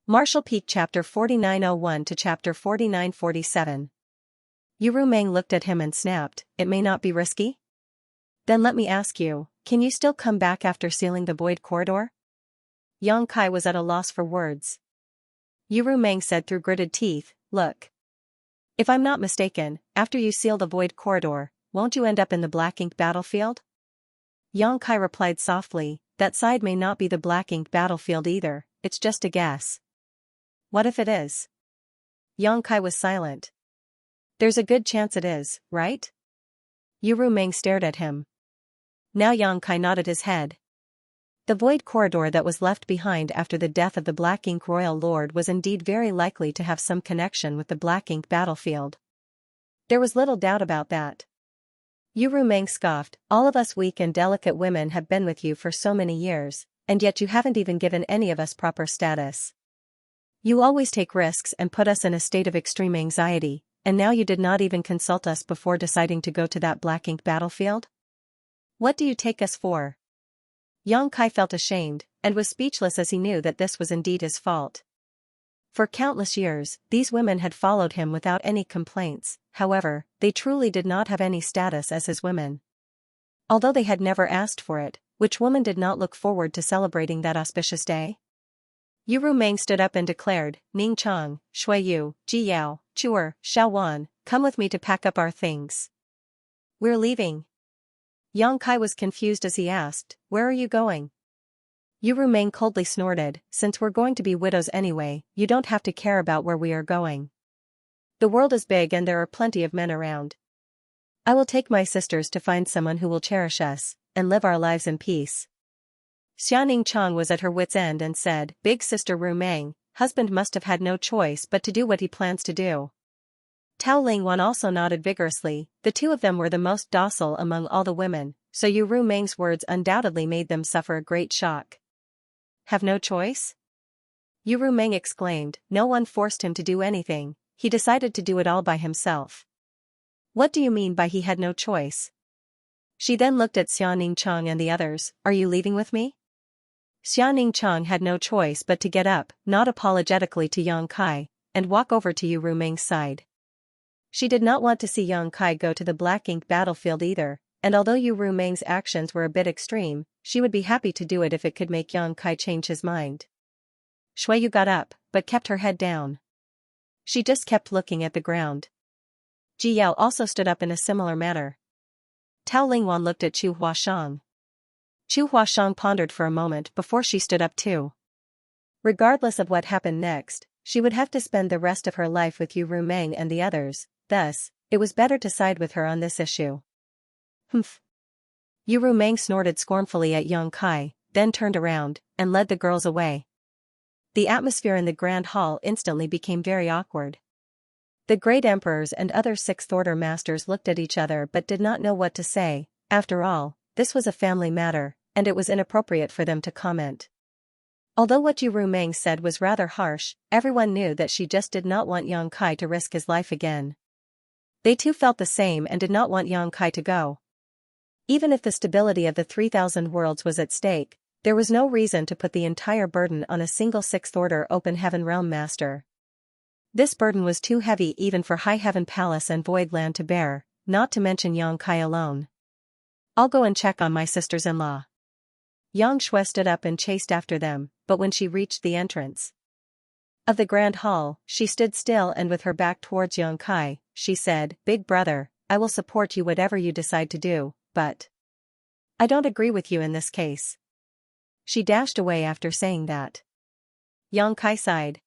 Martial Peak Chapter 4901 to Chapter 4947. Yu Meng looked at him and snapped, "It may not be risky?" "Then let me ask you, can you still come back after sealing the void corridor?" Yang Kai was at a loss for words. Yu Meng said through gritted teeth, "Look. If I'm not mistaken, after you seal the void corridor, won't you end up in the black ink battlefield?" Yang Kai replied softly, "That side may not be the black ink battlefield either, it's just a guess." "What if it is?" Yang Kai was silent. "There's a good chance it is, right?" Yu Meng stared at him. Now Yang Kai nodded his head. The void corridor that was left behind after the death of the Black Ink Royal Lord was indeed very likely to have some connection with the Black Ink battlefield. There was little doubt about that. Yu Meng scoffed, "All of us weak and delicate women have been with you for so many years, and yet you haven't even given any of us proper status. You always take risks and put us in a state of extreme anxiety, and now you did not even consult us before deciding to go to that black ink battlefield? What do you take us for?" Yang Kai felt ashamed, and was speechless as he knew that this was indeed his fault. For countless years, these women had followed him without any complaints, however, they truly did not have any status as his women. Although they had never asked for it, which woman did not look forward to celebrating that auspicious day? Yu Meng stood up and declared, "Ning Chang, Shui Yu, Ji Yao, Chuer, Xiao Wan, come with me to pack up our things." "We're leaving." Yang Kai was confused as he asked, "Where are you going?" Yu Meng coldly snorted, "Since we're going to be widows anyway, you don't have to care about where we are going. The world is big and there are plenty of men around. I will take my sisters to find someone who will cherish us, and live our lives in peace." Xianing Chang was at her wit's end and said, "Big sister Ru Meng, husband must have had no choice but to do what he plans to do." Tao Lingwan also nodded vigorously. The two of them were the most docile among all the women, so Yu Meng's words undoubtedly made them suffer a great shock. "Have no choice?" Yu Meng exclaimed, "No one forced him to do anything, he decided to do it all by himself." "What do you mean by he had no choice?" She then looked at Xianing Chang and the others, "Are you leaving with me?" Xianing Chang had no choice but to get up, nod apologetically to Yang Kai, and walk over to Yu Meng's side. She did not want to see Yang Kai go to the black ink battlefield either, and although Yu Meng's actions were a bit extreme, she would be happy to do it if it could make Yang Kai change his mind. Shui Yu got up, but kept her head down. She just kept looking at the ground. Ji Yao also stood up in a similar manner. Tao Lingwan looked at Chu Huashang. Chu Huashang pondered for a moment before she stood up too. Regardless of what happened next, she would have to spend the rest of her life with Yu Meng and the others, thus, it was better to side with her on this issue. "Humph." Yu Meng snorted scornfully at Yang Kai, then turned around, and led the girls away. The atmosphere in the Grand Hall instantly became very awkward. The great emperors and other sixth-order masters looked at each other but did not know what to say. After all, this was a family matter, and it was inappropriate for them to comment. Although what Yu Meng said was rather harsh, everyone knew that she just did not want Yang Kai to risk his life again. They too felt the same and did not want Yang Kai to go. Even if the stability of the 3,000 worlds was at stake, there was no reason to put the entire burden on a single sixth-order open heaven realm master. This burden was too heavy even for High Heaven Palace and Void Land to bear, not to mention Yang Kai alone. "I'll go and check on my sisters-in-law." Yang Shui stood up and chased after them, but when she reached the entrance of the Grand Hall, she stood still and with her back towards Yang Kai, she said, "Big brother, I will support you whatever you decide to do, but I don't agree with you in this case." She dashed away after saying that. Yang Kai sighed.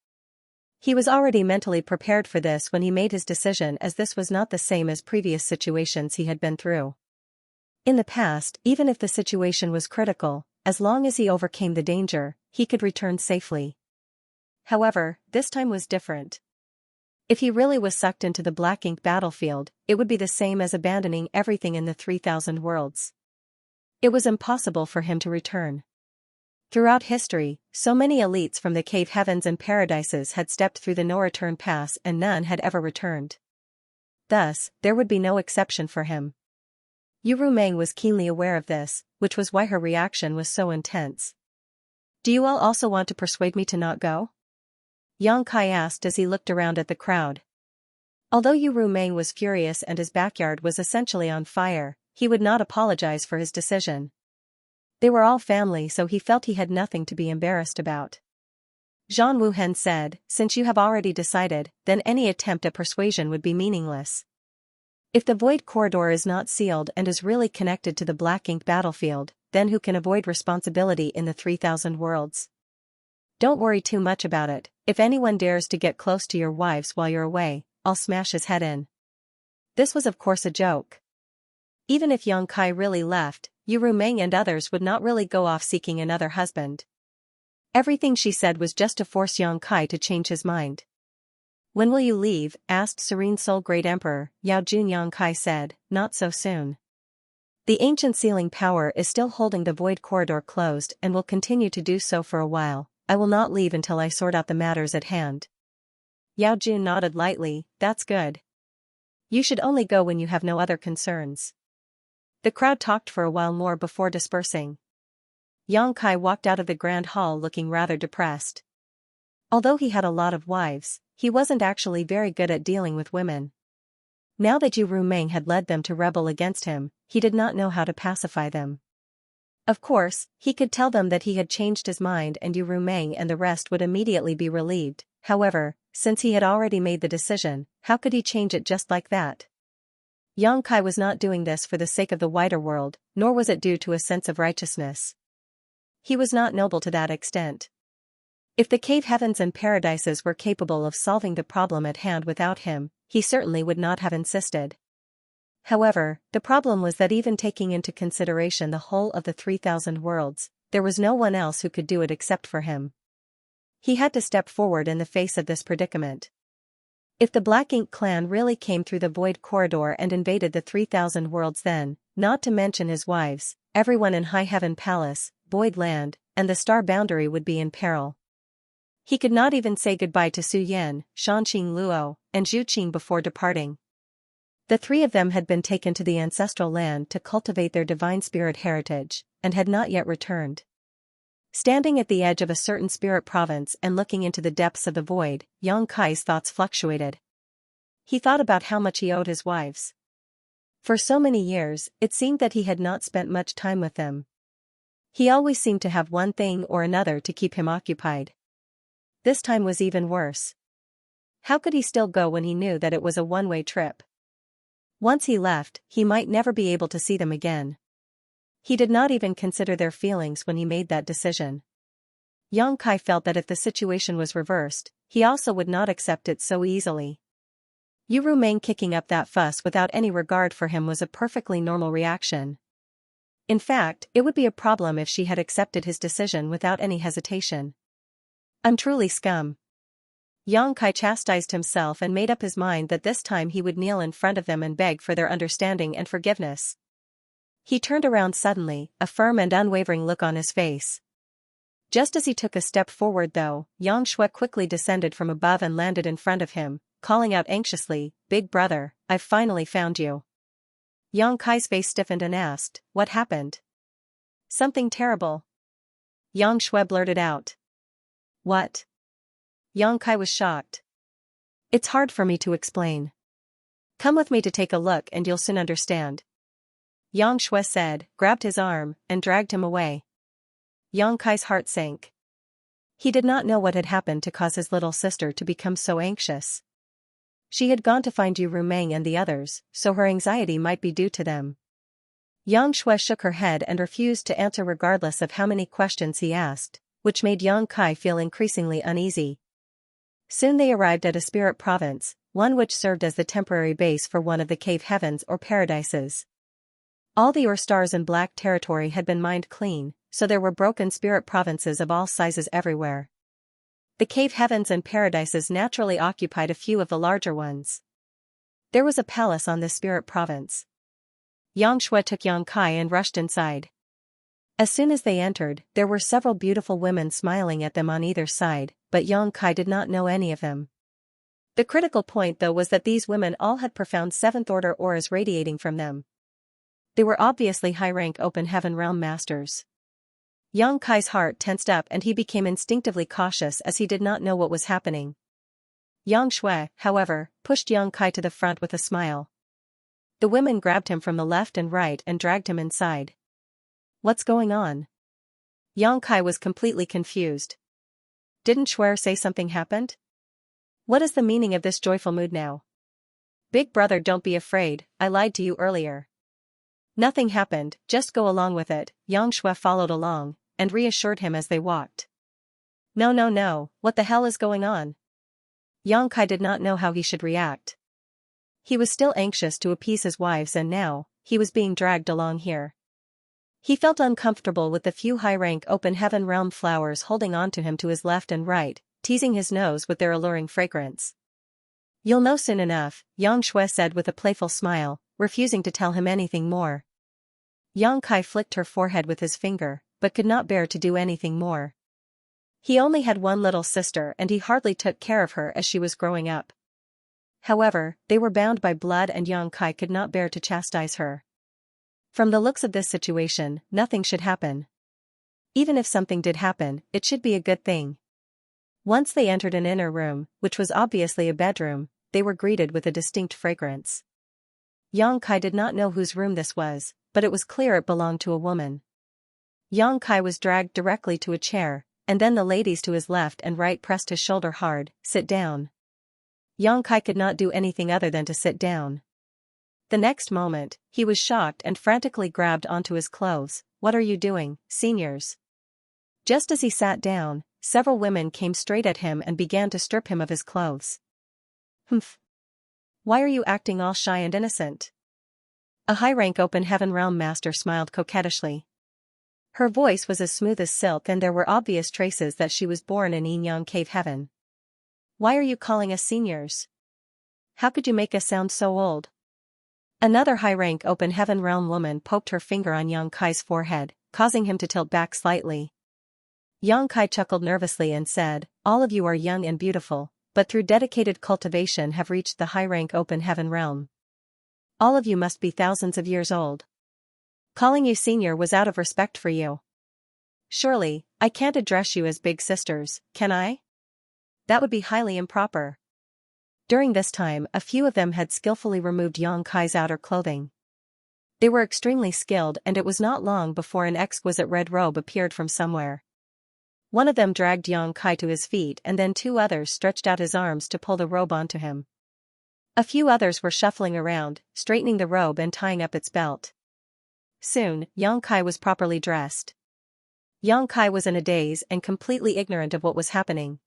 He was already mentally prepared for this when he made his decision, as this was not the same as previous situations he had been through. In the past, even if the situation was critical, as long as he overcame the danger, he could return safely. However, this time was different. If he really was sucked into the black ink battlefield, it would be the same as abandoning everything in the 3,000 worlds. It was impossible for him to return. Throughout history, so many elites from the cave heavens and paradises had stepped through the no-return pass and none had ever returned. Thus, there would be no exception for him. Yu Meng was keenly aware of this, which was why her reaction was so intense. "Do you all also want to persuade me to not go?" Yang Kai asked as he looked around at the crowd. Although Yu Rumeng was furious and his backyard was essentially on fire, he would not apologize for his decision. They were all family, so he felt he had nothing to be embarrassed about. Zhang Wuhen said, "Since you have already decided, then any attempt at persuasion would be meaningless. If the void corridor is not sealed and is really connected to the black ink battlefield, then who can avoid responsibility in the 3,000 worlds? Don't worry too much about it. If anyone dares to get close to your wives while you're away, I'll smash his head in." This was of course a joke. Even if Yang Kai really left, Yu Rumeng and others would not really go off seeking another husband. Everything she said was just to force Yang Kai to change his mind. "When will you leave?" asked Serene Soul Great Emperor Yao Jun. Yang Kai said, "Not so soon. The ancient sealing power is still holding the void corridor closed and will continue to do so for a while. I will not leave until I sort out the matters at hand." Yao Jun nodded lightly. "That's good. You should only go when you have no other concerns." The crowd talked for a while more before dispersing. Yang Kai walked out of the grand hall looking rather depressed. Although he had a lot of wives, he wasn't actually very good at dealing with women. Now that Yu Rumeng had led them to rebel against him, he did not know how to pacify them. Of course, he could tell them that he had changed his mind and Yu Rumeng and the rest would immediately be relieved. However, since he had already made the decision, how could he change it just like that? Yang Kai was not doing this for the sake of the wider world, nor was it due to a sense of righteousness. He was not noble to that extent. If the cave heavens and paradises were capable of solving the problem at hand without him, he certainly would not have insisted. However, the problem was that even taking into consideration the whole of the 3,000 worlds, there was no one else who could do it except for him. He had to step forward in the face of this predicament. If the Black Ink clan really came through the void corridor and invaded the 3,000 worlds, then, not to mention his wives, everyone in High Heaven Palace, Void Land, and the Star Boundary would be in peril. He could not even say goodbye to Su Yan, Shanqing Luo, and Zhu Qing before departing. The three of them had been taken to the ancestral land to cultivate their divine spirit heritage, and had not yet returned. Standing at the edge of a certain spirit province and looking into the depths of the void, Yang Kai's thoughts fluctuated. He thought about how much he owed his wives. For so many years, it seemed that he had not spent much time with them. He always seemed to have one thing or another to keep him occupied. This time was even worse. How could he still go when he knew that it was a one-way trip? Once he left, he might never be able to see them again. He did not even consider their feelings when he made that decision. Yang Kai felt that if the situation was reversed, he also would not accept it so easily. Yu Rumeng kicking up that fuss without any regard for him was a perfectly normal reaction. In fact, it would be a problem if she had accepted his decision without any hesitation. "I'm truly scum." Yang Kai chastised himself and made up his mind that this time he would kneel in front of them and beg for their understanding and forgiveness. He turned around suddenly, a firm and unwavering look on his face. Just as he took a step forward though, Yang Shui quickly descended from above and landed in front of him, calling out anxiously, "Big brother, I've finally found you." Yang Kai's face stiffened and asked, "What happened?" "Something terrible." Yang Shui blurted out. "What?" Yang Kai was shocked. "It's hard for me to explain. Come with me to take a look and you'll soon understand." Yang Shui said, grabbed his arm, and dragged him away. Yang Kai's heart sank. He did not know what had happened to cause his little sister to become so anxious. She had gone to find Yu Rumeng and the others, so her anxiety might be due to them. Yang Shui shook her head and refused to answer regardless of how many questions he asked, which made Yang Kai feel increasingly uneasy. Soon they arrived at a spirit province, one which served as the temporary base for one of the cave heavens or paradises. All the ore stars in Black Territory had been mined clean, so there were broken spirit provinces of all sizes everywhere. The cave heavens and paradises naturally occupied a few of the larger ones. There was a palace on this spirit province. Yang Shui took Yang Kai and rushed inside. As soon as they entered, there were several beautiful women smiling at them on either side, but Yang Kai did not know any of them. The critical point though was that these women all had profound seventh-order auras radiating from them. They were obviously high-rank open heaven realm masters. Yang Kai's heart tensed up and he became instinctively cautious as he did not know what was happening. Yang Shui, however, pushed Yang Kai to the front with a smile. The women grabbed him from the left and right and dragged him inside. What's going on? Yang Kai was completely confused. Didn't Shui say something happened? What is the meaning of this joyful mood now? Big brother, don't be afraid, I lied to you earlier. Nothing happened, just go along with it. Yang Shui followed along, and reassured him as they walked. No, what the hell is going on? Yang Kai did not know how he should react. He was still anxious to appease his wives and now, he was being dragged along here. He felt uncomfortable with the few high-rank open heaven realm flowers holding on to him to his left and right, teasing his nose with their alluring fragrance. You'll know soon enough, Yang Shui said with a playful smile, refusing to tell him anything more. Yang Kai flicked her forehead with his finger, but could not bear to do anything more. He only had one little sister and he hardly took care of her as she was growing up. However, they were bound by blood and Yang Kai could not bear to chastise her. From the looks of this situation, nothing should happen. Even if something did happen, it should be a good thing. Once they entered an inner room, which was obviously a bedroom, they were greeted with a distinct fragrance. Yang Kai did not know whose room this was, but it was clear it belonged to a woman. Yang Kai was dragged directly to a chair, and then the ladies to his left and right pressed his shoulder hard. Sit down. Yang Kai could not do anything other than to sit down. The next moment, he was shocked and frantically grabbed onto his clothes. What are you doing, seniors? Just as he sat down, several women came straight at him and began to strip him of his clothes. Humph. Why are you acting all shy and innocent? A high-rank open heaven realm master smiled coquettishly. Her voice was as smooth as silk and there were obvious traces that she was born in Yin Yang Cave Heaven. Why are you calling us seniors? How could you make us sound so old? Another high-rank open heaven realm woman poked her finger on Yang Kai's forehead, causing him to tilt back slightly. Yang Kai chuckled nervously and said, all of you are young and beautiful, but through dedicated cultivation have reached the high-rank open heaven realm. All of you must be thousands of years old. Calling you senior was out of respect for you. Surely, I can't address you as big sisters, can I? That would be highly improper. During this time, a few of them had skillfully removed Yang Kai's outer clothing. They were extremely skilled and it was not long before an exquisite red robe appeared from somewhere. One of them dragged Yang Kai to his feet and then two others stretched out his arms to pull the robe onto him. A few others were shuffling around, straightening the robe and tying up its belt. Soon, Yang Kai was properly dressed. Yang Kai was in a daze and completely ignorant of what was happening.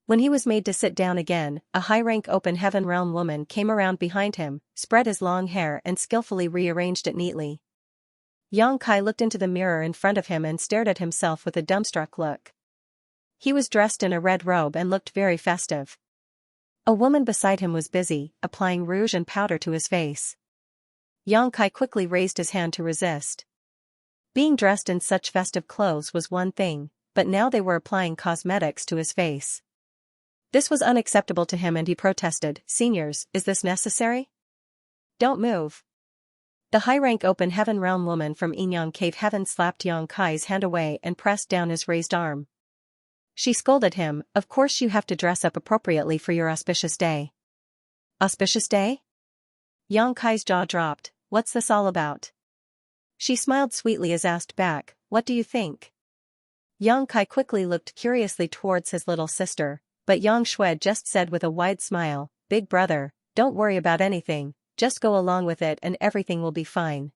When he was made to sit down again, a high-rank open heaven realm woman came around behind him, spread his long hair and skillfully rearranged it neatly. Yang Kai looked into the mirror in front of him and stared at himself with a dumbstruck look. He was dressed in a red robe and looked very festive. A woman beside him was busy, applying rouge and powder to his face. Yang Kai quickly raised his hand to resist. Being dressed in such festive clothes was one thing, but now they were applying cosmetics to his face. This was unacceptable to him and he protested, seniors, is this necessary? Don't move. The high-rank open heaven realm woman from Yin Yang Cave Heaven slapped Yang Kai's hand away and pressed down his raised arm. She scolded him, of course you have to dress up appropriately for your auspicious day. Auspicious day? Yang Kai's jaw dropped, what's this all about? She smiled sweetly as asked back, what do you think? Yang Kai quickly looked curiously towards his little sister, but Yang Shui just said with a wide smile, big brother, don't worry about anything, just go along with it and everything will be fine.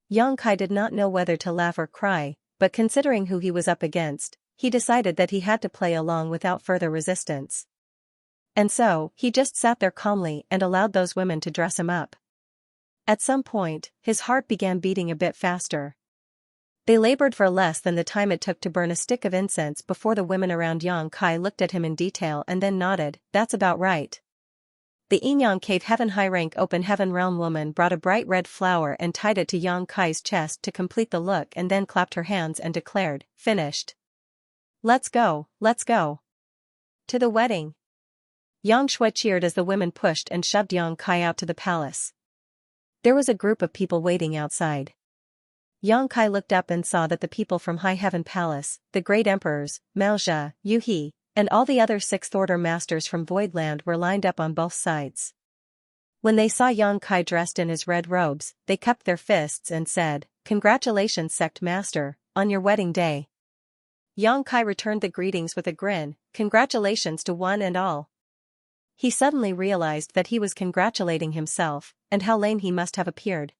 Yang Kai did not know whether to laugh or cry, but considering who he was up against, he decided that he had to play along without further resistance. And so, he just sat there calmly and allowed those women to dress him up. At some point, his heart began beating a bit faster. They labored for less than the time it took to burn a stick of incense before the women around Yang Kai looked at him in detail and then nodded, that's about right. The Yin Yang Cave Heaven high-rank open heaven realm woman brought a bright red flower and tied it to Yang Kai's chest to complete the look and then clapped her hands and declared, finished. Let's go, let's go. To the wedding. Yang Shui cheered as the women pushed and shoved Yang Kai out to the palace. There was a group of people waiting outside. Yang Kai looked up and saw that the people from High Heaven Palace, the great emperors, Maozhe, Yu He, and all the other sixth-order masters from Voidland were lined up on both sides. When they saw Yang Kai dressed in his red robes, they cupped their fists and said, "Congratulations, Sect Master, on your wedding day." Yang Kai returned the greetings with a grin, "Congratulations to one and all." He suddenly realized that he was congratulating himself, and how lame he must have appeared.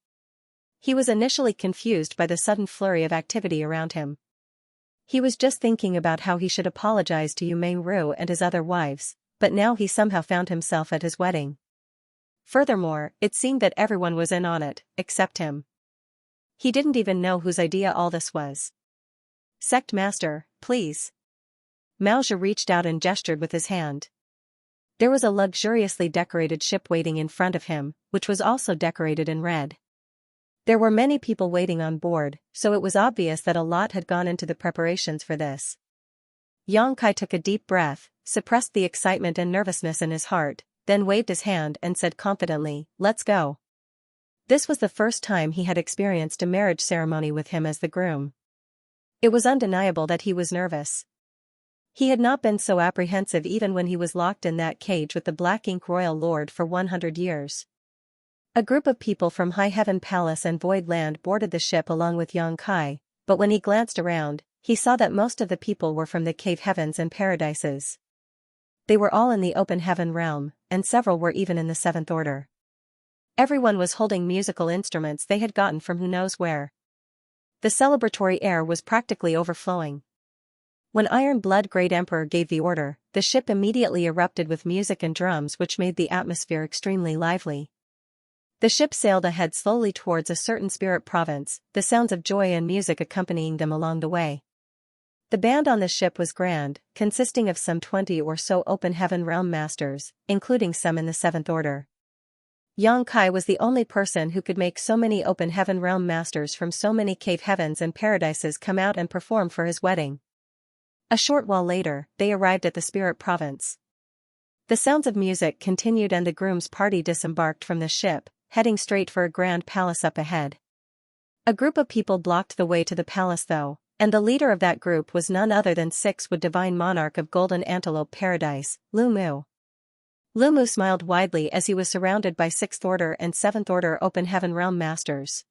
He was initially confused by the sudden flurry of activity around him. He was just thinking about how he should apologize to Yu Mengru and his other wives, but now he somehow found himself at his wedding. Furthermore, it seemed that everyone was in on it, except him. He didn't even know whose idea all this was. "Sect Master, please." Maozhe reached out and gestured with his hand. There was a luxuriously decorated ship waiting in front of him, which was also decorated in red. There were many people waiting on board, so it was obvious that a lot had gone into the preparations for this. Yang Kai took a deep breath, suppressed the excitement and nervousness in his heart, then waved his hand and said confidently, "Let's go." This was the first time he had experienced a marriage ceremony with him as the groom. It was undeniable that he was nervous. He had not been so apprehensive even when he was locked in that cage with the Black Ink Royal Lord for 100 years. A group of people from High Heaven Palace and Voidland boarded the ship along with Yang Kai, but when he glanced around, he saw that most of the people were from the cave heavens and paradises. They were all in the open heaven realm, and several were even in the seventh order. Everyone was holding musical instruments they had gotten from who knows where. The celebratory air was practically overflowing. When Iron Blood Great Emperor gave the order, the ship immediately erupted with music and drums which made the atmosphere extremely lively. The ship sailed ahead slowly towards a certain spirit province, the sounds of joy and music accompanying them along the way. The band on the ship was grand, consisting of some 20 or so open heaven realm masters, including some in the seventh order. Yang Kai was the only person who could make so many open heaven realm masters from so many cave heavens and paradises come out and perform for his wedding. A short while later, they arrived at the spirit province. The sounds of music continued and the groom's party disembarked from the ship, heading straight for a grand palace up ahead. A group of people blocked the way to the palace though, and the leader of that group was none other than Six-Wood Divine Monarch of Golden Antelope Paradise, Lu Mu. Lu Mu smiled widely as he was surrounded by 6th Order and 7th Order Open Heaven Realm Masters.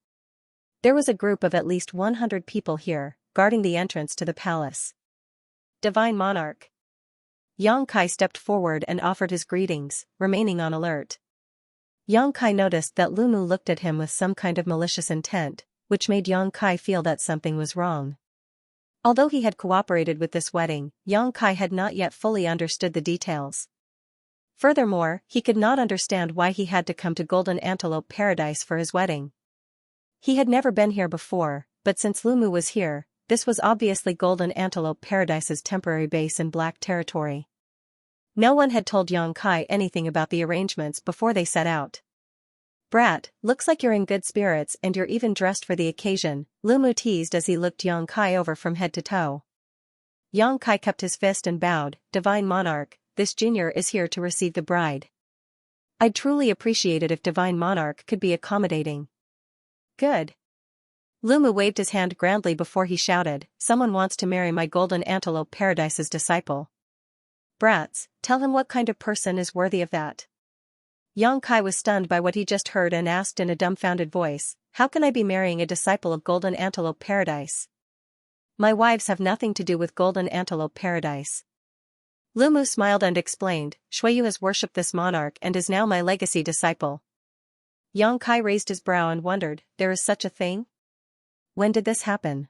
There was a group of at least 100 people here, guarding the entrance to the palace. Divine Monarch. Yang Kai stepped forward and offered his greetings, remaining on alert. Yang Kai noticed that Lu Mu looked at him with some kind of malicious intent, which made Yang Kai feel that something was wrong. Although he had cooperated with this wedding, Yang Kai had not yet fully understood the details. Furthermore, he could not understand why he had to come to Golden Antelope Paradise for his wedding. He had never been here before, but since Lu Mu was here, this was obviously Golden Antelope Paradise's temporary base in Black Territory. No one had told Yang Kai anything about the arrangements before they set out. "Brat, looks like you're in good spirits and you're even dressed for the occasion," Lu Mu teased as he looked Yang Kai over from head to toe. Yang Kai cupped his fist and bowed, "Divine Monarch, this junior is here to receive the bride. I'd truly appreciate it if Divine Monarch could be accommodating." "Good." Lu Mu waved his hand grandly before he shouted, "Someone wants to marry my Golden Antelope Paradise's disciple. Brats, tell him what kind of person is worthy of that." Yang Kai was stunned by what he just heard and asked in a dumbfounded voice, "How can I be marrying a disciple of Golden Antelope Paradise? My wives have nothing to do with Golden Antelope Paradise." Lu Mu smiled and explained, "Shuiyu has worshipped this monarch and is now my legacy disciple." Yang Kai raised his brow and wondered, "There is such a thing? When did this happen?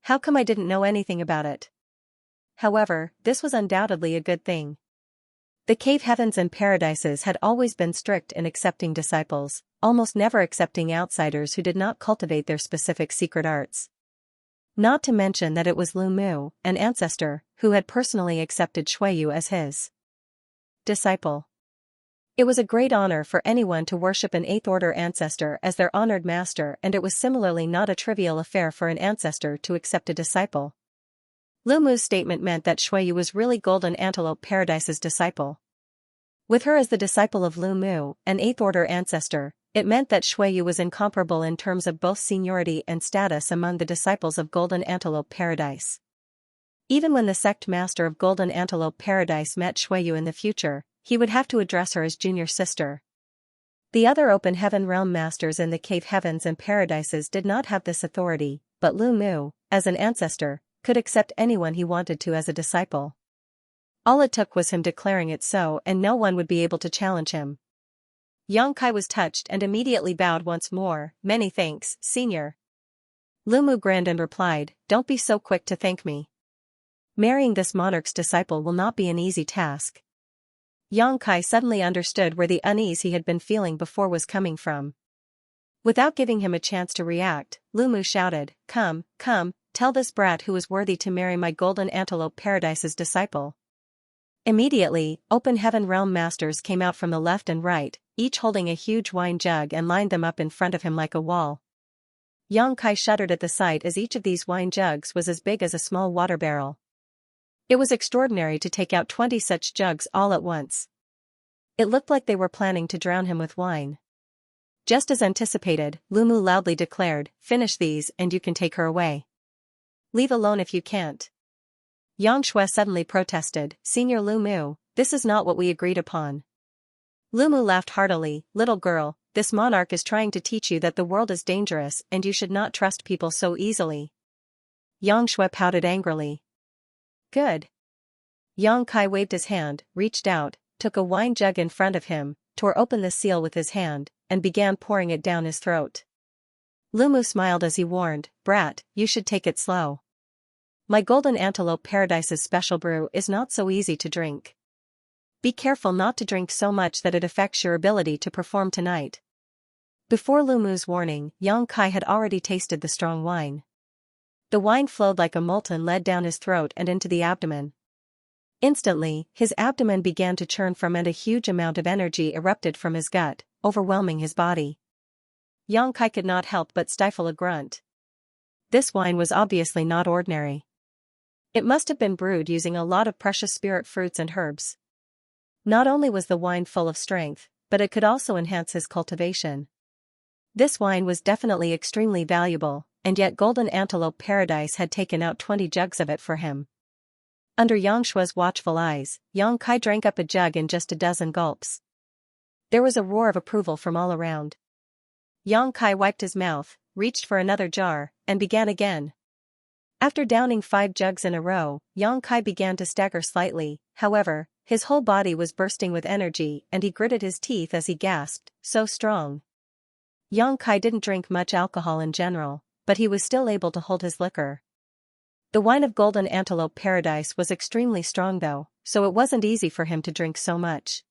How come I didn't know anything about it?" However, this was undoubtedly a good thing. The cave heavens and paradises had always been strict in accepting disciples, almost never accepting outsiders who did not cultivate their specific secret arts. Not to mention that it was Lu Mu, an ancestor, who had personally accepted Shuiyu as his disciple. It was a great honor for anyone to worship an 8th Order ancestor as their honored master, and it was similarly not a trivial affair for an ancestor to accept a disciple. Lu Mu's statement meant that Shuiyu was really Golden Antelope Paradise's disciple. With her as the disciple of Lu Mu, an 8th Order ancestor, It meant that Shuiyu was incomparable in terms of both seniority and status among the disciples of Golden Antelope Paradise. Even when the sect master of Golden Antelope Paradise met Shuiyu in the future, he would have to address her as junior sister. The other open heaven realm masters in the cave heavens and paradises did not have this authority, but Lu Mu, as an ancestor, could accept anyone he wanted to as a disciple. All it took was him declaring it so, and no one would be able to challenge him. Yang Kai was touched and immediately bowed once more. "Many thanks, senior." Lu Mu grinned and replied, "Don't be so quick to thank me. Marrying this monarch's disciple will not be an easy task." Yang Kai suddenly understood where the unease he had been feeling before was coming from. Without giving him a chance to react, Lu Mu shouted, Come, tell this brat who is worthy to marry my Golden Antelope Paradise's disciple." Immediately, open heaven realm masters came out from the left and right, each holding a huge wine jug, and lined them up in front of him like a wall. Yang Kai shuddered at the sight, as each of these wine jugs was as big as a small water barrel. It was extraordinary to take out 20 such jugs all at once. It looked like they were planning to drown him with wine. Just as anticipated, Lu Mu loudly declared, "Finish these and you can take her away. Leave alone if you can't." Yang Shui suddenly protested, "Senior Lu Mu, this is not what we agreed upon." Lu Mu laughed heartily, "Little girl, this monarch is trying to teach you that the world is dangerous and you should not trust people so easily." Yang Shui pouted angrily. "Good." Yang Kai waved his hand, reached out, took a wine jug in front of him, tore open the seal with his hand, and began pouring it down his throat. Lu Mu smiled as he warned, "Brat, you should take it slow. My Golden Antelope Paradise's special brew is not so easy to drink. Be careful not to drink so much that it affects your ability to perform tonight." Before Lu Mu's warning, Yang Kai had already tasted the strong wine. The wine flowed like a molten lead down his throat and into the abdomen. Instantly, his abdomen began to churn from and a huge amount of energy erupted from his gut, overwhelming his body. Yang Kai could not help but stifle a grunt. This wine was obviously not ordinary. It must have been brewed using a lot of precious spirit fruits and herbs. Not only was the wine full of strength, but it could also enhance his cultivation. This wine was definitely extremely valuable, and yet Golden Antelope Paradise had taken out 20 jugs of it for him. Under Yang Shui's watchful eyes, Yang Kai drank up a jug in just a dozen gulps. There was a roar of approval from all around. Yang Kai wiped his mouth, reached for another jar, and began again. After downing 5 jugs in a row, Yang Kai began to stagger slightly. However, his whole body was bursting with energy and he gritted his teeth as he gasped, "So strong." Yang Kai didn't drink much alcohol in general, but he was still able to hold his liquor. The wine of Golden Antelope Paradise was extremely strong though, so it wasn't easy for him to drink so much.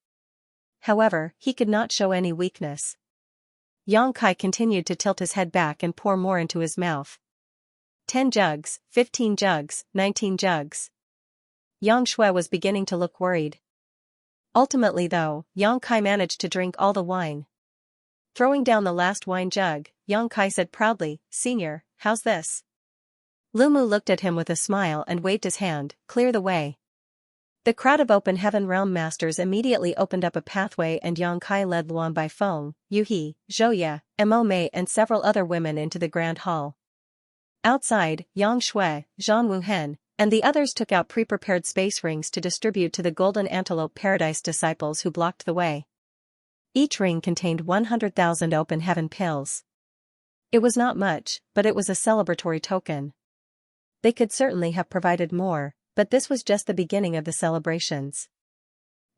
However, he could not show any weakness. Yang Kai continued to tilt his head back and pour more into his mouth. 10 jugs, 15 jugs, 19 jugs. Yang Shui was beginning to look worried. Ultimately though, Yang Kai managed to drink all the wine. Throwing down the last wine jug, Yang Kai said proudly, "Senior, how's this?" Lu Mu looked at him with a smile and waved his hand, "Clear the way." The crowd of open heaven realm masters immediately opened up a pathway and Yang Kai led Luan Baifeng, Yuhi, Zhouye, Mo Mei and several other women into the grand hall. Outside, Yang Shui, Zhan Wuhen, and the others took out pre-prepared space rings to distribute to the Golden Antelope Paradise disciples who blocked the way. Each ring contained 100,000 open heaven pills. It was not much, but it was a celebratory token. They could certainly have provided more, but this was just the beginning of the celebrations.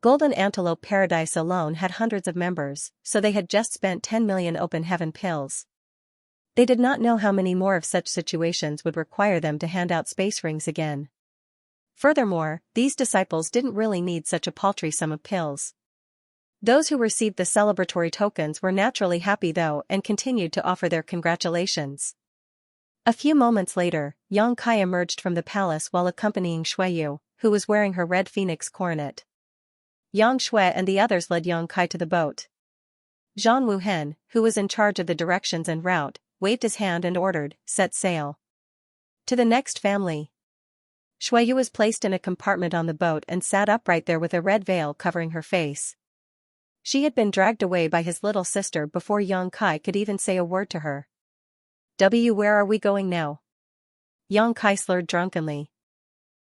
Golden Antelope Paradise alone had hundreds of members, so they had just spent 10 million open heaven pills. They did not know how many more of such situations would require them to hand out space rings again. Furthermore, these disciples didn't really need such a paltry sum of pills. Those who received the celebratory tokens were naturally happy though and continued to offer their congratulations. A few moments later, Yang Kai emerged from the palace while accompanying Shuiyu, who was wearing her red phoenix coronet. Yang Shui and the others led Yang Kai to the boat. Zhan Wuhen, who was in charge of the directions and route, waved his hand and ordered, "Set sail." To the next family. Shuiyu was placed in a compartment on the boat and sat upright there with a red veil covering her face. She had been dragged away by his little sister before Yang Kai could even say a word to her. Where are we going now? Yang Kai slurred drunkenly.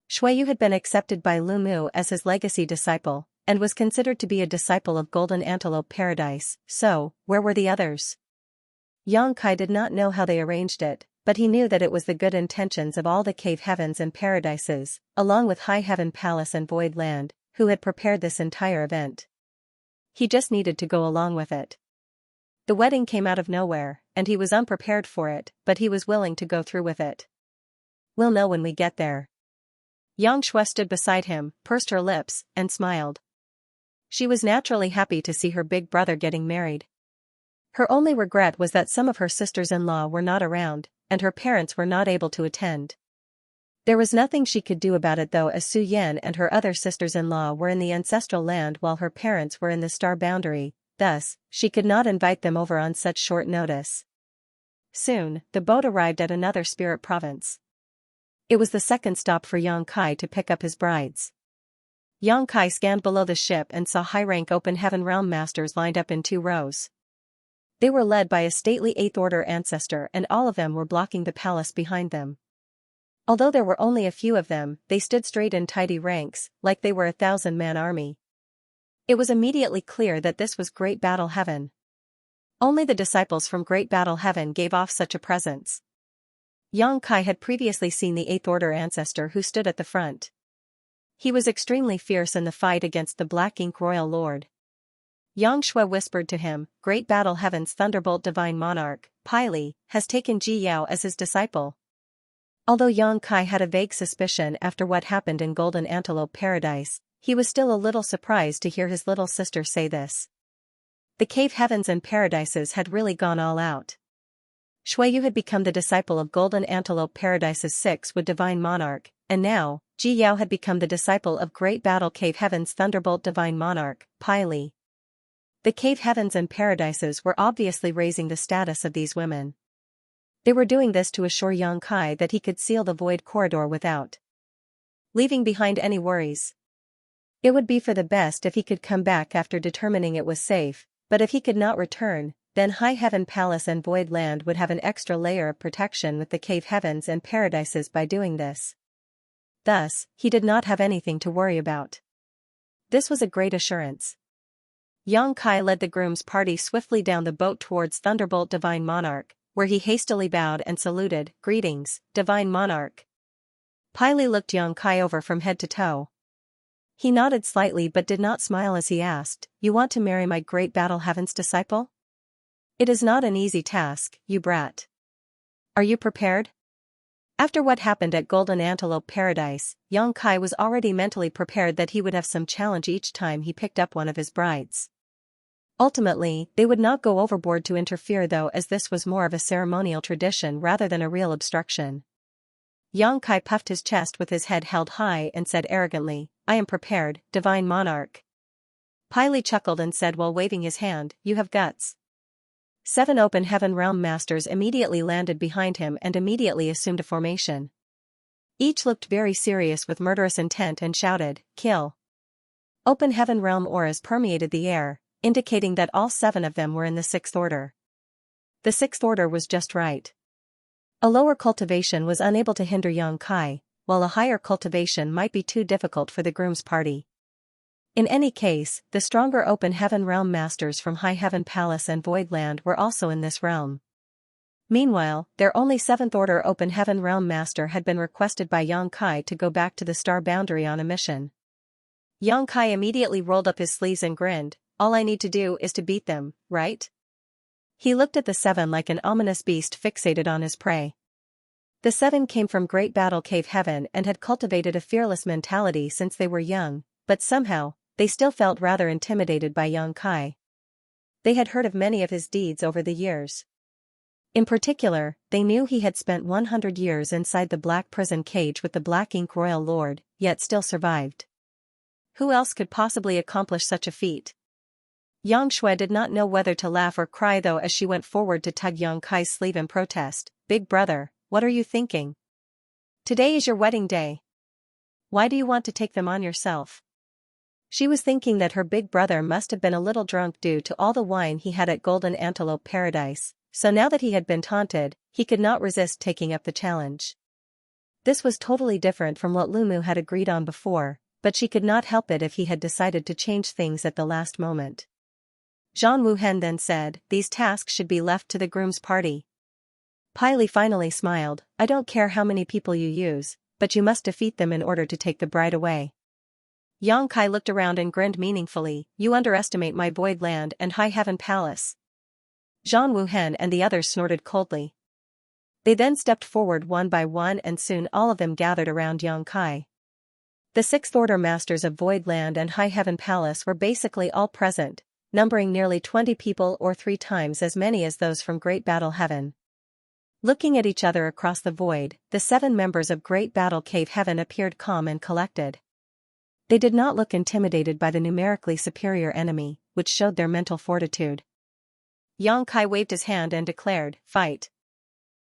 Xueyu had been accepted by Lu Mu as his legacy disciple, and was considered to be a disciple of Golden Antelope Paradise, so, where were the others? Yang Kai did not know how they arranged it, but he knew that it was the good intentions of all the cave heavens and paradises, along with High Heaven Palace and Void Land, who had prepared this entire event. He just needed to go along with it. The wedding came out of nowhere, and he was unprepared for it, but he was willing to go through with it. We'll know when we get there. Yang Shui stood beside him, pursed her lips, and smiled. She was naturally happy to see her big brother getting married. Her only regret was that some of her sisters-in-law were not around, and her parents were not able to attend. There was nothing she could do about it though, as Su Yan and her other sisters-in-law were in the ancestral land while her parents were in the star boundary, thus, she could not invite them over on such short notice. Soon, the boat arrived at another spirit province. It was the second stop for Yang Kai to pick up his brides. Yang Kai scanned below the ship and saw high-rank Open Heaven Realm Masters lined up in 2 rows. They were led by a stately 8th Order ancestor, and all of them were blocking the palace behind them. Although there were only a few of them, they stood straight in tidy ranks, like they were a 1,000-man army. It was immediately clear that this was Great Battle Heaven. Only the disciples from Great Battle Heaven gave off such a presence. Yang Kai had previously seen the 8th Order ancestor who stood at the front. He was extremely fierce in the fight against the Black Ink Royal Lord. Yang Shui whispered to him, Great Battle Heaven's Thunderbolt Divine Monarch, Pai Li, has taken Ji Yao as his disciple. Although Yang Kai had a vague suspicion after what happened in Golden Antelope Paradise, he was still a little surprised to hear his little sister say this. The cave heavens and paradises had really gone all out. Xueyu had become the disciple of Golden Antelope Paradise's 6th Divine Monarch, and now, Ji Yao had become the disciple of Great Battle Cave Heaven's Thunderbolt Divine Monarch, Pai Li. The cave heavens and paradises were obviously raising the status of these women. They were doing this to assure Yang Kai that he could seal the void corridor without leaving behind any worries. It would be for the best if he could come back after determining it was safe, but if he could not return, then High Heaven Palace and Void Land would have an extra layer of protection with the cave heavens and paradises by doing this. Thus, he did not have anything to worry about. This was a great assurance. Yang Kai led the groom's party swiftly down the boat towards Thunderbolt Divine Monarch, where he hastily bowed and saluted, Greetings, Divine Monarch. Pai Li looked Yang Kai over from head to toe. He nodded slightly but did not smile as he asked, You want to marry my Great Battle Heaven's disciple? It is not an easy task, you brat. Are you prepared? After what happened at Golden Antelope Paradise, Yang Kai was already mentally prepared that he would have some challenge each time he picked up one of his brides. Ultimately, they would not go overboard to interfere though, as this was more of a ceremonial tradition rather than a real obstruction. Yang Kai puffed his chest with his head held high and said arrogantly, I am prepared, Divine Monarch. Pai Li chuckled and said while waving his hand, You have guts. 7 Open Heaven Realm Masters immediately landed behind him and immediately assumed a formation. Each looked very serious with murderous intent and shouted, Kill. Open Heaven Realm auras permeated the air, indicating that all 7 of them were in the 6th Order. The 6th Order was just right. A lower cultivation was unable to hinder Yang Kai, while a higher cultivation might be too difficult for the groom's party. In any case, the stronger Open Heaven Realm Masters from High Heaven Palace and Void Land were also in this realm. Meanwhile, their only 7th Order Open Heaven Realm Master had been requested by Yang Kai to go back to the star boundary on a mission. Yang Kai immediately rolled up his sleeves and grinned, All I need to do is to beat them, right? He looked at the 7 like an ominous beast fixated on his prey. The 7 came from Great Battle Cave Heaven and had cultivated a fearless mentality since they were young, but somehow, they still felt rather intimidated by Yang Kai. They had heard of many of his deeds over the years. In particular, they knew he had spent 100 years inside the black prison cage with the Black Ink Royal Lord, yet still survived. Who else could possibly accomplish such a feat? Yang Shui did not know whether to laugh or cry though as she went forward to tug Yang Kai's sleeve in protest. Big brother, what are you thinking? Today is your wedding day. Why do you want to take them on yourself? She was thinking that her big brother must have been a little drunk due to all the wine he had at Golden Antelope Paradise, so now that he had been taunted, he could not resist taking up the challenge. This was totally different from what Lumu had agreed on before, but she could not help it if he had decided to change things at the last moment. Zhang Wuhen then said, "These tasks should be left to the groom's party." Pai Li finally smiled, "I don't care how many people you use, but you must defeat them in order to take the bride away." Yang Kai looked around and grinned meaningfully, "You underestimate my Void Land and High Heaven Palace." Zhang Wuhen and the others snorted coldly. They then stepped forward one by one and soon all of them gathered around Yang Kai. The Sixth Order Masters of Void Land and High Heaven Palace were basically all present, numbering nearly 20 people or 3 times as many as those from Great Battle Heaven. Looking at each other across the void, the 7 members of Great Battle Cave Heaven appeared calm and collected. They did not look intimidated by the numerically superior enemy, which showed their mental fortitude. Yang Kai waved his hand and declared, "Fight."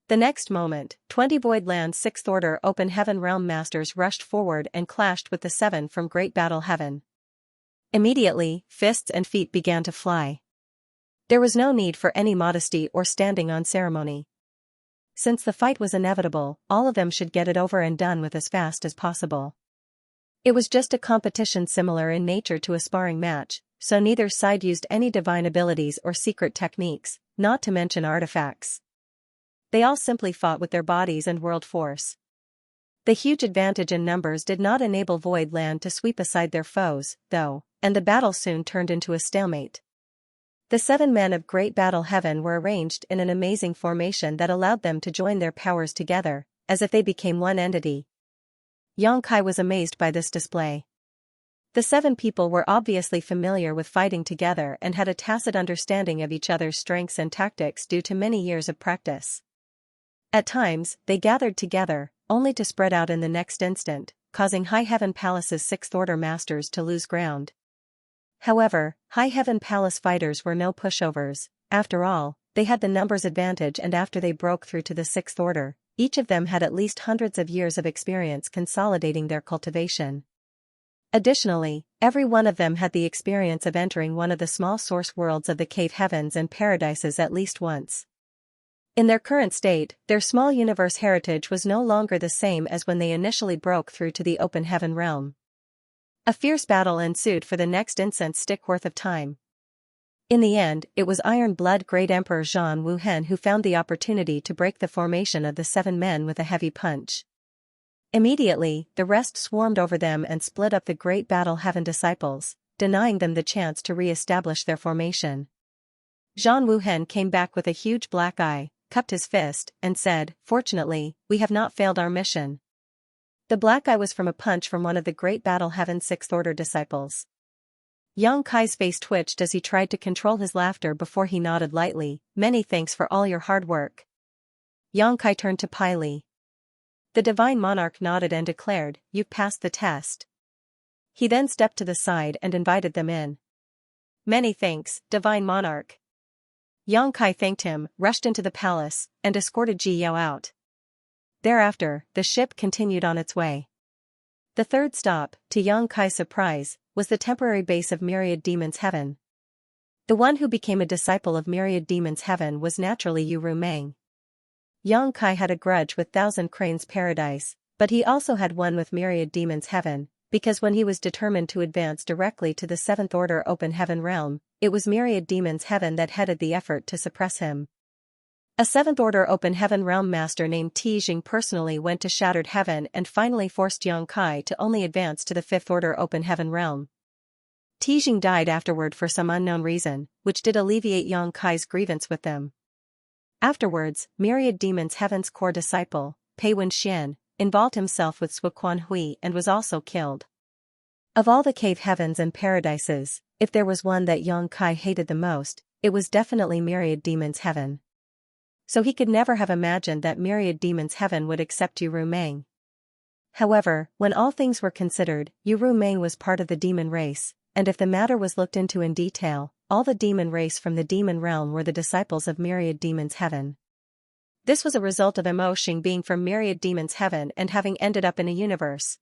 The next moment, 20 Void Land's Sixth Order Open Heaven Realm Masters rushed forward and clashed with the 7 from Great Battle Heaven. Immediately, fists and feet began to fly. There was no need for any modesty or standing on ceremony. Since the fight was inevitable, all of them should get it over and done with as fast as possible. It was just a competition similar in nature to a sparring match, so neither side used any divine abilities or secret techniques, not to mention artifacts. They all simply fought with their bodies and world force. The huge advantage in numbers did not enable Void Land to sweep aside their foes, though, and the battle soon turned into a stalemate. The 7 men of Great Battle Heaven were arranged in an amazing formation that allowed them to join their powers together, as if they became one entity. Yang Kai was amazed by this display. The 7 people were obviously familiar with fighting together and had a tacit understanding of each other's strengths and tactics due to many years of practice. At times, they gathered together, only to spread out in the next instant, causing High Heaven Palace's Sixth Order Masters to lose ground. However, High Heaven Palace fighters were no pushovers. After all, they had the numbers advantage, and after they broke through to the Sixth Order, each of them had at least hundreds of years of experience consolidating their cultivation. Additionally, every one of them had the experience of entering one of the small source worlds of the Cave Heavens and Paradises at least once. In their current state, their small universe heritage was no longer the same as when they initially broke through to the Open Heaven realm. A fierce battle ensued for the next incense stick worth of time. In the end, it was Iron Blood Great Emperor Zhang Wuhen who found the opportunity to break the formation of the 7 men with a heavy punch. Immediately, the rest swarmed over them and split up the Great Battle Heaven disciples, denying them the chance to re-establish their formation. Zhang Wuhen came back with a huge black eye, cupped his fist, and said, "Fortunately, we have not failed our mission." The black eye was from a punch from one of the Great Battle Heaven Sixth Order disciples. Yang Kai's face twitched as he tried to control his laughter before he nodded lightly, "Many thanks for all your hard work." Yang Kai turned to Pai Li. The Divine Monarch nodded and declared, "You've passed the test." He then stepped to the side and invited them in. "Many thanks, Divine Monarch." Yang Kai thanked him, rushed into the palace, and escorted Ji Yao out. Thereafter, the ship continued on its way. The third stop, to Yang Kai's surprise, was the temporary base of Myriad Demons Heaven. The one who became a disciple of Myriad Demons Heaven was naturally Yu Rumeng. Yang Kai had a grudge with Thousand Cranes Paradise, but he also had one with Myriad Demons Heaven, because when he was determined to advance directly to the Seventh Order Open Heaven realm, it was Myriad Demons Heaven that headed the effort to suppress him. A Seventh Order Open Heaven realm master named Tijing personally went to Shattered Heaven and finally forced Yang Kai to only advance to the Fifth Order Open Heaven realm. Tijing died afterward for some unknown reason, which did alleviate Yang Kai's grievance with them. Afterwards, Myriad Demons Heaven's core disciple, Pei Wenxian, involved himself with Suoquan Hui and was also killed. Of all the cave heavens and paradises, if there was one that Yang Kai hated the most, it was definitely Myriad Demons Heaven. So he could never have imagined that Myriad Demons Heaven would accept Yu Rumeng. However, when all things were considered, Yu Rumeng was part of the demon race, and if the matter was looked into in detail, all the demon race from the demon realm were the disciples of Myriad Demons Heaven. This was a result of Mo Xing being from Myriad Demons Heaven and having ended up in a universe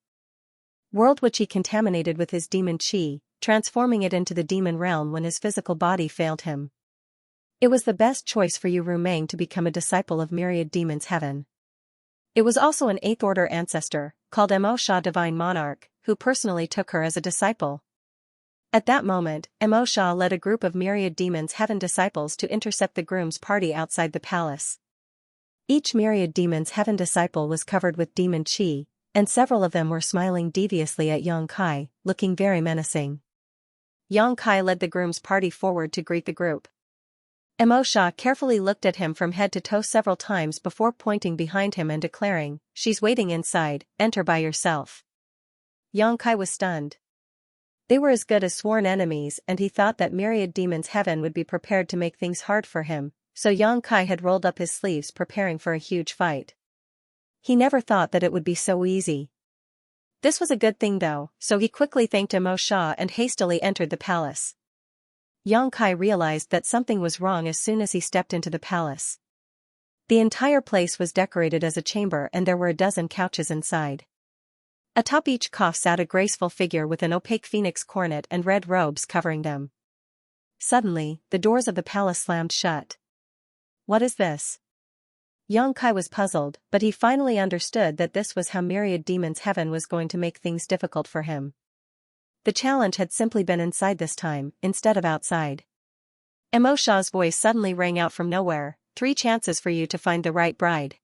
world which he contaminated with his demon chi, transforming it into the demon realm when his physical body failed him. It was the best choice for Yu Rumeng to become a disciple of Myriad Demons Heaven. It was also an 8th Order ancestor, called Mo Sha Divine Monarch, who personally took her as a disciple. At that moment, Mo Sha led a group of Myriad Demons Heaven disciples to intercept the groom's party outside the palace. Each Myriad Demons Heaven disciple was covered with demon chi, and several of them were smiling deviously at Yang Kai, looking very menacing. Yang Kai led the groom's party forward to greet the group. Mo Sha carefully looked at him from head to toe several times before pointing behind him and declaring, "She's waiting inside, enter by yourself." Yang Kai was stunned. They were as good as sworn enemies and he thought that Myriad Demons Heaven would be prepared to make things hard for him, so Yang Kai had rolled up his sleeves preparing for a huge fight. He never thought that it would be so easy. This was a good thing though, so he quickly thanked Mo Sha and hastily entered the palace. Yang Kai realized that something was wrong as soon as he stepped into the palace. The entire place was decorated as a chamber and there were a dozen couches inside. Atop each cough sat a graceful figure with an opaque phoenix coronet and red robes covering them. Suddenly, the doors of the palace slammed shut. What is this? Yang Kai was puzzled, but he finally understood that this was how Myriad Demons Heaven was going to make things difficult for him. The challenge had simply been inside this time, instead of outside. Mo Sha's voice suddenly rang out from nowhere, 3 chances for you to find the right bride.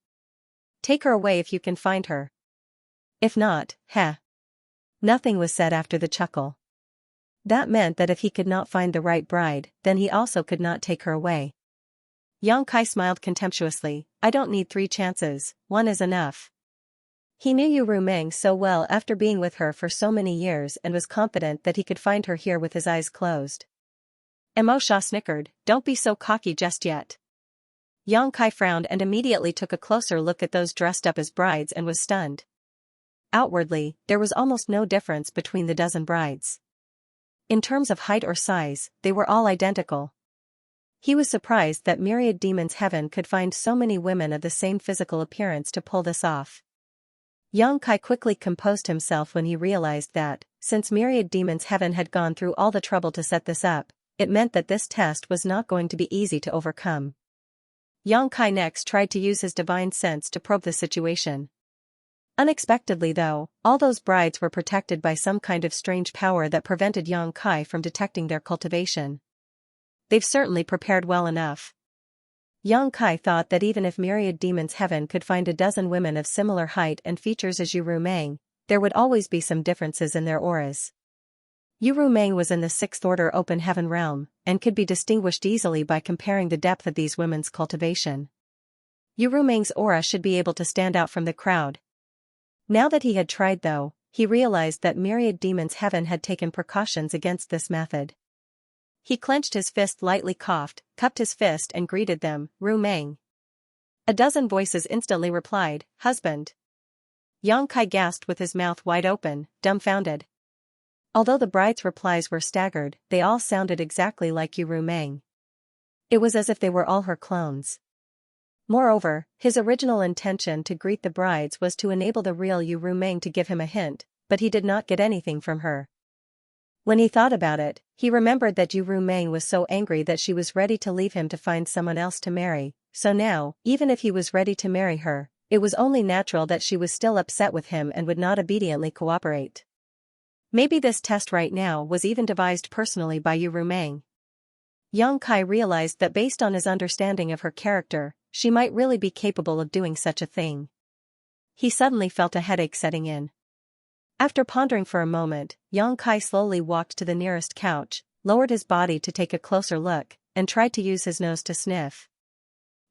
Take her away if you can find her. If not, heh. Nothing was said after the chuckle. That meant that if he could not find the right bride, then he also could not take her away. Yang Kai smiled contemptuously, I don't need 3 chances, 1 is enough. He knew Yu Rumeng so well after being with her for so many years and was confident that he could find her here with his eyes closed. Mo Sha snickered, don't be so cocky just yet. Yang Kai frowned and immediately took a closer look at those dressed up as brides and was stunned. Outwardly, there was almost no difference between the dozen brides. In terms of height or size, they were all identical. He was surprised that Myriad Demons Heaven could find so many women of the same physical appearance to pull this off. Yang Kai quickly composed himself when he realized that, since Myriad Demons Heaven had gone through all the trouble to set this up, it meant that this test was not going to be easy to overcome. Yang Kai next tried to use his divine sense to probe the situation. Unexpectedly though, all those brides were protected by some kind of strange power that prevented Yang Kai from detecting their cultivation. They've certainly prepared well enough. Yang Kai thought that even if Myriad Demons Heaven could find a dozen women of similar height and features as Yu Rumeng, there would always be some differences in their auras. Yu Rumeng was in the 6th Order Open Heaven realm, and could be distinguished easily by comparing the depth of these women's cultivation. Yu Rumeng's aura should be able to stand out from the crowd. Now that he had tried though, he realized that Myriad Demons Heaven had taken precautions against this method. He clenched his fist, lightly coughed, cupped his fist and greeted them, Rumeng. A dozen voices instantly replied, husband. Yang Kai gasped with his mouth wide open, dumbfounded. Although the bride's replies were staggered, they all sounded exactly like Yu Rumeng. It was as if they were all her clones. Moreover, his original intention to greet the brides was to enable the real Yu Rumeng to give him a hint, but he did not get anything from her. When he thought about it, he remembered that Yu Rumeng was so angry that she was ready to leave him to find someone else to marry, so now, even if he was ready to marry her, it was only natural that she was still upset with him and would not obediently cooperate. Maybe this test right now was even devised personally by Yu Rumeng. Yang Kai realized that based on his understanding of her character, she might really be capable of doing such a thing. He suddenly felt a headache setting in. After pondering for a moment, Yang Kai slowly walked to the nearest couch, lowered his body to take a closer look, and tried to use his nose to sniff.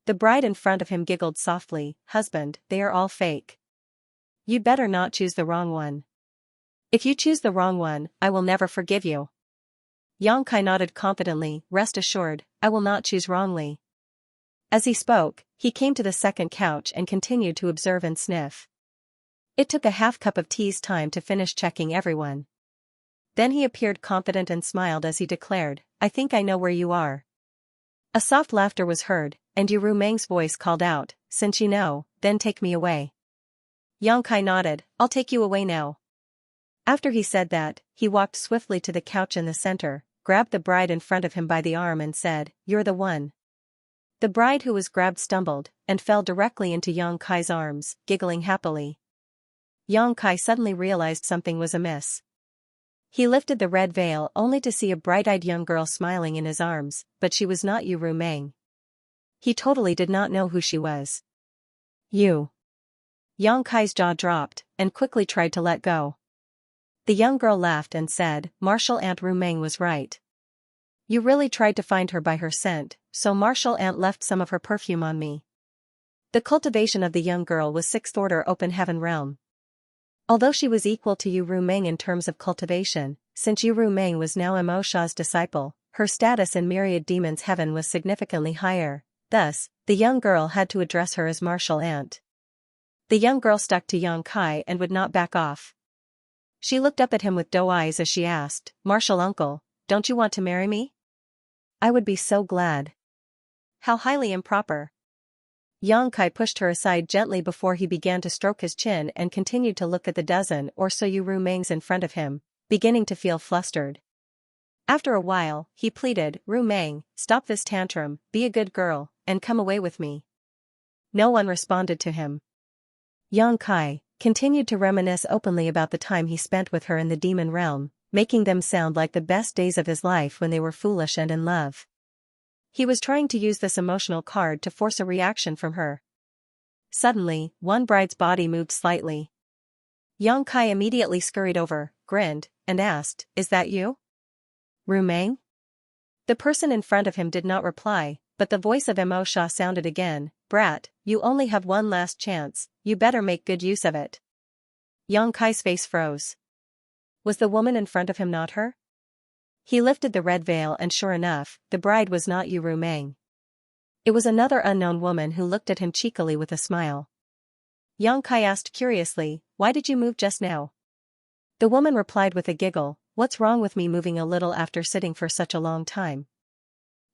The bride in front of him giggled softly, husband, they are all fake. You'd better not choose the wrong one. If you choose the wrong one, I will never forgive you. Yang Kai nodded confidently, rest assured, I will not choose wrongly. As he spoke, he came to the second couch and continued to observe and sniff. It took a half cup of tea's time to finish checking everyone. Then he appeared confident and smiled as he declared, I think I know where you are. A soft laughter was heard, and Yu Rumeng's voice called out, since you know, then take me away. Yang Kai nodded, I'll take you away now. After he said that, he walked swiftly to the couch in the center, grabbed the bride in front of him by the arm and said, "You're the one." The bride who was grabbed stumbled, and fell directly into Yang Kai's arms, giggling happily. Yang Kai suddenly realized something was amiss. He lifted the red veil only to see a bright-eyed young girl smiling in his arms, but she was not Yu Rumeng. He totally did not know who she was. "You." Yang Kai's jaw dropped, and quickly tried to let go. The young girl laughed and said, "Martial Aunt Rumeng was right. You really tried to find her by her scent, so Martial Aunt left some of her perfume on me." The cultivation of the young girl was 6th order open heaven realm. Although she was equal to Yu Rumeng in terms of cultivation, since Yu Rumeng was now Mo Sha's disciple, her status in Myriad Demons Heaven was significantly higher. Thus, the young girl had to address her as Martial Aunt. The young girl stuck to Yang Kai and would not back off. She looked up at him with doe eyes as she asked, "Martial Uncle, don't you want to marry me?" "I would be so glad." "How highly improper." Yang Kai pushed her aside gently before he began to stroke his chin and continued to look at the dozen or so Yu Rumengs in front of him, beginning to feel flustered. After a while, he pleaded, "Rumeng, stop this tantrum, be a good girl, and come away with me." No one responded to him. Yang Kai continued to reminisce openly about the time he spent with her in the demon realm, making them sound like the best days of his life when they were foolish and in love. He was trying to use this emotional card to force a reaction from her. Suddenly, one bride's body moved slightly. Yang Kai immediately scurried over, grinned, and asked, "Is that you? Rumeng?" The person in front of him did not reply, but the voice of Mo Sha sounded again, "Brat, you only have one last chance, you better make good use of it." Yang Kai's face froze. Was the woman in front of him not her? He lifted the red veil and sure enough, the bride was not Yu Rumeng. It was another unknown woman who looked at him cheekily with a smile. Yang Kai asked curiously, "Why did you move just now?" The woman replied with a giggle, "What's wrong with me moving a little after sitting for such a long time?"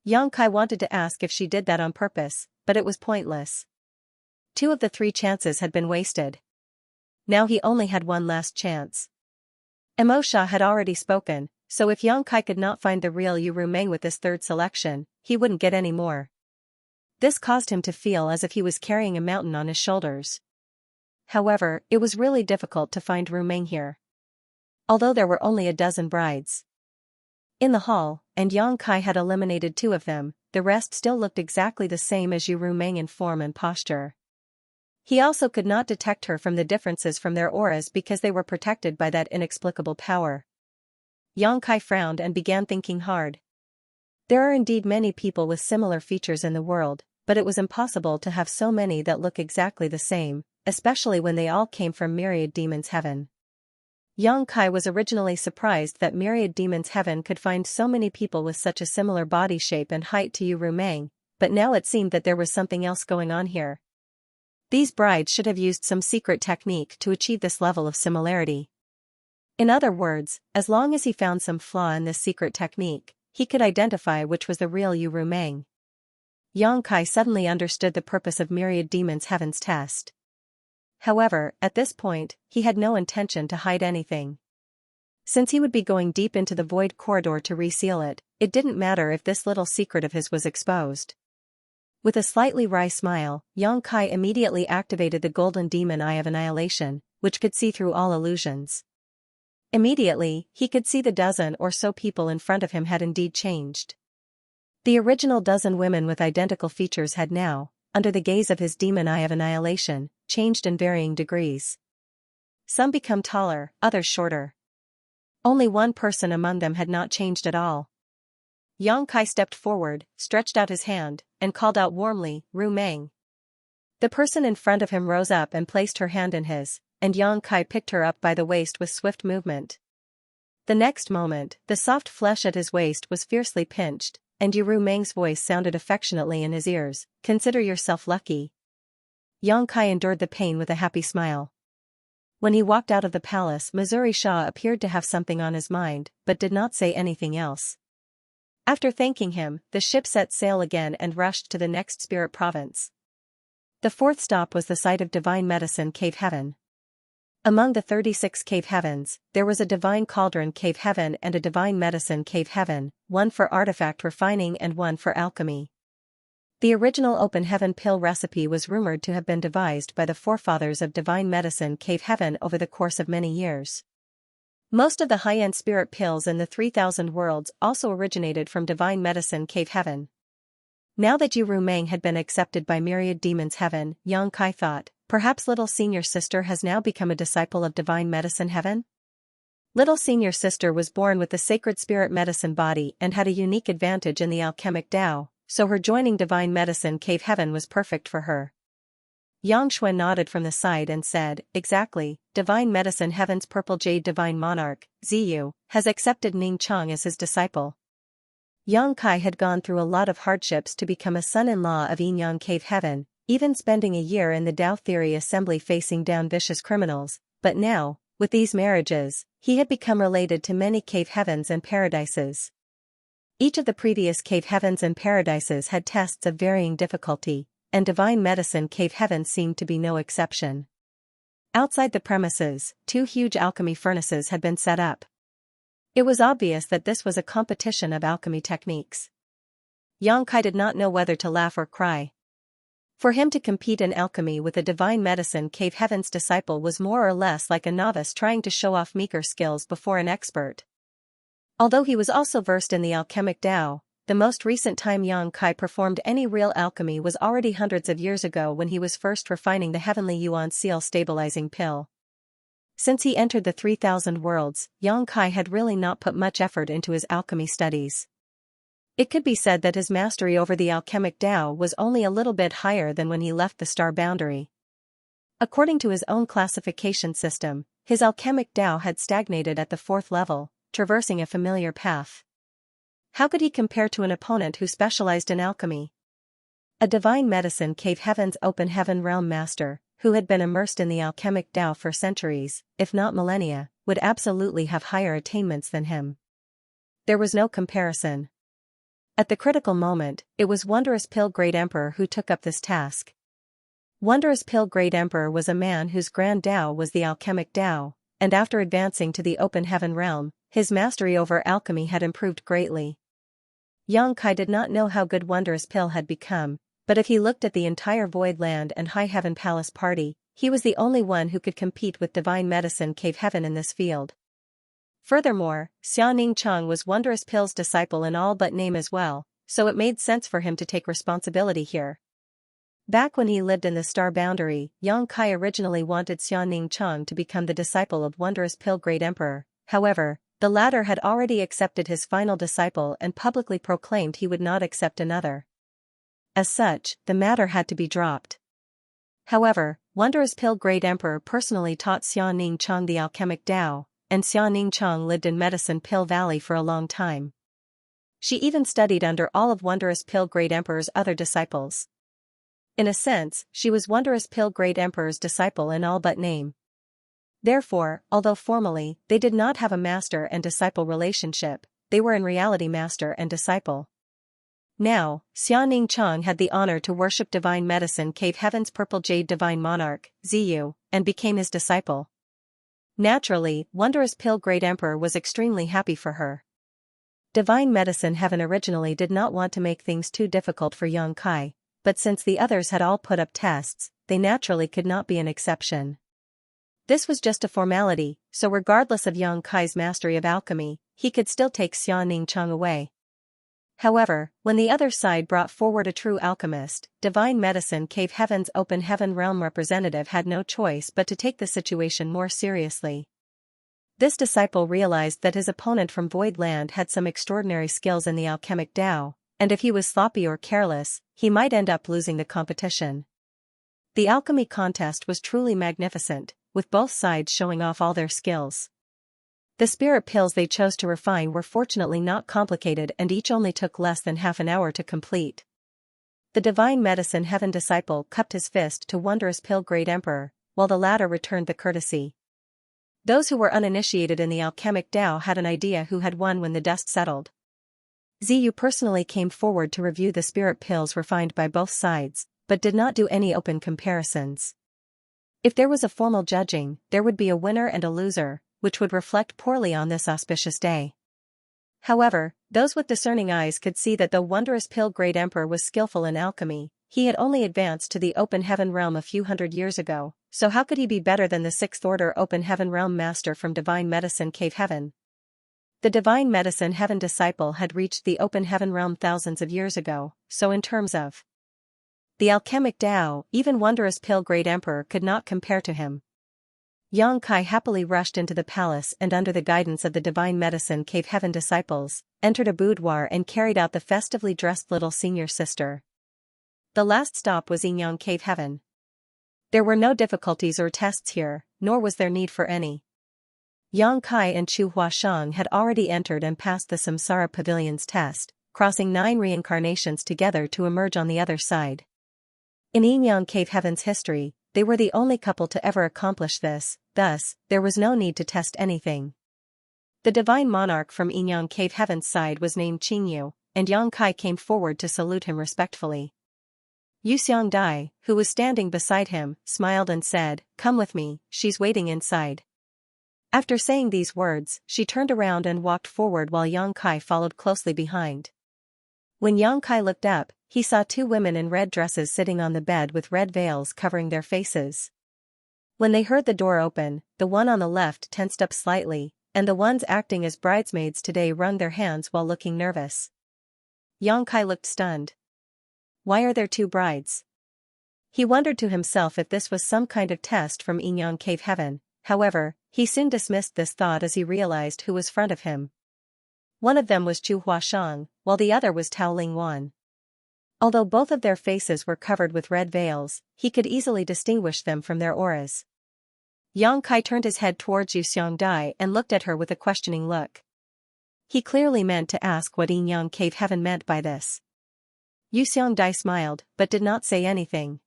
Yang Kai wanted to ask if she did that on purpose, but it was pointless. 2 of the 3 chances had been wasted. Now he only had one last chance. Mo Sha had already spoken, so if Yang Kai could not find the real Yu Rumeng with this 3rd selection, he wouldn't get any more. This caused him to feel as if he was carrying a mountain on his shoulders. However, it was really difficult to find Rumeng here. Although there were only a dozen brides in the hall, and Yang Kai had eliminated 2 of them, the rest still looked exactly the same as Yu Rumeng in form and posture. He also could not detect her from the differences from their auras because they were protected by that inexplicable power. Yang Kai frowned and began thinking hard. There are indeed many people with similar features in the world, but it was impossible to have so many that look exactly the same, especially when they all came from Myriad Demons Heaven. Yang Kai was originally surprised that Myriad Demons Heaven could find so many people with such a similar body shape and height to Yu Rumeng, but now it seemed that there was something else going on here. These brides should have used some secret technique to achieve this level of similarity. In other words, as long as he found some flaw in this secret technique, he could identify which was the real Yu Rumeng. Yang Kai suddenly understood the purpose of Myriad Demons Heaven's test. However, at this point, he had no intention to hide anything. Since he would be going deep into the void corridor to reseal it, it didn't matter if this little secret of his was exposed. With a slightly wry smile, Yang Kai immediately activated the golden demon eye of annihilation, which could see through all illusions. Immediately, he could see the dozen or so people in front of him had indeed changed. The original dozen women with identical features had now, under the gaze of his demon eye of annihilation, changed in varying degrees. Some become taller, others shorter. Only one person among them had not changed at all. Yang Kai stepped forward, stretched out his hand, and called out warmly, "Rumeng." The person in front of him rose up and placed her hand in his, and Yang Kai picked her up by the waist with swift movement. The next moment, the soft flesh at his waist was fiercely pinched, and Yu Rumeng's voice sounded affectionately in his ears, "Consider yourself lucky." Yang Kai endured the pain with a happy smile. When he walked out of the palace, Missouri Shah appeared to have something on his mind, but did not say anything else. After thanking him, the ship set sail again and rushed to the next spirit province. The 4th stop was the site of Divine Medicine Cave Heaven. Among the 36 cave heavens, there was a divine cauldron cave heaven and a divine medicine cave heaven, one for artifact refining and one for alchemy. The original open heaven pill recipe was rumored to have been devised by the forefathers of divine medicine cave heaven over the course of many years. Most of the high-end spirit pills in the 3000 worlds also originated from divine medicine cave heaven. Now that Yu Rumeng had been accepted by myriad demons heaven, Yang Kai thought, perhaps little senior sister has now become a disciple of divine medicine heaven? Little senior sister was born with the sacred spirit medicine body and had a unique advantage in the alchemic Tao, so her joining divine medicine cave heaven was perfect for her. Yang Shui nodded from the side and said, exactly, divine medicine heaven's purple jade divine monarch, Ziyu, has accepted Ning Chang as his disciple. Yang Kai had gone through a lot of hardships to become a son-in-law of Yin Yang cave heaven, even spending a year in the Tao Theory Assembly facing down vicious criminals, but now, with these marriages, he had become related to many cave heavens and paradises. Each of the previous cave heavens and paradises had tests of varying difficulty, and divine medicine cave heaven seemed to be no exception. Outside the premises, 2 huge alchemy furnaces had been set up. It was obvious that this was a competition of alchemy techniques. Yang Kai did not know whether to laugh or cry. For him to compete in alchemy with a divine medicine cave heaven's disciple was more or less like a novice trying to show off meager skills before an expert. Although he was also versed in the alchemic Tao, the most recent time Yang Kai performed any real alchemy was already hundreds of years ago when he was first refining the heavenly Yuan seal stabilizing pill. Since he entered the 3000 worlds, Yang Kai had really not put much effort into his alchemy studies. It could be said that his mastery over the alchemic Tao was only a little bit higher than when he left the star boundary. According to his own classification system, his alchemic Tao had stagnated at the 4th level, traversing a familiar path. How could he compare to an opponent who specialized in alchemy? A divine medicine cave heaven's open heaven realm master, who had been immersed in the alchemic Tao for centuries, if not millennia, would absolutely have higher attainments than him. There was no comparison. At the critical moment, it was Wondrous Pill Great Emperor who took up this task. Wondrous Pill Great Emperor was a man whose grand Tao was the alchemic Tao, and after advancing to the open heaven realm, his mastery over alchemy had improved greatly. Yang Kai did not know how good Wondrous Pill had become, but if he looked at the entire Void Land and High Heaven Palace party, he was the only one who could compete with divine medicine cave heaven in this field. Furthermore, Xianxia Chang was Wondrous Pill's disciple in all but name as well, so it made sense for him to take responsibility here. Back when he lived in the star boundary, Yang Kai originally wanted Xianxia Chang to become the disciple of Wondrous Pill Great Emperor. However, the latter had already accepted his final disciple and publicly proclaimed he would not accept another. As such, the matter had to be dropped. However, Wondrous Pill Great Emperor personally taught Xianxia Chang the alchemic Tao, and Xianxia Chang lived in Medicine Pill Valley for a long time. She even studied under all of Wondrous Pill Great Emperor's other disciples. In a sense, she was Wondrous Pill Great Emperor's disciple in all but name. Therefore, although formally, they did not have a master and disciple relationship, they were in reality master and disciple. Now, Xianxia Chang had the honor to worship divine medicine cave heaven's purple jade divine monarch, Ziyu, and became his disciple. Naturally, Wondrous Pill Great Emperor was extremely happy for her. Divine Medicine Heaven originally did not want to make things too difficult for Yang Kai, but since the others had all put up tests, they naturally could not be an exception. This was just a formality, so regardless of Yang Kai's mastery of alchemy, he could still take Xianxia Chang away. However, when the other side brought forward a true alchemist, Divine Medicine Cave Heaven's Open Heaven Realm representative had no choice but to take the situation more seriously. This disciple realized that his opponent from Void Land had some extraordinary skills in the alchemic Tao, and if he was sloppy or careless, he might end up losing the competition. The alchemy contest was truly magnificent, with both sides showing off all their skills. The spirit pills they chose to refine were fortunately not complicated and each only took less than half an hour to complete. The Divine Medicine Heaven disciple cupped his fist to Wondrous Pill Great Emperor, while the latter returned the courtesy. Those who were uninitiated in the alchemic Tao had an idea who had won when the dust settled. Ziyu personally came forward to review the spirit pills refined by both sides, but did not do any open comparisons. If there was a formal judging, there would be a winner and a loser, which would reflect poorly on this auspicious day. However, those with discerning eyes could see that the wondrous Pale Great Emperor was skillful in alchemy. He had only advanced to the open heaven realm a few hundred years ago, so how could he be better than the sixth order open heaven realm master from Divine Medicine Cave Heaven? The Divine Medicine Heaven disciple had reached the open heaven realm thousands of years ago, so in terms of the alchemic Tao, even wondrous Pale Great Emperor could not compare to him. Xianxia happily rushed into the palace and under the guidance of the Divine Medicine Cave Heaven disciples, entered a boudoir and carried out the festively dressed little senior sister. The last stop was Yinyang Cave Heaven. There were no difficulties or tests here, nor was there need for any. Xianxia and Chu Huashang had already entered and passed the Samsara Pavilion's test, crossing 9 reincarnations together to emerge on the other side. In Yinyang Cave Heaven's history, they were the only couple to ever accomplish this, thus, there was no need to test anything. The divine monarch from Yinyang Cave Heaven's side was named Qingyu, and Xianxia came forward to salute him respectfully. Yu Xiangdai, who was standing beside him, smiled and said, "Come with me, she's waiting inside." After saying these words, she turned around and walked forward while Xianxia followed closely behind. When Xianxia looked up, he saw 2 women in red dresses sitting on the bed with red veils covering their faces. When they heard the door open, the one on the left tensed up slightly, and the ones acting as bridesmaids today wrung their hands while looking nervous. Xianxia looked stunned. Why are there 2 brides? He wondered to himself if this was some kind of test from Yinyang Cave Heaven. However, he soon dismissed this thought as he realized who was front of him. One of them was Chu Huashang, while the other was Tao Lingwan. Although both of their faces were covered with red veils, he could easily distinguish them from their auras. Xianxia turned his head towards Yu Xiangdai and looked at her with a questioning look. He clearly meant to ask what Yinyang Cave Heaven meant by this. Yu Xiangdai smiled, but did not say anything.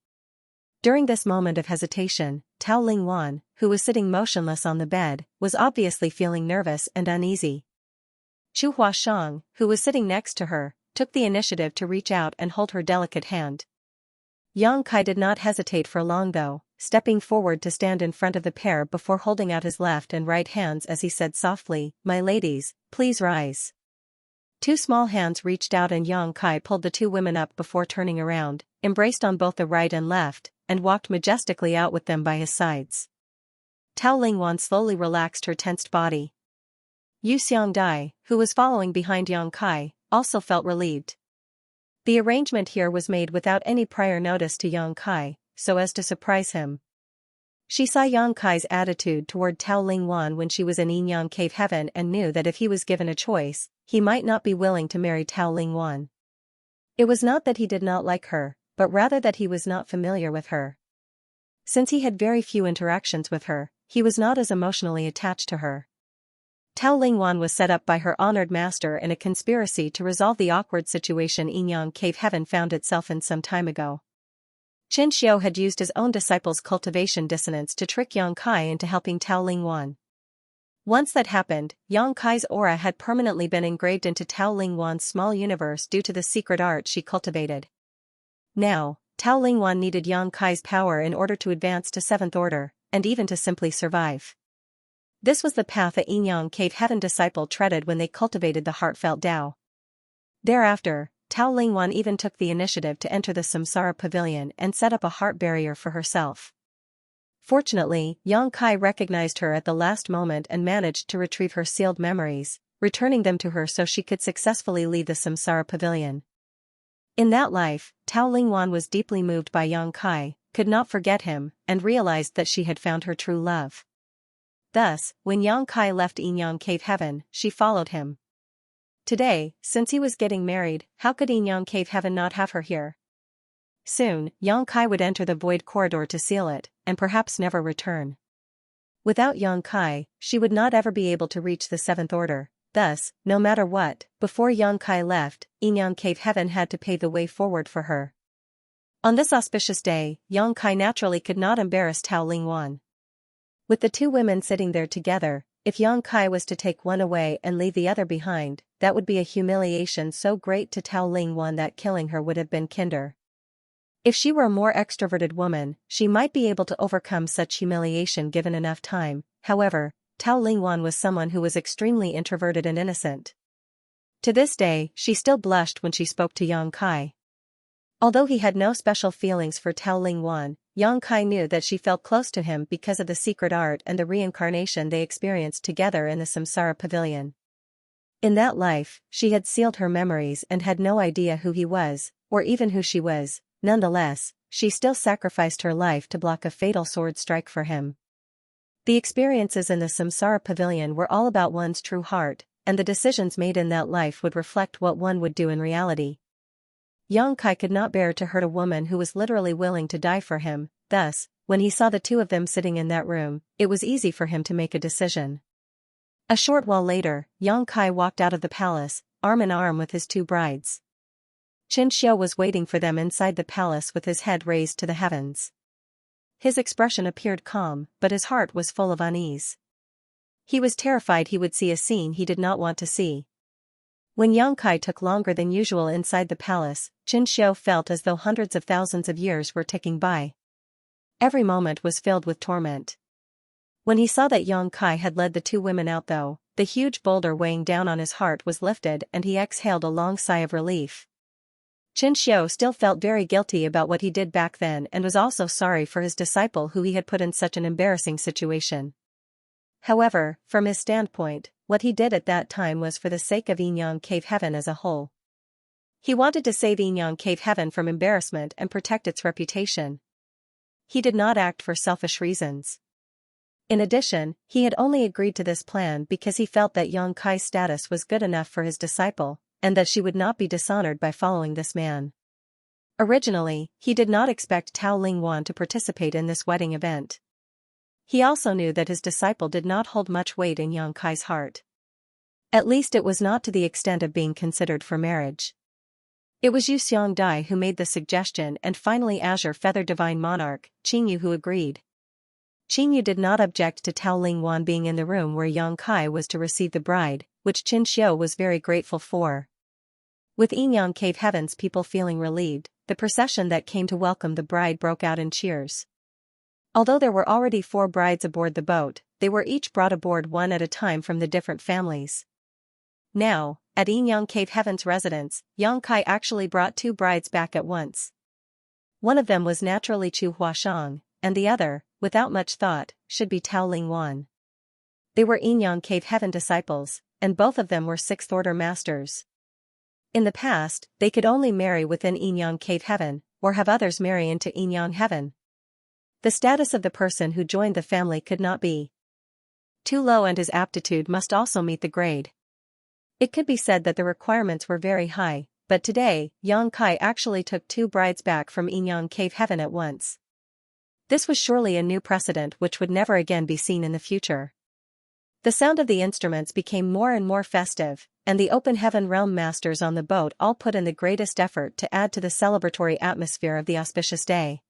During this moment of hesitation, Tao Lingwan, who was sitting motionless on the bed, was obviously feeling nervous and uneasy. Chu Huashang, who was sitting next to her, took the initiative to reach out and hold her delicate hand. Xianxia did not hesitate for long though, stepping forward to stand in front of the pair before holding out his left and right hands as he said softly, "My ladies, please rise." 2 small hands reached out and Xianxia pulled the 2 women up before turning around, embraced on both the right and left, and walked majestically out with them by his sides. Tao Lingwan slowly relaxed her tensed body. Yu Xiangdai, who was following behind Xianxia, also felt relieved. The arrangement here was made without any prior notice to Xianxia, so as to surprise him. She saw Xianxia's attitude toward Tao Lingwan when she was in Yinyang Cave Heaven and knew that if he was given a choice, he might not be willing to marry Tao Lingwan. It was not that he did not like her, but rather that he was not familiar with her. Since he had very few interactions with her, he was not as emotionally attached to her. Tao Lingwan was set up by her honored master in a conspiracy to resolve the awkward situation Yinyang Cave Heaven found itself in some time ago. Xianxia had used his own disciple's cultivation dissonance to trick Xianxia into helping Tao Lingwan. Once that happened, Xianxia's aura had permanently been engraved into Tao Lingwan's small universe due to the secret art she cultivated. Now, Tao Lingwan needed Xianxia's power in order to advance to 7th order, and even to simply survive. This was the path that Yinyang Cave Heaven disciple treaded when they cultivated the heartfelt Tao. Thereafter, Tao Lingwan even took the initiative to enter the Samsara Pavilion and set up a heart barrier for herself. Fortunately, Xianxia recognized her at the last moment and managed to retrieve her sealed memories, returning them to her so she could successfully leave the Samsara Pavilion. In that life, Tao Lingwan was deeply moved by Xianxia, could not forget him, and realized that she had found her true love. Thus, when Xianxia left Yinyang Cave Heaven, she followed him. Today, since he was getting married, how could Yinyang Cave Heaven not have her here? Soon, Xianxia would enter the void corridor to seal it, and perhaps never return. Without Xianxia, she would not ever be able to reach the 7th order. Thus, no matter what, before Xianxia left, Yinyang Cave Heaven had to pave the way forward for her. On this auspicious day, Xianxia naturally could not embarrass Tao Lingwan. With the 2 women sitting there together, if Xianxia was to take one away and leave the other behind, that would be a humiliation so great to Tao Lingwan that killing her would have been kinder. If she were a more extroverted woman, she might be able to overcome such humiliation given enough time. However, Tao Lingwan was someone who was extremely introverted and innocent. To this day, she still blushed when she spoke to Yang Kai. Although he had no special feelings for Tao Lingwan, Yang Kai knew that she felt close to him because of the secret art and the reincarnation they experienced together in the Samsara Pavilion. In that life, she had sealed her memories and had no idea who he was, or even who she was. Nonetheless, she still sacrificed her life to block a fatal sword strike for him. The experiences in the Samsara Pavilion were all about one's true heart, and the decisions made in that life would reflect what one would do in reality. Yang Kai could not bear to hurt a woman who was literally willing to die for him. Thus, when he saw the two of them sitting in that room, it was easy for him to make a decision. A short while later, Yang Kai walked out of the palace, arm in arm with his two brides. Xianxia was waiting for them inside the palace with his head raised to the heavens. His expression appeared calm, but his heart was full of unease. He was terrified he would see a scene he did not want to see. When Yang Kai took longer than usual inside the palace, Xianxia felt as though hundreds of thousands of years were ticking by. Every moment was filled with torment. When he saw that Yang Kai had led the two women out though, the huge boulder weighing down on his heart was lifted and he exhaled a long sigh of relief. Xianxia still felt very guilty about what he did back then and was also sorry for his disciple who he had put in such an embarrassing situation. However, from his standpoint, what he did at that time was for the sake of Yinyang Cave Heaven as a whole. He wanted to save Yinyang Cave Heaven from embarrassment and protect its reputation. He did not act for selfish reasons. In addition, he had only agreed to this plan because he felt that Yang Kai's status was good enough for his disciple, and that she would not be dishonored by following this man. Originally, he did not expect Tao Lingwan to participate in this wedding event. He also knew that his disciple did not hold much weight in Yang Kai's heart. At least it was not to the extent of being considered for marriage. It was Yu Xiangdai who made the suggestion and finally Azure Feather Divine Monarch, Qingyu who agreed. Qingyu did not object to Tao Lingwan being in the room where Yang Kai was to receive the bride, which Xianxia was very grateful for. With Yinyang Cave Heaven's people feeling relieved, the procession that came to welcome the bride broke out in cheers. Although there were already 4 brides aboard the boat, they were each brought aboard one at a time from the different families. Now, at Yinyang Cave Heaven's residence, Yang Kai actually brought 2 brides back at once. One of them was naturally Chu Huashang, and the other, without much thought, should be Tao Lingwan. They were Yinyang Cave Heaven disciples, and both of them were 6th Order masters. In the past, they could only marry within Yinyang Cave Heaven, or have others marry into Yinyang Heaven. The status of the person who joined the family could not be too low and his aptitude must also meet the grade. It could be said that the requirements were very high, but today, Yang Kai actually took 2 brides back from Yinyang Cave Heaven at once. This was surely a new precedent which would never again be seen in the future. The sound of the instruments became more and more festive, and the Open Heaven Realm Masters on the boat all put in the greatest effort to add to the celebratory atmosphere of the auspicious day.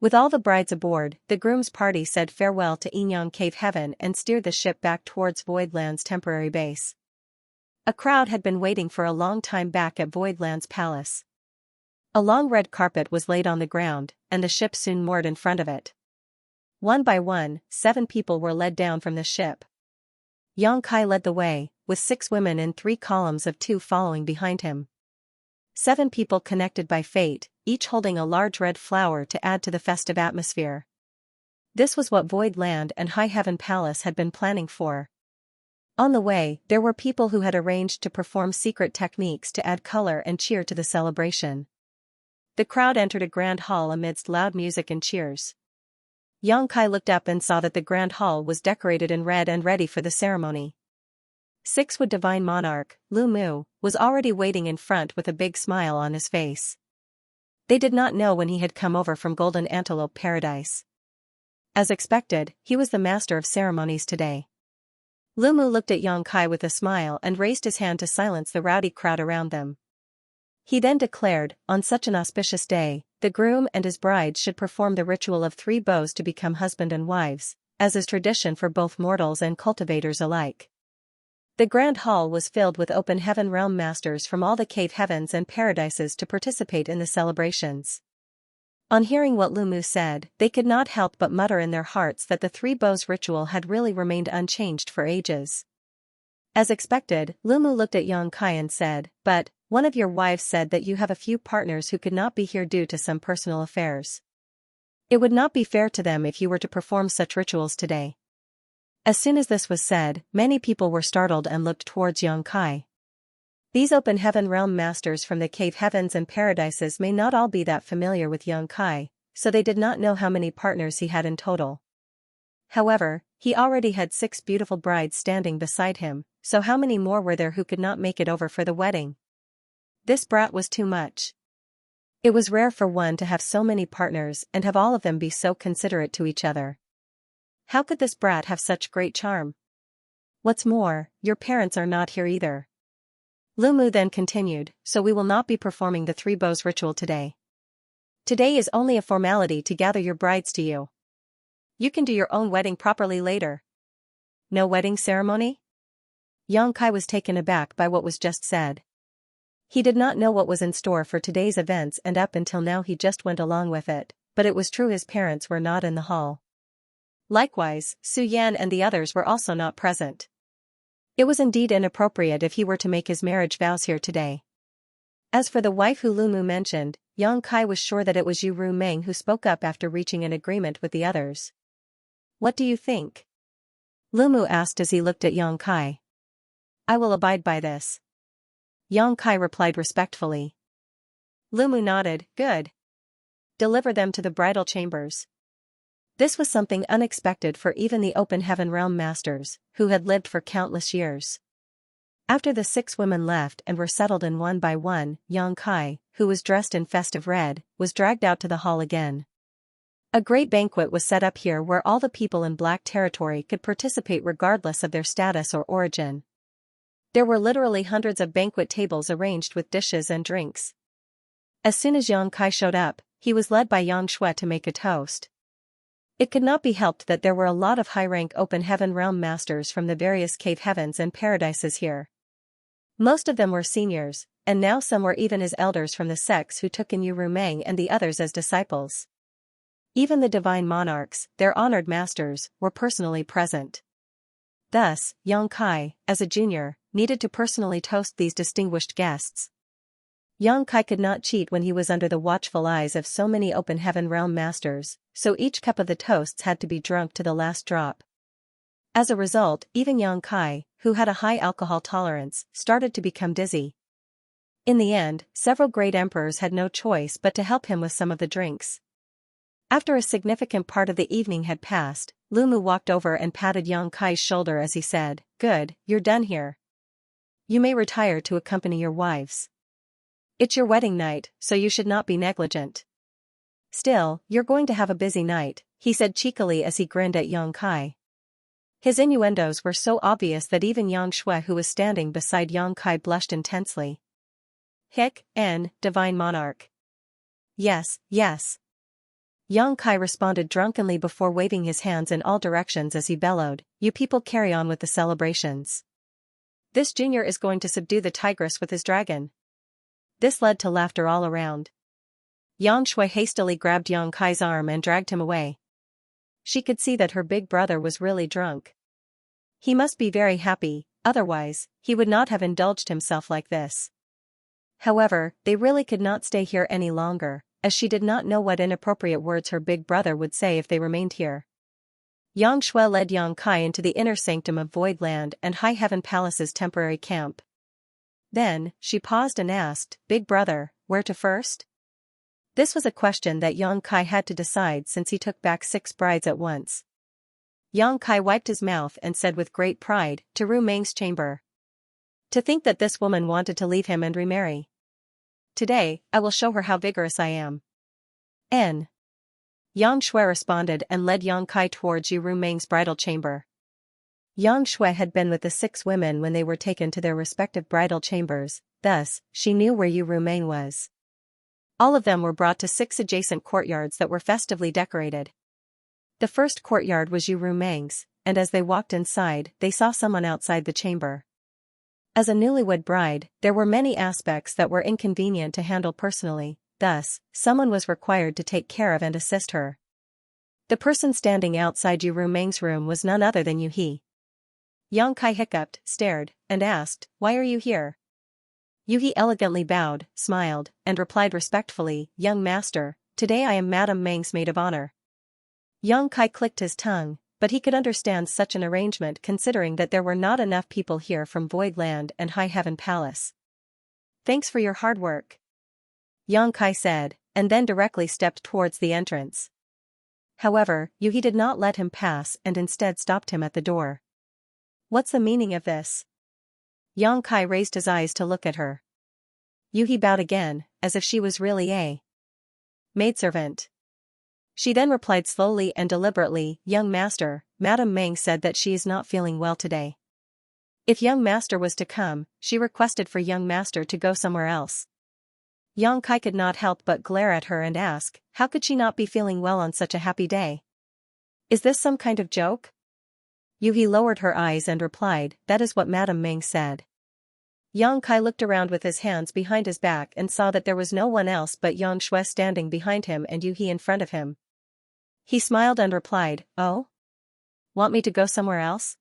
With all the brides aboard, the groom's party said farewell to Yinyang Cave Heaven and steered the ship back towards Voidland's temporary base. A crowd had been waiting for a long time back at Voidland's palace. A long red carpet was laid on the ground, and the ship soon moored in front of it. One by one, 7 people were led down from the ship. Yang Kai led the way, with 6 women in 3 columns of 2 following behind him. 7 people connected by fate, each holding a large red flower to add to the festive atmosphere. This was what Void Land and High Heaven Palace had been planning for. On the way, there were people who had arranged to perform secret techniques to add color and cheer to the celebration. The crowd entered a grand hall amidst loud music and cheers. Yang Kai looked up and saw that the grand hall was decorated in red and ready for the ceremony. 6-Wood Divine Monarch, Lu Mu, was already waiting in front with a big smile on his face. They did not know when he had come over from Golden Antelope Paradise. As expected, he was the master of ceremonies today. Lu Mu looked at Yang Kai with a smile and raised his hand to silence the rowdy crowd around them. He then declared, on such an auspicious day, the groom and his bride should perform the ritual of 3 bows to become husband and wives, as is tradition for both mortals and cultivators alike. The grand hall was filled with Open Heaven Realm Masters from all the cave heavens and paradises to participate in the celebrations. On hearing what Lumu said, they could not help but mutter in their hearts that the three bows ritual had really remained unchanged for ages. As expected, Lumu looked at Xianxia and said, "But, one of your wives said that you have a few partners who could not be here due to some personal affairs. It would not be fair to them if you were to perform such rituals today." As soon as this was said, many people were startled and looked towards Xianxia. These open heaven realm masters from the cave heavens and paradises may not all be that familiar with Xianxia, so they did not know how many partners he had in total. However, he already had 6 beautiful brides standing beside him, so how many more were there who could not make it over for the wedding? This brat was too much. It was rare for one to have so many partners and have all of them be so considerate to each other. How could this brat have such great charm? What's more, your parents are not here either. Lumu then continued, "So we will not be performing the three bows ritual today. Today is only a formality to gather your brides to you. You can do your own wedding properly later." No wedding ceremony? Xianxia was taken aback by what was just said. He did not know what was in store for today's events, and up until now he just went along with it, but it was true his parents were not in the hall. Likewise, Su Yan and the others were also not present. It was indeed inappropriate if he were to make his marriage vows here today. As for the wife who Lumu mentioned, Xianxia was sure that it was Yu Rumeng who spoke up after reaching an agreement with the others. "What do you think?" Lumu asked as he looked at Xianxia. "I will abide by this." Xianxia replied respectfully. Lumu nodded, "Good. Deliver them to the bridal chambers." This was something unexpected for even the open heaven realm masters, who had lived for countless years. After the 6 women left and were settled in one by one, Xianxia, who was dressed in festive red, was dragged out to the hall again. A great banquet was set up here where all the people in Black Territory could participate regardless of their status or origin. There were literally hundreds of banquet tables arranged with dishes and drinks. As soon as Xianxia showed up, he was led by Xianxia to make a toast. It could not be helped that there were a lot of high-rank open heaven realm masters from the various cave heavens and paradises here. Most of them were seniors, and now some were even his elders from the sects who took in Yu Rumeng and the others as disciples. Even the divine monarchs, their honored masters, were personally present. Thus, Xianxia, as a junior, needed to personally toast these distinguished guests. Xianxia could not cheat when he was under the watchful eyes of so many open heaven realm masters, so each cup of the toasts had to be drunk to the last drop. As a result, even Xianxia, who had a high alcohol tolerance, started to become dizzy. In the end, several great emperors had no choice but to help him with some of the drinks. After a significant part of the evening had passed, Lumu walked over and patted Xianxia's shoulder as he said, "Good, you're done here. You may retire to accompany your wives. It's your wedding night, so you should not be negligent. Still, you're going to have a busy night," he said cheekily as he grinned at Xianxia. His innuendos were so obvious that even Xianxia, who was standing beside Xianxia, blushed intensely. Divine monarch. Yes, yes. Xianxia responded drunkenly before waving his hands in all directions as he bellowed, "You people carry on with the celebrations. This junior is going to subdue the tigress with his dragon." This led to laughter all around. Xianxia hastily grabbed Xianxia's arm and dragged him away. She could see that her big brother was really drunk. He must be very happy, otherwise, he would not have indulged himself like this. However, they really could not stay here any longer, as she did not know what inappropriate words her big brother would say if they remained here. Xianxia led Xianxia into the inner sanctum of Void Land and High Heaven Palace's temporary camp. Then, she paused and asked, "Big brother, where to first?" This was a question that Xianxia had to decide since he took back 6 brides at once. Xianxia wiped his mouth and said with great pride, "To Rumeng's chamber. To think that this woman wanted to leave him and remarry. Today, I will show her how vigorous I am." Xianxia responded and led Xianxia towards Yu Rumeng's bridal chamber. Xianxia had been with the 6 women when they were taken to their respective bridal chambers, thus, she knew where Yu Rumeng was. All of them were brought to 6 adjacent courtyards that were festively decorated. The first courtyard was Yu Rumeng's, and as they walked inside, they saw someone outside the chamber. As a newlywed bride, there were many aspects that were inconvenient to handle personally, thus, someone was required to take care of and assist her. The person standing outside Yu Rumeng's room was none other than Yu He. Yang Kai hiccuped, stared, and asked, "Why are you here?" Yu He elegantly bowed, smiled, and replied respectfully, "Young master, today I am Madame Meng's maid of honor." Yang Kai clicked his tongue, but he could understand such an arrangement considering that there were not enough people here from Void Land and High Heaven Palace. "Thanks for your hard work," Yang Kai said, and then directly stepped towards the entrance. However, Yu He did not let him pass and instead stopped him at the door. "What's the meaning of this?" Yang Kai raised his eyes to look at her. Yu He bowed again, as if she was really a maidservant. She then replied slowly and deliberately, "Young master, Madame Meng said that she is not feeling well today. If young master was to come, she requested for young master to go somewhere else." Yang Kai could not help but glare at her and ask, how could she not be feeling well on such a happy day? Is this some kind of joke? Yu He lowered her eyes and replied, "That is what Madame Meng said." Yang Kai looked around with his hands behind his back and saw that there was no one else but Yang Shui standing behind him and Yu He in front of him. He smiled and replied, "Oh? Want me to go somewhere else?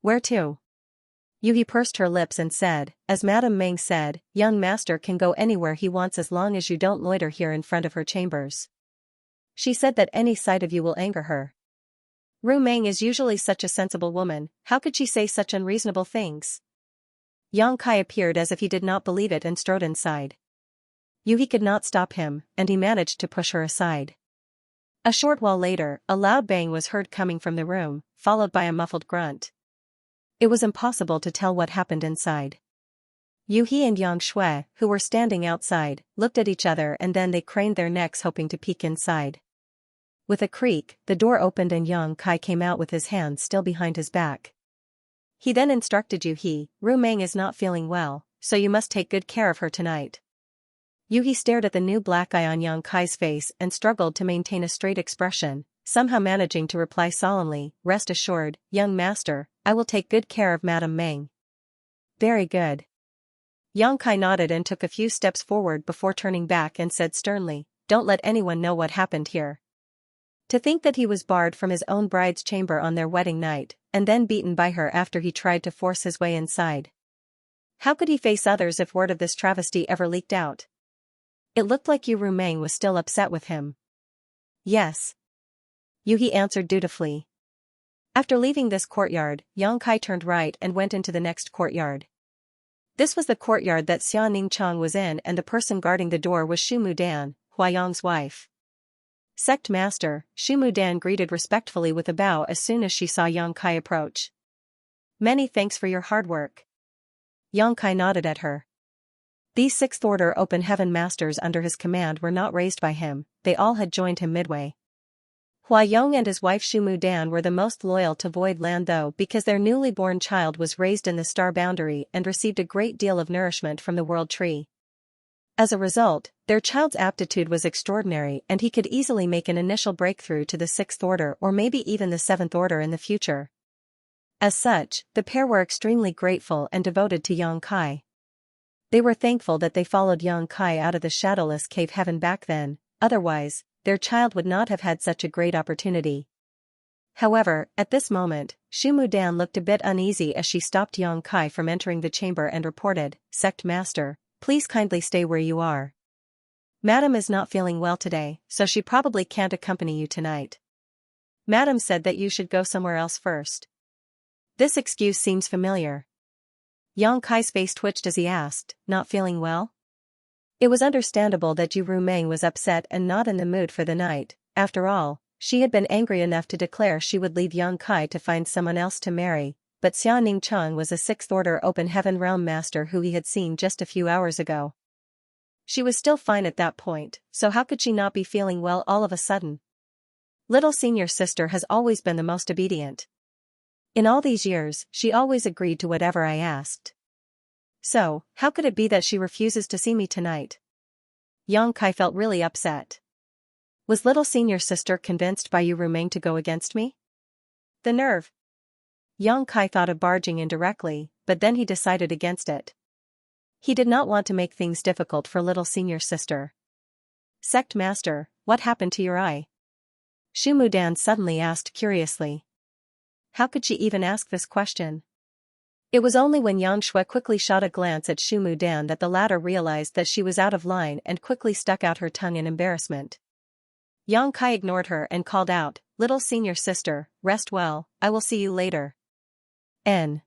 Where to?" Yu He pursed her lips and said, "As Madame Meng said, young master can go anywhere he wants as long as you don't loiter here in front of her chambers. She said that any sight of you will anger her. Ru Meng is usually such a sensible woman, how could she say such unreasonable things?" Yang Kai appeared as if he did not believe it and strode inside. Yu He could not stop him, and he managed to push her aside. A short while later, a loud bang was heard coming from the room, followed by a muffled grunt. It was impossible to tell what happened inside. Yu He and Yang Shui, who were standing outside, looked at each other and then they craned their necks hoping to peek inside. With a creak, the door opened and Yang Kai came out with his hands still behind his back. He then instructed Yu He, "Ru Meng is not feeling well, so you must take good care of her tonight." Yu He stared at the new black eye on Yang Kai's face and struggled to maintain a straight expression, somehow managing to reply solemnly, "Rest assured, young master, I will take good care of Madame Meng." "Very good." Yang Kai nodded and took a few steps forward before turning back and said sternly, "Don't let anyone know what happened here." To think that he was barred from his own bride's chamber on their wedding night, and then beaten by her after he tried to force his way inside. How could he face others if word of this travesty ever leaked out? It looked like Yu Rumeng was still upset with him. "Yes." Yu He answered dutifully. After leaving this courtyard, Yang Kai turned right and went into the next courtyard. This was the courtyard that Xia Ningchang was in and the person guarding the door was Shu Mudan, Huayang's wife. "Sect master," Shu Mudan greeted respectfully with a bow as soon as she saw Yang Kai approach. "Many thanks for your hard work." Yang Kai nodded at her. These Sixth Order Open Heaven Masters under his command were not raised by him, they all had joined him midway. Huayong and his wife Shu Mudan were the most loyal to Void Land though because their newly born child was raised in the star boundary and received a great deal of nourishment from the world tree. As a result, their child's aptitude was extraordinary and he could easily make an initial breakthrough to the Sixth Order or maybe even the Seventh Order in the future. As such, the pair were extremely grateful and devoted to Yang Kai. They were thankful that they followed Yang Kai out of the shadowless cave heaven back then, otherwise, their child would not have had such a great opportunity. However, at this moment, Shu Mudan looked a bit uneasy as she stopped Yang Kai from entering the chamber and reported, "Sect master, please kindly stay where you are. Madam is not feeling well today, so she probably can't accompany you tonight. Madam said that you should go somewhere else first." This excuse seems familiar. Yang Kai's face twitched as he asked, "Not feeling well?" It was understandable that Yu Rumeng was upset and not in the mood for the night. After all, she had been angry enough to declare she would leave Yang Kai to find someone else to marry, but Xia Ningchang was a Sixth Order Open Heaven Realm Master who he had seen just a few hours ago. She was still fine at that point, so how could she not be feeling well all of a sudden? Little senior sister has always been the most obedient. In all these years, she always agreed to whatever I asked. So, how could it be that she refuses to see me tonight? Yang Kai felt really upset. Was little senior sister convinced by Yu Rumeng to go against me? The nerve! Yang Kai thought of barging in directly, but then he decided against it. He did not want to make things difficult for little senior sister. Sect Master, what happened to your eye? Shu Mudan suddenly asked curiously. How could she even ask this question? It was only when Xianxia quickly shot a glance at Shu Mudan that the latter realized that she was out of line and quickly stuck out her tongue in embarrassment. Yang Kai ignored her and called out, "Little senior sister, rest well, I will see you later." N.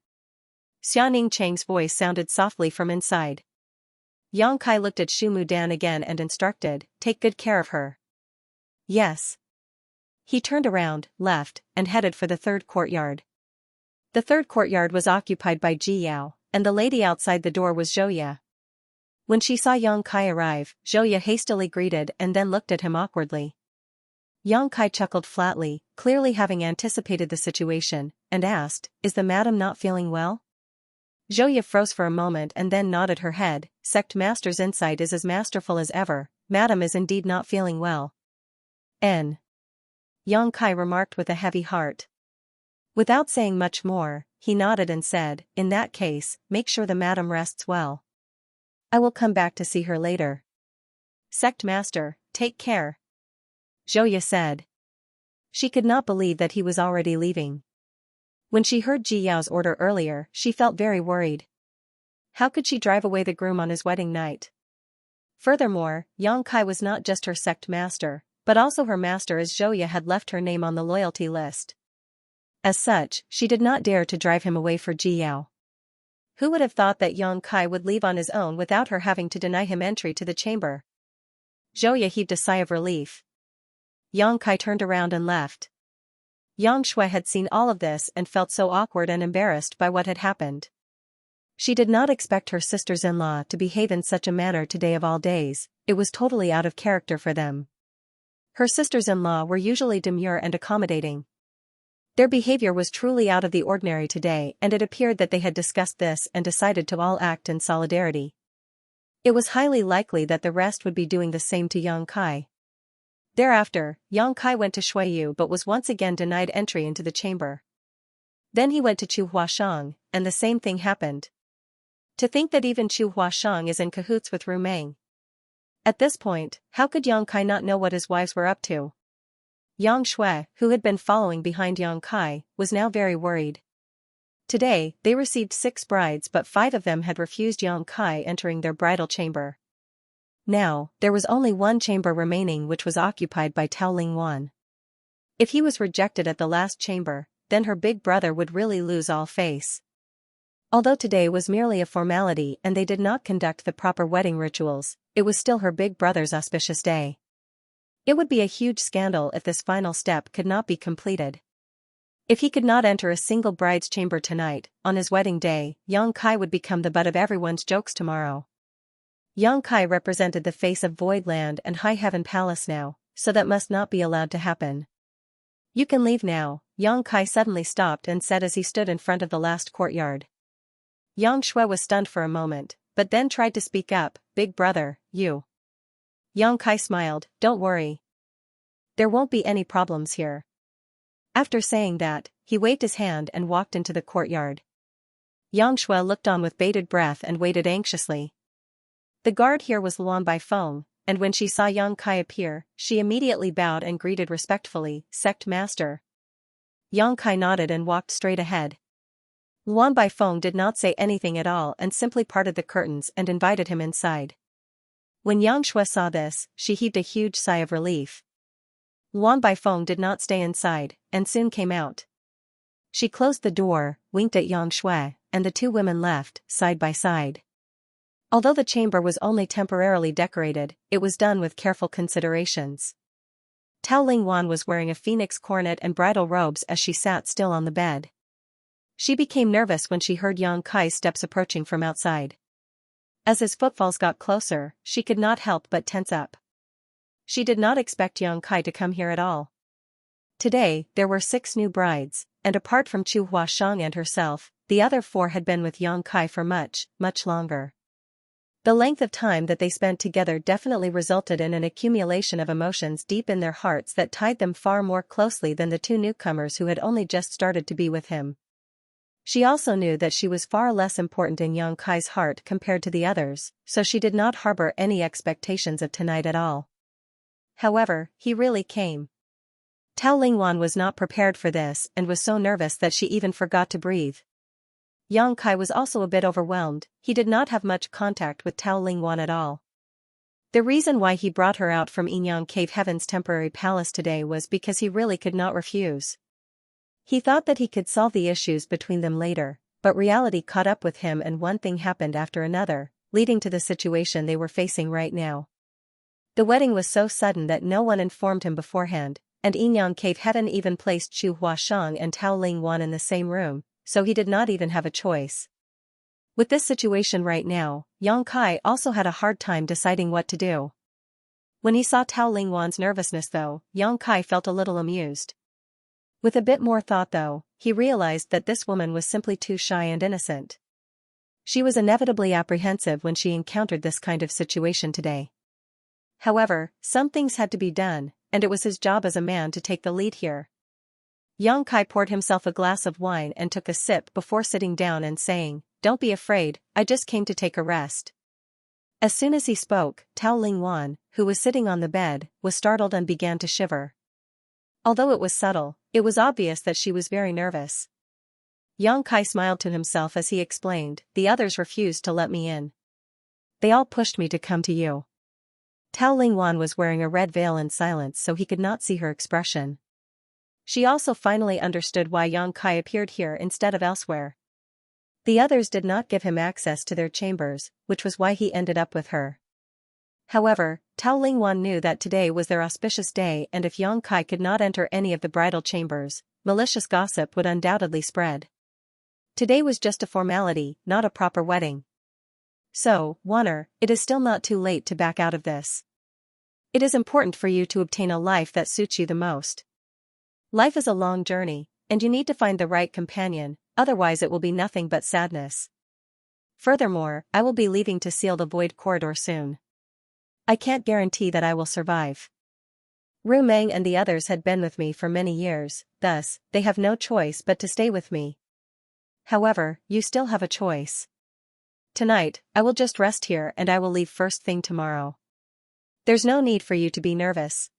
Xianing Chang's voice sounded softly from inside. Yang Kai looked at Shu Mudan again and instructed, "Take good care of her." Yes. He turned around, left, and headed for the third courtyard. The third courtyard was occupied by Ji Yao, and the lady outside the door was Zhouya. When she saw Yang Kai arrive, Zhouya hastily greeted and then looked at him awkwardly. Yang Kai chuckled flatly, clearly having anticipated the situation, and asked, "Is the madam not feeling well?" Zhouya froze for a moment and then nodded her head. Sect Master's insight is as masterful as ever. Madam is indeed not feeling well. N. Yang Kai remarked with a heavy heart. Without saying much more, he nodded and said, "In that case, make sure the madam rests well. I will come back to see her later." Sect Master, take care. Zhouya said. She could not believe that he was already leaving. When she heard Ji Yao's order earlier, she felt very worried. How could she drive away the groom on his wedding night? Furthermore, Yang Kai was not just her sect master, but also her master, as Zhouya had left her name on the loyalty list. As such, she did not dare to drive him away for Ji Yao. Who would have thought that Yang Kai would leave on his own without her having to deny him entry to the chamber? Zhouya heaved a sigh of relief. Yang Kai turned around and left. Xianxia had seen all of this and felt so awkward and embarrassed by what had happened. She did not expect her sisters-in-law to behave in such a manner today of all days. It was totally out of character for them. Her sisters-in-law were usually demure and accommodating. Their behavior was truly out of the ordinary today, and it appeared that they had discussed this and decided to all act in solidarity. It was highly likely that the rest would be doing the same to Yang Kai. Thereafter, Yang Kai went to Shuiyu but was once again denied entry into the chamber. Then he went to Chu Huashang, and the same thing happened. To think that even Chu Huashang is in cahoots with Ru Meng. At this point, how could Yang Kai not know what his wives were up to? Yang Shui, who had been following behind Yang Kai, was now very worried. Today, they received 6 brides but 5 of them had refused Yang Kai entering their bridal chamber. Now, there was only one chamber remaining, which was occupied by Tao Lingwan. If he was rejected at the last chamber, then her big brother would really lose all face. Although today was merely a formality and they did not conduct the proper wedding rituals, it was still her big brother's auspicious day. It would be a huge scandal if this final step could not be completed. If he could not enter a single bride's chamber tonight, on his wedding day, Yang Kai would become the butt of everyone's jokes tomorrow. Yang Kai represented the face of Void Land and High Heaven Palace now, so that must not be allowed to happen. "You can leave now," Yang Kai suddenly stopped and said as he stood in front of the last courtyard. Yang Shui was stunned for a moment, but then tried to speak up, "Big brother, you." Yang Kai smiled, "Don't worry. There won't be any problems here." After saying that, he waved his hand and walked into the courtyard. Yang Shui looked on with bated breath and waited anxiously. The guard here was Luan Baifeng, and when she saw Yang Kai appear, she immediately bowed and greeted respectfully, "Sect Master." Yang Kai nodded and walked straight ahead. Luan Baifeng did not say anything at all and simply parted the curtains and invited him inside. When Yang Shui saw this, she heaved a huge sigh of relief. Luan Baifeng did not stay inside, and soon came out. She closed the door, winked at Yang Shui, and the 2 women left, side by side. Although the chamber was only temporarily decorated, it was done with careful considerations. Tao Lingwan was wearing a phoenix coronet and bridal robes as she sat still on the bed. She became nervous when she heard Yang Kai's steps approaching from outside. As his footfalls got closer, she could not help but tense up. She did not expect Yang Kai to come here at all. Today, there were 6 new brides, and apart from Chu Huashang and herself, the other 4 had been with Yang Kai for much, much longer. The length of time that they spent together definitely resulted in an accumulation of emotions deep in their hearts that tied them far more closely than the 2 newcomers who had only just started to be with him. She also knew that she was far less important in Yang Kai's heart compared to the others, so she did not harbor any expectations of tonight at all. However, he really came. Tao Lingwan was not prepared for this and was so nervous that she even forgot to breathe. Yang Kai was also a bit overwhelmed. He did not have much contact with Tao Lingwan at all. The reason why he brought her out from Yinyang Cave Heaven's temporary palace today was because he really could not refuse. He thought that he could solve the issues between them later, but reality caught up with him and one thing happened after another, leading to the situation they were facing right now. The wedding was so sudden that no one informed him beforehand, and Yinyang Cave Heaven even placed Chu Huasheng and Tao Lingwan in the same room, so he did not even have a choice. With this situation right now, Yang Kai also had a hard time deciding what to do. When he saw Tao Lingwan's nervousness though, Yang Kai felt a little amused. With a bit more thought though, he realized that this woman was simply too shy and innocent. She was inevitably apprehensive when she encountered this kind of situation today. However, some things had to be done, and it was his job as a man to take the lead here. Yang Kai poured himself a glass of wine and took a sip before sitting down and saying, "Don't be afraid, I just came to take a rest." As soon as he spoke, Tao Lingwan, who was sitting on the bed, was startled and began to shiver. Although it was subtle, it was obvious that she was very nervous. Yang Kai smiled to himself as he explained, "The others refused to let me in. They all pushed me to come to you." Tao Lingwan was wearing a red veil in silence so he could not see her expression. She also finally understood why Yang Kai appeared here instead of elsewhere. The others did not give him access to their chambers, which was why he ended up with her. However, Tao Lingwan knew that today was their auspicious day and if Yang Kai could not enter any of the bridal chambers, malicious gossip would undoubtedly spread. Today was just a formality, not a proper wedding. So, Wanner, it is still not too late to back out of this. It is important for you to obtain a life that suits you the most. Life is a long journey, and you need to find the right companion, otherwise it will be nothing but sadness. Furthermore, I will be leaving to seal the void corridor soon. I can't guarantee that I will survive. Ru Meng and the others had been with me for many years, thus, they have no choice but to stay with me. However, you still have a choice. Tonight, I will just rest here and I will leave first thing tomorrow. There's no need for you to be nervous.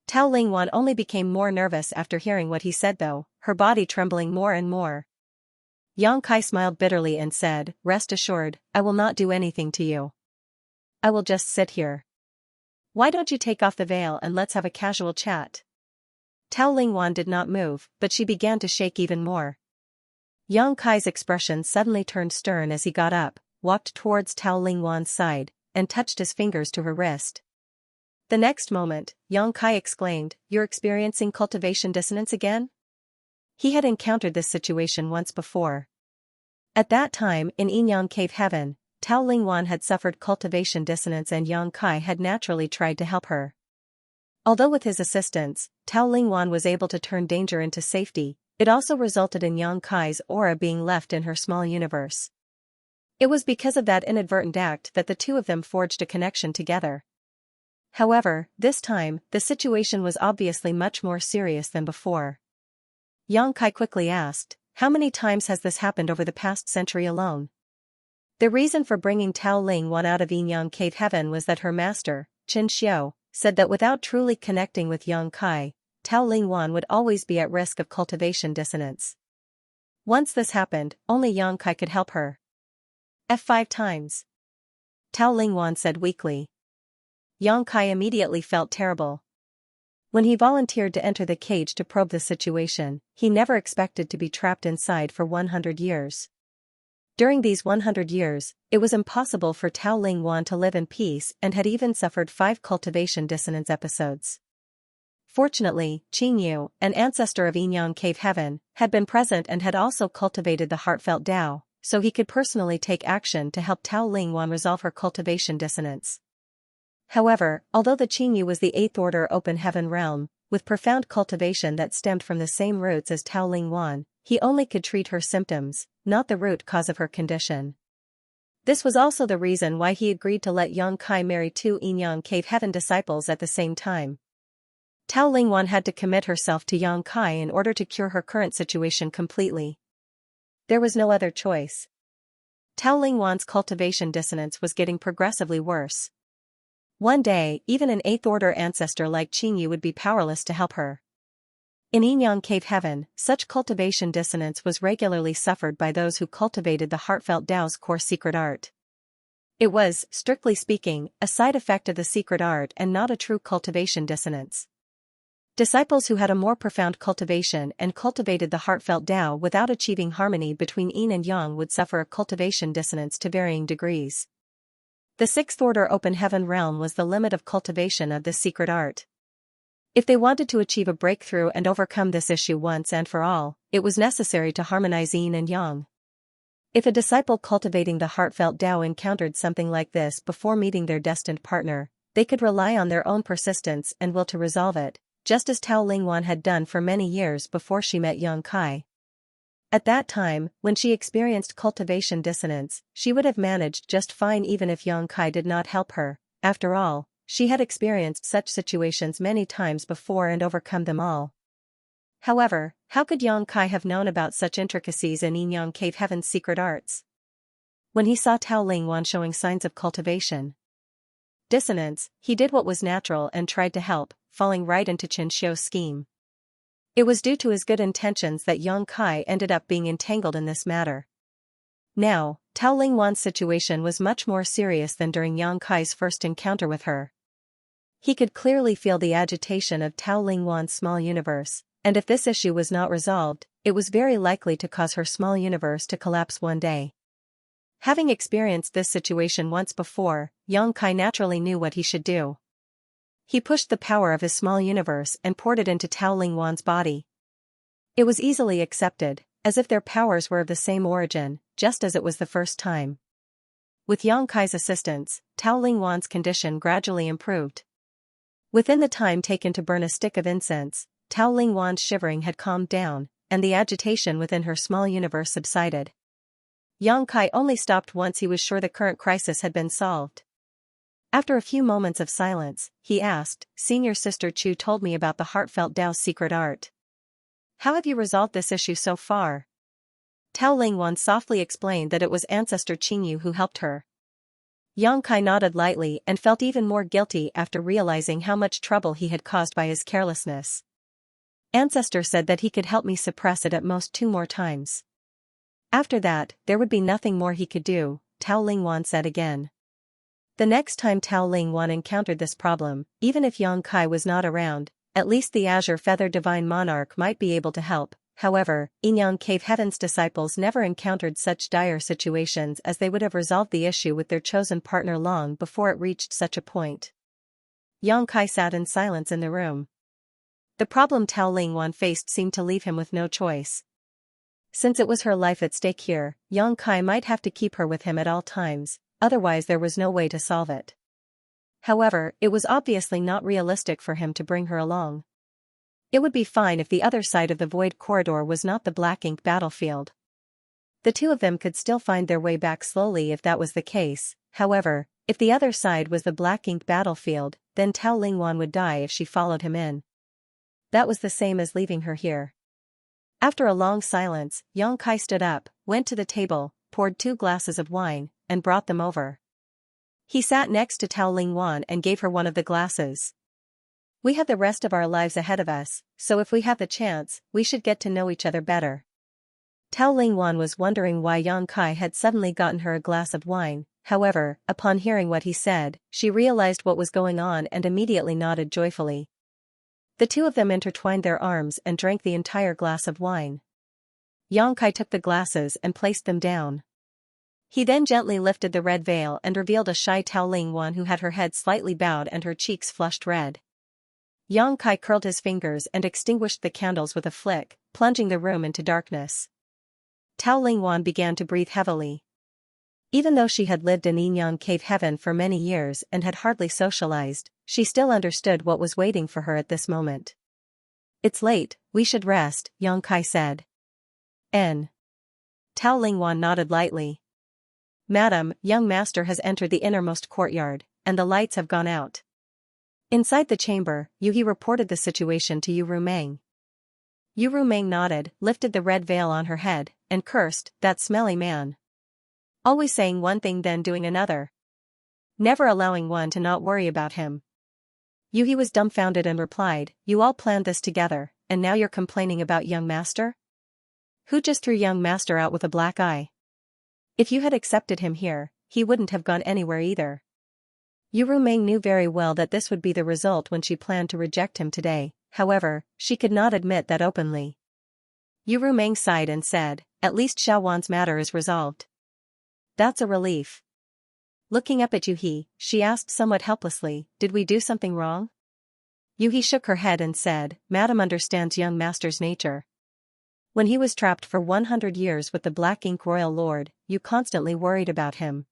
Tao Lingwan only became more nervous after hearing what he said though, her body trembling more and more. Yang Kai smiled bitterly and said, "Rest assured, I will not do anything to you. I will just sit here. Why don't you take off the veil and let's have a casual chat?" Tao Lingwan did not move, but she began to shake even more. Yang Kai's expression suddenly turned stern as he got up, walked towards Tao Lingwan's side, and touched his fingers to her wrist. The next moment, Yang Kai exclaimed, "You're experiencing cultivation dissonance again?" He had encountered this situation once before. At that time, in Yinyang Cave Heaven, Tao Lingwan had suffered cultivation dissonance and Yang Kai had naturally tried to help her. Although with his assistance, Tao Lingwan was able to turn danger into safety, it also resulted in Yang Kai's aura being left in her small universe. It was because of that inadvertent act that the two of them forged a connection together. However, this time, the situation was obviously much more serious than before. Yang Kai quickly asked, "How many times has this happened over the past century alone?" The reason for bringing Tao Lingwan out of Yinyang Cave Heaven was that her master, Xianxia, said that without truly connecting with Yang Kai, Tao Lingwan would always be at risk of cultivation dissonance. Once this happened, only Yang Kai could help her. "5 times. Tao Lingwan said weakly. Yang Kai immediately felt terrible. When he volunteered to enter the cage to probe the situation, he never expected to be trapped inside for 100 years. During these 100 years, it was impossible for Tao Lingwan to live in peace and had even suffered 5 cultivation dissonance episodes. Fortunately, Qing Yu, an ancestor of Yinyang Cave Heaven, had been present and had also cultivated the heartfelt Tao, so he could personally take action to help Tao Lingwan resolve her cultivation dissonance. However, although the Qing Yu was the 8th order open heaven realm, with profound cultivation that stemmed from the same roots as Tao Lingwan, he only could treat her symptoms, not the root cause of her condition. This was also the reason why he agreed to let Yang Kai marry 2 Yinyang Cave Heaven disciples at the same time. Tao Lingwan had to commit herself to Yang Kai in order to cure her current situation completely. There was no other choice. Tao Lingwan's cultivation dissonance was getting progressively worse. One day, even an 8th-order ancestor like Xianxia would be powerless to help her. In Yin-Yang Cave Heaven, such cultivation dissonance was regularly suffered by those who cultivated the heartfelt Tao's core secret art. It was, strictly speaking, a side effect of the secret art and not a true cultivation dissonance. Disciples who had a more profound cultivation and cultivated the heartfelt Tao without achieving harmony between yin and yang would suffer a cultivation dissonance to varying degrees. The 6th-order open heaven realm was the limit of cultivation of this secret art. If they wanted to achieve a breakthrough and overcome this issue once and for all, it was necessary to harmonize yin and yang. If a disciple cultivating the heartfelt Tao encountered something like this before meeting their destined partner, they could rely on their own persistence and will to resolve it, just as Tao Lingwan had done for many years before she met Yang Kai. At that time, when she experienced cultivation dissonance, she would have managed just fine even if Yang Kai did not help her. After all, she had experienced such situations many times before and overcome them all. However, how could Yang Kai have known about such intricacies in Yin-Yang Cave Heaven's secret arts? When he saw Tao Lingwan showing signs of cultivation dissonance, he did what was natural and tried to help, falling right into Xianxia's scheme. It was due to his good intentions that Yang Kai ended up being entangled in this matter. Now, Tao Lingwan's situation was much more serious than during Yang Kai's first encounter with her. He could clearly feel the agitation of Tao Lingwan's small universe, and if this issue was not resolved, it was very likely to cause her small universe to collapse one day. Having experienced this situation once before, Yang Kai naturally knew what he should do. He pushed the power of his small universe and poured it into Tao Lingwan's body. It was easily accepted, as if their powers were of the same origin, just as it was the first time. With Yang Kai's assistance, Tao Lingwan's condition gradually improved. Within the time taken to burn a stick of incense, Tao Lingwan's shivering had calmed down, and the agitation within her small universe subsided. Yang Kai only stopped once he was sure the current crisis had been solved. After a few moments of silence, he asked, "Senior Sister Chu told me about the heartfelt Tao's secret art. How have you resolved this issue so far?" Tao Lingwan softly explained that it was Ancestor Xianxia who helped her. Yang Kai nodded lightly and felt even more guilty after realizing how much trouble he had caused by his carelessness. Ancestor said that he could help me suppress it at most 2 more times. After that, there would be nothing more he could do, Tao Lingwan said again. The next time Tao Lingwan encountered this problem, even if Yang Kai was not around, at least the Azure Feather Divine Monarch might be able to help. However, Yin-Yang Cave Heaven's disciples never encountered such dire situations as they would have resolved the issue with their chosen partner long before it reached such a point. Yang Kai sat in silence in the room. The problem Tao Lingwan faced seemed to leave him with no choice. Since it was her life at stake here, Yang Kai might have to keep her with him at all times, otherwise there was no way to solve it. However, it was obviously not realistic for him to bring her along. It would be fine if the other side of the void corridor was not the black ink battlefield. The two of them could still find their way back slowly if that was the case. However, if the other side was the black ink battlefield, then Tao Lingwan would die if she followed him in. That was the same as leaving her here. After a long silence, Yang Kai stood up, went to the table, poured 2 glasses of wine, and brought them over. He sat next to Tao Lingwan and gave her one of the glasses. "We have the rest of our lives ahead of us, so if we have the chance, we should get to know each other better." Tao Lingwan was wondering why Yang Kai had suddenly gotten her a glass of wine. However, upon hearing what he said, she realized what was going on and immediately nodded joyfully. The two of them intertwined their arms and drank the entire glass of wine. Yang Kai took the glasses and placed them down. He then gently lifted the red veil and revealed a shy Tao Lingwan who had her head slightly bowed and her cheeks flushed red. Yang Kai curled his fingers and extinguished the candles with a flick, plunging the room into darkness. Tao Lingwan began to breathe heavily. Even though she had lived in Yin-Yang Cave Heaven for many years and had hardly socialized, she still understood what was waiting for her at this moment. "It's late, we should rest," Yang Kai said. N. Tao Lingwan nodded lightly. "Madam, young master has entered the innermost courtyard, and the lights have gone out." Inside the chamber, He reported the situation to Yu Rumeng. Yu Rumeng nodded, lifted the red veil on her head, and cursed, "That smelly man. Always saying one thing then doing another." never allowing one to not worry about him. Yuhi was dumbfounded and replied, "You all planned this together, and now you're complaining about young master? Who just threw young master out with a black eye? If you had accepted him here, he wouldn't have gone anywhere either." Yu Rumeng knew very well that this would be the result when she planned to reject him today, however, she could not admit that openly. Yu Rumeng sighed and said, "At least Xiaowan's matter is resolved. That's a relief." Looking up at Yuhi, she asked somewhat helplessly, "Did we do something wrong?" Yuhi shook her head and said, "Madam understands young master's nature. When he was trapped for 100 years with the Black Ink Royal Lord, you constantly worried about him.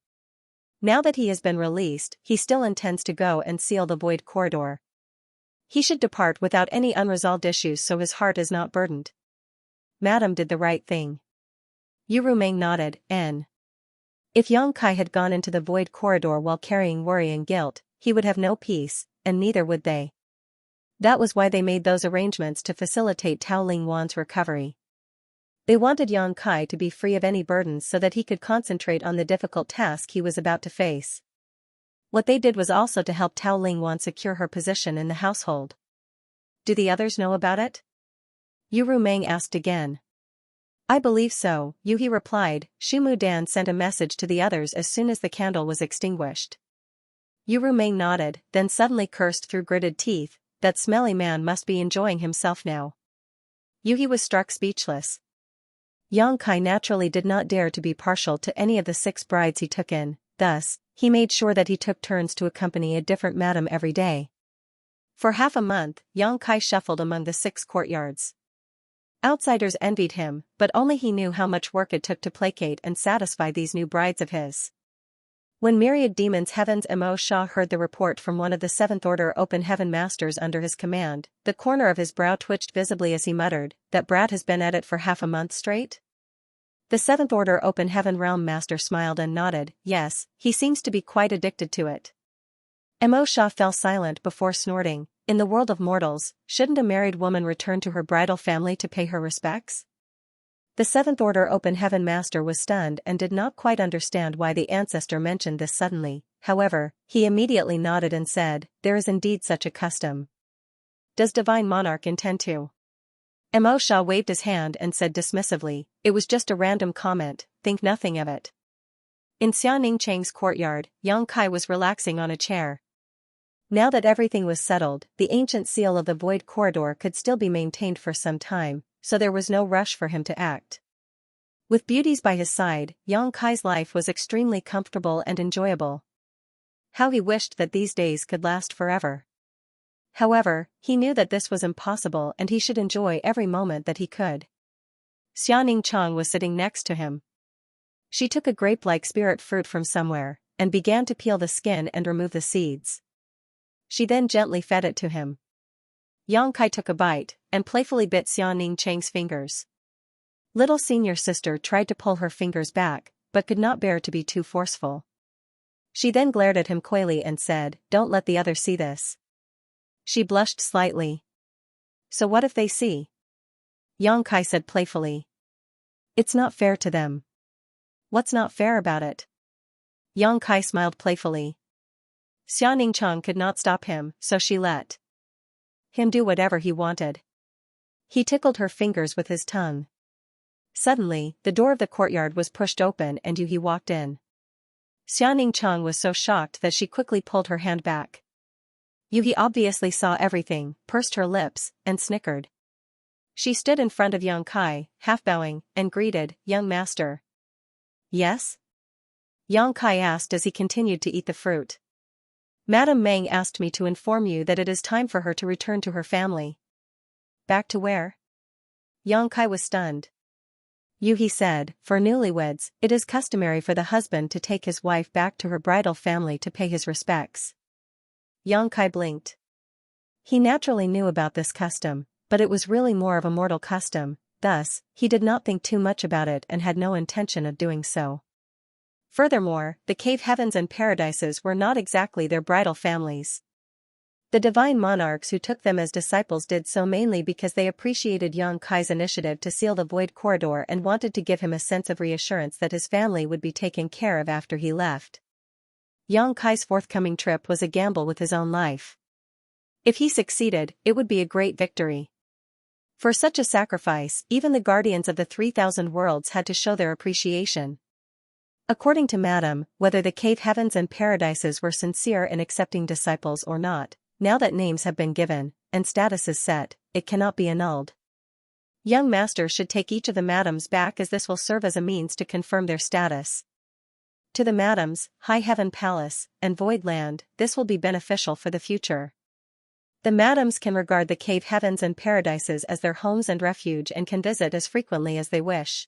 Now that he has been released, he still intends to go and seal the Void Corridor. He should depart without any unresolved issues so his heart is not burdened. Madam did the right thing." Yu Rumeng nodded, If Yang Kai had gone into the Void Corridor while carrying worry and guilt, he would have no peace, and neither would they. That was why they made those arrangements to facilitate Tao Ling Wan's recovery. They wanted Yang Kai to be free of any burdens so that he could concentrate on the difficult task he was about to face. What they did was also to help Tao Ling Wan secure her position in the household. "Do the others know about it?" Yu Rumeng asked again. "I believe so," Yuhi replied. Xu Mudan sent a message to the others as soon as the candle was extinguished. Yu Rumeng nodded, then suddenly cursed through gritted teeth, "That smelly man must be enjoying himself now." Yuhi was struck speechless. Yang Kai naturally did not dare to be partial to any of the 6 brides he took in, thus, he made sure that he took turns to accompany a different madam every day. For half a month, Yang Kai shuffled among the 6 courtyards. Outsiders envied him, but only he knew how much work it took to placate and satisfy these new brides of his. When Myriad Demons Heaven's Mo Shah heard the report from one of the 7th Order Open Heaven Masters under his command, the corner of his brow twitched visibly as he muttered, "That brat has been at it for half a month straight?" The 7th Order Open Heaven Realm Master smiled and nodded, "Yes, he seems to be quite addicted to it." Mo Shah fell silent before snorting, "In the world of mortals, shouldn't a married woman return to her bridal family to pay her respects?" The 7th Order Open Heaven Master was stunned and did not quite understand why the ancestor mentioned this suddenly, however, he immediately nodded and said, "There is indeed such a custom." "Does Divine Monarch intend to?" Mo Shah waved his hand and said dismissively, "It was just a random comment, think nothing of it." In Xianing Chang's courtyard, Yang Kai was relaxing on a chair. Now that everything was settled, the ancient seal of the Void Corridor could still be maintained for some time, so there was no rush for him to act. With beauties by his side, Yang Kai's life was extremely comfortable and enjoyable. How he wished that these days could last forever. However, he knew that this was impossible and he should enjoy every moment that he could. Xianing Chang was sitting next to him. She took a grape-like spirit fruit from somewhere, and began to peel the skin and remove the seeds. She then gently fed it to him. Yang Kai took a bite, and playfully bit Xianing Chang's fingers. Little senior sister tried to pull her fingers back, but could not bear to be too forceful. She then glared at him coyly and said, "Don't let the others see this." She blushed slightly. "So what if they see?" Yang Kai said playfully. "It's not fair to them." "What's not fair about it?" Yang Kai smiled playfully. Xianing Chang could not stop him, so she let him do whatever he wanted. He tickled her fingers with his tongue. Suddenly, the door of the courtyard was pushed open and Yuhi walked in. Xianing Chang was so shocked that she quickly pulled her hand back. Yuhi obviously saw everything, pursed her lips, and snickered. She stood in front of Yang Kai, half bowing, and greeted, "Young master." "Yes?" Yang Kai asked as he continued to eat the fruit. "Madame Meng asked me to inform you that it is time for her to return to her family." "Back to where?" Yang Kai was stunned. Yuhi said, "For newlyweds, it is customary for the husband to take his wife back to her bridal family to pay his respects." Yang Kai blinked. He naturally knew about this custom, but it was really more of a mortal custom, thus, he did not think too much about it and had no intention of doing so. Furthermore, the cave heavens and paradises were not exactly their bridal families. The divine monarchs who took them as disciples did so mainly because they appreciated Yang Kai's initiative to seal the Void Corridor and wanted to give him a sense of reassurance that his family would be taken care of after he left. Yang Kai's forthcoming trip was a gamble with his own life. If he succeeded, it would be a great victory. For such a sacrifice, even the guardians of the 3,000 worlds had to show their appreciation. According to Madame, whether the cave heavens and paradises were sincere in accepting disciples or not, now that names have been given, and status is set, it cannot be annulled. Young master should take each of the madams back, as this will serve as a means to confirm their status. To the madams, High Heaven Palace, and Void Land, this will be beneficial for the future. The madams can regard the cave heavens and paradises as their homes and refuge and can visit as frequently as they wish.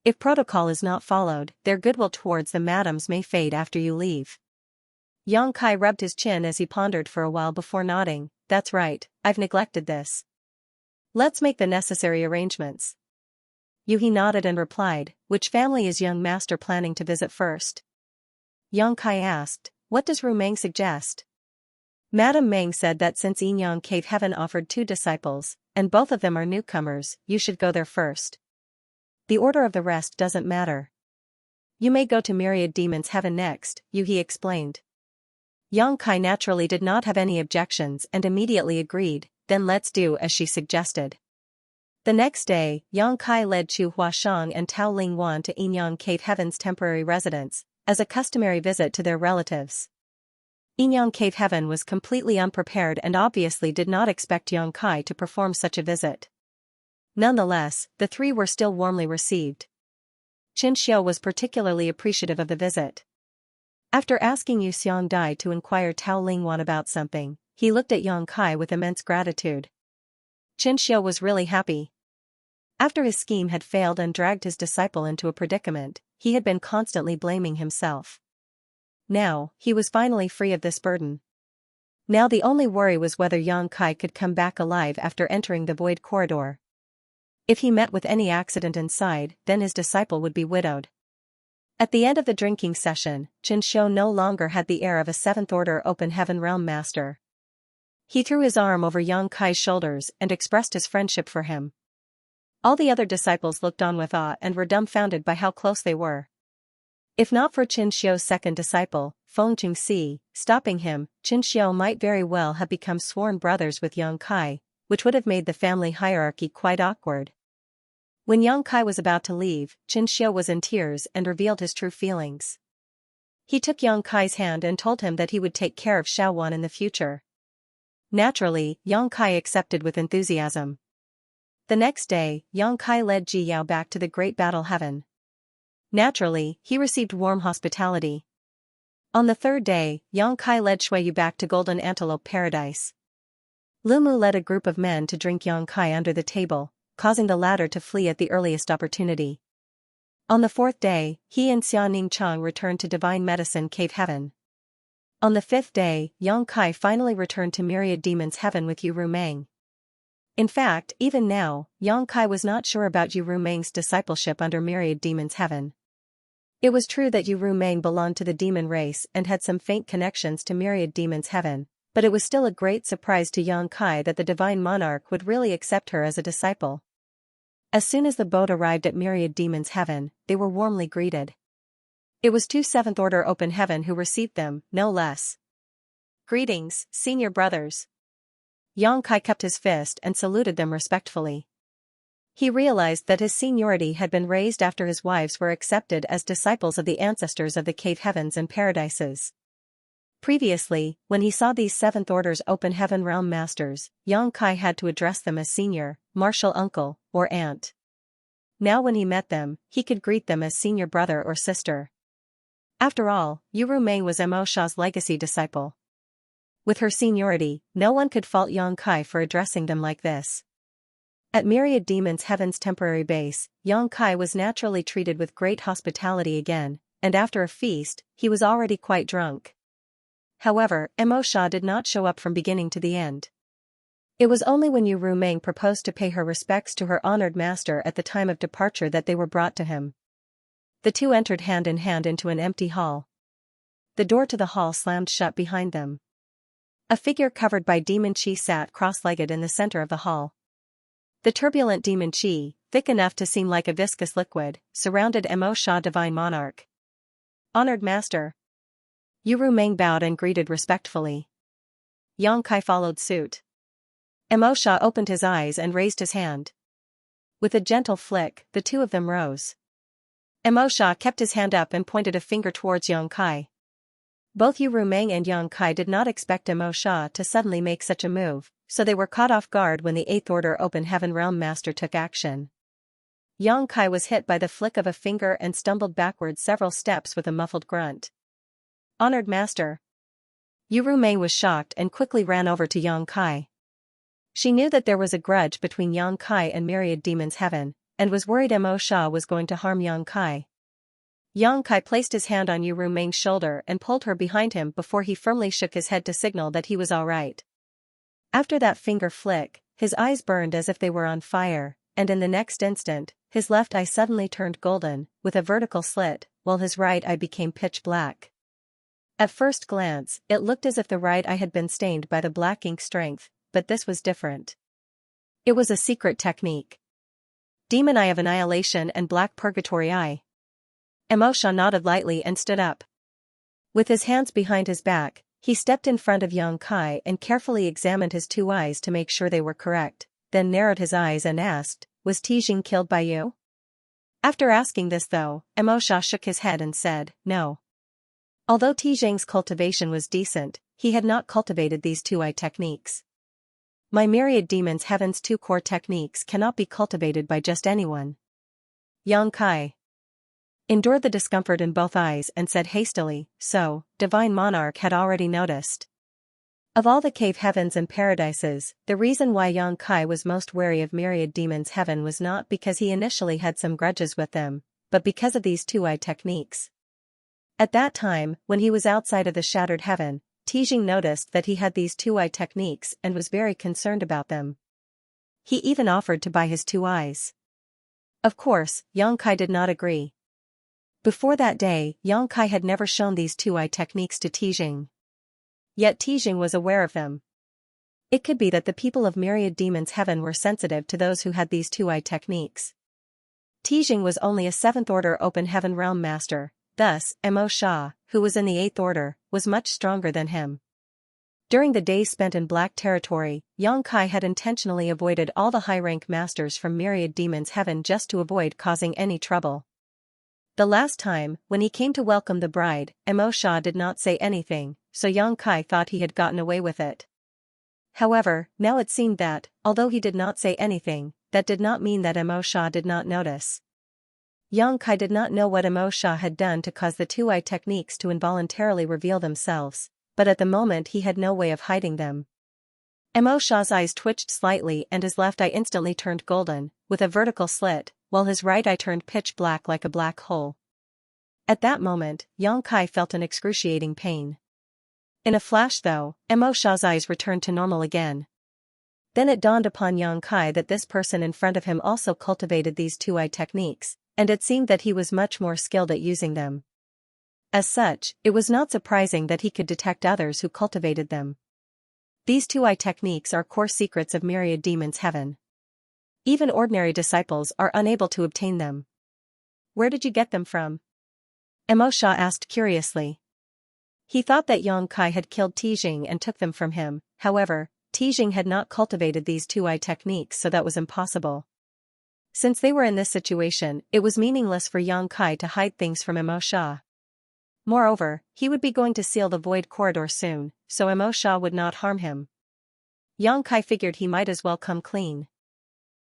If protocol is not followed, their goodwill towards the madams may fade after you leave. Yang Kai rubbed his chin as he pondered for a while before nodding. That's right, I've neglected this. Let's make the necessary arrangements. Yuhi nodded and replied, which family is young master planning to visit first? Yang Kai asked, what does Ru Meng suggest? Madame Meng said that since Yinyang Cave Heaven offered 2 disciples, and both of them are newcomers, you should go there first. The order of the rest doesn't matter. You may go to Myriad Demon's Heaven next, Yuhi explained. Yang Kai naturally did not have any objections and immediately agreed, then let's do as she suggested. The next day, Yang Kai led Chu Huashang and Tao Ling Wan to Yinyang Cave Heaven's temporary residence, as a customary visit to their relatives. Yinyang Cave Heaven was completely unprepared and obviously did not expect Yang Kai to perform such a visit. Nonetheless, the 3 were still warmly received. Xianxia was particularly appreciative of the visit. After asking Yu Xiangdai to inquire Tao Ling Wan about something, he looked at Yang Kai with immense gratitude. Xianxia was really happy. After his scheme had failed and dragged his disciple into a predicament, he had been constantly blaming himself. Now, he was finally free of this burden. Now the only worry was whether Yang Kai could come back alive after entering the void corridor. If he met with any accident inside, then his disciple would be widowed. At the end of the drinking session, Xianxia no longer had the air of a 7th-order open heaven realm master. He threw his arm over Yang Kai's shoulders and expressed his friendship for him. All the other disciples looked on with awe and were dumbfounded by how close they were. If not for Xiao's second disciple, Feng Jingxi, stopping him, Xiao might very well have become sworn brothers with Yang Kai, which would have made the family hierarchy quite awkward. When Yang Kai was about to leave, Xiao was in tears and revealed his true feelings. He took Yang Kai's hand and told him that he would take care of Xiaowan in the future. Naturally, Yang Kai accepted with enthusiasm. The next day, Yang Kai led Ji Yao back to the Great Battle Heaven. Naturally, he received warm hospitality. On the 3rd day, Yang Kai led Shuiyu back to Golden Antelope Paradise. Lu Mu led a group of men to drink Yang Kai under the table, causing the latter to flee at the earliest opportunity. On the 4th day, he and Xia Ningchang returned to Divine Medicine Cave Heaven. On the 5th day, Yang Kai finally returned to Myriad Demon's Heaven with Yu Ru Meng. In fact, even now, Yang Kai was not sure about Yu Ru Meng's discipleship under Myriad Demon's Heaven. It was true that Yu Ru Meng belonged to the demon race and had some faint connections to Myriad Demon's Heaven, but it was still a great surprise to Yang Kai that the Divine Monarch would really accept her as a disciple. As soon as the boat arrived at Myriad Demon's Heaven, they were warmly greeted. It was 2 7th-order open heaven who received them, no less. Greetings, senior brothers. Yang Kai cupped his fist and saluted them respectfully. He realized that his seniority had been raised after his wives were accepted as disciples of the ancestors of the cave heavens and paradises. Previously, when he saw these 7th-order's open heaven realm masters, Yang Kai had to address them as senior, martial uncle, or aunt. Now when he met them, he could greet them as senior brother or sister. After all, Yu Ru Meng was Mo Sha's legacy disciple. With her seniority, no one could fault Yang Kai for addressing them like this. At Myriad Demon's Heaven's temporary base, Yang Kai was naturally treated with great hospitality again, and after a feast, he was already quite drunk. However, Mo Sha did not show up from beginning to the end. It was only when Yu Ru Meng proposed to pay her respects to her honored master at the time of departure that they were brought to him. The 2 entered hand in hand into an empty hall. The door to the hall slammed shut behind them. A figure covered by demon chi sat cross-legged in the center of the hall. The turbulent demon chi, thick enough to seem like a viscous liquid, surrounded Mo Sha Divine Monarch. Honored Master. Yu Rumeng bowed and greeted respectfully. Yang Kai followed suit. Mo Sha opened his eyes and raised his hand. With a gentle flick, the two of them rose. Mo Sha kept his hand up and pointed a finger towards Yang Kai. Both Yu Rumeng and Yang Kai did not expect Mo Sha to suddenly make such a move, so they were caught off guard when the 8th Order Open Heaven Realm Master took action. Yang Kai was hit by the flick of a finger and stumbled backwards several steps with a muffled grunt. Honored Master. Yu Rumeng was shocked and quickly ran over to Yang Kai. She knew that there was a grudge between Yang Kai and Myriad Demons Heaven, and was worried Mo Sha was going to harm Yang Kai. Yang Kai placed his hand on Yu Rumeng's shoulder and pulled her behind him before he firmly shook his head to signal that he was all right. After that finger flick, his eyes burned as if they were on fire, and in the next instant, his left eye suddenly turned golden, with a vertical slit, while his right eye became pitch black. At first glance, it looked as if the right eye had been stained by the black ink strength, but this was different. It was a secret technique. Demon Eye of Annihilation and Black Purgatory Eye. Mo Sha nodded lightly and stood up. With his hands behind his back, he stepped in front of Yang Kai and carefully examined his two eyes to make sure they were correct, then narrowed his eyes and asked, "Was Tijing killed by you?" After asking this though, Mo Sha shook his head and said, "No." Although Tijing's cultivation was decent, he had not cultivated these two-eye techniques. My Myriad Demons Heaven's two core techniques cannot be cultivated by just anyone. Yang Kai endured the discomfort in both eyes and said hastily, "So, Divine Monarch had already noticed." Of all the cave heavens and paradises, the reason why Yang Kai was most wary of Myriad Demons Heaven was not because he initially had some grudges with them, but because of these two-eye techniques. At that time, when he was outside of the Shattered Heaven, Tijing noticed that he had these two-eye techniques and was very concerned about them. He even offered to buy his two eyes. Of course, Yang Kai did not agree. Before that day, Yang Kai had never shown these two-eye techniques to Tijing. Yet Tijing was aware of them. It could be that the people of Myriad Demons Heaven were sensitive to those who had these two-eye techniques. Tijing was only a 7th Order Open Heaven Realm Master, thus, Mo Sha, who was in the 8th Order, was much stronger than him. During the days spent in Black Territory, Yang Kai had intentionally avoided all the high-rank masters from Myriad Demons Heaven just to avoid causing any trouble. The last time, when he came to welcome the bride, Mo Sha did not say anything, so Yang Kai thought he had gotten away with it. However, now it seemed that, although he did not say anything, that did not mean that Mo Sha did not notice. Yang Kai did not know what Mo Sha had done to cause the two-eye techniques to involuntarily reveal themselves, but at the moment he had no way of hiding them. Mo Sha's eyes twitched slightly and his left eye instantly turned golden, with a vertical slit, while his right eye turned pitch black like a black hole. At that moment, Yang Kai felt an excruciating pain. In a flash though, Mo Sha's eyes returned to normal again. Then it dawned upon Yang Kai that this person in front of him also cultivated these two-eye techniques, and it seemed that he was much more skilled at using them. As such, it was not surprising that he could detect others who cultivated them. These two-eye techniques are core secrets of Myriad Demons Heaven. Even ordinary disciples are unable to obtain them. Where did you get them from? Mo Sha asked curiously. He thought that Yang Kai had killed Tijing and took them from him, however, Tijing had not cultivated these two-eye techniques, so that was impossible. Since they were in this situation, it was meaningless for Yang Kai to hide things from Mo Sha. Moreover, he would be going to seal the Void Corridor soon, so Mo Sha would not harm him. Yang Kai figured he might as well come clean.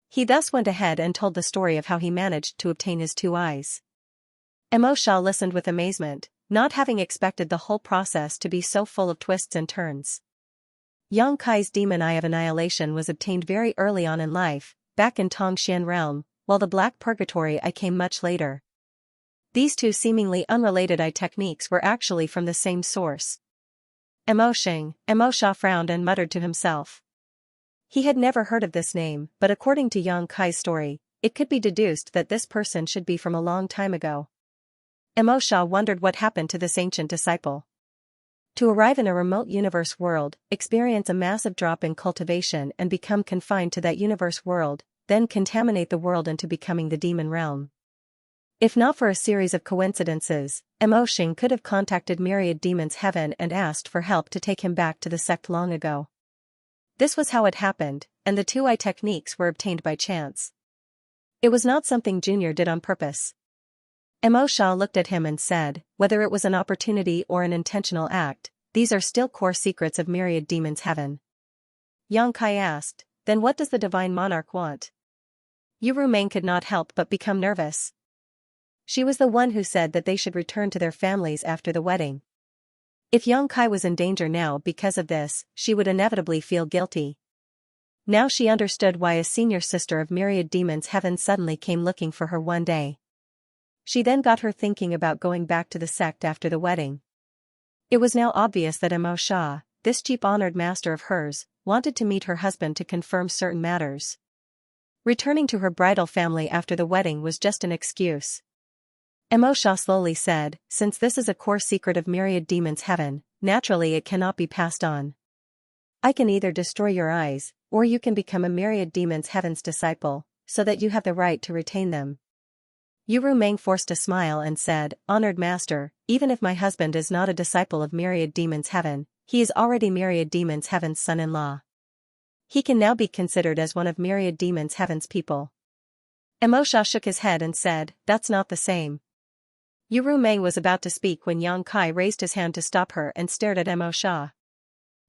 He thus went ahead and told the story of how he managed to obtain his two eyes. Mo Sha listened with amazement, not having expected the whole process to be so full of twists and turns. Yang Kai's Demon Eye of Annihilation was obtained very early on in life, back in Tongxian realm, while the Black Purgatory Eye came much later. These two seemingly unrelated eye techniques were actually from the same source. Mo Sha frowned and muttered to himself. He had never heard of this name, but according to Yang Kai's story, it could be deduced that this person should be from a long time ago. Mo Sha wondered what happened to this ancient disciple. To arrive in a remote universe world, experience a massive drop in cultivation and become confined to that universe world, then contaminate the world into becoming the demon realm. If not for a series of coincidences, Mo Xing could have contacted Myriad Demon's Heaven and asked for help to take him back to the sect long ago. This was how it happened, and the 2 eye techniques were obtained by chance. It was not something Junior did on purpose. Mo Xia looked at him and said, whether it was an opportunity or an intentional act, these are still core secrets of Myriad Demon's Heaven. Yang Kai asked, then what does the Divine Monarch want? Yu Rumeng could not help but become nervous. She was the one who said that they should return to their families after the wedding. If Yang Kai was in danger now because of this, she would inevitably feel guilty. Now she understood why a senior sister of Myriad Demon's Heaven suddenly came looking for her one day. She then got her thinking about going back to the sect after the wedding. It was now obvious that Mo Xia, this cheap honored master of hers, wanted to meet her husband to confirm certain matters. Returning to her bridal family after the wedding was just an excuse. Mo Xia slowly said, since this is a core secret of Myriad Demon's Heaven, naturally it cannot be passed on. I can either destroy your eyes, or you can become a Myriad Demon's Heaven's disciple, so that you have the right to retain them. Yu Rumeng forced a smile and said, honored master, even if my husband is not a disciple of Myriad Demon's Heaven, he is already Myriad Demon's Heaven's son-in-law. He can now be considered as one of Myriad Demon's Heaven's people. Mo Xia shook his head and said, that's not the same. Yu Rumeng was about to speak when Yang Kai raised his hand to stop her and stared at Mo Xia.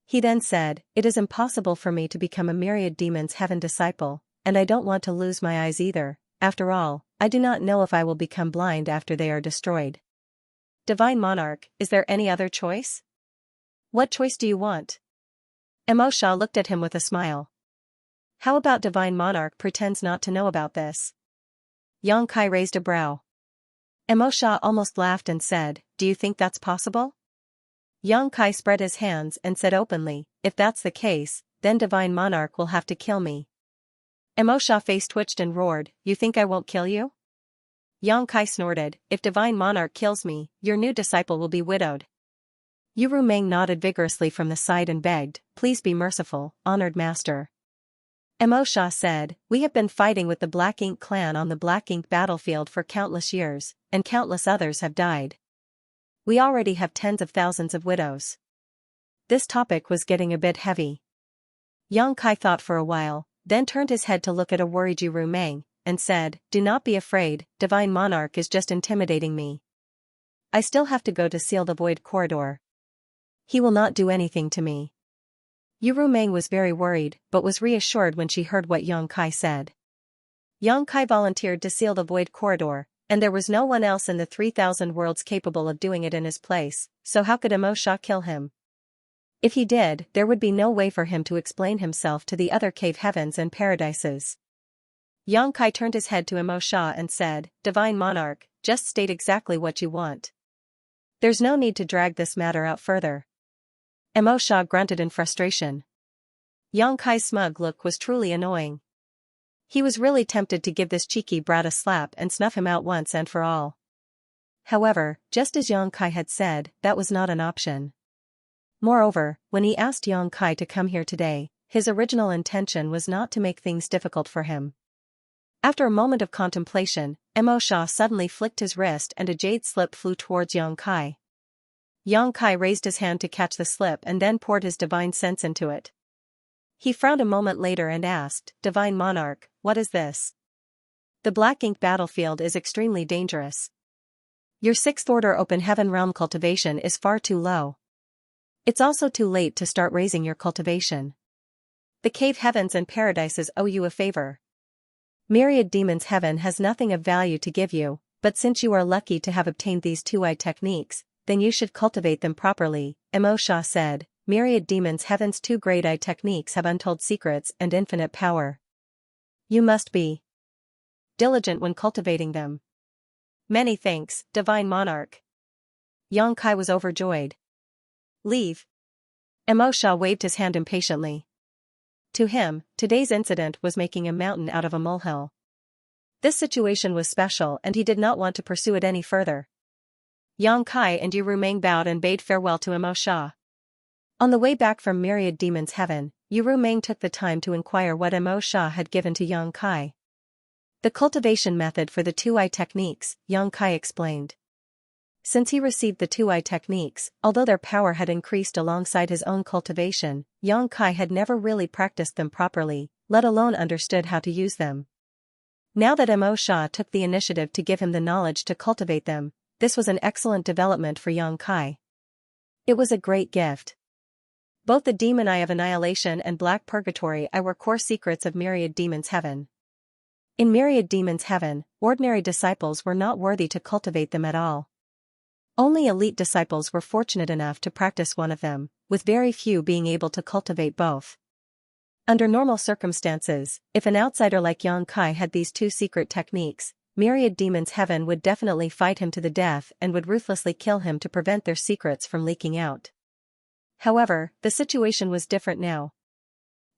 He then said, it is impossible for me to become a Myriad Demon's Heaven disciple, and I don't want to lose my eyes either. After all, I do not know if I will become blind after they are destroyed. Divine Monarch, is there any other choice? What choice do you want? Mo Xia looked at him with a smile. How about Divine Monarch pretends not to know about this? Yang Kai raised a brow. Mo Xia almost laughed and said, do you think that's possible? Yang Kai spread his hands and said openly, if that's the case, then Divine Monarch will have to kill me. Mo Xia's face twitched and roared, you think I won't kill you? Yang Kai snorted, if Divine Monarch kills me, your new disciple will be widowed. Yu Rumeng nodded vigorously from the side and begged, please be merciful, honored master. Mo Xia said, we have been fighting with the Black Ink clan on the Black Ink battlefield for countless years, and countless others have died. We already have tens of thousands of widows. This topic was getting a bit heavy. Yang Kai thought for a while, then turned his head to look at a worried Yu Rumeng, and said, do not be afraid, Divine Monarch is just intimidating me. I still have to go to seal the Void Corridor. He will not do anything to me. Yu Rumeng was very worried, but was reassured when she heard what Yang Kai said. Yang Kai volunteered to seal the Void Corridor, and there was no one else in the 3,000 worlds capable of doing it in his place, so how could Mo Xia kill him? If he did, there would be no way for him to explain himself to the other cave heavens and paradises. Yang Kai turned his head to Mo Xia and said, Divine Monarch, just state exactly what you want. There's no need to drag this matter out further. Mo Xia grunted in frustration. Yang Kai's smug look was truly annoying. He was really tempted to give this cheeky brat a slap and snuff him out once and for all. However, just as Yang Kai had said, that was not an option. Moreover, when he asked Yang Kai to come here today, his original intention was not to make things difficult for him. After a moment of contemplation, Mo Xia suddenly flicked his wrist and a jade slip flew towards Yang Kai. Yang Kai raised his hand to catch the slip and then poured his divine sense into it. He frowned a moment later and asked, Divine Monarch, what is this? The Black Ink battlefield is extremely dangerous. Your 6th order open heaven realm cultivation is far too low. It's also too late to start raising your cultivation. The cave heavens and paradises owe you a favor. Myriad Demon's Heaven has nothing of value to give you, but since you are lucky to have obtained these 2-eye techniques, then you should cultivate them properly, Mo Xia said. Myriad Demon's Heaven's 2 great eye techniques have untold secrets and infinite power. You must be diligent when cultivating them. Many thanks, Divine Monarch. Yang Kai was overjoyed. Leave. Mo Xia waved his hand impatiently. To him, today's incident was making a mountain out of a molehill. This situation was special and he did not want to pursue it any further. Yang Kai and Yu Rumeng bowed and bade farewell to Mo Xia. On the way back from Myriad Demon's Heaven, Yu Rumeng took the time to inquire what Mo Xia had given to Yang Kai. The cultivation method for the two-eye techniques, Xianxia explained. Since he received the two-eye techniques, although their power had increased alongside his own cultivation, Xianxia had never really practiced them properly, let alone understood how to use them. Now that Mo Sha took the initiative to give him the knowledge to cultivate them, this was an excellent development for Xianxia. It was a great gift. Both the Demon Eye of Annihilation and Black Purgatory Eye were core secrets of Myriad Demons Heaven. In Myriad Demons Heaven, ordinary disciples were not worthy to cultivate them at all. Only elite disciples were fortunate enough to practice one of them, with very few being able to cultivate both. Under normal circumstances, if an outsider like Xianxia had these two secret techniques, Myriad Demons Heaven would definitely fight him to the death and would ruthlessly kill him to prevent their secrets from leaking out. However, the situation was different now.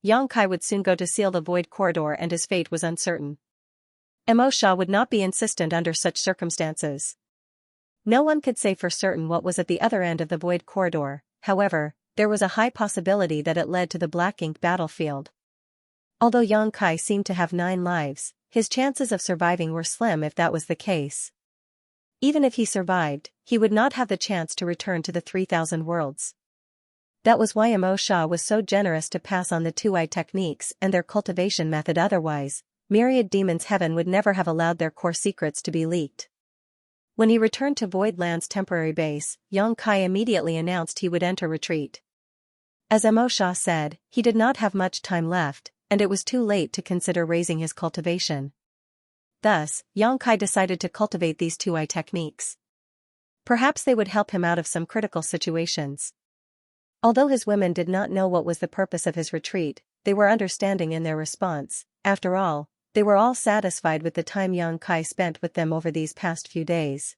Xianxia would soon go to seal the Void Corridor and his fate was uncertain. Mo Sha would not be insistent under such circumstances. No one could say for certain what was at the other end of the Void Corridor, however, there was a high possibility that it led to the Black Ink battlefield. Although Xianxia seemed to have 9 lives, his chances of surviving were slim if that was the case. Even if he survived, he would not have the chance to return to the 3,000 worlds. That was why Mo Sha was so generous to pass on the two-eye techniques and their cultivation method. Otherwise, Myriad Demons Heaven would never have allowed their core secrets to be leaked. When he returned to Void Land's temporary base, Xianxia immediately announced he would enter retreat. As Mo Sha said, he did not have much time left, and it was too late to consider raising his cultivation. Thus, Xianxia decided to cultivate these two-eye techniques. Perhaps they would help him out of some critical situations. Although his women did not know what was the purpose of his retreat, they were understanding in their response. After all, they were all satisfied with the time Xianxia spent with them over these past few days.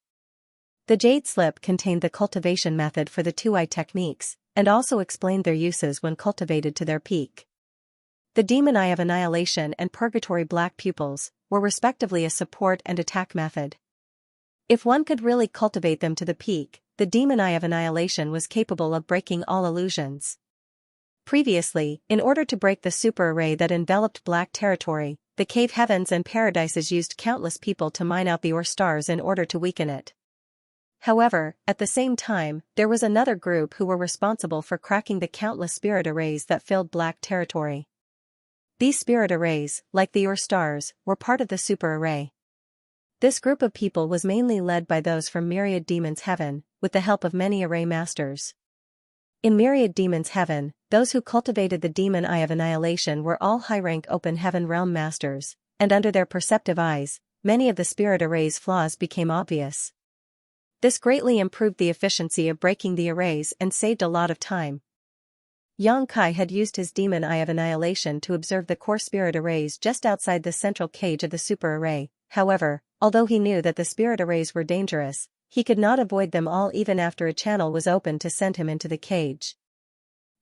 The Jade Slip contained the cultivation method for the two-eye techniques, and also explained their uses when cultivated to their peak. The Demon Eye of Annihilation and Purgatory Black Pupils were respectively a support and attack method. If one could really cultivate them to the peak, the Demon Eye of Annihilation was capable of breaking all illusions. Previously, in order to break the super array that enveloped Black Territory, the Cave Heavens and Paradises used countless people to mine out the ore stars in order to weaken it. However, at the same time, there was another group who were responsible for cracking the countless spirit arrays that filled Black Territory. These spirit arrays, like the ore stars, were part of the super array. This group of people was mainly led by those from Myriad Demons Heaven, with the help of many array masters. In Myriad Demons Heaven, those who cultivated the Demon Eye of Annihilation were all high-rank Open Heaven Realm masters, and under their perceptive eyes, many of the spirit array's flaws became obvious. This greatly improved the efficiency of breaking the arrays and saved a lot of time. Xianxia had used his Demon Eye of Annihilation to observe the core spirit arrays just outside the central cage of the super array. However, although he knew that the spirit arrays were dangerous, he could not avoid them all even after a channel was opened to send him into the cage.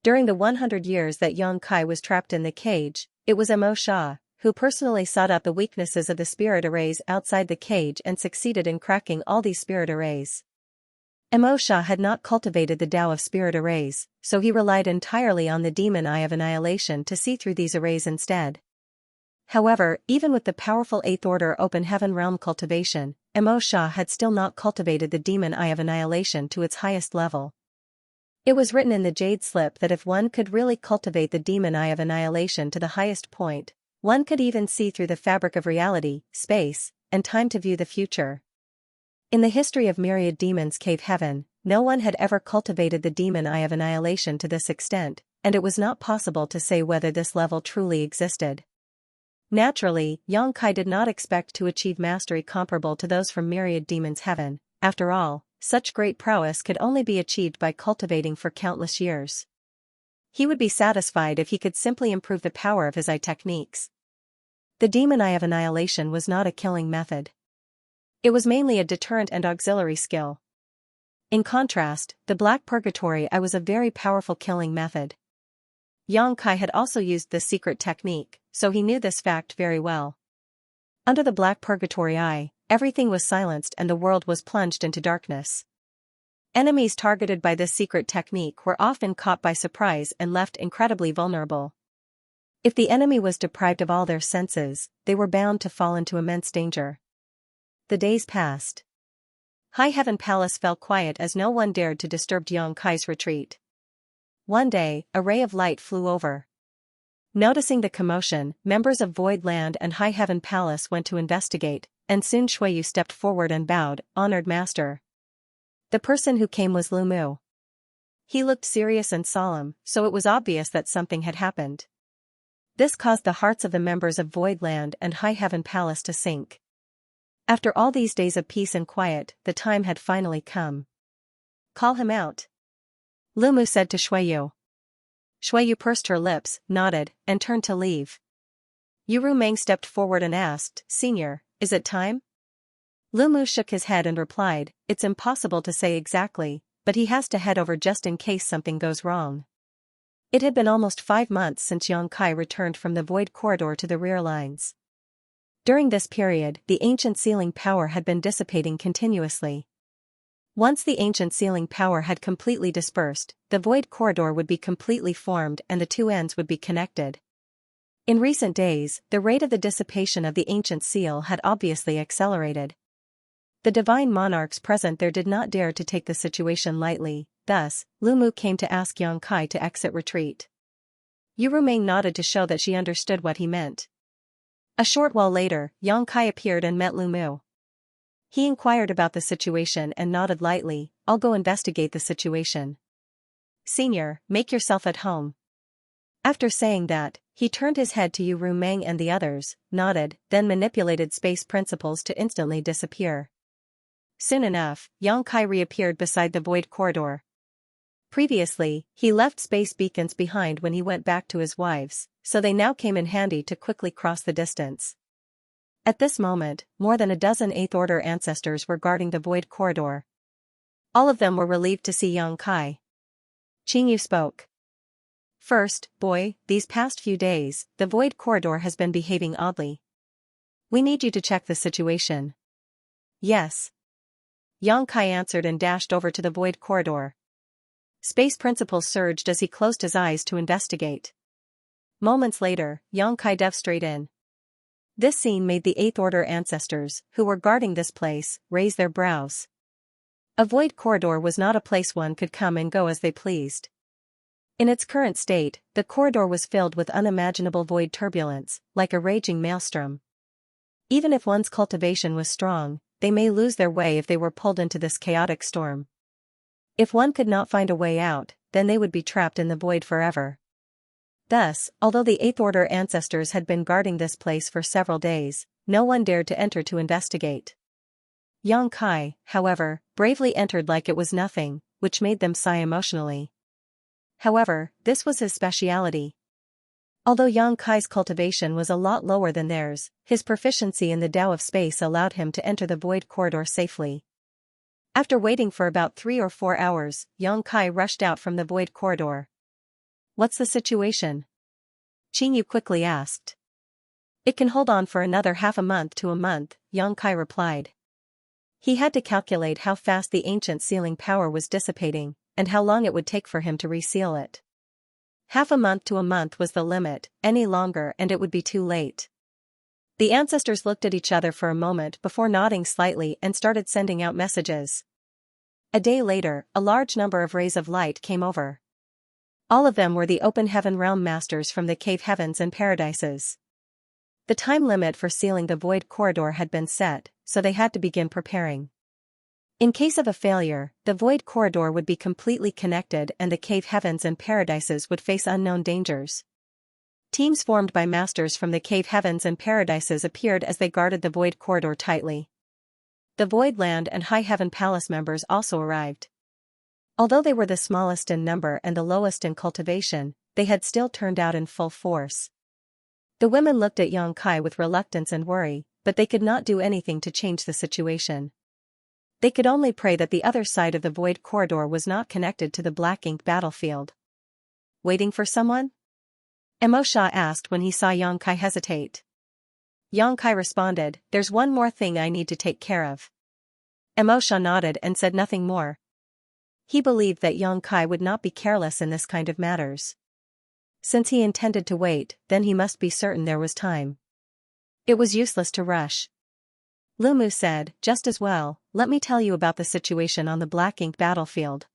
During the 100 years that Xianxia was trapped in the cage, it was Mo Sha who personally sought out the weaknesses of the spirit arrays outside the cage and succeeded in cracking all these spirit arrays. Mo Sha had not cultivated the Tao of spirit arrays, so he relied entirely on the Demon Eye of Annihilation to see through these arrays instead. However, even with the powerful 8th Order Open Heaven Realm cultivation, Mo Sha had still not cultivated the Demon Eye of Annihilation to its highest level. It was written in the Jade Slip that if one could really cultivate the Demon Eye of Annihilation to the highest point, one could even see through the fabric of reality, space, and time to view the future. In the history of Myriad Demons Cave Heaven, no one had ever cultivated the Demon Eye of Annihilation to this extent, and it was not possible to say whether this level truly existed. Naturally, Xianxia did not expect to achieve mastery comparable to those from Myriad Demons Heaven. After all, such great prowess could only be achieved by cultivating for countless years. He would be satisfied if he could simply improve the power of his eye techniques. The Demon Eye of Annihilation was not a killing method. It was mainly a deterrent and auxiliary skill. In contrast, the Black Purgatory Eye was a very powerful killing method. Xianxia had also used this secret technique, so he knew this fact very well. Under the Black Purgatory Eye, everything was silenced and the world was plunged into darkness. Enemies targeted by this secret technique were often caught by surprise and left incredibly vulnerable. If the enemy was deprived of all their senses, they were bound to fall into immense danger. The days passed. High Heaven Palace fell quiet as no one dared to disturb Xianxia's retreat. One day, a ray of light flew over. Noticing the commotion, members of Void Land and High Heaven Palace went to investigate, and soon Xueyu stepped forward and bowed, "Honored master." The person who came was Lu Mu. He looked serious and solemn, so it was obvious that something had happened. This caused the hearts of the members of Void Land and High Heaven Palace to sink. After all these days of peace and quiet, the time had finally come. "Call him out," Lu Mu said to Xueyu. Xueyu pursed her lips, nodded, and turned to leave. Yu Rumeng stepped forward and asked, "Senior, is it time?" Lu Mu shook his head and replied, "It's impossible to say exactly, but he has to head over just in case something goes wrong." It had been almost 5 months since Xianxia returned from the Void Corridor to the rear lines. During this period, the ancient sealing power had been dissipating continuously. Once the ancient sealing power had completely dispersed, the Void Corridor would be completely formed and the two ends would be connected. In recent days, the rate of the dissipation of the ancient seal had obviously accelerated. The divine monarchs present there did not dare to take the situation lightly, thus, Lu Mu came to ask Xianxia to exit retreat. Yu Rumeng nodded to show that she understood what he meant. A short while later, Xianxia appeared and met Lu Mu. He inquired about the situation and nodded lightly, "I'll go investigate the situation." "Senior, make yourself at home." After saying that, he turned his head to Yu Rumeng and the others, nodded, then manipulated space principles to instantly disappear. Soon enough, Xianxia reappeared beside the Void Corridor. Previously, he left space beacons behind when he went back to his wives, so they now came in handy to quickly cross the distance. At this moment, more than a dozen Eighth Order ancestors were guarding the Void Corridor. All of them were relieved to see Xianxia. Qingyu spoke. "First, boy, these past few days, the Void Corridor has been behaving oddly. We need you to check the situation." "Yes." Xianxia answered and dashed over to the Void Corridor. Space principles surged as he closed his eyes to investigate. Moments later, Xianxia dove straight in. This scene made the Eighth Order ancestors, who were guarding this place, raise their brows. A Void Corridor was not a place one could come and go as they pleased. In its current state, the corridor was filled with unimaginable void turbulence, like a raging maelstrom. Even if one's cultivation was strong, they may lose their way if they were pulled into this chaotic storm. If one could not find a way out, then they would be trapped in the void forever. Thus, although the Eighth Order ancestors had been guarding this place for several days, no one dared to enter to investigate. Xianxia, however, bravely entered like it was nothing, which made them sigh emotionally. However, this was his speciality. Although Xianxia's cultivation was a lot lower than theirs, his proficiency in the Tao of space allowed him to enter the Void Corridor safely. After waiting for about 3 or 4 hours, Xianxia rushed out from the Void Corridor. "What's the situation?" Qingyu quickly asked. "It can hold on for another half a month to a month," Xianxia replied. He had to calculate how fast the ancient sealing power was dissipating, and how long it would take for him to reseal it. Half a month to a month was the limit, any longer and it would be too late. The ancestors looked at each other for a moment before nodding slightly and started sending out messages. A day later, a large number of rays of light came over. All of them were the open heaven realm masters from the cave heavens and paradises. The time limit for sealing the Void Corridor had been set, so they had to begin preparing. In case of a failure, the Void Corridor would be completely connected and the cave heavens and paradises would face unknown dangers. Teams formed by masters from the cave heavens and paradises appeared as they guarded the Void Corridor tightly. The Void Land and High Heaven Palace members also arrived. Although they were the smallest in number and the lowest in cultivation, they had still turned out in full force. The women looked at Xianxia with reluctance and worry, but they could not do anything to change the situation. They could only pray that the other side of the Void Corridor was not connected to the black ink battlefield. "Waiting for someone?" Emosha asked when he saw Xianxia hesitate. Xianxia responded, "There's one more thing I need to take care of." Emosha nodded and said nothing more. He believed that Xianxia would not be careless in this kind of matters. Since he intended to wait, then he must be certain there was time. It was useless to rush. Lu Mu said, just as well, let me tell you about the situation on the black ink battlefield.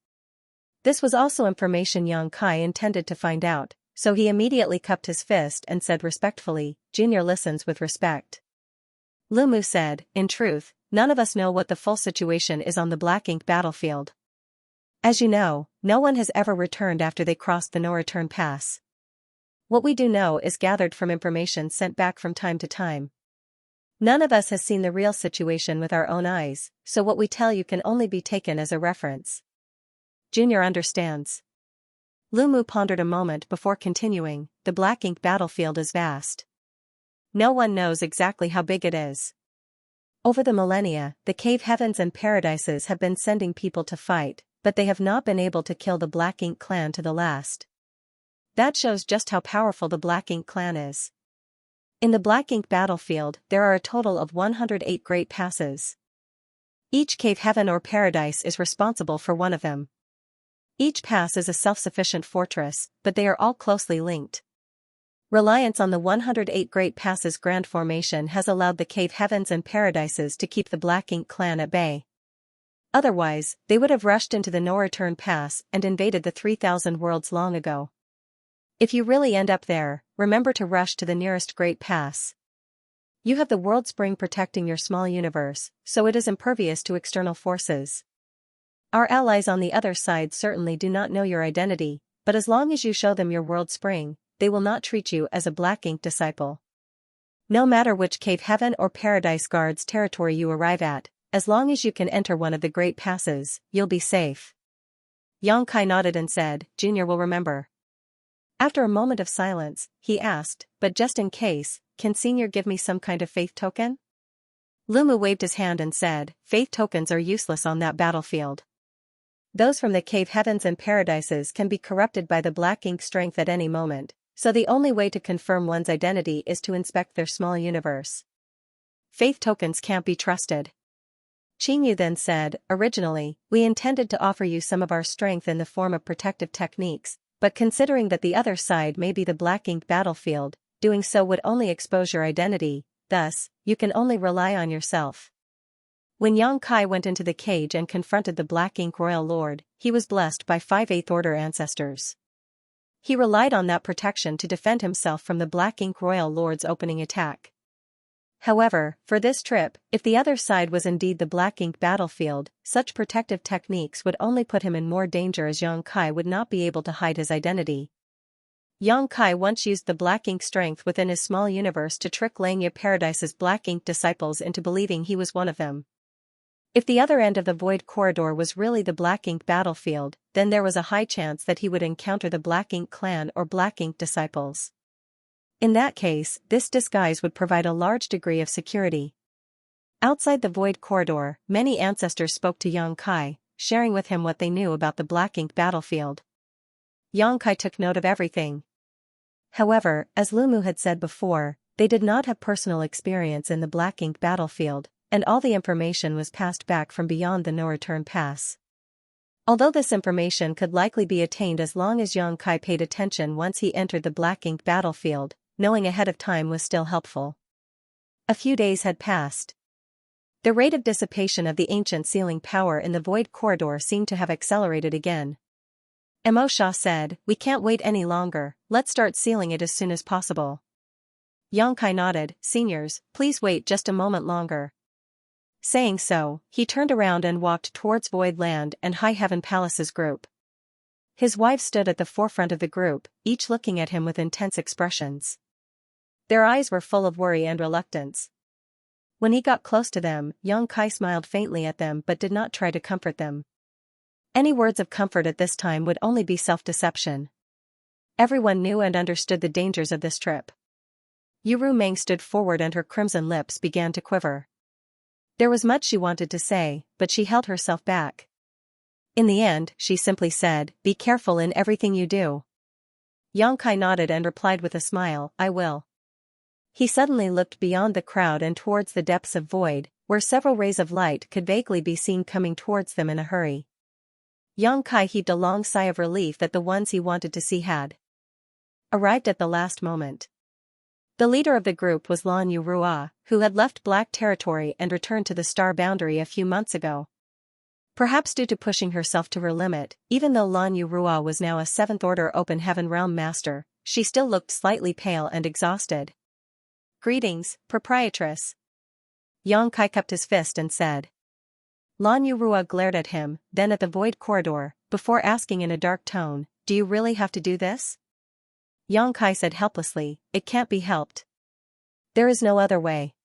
This was also information Yang Kai intended to find out, so he immediately cupped his fist and said respectfully, Junior listens with respect. Lu Mu said, in truth, none of us know what the full situation is on the black ink battlefield. As you know, no one has ever returned after they crossed the no-return pass. What we do know is gathered from information sent back from time to time. None of us has seen the real situation with our own eyes, so what we tell you can only be taken as a reference. Junior understands. Lu Mu pondered a moment before continuing, the black ink battlefield is vast. No one knows exactly how big it is. Over the millennia, the cave heavens and paradises have been sending people to fight, but they have not been able to kill the Black Ink clan to the last. That shows just how powerful the Black Ink clan is. In the Black Ink battlefield, there are a total of 108 great passes. Each cave heaven or paradise is responsible for one of them. Each pass is a self-sufficient fortress, but they are all closely linked. Reliance on the 108 Great Passes Grand Formation has allowed the cave heavens and paradises to keep the Black Ink clan at bay. Otherwise, they would have rushed into the no-return pass and invaded the 3,000 worlds long ago. If you really end up there, remember to rush to the nearest Great Pass. You have the World Spring protecting your small universe, so it is impervious to external forces. Our allies on the other side certainly do not know your identity, but as long as you show them your World Spring, they will not treat you as a Black Ink disciple. No matter which cave heaven or paradise guards territory you arrive at, as long as you can enter one of the great passes, you'll be safe. Yang Kai nodded and said, Junior will remember. After a moment of silence, he asked, but just in case, can Senior give me some kind of faith token? Lu Mu waved his hand and said, faith tokens are useless on that battlefield. Those from the cave heavens and paradises can be corrupted by the Black Ink strength at any moment, so the only way to confirm one's identity is to inspect their small universe. Faith tokens can't be trusted. Qingyu then said, originally, we intended to offer you some of our strength in the form of protective techniques, but considering that the other side may be the Black Ink battlefield, doing so would only expose your identity, thus, you can only rely on yourself. When Yang Kai went into the cage and confronted the Black Ink Royal Lord, he was blessed by 5 8th Order ancestors. He relied on that protection to defend himself from the Black Ink Royal Lord's opening attack. However, for this trip, if the other side was indeed the Black Ink battlefield, such protective techniques would only put him in more danger as Yang Kai would not be able to hide his identity. Yang Kai once used the Black Ink strength within his small universe to trick Langya Paradise's Black Ink disciples into believing he was one of them. If the other end of the Void Corridor was really the Black Ink battlefield, then there was a high chance that he would encounter the Black Ink clan or Black Ink disciples. In that case, this disguise would provide a large degree of security. Outside the Void Corridor, many ancestors spoke to Yang Kai, sharing with him what they knew about the Black Ink battlefield. Yang Kai took note of everything. However, as Lu Mu had said before, they did not have personal experience in the Black Ink battlefield, and all the information was passed back from beyond the no-return pass. Although this information could likely be attained as long as Yang Kai paid attention once he entered the Black Ink battlefield, knowing ahead of time was still helpful. A few days had passed. The rate of dissipation of the ancient sealing power in the Void Corridor seemed to have accelerated again. Mo Sha said, we can't wait any longer, let's start sealing it as soon as possible. Yang Kai nodded, seniors, please wait just a moment longer. Saying so, he turned around and walked towards Void Land and High Heaven Palace's group. His wives stood at the forefront of the group, each looking at him with intense expressions. Their eyes were full of worry and reluctance. When he got close to them, Yang Kai smiled faintly at them but did not try to comfort them. Any words of comfort at this time would only be self-deception. Everyone knew and understood the dangers of this trip. Yuru Meng stood forward and her crimson lips began to quiver. There was much she wanted to say, but she held herself back. In the end, she simply said, be careful in everything you do. Yang Kai nodded and replied with a smile, I will. He suddenly looked beyond the crowd and towards the depths of void, where several rays of light could vaguely be seen coming towards them in a hurry. Yang Kai heaved a long sigh of relief that the ones he wanted to see had arrived at the last moment. The leader of the group was Lan Yurua, who had left Black Territory and returned to the Star Boundary a few months ago. Perhaps due to pushing herself to her limit, even though Lan Yurua was now a 7th Order Open Heaven Realm Master, she still looked slightly pale and exhausted. "Greetings, Proprietress." Yang Kai cupped his fist and said. Lan Yurua glared at him, then at the void corridor, before asking in a dark tone, "Do you really have to do this?" Yang Kai said helplessly, "It can't be helped. There is no other way."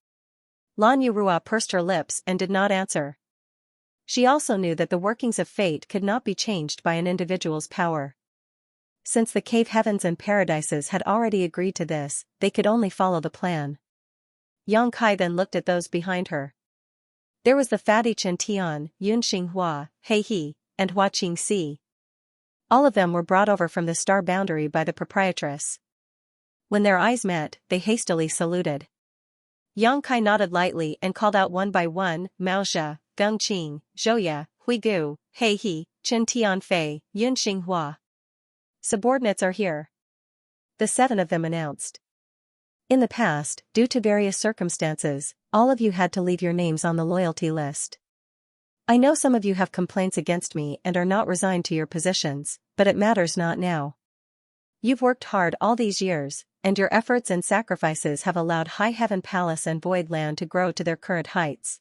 Lan Yurua pursed her lips and did not answer. She also knew that the workings of fate could not be changed by an individual's power. Since the cave heavens and paradises had already agreed to this, they could only follow the plan. Yang Kai then looked at those behind her. There was the fatty Chen Tian, Yun Xinghua, He He, and Hua Qingxi. All of them were brought over from the Star Boundary by the proprietress. When their eyes met, they hastily saluted. Yang Kai nodded lightly and called out one by one, "Maozhe, Geng Qing, Zhouya, Huigu, He He, Chen Tianfei, Yun Xinghua. Subordinates are here." The 7 of them announced. In the past, due to various circumstances, all of you had to leave your names on the loyalty list. I know some of you have complaints against me and are not resigned to your positions, but it matters not now. You've worked hard all these years, and your efforts and sacrifices have allowed High Heaven Palace and Void Land to grow to their current heights.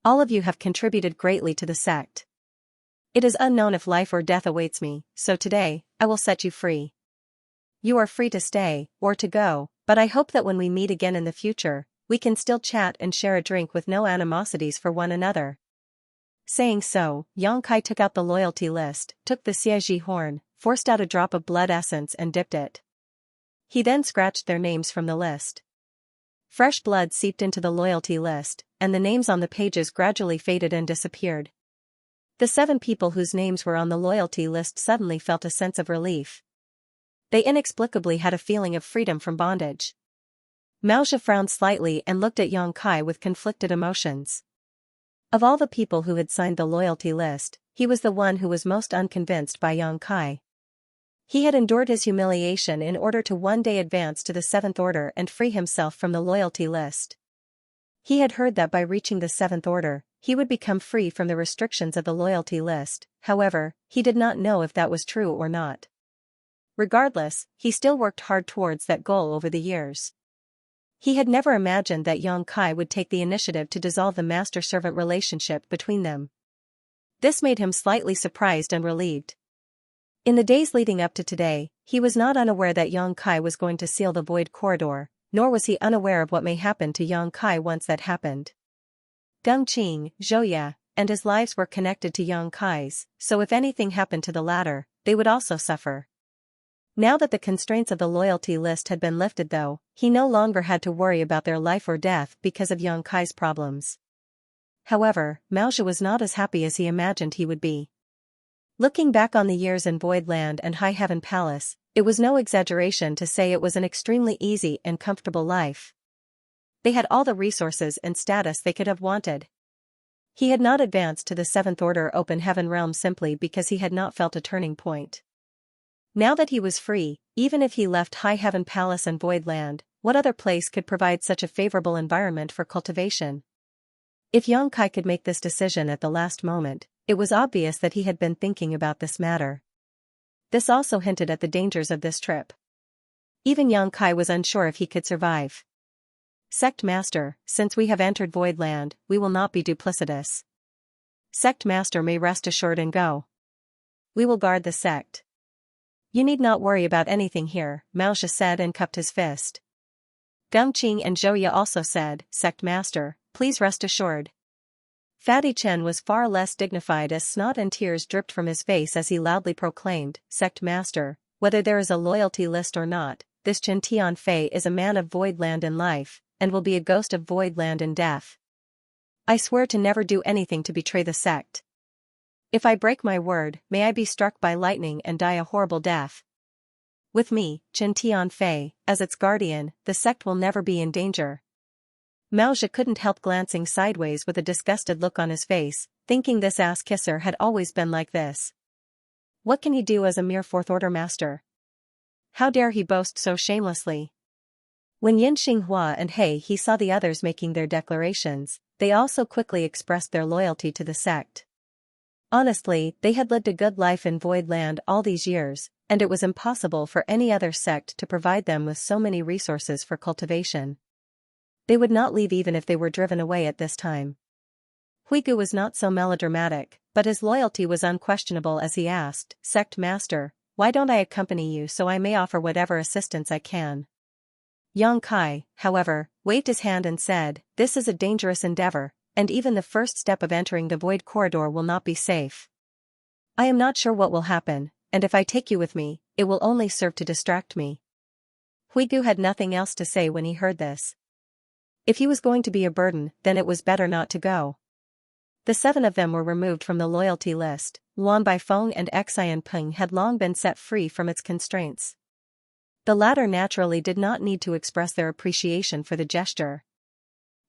All of you have contributed greatly to the sect. It is unknown if life or death awaits me, so today, I will set you free. You are free to stay, or to go, but I hope that when we meet again in the future, we can still chat and share a drink with no animosities for one another. Saying so, Yang Kai took out the loyalty list, took the Xieji horn, forced out a drop of blood essence and dipped it. He then scratched their names from the list. Fresh blood seeped into the loyalty list, and the names on the pages gradually faded and disappeared. The 7 people whose names were on the loyalty list suddenly felt a sense of relief. They inexplicably had a feeling of freedom from bondage. Maozhe frowned slightly and looked at Yang Kai with conflicted emotions. Of all the people who had signed the loyalty list, he was the one who was most unconvinced by Yang Kai. He had endured his humiliation in order to one day advance to the 7th Order and free himself from the loyalty list. He had heard that by reaching the 7th Order, he would become free from the restrictions of the loyalty list, however, he did not know if that was true or not. Regardless, he still worked hard towards that goal over the years. He had never imagined that Yang Kai would take the initiative to dissolve the master-servant relationship between them. This made him slightly surprised and relieved. In the days leading up to today, he was not unaware that Yang Kai was going to seal the void corridor, nor was he unaware of what may happen to Yang Kai once that happened. Geng Qing, Zhouya, and his lives were connected to Yang Kai's, so if anything happened to the latter, they would also suffer. Now that the constraints of the loyalty list had been lifted though, he no longer had to worry about their life or death because of Yang Kai's problems. However, Maozhe was not as happy as he imagined he would be. Looking back on the years in Void Land and High Heaven Palace, it was no exaggeration to say it was an extremely easy and comfortable life. They had all the resources and status they could have wanted. He had not advanced to the 7th Order Open Heaven realm simply because he had not felt a turning point. Now that he was free, even if he left High Heaven Palace and Void Land, what other place could provide such a favorable environment for cultivation? If Yang Kai could make this decision at the last moment, it was obvious that he had been thinking about this matter. This also hinted at the dangers of this trip. Even Yang Kai was unsure if he could survive. Sect Master, since we have entered Void Land, we will not be duplicitous. Sect Master may rest assured and go. We will guard the sect. You need not worry about anything here, Maozhe said and cupped his fist. Geng Qing and Zhouya also said, Sect Master, please rest assured. Fatty Chen was far less dignified as snot and tears dripped from his face as he loudly proclaimed, Sect Master, whether there is a loyalty list or not, this Chen Tianfei is a man of Void Land in life, and will be a ghost of Void Land in death. I swear to never do anything to betray the sect. If I break my word, may I be struck by lightning and die a horrible death. With me, Chen Tianfei, as its guardian, the sect will never be in danger. Maozhe couldn't help glancing sideways with a disgusted look on his face, thinking this ass-kisser had always been like this. What can he do as a mere 4th Order master? How dare he boast so shamelessly? When Yin Xinghua and He saw the others making their declarations, they also quickly expressed their loyalty to the sect. Honestly, they had lived a good life in Void Land all these years, and it was impossible for any other sect to provide them with so many resources for cultivation. They would not leave even if they were driven away at this time. Huigu was not so melodramatic, but his loyalty was unquestionable as he asked, "Sect Master, why don't I accompany you so I may offer whatever assistance I can?" Yang Kai, however, waved his hand and said, "This is a dangerous endeavor, and even the first step of entering the Void Corridor will not be safe. I am not sure what will happen, and if I take you with me, it will only serve to distract me." Huigu had nothing else to say when he heard this. If he was going to be a burden, then it was better not to go. The 7 of them were removed from the loyalty list. Luan Baifeng and Xian Peng had long been set free from its constraints. The latter naturally did not need to express their appreciation for the gesture.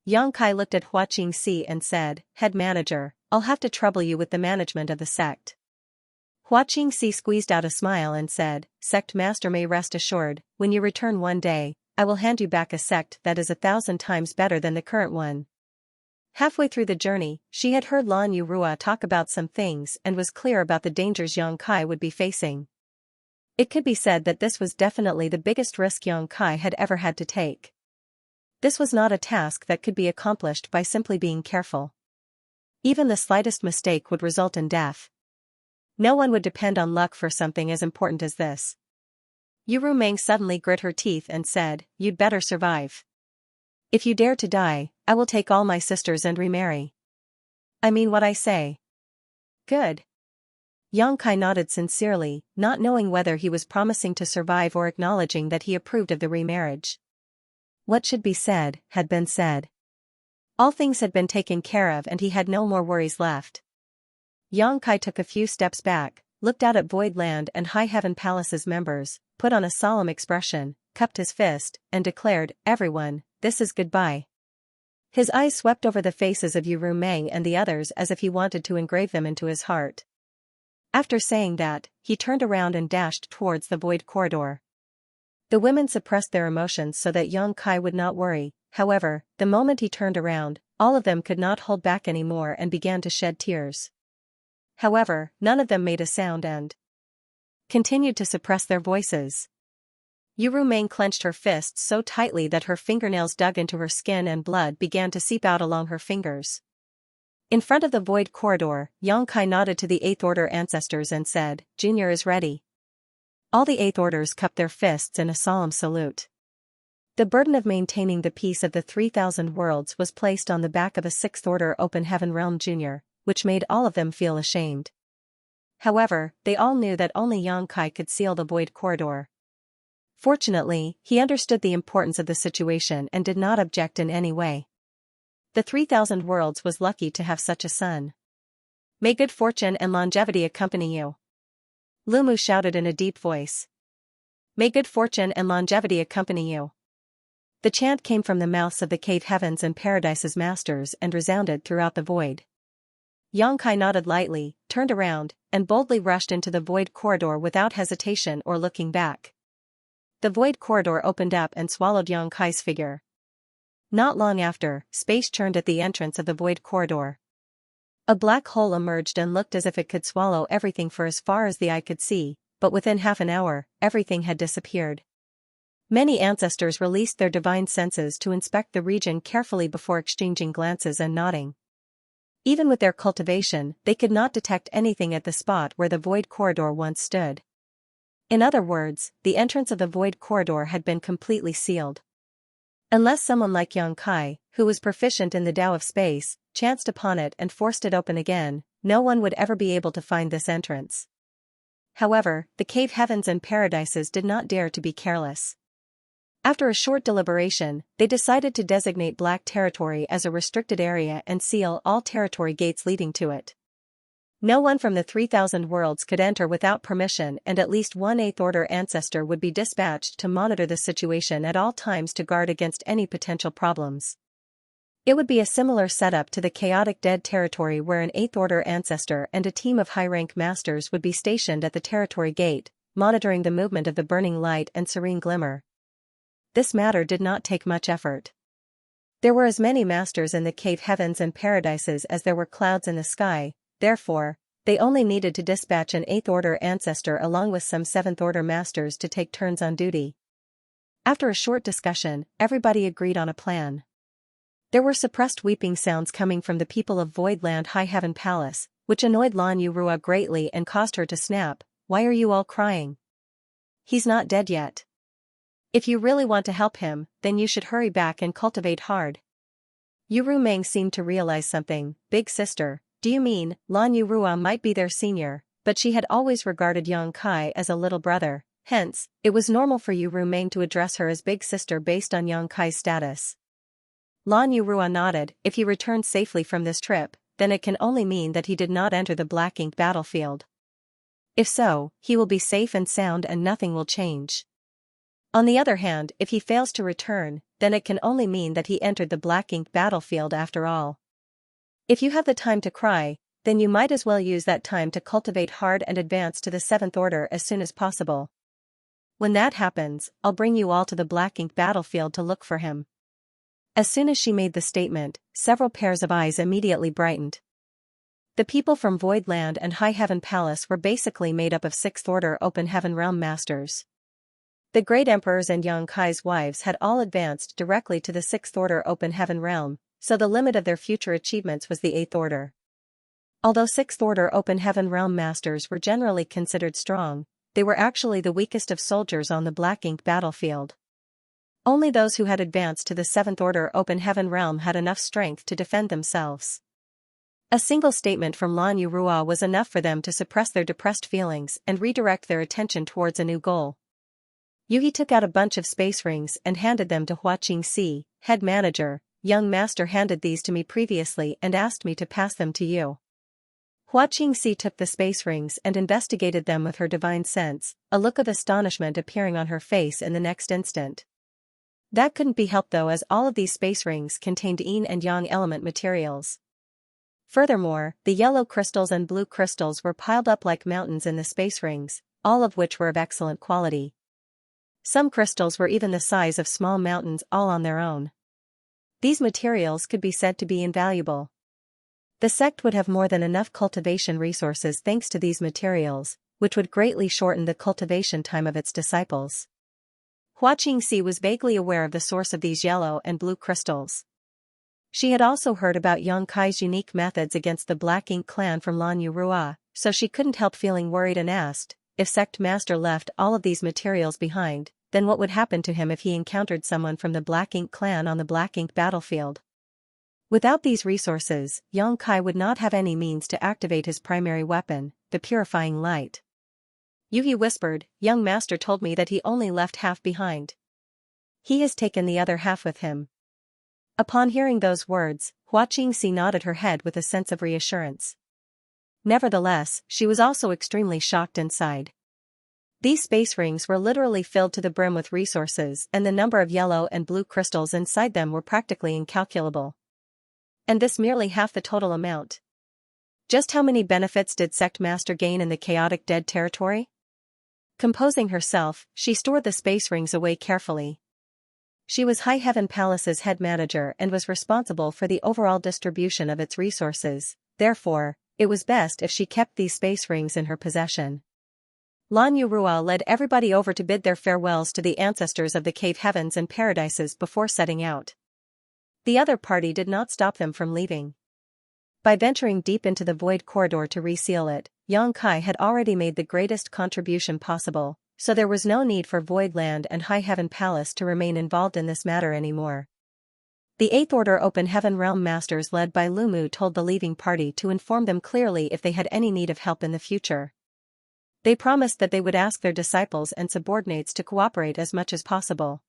Yang Kai looked at Hua Qingxi and said, "Head manager, I'll have to trouble you with the management of the sect." Hua Qingxi squeezed out a smile and said, "Sect master may rest assured, when you return one day, I will hand you back a sect that is 1,000 times better than the current one." Halfway through the journey, she had heard Lan Yurua talk about some things and was clear about the dangers Yang Kai would be facing. It could be said that this was definitely the biggest risk Yang Kai had ever had to take. This was not a task that could be accomplished by simply being careful. Even the slightest mistake would result in death. No one would depend on luck for something as important as this. Yuru Meng suddenly grit her teeth and said, "You'd better survive. If you dare to die, I will take all my sisters and remarry. I mean what I say." "Good." Yang Kai nodded sincerely, not knowing whether he was promising to survive or acknowledging that he approved of the remarriage. What should be said, had been said. All things had been taken care of and he had no more worries left. Yang Kai took a few steps back, looked out at Void Land and High Heaven Palace's members, put on a solemn expression, cupped his fist, and declared, "Everyone, this is goodbye." His eyes swept over the faces of Yuru Meng and the others as if he wanted to engrave them into his heart. After saying that, he turned around and dashed towards the Void Corridor. The women suppressed their emotions so that Yang Kai would not worry. However, the moment he turned around, all of them could not hold back anymore and began to shed tears. However, none of them made a sound and continued to suppress their voices. Yuru Meng clenched her fists so tightly that her fingernails dug into her skin and blood began to seep out along her fingers. In front of the Void Corridor, Yang Kai nodded to the 8th Order ancestors and said, "Junior is ready." All the 8th Orders cupped their fists in a solemn salute. The burden of maintaining the peace of the 3,000 worlds was placed on the back of a 6th Order Open Heaven Realm Junior, which made all of them feel ashamed. However, they all knew that only Yang Kai could seal the Void Corridor. Fortunately, he understood the importance of the situation and did not object in any way. The 3,000 worlds was lucky to have such a son. "May good fortune and longevity accompany you," Lumu shouted in a deep voice. "May good fortune and longevity accompany you." The chant came from the mouths of the Cave Heavens and Paradise's masters and resounded throughout the void. Yang Kai nodded lightly, turned around, and boldly rushed into the Void Corridor without hesitation or looking back. The Void Corridor opened up and swallowed Yang Kai's figure. Not long after, space churned at the entrance of the Void Corridor. A black hole emerged and looked as if it could swallow everything for as far as the eye could see, but within half an hour, everything had disappeared. Many ancestors released their divine senses to inspect the region carefully before exchanging glances and nodding. Even with their cultivation, they could not detect anything at the spot where the Void Corridor once stood. In other words, the entrance of the Void Corridor had been completely sealed. Unless someone like Yang Kai, who was proficient in the Tao of space, chanced upon it and forced it open again, no one would ever be able to find this entrance. However, the Cave Heavens and Paradises did not dare to be careless. After a short deliberation, they decided to designate Black Territory as a restricted area and seal all territory gates leading to it. No one from the 3,000 worlds could enter without permission, and at least one 8th Order ancestor would be dispatched to monitor the situation at all times to guard against any potential problems. It would be a similar setup to the chaotic Dead Territory where an 8th Order ancestor and a team of high-rank masters would be stationed at the territory gate, monitoring the movement of the burning light and serene glimmer. This matter did not take much effort. There were as many masters in the cave heavens and paradises as there were clouds in the sky, therefore, they only needed to dispatch an 8th order ancestor along with some 7th order masters to take turns on duty. After a short discussion, everybody agreed on a plan. There were suppressed weeping sounds coming from the people of Voidland High Heaven Palace, which annoyed Lan Yurua greatly and caused her to snap. "Why are you all crying? He's not dead yet. If you really want to help him, then you should hurry back and cultivate hard." Yuru Meng seemed to realize something. "Big sister, do you mean Lan Yurua might be their senior?" But she had always regarded Yang Kai as a little brother, hence, it was normal for Yuru Meng to address her as big sister based on Yang Kai's status. Lan Yurua nodded. "If he returns safely from this trip, then it can only mean that he did not enter the Black Ink battlefield. If so, he will be safe and sound and nothing will change. On the other hand, if he fails to return, then it can only mean that he entered the Black Ink battlefield after all. If you have the time to cry, then you might as well use that time to cultivate hard and advance to the 7th order as soon as possible. When that happens, I'll bring you all to the Black Ink battlefield to look for him." As soon as she made the statement, several pairs of eyes immediately brightened. The people from Voidland and High Heaven Palace were basically made up of 6th order Open Heaven Realm masters. The great emperors and Yang Kai's wives had all advanced directly to the 6th order Open Heaven Realm, so the limit of their future achievements was the 8th order. Although 6th order Open Heaven Realm masters were generally considered strong, they were actually the weakest of soldiers on the Black Ink battlefield. Only those who had advanced to the 7th order Open Heaven Realm had enough strength to defend themselves. A single statement from Lan Yurua was enough for them to suppress their depressed feelings and redirect their attention towards a new goal. Yuhi took out a bunch of space rings and handed them to Xianxia, head manager. "Young master handed these to me previously and asked me to pass them to you." Xianxia took the space rings and investigated them with her divine sense, a look of astonishment appearing on her face in the next instant. That couldn't be helped though, as all of these space rings contained yin and yang element materials. Furthermore, the yellow crystals and blue crystals were piled up like mountains in the space rings, all of which were of excellent quality. Some crystals were even the size of small mountains all on their own. These materials could be said to be invaluable. The sect would have more than enough cultivation resources thanks to these materials, which would greatly shorten the cultivation time of its disciples. Xianxia was vaguely aware of the source of these yellow and blue crystals. She had also heard about Yang Kai's unique methods against the Black Ink clan from Lan Yurua, so she couldn't help feeling worried and asked, if Sect Master left all of these materials behind, then what would happen to him if he encountered someone from the Black Ink clan on the Black Ink battlefield? Without these resources, Yang Kai would not have any means to activate his primary weapon, the purifying light. Yuhi whispered, "Young master told me that he only left half behind. He has taken the other half with him." Upon hearing those words, Xianxia nodded her head with a sense of reassurance. Nevertheless, she was also extremely shocked inside. These space rings were literally filled to the brim with resources, and the number of yellow and blue crystals inside them were practically incalculable. And this merely half the total amount. Just how many benefits did Sect Master gain in the chaotic dead territory? Composing herself, she stored the space rings away carefully. She was High Heaven Palace's head manager and was responsible for the overall distribution of its resources, therefore, it was best if she kept these space rings in her possession. Lan Yurua led everybody over to bid their farewells to the ancestors of the cave heavens and paradises before setting out. The other party did not stop them from leaving. By venturing deep into the void corridor to reseal it, Yang Kai had already made the greatest contribution possible, so there was no need for Voidland and High Heaven Palace to remain involved in this matter anymore. The 8th Order Open Heaven Realm Masters led by Lumu told the leaving party to inform them clearly if they had any need of help in the future. They promised that they would ask their disciples and subordinates to cooperate as much as possible.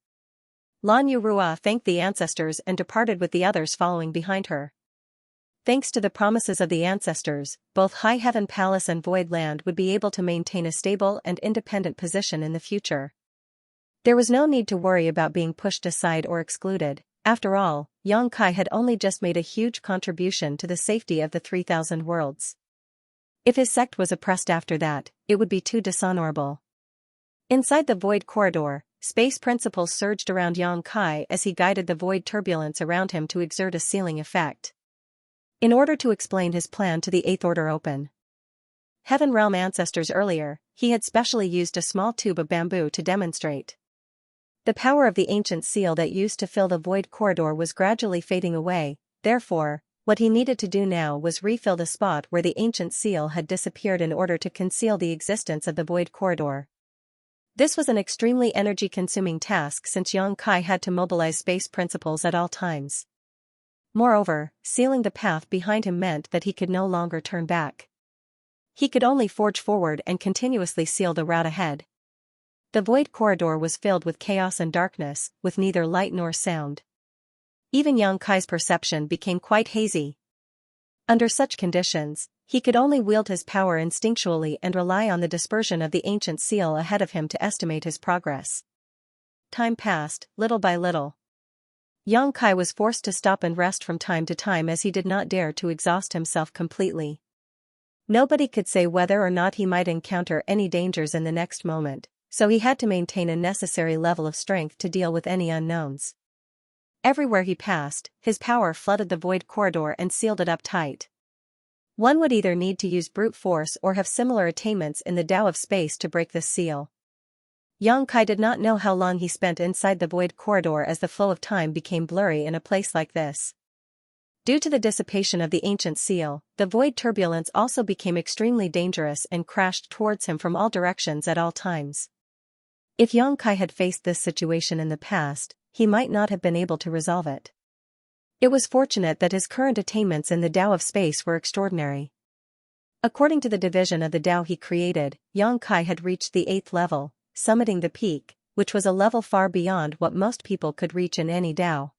Lan Yurua thanked the ancestors and departed with the others following behind her. Thanks to the promises of the ancestors, both High Heaven Palace and Voidland would be able to maintain a stable and independent position in the future. There was no need to worry about being pushed aside or excluded. After all, Yang Kai had only just made a huge contribution to the safety of the 3,000 worlds. If his sect was oppressed after that, it would be too dishonorable. Inside the void corridor, space principles surged around Yang Kai as he guided the void turbulence around him to exert a sealing effect. In order to explain his plan to the Eighth Order Open Heaven Realm ancestors earlier, he had specially used a small tube of bamboo to demonstrate. The power of the ancient seal that used to fill the void corridor was gradually fading away, therefore, what he needed to do now was refill the spot where the ancient seal had disappeared in order to conceal the existence of the void corridor. This was an extremely energy-consuming task since Yang Kai had to mobilize space principles at all times. Moreover, sealing the path behind him meant that he could no longer turn back. He could only forge forward and continuously seal the route ahead. The void corridor was filled with chaos and darkness, with neither light nor sound. Even Yang Kai's perception became quite hazy. Under such conditions, he could only wield his power instinctually and rely on the dispersion of the ancient seal ahead of him to estimate his progress. Time passed, little by little. Yang Kai was forced to stop and rest from time to time as he did not dare to exhaust himself completely. Nobody could say whether or not he might encounter any dangers in the next moment, so he had to maintain a necessary level of strength to deal with any unknowns. Everywhere he passed, his power flooded the void corridor and sealed it up tight. One would either need to use brute force or have similar attainments in the Tao of space to break this seal. Yang Kai did not know how long he spent inside the void corridor as the flow of time became blurry in a place like this. Due to the dissipation of the ancient seal, the void turbulence also became extremely dangerous and crashed towards him from all directions at all times. If Yang Kai had faced this situation in the past, he might not have been able to resolve it. It was fortunate that his current attainments in the Tao of space were extraordinary. According to the division of the Tao he created, Yang Kai had reached the 8th level, summiting the peak, which was a level far beyond what most people could reach in any Tao.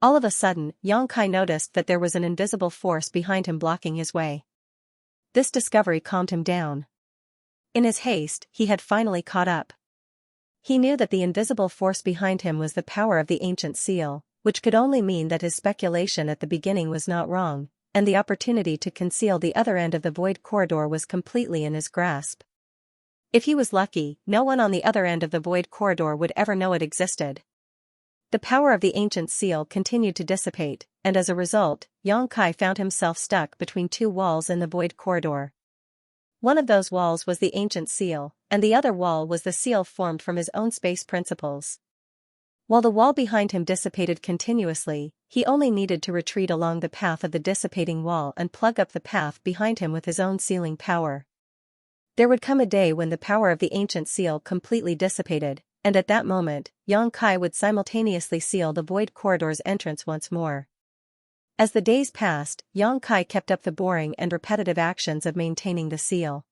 All of a sudden, Yang Kai noticed that there was an invisible force behind him blocking his way. This discovery calmed him down. In his haste, he had finally caught up. He knew that the invisible force behind him was the power of the ancient seal, which could only mean that his speculation at the beginning was not wrong, and the opportunity to conceal the other end of the void corridor was completely in his grasp. If he was lucky, no one on the other end of the void corridor would ever know it existed. The power of the ancient seal continued to dissipate, and as a result, Yang Kai found himself stuck between two walls in the void corridor. One of those walls was the ancient seal, and the other wall was the seal formed from his own space principles. While the wall behind him dissipated continuously, he only needed to retreat along the path of the dissipating wall and plug up the path behind him with his own sealing power. There would come a day when the power of the ancient seal completely dissipated, and at that moment, Yang Kai would simultaneously seal the void corridor's entrance once more. As the days passed, Yang Kai kept up the boring and repetitive actions of maintaining the seal.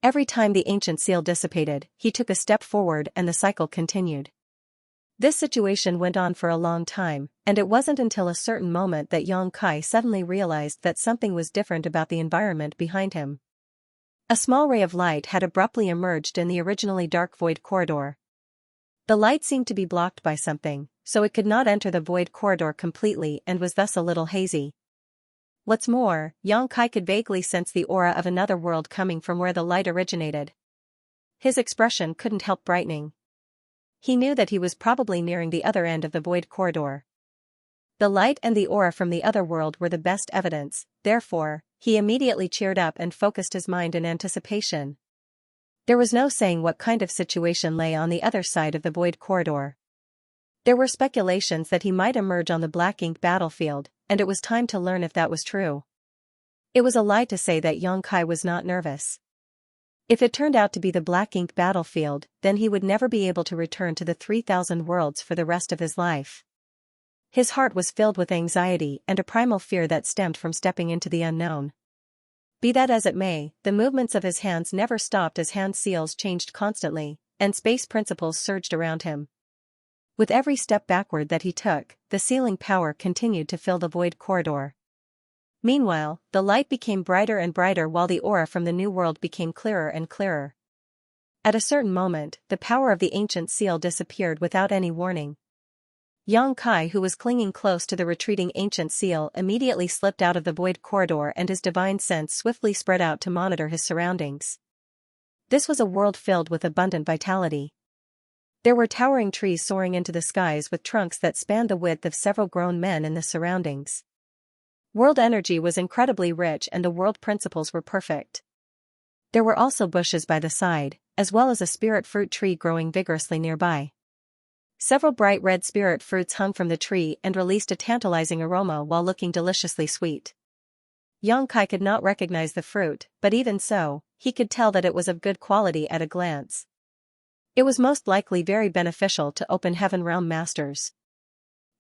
Every time the ancient seal dissipated, he took a step forward and the cycle continued. This situation went on for a long time, and it wasn't until a certain moment that Yang Kai suddenly realized that something was different about the environment behind him. A small ray of light had abruptly emerged in the originally dark void corridor. The light seemed to be blocked by something, so it could not enter the void corridor completely and was thus a little hazy. What's more, Yang Kai could vaguely sense the aura of another world coming from where the light originated. His expression couldn't help brightening. He knew that he was probably nearing the other end of the void corridor. The light and the aura from the other world were the best evidence, therefore, he immediately cheered up and focused his mind in anticipation. There was no saying what kind of situation lay on the other side of the void corridor. There were speculations that he might emerge on the black ink battlefield, and it was time to learn if that was true. It was a lie to say that Yang Kai was not nervous. If it turned out to be the black ink battlefield, then he would never be able to return to the 3,000 worlds for the rest of his life. His heart was filled with anxiety and a primal fear that stemmed from stepping into the unknown. Be that as it may, the movements of his hands never stopped as hand seals changed constantly, and space principles surged around him. With every step backward that he took, the sealing power continued to fill the void corridor. Meanwhile, the light became brighter and brighter while the aura from the new world became clearer and clearer. At a certain moment, the power of the ancient seal disappeared without any warning. Yang Kai, who was clinging close to the retreating ancient seal, immediately slipped out of the void corridor and his divine sense swiftly spread out to monitor his surroundings. This was a world filled with abundant vitality. There were towering trees soaring into the skies with trunks that spanned the width of several grown men in the surroundings. World energy was incredibly rich and the world principles were perfect. There were also bushes by the side, as well as a spirit fruit tree growing vigorously nearby. Several bright red spirit fruits hung from the tree and released a tantalizing aroma while looking deliciously sweet. Xianxia could not recognize the fruit, but even so, he could tell that it was of good quality at a glance. It was most likely very beneficial to Open Heaven Realm masters.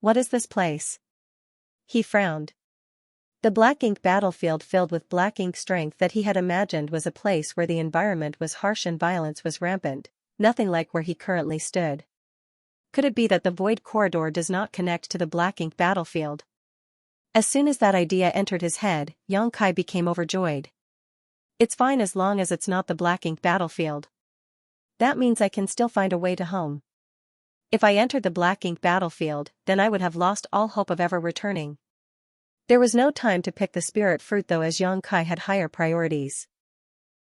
What is this place? He frowned. The black ink battlefield filled with black ink strength that he had imagined was a place where the environment was harsh and violence was rampant, nothing like where he currently stood. Could it be that the void corridor does not connect to the black ink battlefield? As soon as that idea entered his head, Xianxia became overjoyed. It's fine as long as it's not the black ink battlefield. That means I can still find a way to home. If I entered the black ink battlefield, then I would have lost all hope of ever returning. There was no time to pick the spirit fruit though, as Xianxia had higher priorities.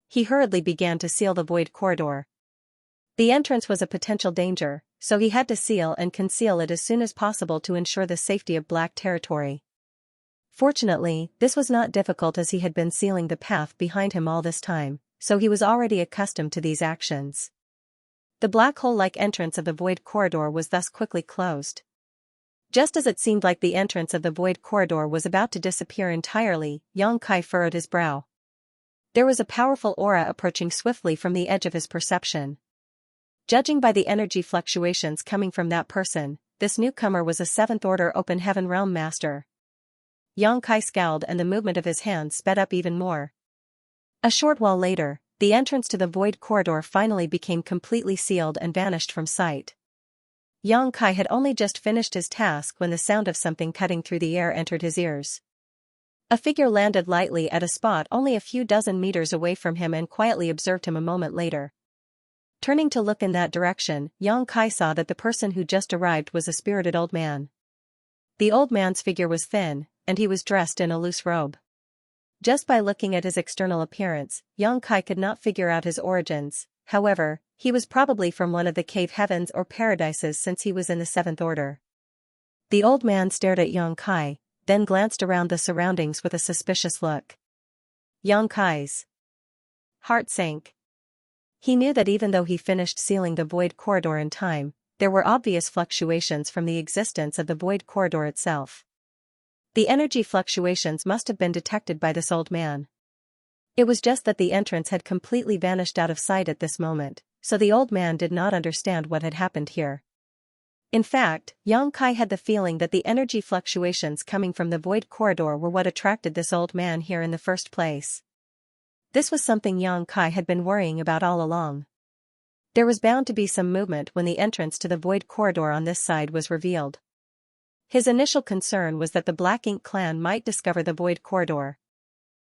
He hurriedly began to seal the void corridor. The entrance was a potential danger, so he had to seal and conceal it as soon as possible to ensure the safety of black territory. Fortunately, this was not difficult as he had been sealing the path behind him all this time, so he was already accustomed to these actions. The black hole-like entrance of the void corridor was thus quickly closed. Just as it seemed like the entrance of the void corridor was about to disappear entirely, Xianxia furrowed his brow. There was a powerful aura approaching swiftly from the edge of his perception. Judging by the energy fluctuations coming from that person, this newcomer was a 7th Order Open Heaven Realm Master. Xianxia scowled and the movement of his hands sped up even more. A short while later, the entrance to the void corridor finally became completely sealed and vanished from sight. Xianxia had only just finished his task when the sound of something cutting through the air entered his ears. A figure landed lightly at a spot only a few dozen meters away from him and quietly observed him a moment later. Turning to look in that direction, Xianxia saw that the person who just arrived was a spirited old man. The old man's figure was thin, and he was dressed in a loose robe. Just by looking at his external appearance, Xianxia could not figure out his origins. However, he was probably from one of the cave heavens or paradises since he was in the 7th Order. The old man stared at Xianxia, then glanced around the surroundings with a suspicious look. Xianxia's heart sank. He knew that even though he finished sealing the void corridor in time, there were obvious fluctuations from the existence of the void corridor itself. The energy fluctuations must have been detected by this old man. It was just that the entrance had completely vanished out of sight at this moment, so the old man did not understand what had happened here. In fact, Xianxia had the feeling that the energy fluctuations coming from the void corridor were what attracted this old man here in the first place. This was something Xianxia had been worrying about all along. There was bound to be some movement when the entrance to the void corridor on this side was revealed. His initial concern was that the Black Ink clan might discover the void corridor.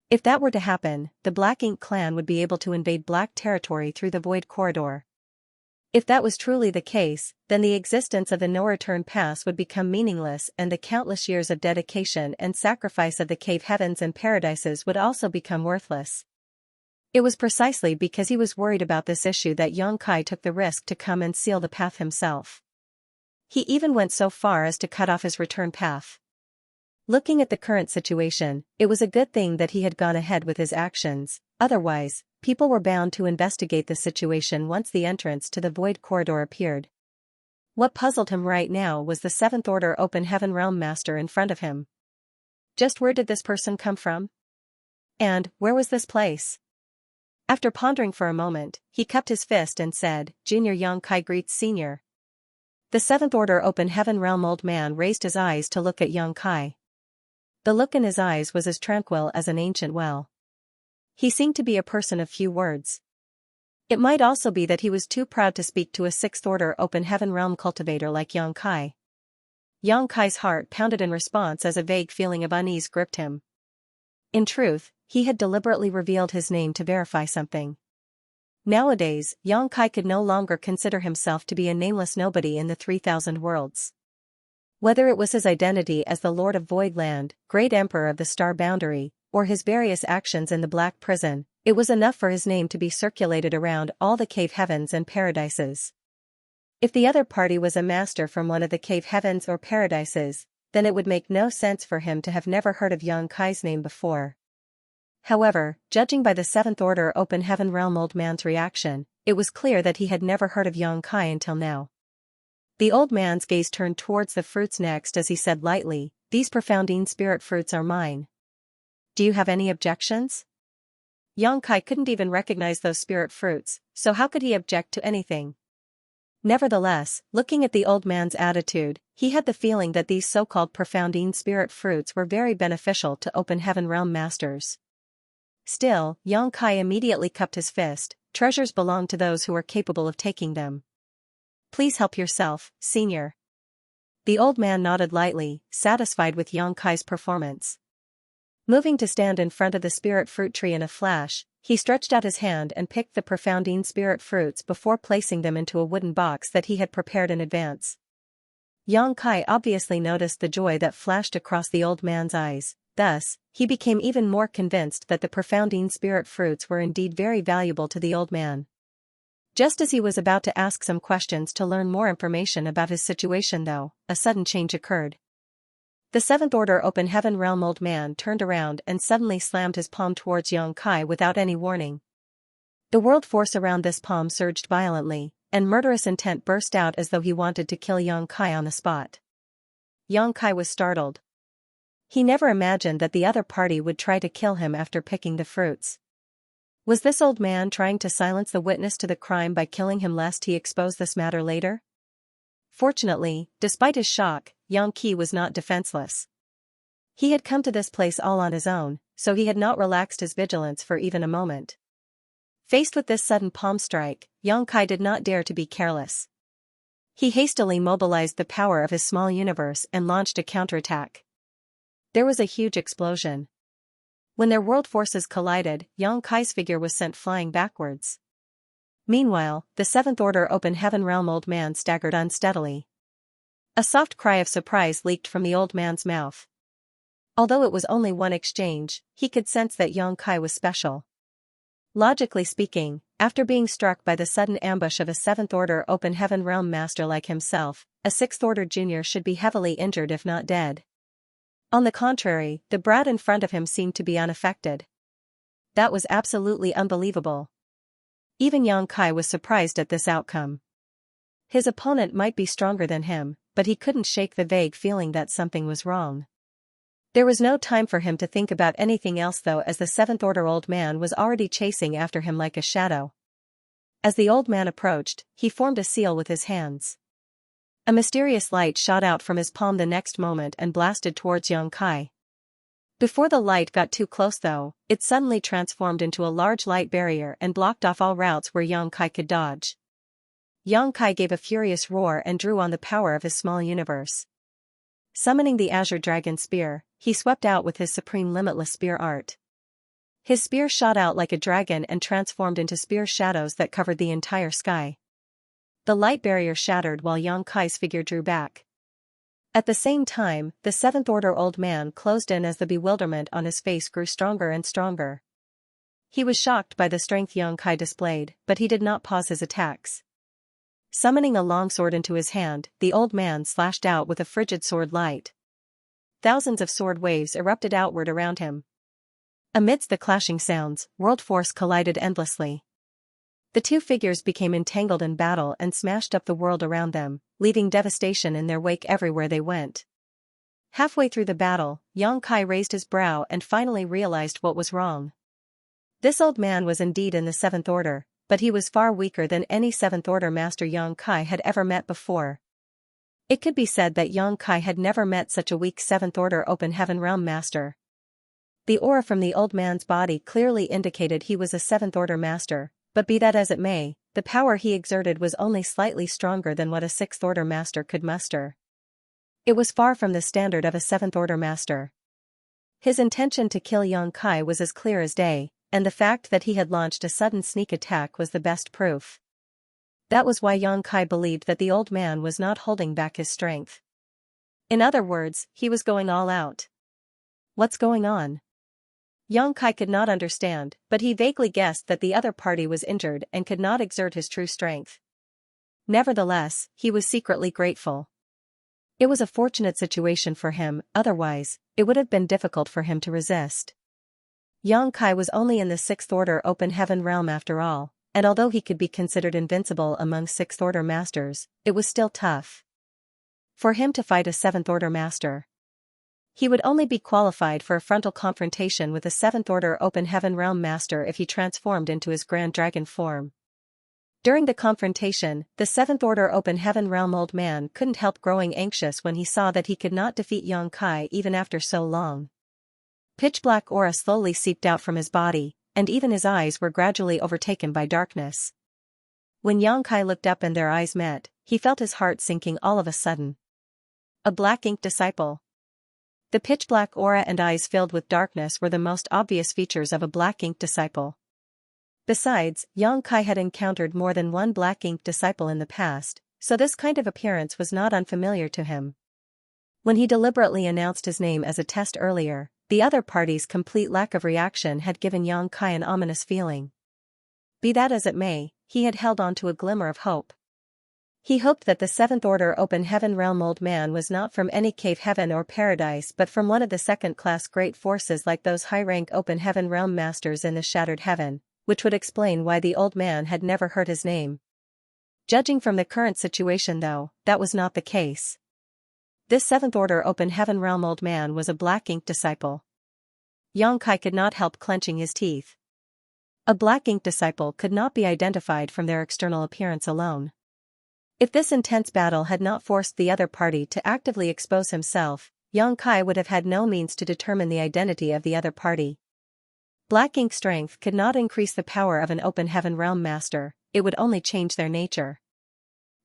If that were to happen, the Black Ink clan would be able to invade black territory through the void corridor. If that was truly the case, then the existence of the no-return pass would become meaningless and the countless years of dedication and sacrifice of the cave heavens and paradises would also become worthless. It was precisely because he was worried about this issue that Xianxia took the risk to come and seal the path himself. He even went so far as to cut off his return path. Looking at the current situation, it was a good thing that he had gone ahead with his actions, otherwise, people were bound to investigate the situation once the entrance to the void corridor appeared. What puzzled him right now was the 7th Order Open Heaven Realm Master in front of him. Just where did this person come from? And where was this place? After pondering for a moment, he cupped his fist and said, "Junior Xianxia greets Senior." The 7th Order Open Heaven Realm old man raised his eyes to look at Xianxia. The look in his eyes was as tranquil as an ancient well. He seemed to be a person of few words. It might also be that he was too proud to speak to a 6th Order Open Heaven Realm cultivator like Xianxia. Xianxia's heart pounded in response as a vague feeling of unease gripped him. In truth, he had deliberately revealed his name to verify something. Nowadays, Xianxia could no longer consider himself to be a nameless nobody in the 3,000 worlds. Whether it was his identity as the Lord of Voidland, Great Emperor of the Star Boundary, or his various actions in the Black Prison, It was enough for his name to be circulated around all the cave heavens and paradises. If the other party was a master from one of the cave heavens or paradises, then it would make no sense for him to have never heard of Xianxia's name before. However, judging by the Seventh Order Open Heaven Realm old man's reaction, it was clear that he had never heard of Xianxia until now. The old man's gaze turned towards the fruits next as he said lightly, "These profoundine spirit fruits are mine. Do you have any objections?" Xianxia couldn't even recognize those spirit fruits, so how could he object to anything? Nevertheless, looking at the old man's attitude, he had the feeling that these so-called profoundine spirit fruits were very beneficial to Open Heaven Realm masters. Still, Xianxia immediately cupped his fist. Treasures belong to those who are capable of taking them. Please help yourself, senior. The old man nodded lightly, satisfied with Xianxia's performance. Moving to stand in front of the spirit fruit tree in a flash, he stretched out his hand and picked the profoundine spirit fruits before placing them into a wooden box that he had prepared in advance. Xianxia obviously noticed the joy that flashed across the old man's eyes. Thus, he became even more convinced that the profoundine spirit fruits were indeed very valuable to the old man. Just as he was about to ask some questions to learn more information about his situation though, a sudden change occurred. The Seventh Order Open Heaven Realm old man turned around and suddenly slammed his palm towards Xianxia without any warning. The world force around this palm surged violently, and murderous intent burst out as though he wanted to kill Xianxia on the spot. Xianxia was startled. He never imagined that the other party would try to kill him after picking the fruits. Was this old man trying to silence the witness to the crime by killing him lest he expose this matter later? Fortunately, despite his shock, Xianxia was not defenseless. He had come to this place all on his own, so he had not relaxed his vigilance for even a moment. Faced with this sudden palm strike, Xianxia did not dare to be careless. He hastily mobilized the power of his small universe and launched a counterattack. There was a huge explosion. When their world forces collided, Xianxia's figure was sent flying backwards. Meanwhile, the Seventh Order Open Heaven Realm old man staggered unsteadily. A soft cry of surprise leaked from the old man's mouth. Although it was only one exchange, he could sense that Xianxia was special. Logically speaking, after being struck by the sudden ambush of a Seventh Order Open Heaven Realm master like himself, a Sixth Order junior should be heavily injured if not dead. On the contrary, the brat in front of him seemed to be unaffected. That was absolutely unbelievable. Even Xianxia was surprised at this outcome. His opponent might be stronger than him, but he couldn't shake the vague feeling that something was wrong. There was no time for him to think about anything else though, as the Seventh Order old man was already chasing after him like a shadow. As the old man approached, he formed a seal with his hands. A mysterious light shot out from his palm the next moment and blasted towards Xianxia. Before the light got too close though, it suddenly transformed into a large light barrier and blocked off all routes where Xianxia could dodge. Xianxia gave a furious roar and drew on the power of his small universe. Summoning the Azure Dragon Spear, he swept out with his supreme limitless spear art. His spear shot out like a dragon and transformed into spear shadows that covered the entire sky. The light barrier shattered while Xianxia's figure drew back. At the same time, the Seventh Order old man closed in as the bewilderment on his face grew stronger and stronger. He was shocked by the strength Xianxia displayed, but he did not pause his attacks. Summoning a longsword into his hand, the old man slashed out with a frigid sword light. Thousands of sword waves erupted outward around him. Amidst the clashing sounds, world force collided endlessly. The two figures became entangled in battle and smashed up the world around them, leaving devastation in their wake everywhere they went. Halfway through the battle, Xianxia raised his brow and finally realized what was wrong. This old man was indeed in the Seventh Order, but he was far weaker than any Seventh Order master Xianxia had ever met before. It could be said that Xianxia had never met such a weak Seventh Order Open Heaven Realm master. The aura from the old man's body clearly indicated he was a Seventh Order master. But be that as it may, the power he exerted was only slightly stronger than what a Sixth Order master could muster. It was far from the standard of a Seventh Order master. His intention to kill Xianxia was as clear as day, and the fact that he had launched a sudden sneak attack was the best proof. That was why Xianxia believed that the old man was not holding back his strength. In other words, he was going all out. What's going on? Yang Kai could not understand, but he vaguely guessed that the other party was injured and could not exert his true strength. Nevertheless, he was secretly grateful. It was a fortunate situation for him, otherwise, it would have been difficult for him to resist. Yang Kai was only in the 6th Order Open Heaven realm after all, and although he could be considered invincible among 6th Order masters, it was still tough for him to fight a 7th Order master. He would only be qualified for a frontal confrontation with a 7th Order Open Heaven realm master if he transformed into his Grand Dragon form. During the confrontation, the 7th Order Open Heaven realm old man couldn't help growing anxious when he saw that he could not defeat Yang Kai even after so long. Pitch-black aura slowly seeped out from his body, and even his eyes were gradually overtaken by darkness. When Yang Kai looked up and their eyes met, he felt his heart sinking all of a sudden. A black ink disciple. The pitch-black aura and eyes filled with darkness were the most obvious features of a black ink disciple. Besides, Yang Kai had encountered more than one black ink disciple in the past, so this kind of appearance was not unfamiliar to him. When he deliberately announced his name as a test earlier, the other party's complete lack of reaction had given Yang Kai an ominous feeling. Be that as it may, he had held on to a glimmer of hope. He hoped that the 7th Order Open Heaven realm old man was not from any cave heaven or paradise but from one of the second-class great forces like those high-rank Open Heaven realm masters in the Shattered Heaven, which would explain why the old man had never heard his name. Judging from the current situation though, that was not the case. This 7th Order Open Heaven realm old man was a black ink disciple. Yang Kai could not help clenching his teeth. A black ink disciple could not be identified from their external appearance alone. If this intense battle had not forced the other party to actively expose himself, Yang Kai would have had no means to determine the identity of the other party. Black ink strength could not increase the power of an Open Heaven realm master, it would only change their nature.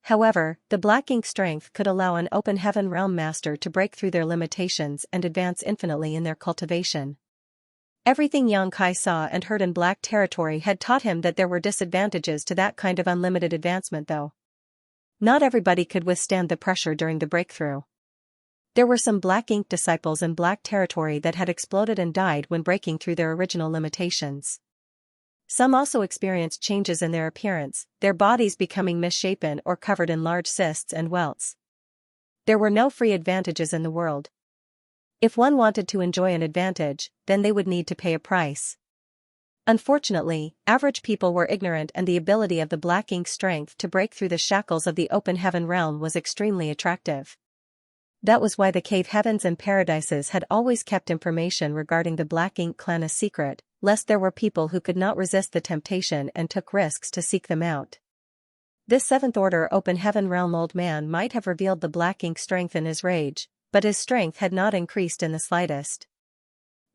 However, the black ink strength could allow an Open Heaven realm master to break through their limitations and advance infinitely in their cultivation. Everything Yang Kai saw and heard in Black Territory had taught him that there were disadvantages to that kind of unlimited advancement though. Not everybody could withstand the pressure during the breakthrough. There were some black ink disciples in Black Territory that had exploded and died when breaking through their original limitations. Some also experienced changes in their appearance, their bodies becoming misshapen or covered in large cysts and welts. There were no free advantages in the world. If one wanted to enjoy an advantage, then they would need to pay a price. Unfortunately, average people were ignorant and the ability of the black ink strength to break through the shackles of the Open Heaven realm was extremely attractive. That was why the cave heavens and paradises had always kept information regarding the black ink clan a secret, lest there were people who could not resist the temptation and took risks to seek them out. This 7th Order Open Heaven realm old man might have revealed the black ink strength in his rage, but his strength had not increased in the slightest.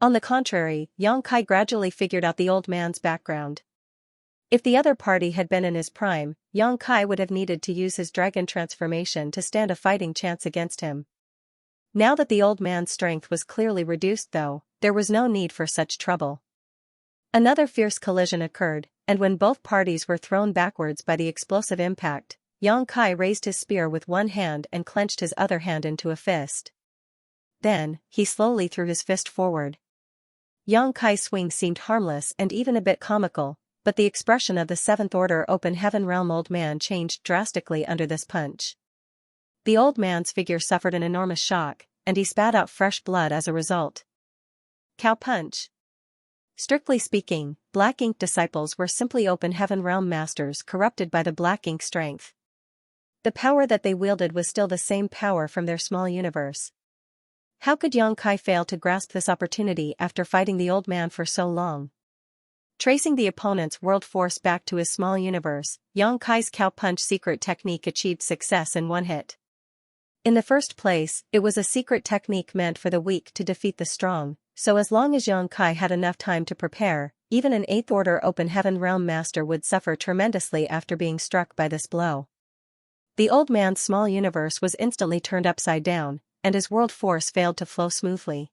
On the contrary, Yang Kai gradually figured out the old man's background. If the other party had been in his prime, Yang Kai would have needed to use his dragon transformation to stand a fighting chance against him. Now that the old man's strength was clearly reduced though, there was no need for such trouble. Another fierce collision occurred, and when both parties were thrown backwards by the explosive impact, Yang Kai raised his spear with one hand and clenched his other hand into a fist. Then, he slowly threw his fist forward. Yang Kai's swing seemed harmless and even a bit comical, but the expression of the 7th Order Open Heaven realm old man changed drastically under this punch. The old man's figure suffered an enormous shock, and he spat out fresh blood as a result. Cow punch. Strictly speaking, black ink disciples were simply Open Heaven realm masters corrupted by the black ink strength. The power that they wielded was still the same power from their small universe. How could Yang Kai fail to grasp this opportunity after fighting the old man for so long? Tracing the opponent's world force back to his small universe, Yang Kai's cow punch secret technique achieved success in one hit. In the first place, it was a secret technique meant for the weak to defeat the strong, so as long as Yang Kai had enough time to prepare, even an 8th Order Open Heaven realm master would suffer tremendously after being struck by this blow. The old man's small universe was instantly turned upside down, and his world force failed to flow smoothly.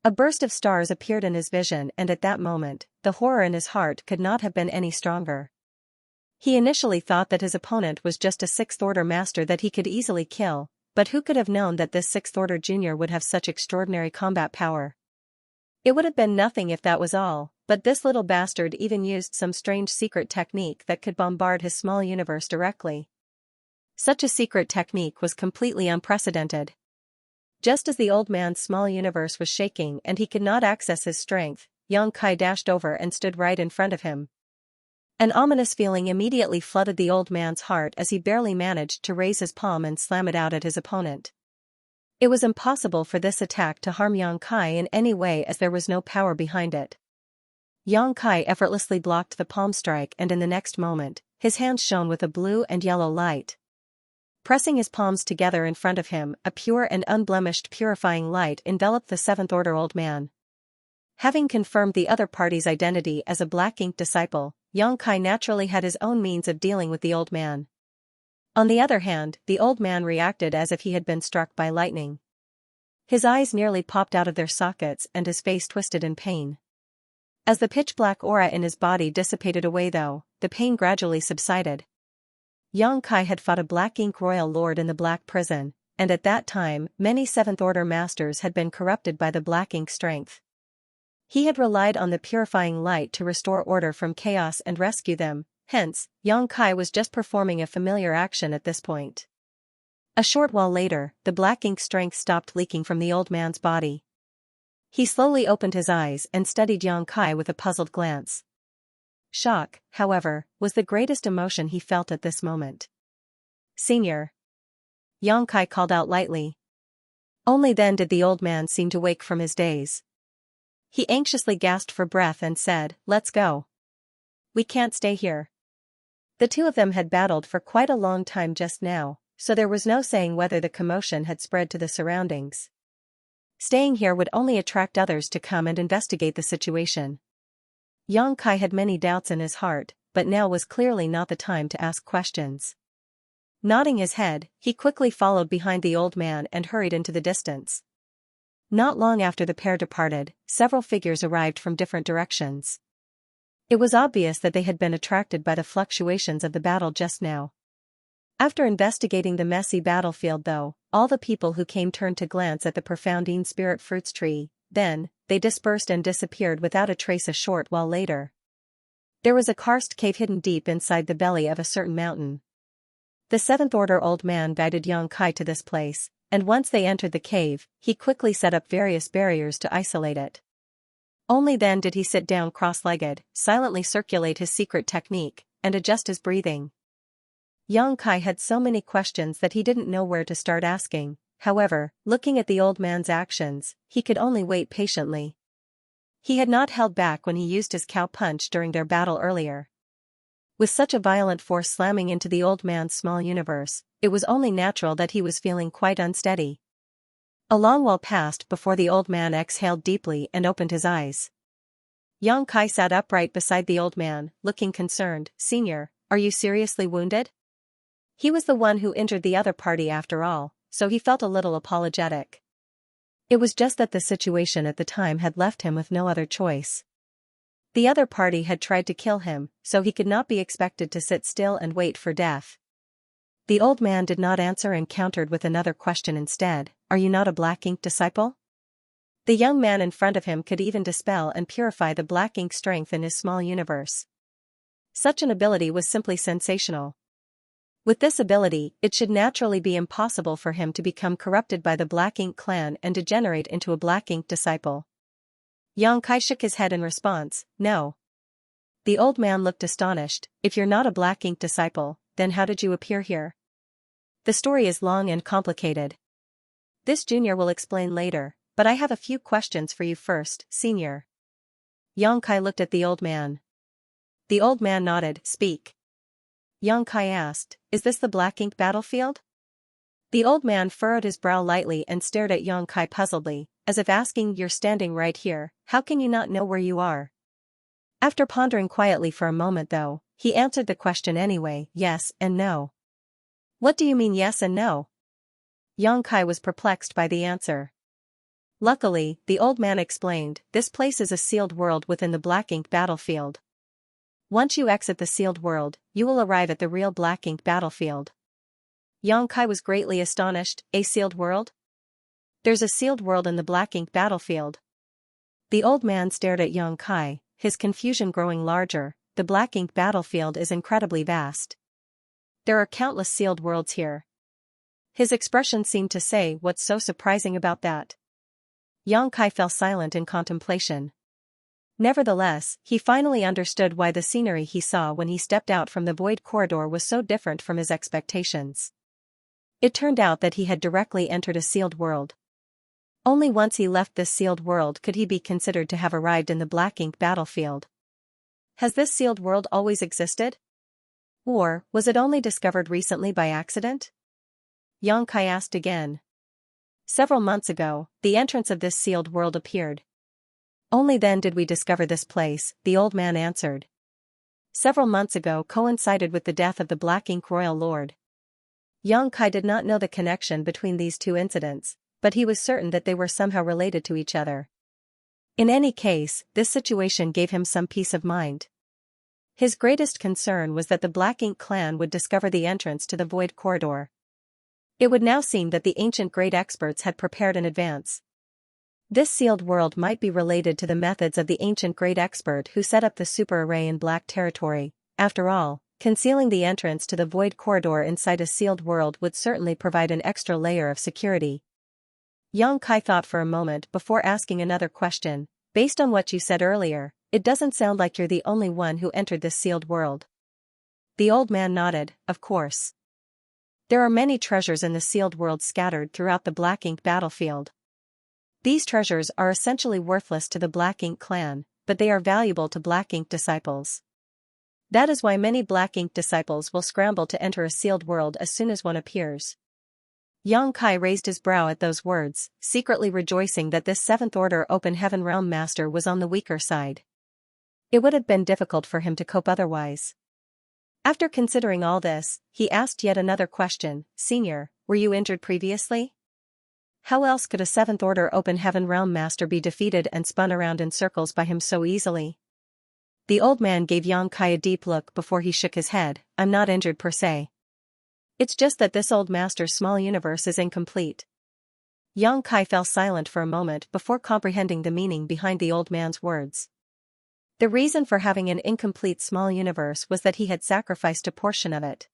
A burst of stars appeared in his vision, and at that moment, the horror in his heart could not have been any stronger. He initially thought that his opponent was just a 6th Order master that he could easily kill, but who could have known that this 6th Order junior would have such extraordinary combat power? It would have been nothing if that was all, but this little bastard even used some strange secret technique that could bombard his small universe directly. Such a secret technique was completely unprecedented. Just as the old man's small universe was shaking and he could not access his strength, Xianxia dashed over and stood right in front of him. An ominous feeling immediately flooded the old man's heart as he barely managed to raise his palm and slam it out at his opponent. It was impossible for this attack to harm Xianxia in any way as there was no power behind it. Xianxia effortlessly blocked the palm strike, and in the next moment, his hands shone with a blue and yellow light. Pressing his palms together in front of him, a pure and unblemished purifying light enveloped the Seventh Order old man. Having confirmed the other party's identity as a black ink disciple, Xianxia naturally had his own means of dealing with the old man. On the other hand, the old man reacted as if he had been struck by lightning. His eyes nearly popped out of their sockets and his face twisted in pain. As the pitch-black aura in his body dissipated away though, the pain gradually subsided. Xianxia had fought a black ink royal lord in the black prison, and at that time many Seventh Order masters had been corrupted by the black ink strength. He had relied on the purifying light to restore order from chaos and rescue them, hence, Xianxia was just performing a familiar action at this point. A short while later, the black ink strength stopped leaking from the old man's body. He slowly opened his eyes and studied Xianxia with a puzzled glance. Shock, however, was the greatest emotion he felt at this moment. "Senior," Xianxia called out lightly. Only then did the old man seem to wake from his daze. He anxiously gasped for breath and said, "Let's go. We can't stay here." The two of them had battled for quite a long time just now, so there was no saying whether the commotion had spread to the surroundings. Staying here would only attract others to come and investigate the situation. Xianxia had many doubts in his heart, but now was clearly not the time to ask questions. Nodding his head, he quickly followed behind the old man and hurried into the distance. Not long after the pair departed, several figures arrived from different directions. It was obvious that they had been attracted by the fluctuations of the battle just now. After investigating the messy battlefield though, all the people who came turned to glance at the profounding spirit fruits tree, then, they dispersed and disappeared without a trace. A short while later, there was a karst cave hidden deep inside the belly of a certain mountain. The Seventh Order old man guided Xianxia to this place, and once they entered the cave, he quickly set up various barriers to isolate it. Only then did he sit down cross-legged, silently circulate his secret technique, and adjust his breathing. Xianxia had so many questions that he didn't know where to start asking. However, looking at the old man's actions, he could only wait patiently. He had not held back when he used his cow punch during their battle earlier. With such a violent force slamming into the old man's small universe, it was only natural that he was feeling quite unsteady. A long while passed before the old man exhaled deeply and opened his eyes. Xianxia sat upright beside the old man, looking concerned. "Senior, are you seriously wounded?" He was the one who injured the other party after all, so he felt a little apologetic. It was just that the situation at the time had left him with no other choice. The other party had tried to kill him, so he could not be expected to sit still and wait for death. The old man did not answer and countered with another question instead. "Are you not a black ink disciple?" The young man in front of him could even dispel and purify the black ink strength in his small universe. Such an ability was simply sensational. With this ability, it should naturally be impossible for him to become corrupted by the black ink clan and degenerate into a black ink disciple. Xianxia shook his head in response. "No." The old man looked astonished. "If you're not a black ink disciple, then how did you appear here?" "The story is long and complicated. This junior will explain later, but I have a few questions for you first, senior." Xianxia looked at the old man. The old man nodded. "Speak." Xianxia asked, "Is this the black ink battlefield?" The old man furrowed his brow lightly and stared at Xianxia puzzledly, as if asking, "You're standing right here, how can you not know where you are?" After pondering quietly for a moment though, he answered the question anyway. "Yes and no." "What do you mean yes and no?" Xianxia was perplexed by the answer. Luckily, the old man explained, "This place is a sealed world within the black ink battlefield. Once you exit the sealed world, you will arrive at the real black ink battlefield." Xianxia was greatly astonished. "A sealed world? There's a sealed world in the black ink battlefield?" The old man stared at Xianxia, his confusion growing larger. The black ink battlefield is incredibly vast. There are countless sealed worlds here. His expression seemed to say, what's so surprising about that? Xianxia fell silent in contemplation. Nevertheless, he finally understood why the scenery he saw when he stepped out from the void corridor was so different from his expectations. It turned out that he had directly entered a sealed world. Only once he left this sealed world could he be considered to have arrived in the black ink battlefield. Has this sealed world always existed? Or was it only discovered recently by accident? Xianxia asked again. Several months ago, the entrance of this sealed world appeared. Only then did we discover this place, the old man answered. Several months ago coincided with the death of the Black Ink Royal Lord. Xianxia did not know the connection between these two incidents, but he was certain that they were somehow related to each other. In any case, this situation gave him some peace of mind. His greatest concern was that the Black Ink clan would discover the entrance to the Void Corridor. It would now seem that the ancient great experts had prepared in advance. This sealed world might be related to the methods of the ancient great expert who set up the super array in Black Territory. After all, concealing the entrance to the Void Corridor inside a sealed world would certainly provide an extra layer of security. Xianxia thought for a moment before asking another question. Based on what you said earlier, it doesn't sound like you're the only one who entered this sealed world. The old man nodded, of course. There are many treasures in the sealed world scattered throughout the Black Ink battlefield. These treasures are essentially worthless to the Black Ink clan, but they are valuable to Black Ink disciples. That is why many Black Ink disciples will scramble to enter a sealed world as soon as one appears. Xianxia raised his brow at those words, secretly rejoicing that this Seventh Order Open Heaven Realm Master was on the weaker side. It would have been difficult for him to cope otherwise. After considering all this, he asked yet another question. Senior, were you injured previously? How else could a Seventh Order Open Heaven Realm Master be defeated and spun around in circles by him so easily? The old man gave Xianxia a deep look before he shook his head. I'm not injured per se. It's just that this old master's small universe is incomplete. Xianxia fell silent for a moment before comprehending the meaning behind the old man's words. The reason for having an incomplete small universe was that he had sacrificed a portion of it.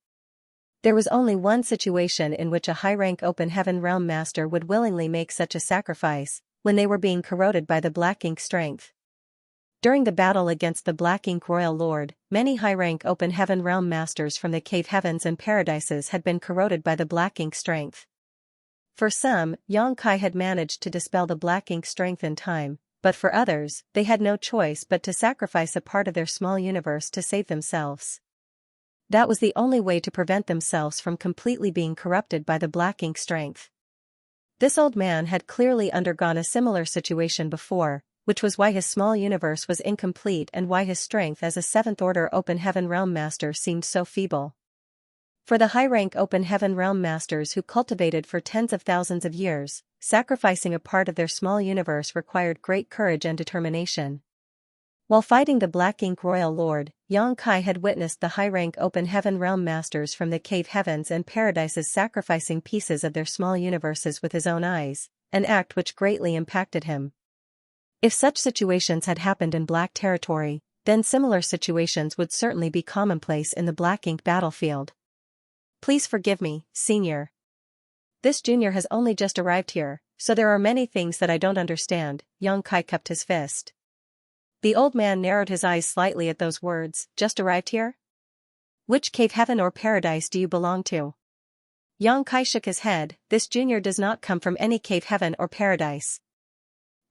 There was only one situation in which a high-rank Open Heaven Realm Master would willingly make such a sacrifice, when they were being corroded by the Black Ink strength. During the battle against the Black Ink Royal Lord, many high-rank Open Heaven Realm Masters from the Cave Heavens and Paradises had been corroded by the Black Ink strength. For some, Xianxia had managed to dispel the Black Ink strength in time, but for others, they had no choice but to sacrifice a part of their small universe to save themselves. That was the only way to prevent themselves from completely being corrupted by the Black Ink strength. This old man had clearly undergone a similar situation before, which was why his small universe was incomplete and why his strength as a Seventh Order Open Heaven Realm Master seemed so feeble. For the high-rank Open Heaven Realm Masters who cultivated for tens of thousands of years, sacrificing a part of their small universe required great courage and determination. While fighting the Black Ink Royal Lord, Xianxia had witnessed the high-rank Open Heaven Realm Masters from the Cave Heavens and Paradises sacrificing pieces of their small universes with his own eyes, an act which greatly impacted him. If such situations had happened in Black Territory, then similar situations would certainly be commonplace in the Black Ink battlefield. Please forgive me, Senior. This junior has only just arrived here, so there are many things that I don't understand. Xianxia cupped his fist. The old man narrowed his eyes slightly at those words. Just arrived here? Which cave heaven or paradise do you belong to? Xianxia shook his head. This junior does not come from any cave heaven or paradise.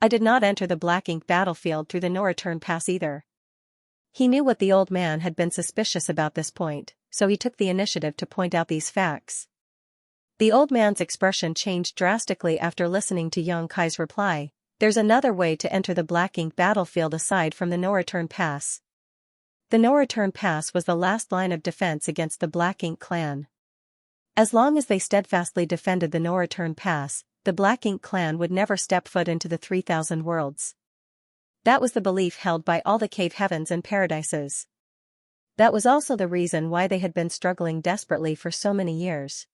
I did not enter the Black Ink battlefield through the no-return pass either. He knew what the old man had been suspicious about this point, so he took the initiative to point out these facts. The old man's expression changed drastically after listening to Xianxia's reply. There's another way to enter the Black Ink battlefield aside from the no-return pass. The no-return pass was the last line of defense against the Black Ink clan. As long as they steadfastly defended the no-return pass, the Black Ink clan would never step foot into the 3,000 worlds. That was the belief held by all the Cave Heavens and Paradises. That was also the reason why they had been struggling desperately for so many years.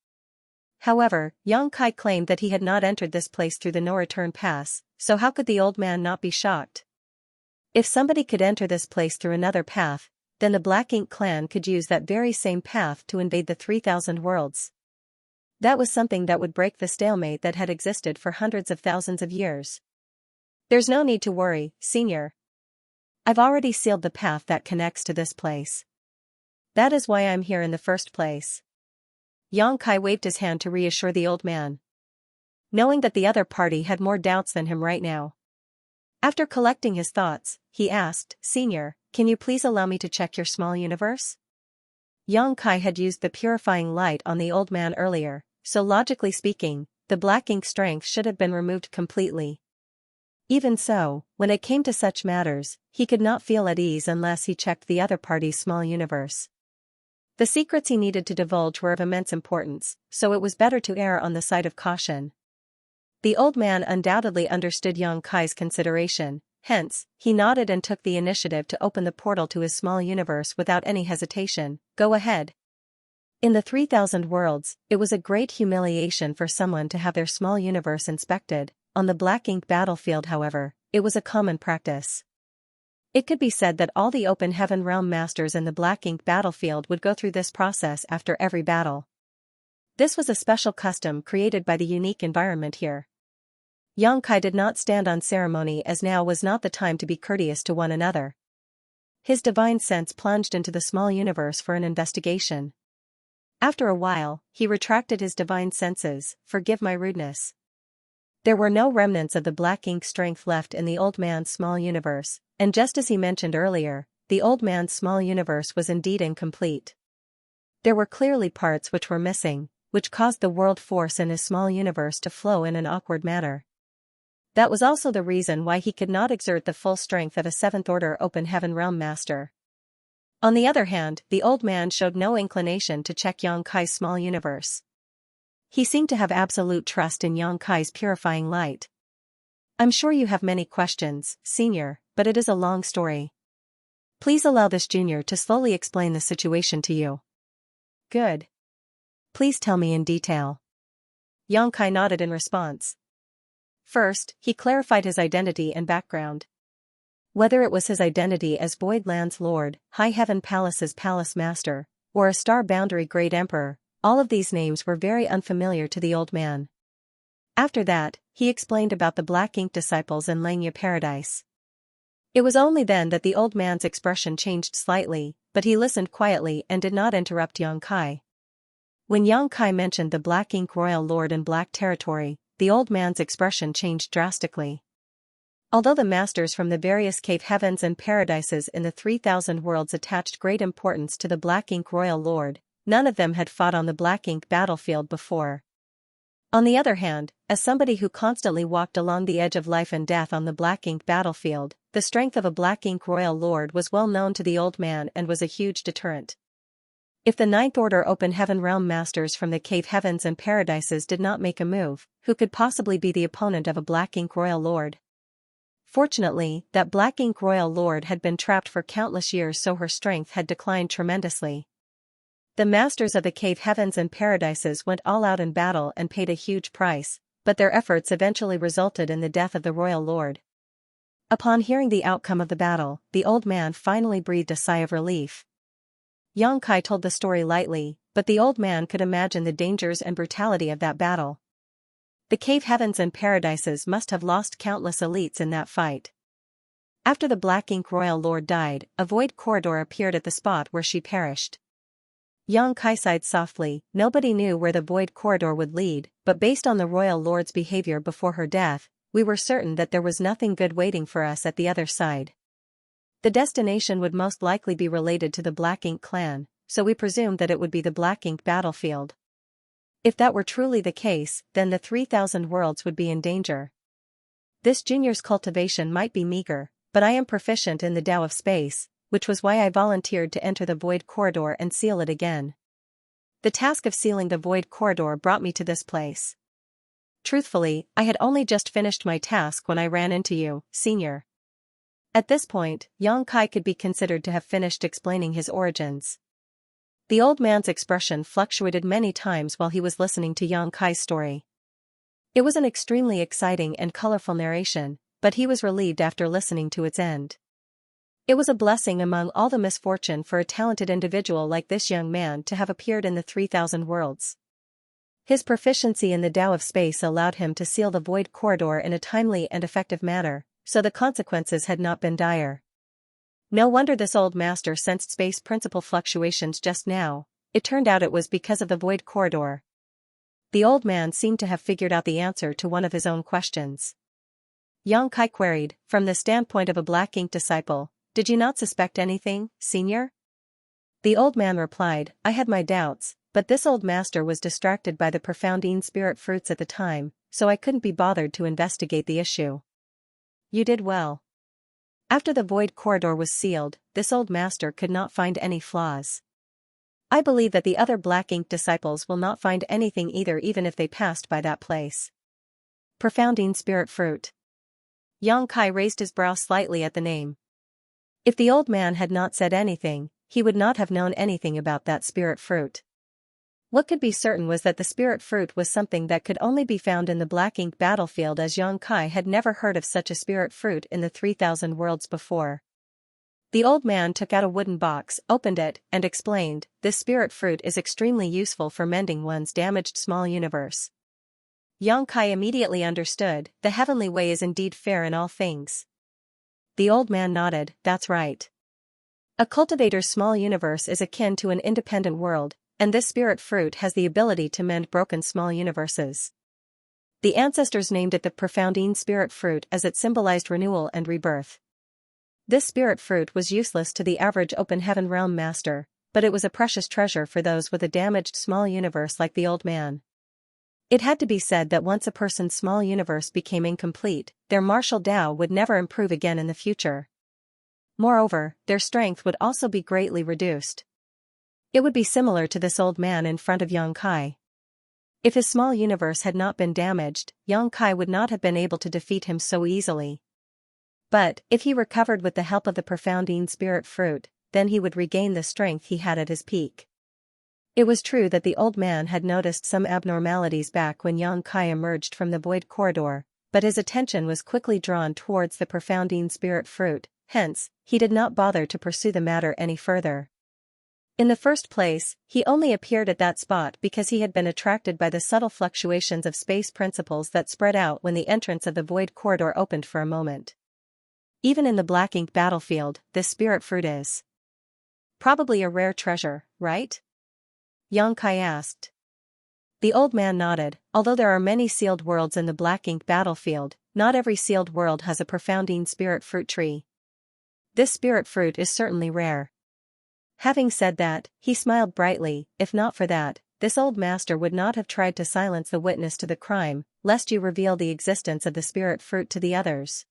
However, Yang Kai claimed that he had not entered this place through the no-return pass, so how could the old man not be shocked? If somebody could enter this place through another path, then the Black Ink clan could use that very same path to invade the 3,000 worlds. That was something that would break the stalemate that had existed for hundreds of thousands of years. There's no need to worry, Senior. I've already sealed the path that connects to this place. That is why I'm here in the first place. Yang Kai waved his hand to reassure the old man, knowing that the other party had more doubts than him right now. After collecting his thoughts, he asked, Senior, can you please allow me to check your small universe? Yang Kai had used the purifying light on the old man earlier, so logically speaking, the Black Ink strength should have been removed completely. Even so, when it came to such matters, he could not feel at ease unless he checked the other party's small universe. The secrets he needed to divulge were of immense importance, so it was better to err on the side of caution. The old man undoubtedly understood Yang Kai's consideration, hence, he nodded and took the initiative to open the portal to his small universe without any hesitation. Go ahead. In the 3,000 worlds, it was a great humiliation for someone to have their small universe inspected. On the Black Ink battlefield, however, it was a common practice. It could be said that all the Open Heaven Realm Masters in the Black Ink battlefield would go through this process after every battle. This was a special custom created by the unique environment here. Yang Kai did not stand on ceremony, as now was not the time to be courteous to one another. His divine sense plunged into the small universe for an investigation. After a while, he retracted his divine senses. Forgive my rudeness. There were no remnants of the Black Ink strength left in the old man's small universe, and just as he mentioned earlier, the old man's small universe was indeed incomplete. There were clearly parts which were missing, which caused the world force in his small universe to flow in an awkward manner. That was also the reason why he could not exert the full strength of a 7th-order Open Heaven Realm Master. On the other hand, the old man showed no inclination to check Yang Kai's small universe. He seemed to have absolute trust in Yang Kai's purifying light. I'm sure you have many questions, Senior, but it is a long story. Please allow this junior to slowly explain the situation to you. Good. Please tell me in detail. Yang Kai nodded in response. First, he clarified his identity and background. Whether it was his identity as Void Land's Lord, High Heaven Palace's Palace Master, or a Star Boundary Great Emperor, all of these names were very unfamiliar to the old man. After that, he explained about the Black Ink disciples in Xianxia Paradise. It was only then that the old man's expression changed slightly, but he listened quietly and did not interrupt Yang Kai. When Yang Kai mentioned the Black Ink Royal Lord in Black Territory, the old man's expression changed drastically. Although the masters from the various cave heavens and paradises in the 3,000 worlds attached great importance to the Black Ink Royal Lord, none of them had fought on the Black Ink battlefield before. On the other hand, as somebody who constantly walked along the edge of life and death on the Black Ink battlefield, the strength of a Black Ink Royal Lord was well known to the old man and was a huge deterrent. If the 9th Order Open Heaven Realm Masters from the cave heavens and paradises did not make a move, who could possibly be the opponent of a Black Ink Royal Lord? Fortunately, that Black Ink Royal Lord had been trapped for countless years, so her strength had declined tremendously. The masters of the cave heavens and paradises went all out in battle and paid a huge price, but their efforts eventually resulted in the death of the Royal Lord. Upon hearing the outcome of the battle, the old man finally breathed a sigh of relief. Yang Kai told the story lightly, but the old man could imagine the dangers and brutality of that battle. The cave heavens and paradises must have lost countless elites in that fight. After the Black Ink Royal Lord died, a void corridor appeared at the spot where she perished. Yang Kai sighed softly. Nobody knew where the void corridor would lead, but based on the Royal Lord's behavior before her death, we were certain that there was nothing good waiting for us at the other side. The destination would most likely be related to the Black Ink clan, so we presumed that it would be the Black Ink battlefield. If that were truly the case, then the 3,000 worlds would be in danger. This junior's cultivation might be meager, but I am proficient in the Tao of Space, which was why I volunteered to enter the void corridor and seal it again. The task of sealing the void corridor brought me to this place. Truthfully, I had only just finished my task when I ran into you, Senior. At this point, Yang Kai could be considered to have finished explaining his origins. The old man's expression fluctuated many times while he was listening to Xianxia's story. It was an extremely exciting and colorful narration, but he was relieved after listening to its end. It was a blessing among all the misfortune for a talented individual like this young man to have appeared in the 3,000 worlds. His proficiency in the Tao of space allowed him to seal the void corridor in a timely and effective manner, so the consequences had not been dire. No wonder this old master sensed space principle fluctuations just now. It turned out it was because of the void corridor. The old man seemed to have figured out the answer to one of his own questions. Xianxia queried, from the standpoint of a black ink disciple, "Did you not suspect anything, senior?" The old man replied, "I had my doubts, but this old master was distracted by the profoundine spirit fruits at the time, so I couldn't be bothered to investigate the issue." You did well. After the void corridor was sealed, this old master could not find any flaws. I believe that the other black ink disciples will not find anything either, even if they passed by that place. Profoundine spirit fruit. Xianxia raised his brow slightly at the name. If the old man had not said anything, he would not have known anything about that spirit fruit. What could be certain was that the spirit fruit was something that could only be found in the black ink battlefield, as Xianxia had never heard of such a spirit fruit in the 3,000 worlds before. The old man took out a wooden box, opened it, and explained, "This spirit fruit is extremely useful for mending one's damaged small universe." Xianxia immediately understood, the heavenly way is indeed fair in all things. The old man nodded, "That's right. A cultivator's small universe is akin to an independent world, and this spirit fruit has the ability to mend broken small universes. The ancestors named it the profoundine spirit fruit as it symbolized renewal and rebirth. This spirit fruit was useless to the average open heaven realm master, but it was a precious treasure for those with a damaged small universe like the old man. It had to be said that once a person's small universe became incomplete, their martial Tao would never improve again in the future. Moreover, their strength would also be greatly reduced. It would be similar to this old man in front of Xianxia. If his small universe had not been damaged, Xianxia would not have been able to defeat him so easily. But, if he recovered with the help of the profoundine spirit fruit, then he would regain the strength he had at his peak. It was true that the old man had noticed some abnormalities back when Xianxia emerged from the void corridor, but his attention was quickly drawn towards the profoundine spirit fruit, hence, he did not bother to pursue the matter any further. In the first place, he only appeared at that spot because he had been attracted by the subtle fluctuations of space principles that spread out when the entrance of the void corridor opened for a moment. Even in the black ink battlefield, this spirit fruit is probably a rare treasure, right? Xianxia asked. The old man nodded. Although there are many sealed worlds in the black ink battlefield, not every sealed world has a profoundine spirit fruit tree. This spirit fruit is certainly rare. Having said that, he smiled brightly. If not for that, this old master would not have tried to silence the witness to the crime, lest you reveal the existence of the spirit fruit to the others.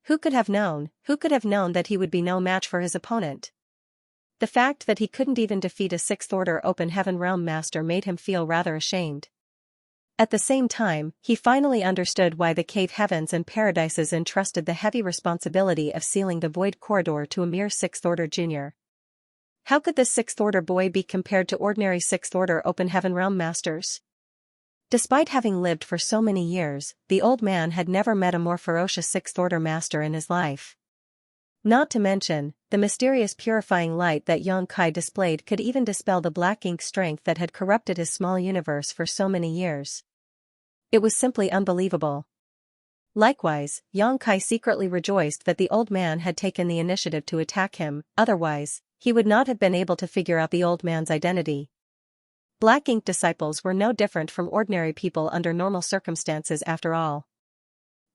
Who could have known that he would be no match for his opponent? The fact that he couldn't even defeat a sixth-order open heaven realm master made him feel rather ashamed. At the same time, he finally understood why the cave heavens and paradises entrusted the heavy responsibility of sealing the void corridor to a mere sixth-order junior. How could this sixth-order boy be compared to ordinary sixth-order open heaven realm masters? Despite having lived for so many years, the old man had never met a more ferocious sixth-order master in his life. Not to mention, the mysterious purifying light that Xianxia displayed could even dispel the black ink strength that had corrupted his small universe for so many years. It was simply unbelievable. Likewise, Xianxia secretly rejoiced that the old man had taken the initiative to attack him, otherwise, he would not have been able to figure out the old man's identity. Black ink disciples were no different from ordinary people under normal circumstances after all.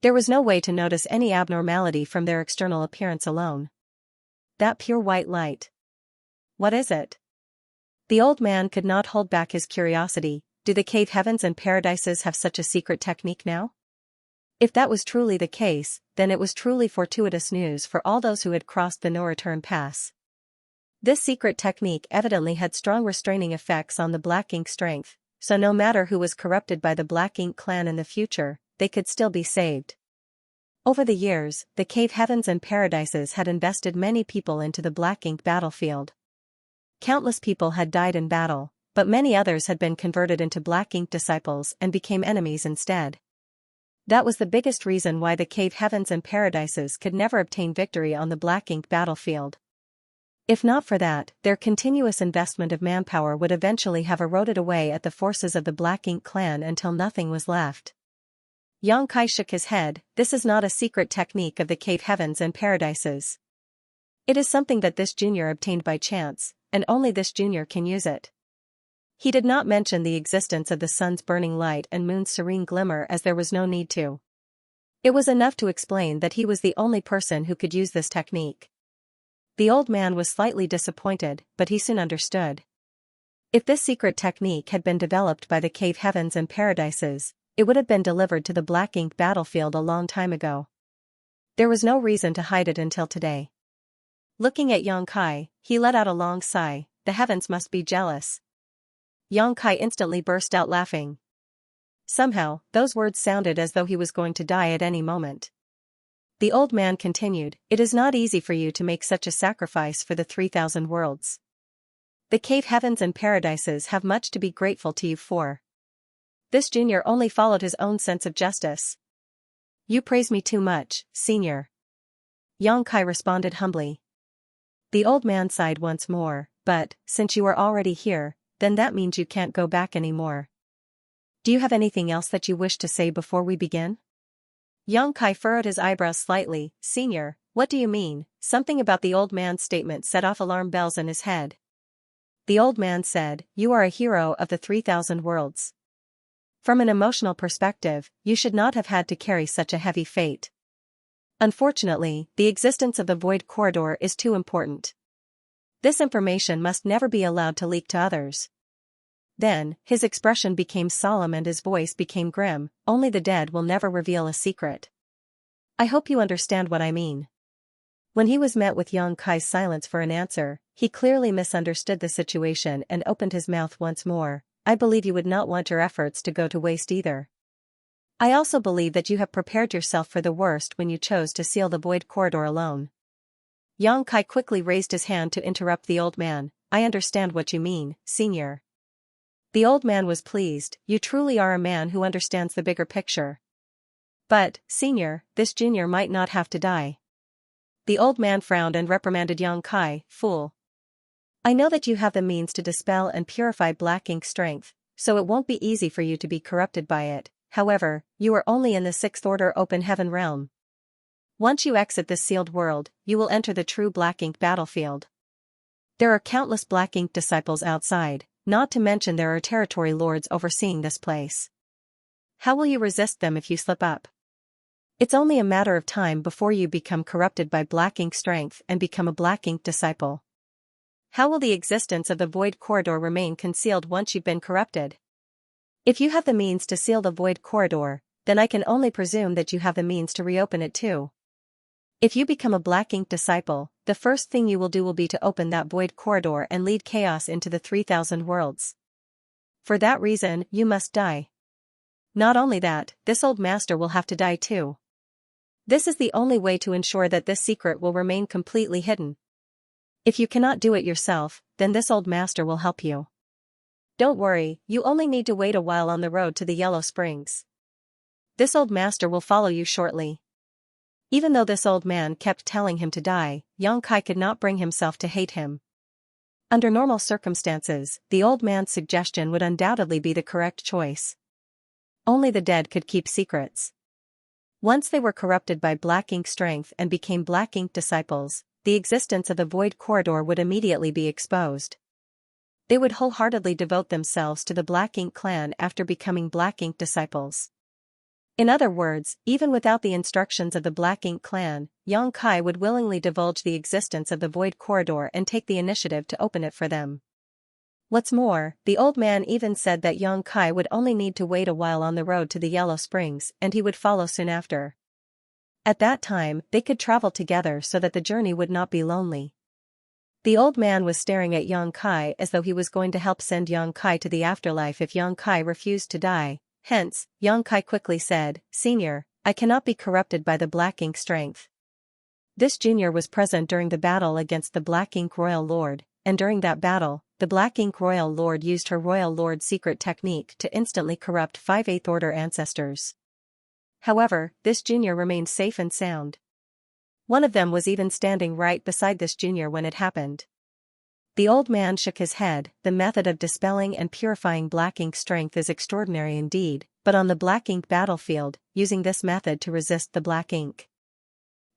There was no way to notice any abnormality from their external appearance alone. That pure white light. What is it? The old man could not hold back his curiosity. Do the cave heavens and paradises have such a secret technique now? If that was truly the case, then it was truly fortuitous news for all those who had crossed the no-return pass. This secret technique evidently had strong restraining effects on the black ink strength, so no matter who was corrupted by the black ink clan in the future, they could still be saved. Over the years, the cave heavens and paradises had invested many people into the black ink battlefield. Countless people had died in battle, but many others had been converted into black ink disciples and became enemies instead. That was the biggest reason why the cave heavens and paradises could never obtain victory on the black ink battlefield. If not for that, their continuous investment of manpower would eventually have eroded away at the forces of the Black Ink clan until nothing was left. Xianxia shook his head. This is not a secret technique of the cave heavens and paradises. It is something that this junior obtained by chance, and only this junior can use it. He did not mention the existence of the sun's burning light and moon's serene glimmer as there was no need to. It was enough to explain that he was the only person who could use this technique. The old man was slightly disappointed, but he soon understood. If this secret technique had been developed by the cave heavens and paradises, it would have been delivered to the black ink battlefield a long time ago. There was no reason to hide it until today. Looking at Xianxia, he let out a long sigh. The heavens must be jealous. Xianxia instantly burst out laughing. Somehow, those words sounded as though he was going to die at any moment. The old man continued, "It is not easy for you to make such a sacrifice for the 3,000 worlds. The cave heavens and paradises have much to be grateful to you for." This junior only followed his own sense of justice. "You praise me too much, senior." Xianxia responded humbly. The old man sighed once more, "But, since you are already here, then that means you can't go back anymore. Do you have anything else that you wish to say before we begin?" Xianxia furrowed his eyebrows slightly. "Senior, what do you mean?" Something about the old man's statement set off alarm bells in his head. The old man said, "You are a hero of the 3,000 worlds. From an emotional perspective, you should not have had to carry such a heavy fate. Unfortunately, the existence of the void corridor is too important. This information must never be allowed to leak to others." Then, his expression became solemn and his voice became grim. "Only the dead will never reveal a secret. I hope you understand what I mean." When he was met with Xianxia's silence for an answer, he clearly misunderstood the situation and opened his mouth once more. "I believe you would not want your efforts to go to waste either. I also believe that you have prepared yourself for the worst when you chose to seal the void corridor alone." Xianxia quickly raised his hand to interrupt the old man. "I understand what you mean, senior." The old man was pleased. "You truly are a man who understands the bigger picture. But, senior, this junior might not have to die." The old man frowned and reprimanded Xianxia. "Fool. I know that you have the means to dispel and purify black ink strength, so it won't be easy for you to be corrupted by it. However, you are only in the 6th order open heaven realm. Once you exit this sealed world, you will enter the true black ink battlefield. There are countless black ink disciples outside, not to mention there are territory lords overseeing this place. How will you resist them if you slip up? It's only a matter of time before you become corrupted by black ink strength and become a black ink disciple. How will the existence of the void corridor remain concealed once you've been corrupted? If you have the means to seal the void corridor, then I can only presume that you have the means to reopen it too. If you become a black ink disciple, the first thing you will do will be to open that void corridor and lead chaos into the 3,000 worlds. For that reason, you must die. Not only that, this old master will have to die too. This is the only way to ensure that this secret will remain completely hidden. If you cannot do it yourself, then this old master will help you. Don't worry, you only need to wait a while on the road to the Yellow Springs. This old master will follow you shortly." Even though this old man kept telling him to die, Xianxia could not bring himself to hate him. Under normal circumstances, the old man's suggestion would undoubtedly be the correct choice. Only the dead could keep secrets. Once they were corrupted by black ink strength and became black ink disciples, the existence of the void corridor would immediately be exposed. They would wholeheartedly devote themselves to the Black Ink clan after becoming Black Ink disciples. In other words, even without the instructions of the Black Ink clan, Xianxia would willingly divulge the existence of the void corridor and take the initiative to open it for them. What's more, the old man even said that Xianxia would only need to wait a while on the road to the Yellow Springs and he would follow soon after. At that time, they could travel together so that the journey would not be lonely. The old man was staring at Xianxia as though he was going to help send Xianxia to the afterlife if Xianxia refused to die. Hence, Xianxia quickly said, "Senior, I cannot be corrupted by the black ink strength." This junior was present during the battle against the Black Ink Royal Lord, and during that battle, the Black Ink Royal Lord used her Royal Lord secret technique to instantly corrupt 5 8th Order ancestors. However, this junior remained safe and sound. One of them was even standing right beside this junior when it happened. The old man shook his head. The method of dispelling and purifying black ink strength is extraordinary indeed, but on the black ink battlefield, using this method to resist the black ink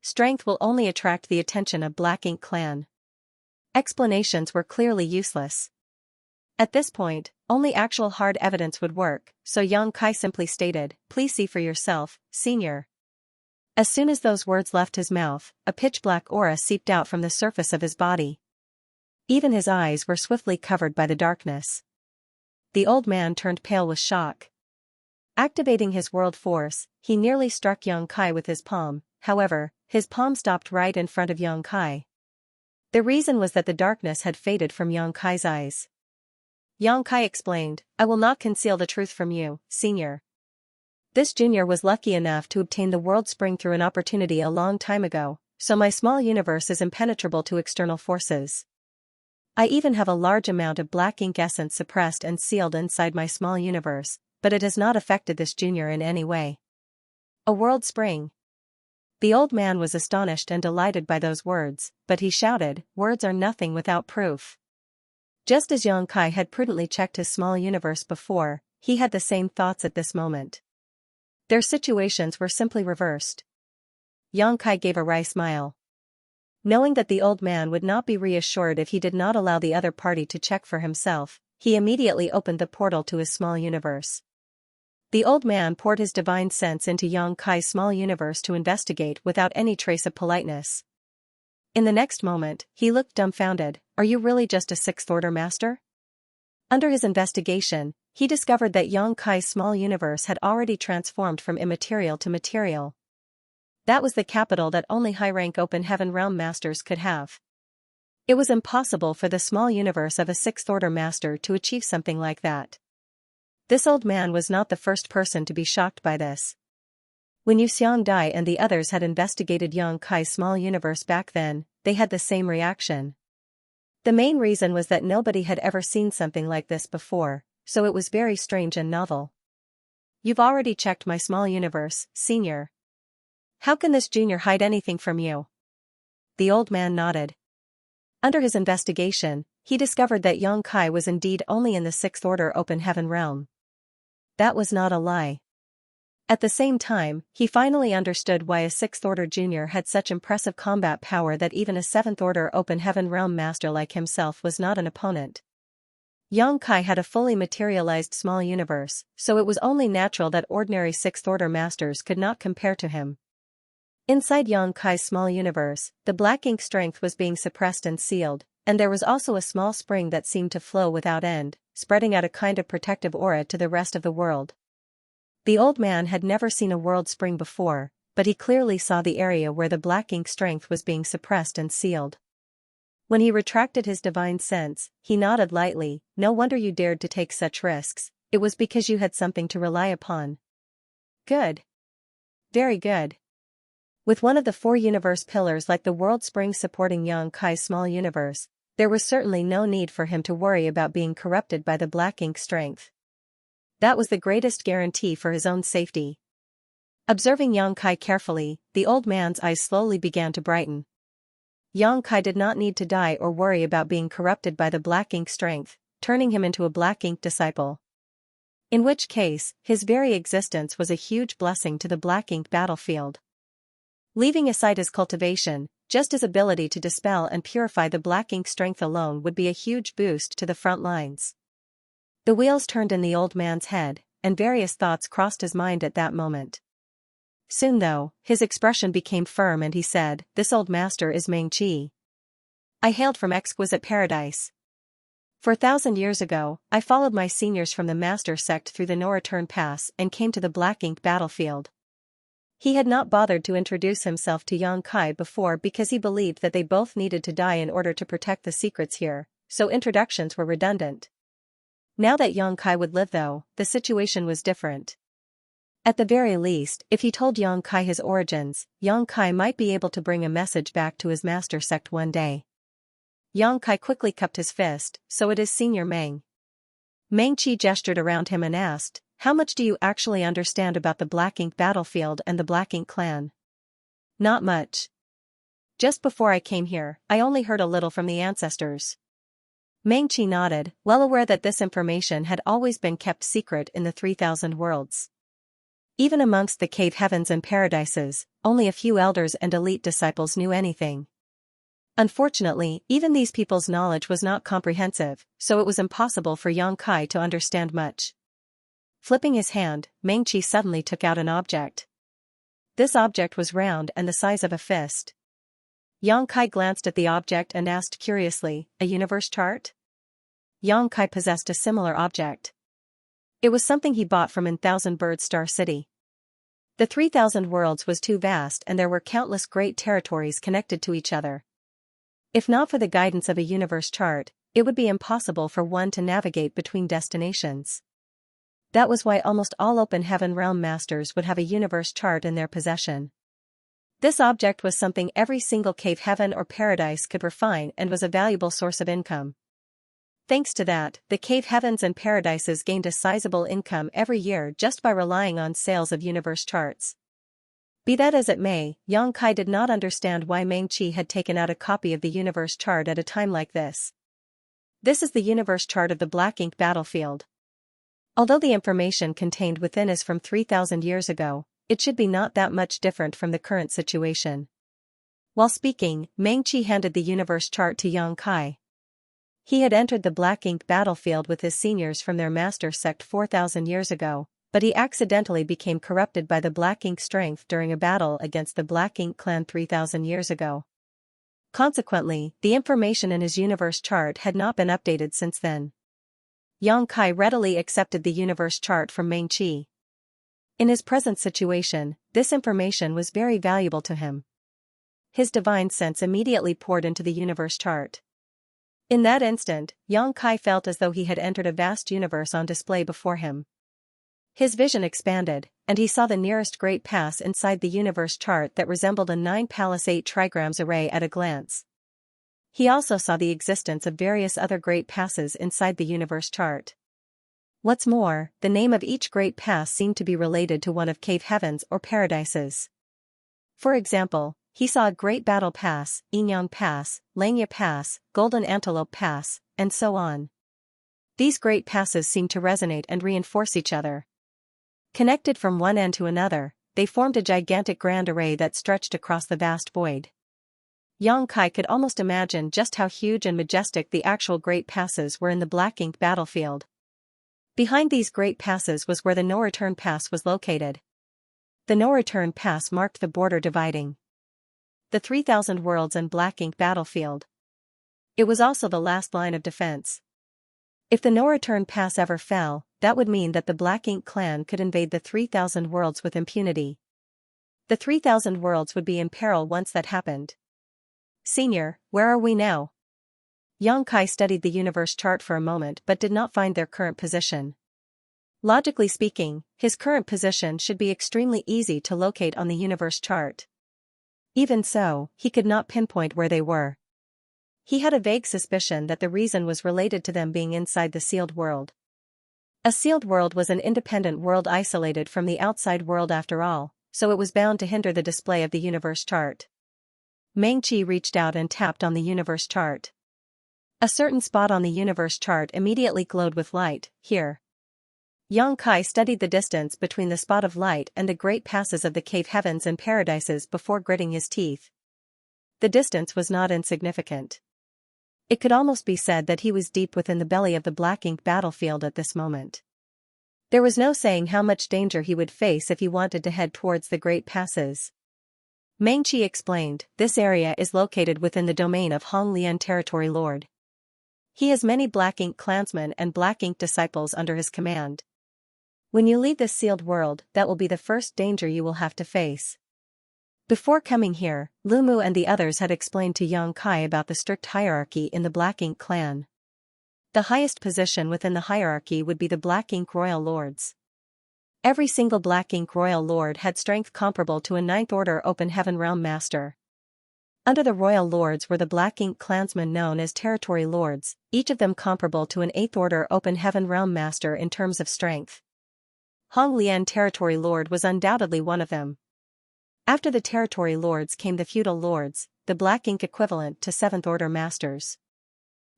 strength will only attract the attention of Black Ink Clan. Explanations were clearly useless. At this point, only actual hard evidence would work, so Xianxia simply stated, "Please see for yourself, senior." As soon as those words left his mouth, a pitch-black aura seeped out from the surface of his body. Even his eyes were swiftly covered by the darkness. The old man turned pale with shock. Activating his world force, he nearly struck Xianxia with his palm. However, his palm stopped right in front of Xianxia. The reason was that the darkness had faded from Xianxia's eyes. Xianxia explained, "I will not conceal the truth from you, senior. This junior was lucky enough to obtain the world spring through an opportunity a long time ago, so my small universe is impenetrable to external forces. I even have a large amount of black ink essence suppressed and sealed inside my small universe, but it has not affected this junior in any way." A world spring. The old man was astonished and delighted by those words, but he shouted, "Words are nothing without proof." Just as Xianxia had prudently checked his small universe before, he had the same thoughts at this moment. Their situations were simply reversed. Xianxia gave a wry smile. Knowing that the old man would not be reassured if he did not allow the other party to check for himself, he immediately opened the portal to his small universe. The old man poured his divine sense into Xianxia's small universe to investigate without any trace of politeness. In the next moment, he looked dumbfounded. "Are you really just a 6th Order master?" Under his investigation, he discovered that Xianxia's small universe had already transformed from immaterial to material. That was the capital that only high-rank Open Heaven Realm masters could have. It was impossible for the small universe of a 6th Order master to achieve something like that. This old man was not the first person to be shocked by this. When Yu Xiangdai and the others had investigated Xianxia's small universe back then, they had the same reaction. The main reason was that nobody had ever seen something like this before, so it was very strange and novel. "You've already checked my small universe, senior. How can this junior hide anything from you?" The old man nodded. Under his investigation, he discovered that Xianxia was indeed only in the 6th Order Open Heaven realm. That was not a lie. At the same time, he finally understood why a 6th Order junior had such impressive combat power that even a 7th Order Open Heaven realm master like himself was not an opponent. Xianxia had a fully materialized small universe, so it was only natural that ordinary 6th Order masters could not compare to him. Inside Xianxia's small universe, the black ink strength was being suppressed and sealed, and there was also a small spring that seemed to flow without end, spreading out a kind of protective aura to the rest of the world. The old man had never seen a world spring before, but he clearly saw the area where the black ink strength was being suppressed and sealed. When he retracted his divine sense, he nodded lightly. "No wonder you dared to take such risks, it was because you had something to rely upon." "Good. Very good." With one of the 4 universe pillars like the world spring supporting Xianxia's small universe, there was certainly no need for him to worry about being corrupted by the black ink strength. That was the greatest guarantee for his own safety. Observing Xianxia carefully, the old man's eyes slowly began to brighten. Xianxia did not need to die or worry about being corrupted by the black ink strength, turning him into a black ink disciple. In which case, his very existence was a huge blessing to the black ink battlefield. Leaving aside his cultivation, just his ability to dispel and purify the black ink strength alone would be a huge boost to the front lines. The wheels turned in the old man's head, and various thoughts crossed his mind at that moment. Soon though, his expression became firm and he said, "This old master is Meng Qi. I hailed from exquisite paradise. 4,000 years ago, I followed my seniors from the master sect through the no-return pass and came to the black ink battlefield." He had not bothered to introduce himself to Xianxia before because he believed that they both needed to die in order to protect the secrets here, so introductions were redundant. Now that Xianxia would live though, the situation was different. At the very least, if he told Xianxia his origins, Xianxia might be able to bring a message back to his master sect one day. Yang Kai quickly cupped his fist. So it is Senior Meng. Meng Qi gestured around him and asked, how much do you actually understand about the Black Ink battlefield and the Black Ink clan? Not much. Just before I came here, I only heard a little from the ancestors. Meng Qi nodded, well aware that this information had always been kept secret in the 3,000 worlds. Even amongst the cave heavens and paradises, only a few elders and elite disciples knew anything. Unfortunately, even these people's knowledge was not comprehensive, so it was impossible for Yang Kai to understand much. Flipping his hand, Meng Qi suddenly took out an object. This object was round and the size of a fist. Yang Kai glanced at the object and asked curiously, a universe chart? Yang Kai possessed a similar object. It was something he bought from in Thousand Bird Star City. The 3,000 worlds was too vast and there were countless great territories connected to each other. If not for the guidance of a universe chart, it would be impossible for one to navigate between destinations. That was why almost all open heaven realm masters would have a universe chart in their possession. This object was something every single cave heaven or paradise could refine and was a valuable source of income. Thanks to that, the cave heavens and paradises gained a sizable income every year just by relying on sales of universe charts. Be that as it may, Yang Kai did not understand why Meng Qi had taken out a copy of the universe chart at a time like this. This is the universe chart of the Black Ink battlefield. Although the information contained within is from 3,000 years ago, it should be not that much different from the current situation. While speaking, Meng Qi handed the universe chart to Yang Kai. He had entered the Black Ink battlefield with his seniors from their master sect 4,000 years ago, but he accidentally became corrupted by the Black Ink strength during a battle against the Black Ink clan 3,000 years ago. Consequently, the information in his universe chart had not been updated since then. Yang Kai readily accepted the universe chart from Meng Qi. In his present situation, this information was very valuable to him. His divine sense immediately poured into the universe chart. In that instant, Yang Kai felt as though he had entered a vast universe on display before him. His vision expanded, and he saw the nearest great pass inside the universe chart that resembled a 9-palace 8 trigrams array at a glance. He also saw the existence of various other great passes inside the universe chart. What's more, the name of each great pass seemed to be related to one of cave heavens or paradises. For example, he saw a Great Battle Pass, Yinyang Pass, Langya Pass, Golden Antelope Pass, and so on. These great passes seemed to resonate and reinforce each other. Connected from one end to another, they formed a gigantic grand array that stretched across the vast void. Yang Kai could almost imagine just how huge and majestic the actual great passes were in the Black Ink battlefield. Behind these great passes was where the no-return pass was located. The no-return pass marked the border dividing the 3,000 worlds and Black Ink battlefield. It was also the last line of defense. If the no-return pass ever fell, that would mean that the Black Ink clan could invade the 3,000 worlds with impunity. The 3,000 worlds would be in peril once that happened. Senior, where are we now? Yang Kai studied the universe chart for a moment but did not find their current position. Logically speaking, his current position should be extremely easy to locate on the universe chart. Even so, he could not pinpoint where they were. He had a vague suspicion that the reason was related to them being inside the sealed world. A sealed world was an independent world isolated from the outside world after all, so it was bound to hinder the display of the universe chart. Meng Qi reached out and tapped on the universe chart. A certain spot on the universe chart immediately glowed with light. Here. Yang Kai studied the distance between the spot of light and the great passes of the cave heavens and paradises before gritting his teeth. The distance was not insignificant. It could almost be said that he was deep within the belly of the Black Ink battlefield at this moment. There was no saying how much danger he would face if he wanted to head towards the great passes. Meng Qi explained, this area is located within the domain of Hong Lian Territory Lord. He has many Black Ink clansmen and Black Ink disciples under his command. When you leave this sealed world, that will be the first danger you will have to face. Before coming here, Lu Mu and the others had explained to Yang Kai about the strict hierarchy in the Black Ink clan. The highest position within the hierarchy would be the Black Ink Royal Lords. Every single Black Ink Royal Lord had strength comparable to a 9th Order Open Heaven Realm Master. Under the royal lords were the Black Ink clansmen known as territory lords, each of them comparable to an 8th Order Open Heaven Realm Master in terms of strength. Hong Lian Territory Lord was undoubtedly one of them. After the territory lords came the feudal lords, the Black Ink equivalent to 7th Order Masters.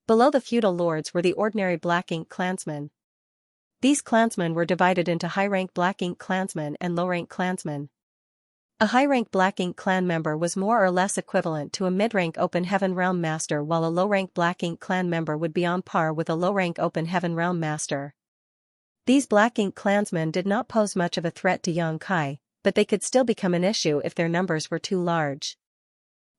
Below the feudal lords were the ordinary Black Ink clansmen. These clansmen were divided into high-rank Black Ink clansmen and low-rank clansmen. A high-rank Black Ink clan member was more or less equivalent to a mid-rank Open Heaven Realm Master, while a low-rank Black Ink clan member would be on par with a low-rank Open Heaven Realm Master. These Black Ink clansmen did not pose much of a threat to Xianxia, but they could still become an issue if their numbers were too large.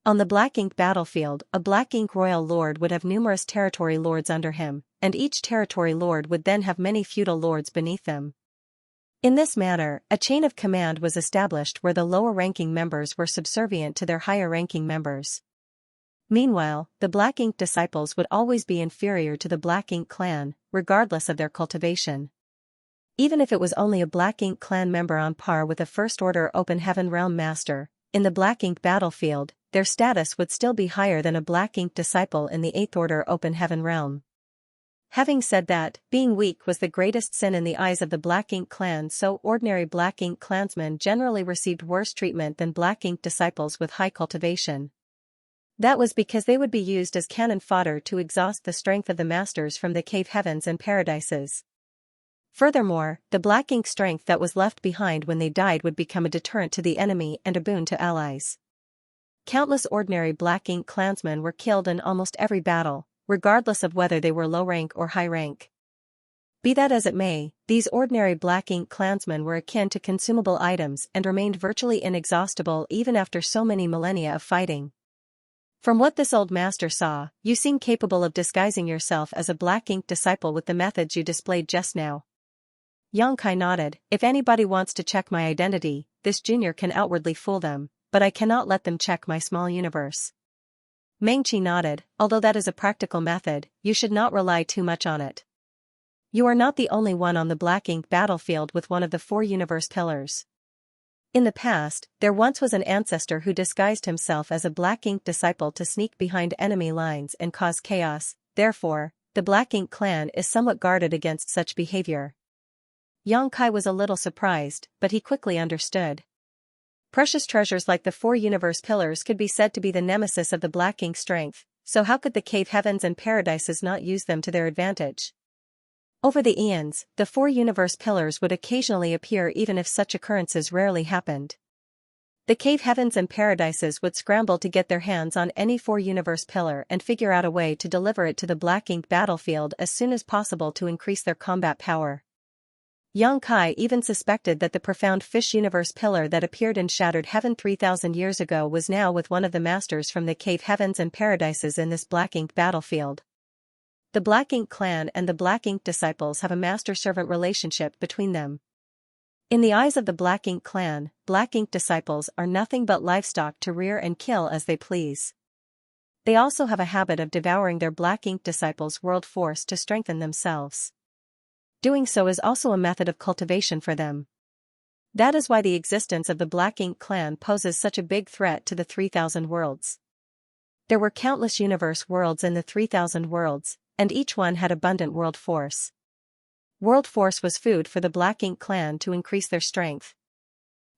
On the Black Ink battlefield, a Black Ink royal lord would have numerous territory lords under him, and each territory lord would then have many feudal lords beneath them. In this manner, a chain of command was established where the lower-ranking members were subservient to their higher-ranking members. Meanwhile, the Black Ink disciples would always be inferior to the Black Ink clan, regardless of their cultivation. Even if it was only a Black Ink clan member on par with a First Order Open Heaven Realm Master, in the Black Ink battlefield, their status would still be higher than a Black Ink disciple in the 8th Order Open Heaven Realm. Having said that, being weak was the greatest sin in the eyes of the Black Ink clan, so ordinary Black Ink clansmen generally received worse treatment than Black Ink disciples with high cultivation. That was because they would be used as cannon fodder to exhaust the strength of the masters from the cave heavens and paradises. Furthermore, the Black Ink strength that was left behind when they died would become a deterrent to the enemy and a boon to allies. Countless ordinary Black Ink clansmen were killed in almost every battle, regardless of whether they were low rank or high rank. Be that as it may, these ordinary Black Ink clansmen were akin to consumable items and remained virtually inexhaustible even after so many millennia of fighting. From what this old master saw, you seem capable of disguising yourself as a Black Ink disciple with the methods you displayed just now. Xianxia nodded. If anybody wants to check my identity, this junior can outwardly fool them, but I cannot let them check my small universe. Mengqi nodded. Although that is a practical method, you should not rely too much on it. You are not the only one on the Black Ink battlefield with one of the 4 universe pillars. In the past, there once was an ancestor who disguised himself as a Black Ink disciple to sneak behind enemy lines and cause chaos. Therefore, the Black Ink clan is somewhat guarded against such behavior. Xianxia was a little surprised, but he quickly understood. Precious treasures like the 4 universe pillars could be said to be the nemesis of the Black Ink strength, so how could the cave heavens and paradises not use them to their advantage? Over the eons, the 4 universe pillars would occasionally appear even if such occurrences rarely happened. The cave heavens and paradises would scramble to get their hands on any 4 universe pillar and figure out a way to deliver it to the Black Ink battlefield as soon as possible to increase their combat power. Xianxia even suspected that the profound fish universe pillar that appeared in Shattered Heaven 3,000 years ago was now with one of the masters from the cave heavens and paradises in this Black Ink battlefield. The Black Ink clan and the Black Ink disciples have a master-servant relationship between them. In the eyes of the Black Ink clan, Black Ink disciples are nothing but livestock to rear and kill as they please. They also have a habit of devouring their Black Ink disciples' world force to strengthen themselves. Doing so is also a method of cultivation for them. That is why the existence of the Black Ink clan poses such a big threat to the 3,000 worlds. There were countless universe worlds in the 3,000 worlds, and each one had abundant world force. World force was food for the Black Ink clan to increase their strength.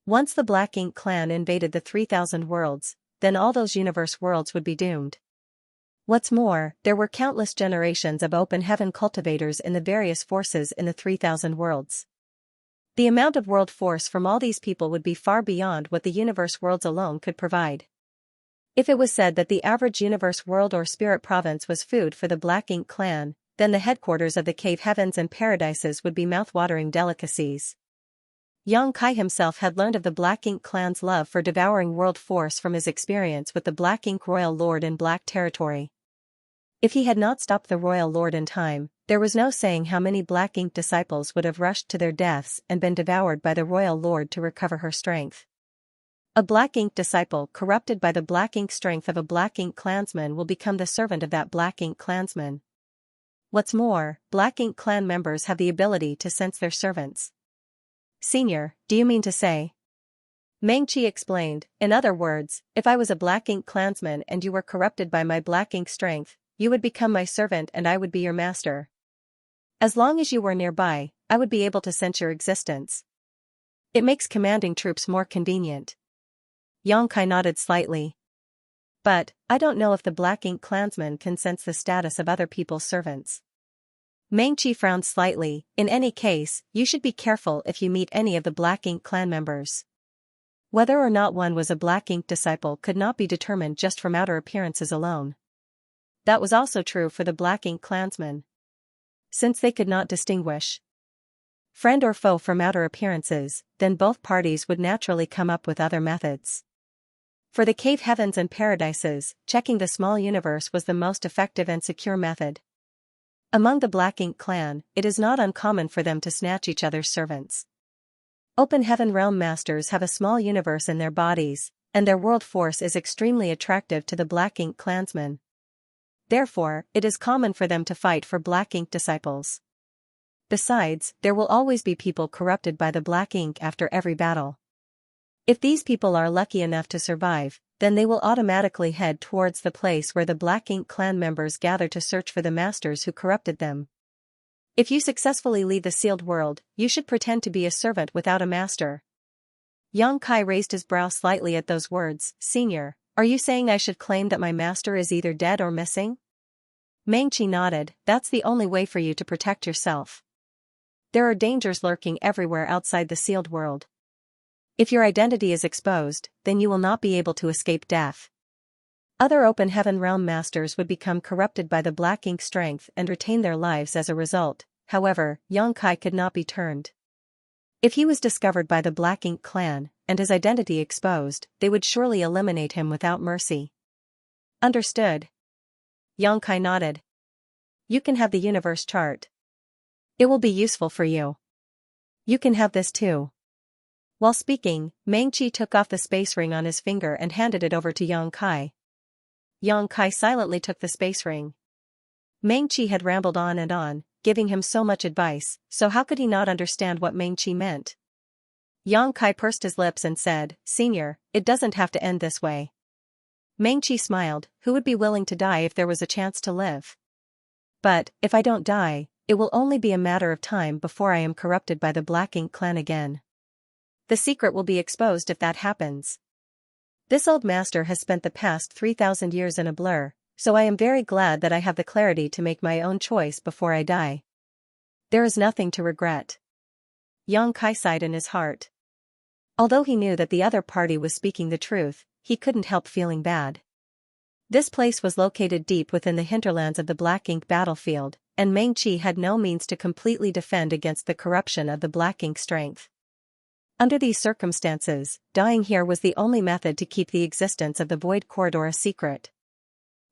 Once the Black Ink clan invaded the 3,000 worlds, then all those universe worlds would be doomed. What's more, there were countless generations of open heaven cultivators in the various forces in the 3,000 worlds. The amount of world force from all these people would be far beyond what the universe worlds alone could provide. If it was said that the average universe world or spirit province was food for the Black Ink clan, then the headquarters of the cave heavens and paradises would be mouth-watering delicacies. Xianxia himself had learned of the Black Ink clan's love for devouring world force from his experience with the Black Ink royal lord in Black territory. If he had not stopped the royal lord in time, there was no saying how many Black Ink disciples would have rushed to their deaths and been devoured by the royal lord to recover her strength. A Black Ink disciple corrupted by the Black Ink strength of a Black Ink clansman will become the servant of that Black Ink clansman. What's more, Black Ink clan members have the ability to sense their servants. Senior, do you mean to say? Meng-Chi explained, in other words, if I was a Black Ink clansman and you were corrupted by my Black Ink strength, you would become my servant and I would be your master. As long as you were nearby, I would be able to sense your existence. It makes commanding troops more convenient. Xianxia nodded slightly. But, I don't know if the Black Ink clansman can sense the status of other people's servants. Meng-Chi frowned slightly. In any case, you should be careful if you meet any of the Black Ink clan members. Whether or not one was a Black Ink disciple could not be determined just from outer appearances alone. That was also true for the Black Ink clansmen. Since they could not distinguish friend or foe from outer appearances, then both parties would naturally come up with other methods. For the cave heavens and paradises, checking the small universe was the most effective and secure method. Among the Black Ink clan, it is not uncommon for them to snatch each other's servants. Open Heaven Realm Masters have a small universe in their bodies, and their world force is extremely attractive to the Black Ink clansmen. Therefore, it is common for them to fight for Black Ink disciples. Besides, there will always be people corrupted by the Black Ink after every battle. If these people are lucky enough to survive, then they will automatically head towards the place where the Black Ink clan members gather to search for the masters who corrupted them. If you successfully leave the sealed world, you should pretend to be a servant without a master. Xianxia raised his brow slightly at those words. Senior, are you saying I should claim that my master is either dead or missing? Meng-Chi nodded. That's the only way for you to protect yourself. There are dangers lurking everywhere outside the sealed world. If your identity is exposed, then you will not be able to escape death. Other Open Heaven Realm Masters would become corrupted by the Black Ink strength and retain their lives as a result. However, Xianxia could not be turned. If he was discovered by the Black Ink clan, and his identity exposed, they would surely eliminate him without mercy. Understood. Xianxia nodded. You can have the universe chart. It will be useful for you. You can have this too. While speaking, Meng-Chi took off the space ring on his finger and handed it over to Xianxia. Xianxia silently took the space ring. Meng-Chi had rambled on, giving him so much advice, so how could he not understand what Meng-Chi meant? Xianxia pursed his lips and said, Senior, it doesn't have to end this way. Meng-Chi smiled. Who would be willing to die if there was a chance to live? But, if I don't die, it will only be a matter of time before I am corrupted by the Black Ink clan again. The secret will be exposed if that happens. This old master has spent the past 3,000 years in a blur, so I am very glad that I have the clarity to make my own choice before I die. There is nothing to regret. Xianxia sighed in his heart. Although he knew that the other party was speaking the truth, he couldn't help feeling bad. This place was located deep within the hinterlands of the Black Ink battlefield, and Meng-Chi had no means to completely defend against the corruption of the Black Ink strength. Under these circumstances, dying here was the only method to keep the existence of the Void Corridor a secret.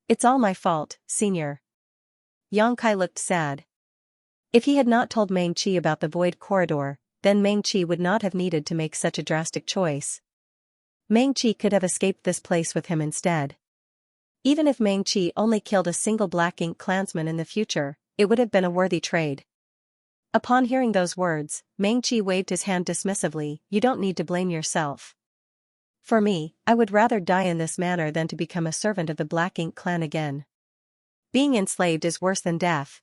It's all my fault, Senior. Xianxia looked sad. If he had not told Meng-Chi about the Void Corridor, then Meng-Chi would not have needed to make such a drastic choice. Meng-Chi could have escaped this place with him instead. Even if Meng-Chi only killed a single Black Ink clansman in the future, it would have been a worthy trade. Upon hearing those words, Meng-Chi waved his hand dismissively. You don't need to blame yourself. For me, I would rather die in this manner than to become a servant of the Black Ink clan again. Being enslaved is worse than death.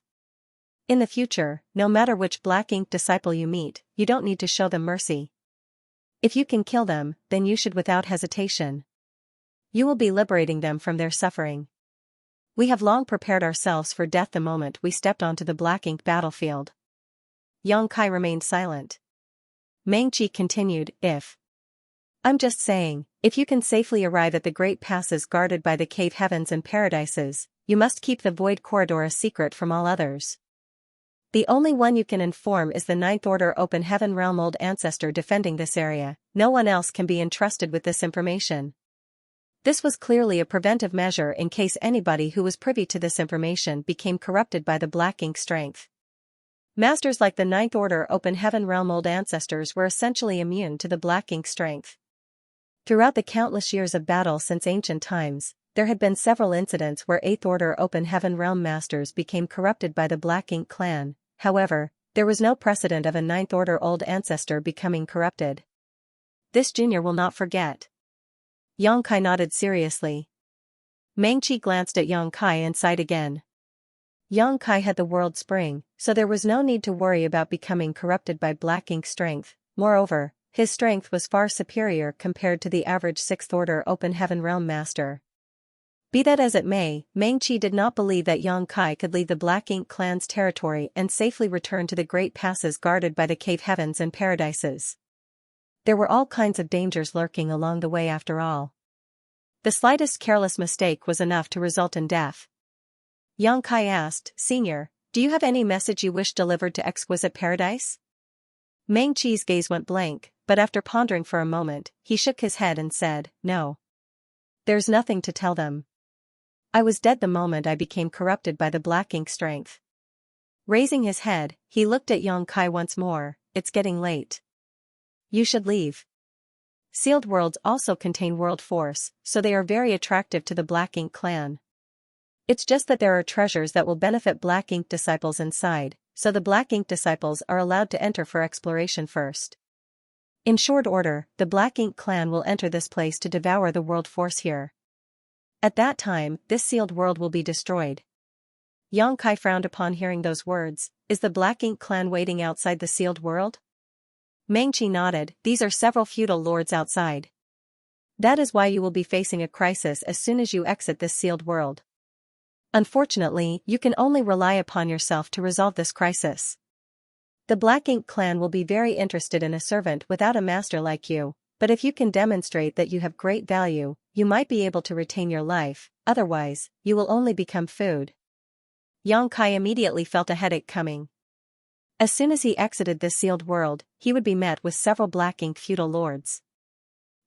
In the future, no matter which Black Ink disciple you meet, you don't need to show them mercy. If you can kill them, then you should without hesitation. You will be liberating them from their suffering. We have long prepared ourselves for death the moment we stepped onto the Black Ink battlefield. Xianxia remained silent. Meng-Chi continued, I'm just saying, if you can safely arrive at the great passes guarded by the cave heavens and paradises, you must keep the Void Corridor a secret from all others. The only one you can inform is the Ninth Order Open Heaven Realm Old Ancestor defending this area. No one else can be entrusted with this information. This was clearly a preventive measure in case anybody who was privy to this information became corrupted by the Black Ink strength. Masters like the Ninth Order Open Heaven Realm Old Ancestors were essentially immune to the Black Ink strength. Throughout the countless years of battle since ancient times, there had been several incidents where Eighth Order Open Heaven Realm Masters became corrupted by the Black Ink clan. However, there was no precedent of a Ninth Order Old Ancestor becoming corrupted. This junior will not forget. Yang Kai nodded seriously. Meng Qi glanced at Yang Kai and sighed again. Yang Kai had the world spring, so there was no need to worry about becoming corrupted by black ink strength. Moreover, his strength was far superior compared to the average 6th Order Open Heaven Realm Master. Be that as it may, Meng Qi did not believe that Yang Kai could leave the Black Ink clan's territory and safely return to the great passes guarded by the cave heavens and paradises. There were all kinds of dangers lurking along the way after all. The slightest careless mistake was enough to result in death. Yang Kai asked, "Senior, do you have any message you wish delivered to Exquisite Paradise?" Meng Qi's gaze went blank, but after pondering for a moment, he shook his head and said, "No. There's nothing to tell them. I was dead the moment I became corrupted by the black ink strength." Raising his head, he looked at Yang Kai once more. "It's getting late. You should leave. Sealed worlds also contain world force, so they are very attractive to the Black Ink clan. It's just that there are treasures that will benefit Black Ink disciples inside, so the Black Ink disciples are allowed to enter for exploration first. In short order, the Black Ink clan will enter this place to devour the world force here. At that time, this sealed world will be destroyed." Yang Kai frowned upon hearing those words. "Is the Black Ink clan waiting outside the sealed world?" Meng Qi nodded. "These are several feudal lords outside. That is why you will be facing a crisis as soon as you exit this sealed world. Unfortunately, you can only rely upon yourself to resolve this crisis. The Black Ink clan will be very interested in a servant without a master like you, but if you can demonstrate that you have great value, you might be able to retain your life, otherwise, you will only become food." Yang Kai immediately felt a headache coming. As soon as he exited this sealed world, he would be met with several Black Ink feudal lords.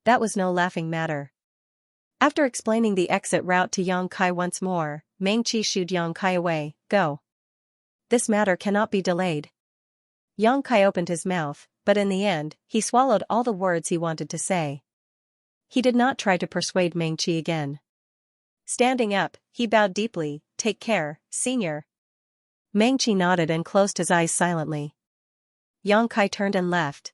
That was no laughing matter. After explaining the exit route to Yang Kai once more, Meng Qi shooed Yang Kai away. "Go. This matter cannot be delayed." Yang Kai opened his mouth, but in the end, he swallowed all the words he wanted to say. He did not try to persuade Meng Qi again. Standing up, he bowed deeply. "Take care, senior." Meng Qi nodded and closed his eyes silently. Yang Kai turned and left.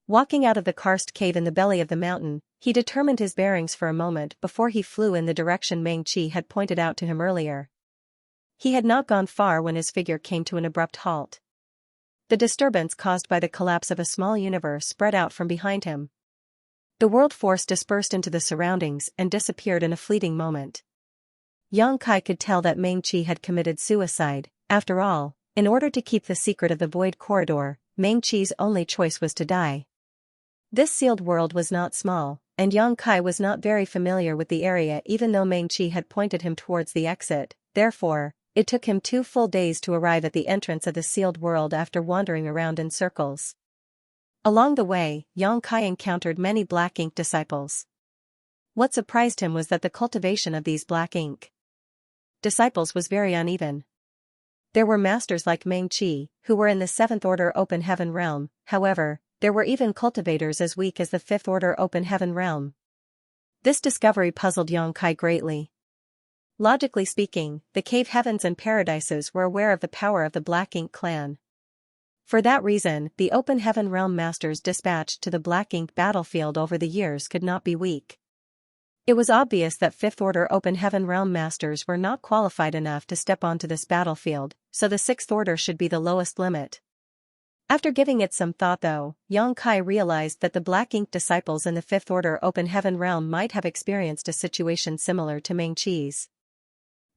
Walking out of the karst cave in the belly of the mountain, he determined his bearings for a moment before he flew in the direction Meng Qi had pointed out to him earlier. He had not gone far when his figure came to an abrupt halt. The disturbance caused by the collapse of a small universe spread out from behind him. The world force dispersed into the surroundings and disappeared in a fleeting moment. Yang Kai could tell that Meng Qi had committed suicide. After all, in order to keep the secret of the Void Corridor, Meng Qi's only choice was to die. This sealed world was not small, and Yang Kai was not very familiar with the area even though Meng Qi had pointed him towards the exit. Therefore, it took him 2 full days to arrive at the entrance of the sealed world after wandering around in circles. Along the way, Yang Kai encountered many Black Ink disciples. What surprised him was that the cultivation of these Black Ink disciples was very uneven. There were masters like Meng Qi, who were in the 7th Order Open Heaven Realm. However, there were even cultivators as weak as the 5th Order Open Heaven Realm. This discovery puzzled Yang Kai greatly. Logically speaking, the cave heavens and paradises were aware of the power of the Black Ink clan. For that reason, the Open Heaven Realm masters dispatched to the Black Ink battlefield over the years could not be weak. It was obvious that 5th Order Open Heaven Realm masters were not qualified enough to step onto this battlefield, so the 6th Order should be the lowest limit. After giving it some thought though, Yang Kai realized that the Black Ink disciples in the 5th Order Open Heaven Realm might have experienced a situation similar to Meng Qi's.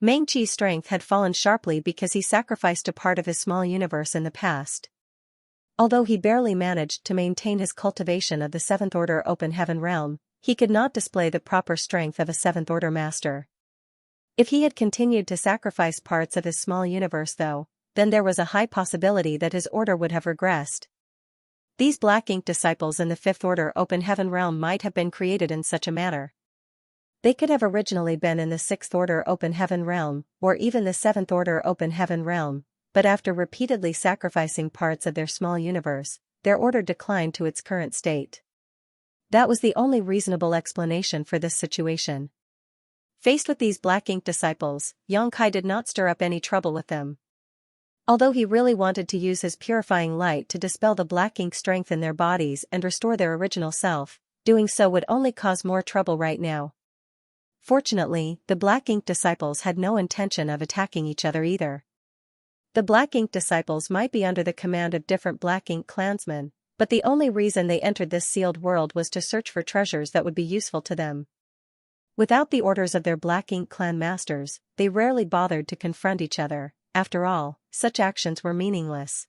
Meng Qi's strength had fallen sharply because he sacrificed a part of his small universe in the past. Although he barely managed to maintain his cultivation of the 7th Order Open Heaven Realm, he could not display the proper strength of a 7th Order master. If he had continued to sacrifice parts of his small universe though, then there was a high possibility that his order would have regressed. These Black Ink disciples in the 5th Order Open Heaven Realm might have been created in such a manner. They could have originally been in the 6th Order Open Heaven Realm, or even the 7th Order Open Heaven Realm, but after repeatedly sacrificing parts of their small universe, their order declined to its current state. That was the only reasonable explanation for this situation. Faced with these Black Ink disciples, Yang Kai did not stir up any trouble with them. Although he really wanted to use his purifying light to dispel the black ink strength in their bodies and restore their original self, doing so would only cause more trouble right now. Fortunately, the black ink disciples had no intention of attacking each other either. The black ink disciples might be under the command of different black ink clansmen, but the only reason they entered this sealed world was to search for treasures that would be useful to them. Without the orders of their black ink clan masters, they rarely bothered to confront each other. After all, such actions were meaningless.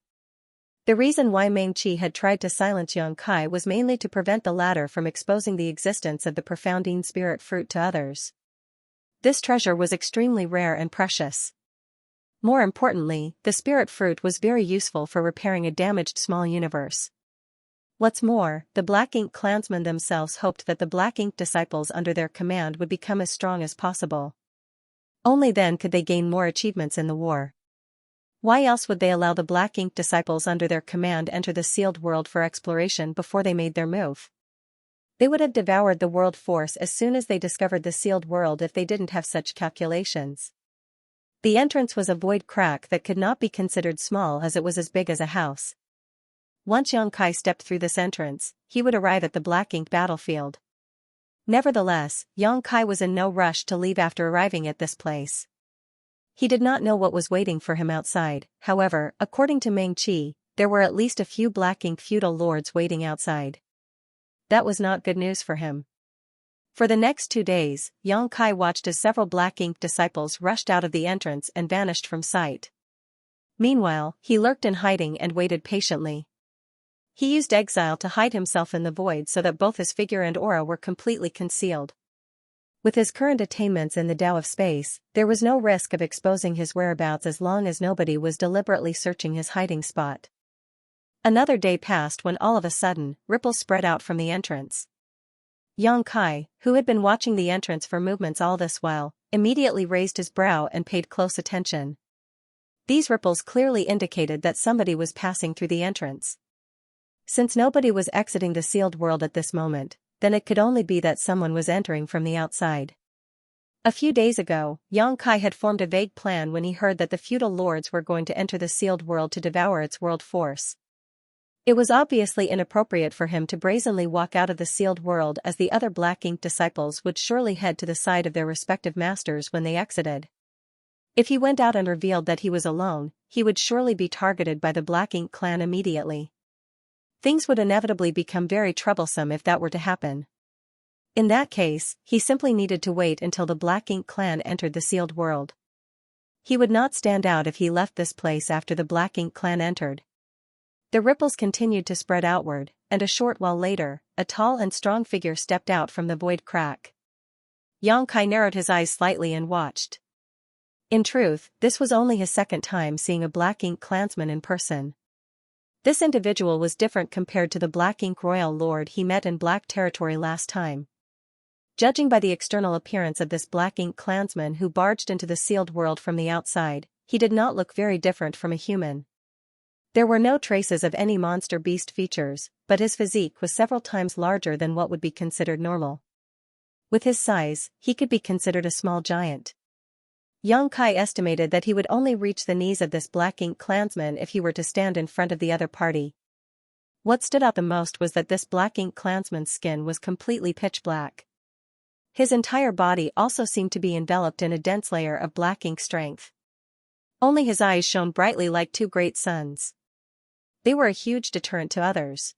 The reason why Meng-Chi had tried to silence Xianxia was mainly to prevent the latter from exposing the existence of the profounding spirit fruit to others. This treasure was extremely rare and precious. More importantly, the spirit fruit was very useful for repairing a damaged small universe. What's more, the black ink clansmen themselves hoped that the black ink disciples under their command would become as strong as possible. Only then could they gain more achievements in the war. Why else would they allow the black ink disciples under their command enter the sealed world for exploration before they made their move? They would have devoured the world force as soon as they discovered the sealed world if they didn't have such calculations. The entrance was a void crack that could not be considered small as it was as big as a house. Once Xianxia stepped through this entrance, he would arrive at the black ink battlefield. Nevertheless, Xianxia was in no rush to leave after arriving at this place. He did not know what was waiting for him outside. However, according to Meng-Chi, there were at least a few black ink feudal lords waiting outside. That was not good news for him. For the next 2 days, Xianxia watched as several black ink disciples rushed out of the entrance and vanished from sight. Meanwhile, he lurked in hiding and waited patiently. He used exile to hide himself in the void so that both his figure and aura were completely concealed. With his current attainments in the Tao of space, there was no risk of exposing his whereabouts as long as nobody was deliberately searching his hiding spot. Another day passed when all of a sudden, ripples spread out from the entrance. Xianxia, who had been watching the entrance for movements all this while, immediately raised his brow and paid close attention. These ripples clearly indicated that somebody was passing through the entrance. Since nobody was exiting the sealed world at this moment, then it could only be that someone was entering from the outside. A few days ago, Xianxia had formed a vague plan when he heard that the feudal lords were going to enter the sealed world to devour its world force. It was obviously inappropriate for him to brazenly walk out of the sealed world, as the other black ink disciples would surely head to the side of their respective masters when they exited. If he went out and revealed that he was alone, he would surely be targeted by the black ink clan immediately. Things would inevitably become very troublesome if that were to happen. In that case, he simply needed to wait until the black ink clan entered the sealed world. He would not stand out if he left this place after the black ink clan entered. The ripples continued to spread outward, and a short while later, a tall and strong figure stepped out from the void crack. Xianxia narrowed his eyes slightly and watched. In truth, this was only his second time seeing a black ink clansman in person. This individual was different compared to the black ink royal lord he met in Black Territory last time. Judging by the external appearance of this black ink clansman who barged into the sealed world from the outside, he did not look very different from a human. There were no traces of any monster beast features, but his physique was several times larger than what would be considered normal. With his size, he could be considered a small giant. Xianxia estimated that he would only reach the knees of this black ink clansman if he were to stand in front of the other party. What stood out the most was that this black ink clansman's skin was completely pitch black. His entire body also seemed to be enveloped in a dense layer of black ink strength. Only his eyes shone brightly like two great suns. They were a huge deterrent to others.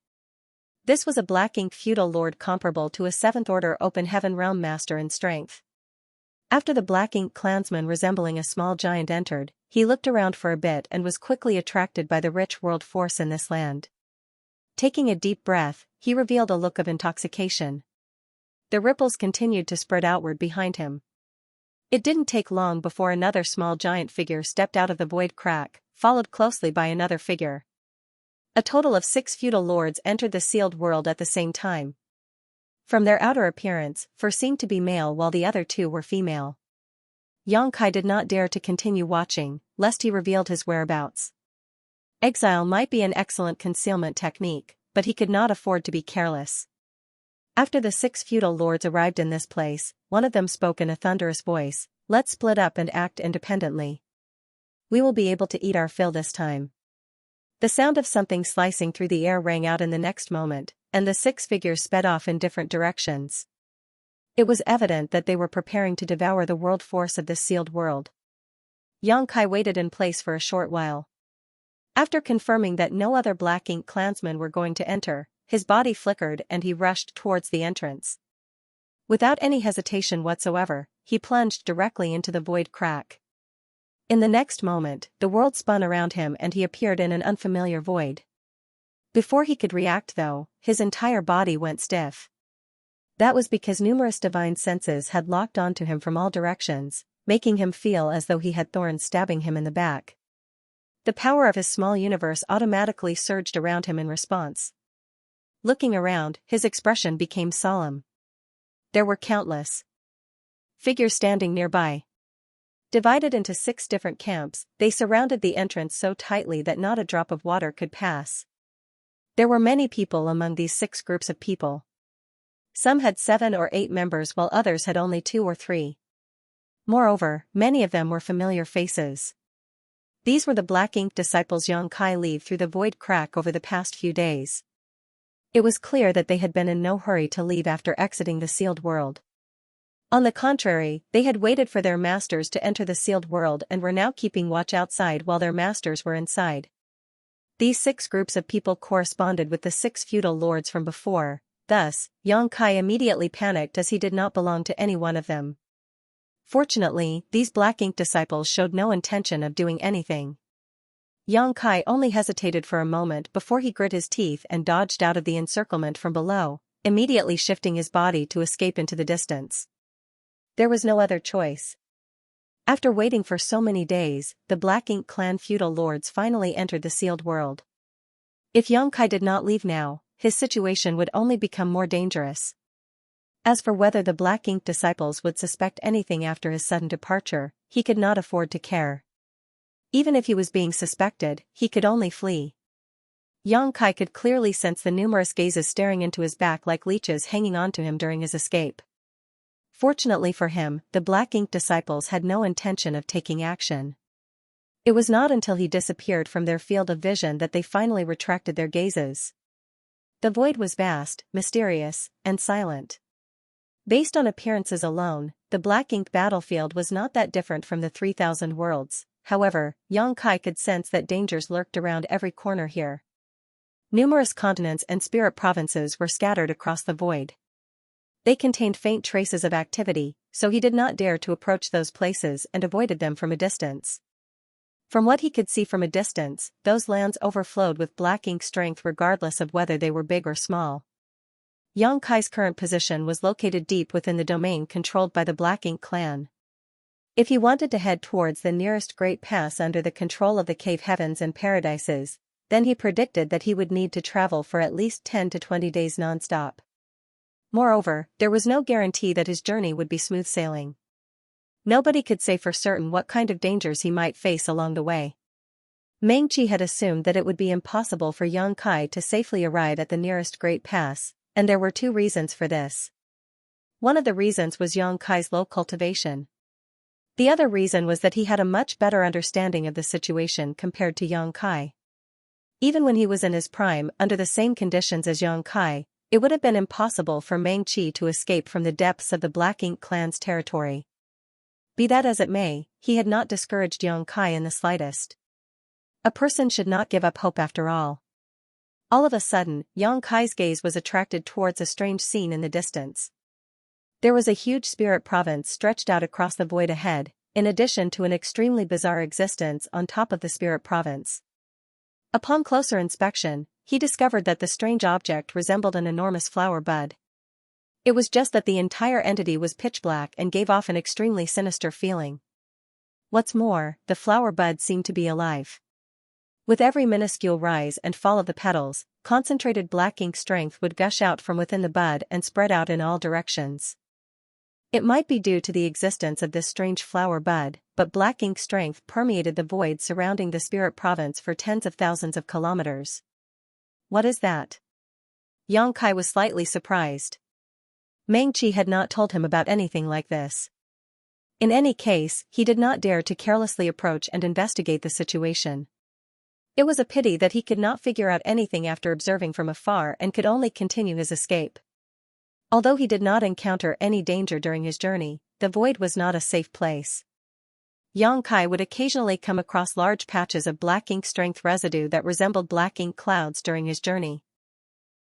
This was a black ink feudal lord comparable to a 7th Order Open Heaven Realm Master in strength. After the black ink clansman resembling a small giant entered, he looked around for a bit and was quickly attracted by the rich world force in this land. Taking a deep breath, he revealed a look of intoxication. The ripples continued to spread outward behind him. It didn't take long before another small giant figure stepped out of the void crack, followed closely by another figure. A total of 6 feudal lords entered the sealed world at the same time. From their outer appearance, 4 seemed to be male while the other 2 were female. Xianxia did not dare to continue watching, lest he revealed his whereabouts. Exile might be an excellent concealment technique, but he could not afford to be careless. After the 6 feudal lords arrived in this place, one of them spoke in a thunderous voice, "Let's split up and act independently. we will be able to eat our fill this time. The sound of something slicing through the air rang out in the next moment, and the 6 figures sped off in different directions. It was evident that they were preparing to devour the world force of this sealed world. Xianxia waited in place for a short while. After confirming that no other Black Ink clansmen were going to enter, his body flickered and he rushed towards the entrance. Without any hesitation whatsoever, he plunged directly into the void crack. In the next moment, the world spun around him and he appeared in an unfamiliar void. Before he could react though, his entire body went stiff. That was because numerous divine senses had locked onto him from all directions, making him feel as though he had thorns stabbing him in the back. The power of his small universe automatically surged around him in response. Looking around, his expression became solemn. There were countless figures standing nearby. Divided into 6 different camps, they surrounded the entrance so tightly that not a drop of water could pass. There were many people among these 6 groups of people. Some had 7 or 8 members while others had only 2 or 3. Moreover, many of them were familiar faces. These were the Black Ink disciples Xianxia leave through the void crack over the past few days. It was clear that they had been in no hurry to leave after exiting the sealed world. On the contrary, they had waited for their masters to enter the sealed world and were now keeping watch outside while their masters were inside. These 6 groups of people corresponded with the 6 feudal lords from before, thus, Xianxia immediately panicked as he did not belong to any one of them. Fortunately, these Black Ink disciples showed no intention of doing anything. Xianxia only hesitated for a moment before he grit his teeth and dodged out of the encirclement from below, immediately shifting his body to escape into the distance. There was no other choice. After waiting for so many days, the Black Ink clan feudal lords finally entered the sealed world. If Xianxia did not leave now, his situation would only become more dangerous. As for whether the Black Ink disciples would suspect anything after his sudden departure, he could not afford to care. Even if he was being suspected, he could only flee. Xianxia could clearly sense the numerous gazes staring into his back like leeches hanging onto him during his escape. Fortunately for him, the Black Ink disciples had no intention of taking action. It was not until he disappeared from their field of vision that they finally retracted their gazes. The void was vast, mysterious, and silent. Based on appearances alone, the Black Ink battlefield was not that different from the 3,000 worlds. However, Xianxia could sense that dangers lurked around every corner here. Numerous continents and spirit provinces were scattered across the void. They contained faint traces of activity, so he did not dare to approach those places and avoided them from a distance. From what he could see from a distance, those lands overflowed with Black Ink strength regardless of whether they were big or small. Xianxia's current position was located deep within the domain controlled by the Black Ink clan. If he wanted to head towards the nearest great pass under the control of the cave heavens and paradises, then he predicted that he would need to travel for at least 10 to 20 days non-stop. Moreover, there was no guarantee that his journey would be smooth sailing. Nobody could say for certain what kind of dangers he might face along the way. Mengqi had assumed that it would be impossible for Xianxia to safely arrive at the nearest great pass, and there were 2 reasons for this. One of the reasons was Xianxia's low cultivation. The other reason was that he had a much better understanding of the situation compared to Xianxia. Even when he was in his prime under the same conditions as Xianxia, it would have been impossible for Mengqi to escape from the depths of the Black Ink clan's territory. Be that as it may, he had not discouraged Xianxia in the slightest. A person should not give up hope after all. All of a sudden, Xianxia's gaze was attracted towards a strange scene in the distance. There was a huge spirit province stretched out across the void ahead, in addition to an extremely bizarre existence on top of the spirit province. Upon closer inspection, he discovered that the strange object resembled an enormous flower bud. It was just that the entire entity was pitch black and gave off an extremely sinister feeling. What's more, the flower bud seemed to be alive. With every minuscule rise and fall of the petals, concentrated Black Ink strength would gush out from within the bud and spread out in all directions. It might be due to the existence of this strange flower bud, but Black Ink strength permeated the void surrounding the spirit province for tens of thousands of kilometers. What is that? Xianxia was slightly surprised. Mengqi had not told him about anything like this. In any case, he did not dare to carelessly approach and investigate the situation. It was a pity that he could not figure out anything after observing from afar and could only continue his escape. Although he did not encounter any danger during his journey, the void was not a safe place. Xianxia would occasionally come across large patches of black ink strength residue that resembled black ink clouds during his journey.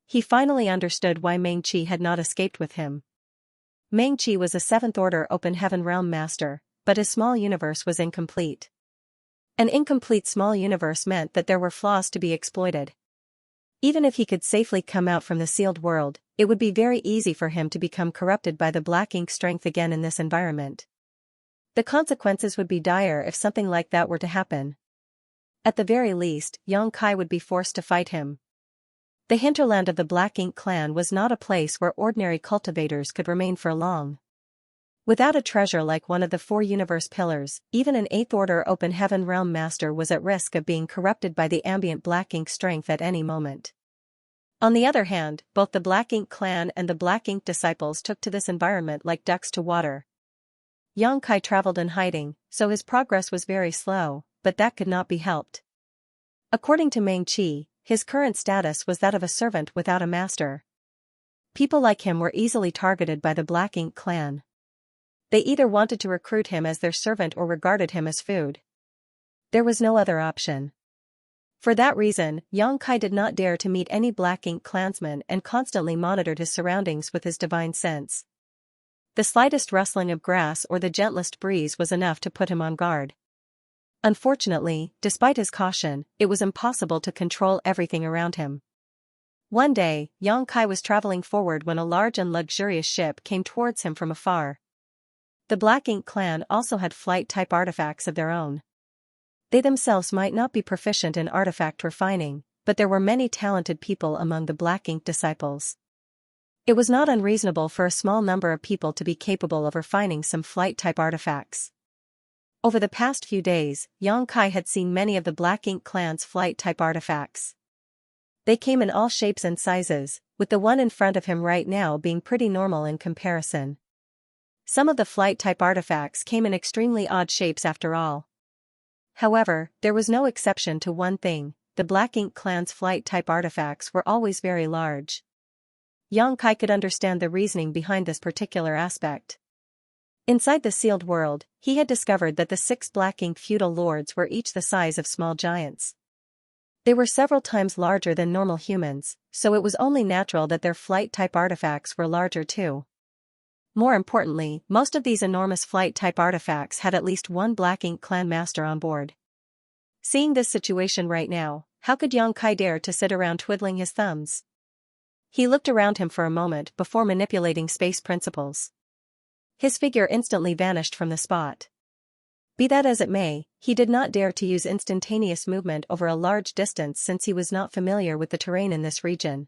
He finally understood why Mengqi had not escaped with him. Mengqi was a 7th order open heaven realm master, but his small universe was incomplete. An incomplete small universe meant that there were flaws to be exploited. Even if he could safely come out from the sealed world, it would be very easy for him to become corrupted by the black ink strength again in this environment. The consequences would be dire if something like that were to happen. At the very least, Xianxia would be forced to fight him. The hinterland of the Black Ink clan was not a place where ordinary cultivators could remain for long. Without a treasure like one of the 4 universe pillars, even an 8th order open heaven realm master was at risk of being corrupted by the ambient black ink strength at any moment. On the other hand, both the Black Ink clan and the Black Ink disciples took to this environment like ducks to water. Xianxia traveled in hiding, so his progress was very slow, but that could not be helped. According to Mengqi, his current status was that of a servant without a master. People like him were easily targeted by the Black Ink clan. They either wanted to recruit him as their servant or regarded him as food. There was no other option. For that reason, Xianxia did not dare to meet any Black Ink clansmen and constantly monitored his surroundings with his divine sense. The slightest rustling of grass or the gentlest breeze was enough to put him on guard. Unfortunately, despite his caution, it was impossible to control everything around him. One day, Xianxia was traveling forward when a large and luxurious ship came towards him from afar. The Black Ink clan also had flight-type artifacts of their own. They themselves might not be proficient in artifact refining, but there were many talented people among the Black Ink disciples. It was not unreasonable for a small number of people to be capable of refining some flight-type artifacts. Over the past few days, Xianxia had seen many of the Black Ink clan's flight-type artifacts. They came in all shapes and sizes, with the one in front of him right now being pretty normal in comparison. Some of the flight-type artifacts came in extremely odd shapes after all. However, there was no exception to one thing: the Black Ink clan's flight-type artifacts were always very large. Xianxia could understand the reasoning behind this particular aspect. Inside the sealed world, he had discovered that the 6 Black Ink feudal lords were each the size of small giants. They were several times larger than normal humans, so it was only natural that their flight-type artifacts were larger too. More importantly, most of these enormous flight-type artifacts had at least one Black Ink clan master on board. Seeing this situation right now, how could Xianxia dare to sit around twiddling his thumbs? He looked around him for a moment before manipulating space principles. His figure instantly vanished from the spot. Be that as it may, he did not dare to use instantaneous movement over a large distance since he was not familiar with the terrain in this region.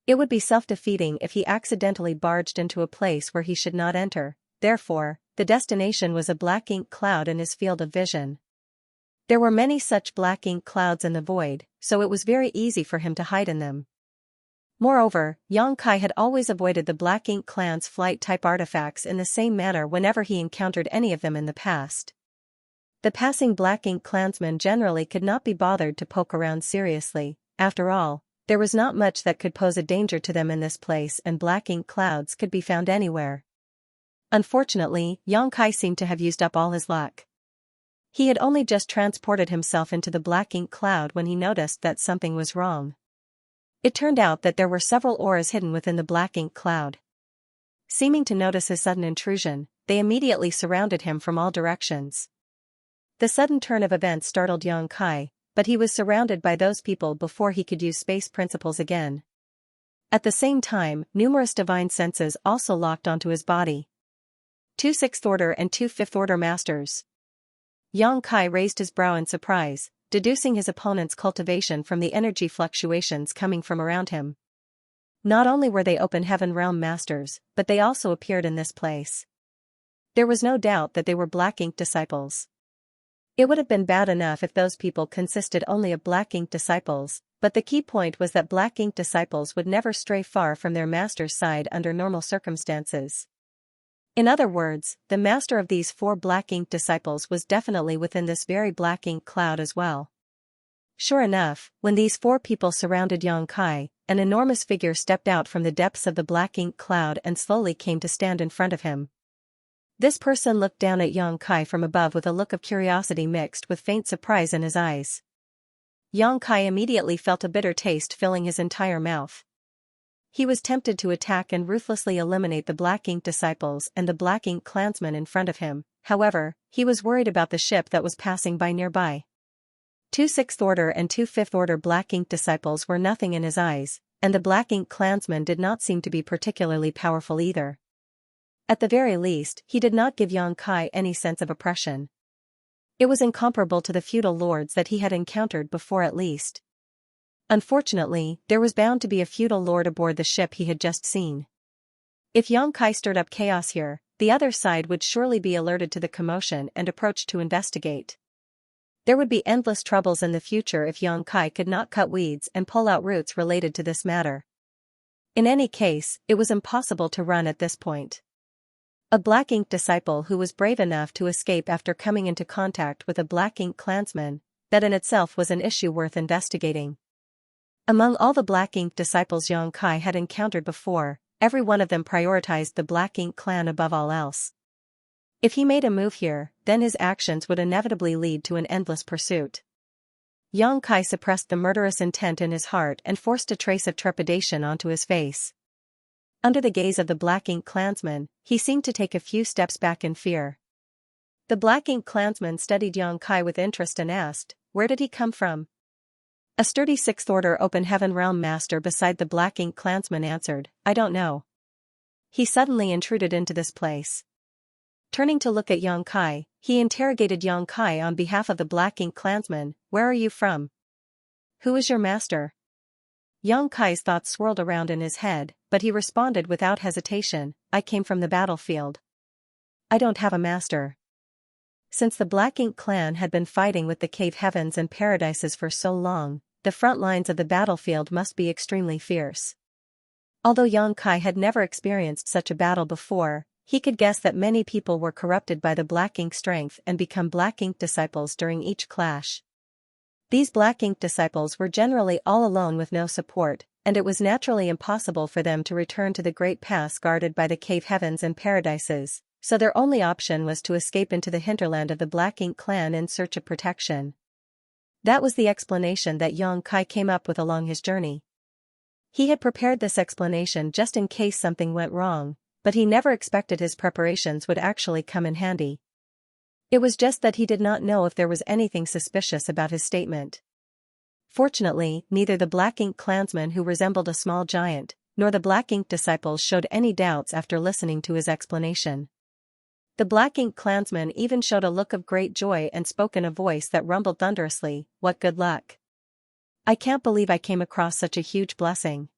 It would be self-defeating if he accidentally barged into a place where he should not enter, therefore, the destination was a Black Ink cloud in his field of vision. There were many such Black Ink clouds in the void, so it was very easy for him to hide in them. Moreover, Xianxia had always avoided the Black Ink clan's flight-type artifacts in the same manner whenever he encountered any of them in the past. The passing Black Ink clansmen generally could not be bothered to poke around seriously. After all, there was not much that could pose a danger to them in this place, and Black Ink clouds could be found anywhere. Unfortunately, Xianxia seemed to have used up all his luck. He had only just transported himself into the Black Ink cloud when he noticed that something was wrong. It turned out that there were several auras hidden within the Black Ink cloud. Seeming to notice his sudden intrusion, they immediately surrounded him from all directions. The sudden turn of events startled Xianxia, but he was surrounded by those people before he could use space principles again. At the same time, numerous divine senses also locked onto his body. 2 6th order and 2 5th order masters. Xianxia raised his brow in surprise, deducing his opponent's cultivation from the energy fluctuations coming from around him. Not only were they open heaven realm masters, but they also appeared in this place. There was no doubt that they were Black Ink disciples. It would have been bad enough if those people consisted only of Black Ink disciples, but the key point was that Black Ink disciples would never stray far from their master's side under normal circumstances. In other words, the master of these 4 black ink disciples was definitely within this very black ink cloud as well. Sure enough, when these 4 people surrounded Xianxia, an enormous figure stepped out from the depths of the black ink cloud and slowly came to stand in front of him. This person looked down at Xianxia from above with a look of curiosity mixed with faint surprise in his eyes. Xianxia immediately felt a bitter taste filling his entire mouth. He was tempted to attack and ruthlessly eliminate the black ink disciples and the black ink clansmen in front of him. However, he was worried about the ship that was passing by nearby. 2 6th order and 2 5th order black ink disciples were nothing in his eyes, and the black ink clansmen did not seem to be particularly powerful either. At the very least, he did not give Xianxia any sense of oppression. It was incomparable to the feudal lords that he had encountered before at least. Unfortunately, there was bound to be a feudal lord aboard the ship he had just seen. If Xianxia stirred up chaos here, the other side would surely be alerted to the commotion and approached to investigate. There would be endless troubles in the future if Xianxia could not cut weeds and pull out roots related to this matter. In any case, it was impossible to run at this point. A black ink disciple who was brave enough to escape after coming into contact with a black ink clansman, that in itself was an issue worth investigating. Among all the black ink disciples Xianxia had encountered before, every one of them prioritized the black ink clan above all else. If he made a move here, then his actions would inevitably lead to an endless pursuit. Xianxia suppressed the murderous intent in his heart and forced a trace of trepidation onto his face. Under the gaze of the black ink clansman, he seemed to take a few steps back in fear. The black ink clansman studied Xianxia with interest and asked, "Where did he come from?" A sturdy 6th order open heaven realm master beside the black ink clansman answered, "I don't know. He suddenly intruded into this place." Turning to look at Xianxia, he interrogated Xianxia on behalf of the black ink clansman, "Where are you from? Who is your master?" Xianxia's thoughts swirled around in his head, but he responded without hesitation, "I came from the battlefield. I don't have a master." Since the Black Ink clan had been fighting with the cave heavens and paradises for so long, the front lines of the battlefield must be extremely fierce. Although Xianxia had never experienced such a battle before, he could guess that many people were corrupted by the Black Ink strength and become Black Ink disciples during each clash. These Black Ink disciples were generally all alone with no support, and it was naturally impossible for them to return to the great pass guarded by the cave heavens and paradises, so their only option was to escape into the hinterland of the Black Ink clan in search of protection. That was the explanation that Xianxia came up with along his journey. He had prepared this explanation just in case something went wrong, but he never expected his preparations would actually come in handy. It was just that he did not know if there was anything suspicious about his statement. Fortunately, neither the Black Ink clansman who resembled a small giant, nor the Black Ink disciples showed any doubts after listening to his explanation. The Black Ink clansman even showed a look of great joy and spoke in a voice that rumbled thunderously, "What good luck! I can't believe I came across such a huge blessing."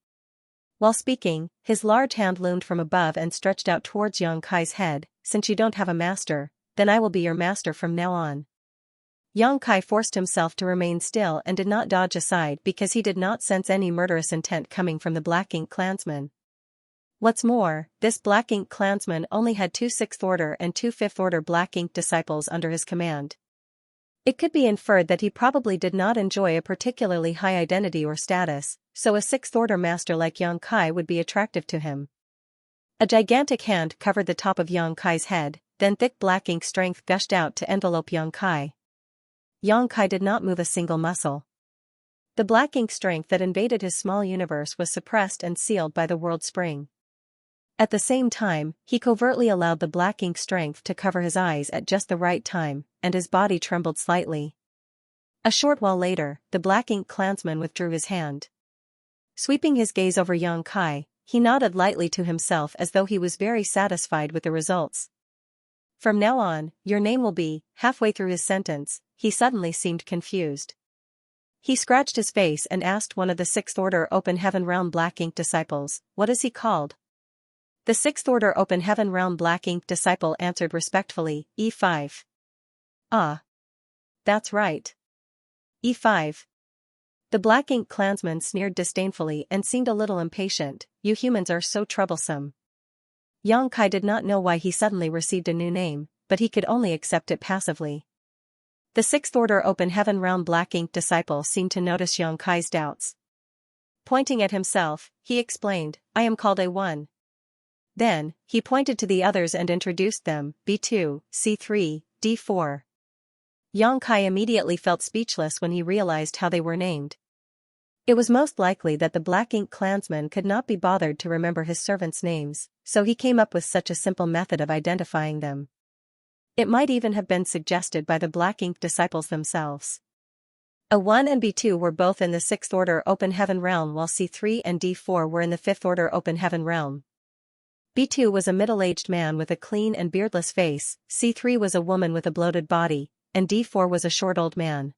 While speaking, his large hand loomed from above and stretched out towards Xianxia's head. "Since you don't have a master, then I will be your master from now on." Xianxia forced himself to remain still and did not dodge aside because he did not sense any murderous intent coming from the Black Ink clansman. What's more, this Black Ink clansman only had 2 6th order and 2 5th order Black Ink disciples under his command. It could be inferred that he probably did not enjoy a particularly high identity or status, so a 6th order master like Xianxia would be attractive to him. A gigantic hand covered the top of Xianxia's head, then thick Black Ink strength gushed out to envelope Xianxia. Xianxia did not move a single muscle. The Black Ink strength that invaded his small universe was suppressed and sealed by the world spring. At the same time, he covertly allowed the Black Ink strength to cover his eyes at just the right time, and his body trembled slightly. A short while later, the Black Ink clansman withdrew his hand. Sweeping his gaze over Xianxia, he nodded lightly to himself as though he was very satisfied with the results. "From now on, your name will be..." Halfway through his sentence, he suddenly seemed confused. He scratched his face and asked one of the 6th order Open Heaven Realm Black Ink disciples, "What is he called?" The 6th order Open Heaven Realm Black Ink disciple answered respectfully, "E5. "Ah. That's right. E5. The Black Ink clansman sneered disdainfully and seemed a little impatient. "You humans are so troublesome. Yang Kai did not know why he suddenly received a new name, but he could only accept it passively. The Sixth Order Open Heaven Realm Black Ink disciple seemed to notice Yang Kai's doubts. Pointing at himself, he explained, "I am called A1. Then, he pointed to the others and introduced them, B2, C3, D4. Yang Kai immediately felt speechless when he realized how they were named. It was most likely that the Black Ink clansman could not be bothered to remember his servants' names, so he came up with such a simple method of identifying them. It might even have been suggested by the Black Ink disciples themselves. A1 and B2 were both in the Sixth Order Open Heaven Realm while C3 and D4 were in the Fifth Order Open Heaven Realm. B2 was a middle-aged man with a clean and beardless face, C3 was a woman with a bloated body, and D4 was a short old man.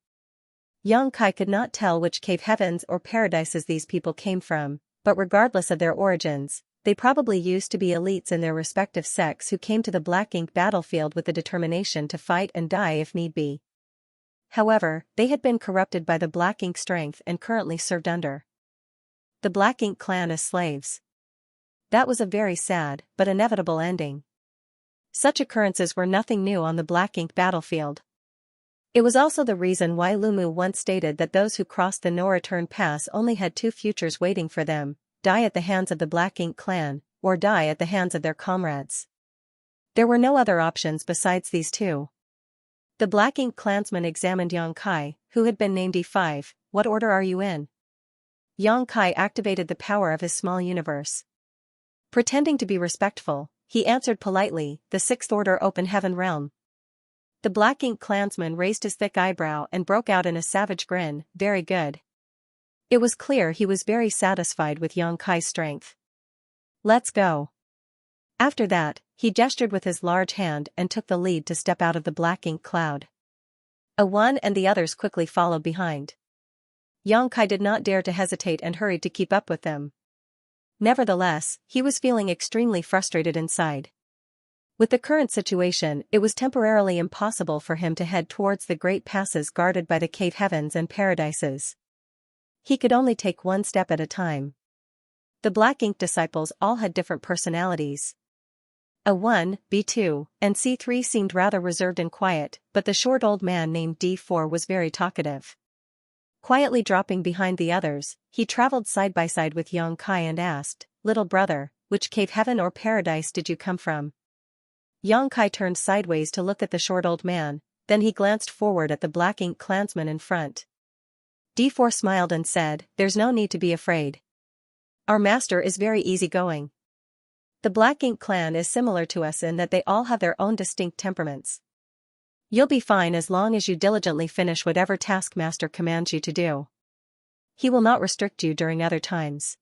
Yang Kai could not tell which cave heavens or paradises these people came from, but regardless of their origins, they probably used to be elites in their respective sects who came to the Black Ink battlefield with the determination to fight and die if need be. However, they had been corrupted by the Black Ink strength and currently served under the Black Ink clan as slaves. That was a very sad, but inevitable ending. Such occurrences were nothing new on the Black Ink battlefield. It was also the reason why Lumu once stated that those who crossed the no-return pass only had two futures waiting for them: die at the hands of the Black Ink clan, or die at the hands of their comrades. There were no other options besides these two. The Black Ink clansman examined Yang Kai, who had been named E5. "What order are you in?" Yang Kai activated the power of his small universe. Pretending to be respectful, he answered politely, "The Sixth Order Open Heaven Realm." The Black Ink clansman raised his thick eyebrow and broke out in a savage grin, "Very good." It was clear he was very satisfied with Yang Kai's strength. "Let's go." After that, he gestured with his large hand and took the lead to step out of the Black Ink cloud. A1 and the others quickly followed behind. Yang Kai did not dare to hesitate and hurried to keep up with them. Nevertheless, he was feeling extremely frustrated inside. With the current situation, it was temporarily impossible for him to head towards the great passes guarded by the cave heavens and paradises. He could only take one step at a time. The Black Ink disciples all had different personalities. A1, B2, and C3 seemed rather reserved and quiet, but the short old man named D4 was very talkative. Quietly dropping behind the others, he traveled side by side with Yang Kai and asked, "Little brother, which cave heaven or paradise did you come from?" Yang Kai turned sideways to look at the short old man, then he glanced forward at the Black Ink clansman in front. D4 smiled and said, "There's no need to be afraid. Our master is very easygoing. The Black Ink clan is similar to us in that they all have their own distinct temperaments. You'll be fine as long as you diligently finish whatever task master commands you to do. He will not restrict you during other times."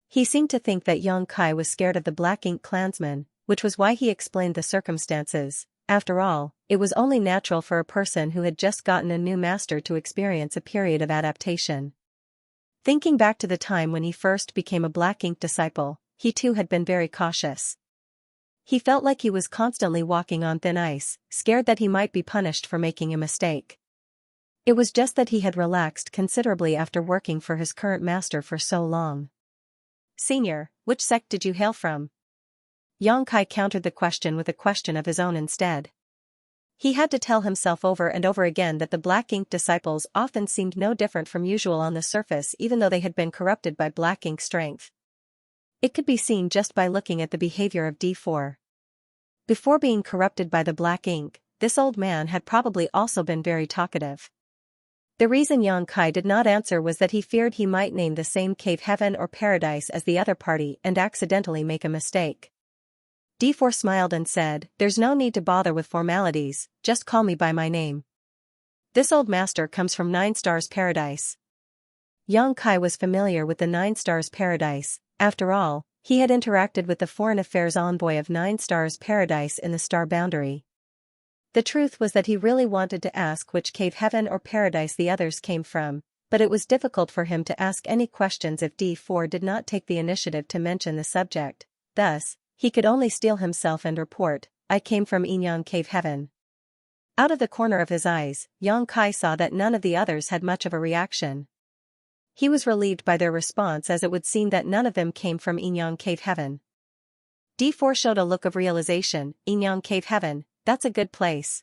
He seemed to think that Yang Kai was scared of the Black Ink clansman, which was why he explained the circumstances. After all, it was only natural for a person who had just gotten a new master to experience a period of adaptation. Thinking back to the time when he first became a Black Ink disciple, he too had been very cautious. He felt like he was constantly walking on thin ice, scared that he might be punished for making a mistake. It was just that he had relaxed considerably after working for his current master for so long. "Senior, which sect did you hail from?" Yang Kai countered the question with a question of his own instead. He had to tell himself over and over again that the Black Ink disciples often seemed no different from usual on the surface even though they had been corrupted by Black Ink strength. It could be seen just by looking at the behavior of D4. Before being corrupted by the Black Ink, this old man had probably also been very talkative. The reason Yang Kai did not answer was that he feared he might name the same cave heaven or paradise as the other party and accidentally make a mistake. D4 smiled and said, "There's no need to bother with formalities, just call me by my name. This old master comes from 9 Stars Paradise." Yang Kai was familiar with the 9 Stars Paradise. After all, he had interacted with the foreign affairs envoy of 9 Stars Paradise in the star boundary. The truth was that he really wanted to ask which cave heaven or paradise the others came from, but it was difficult for him to ask any questions if D4 did not take the initiative to mention the subject. Thus, he could only steel himself and report, "I came from Inyan Cave Heaven." Out of the corner of his eyes, Yang Kai saw that none of the others had much of a reaction. He was relieved by their response as it would seem that none of them came from Inyan Cave Heaven. D4 showed a look of realization. Inyang Cave Heaven, that's a good place.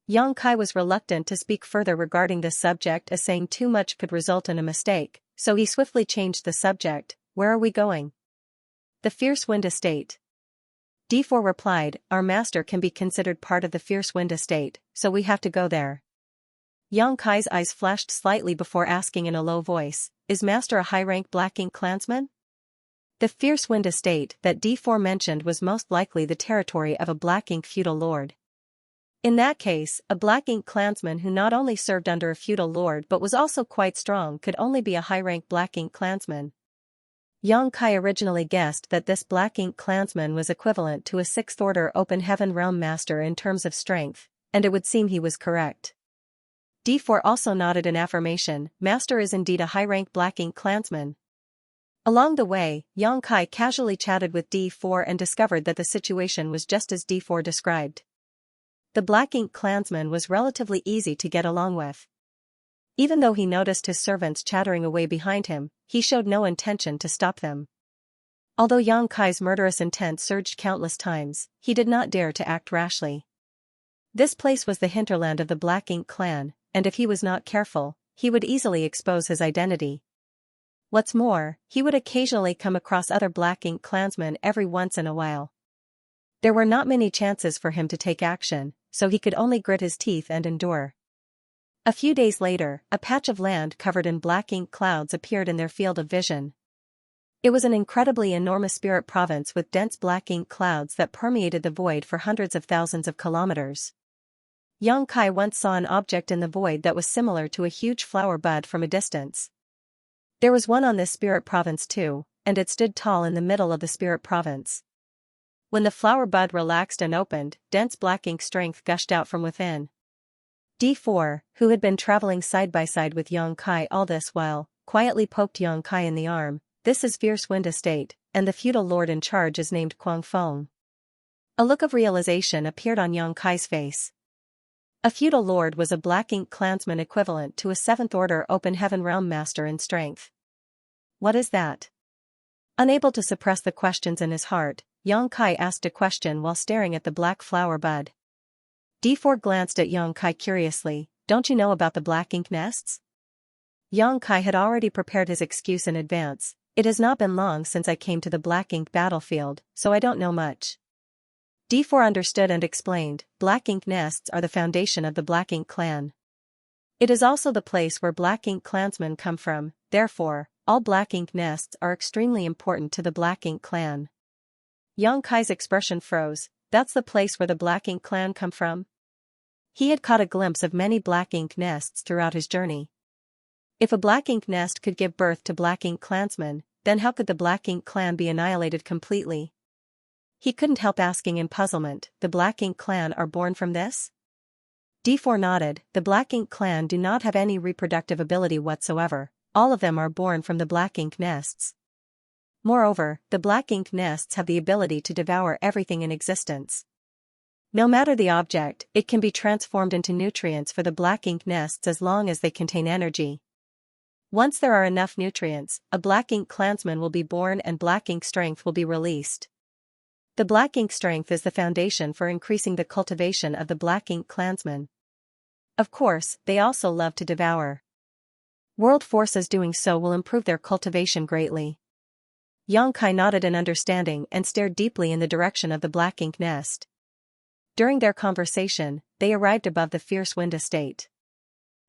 Yang Kai was reluctant to speak further regarding this subject as saying too much could result in a mistake, so he swiftly changed the subject. Where are we going? The Fierce Wind Estate. D4 replied, our master can be considered part of the Fierce Wind Estate, so we have to go there. Yang Kai's eyes flashed slightly before asking in a low voice, is master a high-rank Black Ink clansman? The Fierce Wind Estate that D4 mentioned was most likely the territory of a Black Ink feudal lord. In that case, a Black Ink clansman who not only served under a feudal lord but was also quite strong could only be a high-rank Black Ink clansman. Yang Kai originally guessed that this Black Ink clansman was equivalent to a 6th Order Open Heaven Realm Master in terms of strength, and it would seem he was correct. D4 also nodded in affirmation, Master is indeed a high-rank Black Ink clansman. Along the way, Yang Kai casually chatted with D4 and discovered that the situation was just as D4 described. The Black Ink clansman was relatively easy to get along with. Even though he noticed his servants chattering away behind him, he showed no intention to stop them. Although Yang Kai's murderous intent surged countless times, he did not dare to act rashly. This place was the hinterland of the Black Ink clan, and if he was not careful, he would easily expose his identity. What's more, he would occasionally come across other Black Ink clansmen every once in a while. There were not many chances for him to take action, so he could only grit his teeth and endure. A few days later, a patch of land covered in Black Ink clouds appeared in their field of vision. It was an incredibly enormous spirit province with dense Black Ink clouds that permeated the void for hundreds of thousands of kilometers. Yang Kai once saw an object in the void that was similar to a huge flower bud from a distance. There was one on this spirit province too, and it stood tall in the middle of the spirit province. When the flower bud relaxed and opened, dense Black Ink strength gushed out from within. D4, who had been traveling side by side with Yang Kai all this while, quietly poked Yang Kai in the arm. This is Fierce Wind Estate, and the feudal lord in charge is named Kuang Feng. A look of realization appeared on Yang Kai's face. A feudal lord was a Black Ink clansman equivalent to a 7th Order Open Heaven Realm Master in strength. What is that? Unable to suppress the questions in his heart, Yang Kai asked a question while staring at the black flower bud. D4 glanced at Yang Kai curiously, don't you know about the Black Ink nests? Yang Kai had already prepared his excuse in advance, it has not been long since I came to the Black Ink battlefield, so I don't know much. D4 understood and explained, Black Ink nests are the foundation of the Black Ink clan. It is also the place where Black Ink clansmen come from, therefore, all Black Ink nests are extremely important to the Black Ink clan. Yang Kai's expression froze, that's the place where the Black Ink clan come from? He had caught a glimpse of many Black Ink nests throughout his journey. If a Black Ink nest could give birth to Black Ink clansmen, then how could the Black Ink clan be annihilated completely? He couldn't help asking in puzzlement, the Black Ink clan are born from this? D4 nodded, the Black Ink clan do not have any reproductive ability whatsoever, all of them are born from the Black Ink nests. Moreover, the Black Ink nests have the ability to devour everything in existence. No matter the object, it can be transformed into nutrients for the Black Ink nests as long as they contain energy. Once there are enough nutrients, a Black Ink clansman will be born and Black Ink strength will be released. The Black Ink strength is the foundation for increasing the cultivation of the Black Ink clansman. Of course, they also love to devour. World forces doing so will improve their cultivation greatly. Yang Kai nodded in understanding and stared deeply in the direction of the Black Ink nest. During their conversation, they arrived above the Fierce Wind Estate.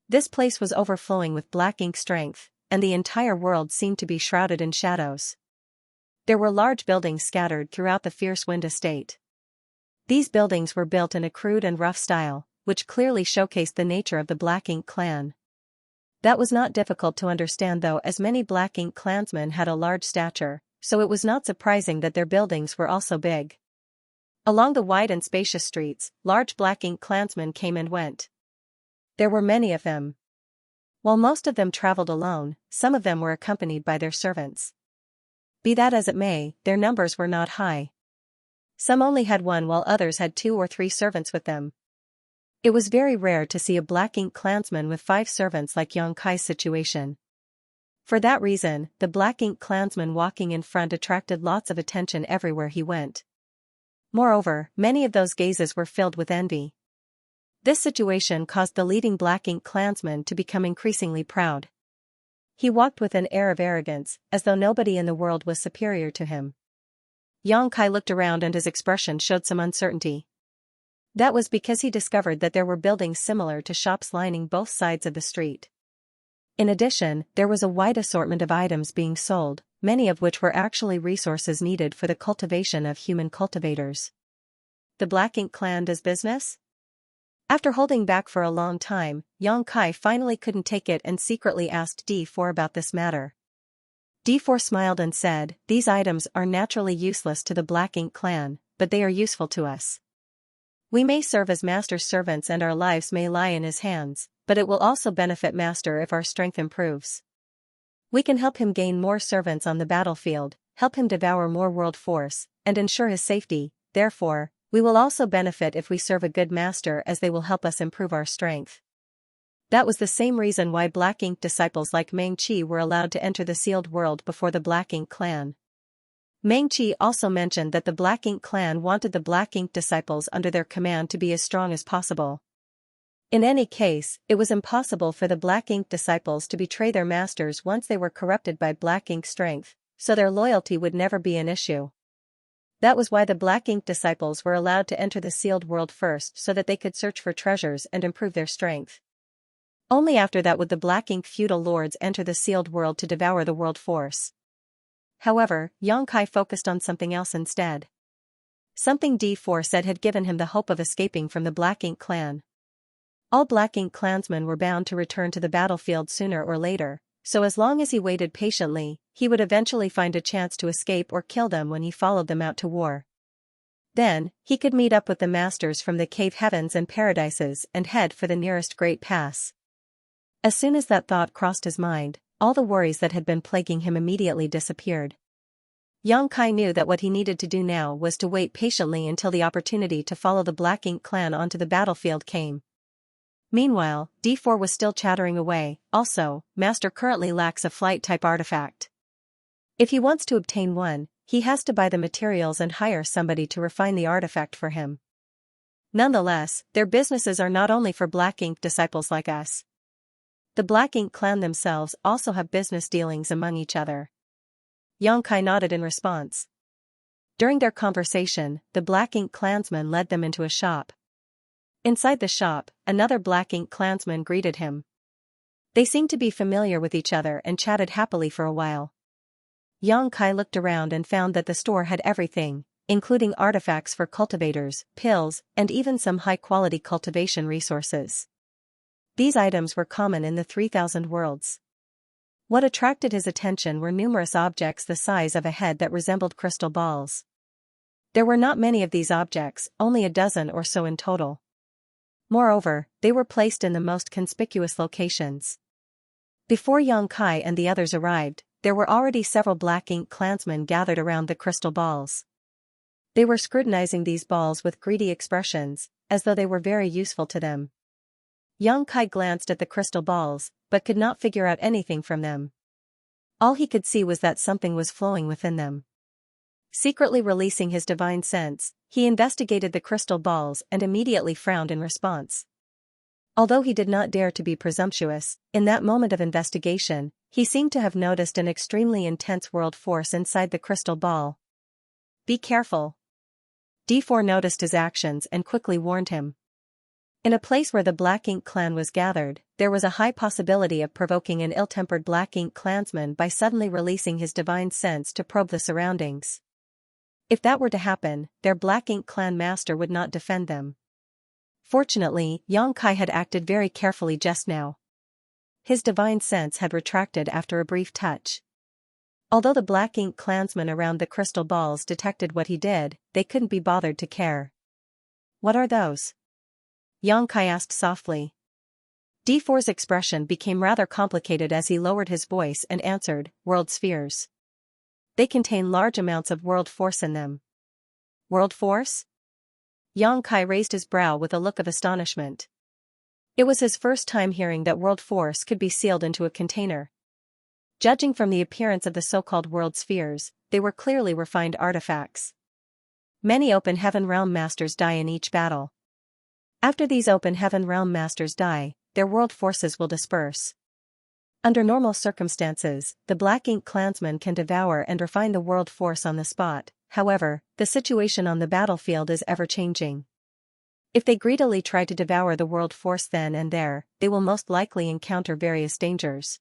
This place was overflowing with Black Ink strength, and the entire world seemed to be shrouded in shadows. There were large buildings scattered throughout the Fierce Wind Estate. These buildings were built in a crude and rough style, which clearly showcased the nature of the Black Ink clan. That was not difficult to understand though, as many Black Ink clansmen had a large stature, so it was not surprising that their buildings were also big. Along the wide and spacious streets, large Black Ink clansmen came and went. There were many of them. While most of them traveled alone, some of them were accompanied by their servants. Be that as it may, their numbers were not high. Some only had one while others had 2 or 3 servants with them. It was very rare to see a Black Ink clansman with 5 servants like Yang Kai's situation. For that reason, the black ink clansman walking in front attracted lots of attention everywhere he went. Moreover, many of those gazes were filled with envy. This situation caused the leading black ink clansman to become increasingly proud. He walked with an air of arrogance, as though nobody in the world was superior to him. Xianxia looked around and his expression showed some uncertainty. That was because he discovered that there were buildings similar to shops lining both sides of the street. In addition, there was a wide assortment of items being sold, many of which were actually resources needed for the cultivation of human cultivators. The Black Ink clan does business? After holding back for a long time, Xianxia finally couldn't take it and secretly asked D4 about this matter. D4 smiled and said, "These items are naturally useless to the Black Ink clan, but they are useful to us. We may serve as Master's servants and our lives may lie in his hands, but it will also benefit Master if our strength improves. We can help him gain more servants on the battlefield, help him devour more world force, and ensure his safety. Therefore, we will also benefit if we serve a good master, as they will help us improve our strength." That was the same reason why Black Ink disciples like Meng Qi were allowed to enter the sealed world before the Black Ink clan. Meng Qi also mentioned that the Black Ink clan wanted the Black Ink disciples under their command to be as strong as possible. In any case, it was impossible for the Black Ink disciples to betray their masters once they were corrupted by Black Ink strength, so their loyalty would never be an issue. That was why the Black Ink disciples were allowed to enter the sealed world first, so that they could search for treasures and improve their strength. Only after that would the Black Ink feudal lords enter the sealed world to devour the world force. However, Xianxia focused on something else instead. Something D4 said had given him the hope of escaping from the Black Ink clan. All Black Ink clansmen were bound to return to the battlefield sooner or later, so as long as he waited patiently, he would eventually find a chance to escape or kill them when he followed them out to war. Then, he could meet up with the masters from the cave heavens and paradises and head for the nearest great pass. As soon as that thought crossed his mind, all the worries that had been plaguing him immediately disappeared. Xianxia knew that what he needed to do now was to wait patiently until the opportunity to follow the Black Ink clan onto the battlefield came. Meanwhile, D4 was still chattering away. Also, Master currently lacks a flight-type artifact. If he wants to obtain one, he has to buy the materials and hire somebody to refine the artifact for him. Nonetheless, their businesses are not only for Black Ink disciples like us. The Black Ink clan themselves also have business dealings among each other. Xianxia nodded in response. During their conversation, the Black Ink clansman led them into a shop. Inside the shop, another Black Ink clansman greeted him. They seemed to be familiar with each other and chatted happily for a while. Xianxia looked around and found that the store had everything, including artifacts for cultivators, pills, and even some high-quality cultivation resources. These items were common in the 3,000 worlds. What attracted his attention were numerous objects the size of a head that resembled crystal balls. There were not many of these objects, only a dozen or so in total. Moreover, they were placed in the most conspicuous locations. Before Xianxia and the others arrived, there were already several Black Ink clansmen gathered around the crystal balls. They were scrutinizing these balls with greedy expressions, as though they were very useful to them. Xianxia glanced at the crystal balls, but could not figure out anything from them. All he could see was that something was flowing within them. Secretly releasing his divine sense, he investigated the crystal balls and immediately frowned in response. Although he did not dare to be presumptuous, in that moment of investigation, he seemed to have noticed an extremely intense world force inside the crystal ball. "Be careful." D4 noticed his actions and quickly warned him. In a place where the Black Ink clan was gathered, there was a high possibility of provoking an ill-tempered Black Ink clansman by suddenly releasing his divine sense to probe the surroundings. If that were to happen, their Black Ink clan master would not defend them. Fortunately, Xianxia had acted very carefully just now. His divine sense had retracted after a brief touch. Although the Black Ink clansmen around the crystal balls detected what he did, they couldn't be bothered to care. "What are those?" Xianxia asked softly. D4's expression became rather complicated as he lowered his voice and answered, "World spheres. They contain large amounts of world force in them." "World force?" Xianxia raised his brow with a look of astonishment. It was his first time hearing that world force could be sealed into a container. Judging from the appearance of the so-called world spheres, they were clearly refined artifacts. Many Open Heaven Realm Masters die in each battle. After these Open Heaven Realm Masters die, their world forces will disperse. Under normal circumstances, the Black Ink clansmen can devour and refine the world force on the spot. However, the situation on the battlefield is ever-changing. If they greedily try to devour the world force then and there, they will most likely encounter various dangers.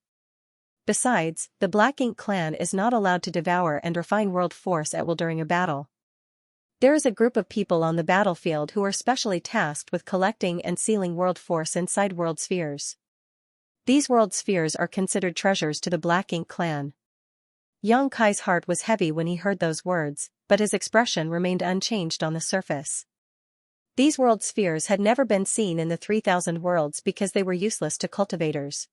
Besides, the Black Ink clan is not allowed to devour and refine world force at will during a battle. There is a group of people on the battlefield who are specially tasked with collecting and sealing world force inside world spheres. These world spheres are considered treasures to the Black Ink clan. Xianxia's heart was heavy when he heard those words, but his expression remained unchanged on the surface. These world spheres had never been seen in the 3,000 worlds because they were useless to cultivators.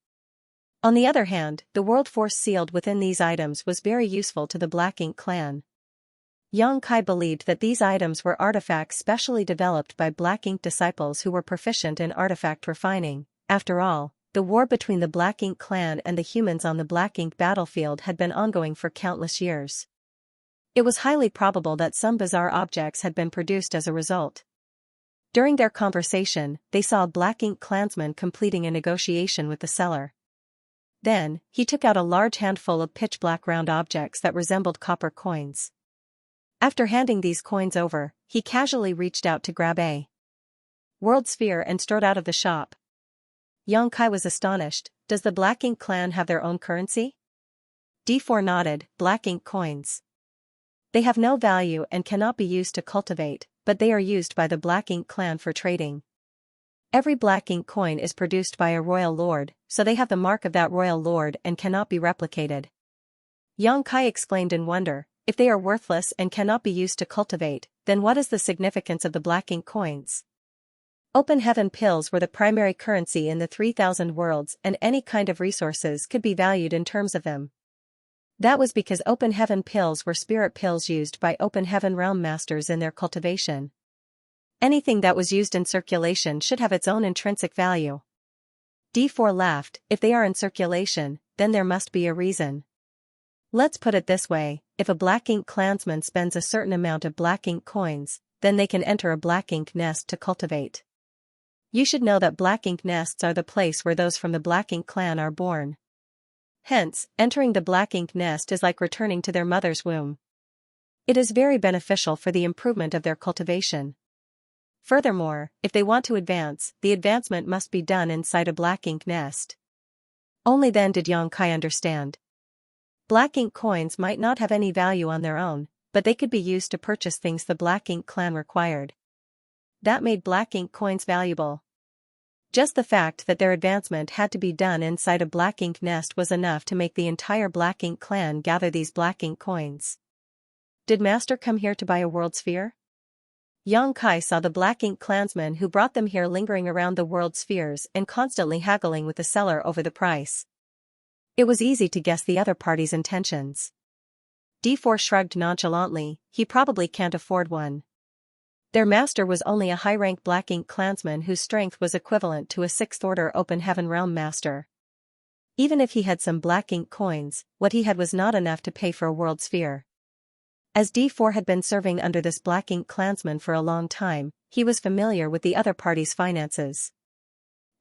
On the other hand, the world force sealed within these items was very useful to the Black Ink clan. Xianxia believed that these items were artifacts specially developed by Black Ink disciples who were proficient in artifact refining. After all, the war between the Black Ink clan and the humans on the Black Ink battlefield had been ongoing for countless years. It was highly probable that some bizarre objects had been produced as a result. During their conversation, they saw a Black Ink clansman completing a negotiation with the seller. Then, he took out a large handful of pitch-black round objects that resembled copper coins. After handing these coins over, he casually reached out to grab a world sphere and strode out of the shop. Xianxia was astonished. Does the Black Ink clan have their own currency? D4 nodded. Black Ink coins. They have no value and cannot be used to cultivate, but they are used by the Black Ink clan for trading. Every Black Ink coin is produced by a royal lord, so they have the mark of that royal lord and cannot be replicated. Xianxia exclaimed in wonder. If they are worthless and cannot be used to cultivate, then what is the significance of the Black Ink coins? Open Heaven pills were the primary currency in the 3,000 worlds and any kind of resources could be valued in terms of them. That was because Open Heaven pills were spirit pills used by Open Heaven Realm Masters in their cultivation. Anything that was used in circulation should have its own intrinsic value. D4 laughed. If they are in circulation, then there must be a reason. Let's put it this way, if a Black Ink clansman spends a certain amount of Black Ink coins, then they can enter a Black Ink nest to cultivate. You should know that Black Ink nests are the place where those from the Black Ink clan are born. Hence, entering the Black Ink nest is like returning to their mother's womb. It is very beneficial for the improvement of their cultivation. Furthermore, if they want to advance, the advancement must be done inside a Black Ink nest. Only then did Xianxia understand. Black Ink coins might not have any value on their own, but they could be used to purchase things the Black Ink clan required. That made Black Ink coins valuable. Just the fact that their advancement had to be done inside a Black Ink nest was enough to make the entire Black Ink clan gather these Black Ink coins. Did Master come here to buy a world sphere? Xianxia saw the Black Ink clansmen who brought them here lingering around the world spheres and constantly haggling with the seller over the price. It was easy to guess the other party's intentions. D4 shrugged nonchalantly. He probably can't afford one. Their master was only a high-rank Black Ink clansman whose strength was equivalent to a 6th-order Open Heaven Realm Master. Even if he had some Black Ink coins, what he had was not enough to pay for a world sphere. As D4 had been serving under this Black Ink clansman for a long time, he was familiar with the other party's finances.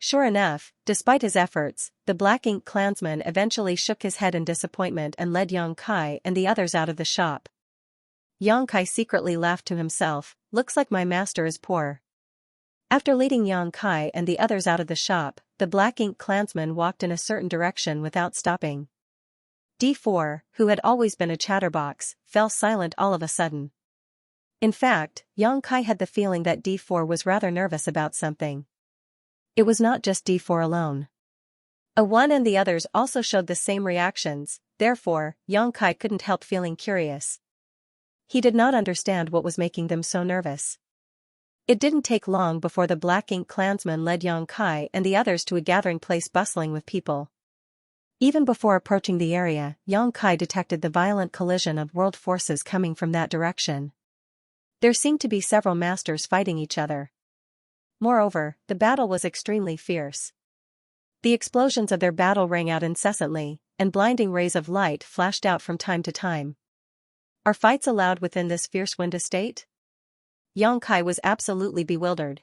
Sure enough, despite his efforts, the Black Ink clansman eventually shook his head in disappointment and led Xianxia and the others out of the shop. Xianxia secretly laughed to himself. Looks like my master is poor. After leading Xianxia and the others out of the shop, the Black Ink clansman walked in a certain direction without stopping. D4, who had always been a chatterbox, fell silent all of a sudden. In fact, Xianxia had the feeling that D4 was rather nervous about something. It was not just D4 alone. A1 and the others also showed the same reactions, therefore, Xianxia couldn't help feeling curious. He did not understand what was making them so nervous. It didn't take long before the Black Ink clansman led Xianxia and the others to a gathering place bustling with people. Even before approaching the area, Xianxia detected the violent collision of world forces coming from that direction. There seemed to be several masters fighting each other. Moreover, the battle was extremely fierce. The explosions of their battle rang out incessantly, and blinding rays of light flashed out from time to time. Are fights allowed within this fierce wind estate? Xianxia was absolutely bewildered.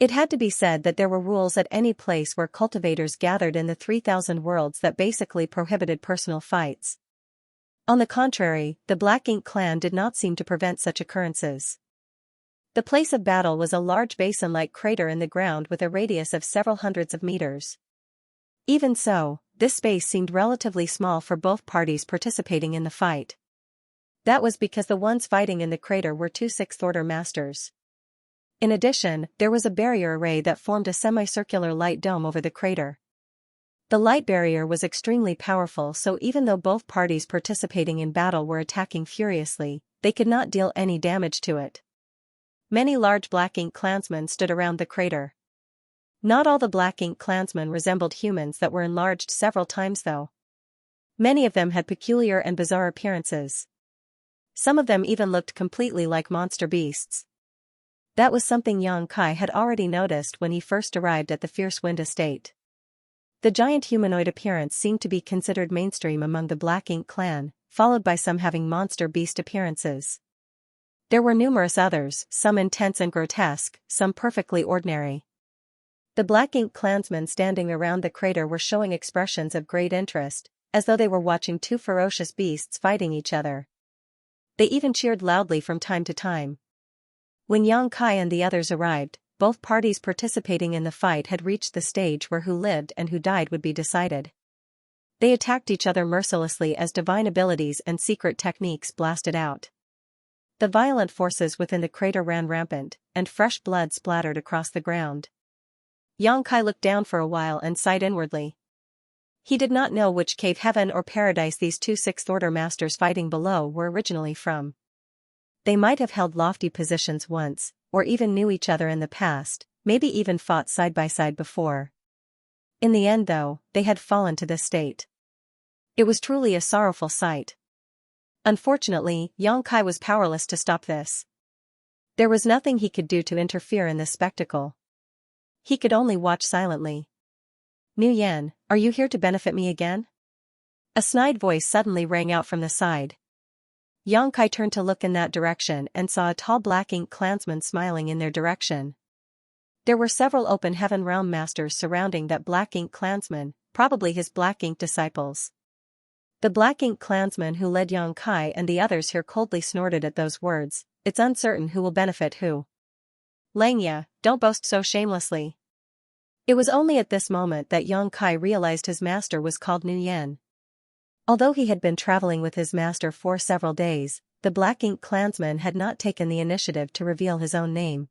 It had to be said that there were rules at any place where cultivators gathered in the 3,000 worlds that basically prohibited personal fights. On the contrary, the Black Ink clan did not seem to prevent such occurrences. The place of battle was a large basin-like crater in the ground with a radius of several hundreds of meters. Even so, this space seemed relatively small for both parties participating in the fight. That was because the ones fighting in the crater were two sixth-order masters. In addition, there was a barrier array that formed a semicircular light dome over the crater. The light barrier was extremely powerful, so even though both parties participating in battle were attacking furiously, they could not deal any damage to it. Many large Black Ink clansmen stood around the crater. Not all the Black Ink clansmen resembled humans that were enlarged several times though. Many of them had peculiar and bizarre appearances. Some of them even looked completely like monster beasts. That was something Xianxia had already noticed when he first arrived at the Fierce Wind Estate. The giant humanoid appearance seemed to be considered mainstream among the Black Ink clan, followed by some having monster beast appearances. There were numerous others, some intense and grotesque, some perfectly ordinary. The Black Ink clansmen standing around the crater were showing expressions of great interest, as though they were watching two ferocious beasts fighting each other. They even cheered loudly from time to time. When Xianxia and the others arrived, both parties participating in the fight had reached the stage where who lived and who died would be decided. They attacked each other mercilessly as divine abilities and secret techniques blasted out. The violent forces within the crater ran rampant, and fresh blood splattered across the ground. Xianxia looked down for a while and sighed inwardly. He did not know which cave, heaven or paradise these two sixth-order masters fighting below were originally from. They might have held lofty positions once, or even knew each other in the past, maybe even fought side by side before. In the end though, they had fallen to this state. It was truly a sorrowful sight. Unfortunately, Xianxia was powerless to stop this. There was nothing he could do to interfere in this spectacle. He could only watch silently. "Nu Yan, are you here to benefit me again?" A snide voice suddenly rang out from the side. Xianxia turned to look in that direction and saw a tall Black Ink clansman smiling in their direction. There were several Open Heaven Realm masters surrounding that Black Ink clansman, probably his Black Ink disciples. The Black Ink clansman who led Xianxia and the others here coldly snorted at those words. "It's uncertain who will benefit who. Xianxia, don't boast so shamelessly." It was only at this moment that Xianxia realized his master was called Nu Yan. Although he had been traveling with his master for several days, the Black Ink clansman had not taken the initiative to reveal his own name.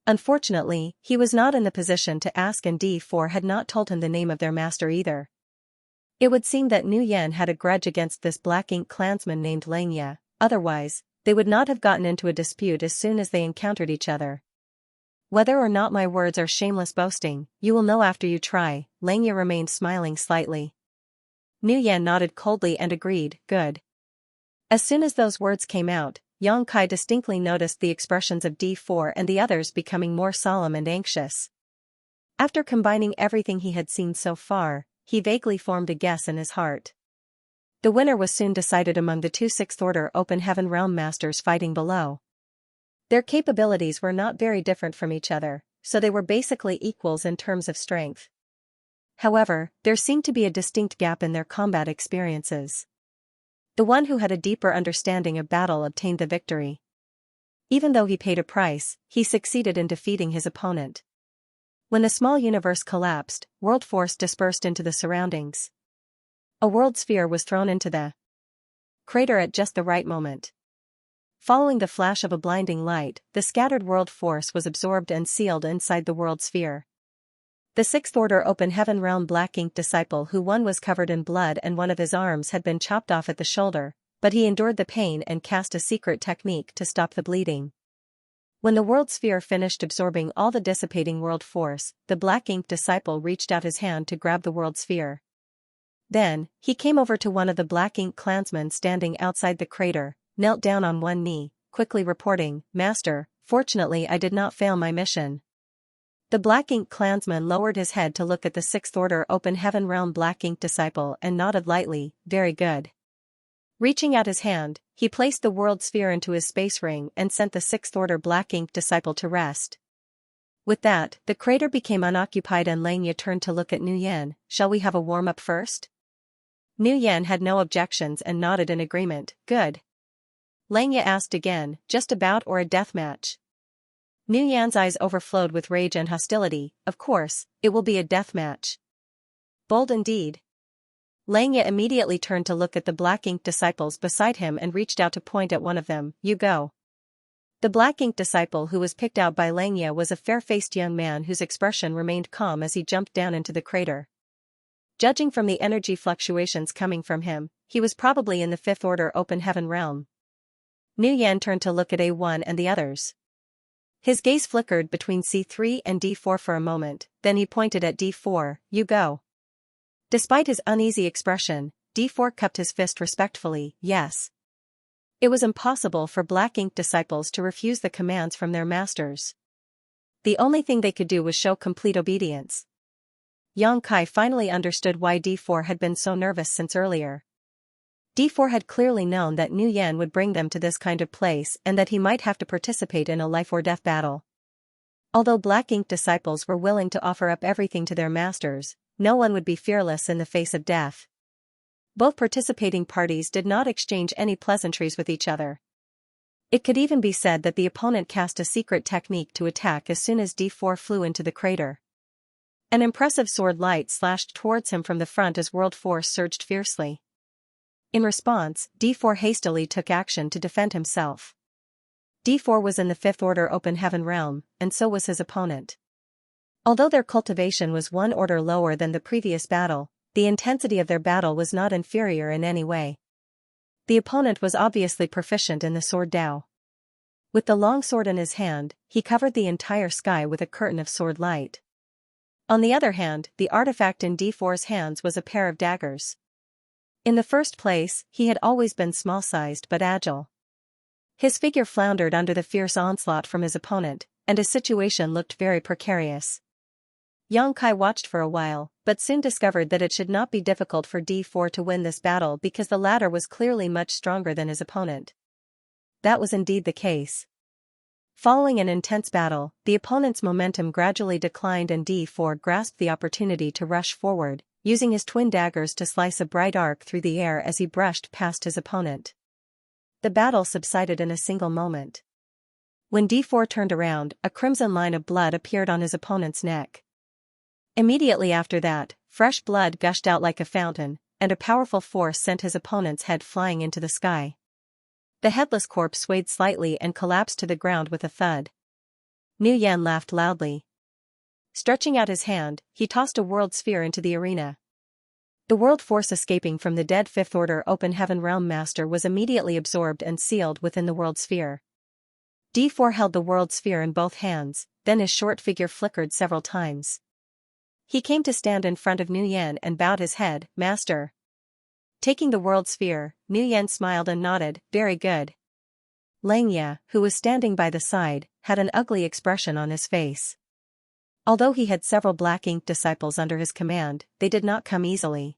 Unfortunately, he was not in the position to ask, and D4 had not told him the name of their master either. It would seem that Nu Yan had a grudge against this Black Ink clansman named Xianxia, otherwise, they would not have gotten into a dispute as soon as they encountered each other. "Whether or not my words are shameless boasting, you will know after you try," Xianxia remained smiling slightly. Nu Yan nodded coldly and agreed, "Good." As soon as those words came out, Xianxia distinctly noticed the expressions of D4 and the others becoming more solemn and anxious. After combining everything he had seen so far, he vaguely formed a guess in his heart. The winner was soon decided among the two sixth-order Open Heaven Realm masters fighting below. Their capabilities were not very different from each other, so they were basically equals in terms of strength. However, there seemed to be a distinct gap in their combat experiences. The one who had a deeper understanding of battle obtained the victory. Even though he paid a price, he succeeded in defeating his opponent. When the small universe collapsed, world force dispersed into the surroundings. A world sphere was thrown into the crater at just the right moment. Following the flash of a blinding light, the scattered world force was absorbed and sealed inside the world sphere. The sixth-order Open Heaven Realm Black Ink disciple who won was covered in blood and one of his arms had been chopped off at the shoulder, but he endured the pain and cast a secret technique to stop the bleeding. When the world sphere finished absorbing all the dissipating world force, the Black Ink disciple reached out his hand to grab the world sphere. Then, he came over to one of the Black Ink clansmen standing outside the crater, knelt down on one knee, quickly reporting, "Master, fortunately I did not fail my mission." The Black Ink clansman lowered his head to look at the Sixth Order Open Heaven Realm Black Ink disciple and nodded lightly, very good. Reaching out his hand, he placed the world sphere into his space ring and sent the Sixth Order Black Ink disciple to rest. With that, the crater became unoccupied and Xianxia turned to look at Nuyen. Shall we have a warm-up first? Nuyen had no objections and nodded in agreement. Good. Xianxia asked again, just a bout or a death match? Nuyen's eyes overflowed with rage and hostility. Of course, it will be a death match. Bold indeed. Xianxia immediately turned to look at the Black Ink disciples beside him and reached out to point at one of them. You go. The Black Ink disciple who was picked out by Xianxia was a fair-faced young man whose expression remained calm as he jumped down into the crater. Judging from the energy fluctuations coming from him, he was probably in the Fifth Order Open Heaven realm. Nuyen turned to look at A1 and the others. His gaze flickered between C3 and D4 for a moment, then he pointed at D4, you go. Despite his uneasy expression, D4 cupped his fist respectfully, yes. It was impossible for Black Ink disciples to refuse the commands from their masters. The only thing they could do was show complete obedience. Xianxia finally understood why D4 had been so nervous since earlier. D4 had clearly known that Nuyen would bring them to this kind of place and that he might have to participate in a life-or-death battle. Although Black Ink disciples were willing to offer up everything to their masters, no one would be fearless in the face of death. Both participating parties did not exchange any pleasantries with each other. It could even be said that the opponent cast a secret technique to attack as soon as D4 flew into the crater. An impressive sword light slashed towards him from the front as world force surged fiercely. In response, D4 hastily took action to defend himself. D4 was in the Fifth Order Open Heaven realm, and so was his opponent. Although their cultivation was one order lower than the previous battle, the intensity of their battle was not inferior in any way. The opponent was obviously proficient in the sword Dao. With the long sword in his hand, he covered the entire sky with a curtain of sword light. On the other hand, the artifact in D4's hands was a pair of daggers. In the first place, he had always been small-sized but agile. His figure floundered under the fierce onslaught from his opponent, and his situation looked very precarious. Xianxia watched for a while, but soon discovered that it should not be difficult for D4 to win this battle because the latter was clearly much stronger than his opponent. That was indeed the case. Following an intense battle, the opponent's momentum gradually declined and D4 grasped the opportunity to rush forward, using his twin daggers to slice a bright arc through the air as he brushed past his opponent. The battle subsided in a single moment. When D4 turned around, a crimson line of blood appeared on his opponent's neck. Immediately after that, fresh blood gushed out like a fountain, and a powerful force sent his opponent's head flying into the sky. The headless corpse swayed slightly and collapsed to the ground with a thud. Nuyen laughed loudly. Stretching out his hand, he tossed a world sphere into the arena. The world force escaping from the dead Fifth Order Open Heaven Realm Master was immediately absorbed and sealed within the world sphere. D4 held the world sphere in both hands, then his short figure flickered several times. He came to stand in front of Nuyen and bowed his head, Master. Taking the world sphere, Nuyen smiled and nodded, very good. Xianxia, who was standing by the side, had an ugly expression on his face. Although he had several Black Ink disciples under his command, they did not come easily.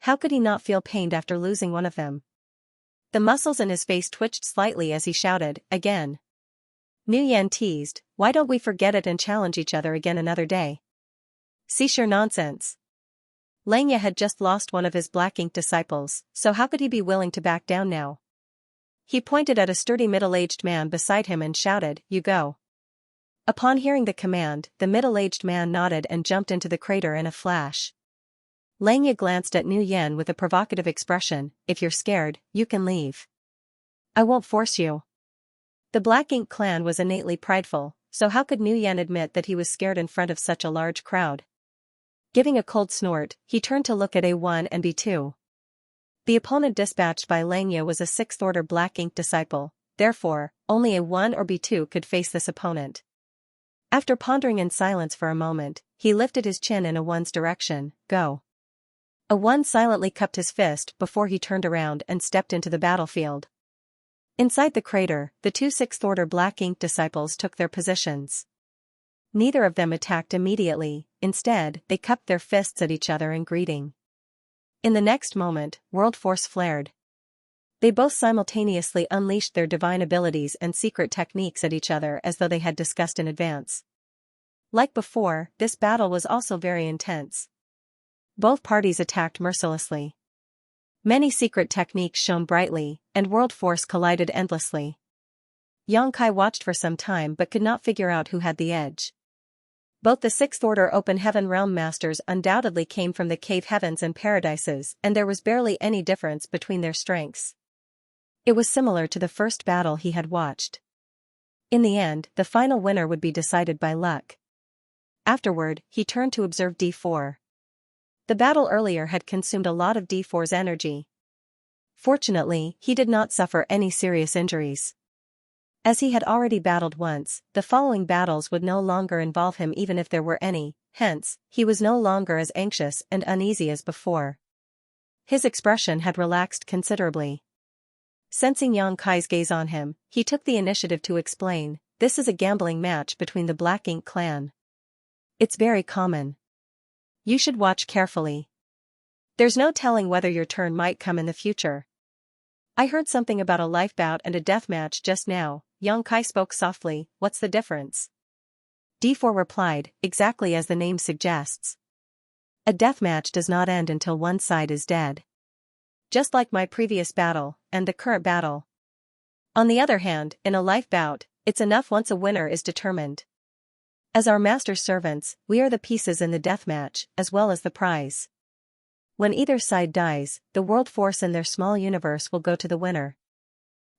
How could he not feel pained after losing one of them? The muscles in his face twitched slightly as he shouted, again. Nuyen teased, why don't we forget it and challenge each other again another day? See, sheer nonsense. Xianxia had just lost one of his Black Ink disciples, so how could he be willing to back down now? He pointed at a sturdy middle-aged man beside him and shouted, you go. Upon hearing the command, the middle-aged man nodded and jumped into the crater in a flash. Xianxia glanced at Nuyen with a provocative expression, if you're scared, you can leave. I won't force you. The Black Ink clan was innately prideful, so how could Nuyen admit that he was scared in front of such a large crowd? Giving a cold snort, he turned to look at A1 and B2. The opponent dispatched by Xianxia was a Sixth Order Black Ink disciple, therefore, only A1 or B2 could face this opponent. After pondering in silence for a moment, he lifted his chin in A1's direction, go. A1 silently cupped his fist before he turned around and stepped into the battlefield. Inside the crater, the two Sixth Order Black Ink disciples took their positions. Neither of them attacked immediately, instead, they cupped their fists at each other in greeting. In the next moment, world force flared. They both simultaneously unleashed their divine abilities and secret techniques at each other as though they had discussed in advance. Like before, this battle was also very intense. Both parties attacked mercilessly. Many secret techniques shone brightly, and world force collided endlessly. Xianxia watched for some time but could not figure out who had the edge. Both the Sixth Order Open Heaven Realm Masters undoubtedly came from the cave heavens and paradises, and there was barely any difference between their strengths. It was similar to the first battle he had watched. In the end, the final winner would be decided by luck. Afterward, he turned to observe D4. The battle earlier had consumed a lot of D4's energy. Fortunately, he did not suffer any serious injuries. As he had already battled once, the following battles would no longer involve him even if there were any, hence, he was no longer as anxious and uneasy as before. His expression had relaxed considerably. Sensing Xianxia's gaze on him, he took the initiative to explain, "This is a gambling match between the Black Ink clan. It's very common. You should watch carefully. There's no telling whether your turn might come in the future." "I heard something about a life bout and a death match just now," Xianxia spoke softly. "What's the difference?" D4 replied, "Exactly as the name suggests. A death match does not end until one side is dead. Just like my previous battle, and the current battle. On the other hand, in a life bout, it's enough once a winner is determined. As our master's servants, we are the pieces in the death match, as well as the prize. When either side dies, the world force in their small universe will go to the winner.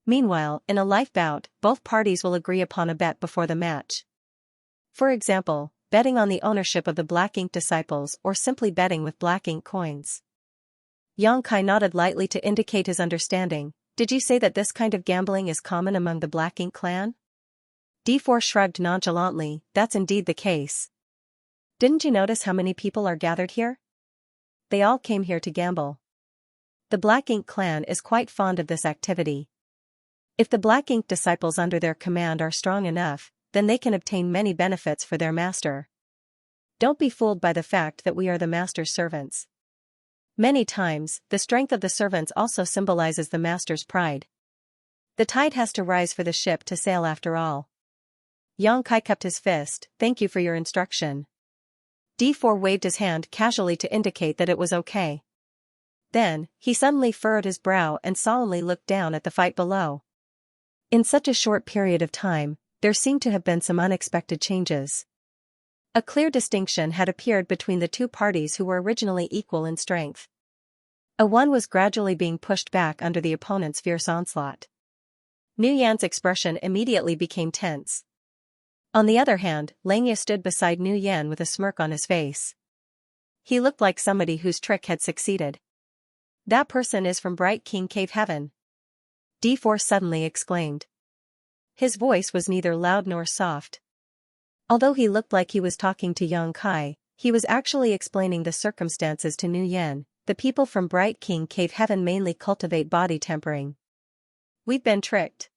Meanwhile, in a life bout, both parties will agree upon a bet before the match. For example, betting on the ownership of the Black Ink disciples or simply betting with Black Ink coins." Xianxia nodded lightly to indicate his understanding. "Did you say that this kind of gambling is common among the Black Ink clan?" D4 shrugged nonchalantly. "That's indeed the case. Didn't you notice how many people are gathered here? They all came here to gamble. The Black Ink clan is quite fond of this activity. If the Black Ink disciples under their command are strong enough, then they can obtain many benefits for their master. Don't be fooled by the fact that we are the master's servants. Many times, the strength of the servants also symbolizes the master's pride. The tide has to rise for the ship to sail after all." Xianxia cupped his fist. "Thank you for your instruction." D4 waved his hand casually to indicate that it was okay. Then, he suddenly furrowed his brow and solemnly looked down at the fight below. In such a short period of time, there seemed to have been some unexpected changes. A clear distinction had appeared between the two parties who were originally equal in strength. One was gradually being pushed back under the opponent's fierce onslaught. Nu Yan's expression immediately became tense. On the other hand, Xianxia stood beside Nu Yan with a smirk on his face. He looked like somebody whose trick had succeeded. "That person is from Bright King Cave Heaven," D4 suddenly exclaimed. His voice was neither loud nor soft. Although he looked like he was talking to Xianxia, he was actually explaining the circumstances to Nu Yan. "The people from Bright King Cave Heaven mainly cultivate body tempering. We've been tricked."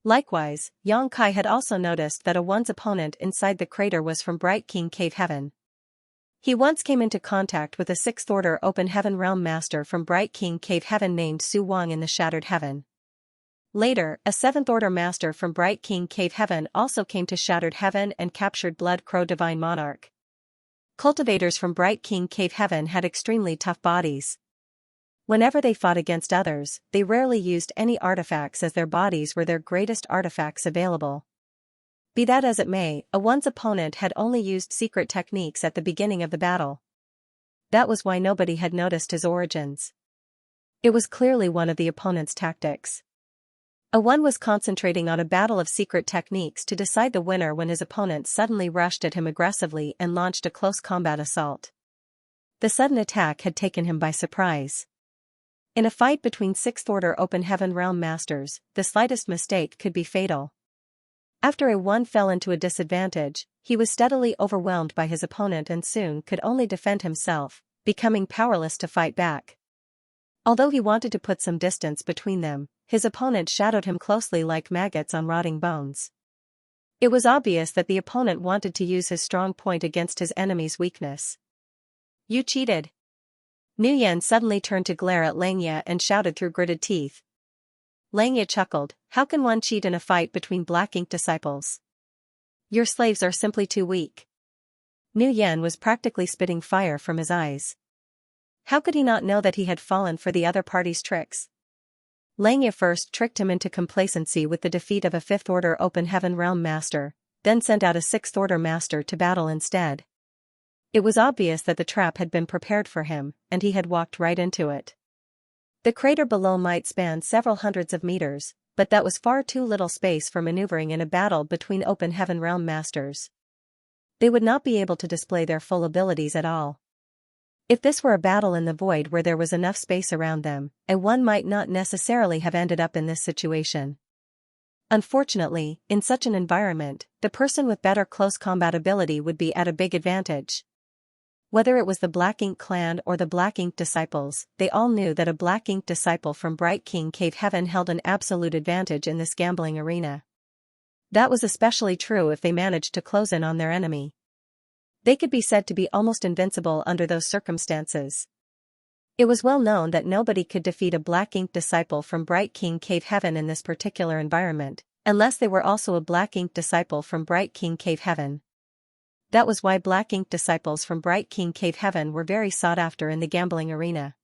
Likewise, Xianxia had also noticed that one's opponent inside the crater was from Bright King Cave Heaven. He once came into contact with a Sixth Order Open Heaven Realm Master from Bright King Cave Heaven named Su Wang in the Shattered Heaven. Later, a Seventh Order Master from Bright King Cave Heaven also came to Shattered Heaven and captured Blood Crow Divine Monarch. Cultivators from Bright King Cave Heaven had extremely tough bodies. Whenever they fought against others, they rarely used any artifacts as their bodies were their greatest artifacts available. Be that as it may, one's opponent had only used secret techniques at the beginning of the battle. That was why nobody had noticed his origins. It was clearly one of the opponent's tactics. One was concentrating on a battle of secret techniques to decide the winner when his opponent suddenly rushed at him aggressively and launched a close combat assault. The sudden attack had taken him by surprise. In a fight between Sixth Order Open Heaven Realm Masters, the slightest mistake could be fatal. After one fell into a disadvantage, he was steadily overwhelmed by his opponent and soon could only defend himself, becoming powerless to fight back. Although he wanted to put some distance between them, his opponent shadowed him closely like maggots on rotting bones. It was obvious that the opponent wanted to use his strong point against his enemy's weakness. You cheated. Nguyen suddenly turned to glare at Xianxia and shouted through gritted teeth. Xianxia chuckled, how can one cheat in a fight between black ink disciples? Your slaves are simply too weak. Nguyen was practically spitting fire from his eyes. How could he not know that he had fallen for the other party's tricks? Xianxia first tricked him into complacency with the defeat of a 5th Order Open Heaven Realm Master, then sent out a 6th Order Master to battle instead. It was obvious that the trap had been prepared for him, and he had walked right into it. The crater below might span several hundreds of meters, but that was far too little space for maneuvering in a battle between Open Heaven Realm Masters. They would not be able to display their full abilities at all. If this were a battle in the void where there was enough space around them, one might not necessarily have ended up in this situation. Unfortunately, in such an environment, the person with better close combat ability would be at a big advantage. Whether it was the Black Ink clan or the Black Ink disciples, they all knew that a Black Ink disciple from Bright King Cave Heaven held an absolute advantage in this gambling arena. That was especially true if they managed to close in on their enemy. They could be said to be almost invincible under those circumstances. It was well known that nobody could defeat a Black Ink disciple from Bright King Cave Heaven in this particular environment, unless they were also a Black Ink disciple from Bright King Cave Heaven. That was why Black Ink disciples from Bright King Cave Heaven were very sought after in the gambling arena.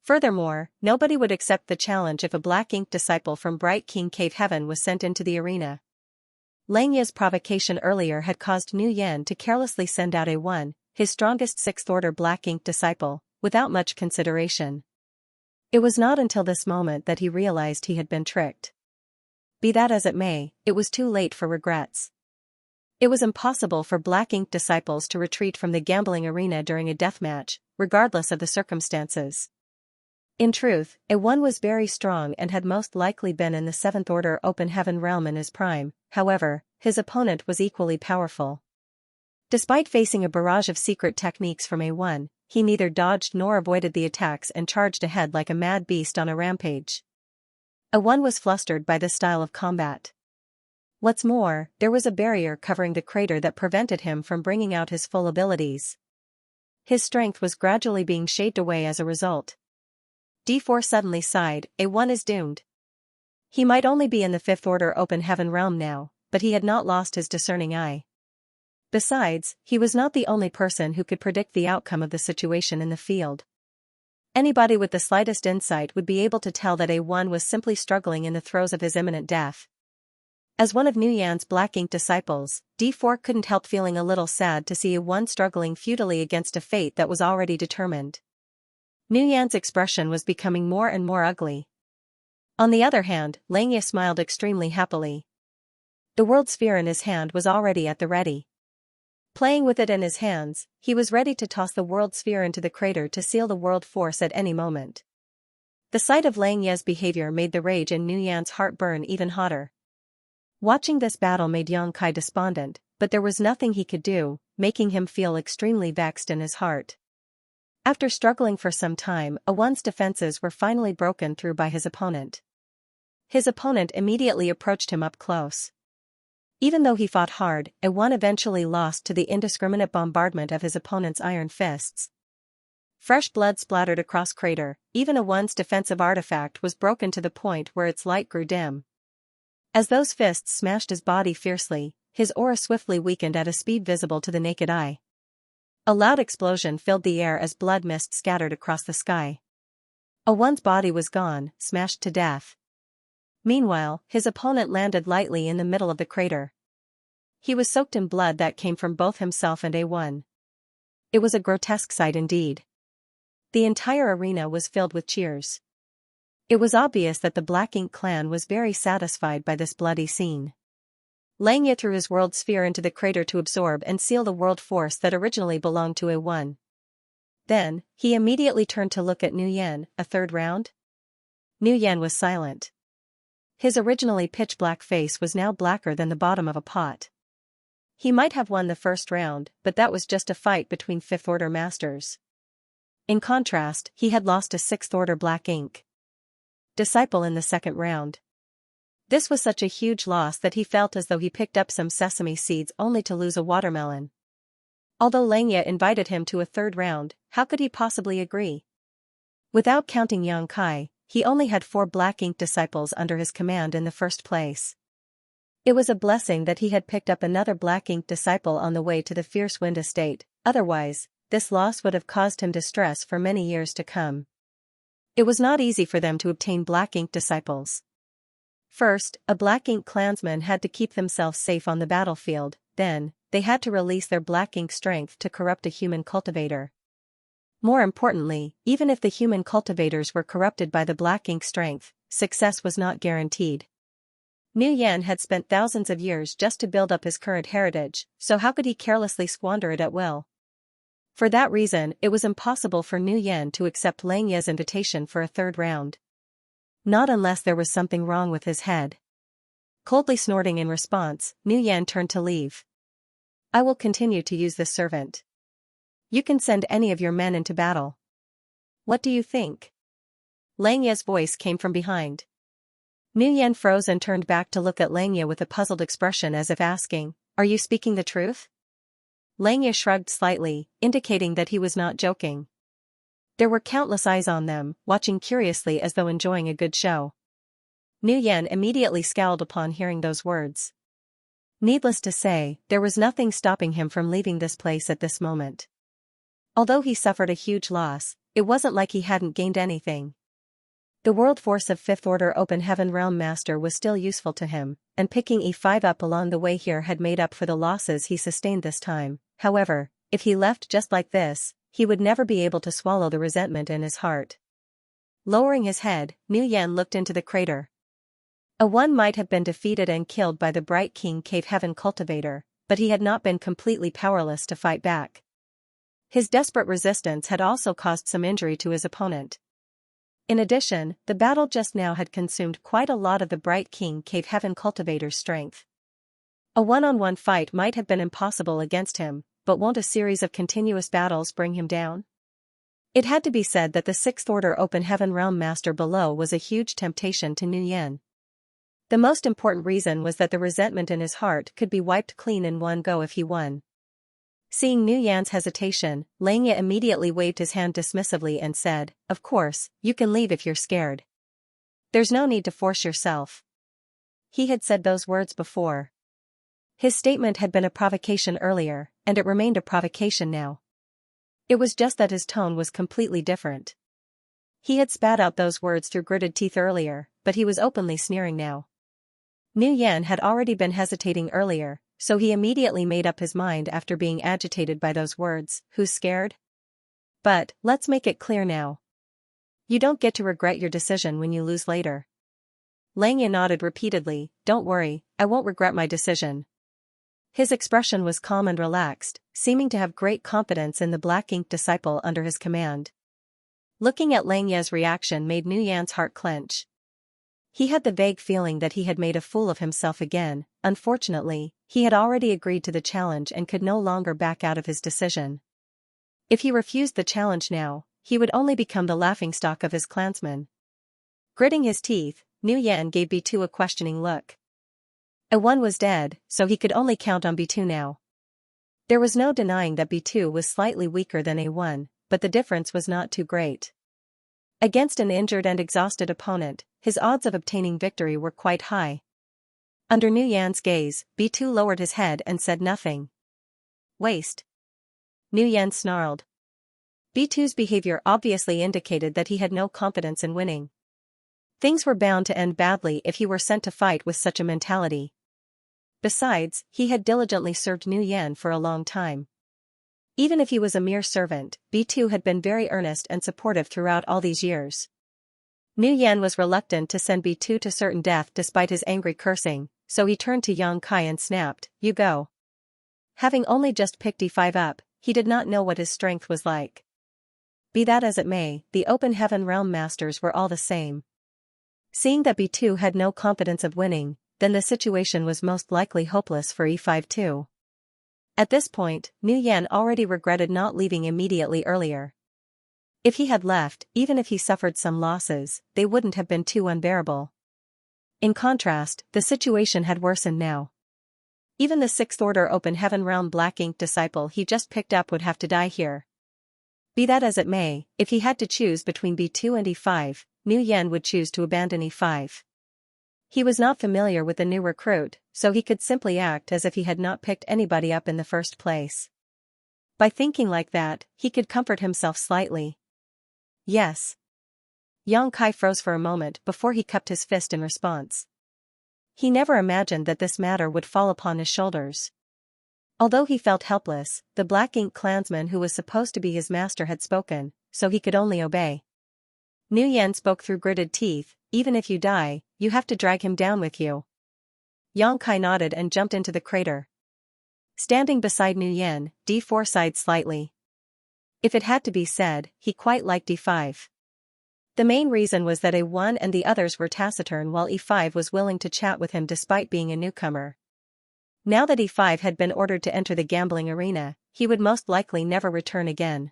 Furthermore, nobody would accept the challenge if a Black Ink disciple from Bright King Cave Heaven was sent into the arena. Xianxia's provocation earlier had caused Nguyen to carelessly send out A1, his strongest 6th Order Black Ink disciple, without much consideration. It was not until this moment that he realized he had been tricked. Be that as it may, it was too late for regrets. It was impossible for Black Ink disciples to retreat from the gambling arena during a deathmatch, regardless of the circumstances. In truth, A1 was very strong and had most likely been in the 7th Order Open Heaven realm in his prime. However, his opponent was equally powerful. Despite facing a barrage of secret techniques from A1, he neither dodged nor avoided the attacks and charged ahead like a mad beast on a rampage. A1 was flustered by this style of combat. What's more, there was a barrier covering the crater that prevented him from bringing out his full abilities. His strength was gradually being shaved away as a result. D4 suddenly sighed, A1 is doomed. He might only be in the 5th Order Open Heaven realm now, but he had not lost his discerning eye. Besides, he was not the only person who could predict the outcome of the situation in the field. Anybody with the slightest insight would be able to tell that A1 was simply struggling in the throes of his imminent death. As one of Nguyen's Black Ink disciples, D4 couldn't help feeling a little sad to see A1 struggling futilely against a fate that was already determined. Nguyen's expression was becoming more and more ugly. On the other hand, Xianxia smiled extremely happily. The world sphere in his hand was already at the ready. Playing with it in his hands, he was ready to toss the world sphere into the crater to seal the world force at any moment. The sight of Xianxia's behavior made the rage in Nguyen's heart burn even hotter. Watching this battle made Yang Kai despondent, but there was nothing he could do, making him feel extremely vexed in his heart. After struggling for some time, A1's defenses were finally broken through by his opponent. His opponent immediately approached him up close. Even though he fought hard, A1 eventually lost to the indiscriminate bombardment of his opponent's iron fists. Fresh blood splattered across crater, even A1's defensive artifact was broken to the point where its light grew dim. As those fists smashed his body fiercely, his aura swiftly weakened at a speed visible to the naked eye. A loud explosion filled the air as blood mist scattered across the sky. A1's body was gone, smashed to death. Meanwhile, his opponent landed lightly in the middle of the crater. He was soaked in blood that came from both himself and A1. It was a grotesque sight indeed. The entire arena was filled with cheers. It was obvious that the Black Ink clan was very satisfied by this bloody scene. Xianxia threw his world sphere into the crater to absorb and seal the world force that originally belonged to A1. Then, he immediately turned to look at Nguyen. A third round? Nguyen was silent. His originally pitch-black face was now blacker than the bottom of a pot. He might have won the first round, but that was just a fight between 5th Order masters. In contrast, he had lost a 6th Order Black Ink disciple in the second round. This was such a huge loss that he felt as though he picked up some sesame seeds only to lose a watermelon. Although Xianxia invited him to a third round, how could he possibly agree? Without counting Xianxia, he only had 4 black ink disciples under his command in the first place. It was a blessing that he had picked up another black ink disciple on the way to the Fierce Wind estate, otherwise, this loss would have caused him distress for many years to come. It was not easy for them to obtain black ink disciples. First, a black ink clansman had to keep themselves safe on the battlefield, then, they had to release their black ink strength to corrupt a human cultivator. More importantly, even if the human cultivators were corrupted by the black ink strength, success was not guaranteed. Yan had spent thousands of years just to build up his current heritage, so how could he carelessly squander it at will? For that reason, it was impossible for Yan to accept Xianxia's invitation for a third round. Not unless there was something wrong with his head. Coldly snorting in response, Yan turned to leave. I will continue to use this servant. You can send any of your men into battle. What do you think? Xianxia's voice came from behind. Yan froze and turned back to look at Xianxia with a puzzled expression as if asking, are you speaking the truth? Xianxia shrugged slightly, indicating that he was not joking. There were countless eyes on them, watching curiously as though enjoying a good show. Yan immediately scowled upon hearing those words. Needless to say, there was nothing stopping him from leaving this place at this moment. Although he suffered a huge loss, it wasn't like he hadn't gained anything. The world force of 5th Order Open Heaven Realm Master was still useful to him, and picking E5 up along the way here had made up for the losses he sustained this time. However, if he left just like this, he would never be able to swallow the resentment in his heart. Lowering his head, Yan looked into the crater. A one might have been defeated and killed by the Bright King Cave Heaven cultivator, but he had not been completely powerless to fight back. His desperate resistance had also caused some injury to his opponent. In addition, the battle just now had consumed quite a lot of the Bright King Cave Heaven cultivator's strength. A one-on-one fight might have been impossible against him, but won't a series of continuous battles bring him down? It had to be said that the 6th Order Open Heaven Realm Master below was a huge temptation to Yan. The most important reason was that the resentment in his heart could be wiped clean in one go if he won. Seeing Yan's hesitation, Xianxia immediately waved his hand dismissively and said, of course, you can leave if you're scared. There's no need to force yourself. He had said those words before. His statement had been a provocation earlier, and it remained a provocation now. It was just that his tone was completely different. He had spat out those words through gritted teeth earlier, but he was openly sneering now. Yan had already been hesitating earlier, so he immediately made up his mind after being agitated by those words, who's scared? But, let's make it clear now. You don't get to regret your decision when you lose later. Xianxia nodded repeatedly, don't worry, I won't regret my decision. His expression was calm and relaxed, seeming to have great confidence in the black ink disciple under his command. Looking at Xianxia's reaction made Yan's heart clench. He had the vague feeling that he had made a fool of himself again. Unfortunately, he had already agreed to the challenge and could no longer back out of his decision. If he refused the challenge now, he would only become the laughingstock of his clansmen. Gritting his teeth, Yan gave B2 a questioning look. A1 was dead, so he could only count on B2 now. There was no denying that B2 was slightly weaker than A1, but the difference was not too great. Against an injured and exhausted opponent, his odds of obtaining victory were quite high. Under Yan's gaze, B2 lowered his head and said nothing. Waste. Yan snarled. B2's behavior obviously indicated that he had no confidence in winning. Things were bound to end badly if he were sent to fight with such a mentality. Besides, he had diligently served Yan for a long time. Even if he was a mere servant, B2 had been very earnest and supportive throughout all these years. Yan was reluctant to send B2 to certain death despite his angry cursing, so he turned to Xianxia and snapped, you go. Having only just picked E5 up, he did not know what his strength was like. Be that as it may, the Open Heaven Realm Masters were all the same. Seeing that B2 had no confidence of winning, then the situation was most likely hopeless for E5 too. At this point, Yan already regretted not leaving immediately earlier. If he had left, even if he suffered some losses, they wouldn't have been too unbearable. In contrast, the situation had worsened now. Even the Sixth Order Open Heaven Realm Black Ink disciple he just picked up would have to die here. Be that as it may, if he had to choose between B2 and E5, Niu Yan would choose to abandon E5. He was not familiar with the new recruit, so he could simply act as if he had not picked anybody up in the first place. By thinking like that, he could comfort himself slightly. Yes. Yang Kai froze for a moment before he cupped his fist in response. He never imagined that this matter would fall upon his shoulders. Although he felt helpless, the Black Ink clansman who was supposed to be his master had spoken, so he could only obey. Niu Yan spoke through gritted teeth, even if you die, you have to drag him down with you. Yang Kai nodded and jumped into the crater. Standing beside Niu Yan, D4 sighed slightly. If it had to be said, he quite liked E5. The main reason was that A1 and the others were taciturn while E5 was willing to chat with him despite being a newcomer. Now that E5 had been ordered to enter the gambling arena, he would most likely never return again.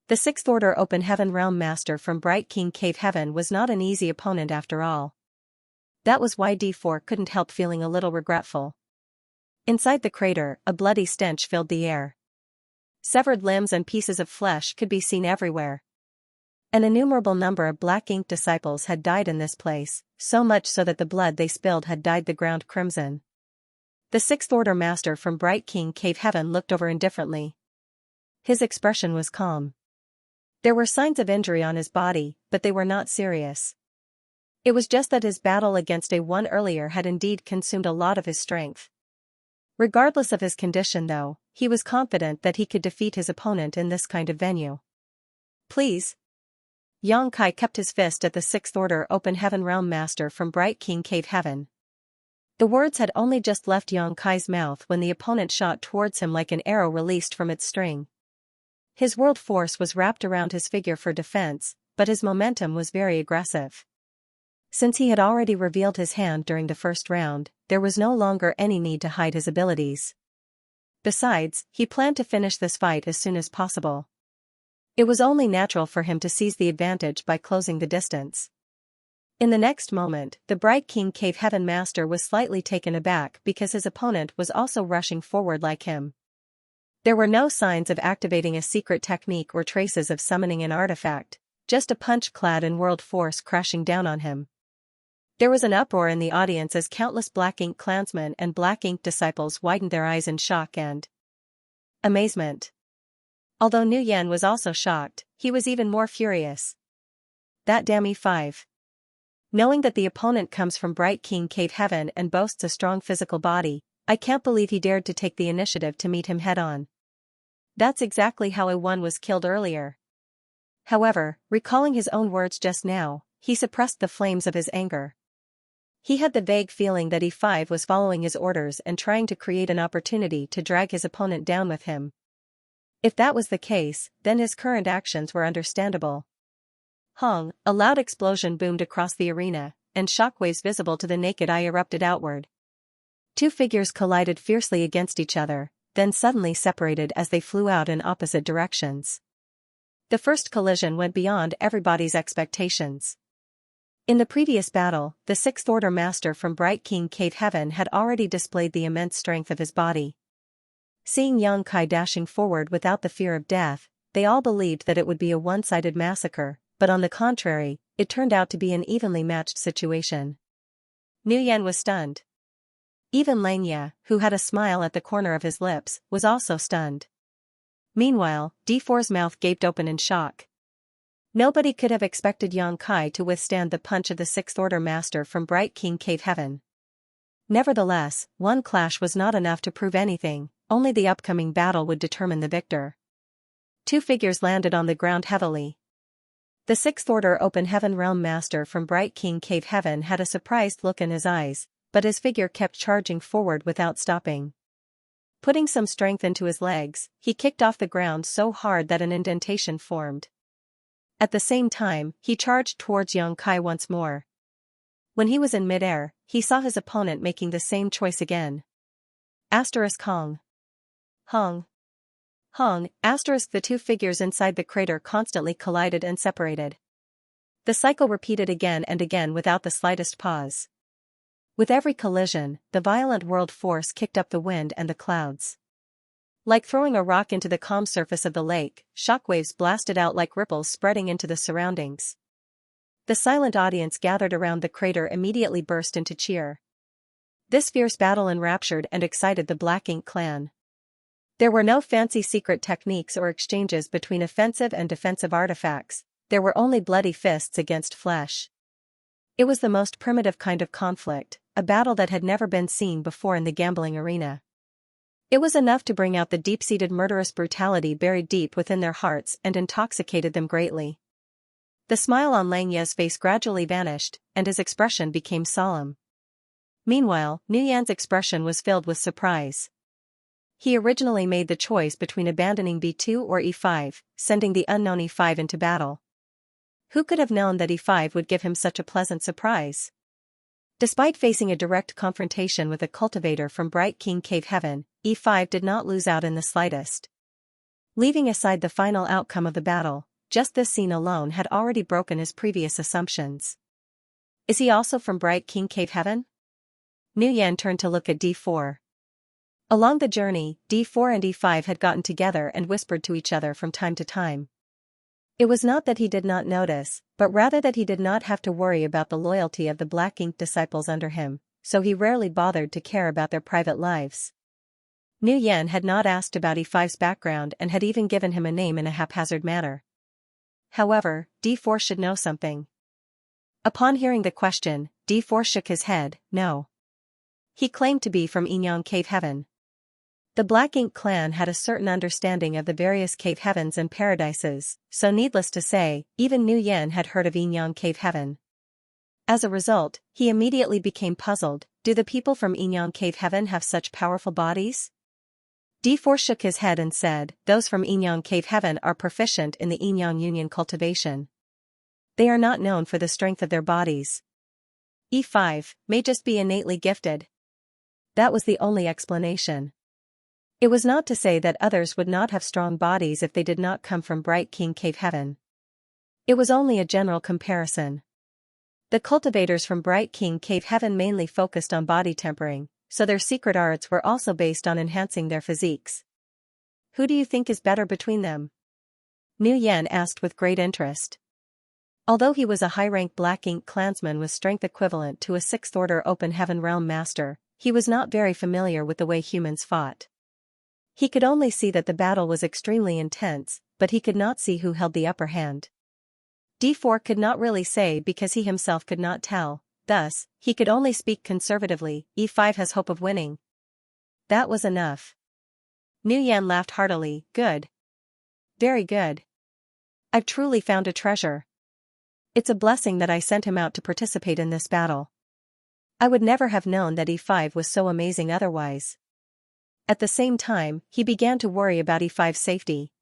The Sixth Order Open Heaven Realm Master from Bright King Cave Heaven was not an easy opponent after all. That was why D4 couldn't help feeling a little regretful. Inside the crater, a bloody stench filled the air. Severed limbs and pieces of flesh could be seen everywhere. An innumerable number of Black Ink disciples had died in this place, so much so that the blood they spilled had dyed the ground crimson. The Sixth Order Master from Bright King Cave Heaven looked over indifferently. His expression was calm. There were signs of injury on his body, but they were not serious. It was just that his battle against A1 earlier had indeed consumed a lot of his strength. Regardless of his condition though, he was confident that he could defeat his opponent in this kind of venue. Please. Yang Kai kept his fist at the Sixth Order Open Heaven Realm Master from Bright King Cave Heaven. The words had only just left Yang Kai's mouth when the opponent shot towards him like an arrow released from its string. His world force was wrapped around his figure for defense, but his momentum was very aggressive. Since he had already revealed his hand during the first round, there was no longer any need to hide his abilities. Besides, he planned to finish this fight as soon as possible. It was only natural for him to seize the advantage by closing the distance. In the next moment, the Bright King Cave Heaven Master was slightly taken aback because his opponent was also rushing forward like him. There were no signs of activating a secret technique or traces of summoning an artifact, just a punch clad in world force crashing down on him. There was an uproar in the audience as countless Black Ink clansmen and Black Ink disciples widened their eyes in shock and amazement. Although Niu Yan was also shocked, he was even more furious. That damn E5. Knowing that the opponent comes from Bright King Cave Heaven and boasts a strong physical body, I can't believe he dared to take the initiative to meet him head-on. That's exactly how A1 was killed earlier. However, recalling his own words just now, he suppressed the flames of his anger. He had the vague feeling that E5 was following his orders and trying to create an opportunity to drag his opponent down with him. If that was the case, then his current actions were understandable. Hong, a loud explosion boomed across the arena, and shockwaves visible to the naked eye erupted outward. Two figures collided fiercely against each other, then suddenly separated as they flew out in opposite directions. The first collision went beyond everybody's expectations. In the previous battle, the Sixth Order Master from Bright King Cave Heaven had already displayed the immense strength of his body. Seeing Yang Kai dashing forward without the fear of death, they all believed that it would be a one-sided massacre, but on the contrary, it turned out to be an evenly matched situation. Niu Yan was stunned. Even Xianxia, who had a smile at the corner of his lips, was also stunned. Meanwhile, D4's mouth gaped open in shock. Nobody could have expected Yang Kai to withstand the punch of the Sixth Order Master from Bright King Cave Heaven. Nevertheless, one clash was not enough to prove anything, only the upcoming battle would determine the victor. Two figures landed on the ground heavily. The Sixth Order Open Heaven Realm Master from Bright King Cave Heaven had a surprised look in his eyes, but his figure kept charging forward without stopping. Putting some strength into his legs, he kicked off the ground so hard that an indentation formed. At the same time, he charged towards Yang Kai once more. When he was in midair, he saw his opponent making the same choice again. Hong. Hong. Hong, the two figures inside the crater constantly collided and separated. The cycle repeated again and again without the slightest pause. With every collision, the violent world force kicked up the wind and the clouds. Like throwing a rock into the calm surface of the lake, shockwaves blasted out like ripples spreading into the surroundings. The silent audience gathered around the crater immediately burst into cheer. This fierce battle enraptured and excited the Black Ink clan. There were no fancy secret techniques or exchanges between offensive and defensive artifacts, there were only bloody fists against flesh. It was the most primitive kind of conflict, a battle that had never been seen before in the gambling arena. It was enough to bring out the deep-seated murderous brutality buried deep within their hearts and intoxicated them greatly. The smile on Xianxia's face gradually vanished, and his expression became solemn. Meanwhile, Nuyan's expression was filled with surprise. He originally made the choice between abandoning B2 or E5, sending the unknown E5 into battle. Who could have known that E5 would give him such a pleasant surprise? Despite facing a direct confrontation with a cultivator from Bright King Cave Heaven, E5 did not lose out in the slightest. Leaving aside the final outcome of the battle, just this scene alone had already broken his previous assumptions. Is he also from Bright King Cave Heaven? Nuyan turned to look at D4. Along the journey, D4 and E5 had gotten together and whispered to each other from time to time. It was not that he did not notice, but rather that he did not have to worry about the loyalty of the Black Ink disciples under him, so he rarely bothered to care about their private lives. Nuyan had not asked about E5's background and had even given him a name in a haphazard manner. However, D4 should know something. Upon hearing the question, D4 shook his head, no. He claimed to be from Xianxia Cave Heaven. The Black Ink clan had a certain understanding of the various cave heavens and paradises, so needless to say, even Nuyan had heard of Xianxia Cave Heaven. As a result, he immediately became puzzled. Do the people from Xianxia Cave Heaven have such powerful bodies? D4 shook his head and said, those from Xianxia Cave Heaven are proficient in the Xianxia Union cultivation. They are not known for the strength of their bodies. E5 may just be innately gifted. That was the only explanation. It was not to say that others would not have strong bodies if they did not come from Bright King Cave Heaven. It was only a general comparison. The cultivators from Bright King Cave Heaven mainly focused on body tempering, so their secret arts were also based on enhancing their physiques. Who do you think is better between them? Nuyan asked with great interest. Although he was a high-rank Black Ink clansman with strength equivalent to a 6th Order Open Heaven Realm Master, he was not very familiar with the way humans fought. He could only see that the battle was extremely intense, but he could not see who held the upper hand. D4 could not really say because he himself could not tell, thus, he could only speak conservatively. E5 has hope of winning. That was enough. Nuyan laughed heartily, good. Very good. I've truly found a treasure. It's a blessing that I sent him out to participate in this battle. I would never have known that E5 was so amazing otherwise. At the same time, he began to worry about E5's safety.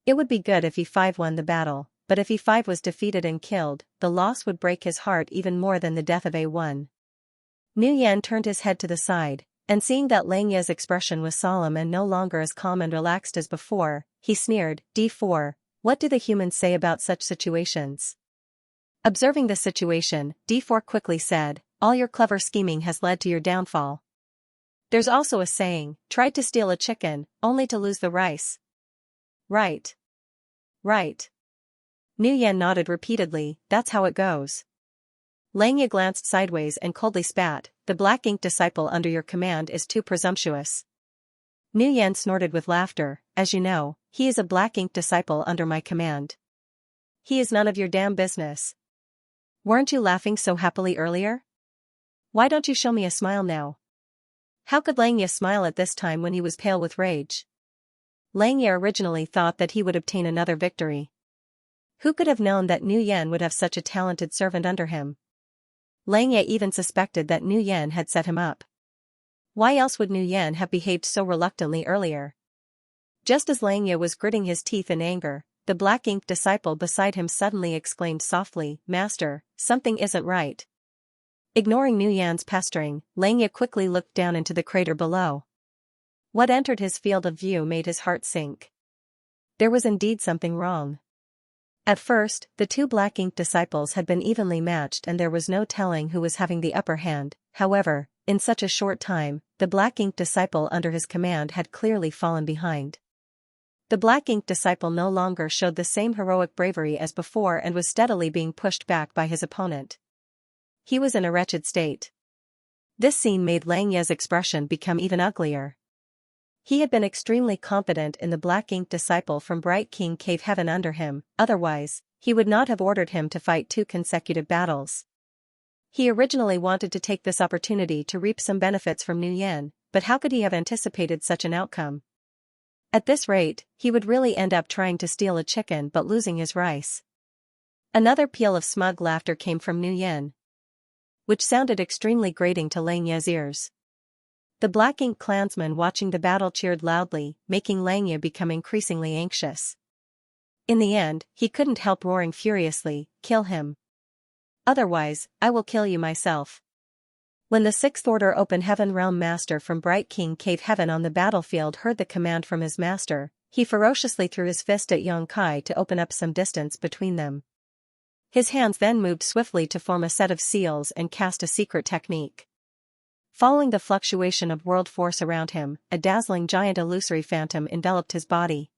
It would be good if E5 won the battle, but if E5 was defeated and killed, the loss would break his heart even more than the death of A1. Nuyan turned his head to the side, and seeing that Xianxia's expression was solemn and no longer as calm and relaxed as before, he sneered, D4, what do the humans say about such situations? Observing the situation, D4 quickly said, all your clever scheming has led to your downfall. There's also a saying, tried to steal a chicken, only to lose the rice. Right. Right. Nuyan nodded repeatedly, that's how it goes. Xianxia glanced sideways and coldly spat, the Black Ink disciple under your command is too presumptuous. Nuyan snorted with laughter, as you know, he is a Black Ink disciple under my command. He is none of your damn business. Weren't you laughing so happily earlier? Why don't you show me a smile now? How could Xianxia smile at this time when he was pale with rage? Xianxia originally thought that he would obtain another victory. Who could have known that Nuyan would have such a talented servant under him? Xianxia even suspected that Nuyan had set him up. Why else would Nuyan have behaved so reluctantly earlier? Just as Xianxia was gritting his teeth in anger, the Black Ink disciple beside him suddenly exclaimed softly, Master, something isn't right. Ignoring Nuyan's pestering, Xianxia quickly looked down into the crater below. What entered his field of view made his heart sink. There was indeed something wrong. At first, the two Black Ink disciples had been evenly matched and there was no telling who was having the upper hand. However, in such a short time, the Black Ink disciple under his command had clearly fallen behind. The Black Ink disciple no longer showed the same heroic bravery as before and was steadily being pushed back by his opponent. He was in a wretched state. This scene made Xianxia's expression become even uglier. He had been extremely confident in the Black Ink disciple from Bright King Cave Heaven under him, otherwise, he would not have ordered him to fight 2 consecutive battles. He originally wanted to take this opportunity to reap some benefits from Nuyen, but how could he have anticipated such an outcome? At this rate, he would really end up trying to steal a chicken but losing his rice. Another peal of smug laughter came from Nuyen, which sounded extremely grating to Xianxia's ears. The Black Ink clansmen watching the battle cheered loudly, making Xianxia become increasingly anxious. In the end, he couldn't help roaring furiously, "Kill him! Otherwise, I will kill you myself." When the 6th Order Open Heaven Realm Master from Bright King Cave Heaven on the battlefield heard the command from his master, he ferociously threw his fist at Xianxia to open up some distance between them. His hands then moved swiftly to form a set of seals and cast a secret technique. Following the fluctuation of world force around him, a dazzling giant illusory phantom enveloped his body.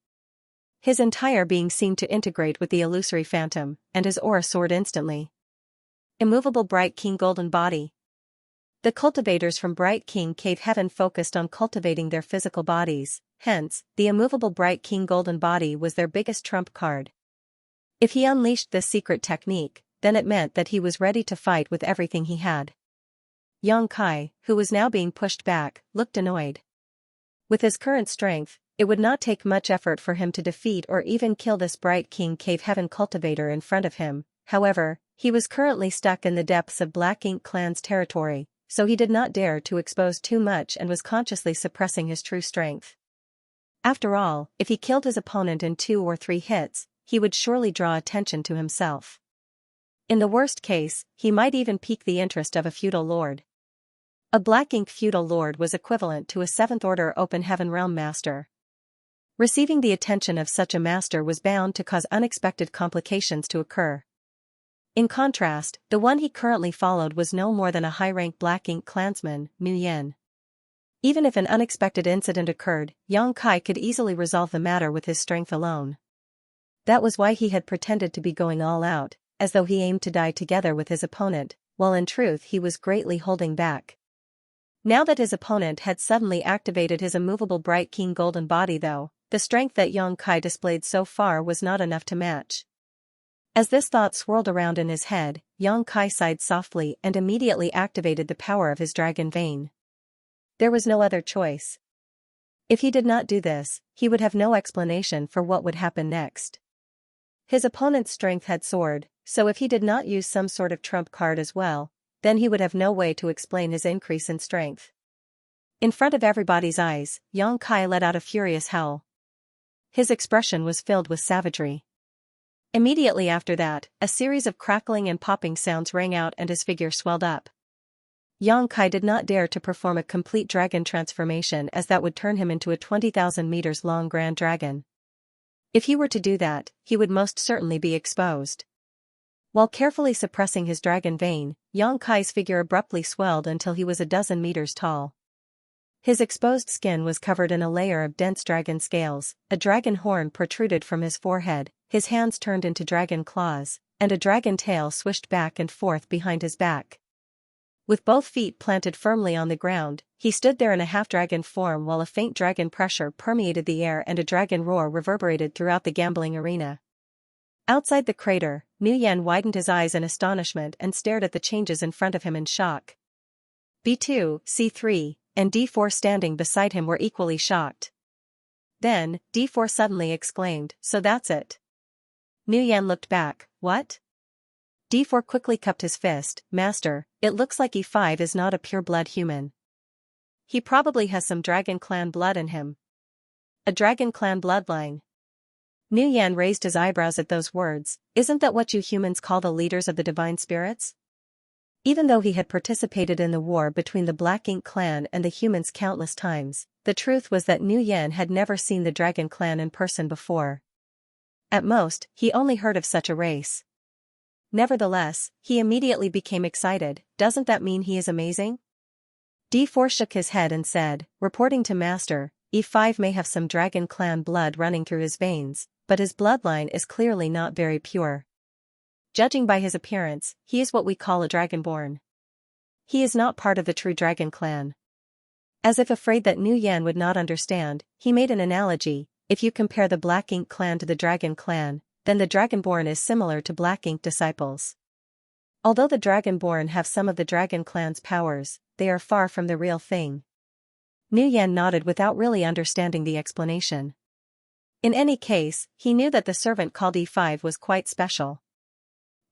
His entire being seemed to integrate with the illusory phantom, and his aura soared instantly. Immovable Bright King Golden Body. The cultivators from Bright King Cave Heaven focused on cultivating their physical bodies, hence, the immovable Bright King Golden Body was their biggest trump card. If he unleashed this secret technique, then it meant that he was ready to fight with everything he had. Xianxia, who was now being pushed back, looked annoyed. With his current strength, it would not take much effort for him to defeat or even kill this Bright King Cave Heaven cultivator in front of him. However, he was currently stuck in the depths of Black Ink clan's territory, so he did not dare to expose too much and was consciously suppressing his true strength. After all, if he killed his opponent in 2 or 3 hits, he would surely draw attention to himself. In the worst case, he might even pique the interest of a feudal lord. A Black Ink feudal lord was equivalent to a 7th Order Open Heaven Realm Master. Receiving the attention of such a master was bound to cause unexpected complications to occur. In contrast, the one he currently followed was no more than a high-rank Black Ink clansman, Nuyen. Even if an unexpected incident occurred, Xianxia could easily resolve the matter with his strength alone. That was why he had pretended to be going all out, as though he aimed to die together with his opponent, while in truth he was greatly holding back. Now that his opponent had suddenly activated his immovable Bright King Golden Body though, the strength that Xianxia displayed so far was not enough to match. As this thought swirled around in his head, Xianxia sighed softly and immediately activated the power of his dragon vein. There was no other choice. If he did not do this, he would have no explanation for what would happen next. His opponent's strength had soared, so if he did not use some sort of trump card as well, then he would have no way to explain his increase in strength. In front of everybody's eyes, Xianxia let out a furious howl. His expression was filled with savagery. Immediately after that, a series of crackling and popping sounds rang out and his figure swelled up. Xianxia did not dare to perform a complete dragon transformation as that would turn him into a 20,000 meters long grand dragon. If he were to do that, he would most certainly be exposed. While carefully suppressing his dragon vein, Xianxia's figure abruptly swelled until he was a dozen meters tall. His exposed skin was covered in a layer of dense dragon scales, a dragon horn protruded from his forehead, his hands turned into dragon claws, and a dragon tail swished back and forth behind his back. With both feet planted firmly on the ground, he stood there in a half-dragon form while a faint dragon pressure permeated the air and a dragon roar reverberated throughout the gambling arena. Outside the crater, Nuyen widened his eyes in astonishment and stared at the changes in front of him in shock. B2, C3, and D4 standing beside him were equally shocked. Then, D4 suddenly exclaimed, "So that's it." Nuyen looked back, "What?" D4 quickly cupped his fist, "Master, it looks like E5 is not a pure-blood human. He probably has some Dragon Clan blood in him." "A Dragon Clan bloodline?" Nuyen raised his eyebrows at those words. "Isn't that what you humans call the leaders of the divine spirits?" Even though he had participated in the war between the Black Ink clan and the humans countless times, the truth was that Nuyen had never seen the Dragon Clan in person before. At most, he only heard of such a race. Nevertheless, he immediately became excited. Doesn't that mean he is amazing? D4 shook his head and said, reporting to Master, E5 may have some dragon clan blood running through his veins, but his bloodline is clearly not very pure. Judging by his appearance, he is what we call a dragonborn. He is not part of the true dragon clan. As if afraid that Nu Yan would not understand, he made an analogy. If you compare the Black Ink clan to the dragon clan, then the dragonborn is similar to Black Ink disciples. Although the dragonborn have some of the dragon clan's powers, they are far from the real thing. Nu Yan nodded without really understanding the explanation. In any case, he knew that the servant called E5 was quite special.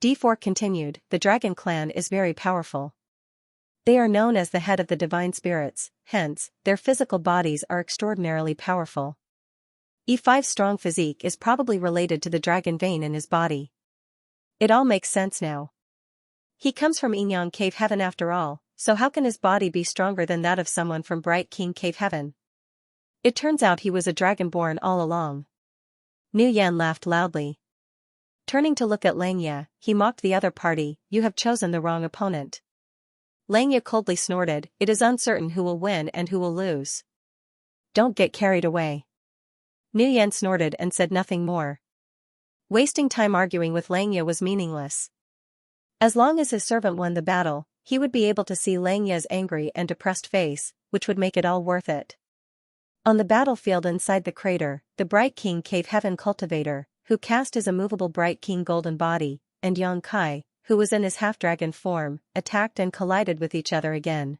D4 continued, the dragon clan is very powerful. They are known as the head of the divine spirits, hence, their physical bodies are extraordinarily powerful. E5's strong physique is probably related to the dragon vein in his body. It all makes sense now. He comes from Yinyang Cave Heaven after all, so how can his body be stronger than that of someone from Bright King Cave Heaven? It turns out he was a dragonborn all along. Nu Yan laughed loudly. Turning to look at Xianxia, he mocked the other party, you have chosen the wrong opponent. Xianxia coldly snorted, it is uncertain who will win and who will lose. Don't get carried away. Nu Yan snorted and said nothing more. Wasting time arguing with Xianxia was meaningless. As long as his servant won the battle, he would be able to see Xianxia's angry and depressed face, which would make it all worth it. On the battlefield inside the crater, the Bright King Cave Heaven cultivator, who cast his immovable Bright King golden body, and Yang Kai, who was in his half-dragon form, attacked and collided with each other again.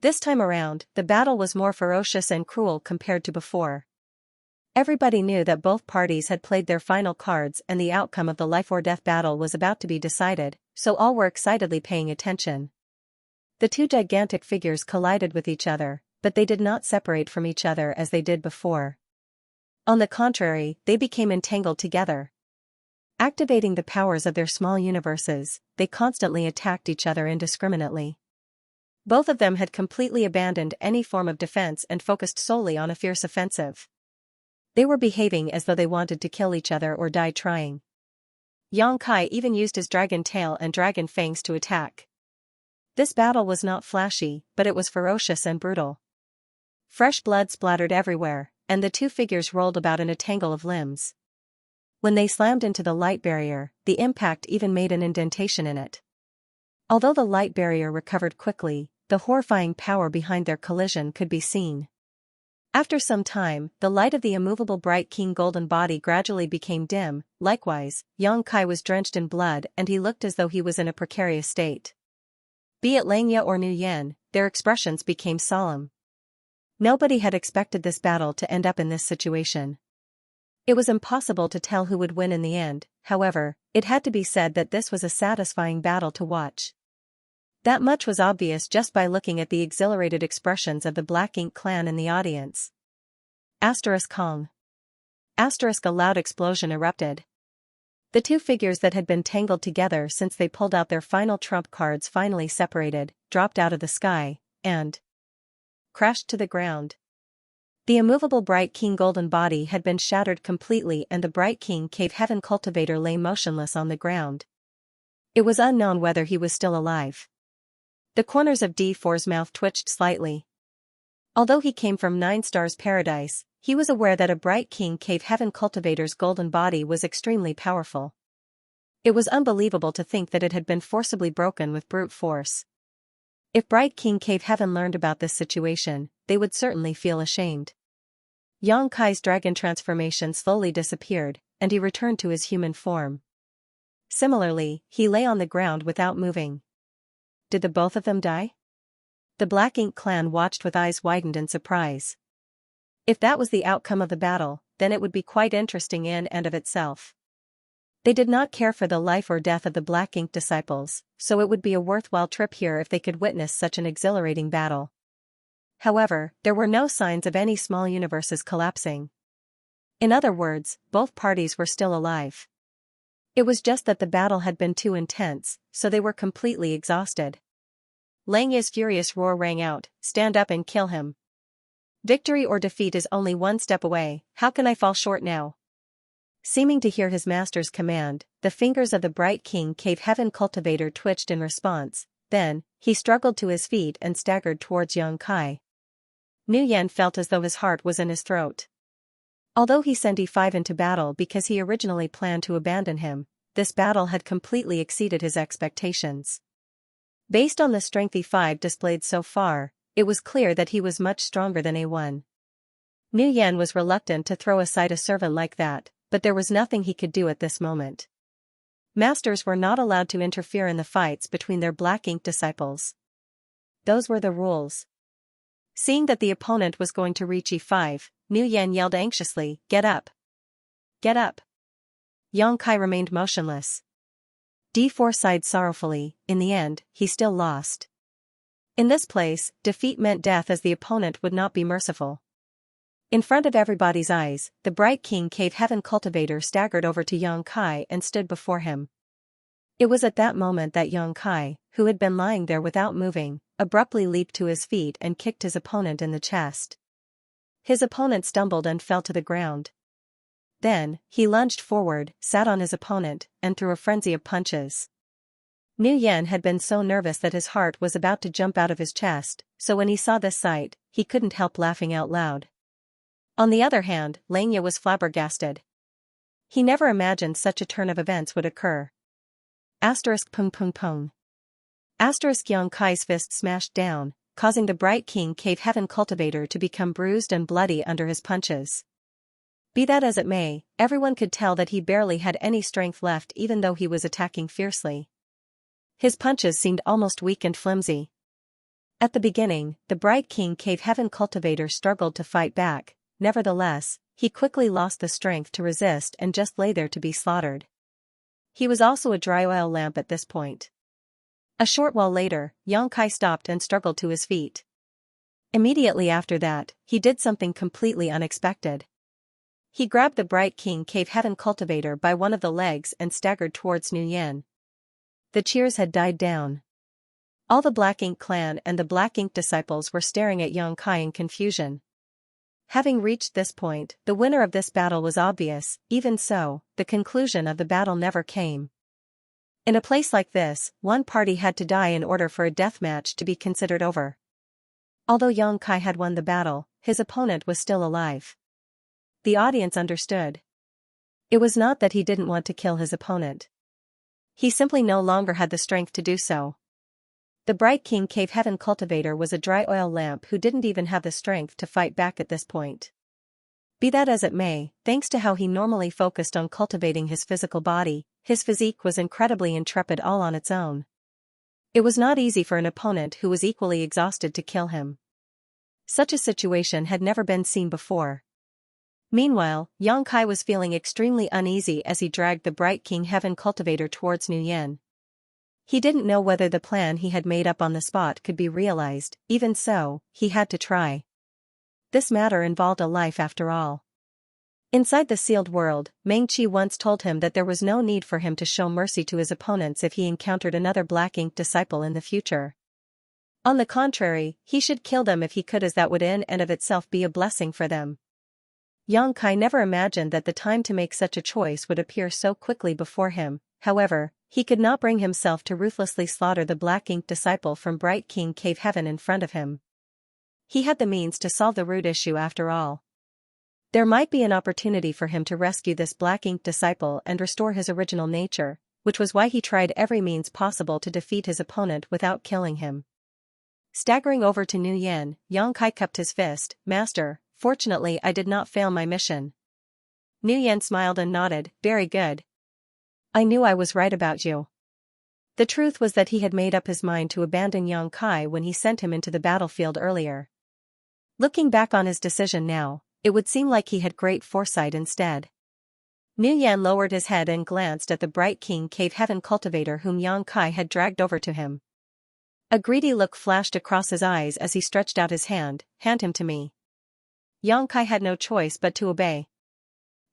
This time around, the battle was more ferocious and cruel compared to before. Everybody knew that both parties had played their final cards and the outcome of the life-or-death battle was about to be decided, so all were excitedly paying attention. The two gigantic figures collided with each other, but they did not separate from each other as they did before. On the contrary, they became entangled together. Activating the powers of their small universes, they constantly attacked each other indiscriminately. Both of them had completely abandoned any form of defense and focused solely on a fierce offensive. They were behaving as though they wanted to kill each other or die trying. Yang Kai even used his dragon tail and dragon fangs to attack. This battle was not flashy, but it was ferocious and brutal. Fresh blood splattered everywhere, and the two figures rolled about in a tangle of limbs. When they slammed into the light barrier, the impact even made an indentation in it. Although the light barrier recovered quickly, the horrifying power behind their collision could be seen. After some time, the light of the immovable Bright King golden body gradually became dim. Likewise, Yang Kai was drenched in blood and he looked as though he was in a precarious state. Be it Xianxia or Nu Yan, their expressions became solemn. Nobody had expected this battle to end up in this situation. It was impossible to tell who would win in the end, however, it had to be said that this was a satisfying battle to watch. That much was obvious just by looking at the exhilarated expressions of the Black Ink clan in the audience. Kong. A loud explosion erupted. The two figures that had been tangled together since they pulled out their final trump cards finally separated, dropped out of the sky, and crashed to the ground. The immovable Bright King golden body had been shattered completely and the Bright King Cave Heaven cultivator lay motionless on the ground. It was unknown whether he was still alive. The corners of D4's mouth twitched slightly. Although he came from 9 Stars Paradise, he was aware that a Bright King Cave Heaven cultivator's golden body was extremely powerful. It was unbelievable to think that it had been forcibly broken with brute force. If Bright King Cave Heaven learned about this situation, they would certainly feel ashamed. Yang Kai's dragon transformation slowly disappeared, and he returned to his human form. Similarly, he lay on the ground without moving. Did the both of them die? The Black Ink clan watched with eyes widened in surprise. If that was the outcome of the battle, then it would be quite interesting in and of itself. They did not care for the life or death of the Black Ink disciples, so it would be a worthwhile trip here if they could witness such an exhilarating battle. However, there were no signs of any small universes collapsing. In other words, both parties were still alive. It was just that the battle had been too intense, so they were completely exhausted. Xianxia's furious roar rang out, stand up and kill him. Victory or defeat is only one step away, how can I fall short now? Seeming to hear his master's command, the fingers of the Bright King Cave Heaven cultivator twitched in response. Then, he struggled to his feet and staggered towards Yang Kai. Nuyen felt as though his heart was in his throat. Although he sent E5 into battle because he originally planned to abandon him, this battle had completely exceeded his expectations. Based on the strength E5 displayed so far, it was clear that he was much stronger than A1. Nuyen was reluctant to throw aside a servant like that, but there was nothing he could do at this moment. Masters were not allowed to interfere in the fights between their black ink disciples. Those were the rules. Seeing that the opponent was going to reach E5, Nuyen yelled anxiously, "Get up! Get up!" Yang Kai remained motionless. D4 sighed sorrowfully. In the end, he still lost. In this place, defeat meant death as the opponent would not be merciful. In front of everybody's eyes, the Bright King Cave Heaven cultivator staggered over to Yang Kai and stood before him. It was at that moment that Yang Kai, who had been lying there without moving, abruptly leaped to his feet and kicked his opponent in the chest. His opponent stumbled and fell to the ground. Then, he lunged forward, sat on his opponent, and threw a frenzy of punches. Nuyen had been so nervous that his heart was about to jump out of his chest, so when he saw this sight, he couldn't help laughing out loud. On the other hand, Xianxia was flabbergasted. He never imagined such a turn of events would occur. Pung pung pung. Yang Kai's fist smashed down, causing the Bright King Cave Heaven cultivator to become bruised and bloody under his punches. Be that as it may, everyone could tell that he barely had any strength left even though he was attacking fiercely. His punches seemed almost weak and flimsy. At the beginning, the Bright King Cave Heaven cultivator struggled to fight back. Nevertheless, he quickly lost the strength to resist and just lay there to be slaughtered. He was also a dry oil lamp at this point. A short while later, Yang Kai stopped and struggled to his feet. Immediately after that, he did something completely unexpected. He grabbed the Bright King Cave Heaven cultivator by one of the legs and staggered towards Nuyen. The cheers had died down. All the Black Ink clan and the Black Ink disciples were staring at Yang Kai in confusion. Having reached this point, the winner of this battle was obvious. Even so, the conclusion of the battle never came. In a place like this, one party had to die in order for a death match to be considered over. Although Yang Kai had won the battle, his opponent was still alive. The audience understood. It was not that he didn't want to kill his opponent. He simply no longer had the strength to do so. The Bright King Cave Heaven cultivator was a dry oil lamp who didn't even have the strength to fight back at this point. Be that as it may, thanks to how he normally focused on cultivating his physical body, his physique was incredibly intrepid all on its own. It was not easy for an opponent who was equally exhausted to kill him. Such a situation had never been seen before. Meanwhile, Yang Kai was feeling extremely uneasy as he dragged the Bright King Heaven cultivator towards Nuyen. He didn't know whether the plan he had made up on the spot could be realized. Even so, he had to try. This matter involved a life after all. Inside the sealed world, Meng Qi once told him that there was no need for him to show mercy to his opponents if he encountered another Black Ink disciple in the future. On the contrary, he should kill them if he could, as that would in and of itself be a blessing for them. Yang Kai never imagined that the time to make such a choice would appear so quickly before him. However, he could not bring himself to ruthlessly slaughter the Black Ink disciple from Bright King Cave Heaven in front of him. He had the means to solve the root issue after all. There might be an opportunity for him to rescue this Black Ink disciple and restore his original nature, which was why he tried every means possible to defeat his opponent without killing him. Staggering over to Nuyen, Yang Kai cupped his fist. "Master, fortunately I did not fail my mission." Nuyen smiled and nodded. "Very good. I knew I was right about you." The truth was that he had made up his mind to abandon Yang Kai when he sent him into the battlefield earlier. Looking back on his decision now, it would seem like he had great foresight instead. Nuyen lowered his head and glanced at the Bright King Cave Heaven cultivator whom Yang Kai had dragged over to him. A greedy look flashed across his eyes as he stretched out his hand. "Hand him to me." Yang Kai had no choice but to obey.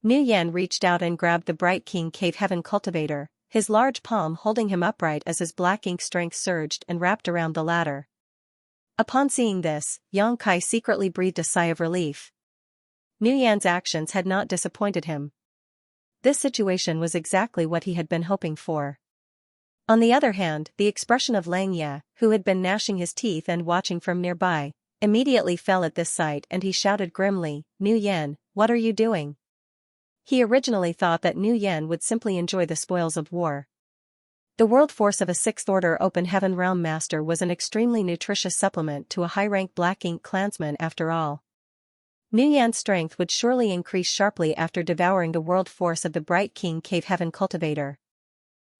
Nuyen reached out and grabbed the Bright King Cave Heaven cultivator, his large palm holding him upright as his Black Ink strength surged and wrapped around the latter. Upon seeing this, Yang Kai secretly breathed a sigh of relief. Nuyen's actions had not disappointed him. This situation was exactly what he had been hoping for. On the other hand, the expression of Xianxia, who had been gnashing his teeth and watching from nearby, immediately fell at this sight, and he shouted grimly, "Nu Yan, what are you doing?" He originally thought that Nu Yan would simply enjoy the spoils of war. The world force of a 6th Order Open Heaven Realm Master was an extremely nutritious supplement to a high-rank Black Ink clansman after all. Nu Yan's strength would surely increase sharply after devouring the world force of the Bright King Cave Heaven Cultivator.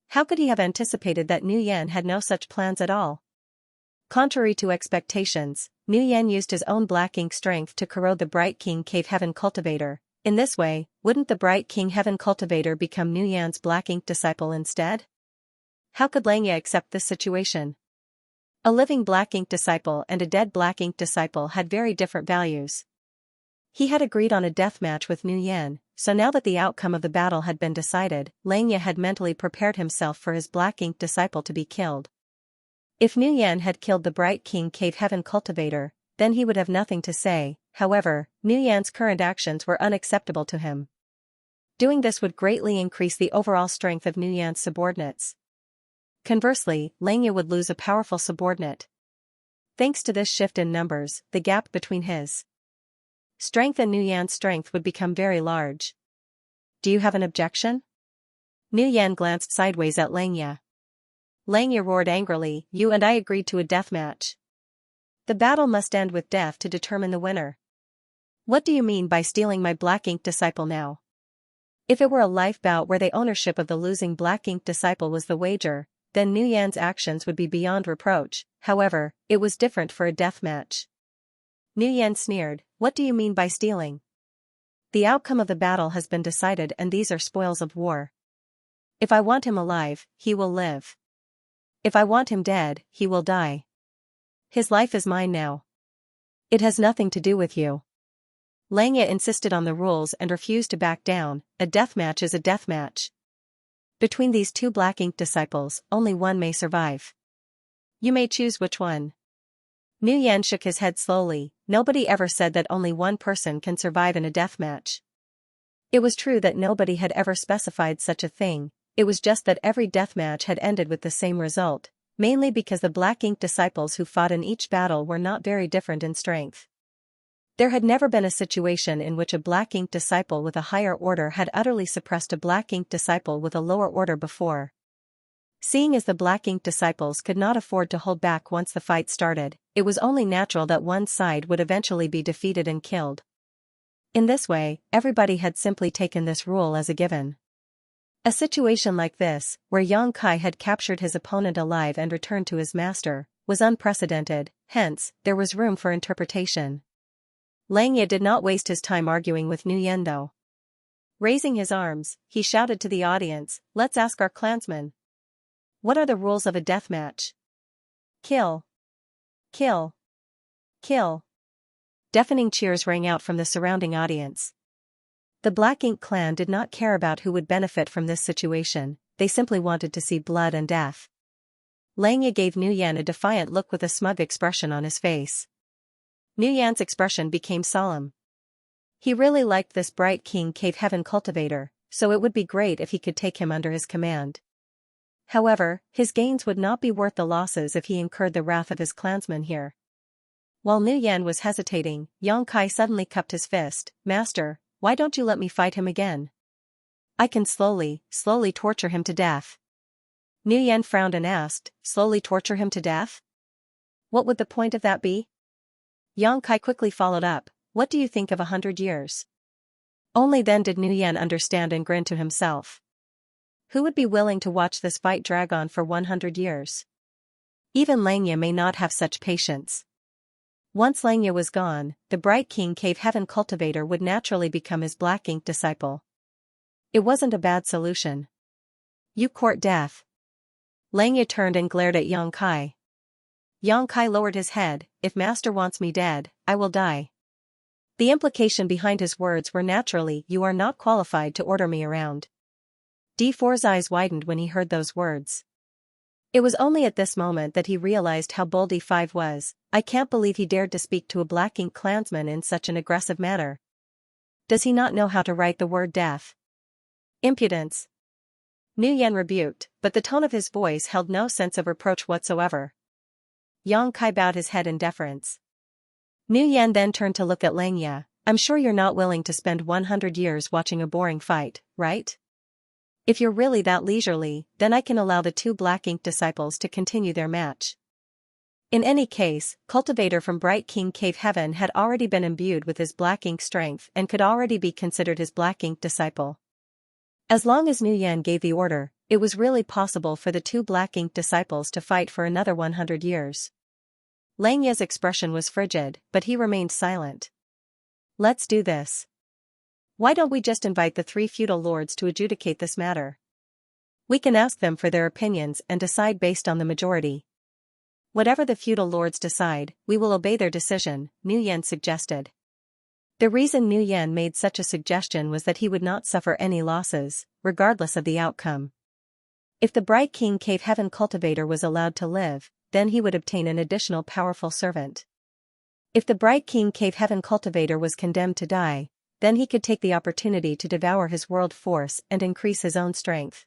How could he have anticipated that Nu Yan had no such plans at all? Contrary to expectations, Nu Yan used his own Black Ink strength to corrode the Bright King Cave Heaven Cultivator. In this way, wouldn't the Bright King Heaven Cultivator become Nu Yan's Black Ink disciple instead? How could Xianxia accept this situation? A living Black Ink disciple and a dead Black Ink disciple had very different values. He had agreed on a death match with Nu Yan, so now that the outcome of the battle had been decided, Xianxia had mentally prepared himself for his Black Ink disciple to be killed. If Nu Yan had killed the Bright King Cave Heaven Cultivator, then he would have nothing to say. However, Nu Yan's current actions were unacceptable to him. Doing this would greatly increase the overall strength of Nu Yan's subordinates. Conversely, Xianxia would lose a powerful subordinate. Thanks to this shift in numbers, the gap between his strength and Nu Yan's strength would become very large. Do you have an objection? Nu Yan glanced sideways at Xianxia. Xianxia roared angrily, "You and I agreed to a death match. The battle must end with death to determine the winner. What do you mean by stealing my Black Ink disciple now?" If it were a life bout where the ownership of the losing Black Ink disciple was the wager, then Nu Yan's actions would be beyond reproach. However, it was different for a death match. Nu Yan sneered, "What do you mean by stealing? The outcome of the battle has been decided, and these are spoils of war. If I want him alive, he will live. If I want him dead, he will die. His life is mine now. It has nothing to do with you." Xianxia insisted on the rules and refused to back down. A deathmatch is a deathmatch. Between these two Black Ink disciples, only one may survive. You may choose which one. Nu Yan shook his head slowly. Nobody ever said that only one person can survive in a deathmatch. It was true that nobody had ever specified such a thing. It was just that every deathmatch had ended with the same result, mainly because the Black Ink disciples who fought in each battle were not very different in strength. There had never been a situation in which a Black Ink disciple with a higher order had utterly suppressed a Black Ink disciple with a lower order before. Seeing as the Black Ink disciples could not afford to hold back once the fight started, it was only natural that one side would eventually be defeated and killed. In this way, everybody had simply taken this rule as a given. A situation like this, where Xianxia had captured his opponent alive and returned to his master, was unprecedented, hence, there was room for interpretation. Xianxia did not waste his time arguing with Nu Yan though. Raising his arms, he shouted to the audience, "Let's ask our clansmen. What are the rules of a death match? Kill. Kill. Kill." Deafening cheers rang out from the surrounding audience. The Black Ink clan did not care about who would benefit from this situation, they simply wanted to see blood and death. Xianxia gave Nu Yan a defiant look with a smug expression on his face. Nu Yan's expression became solemn. He really liked this Bright King Cave Heaven Cultivator, so it would be great if he could take him under his command. However, his gains would not be worth the losses if he incurred the wrath of his clansmen here. While Nu Yan was hesitating, Xianxia suddenly cupped his fist. "Master, why don't you let me fight him again? I can slowly torture him to death." Nu Yan frowned and asked, "Slowly torture him to death? What would the point of that be?" Xianxia quickly followed up, "What do you think of 100 years? Only then did Nu Yan understand and grin to himself. Who would be willing to watch this fight drag on for 100 years? Even Xianxia may not have such patience. Once Xianxia was gone, the Bright King Cave Heaven Cultivator would naturally become his Black Ink disciple. It wasn't a bad solution. You court death. Xianxia turned and glared at Xianxia. Xianxia lowered his head, "If master wants me dead, I will die." The implication behind his words were naturally, "You are not qualified to order me around." D4's eyes widened when he heard those words. It was only at this moment that he realized how bold D5 was. I can't believe he dared to speak to a Black Ink clansman in such an aggressive manner. Does he not know how to write the word death? Impudence. Nguyen rebuked, but the tone of his voice held no sense of reproach whatsoever. Yang Kai bowed his head in deference. Nguyen then turned to look at Xianxia. I'm sure you're not willing to spend 100 years watching a boring fight, right? If you're really that leisurely, then I can allow the two black ink disciples to continue their match. In any case, Cultivator from Bright King Cave Heaven had already been imbued with his black ink strength and could already be considered his black ink disciple. As long as Nguyen gave the order, it was really possible for the two black ink disciples to fight for another 100 years. Xianxia's expression was frigid, but he remained silent. Let's do this. Why don't we just invite the three feudal lords to adjudicate this matter? We can ask them for their opinions and decide based on the majority. Whatever the feudal lords decide, we will obey their decision, Nguyen suggested. The reason Nguyen made such a suggestion was that he would not suffer any losses, regardless of the outcome. If the Bright King Cave Heaven Cultivator was allowed to live, then he would obtain an additional powerful servant. If the Bright King Cave Heaven Cultivator was condemned to die, then he could take the opportunity to devour his world force and increase his own strength.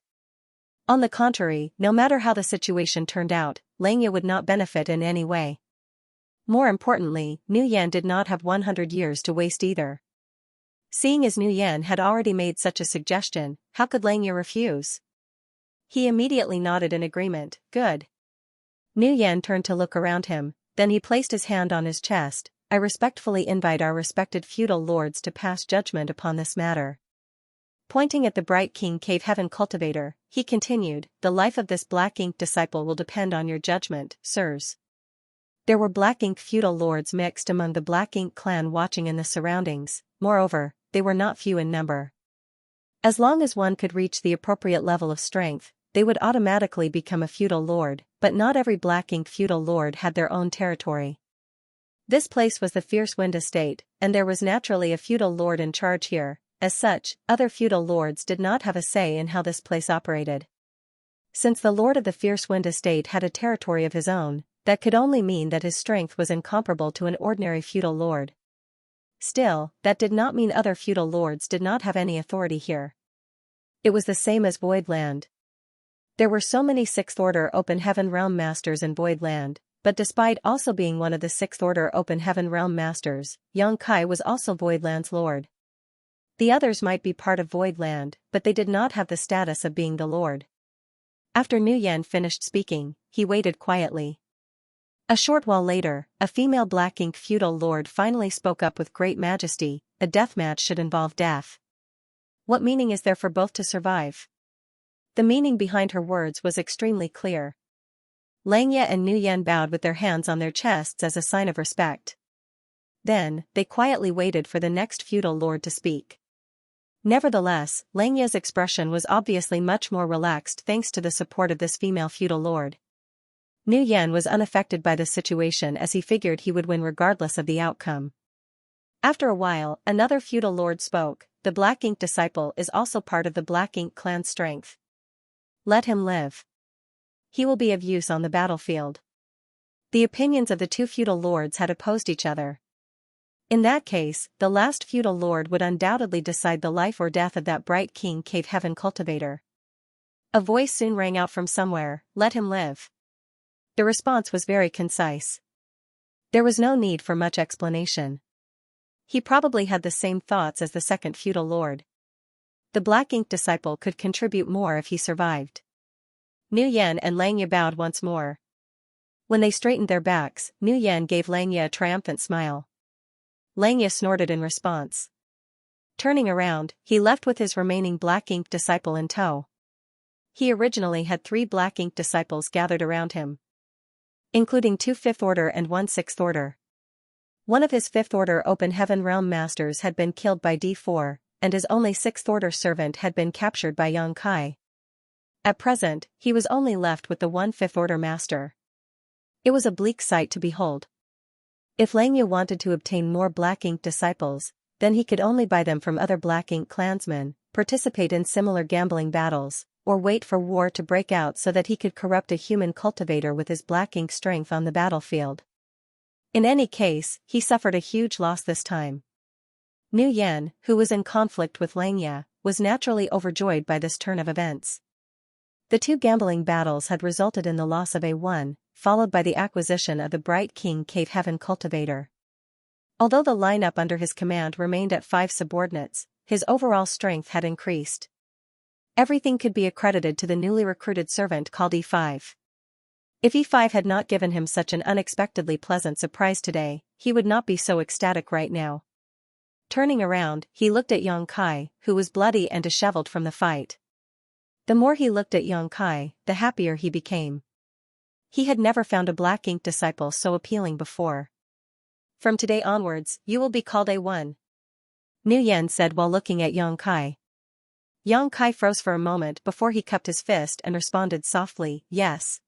On the contrary, no matter how the situation turned out, Xianxia would not benefit in any way. More importantly, Nguyen did not have 100 years to waste either. Seeing as Nguyen had already made such a suggestion, how could Xianxia refuse? He immediately nodded in agreement. Good. Nguyen turned to look around him, then he placed his hand on his chest. I respectfully invite our respected feudal lords to pass judgment upon this matter. Pointing at the Bright King Cave Heaven Cultivator, he continued, the life of this black ink disciple will depend on your judgment, sirs. There were black ink feudal lords mixed among the black ink clan watching in the surroundings, moreover, they were not few in number. As long as one could reach the appropriate level of strength, they would automatically become a feudal lord, but not every black ink feudal lord had their own territory. This place was the Fierce Wind Estate, and there was naturally a feudal lord in charge here. As such, other feudal lords did not have a say in how this place operated. Since the lord of the Fierce Wind Estate had a territory of his own, that could only mean that his strength was incomparable to an ordinary feudal lord. Still, that did not mean other feudal lords did not have any authority here. It was the same as Voidland. There were so many Sixth Order Open Heaven Realm Masters in Voidland, but despite also being one of the Sixth Order Open Heaven Realm Masters, Yang Kai was also Voidland's lord. The others might be part of Voidland, but they did not have the status of being the lord. After Nguyen finished speaking, he waited quietly. A short while later, a female black ink feudal lord finally spoke up with great majesty. A deathmatch should involve death. What meaning is there for both to survive? The meaning behind her words was extremely clear. Xianxia and Nguyen bowed with their hands on their chests as a sign of respect. Then, they quietly waited for the next feudal lord to speak. Nevertheless, Xianxia's expression was obviously much more relaxed thanks to the support of this female feudal lord. Nguyen was unaffected by the situation as he figured he would win regardless of the outcome. After a while, another feudal lord spoke. The black ink disciple is also part of the black ink clan's strength. Let him live. He will be of use on the battlefield. The opinions of the two feudal lords had opposed each other. In that case, the last feudal lord would undoubtedly decide the life or death of that Bright King Cave Heaven Cultivator. A voice soon rang out from somewhere, let him live. The response was very concise. There was no need for much explanation. He probably had the same thoughts as the second feudal lord. The black ink disciple could contribute more if he survived. Nguyen and Xianxia bowed once more. When they straightened their backs, Nguyen gave Xianxia a triumphant smile. Xianxia snorted in response. Turning around, he left with his remaining black ink disciple in tow. He originally had 3 black ink disciples gathered around him, including 2 Fifth Order and 1 Sixth Order. One of his Fifth Order Open Heaven Realm Masters had been killed by D4, and his only Sixth Order servant had been captured by Yang Kai. At present, he was only left with the 1 Fifth Order Master. It was a bleak sight to behold. If Xianxia wanted to obtain more black ink disciples, then he could only buy them from other black ink clansmen, participate in similar gambling battles, or wait for war to break out so that he could corrupt a human cultivator with his black ink strength on the battlefield. In any case, he suffered a huge loss this time. Nu Yan, who was in conflict with Xianxia, was naturally overjoyed by this turn of events. The two gambling battles had resulted in the loss of A1, followed by the acquisition of the Bright King Cave Heaven Cultivator. Although the lineup under his command remained at 5 subordinates, his overall strength had increased. Everything could be accredited to the newly recruited servant called E5. If E5 had not given him such an unexpectedly pleasant surprise today, he would not be so ecstatic right now. Turning around, he looked at Xianxia, who was bloody and disheveled from the fight. The more he looked at Xianxia, the happier he became. He had never found a black ink disciple so appealing before. From today onwards, you will be called A1. Nu Yan said while looking at Xianxia. Xianxia froze for a moment before he cupped his fist and responded softly, yes.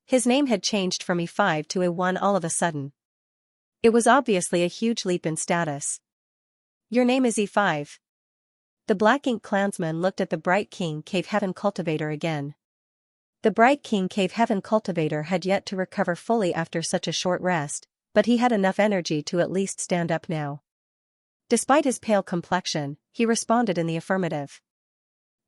His name had changed from E5 to A1 all of a sudden. It was obviously a huge leap in status. Your name is E5. The Black Ink clansman looked at the Bright King Cave Heaven Cultivator again. The Bright King Cave Heaven Cultivator had yet to recover fully after such a short rest, but he had enough energy to at least stand up now. Despite his pale complexion, he responded in the affirmative.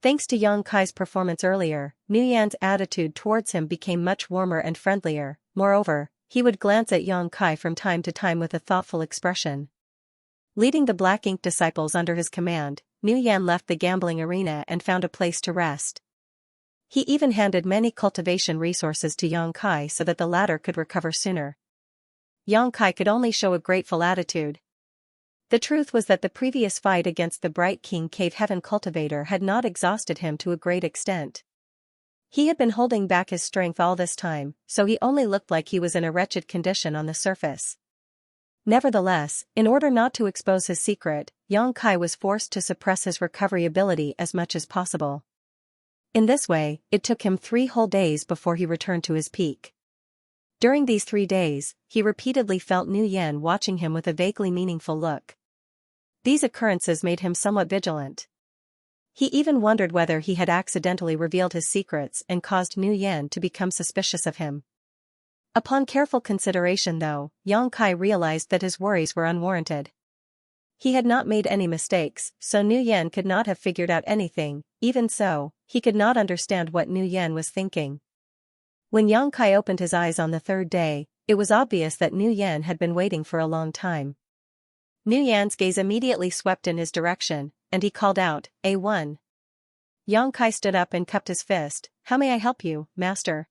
Thanks to Xianxia's performance earlier, Nu Yan's attitude towards him became much warmer and friendlier. Moreover, he would glance at Xianxia from time to time with a thoughtful expression. Leading the Black Ink disciples under his command, Nu Yan left the gambling arena and found a place to rest. He even handed many cultivation resources to Xianxia so that the latter could recover sooner. Xianxia could only show a grateful attitude. The truth was that the previous fight against the Bright King Cave Heaven Cultivator had not exhausted him to a great extent. He had been holding back his strength all this time, so he only looked like he was in a wretched condition on the surface. Nevertheless, in order not to expose his secret, Xianxia was forced to suppress his recovery ability as much as possible. In this way, it took him 3 whole days before he returned to his peak. During these 3 days, he repeatedly felt Nu Yan watching him with a vaguely meaningful look. These occurrences made him somewhat vigilant. He even wondered whether he had accidentally revealed his secrets and caused Nu Yan to become suspicious of him. Upon careful consideration though, Xianxia realized that his worries were unwarranted. He had not made any mistakes, so Nu Yan could not have figured out anything. Even so, he could not understand what Nu Yan was thinking. When Xianxia opened his eyes on the 3rd day, it was obvious that Nu Yan had been waiting for a long time. Nu Yan's gaze immediately swept in his direction, and he called out, A1. Xianxia stood up and cupped his fist. How may I help you, master?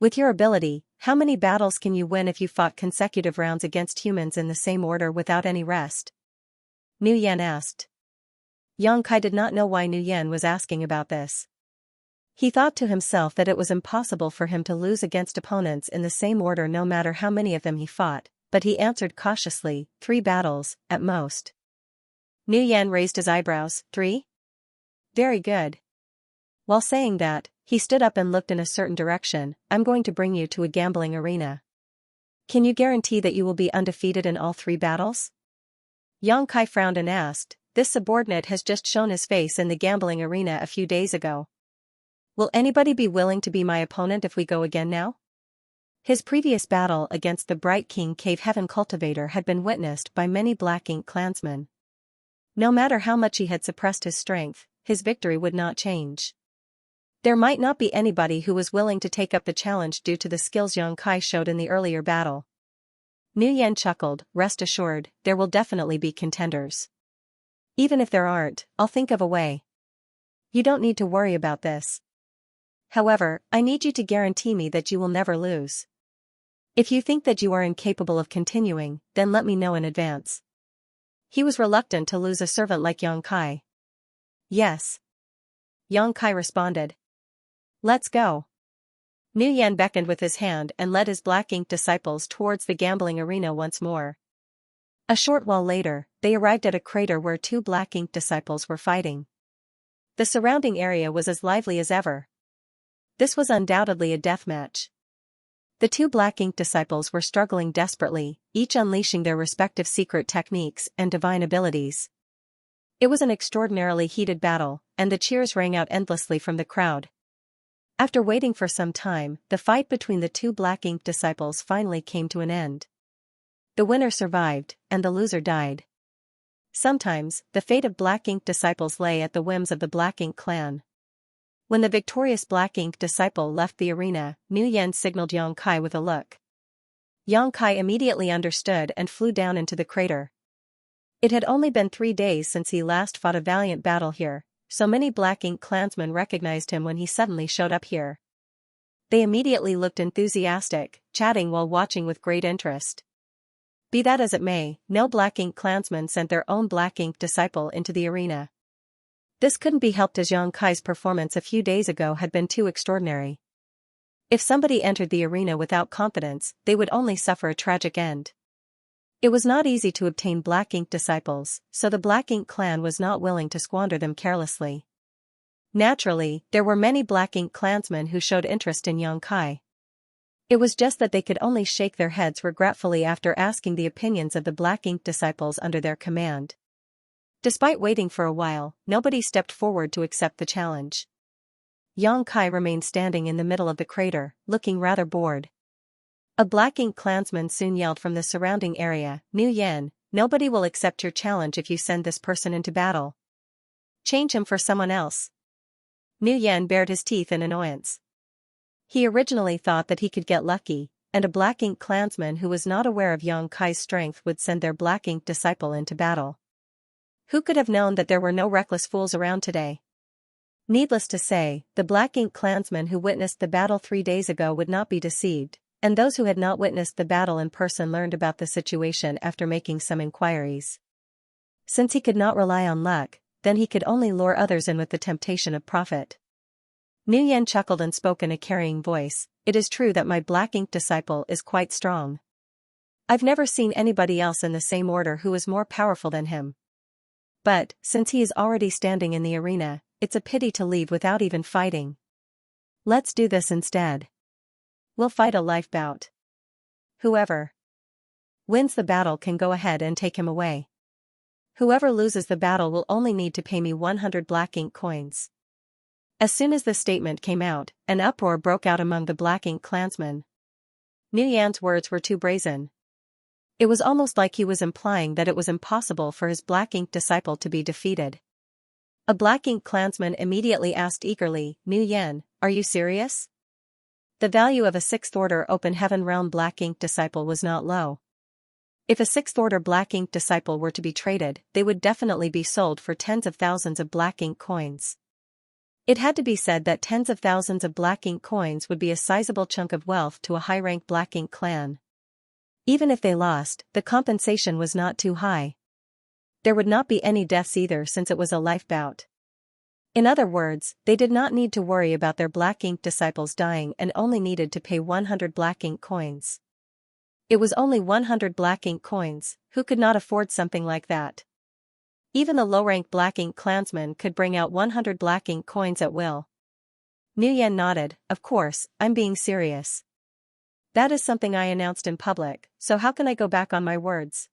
With your ability, how many battles can you win if you fought consecutive rounds against humans in the same order without any rest? Nu Yan asked. Xianxia did not know why Nu Yan was asking about this. He thought to himself that it was impossible for him to lose against opponents in the same order no matter how many of them he fought, but he answered cautiously, 3 battles, at most. Nu Yan raised his eyebrows. 3? Very good. While saying that, he stood up and looked in a certain direction. I'm going to bring you to a gambling arena. Can you guarantee that you will be undefeated in all 3 battles? Xianxia frowned and asked, this subordinate has just shown his face in the gambling arena a few days ago. Will anybody be willing to be my opponent if we go again now? His previous battle against the Bright King Cave Heaven Cultivator had been witnessed by many Black Ink clansmen. No matter how much he had suppressed his strength, his victory would not change. There might not be anybody who was willing to take up the challenge due to the skills Xianxia showed in the earlier battle. Nu Yan chuckled, rest assured, there will definitely be contenders. Even if there aren't, I'll think of a way. You don't need to worry about this. However, I need you to guarantee me that you will never lose. If you think that you are incapable of continuing, then let me know in advance. He was reluctant to lose a servant like Xianxia. Yes. Xianxia responded. Let's go. Nu Yan beckoned with his hand and led his Black Ink disciples towards the gambling arena once more. A short while later, they arrived at a crater where 2 Black Ink disciples were fighting. The surrounding area was as lively as ever. This was undoubtedly a death match. The 2 Black Ink disciples were struggling desperately, each unleashing their respective secret techniques and divine abilities. It was an extraordinarily heated battle, and the cheers rang out endlessly from the crowd. After waiting for some time, the fight between the 2 Black Ink disciples finally came to an end. The winner survived, and the loser died. Sometimes, the fate of Black Ink disciples lay at the whims of the Black Ink clan. When the victorious Black Ink disciple left the arena, Nu Yan signaled Yang Kai with a look. Yang Kai immediately understood and flew down into the crater. It had only been 3 days since he last fought a valiant battle here, so many Black Ink clansmen recognized him when he suddenly showed up here. They immediately looked enthusiastic, chatting while watching with great interest. Be that as it may, no Black Ink clansmen sent their own Black Ink disciple into the arena. This couldn't be helped as Yang Kai's performance a few days ago had been too extraordinary. If somebody entered the arena without confidence, they would only suffer a tragic end. It was not easy to obtain Black Ink disciples, so the Black Ink clan was not willing to squander them carelessly. Naturally, there were many Black Ink clansmen who showed interest in Yang Kai. It was just that they could only shake their heads regretfully after asking the opinions of the Black Ink disciples under their command. Despite waiting for a while, nobody stepped forward to accept the challenge. Yang Kai remained standing in the middle of the crater, looking rather bored. A Black Ink clansman soon yelled from the surrounding area, Nu Yan, nobody will accept your challenge if you send this person into battle. Change him for someone else. Nu Yan bared his teeth in annoyance. He originally thought that he could get lucky, and a Black Ink clansman who was not aware of Yang Kai's strength would send their Black Ink disciple into battle. Who could have known that there were no reckless fools around today? Needless to say, the Black Ink clansmen who witnessed the battle 3 days ago would not be deceived, and those who had not witnessed the battle in person learned about the situation after making some inquiries. Since he could not rely on luck, then he could only lure others in with the temptation of profit. Nu Yan chuckled and spoke in a carrying voice, it is true that my Black Ink disciple is quite strong. I've never seen anybody else in the same order who is more powerful than him. But, since he is already standing in the arena, it's a pity to leave without even fighting. Let's do this instead. We'll fight a life bout. Whoever wins the battle can go ahead and take him away. Whoever loses the battle will only need to pay me 100 Black Ink coins. As soon as the statement came out, an uproar broke out among the Black Ink clansmen. Nu Yan's words were too brazen. It was almost like he was implying that it was impossible for his Black Ink disciple to be defeated. A Black Ink clansman immediately asked eagerly, Nu Yan, are you serious? The value of a 6th order open heaven realm Black Ink disciple was not low. If a 6th order Black Ink disciple were to be traded, they would definitely be sold for tens of thousands of Black Ink coins. It had to be said that tens of thousands of Black Ink coins would be a sizable chunk of wealth to a high-ranked Black Ink clan. Even if they lost, the compensation was not too high. There would not be any deaths either since it was a life bout. In other words, they did not need to worry about their Black Ink disciples dying and only needed to pay 100 Black Ink coins. It was only 100 Black Ink coins, who could not afford something like that? Even the low-ranked Black Ink clansman could bring out 100 Black Ink coins at will. Nu Yan nodded, of course, I'm being serious. That is something I announced in public, so how can I go back on my words?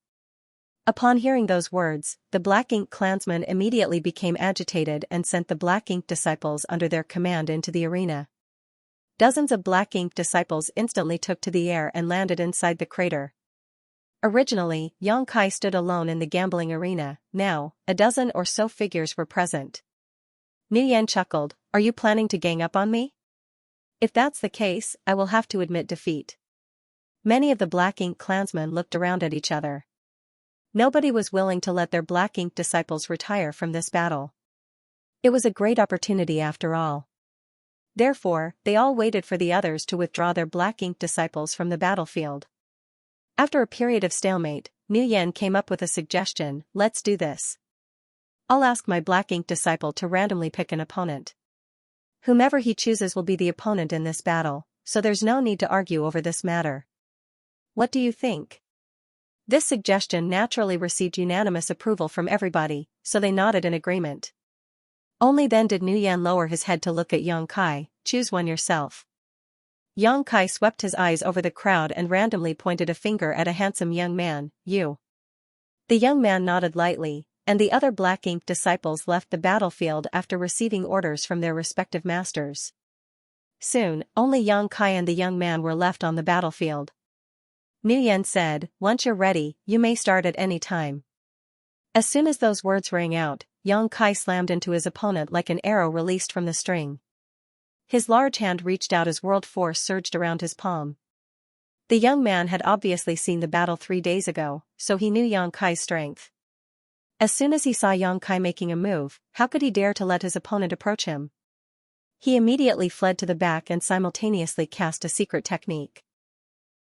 Upon hearing those words, the Black Ink clansmen immediately became agitated and sent the Black Ink disciples under their command into the arena. Dozens of Black Ink disciples instantly took to the air and landed inside the crater. Originally, Yang Kai stood alone in the gambling arena, now, a dozen or so figures were present. Nu Yan chuckled, are you planning to gang up on me? If that's the case, I will have to admit defeat. Many of the Black Ink clansmen looked around at each other. Nobody was willing to let their Black Ink disciples retire from this battle. It was a great opportunity after all. Therefore, they all waited for the others to withdraw their Black Ink disciples from the battlefield. After a period of stalemate, Nu Yan came up with a suggestion, let's do this. I'll ask my Black Ink disciple to randomly pick an opponent. Whomever he chooses will be the opponent in this battle, so there's no need to argue over this matter. What do you think? This suggestion naturally received unanimous approval from everybody, so they nodded in agreement. Only then did Nu Yan lower his head to look at Yang Kai, choose one yourself. Yang Kai swept his eyes over the crowd and randomly pointed a finger at a handsome young man, you. The young man nodded lightly, and the other Black Ink disciples left the battlefield after receiving orders from their respective masters. Soon, only Yang Kai and the young man were left on the battlefield. Nu Yan said, once you're ready, you may start at any time. As soon as those words rang out, Xianxia slammed into his opponent like an arrow released from the string. His large hand reached out as world force surged around his palm. The young man had obviously seen the battle 3 days ago, so he knew Xianxia's strength. As soon as he saw Xianxia making a move, how could he dare to let his opponent approach him? He immediately fled to the back and simultaneously cast a secret technique.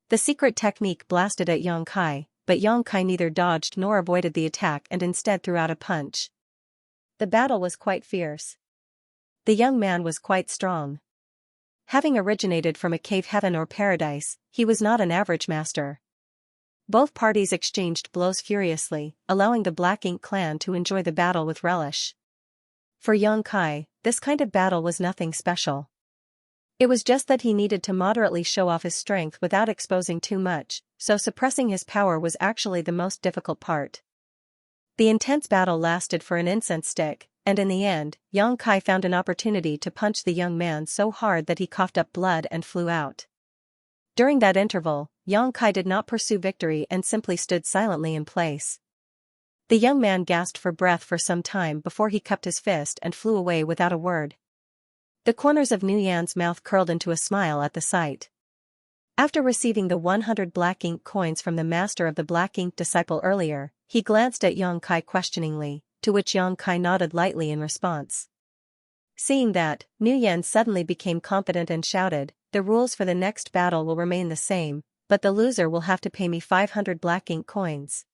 The secret technique blasted at Xianxia, but Xianxia neither dodged nor avoided the attack and instead threw out a punch. The battle was quite fierce. The young man was quite strong. Having originated from a cave heaven or paradise, he was not an average master. Both parties exchanged blows furiously, allowing the Black Ink clan to enjoy the battle with relish. For Xianxia, this kind of battle was nothing special. It was just that he needed to moderately show off his strength without exposing too much, so suppressing his power was actually the most difficult part. The intense battle lasted for an incense stick, and in the end, Xianxia found an opportunity to punch the young man so hard that he coughed up blood and flew out. During that interval, Xianxia did not pursue victory and simply stood silently in place. The young man gasped for breath for some time before he cupped his fist and flew away without a word. The corners of Nuyan's mouth curled into a smile at the sight. After receiving the 100 Black Ink coins from the master of the Black Ink disciple earlier, he glanced at Xianxia questioningly, to which Xianxia nodded lightly in response. Seeing that, Nuyan suddenly became confident and shouted, "The rules for the next battle will remain the same, but the loser will have to pay me 500 Black Ink coins."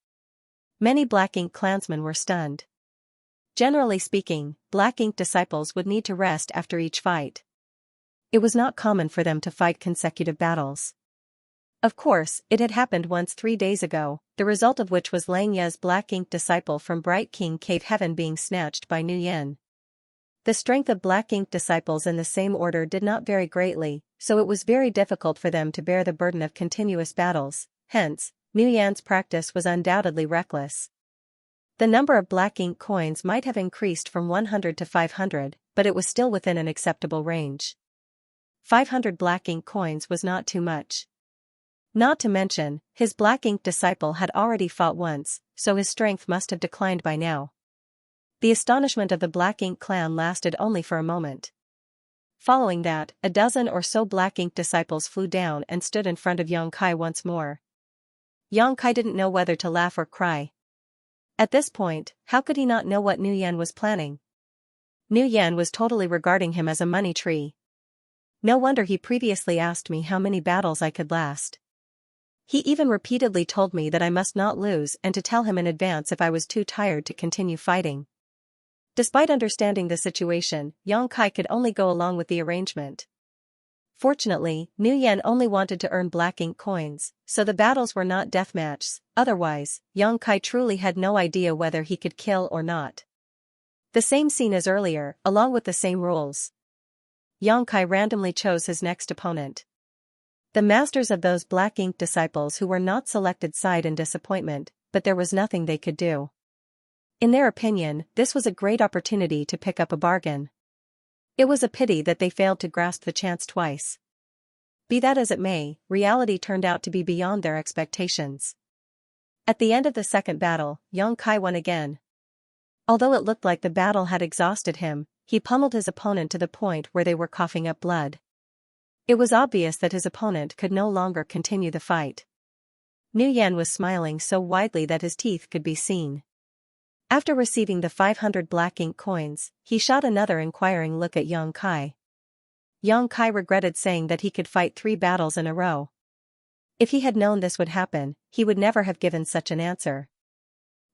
Many Black Ink clansmen were stunned. Generally speaking, Black Ink disciples would need to rest after each fight. It was not common for them to fight consecutive battles. Of course, it had happened once 3 days ago, the result of which was Langya's Black Ink disciple from Bright King Cave Heaven being snatched by Nuyan. The strength of Black Ink disciples in the same order did not vary greatly, so it was very difficult for them to bear the burden of continuous battles, hence, Nuyan's practice was undoubtedly reckless. The number of Black Ink coins might have increased from 100 to 500, but it was still within an acceptable range. 500 Black Ink coins was not too much. Not to mention, his Black Ink disciple had already fought once, so his strength must have declined by now. The astonishment of the Black Ink clan lasted only for a moment. Following that, a dozen or so Black Ink disciples flew down and stood in front of Xianxia once more. Xianxia didn't know whether to laugh or cry. At this point, how could he not know what Nuyan was planning? Nuyan was totally regarding him as a money tree. No wonder he previously asked me how many battles I could last. He even repeatedly told me that I must not lose and to tell him in advance if I was too tired to continue fighting. Despite understanding the situation, Xianxia could only go along with the arrangement. Fortunately, Nuyan only wanted to earn Black Ink coins, so the battles were not deathmatches, otherwise, Xianxia truly had no idea whether he could kill or not. The same scene as earlier, along with the same rules. Xianxia randomly chose his next opponent. The masters of those Black Ink disciples who were not selected sighed in disappointment, but there was nothing they could do. In their opinion, this was a great opportunity to pick up a bargain. It was a pity that they failed to grasp the chance twice. Be that as it may, reality turned out to be beyond their expectations. At the end of the second battle, Xianxia won again. Although it looked like the battle had exhausted him, he pummeled his opponent to the point where they were coughing up blood. It was obvious that his opponent could no longer continue the fight. Nuyan was smiling so widely that his teeth could be seen. After receiving the 500 Black Ink coins, he shot another inquiring look at Xianxia. Xianxia regretted saying that he could fight 3 battles in a row. If he had known this would happen, he would never have given such an answer.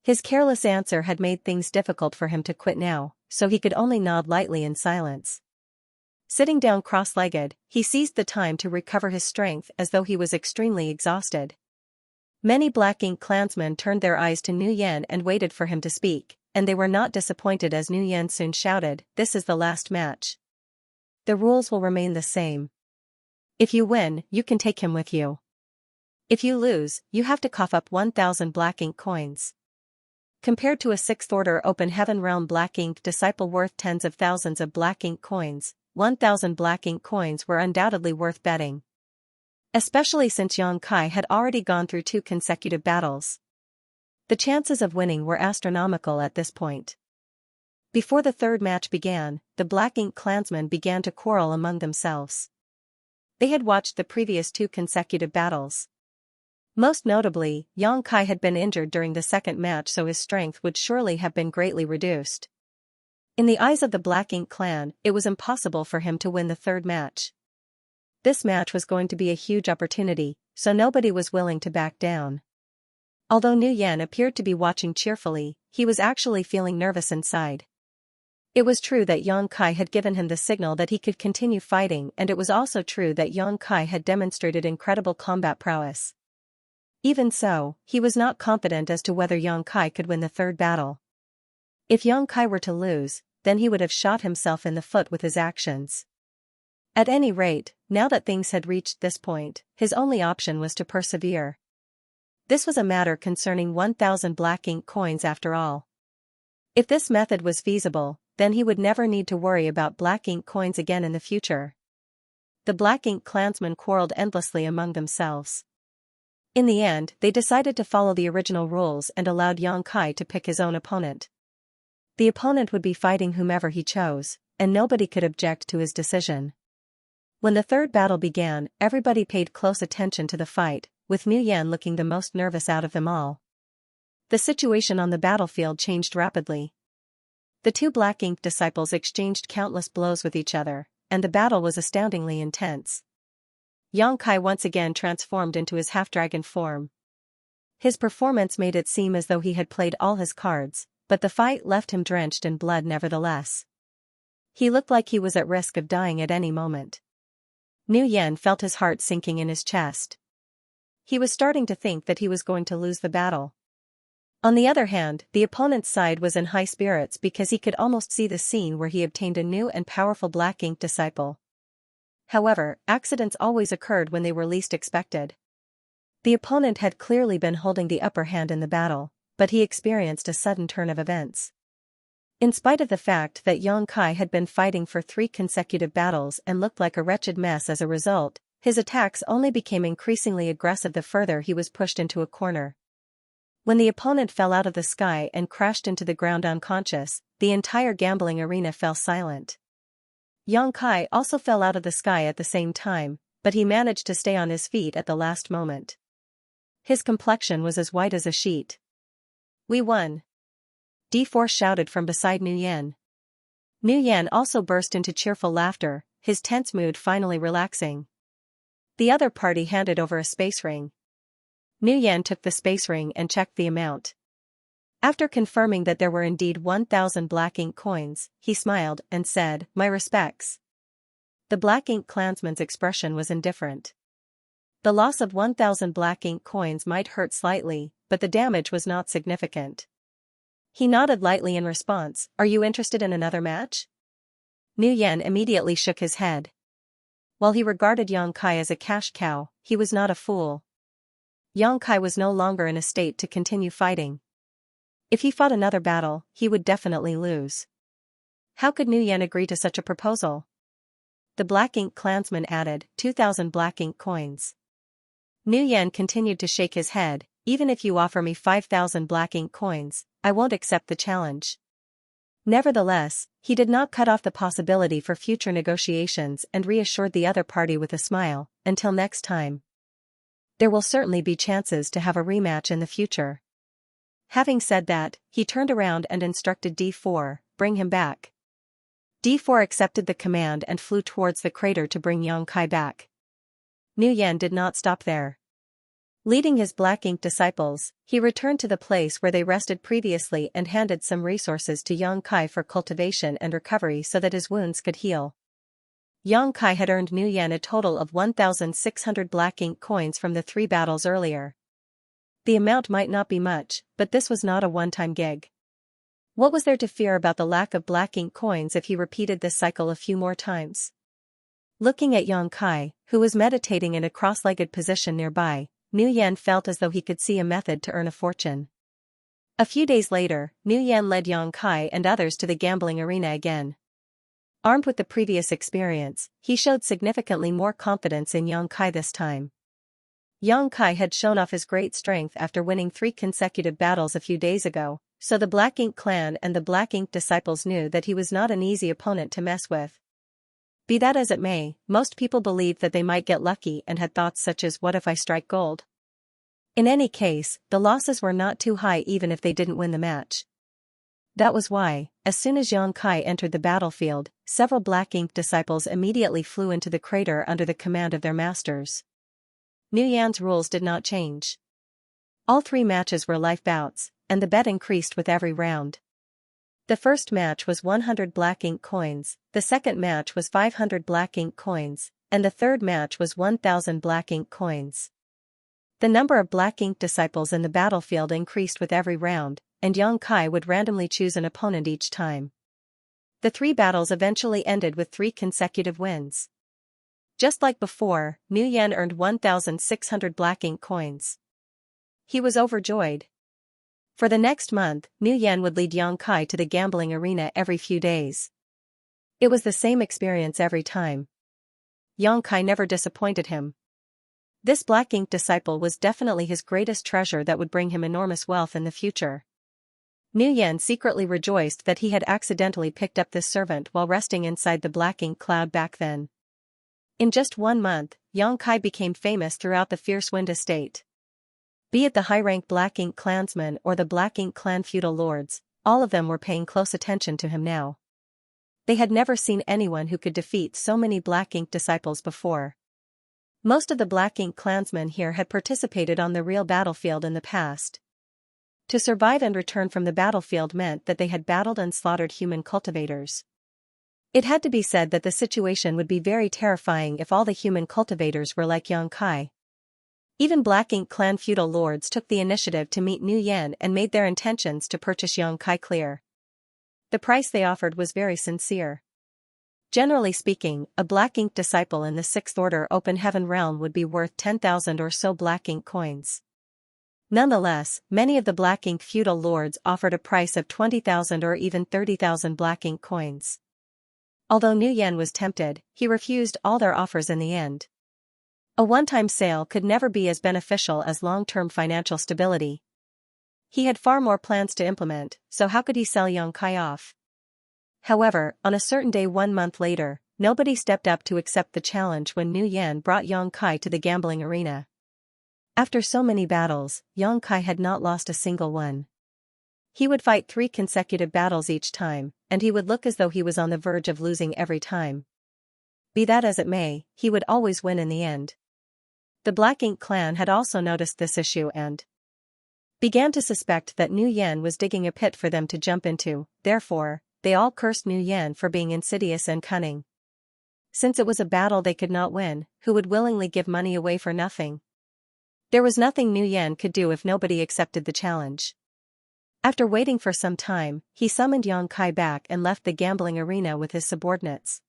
His careless answer had made things difficult for him to quit now, so he could only nod lightly in silence. Sitting down cross-legged, he seized the time to recover his strength as though he was extremely exhausted. Many Black Ink clansmen turned their eyes to Nuyan and waited for him to speak, and they were not disappointed as Nuyan soon shouted, "This is the last match. The rules will remain the same. If you win, you can take him with you. If you lose, you have to cough up 1,000 Black Ink coins." Compared to a 6th order open heaven realm Black Ink disciple worth tens of thousands of Black Ink coins, 1,000 Black Ink coins were undoubtedly worth betting. Especially since Xianxia had already gone through 2 consecutive battles. The chances of winning were astronomical at this point. Before the third match began, the Black Ink clansmen began to quarrel among themselves. They had watched the previous 2 consecutive battles. Most notably, Xianxia had been injured during the second match, so his strength would surely have been greatly reduced. In the eyes of the Black Ink clan, it was impossible for him to win the third match. This match was going to be a huge opportunity, so nobody was willing to back down. Although Nu Yan appeared to be watching cheerfully, he was actually feeling nervous inside. It was true that Xianxia had given him the signal that he could continue fighting, and it was also true that Xianxia had demonstrated incredible combat prowess. Even so, he was not confident as to whether Xianxia could win the third battle. If Xianxia were to lose, then he would have shot himself in the foot with his actions. At any rate, now that things had reached this point, his only option was to persevere. This was a matter concerning 1,000 Black Ink coins after all. If this method was feasible, then he would never need to worry about Black Ink coins again in the future. The Black Ink clansmen quarreled endlessly among themselves. In the end, they decided to follow the original rules and allowed Xianxia to pick his own opponent. The opponent would be fighting whomever he chose, and nobody could object to his decision. When the third battle began, everybody paid close attention to the fight, with Nu Yan looking the most nervous out of them all. The situation on the battlefield changed rapidly. The 2 Black Ink disciples exchanged countless blows with each other, and the battle was astoundingly intense. Xianxia once again transformed into his half-dragon form. His performance made it seem as though he had played all his cards, but the fight left him drenched in blood nevertheless. He looked like he was at risk of dying at any moment. Nu Yan felt his heart sinking in his chest. He was starting to think that he was going to lose the battle. On the other hand, the opponent's side was in high spirits because he could almost see the scene where he obtained a new and powerful Black Ink disciple. However, accidents always occurred when they were least expected. The opponent had clearly been holding the upper hand in the battle, but he experienced a sudden turn of events. In spite of the fact that Xianxia had been fighting for 3 consecutive battles and looked like a wretched mess as a result, his attacks only became increasingly aggressive the further he was pushed into a corner. When the opponent fell out of the sky and crashed into the ground unconscious, the entire gambling arena fell silent. Xianxia also fell out of the sky at the same time, but he managed to stay on his feet at the last moment. His complexion was as white as a sheet. "We won!" D4 shouted from beside Nu Yan. Nu Yan also burst into cheerful laughter, his tense mood finally relaxing. The other party handed over a space ring. Nu Yan took the space ring and checked the amount. After confirming that there were indeed 1,000 Black Ink coins, he smiled and said, "My respects." The Black Ink clansman's expression was indifferent. The loss of 1,000 Black Ink coins might hurt slightly, but the damage was not significant. He nodded lightly in response. "Are you interested in another match?" Nu Yan immediately shook his head. While he regarded Xianxia as a cash cow, he was not a fool. Xianxia was no longer in a state to continue fighting. If he fought another battle, he would definitely lose. How could Nu Yan agree to such a proposal? The Black Ink clansman added, 2,000 Black Ink coins. Nu Yan continued to shake his head. "Even if you offer me 5,000 Black Ink coins, I won't accept the challenge." Nevertheless, he did not cut off the possibility for future negotiations and reassured the other party with a smile, "Until next time. There will certainly be chances to have a rematch in the future." Having said that, he turned around and instructed D4, "Bring him back." D4 accepted the command and flew towards the crater to bring Xianxia back. Nu Yan did not stop there. Leading his Black Ink disciples, he returned to the place where they rested previously and handed some resources to Xianxia for cultivation and recovery so that his wounds could heal. Xianxia had earned Nu Yan a total of 1,600 Black Ink coins from the 3 battles earlier. The amount might not be much, but this was not a one-time gig. What was there to fear about the lack of Black Ink coins if he repeated this cycle a few more times? Looking at Xianxia, who was meditating in a cross-legged position nearby, Nu Yan felt as though he could see a method to earn a fortune. A few days later, Nu Yan led Xianxia and others to the gambling arena again. Armed with the previous experience, he showed significantly more confidence in Xianxia this time. Xianxia had shown off his great strength after winning 3 consecutive battles a few days ago, so the Black Ink clan and the Black Ink disciples knew that he was not an easy opponent to mess with. Be that as it may, most people believed that they might get lucky and had thoughts such as, what if I strike gold? In any case, the losses were not too high even if they didn't win the match. That was why, as soon as Xianxia entered the battlefield, several Black Ink disciples immediately flew into the crater under the command of their masters. Nu Yan's rules did not change. All 3 matches were life bouts, and the bet increased with every round. The first match was 100 Black Ink coins, the second match was 500 Black Ink coins, and the third match was 1,000 Black Ink coins. The number of Black Ink disciples in the battlefield increased with every round, and Xianxia would randomly choose an opponent each time. The 3 battles eventually ended with 3 consecutive wins. Just like before, Nu Yan earned 1,600 Black Ink coins. He was overjoyed. For the next month, Nu Yan would lead Xianxia to the gambling arena every few days. It was the same experience every time. Xianxia never disappointed him. This Black Ink disciple was definitely his greatest treasure that would bring him enormous wealth in the future. Nu Yan secretly rejoiced that he had accidentally picked up this servant while resting inside the Black Ink cloud back then. In just 1 month, Xianxia became famous throughout the Fierce Wind estate. Be it the high-rank Black Ink clansmen or the Black Ink clan feudal lords, all of them were paying close attention to him now. They had never seen anyone who could defeat so many Black Ink disciples before. Most of the Black Ink clansmen here had participated on the real battlefield in the past. To survive and return from the battlefield meant that they had battled and slaughtered human cultivators. It had to be said that the situation would be very terrifying if all the human cultivators were like Xianxia. Even Black Ink clan feudal lords took the initiative to meet Nu Yan and made their intentions to purchase Xianxia clear. The price they offered was very sincere. Generally speaking, a Black Ink disciple in the 6th Order Open Heaven realm would be worth 10,000 or so Black Ink coins. Nonetheless, many of the Black Ink feudal lords offered a price of 20,000 or even 30,000 Black Ink coins. Although Nu Yan was tempted, he refused all their offers in the end. A one-time sale could never be as beneficial as long-term financial stability. He had far more plans to implement, so how could he sell Xianxia off? However, on a certain day 1 month later, nobody stepped up to accept the challenge when Nu Yan brought Xianxia to the gambling arena. After so many battles, Xianxia had not lost a single one. He would fight 3 consecutive battles each time, and he would look as though he was on the verge of losing every time. Be that as it may, he would always win in the end. The Black Ink clan had also noticed this issue and began to suspect that Nu Yan was digging a pit for them to jump into. Therefore, they all cursed Nu Yan for being insidious and cunning. Since it was a battle they could not win, who would willingly give money away for nothing? There was nothing Nu Yan could do if nobody accepted the challenge. After waiting for some time, he summoned Xianxia back and left the gambling arena with his subordinates.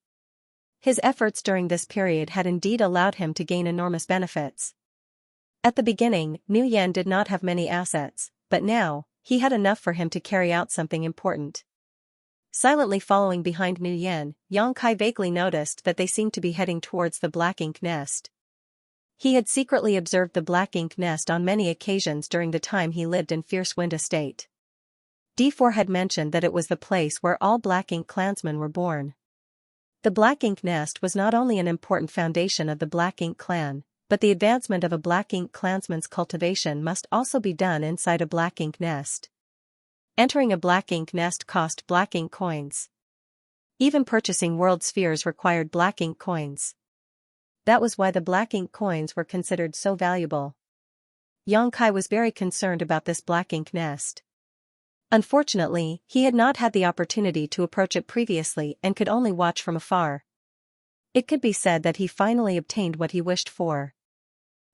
His efforts during this period had indeed allowed him to gain enormous benefits. At the beginning, Nu Yan did not have many assets, but now, he had enough for him to carry out something important. Silently following behind Nu Yan, Xianxia vaguely noticed that they seemed to be heading towards the Black Ink nest. He had secretly observed the Black Ink nest on many occasions during the time he lived in Fierce Wind estate. D4 had mentioned that it was the place where all Black Ink clansmen were born. The Black Ink nest was not only an important foundation of the Black Ink clan, but the advancement of a Black Ink clansman's cultivation must also be done inside a Black Ink nest. Entering a Black Ink nest cost Black Ink coins. Even purchasing world spheres required Black Ink coins. That was why the Black Ink coins were considered so valuable. Xianxia was very concerned about this Black Ink nest. Unfortunately, he had not had the opportunity to approach it previously and could only watch from afar. It could be said that he finally obtained what he wished for.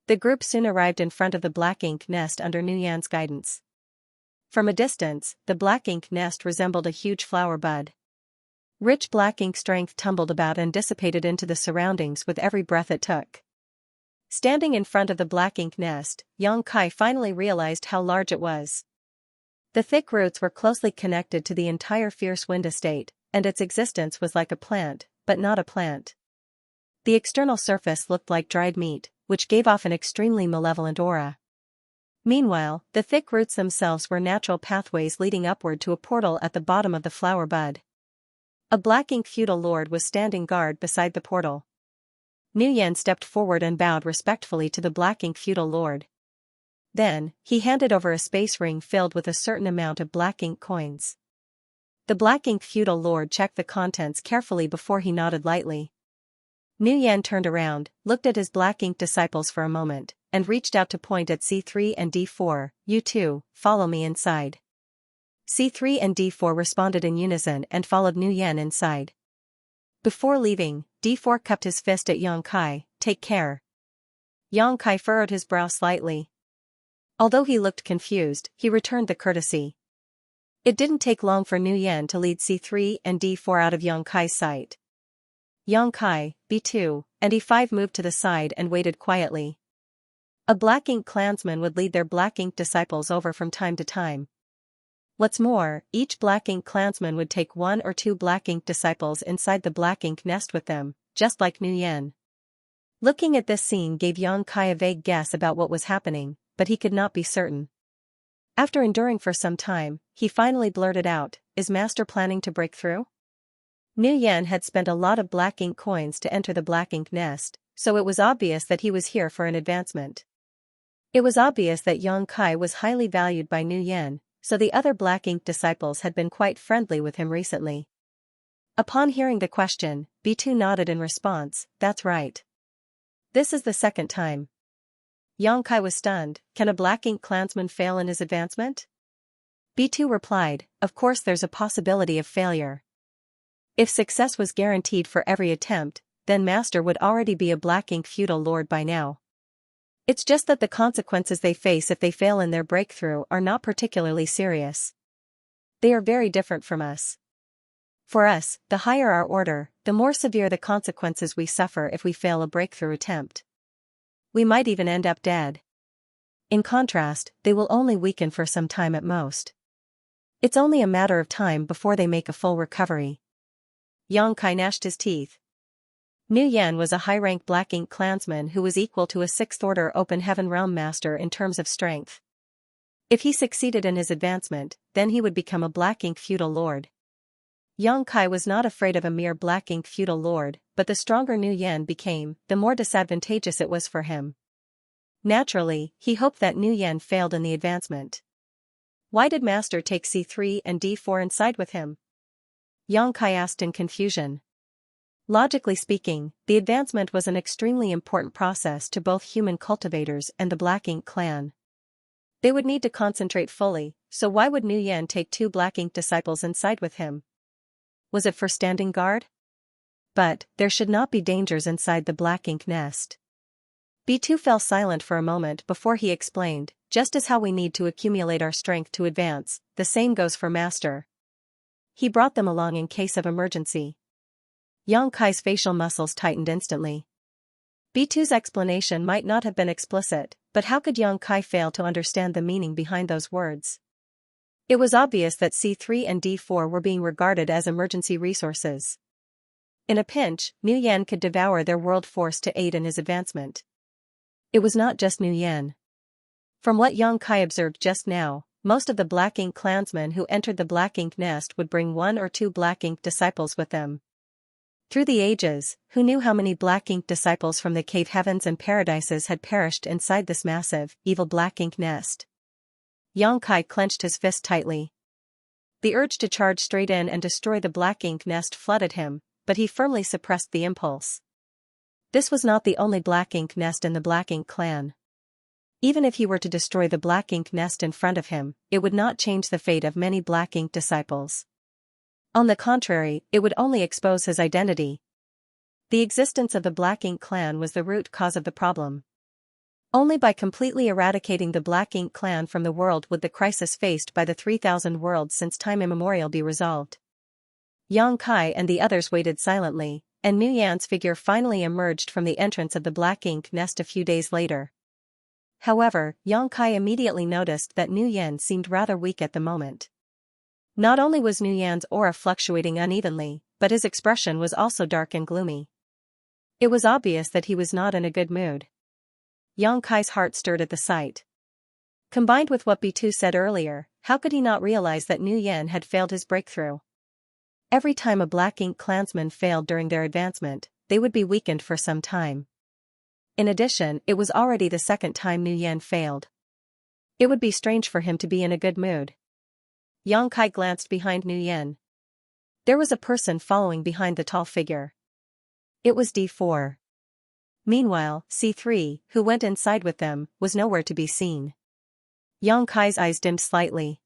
The group soon arrived in front of the Black Ink nest under Nu Yan's guidance. From a distance, the Black Ink nest resembled a huge flower bud. Rich Black Ink strength tumbled about and dissipated into the surroundings with every breath it took. Standing in front of the Black Ink nest, Xianxia finally realized how large it was. The thick roots were closely connected to the entire Fierce Wind estate, and its existence was like a plant, but not a plant. The external surface looked like dried meat, which gave off an extremely malevolent aura. Meanwhile, the thick roots themselves were natural pathways leading upward to a portal at the bottom of the flower bud. A black ink feudal lord was standing guard beside the portal. Nguyen stepped forward and bowed respectfully to the black ink feudal lord. Then, he handed over a space ring filled with a certain amount of black ink coins. The black ink feudal lord checked the contents carefully before he nodded lightly. Nguyen turned around, looked at his black ink disciples for a moment, and reached out to point at C3 and D4, "You two, follow me inside." C3 and D4 responded in unison and followed Nguyen inside. Before leaving, D4 cupped his fist at Yang Kai, "Take care." Yang Kai furrowed his brow slightly. Although he looked confused, he returned the courtesy. It didn't take long for Nguyen to lead C3 and D4 out of Yang Kai's sight. Yang Kai, B2, and E5 moved to the side and waited quietly. A black ink clansman would lead their black ink disciples over from time to time. What's more, each black ink clansman would take 1 or 2 black ink disciples inside the black ink nest with them, just like Nguyen. Looking at this scene gave Yang Kai a vague guess about what was happening, but he could not be certain. After enduring for some time, he finally blurted out, "Is Master planning to break through?" Nguyen had spent a lot of black ink coins to enter the black ink nest, so it was obvious that he was here for an advancement. It was obvious that Yang Kai was highly valued by Nguyen, so the other black ink disciples had been quite friendly with him recently. Upon hearing the question, B2 nodded in response, "That's right. This is the second time." Yang Kai was stunned. "Can a black ink clansman fail in his advancement?" B2 replied, "Of course there's a possibility of failure. If success was guaranteed for every attempt, then Master would already be a black ink feudal lord by now. It's just that the consequences they face if they fail in their breakthrough are not particularly serious. They are very different from us. For us, the higher our order, the more severe the consequences we suffer if we fail a breakthrough attempt. We might even end up dead. In contrast, they will only weaken for some time at most. It's only a matter of time before they make a full recovery." Yang Kai gnashed his teeth. Nguyen was a high-rank black ink clansman who was equal to a 6th order open heaven realm master in terms of strength. If he succeeded in his advancement, then he would become a black ink feudal lord. Yang Kai was not afraid of a mere black ink feudal lord, but the stronger Nguyen became, the more disadvantageous it was for him. Naturally, he hoped that Nguyen failed in the advancement. Why did Master take C3 and D4 inside with him? Yang Kai asked in confusion. Logically speaking, the advancement was an extremely important process to both human cultivators and the black ink clan. They would need to concentrate fully, so why would Nguyen take 2 black ink disciples inside with him? Was it for standing guard? But, there should not be dangers inside the black ink nest. B2 fell silent for a moment before he explained, "Just as how we need to accumulate our strength to advance, the same goes for Master. He brought them along in case of emergency." Yang Kai's facial muscles tightened instantly. B2's explanation might not have been explicit, but how could Yang Kai fail to understand the meaning behind those words? It was obvious that C3 and D4 were being regarded as emergency resources. In a pinch, Nguyen could devour their world force to aid in his advancement. It was not just Nguyen. From what Yang Kai observed just now, most of the black ink clansmen who entered the black ink nest would bring 1 or 2 black ink disciples with them. Through the ages, who knew how many black ink disciples from the cave heavens and paradises had perished inside this massive, evil black ink nest? Yang Kai clenched his fist tightly. The urge to charge straight in and destroy the black ink nest flooded him, but he firmly suppressed the impulse. This was not the only black ink nest in the black ink clan. Even if he were to destroy the black ink nest in front of him, it would not change the fate of many black ink disciples. On the contrary, it would only expose his identity. The existence of the black ink clan was the root cause of the problem. Only by completely eradicating the black ink clan from the world would the crisis faced by the 3,000 worlds since time immemorial be resolved. Yang Kai and the others waited silently, and Nguyen's figure finally emerged from the entrance of the black ink nest a few days later. However, Yang Kai immediately noticed that Nguyen seemed rather weak at the moment. Not only was Nguyen's aura fluctuating unevenly, but his expression was also dark and gloomy. It was obvious that he was not in a good mood. Yang Kai's heart stirred at the sight. Combined with what B2 said earlier, how could he not realize that Nu Yan had failed his breakthrough? Every time a Black Ink clansman failed during their advancement, they would be weakened for some time. In addition, it was already the second time Nu Yan failed. It would be strange for him to be in a good mood. Yang Kai glanced behind Nu Yan. There was a person following behind the tall figure. It was D4. Meanwhile, C3, who went inside with them, was nowhere to be seen. Yang Kai's eyes dimmed slightly.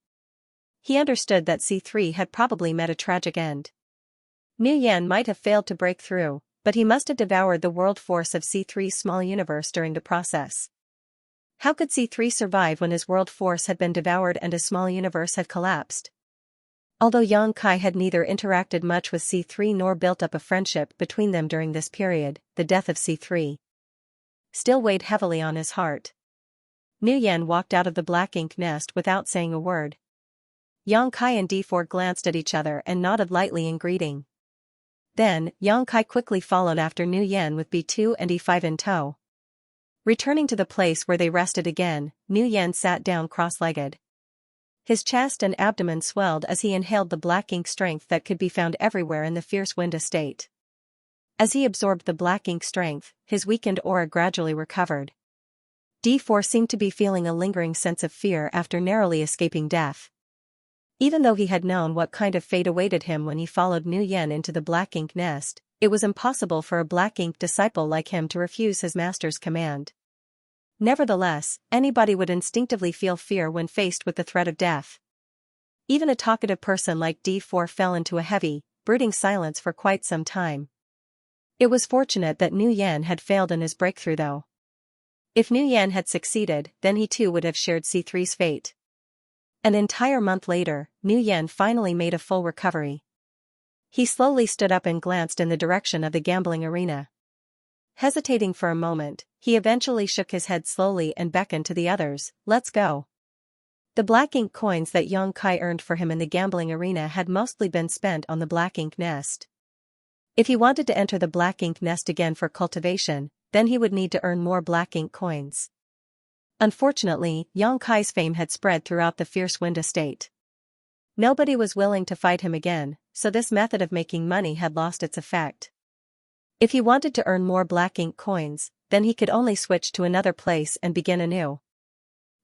He understood that C3 had probably met a tragic end. Nu Yan might have failed to break through, but he must have devoured the world force of C3's small universe during the process. How could C3 survive when his world force had been devoured and his small universe had collapsed? Although Yang Kai had neither interacted much with C3 nor built up a friendship between them during this period, the death of C3 still weighed heavily on his heart. Nu Yan walked out of the Black Ink nest without saying a word. Yang Kai and D4 glanced at each other and nodded lightly in greeting. Then, Yang Kai quickly followed after Nu Yan with B2 and E5 in tow. Returning to the place where they rested again, Nu Yan sat down cross-legged. His chest and abdomen swelled as he inhaled the Black Ink strength that could be found everywhere in the Fierce Wind estate. As he absorbed the Black Ink strength, his weakened aura gradually recovered. D4 seemed to be feeling a lingering sense of fear after narrowly escaping death. Even though he had known what kind of fate awaited him when he followed Nu Yan into the Black Ink nest, it was impossible for a Black Ink disciple like him to refuse his master's command. Nevertheless, anybody would instinctively feel fear when faced with the threat of death. Even a talkative person like D4 fell into a heavy, brooding silence for quite some time. It was fortunate that Nu Yan had failed in his breakthrough though. If Nu Yan had succeeded, then he too would have shared C3's fate. An entire month later, Nu Yan finally made a full recovery. He slowly stood up and glanced in the direction of the gambling arena. Hesitating for a moment, he eventually shook his head slowly and beckoned to the others, "Let's go." The Black Ink coins that Yang Kai earned for him in the gambling arena had mostly been spent on the Black Ink nest. If he wanted to enter the Black Ink nest again for cultivation, then he would need to earn more Black Ink coins. Unfortunately, Yang Kai's fame had spread throughout the Fierce Wind estate. Nobody was willing to fight him again, so this method of making money had lost its effect. If he wanted to earn more Black Ink coins, then he could only switch to another place and begin anew.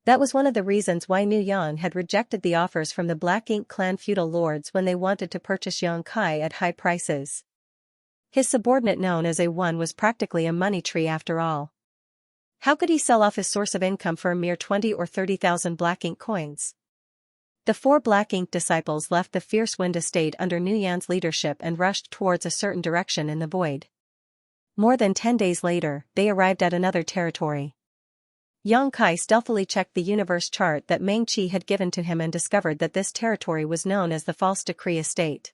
That was one of the reasons why Nu Yang had rejected the offers from the Black Ink clan feudal lords when they wanted to purchase Yang Kai at high prices. His subordinate known as A1 was practically a money tree after all. How could he sell off his source of income for a mere 20 or 30,000 Black Ink coins? The 4 Black Ink disciples left the Fierce Wind estate under Nu Yan's leadership and rushed towards a certain direction in the void. More than 10 days later, they arrived at another territory. Yang Kai stealthily checked the universe chart that Meng Qi had given to him and discovered that this territory was known as the False Decree Estate.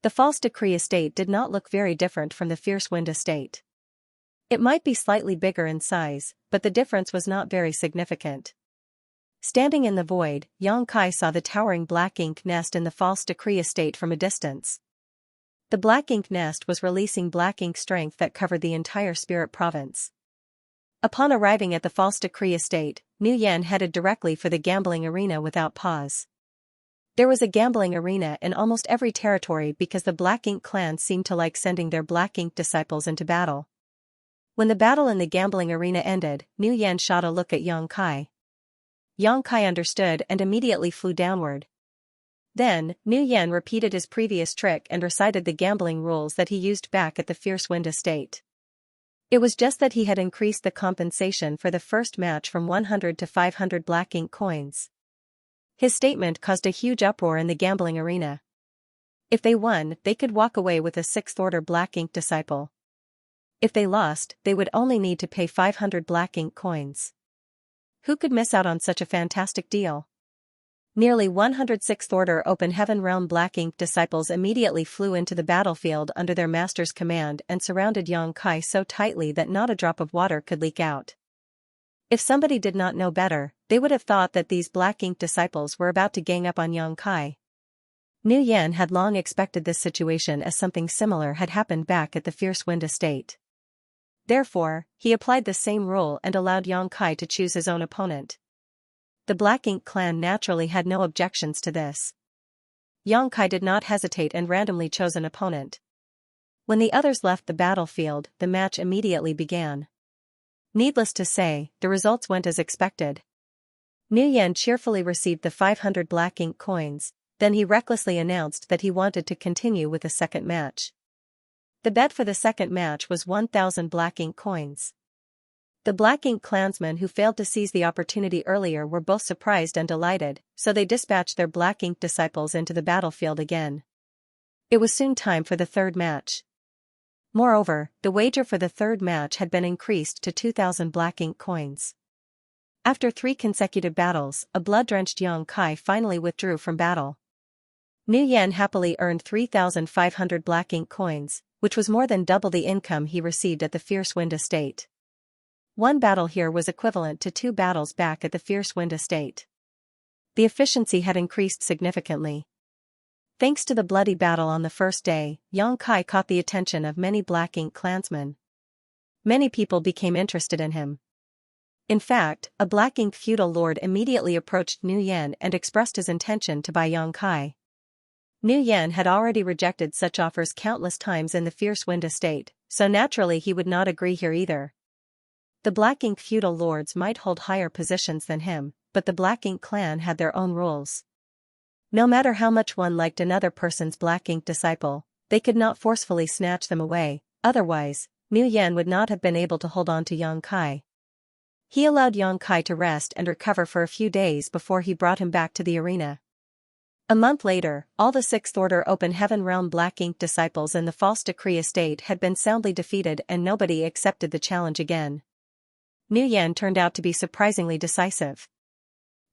The False Decree Estate did not look very different from the Fierce Wind estate. It might be slightly bigger in size, but the difference was not very significant. Standing in the void, Yang Kai saw the towering Black Ink nest in the False Decree estate from a distance. The Black Ink nest was releasing Black Ink strength that covered the entire Spirit Province. Upon arriving at the False Decree estate, Nu Yan headed directly for the gambling arena without pause. There was a gambling arena in almost every territory because the Black Ink clan seemed to like sending their Black Ink disciples into battle. When the battle in the gambling arena ended, Nu Yan shot a look at Yang Kai. Yang Kai understood and immediately flew downward. Then, Nu Yan repeated his previous trick and recited the gambling rules that he used back at the Fierce Wind estate. It was just that he had increased the compensation for the first match from 100 to 500 Black Ink coins. His statement caused a huge uproar in the gambling arena. If they won, they could walk away with a 6th-order Black Ink disciple. If they lost, they would only need to pay 500 Black Ink coins. Who could miss out on such a fantastic deal? Nearly 100 6th-order Open Heaven Realm Black Ink disciples immediately flew into the battlefield under their master's command and surrounded Yang Kai so tightly that not a drop of water could leak out. If somebody did not know better, they would have thought that these Black Ink disciples were about to gang up on Yang Kai. Nu Yan had long expected this situation as something similar had happened back at the Fierce Wind estate. Therefore, he applied the same rule and allowed Xianxia to choose his own opponent. The Black Ink clan naturally had no objections to this. Xianxia did not hesitate and randomly chose an opponent. When the others left the battlefield, the match immediately began. Needless to say, the results went as expected. Nguyen cheerfully received the 500 Black Ink coins, then he recklessly announced that he wanted to continue with the second match. The bet for the second match was 1,000 Black Ink coins. The Black Ink clansmen who failed to seize the opportunity earlier were both surprised and delighted, so they dispatched their Black Ink disciples into the battlefield again. It was soon time for the third match. Moreover, the wager for the third match had been increased to 2,000 Black Ink coins. After 3 consecutive battles, a blood-drenched Xianxia finally withdrew from battle. Nguyen happily earned 3,500 Black Ink coins, which was more than double the income he received at the Fierce Wind estate. One battle here was equivalent to 2 battles back at the Fierce Wind estate. The efficiency had increased significantly. Thanks to the bloody battle on the first day, Xianxia caught the attention of many Black Ink clansmen. Many people became interested in him. In fact, a Black Ink feudal lord immediately approached Nguyen and expressed his intention to buy Xianxia. Nguyen had already rejected such offers countless times in the Fierce Wind estate, so naturally he would not agree here either. The Black Ink feudal lords might hold higher positions than him, but the Black Ink clan had their own rules. No matter how much one liked another person's Black Ink disciple, they could not forcefully snatch them away, otherwise, Nguyen would not have been able to hold on to Xianxia. He allowed Xianxia to rest and recover for a few days before he brought him back to the arena. A month later, all the Sixth Order Open Heaven Realm Black Ink disciples in the False Decree estate had been soundly defeated and nobody accepted the challenge again. Nguyen turned out to be surprisingly decisive.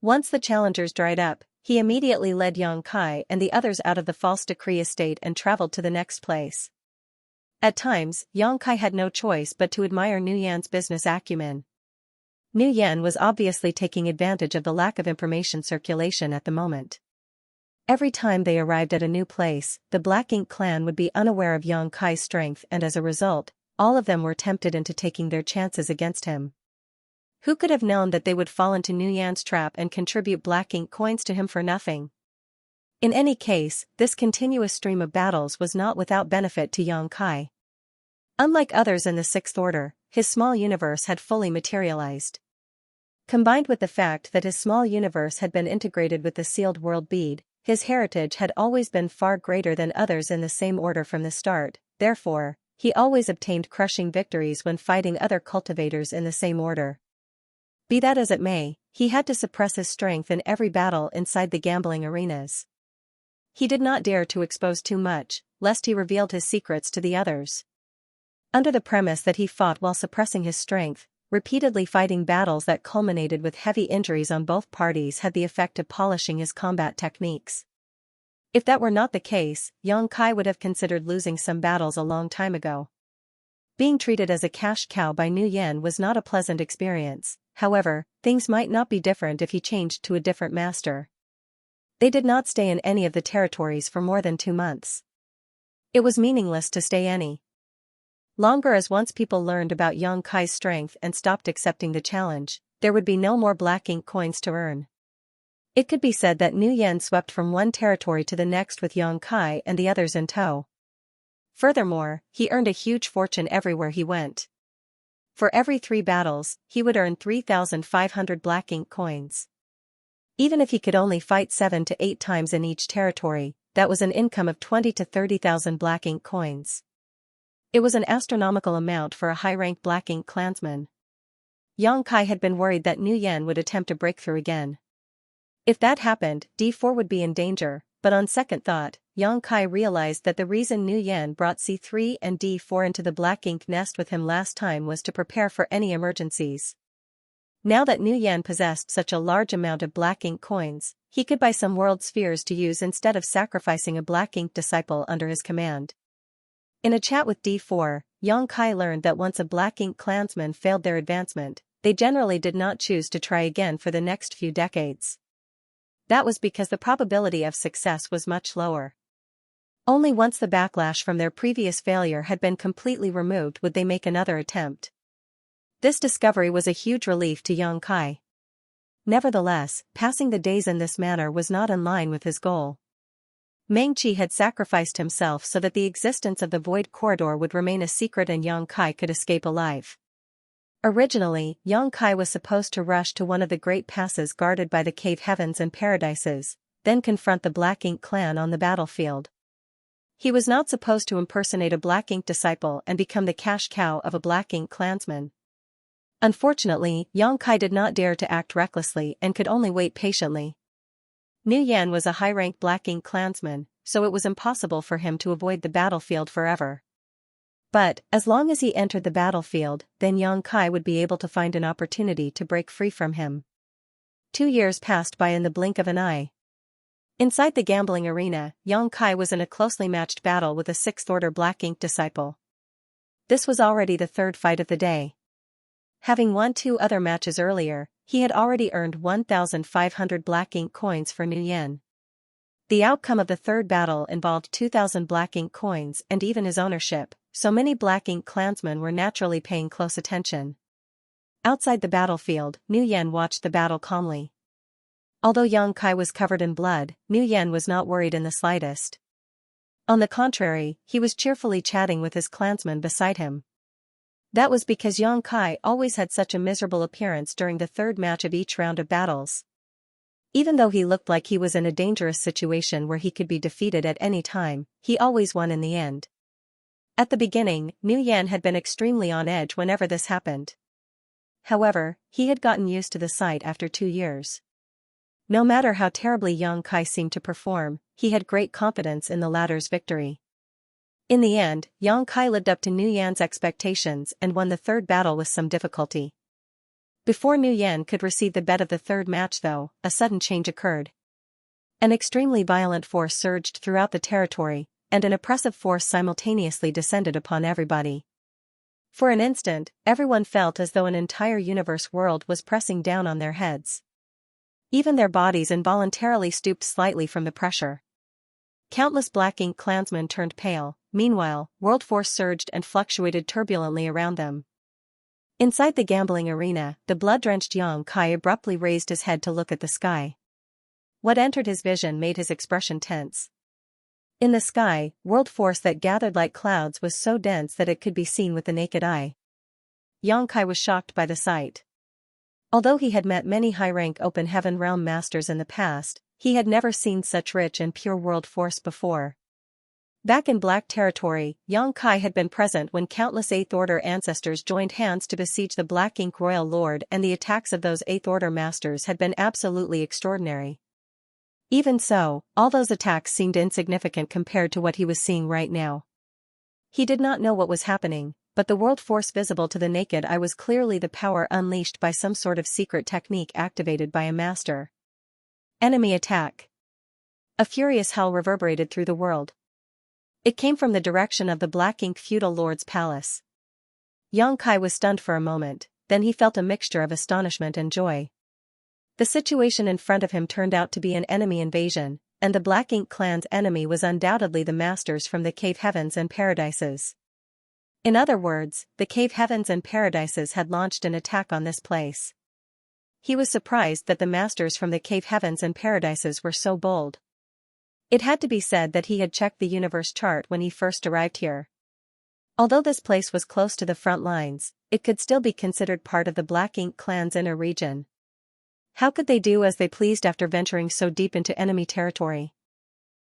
Once the challengers dried up, he immediately led Xianxia and the others out of the False Decree estate and traveled to the next place. At times, Xianxia had no choice but to admire Nguyen's business acumen. Nguyen was obviously taking advantage of the lack of information circulation at the moment. Every time they arrived at a new place, the Black Ink clan would be unaware of Xianxia's strength and as a result, all of them were tempted into taking their chances against him. Who could have known that they would fall into Nguyen's trap and contribute Black Ink coins to him for nothing? In any case, this continuous stream of battles was not without benefit to Xianxia. Unlike others in the Sixth Order, his small universe had fully materialized. Combined with the fact that his small universe had been integrated with the sealed world bead, his heritage had always been far greater than others in the same order from the start, therefore, he always obtained crushing victories when fighting other cultivators in the same order. Be that as it may, he had to suppress his strength in every battle inside the gambling arenas. He did not dare to expose too much, lest he revealed his secrets to the others. Under the premise that he fought while suppressing his strength, repeatedly fighting battles that culminated with heavy injuries on both parties had the effect of polishing his combat techniques. If that were not the case, Xianxia would have considered losing some battles a long time ago. Being treated as a cash cow by Nguyen was not a pleasant experience, however, things might not be different if he changed to a different master. They did not stay in any of the territories for more than 2 months. It was meaningless to stay any longer as once people learned about Xianxia's strength and stopped accepting the challenge, there would be no more Black Ink coins to earn. It could be said that Nguyen swept from one territory to the next with Xianxia and the others in tow. Furthermore, he earned a huge fortune everywhere he went. For every 3 battles, he would earn 3,500 Black Ink coins. Even if he could only fight 7 to 8 times in each territory, that was an income of 20 to 30,000 Black Ink coins. It was an astronomical amount for a high-ranked Black Ink clansman. Xianxia had been worried that Nguyen would attempt a breakthrough again. If that happened, D4 would be in danger, but on second thought, Xianxia realized that the reason Nguyen brought C3 and D4 into the Black Ink nest with him last time was to prepare for any emergencies. Now that Nguyen possessed such a large amount of Black Ink coins, he could buy some world spheres to use instead of sacrificing a Black Ink disciple under his command. In a chat with D4, Xianxia learned that once a Black Ink clansman failed their advancement, they generally did not choose to try again for the next few decades. That was because the probability of success was much lower. Only once the backlash from their previous failure had been completely removed would they make another attempt. This discovery was a huge relief to Xianxia. Nevertheless, passing the days in this manner was not in line with his goal. Mengqi had sacrificed himself so that the existence of the Void Corridor would remain a secret and Xianxia could escape alive. Originally, Xianxia was supposed to rush to one of the great passes guarded by the cave heavens and paradises, then confront the Black Ink clan on the battlefield. He was not supposed to impersonate a Black Ink disciple and become the cash cow of a Black Ink clansman. Unfortunately, Xianxia did not dare to act recklessly and could only wait patiently. Nu Yan was a high-ranked Black Ink clansman, so it was impossible for him to avoid the battlefield forever. But, as long as he entered the battlefield, then Xianxia would be able to find an opportunity to break free from him. 2 years passed by in the blink of an eye. Inside the gambling arena, Xianxia was in a closely matched battle with a 6th-order Black Ink disciple. This was already the third fight of the day. Having won 2 other matches earlier, he had already earned 1,500 Black Ink coins for Nu Yan. The outcome of the third battle involved 2,000 Black Ink coins and even his ownership, so many Black Ink clansmen were naturally paying close attention. Outside the battlefield, Nu Yan watched the battle calmly. Although Xianxia was covered in blood, Nu Yan was not worried in the slightest. On the contrary, he was cheerfully chatting with his clansmen beside him. That was because Xianxia always had such a miserable appearance during the third match of each round of battles. Even though he looked like he was in a dangerous situation where he could be defeated at any time, he always won in the end. At the beginning, Nu Yan had been extremely on edge whenever this happened. However, he had gotten used to the sight after 2 years. No matter how terribly Xianxia seemed to perform, he had great confidence in the latter's victory. In the end, Xianxia lived up to Nu Yan's expectations and won the third battle with some difficulty. Before Nu Yan could receive the bet of the third match though, a sudden change occurred. An extremely violent force surged throughout the territory, and an oppressive force simultaneously descended upon everybody. For an instant, everyone felt as though an entire universe world was pressing down on their heads. Even their bodies involuntarily stooped slightly from the pressure. Countless Black Ink clansmen turned pale. Meanwhile, world force surged and fluctuated turbulently around them. Inside the gambling arena, the blood-drenched Xianxia abruptly raised his head to look at the sky. What entered his vision made his expression tense. In the sky, world force that gathered like clouds was so dense that it could be seen with the naked eye. Xianxia was shocked by the sight. Although he had met many high-rank open heaven realm masters in the past, he had never seen such rich and pure world force before. Back in Black Territory, Xianxia had been present when countless 8th Order ancestors joined hands to besiege the Black Ink Royal Lord, and the attacks of those 8th Order masters had been absolutely extraordinary. Even so, all those attacks seemed insignificant compared to what he was seeing right now. He did not know what was happening, but the world force visible to the naked eye was clearly the power unleashed by some sort of secret technique activated by a master. Enemy attack. A furious howl reverberated through the world. It came from the direction of the Black Ink feudal lord's palace. Xianxia was stunned for a moment, then he felt a mixture of astonishment and joy. The situation in front of him turned out to be an enemy invasion, and the Black Ink clan's enemy was undoubtedly the masters from the cave heavens and paradises. In other words, the cave heavens and paradises had launched an attack on this place. He was surprised that the masters from the cave heavens and paradises were so bold. It had to be said that he had checked the universe chart when he first arrived here. Although this place was close to the front lines, it could still be considered part of the Black Ink clan's inner region. How could they do as they pleased after venturing so deep into enemy territory?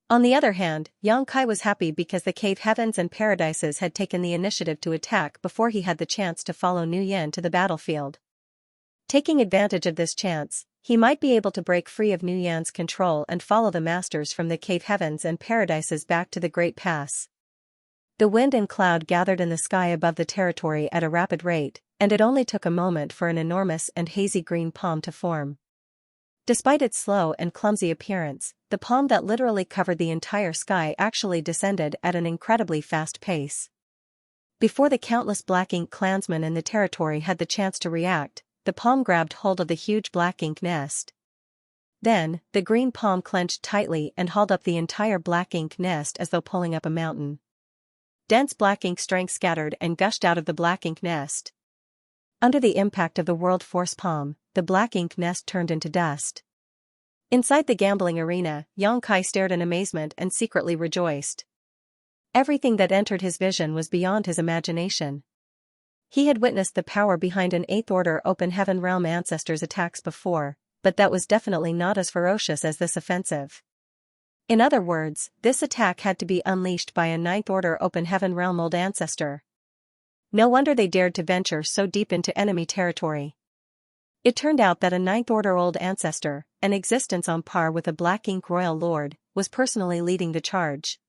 On the other hand, Xianxia was happy because the cave heavens and paradises had taken the initiative to attack before he had the chance to follow Nu Yan to the battlefield. Taking advantage of this chance, he might be able to break free of Nu Yan's control and follow the masters from the cave heavens and paradises back to the Great Pass. The wind and cloud gathered in the sky above the territory at a rapid rate, and it only took a moment for an enormous and hazy green palm to form. Despite its slow and clumsy appearance, the palm that literally covered the entire sky actually descended at an incredibly fast pace. Before the countless Black Ink clansmen in the territory had the chance to react, the palm grabbed hold of the huge Black Ink nest. Then, the green palm clenched tightly and hauled up the entire black ink nest as though pulling up a mountain. Dense black ink strength scattered and gushed out of the black ink nest. Under the impact of the world force palm, the black ink nest turned into dust. Inside the gambling arena, Xianxia stared in amazement and secretly rejoiced. Everything that entered his vision was beyond his imagination. He had witnessed the power behind an 8th Order Open Heaven Realm ancestor's attacks before, but that was definitely not as ferocious as this offensive. In other words, this attack had to be unleashed by a 9th Order Open Heaven Realm old ancestor. No wonder they dared to venture so deep into enemy territory. It turned out that a 9th Order old ancestor, an existence on par with a Black Ink Royal Lord, was personally leading the charge.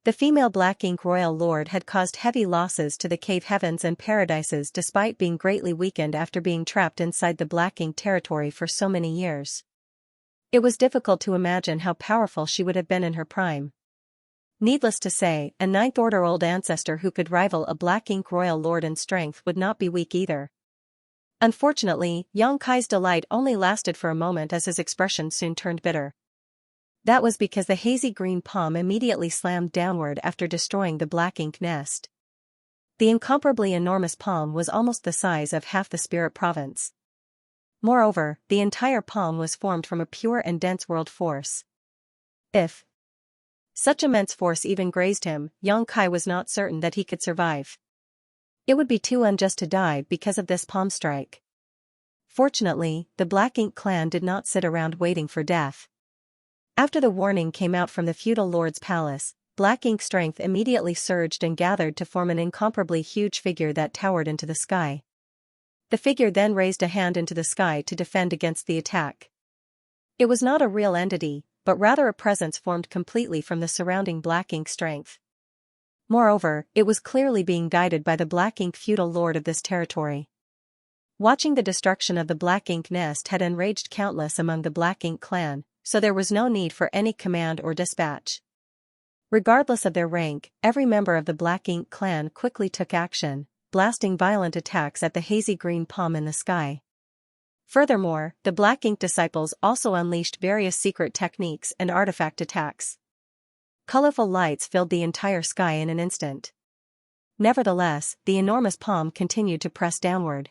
The female Black Ink Royal Lord had caused heavy losses to the Cave Heavens and Paradises despite being greatly weakened after being trapped inside the Black Ink territory for so many years. It was difficult to imagine how powerful she would have been in her prime. Needless to say, a 9th Order old ancestor who could rival a Black Ink Royal Lord in strength would not be weak either. Unfortunately, Xianxia's delight only lasted for a moment as his expression soon turned bitter. That was because the hazy green palm immediately slammed downward after destroying the black ink nest. The incomparably enormous palm was almost the size of half the spirit province. Moreover, the entire palm was formed from a pure and dense world force. If such immense force even grazed him, Xianxia was not certain that he could survive. It would be too unjust to die because of this palm strike. Fortunately, the Black Ink clan did not sit around waiting for death. After the warning came out from the feudal lord's palace, Black Ink strength immediately surged and gathered to form an incomparably huge figure that towered into the sky. The figure then raised a hand into the sky to defend against the attack. It was not a real entity, but rather a presence formed completely from the surrounding Black Ink strength. Moreover, it was clearly being guided by the Black Ink feudal lord of this territory. Watching the destruction of the Black Ink nest had enraged countless among the Black Ink clan, so there was no need for any command or dispatch. Regardless of their rank, every member of the Black Ink clan quickly took action, blasting violent attacks at the hazy green palm in the sky. Furthermore, the Black Ink disciples also unleashed various secret techniques and artifact attacks. Colorful lights filled the entire sky in an instant. Nevertheless, the enormous palm continued to press downward.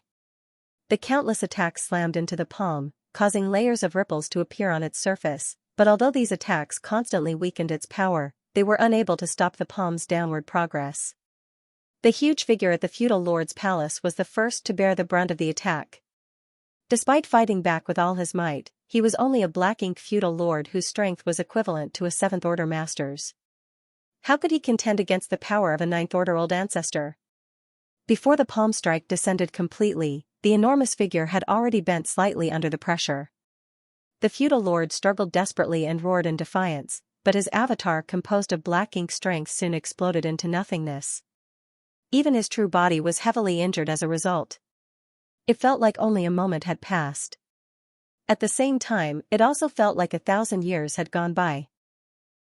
The countless attacks slammed into the palm, causing layers of ripples to appear on its surface, but although these attacks constantly weakened its power, they were unable to stop the palm's downward progress. The huge figure at the feudal lord's palace was the first to bear the brunt of the attack. Despite fighting back with all his might, he was only a Black Ink feudal lord whose strength was equivalent to a 7th Order master's. How could he contend against the power of a 9th Order old ancestor? Before the palm strike descended completely, the enormous figure had already bent slightly under the pressure. The feudal lord struggled desperately and roared in defiance, but his avatar composed of Black Ink strength soon exploded into nothingness. Even his true body was heavily injured as a result. It felt like only a moment had passed. At the same time, it also felt like 1,000 years had gone by.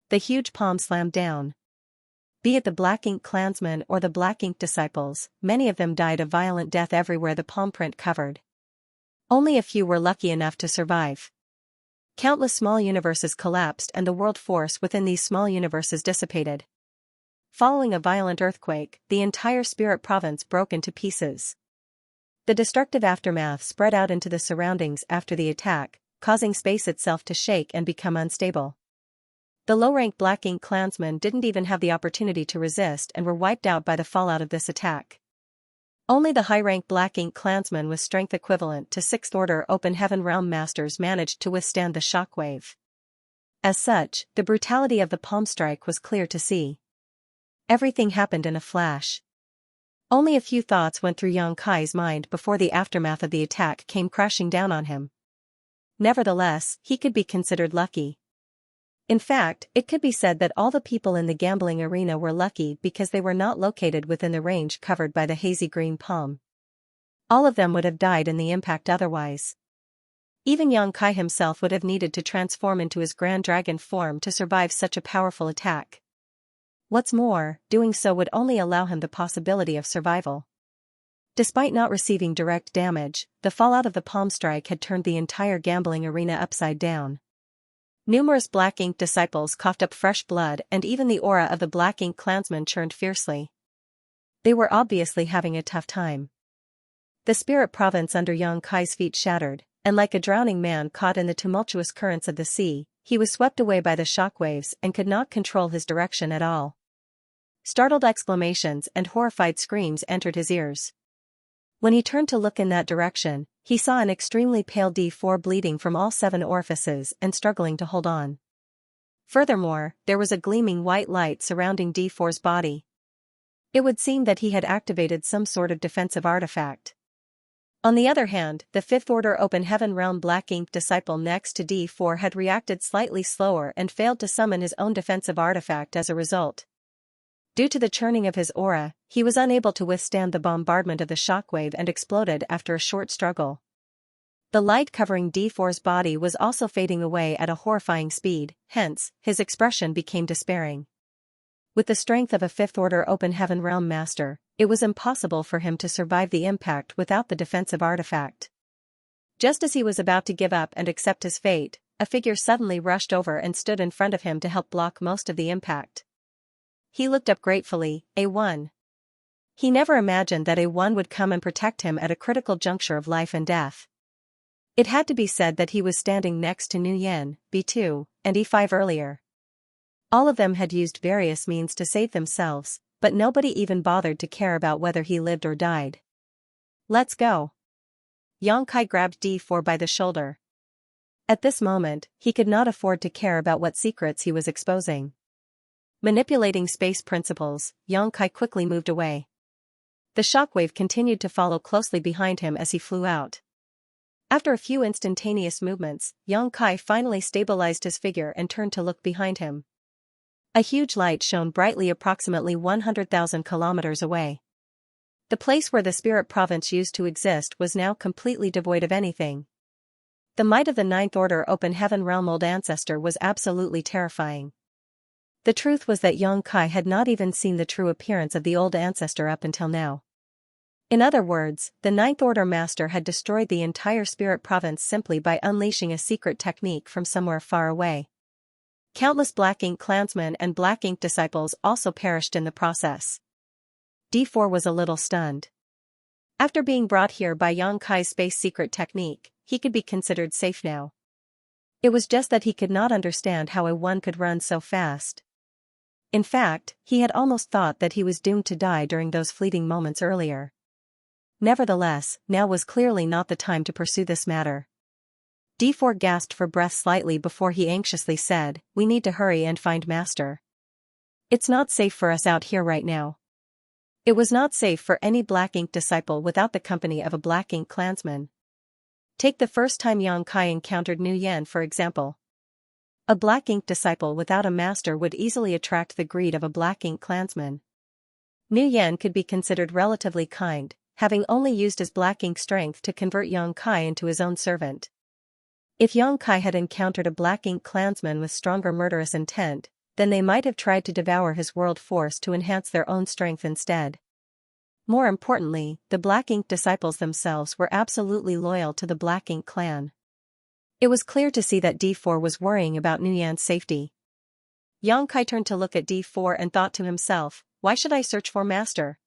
The huge palm slammed down. Be it the Black Ink clansmen or the Black Ink disciples, many of them died a violent death everywhere the palm print covered. Only a few were lucky enough to survive. Countless small universes collapsed and the world force within these small universes dissipated. Following a violent earthquake, the entire spirit province broke into pieces. The destructive aftermath spread out into the surroundings after the attack, causing space itself to shake and become unstable. The low-rank Black Ink clansmen didn't even have the opportunity to resist and were wiped out by the fallout of this attack. Only the high-rank Black Ink clansmen with strength equivalent to 6th Order Open Heaven Realm Masters managed to withstand the shockwave. As such, the brutality of the palm strike was clear to see. Everything happened in a flash. Only a few thoughts went through Xianxia's mind before the aftermath of the attack came crashing down on him. Nevertheless, he could be considered lucky. In fact, it could be said that all the people in the gambling arena were lucky because they were not located within the range covered by the hazy green palm. All of them would have died in the impact otherwise. Even Xianxia himself would have needed to transform into his Grand Dragon form to survive such a powerful attack. What's more, doing so would only allow him the possibility of survival. Despite not receiving direct damage, the fallout of the palm strike had turned the entire gambling arena upside down. Numerous Black Ink disciples coughed up fresh blood, and even the aura of the Black Ink clansmen churned fiercely. They were obviously having a tough time. The spirit province under Yang Kai's feet shattered, and like a drowning man caught in the tumultuous currents of the sea, he was swept away by the shockwaves and could not control his direction at all. Startled exclamations and horrified screams entered his ears. When he turned to look in that direction, he saw an extremely pale D4 bleeding from all 7 orifices and struggling to hold on. Furthermore, there was a gleaming white light surrounding D4's body. It would seem that he had activated some sort of defensive artifact. On the other hand, the 5th Order Open Heaven Realm Black Ink disciple next to D4 had reacted slightly slower and failed to summon his own defensive artifact as a result. Due to the churning of his aura, he was unable to withstand the bombardment of the shockwave and exploded after a short struggle. The light covering D4's body was also fading away at a horrifying speed, hence, his expression became despairing. With the strength of a 5th Order Open Heaven Realm Master, it was impossible for him to survive the impact without the defensive artifact. Just as he was about to give up and accept his fate, a figure suddenly rushed over and stood in front of him to help block most of the impact. He looked up gratefully. A1. He never imagined that A1 would come and protect him at a critical juncture of life and death. It had to be said that he was standing next to Nuyen, B2, and E5 earlier. All of them had used various means to save themselves, but nobody even bothered to care about whether he lived or died. Let's go. Yang Kai grabbed D4 by the shoulder. At this moment, he could not afford to care about what secrets he was exposing. Manipulating space principles, Yang Kai quickly moved away. The shockwave continued to follow closely behind him as he flew out. After a few instantaneous movements, Yang Kai finally stabilized his figure and turned to look behind him. A huge light shone brightly approximately 100,000 kilometers away. The place where the spirit province used to exist was now completely devoid of anything. The might of the 9th Order Open Heaven Realm Old Ancestor was absolutely terrifying. The truth was that Yang Kai had not even seen the true appearance of the old ancestor up until now. In other words, the 9th Order Master had destroyed the entire spirit province simply by unleashing a secret technique from somewhere far away. Countless Black Ink clansmen and Black Ink disciples also perished in the process. D4 was a little stunned. After being brought here by Yang Kai's space secret technique, he could be considered safe now. It was just that he could not understand how A1 could run so fast. In fact, he had almost thought that he was doomed to die during those fleeting moments earlier. Nevertheless, now was clearly not the time to pursue this matter. D4 gasped for breath slightly before he anxiously said, "We need to hurry and find Master. It's not safe for us out here right now." It was not safe for any Black Ink disciple without the company of a Black Ink clansman. Take the first time Yang Kai encountered Nuyen for example. A Black Ink disciple without a master would easily attract the greed of a Black Ink clansman. Nuyen could be considered relatively kind, having only used his Black Ink strength to convert Yang Kai into his own servant. If Yang Kai had encountered a Black Ink clansman with stronger murderous intent, then they might have tried to devour his world force to enhance their own strength instead. More importantly, the Black Ink disciples themselves were absolutely loyal to the Black Ink clan. It was clear to see that D4 was worrying about Nuyen's safety. Yang Kai turned to look at D4 and thought to himself, "Why should I search for Master?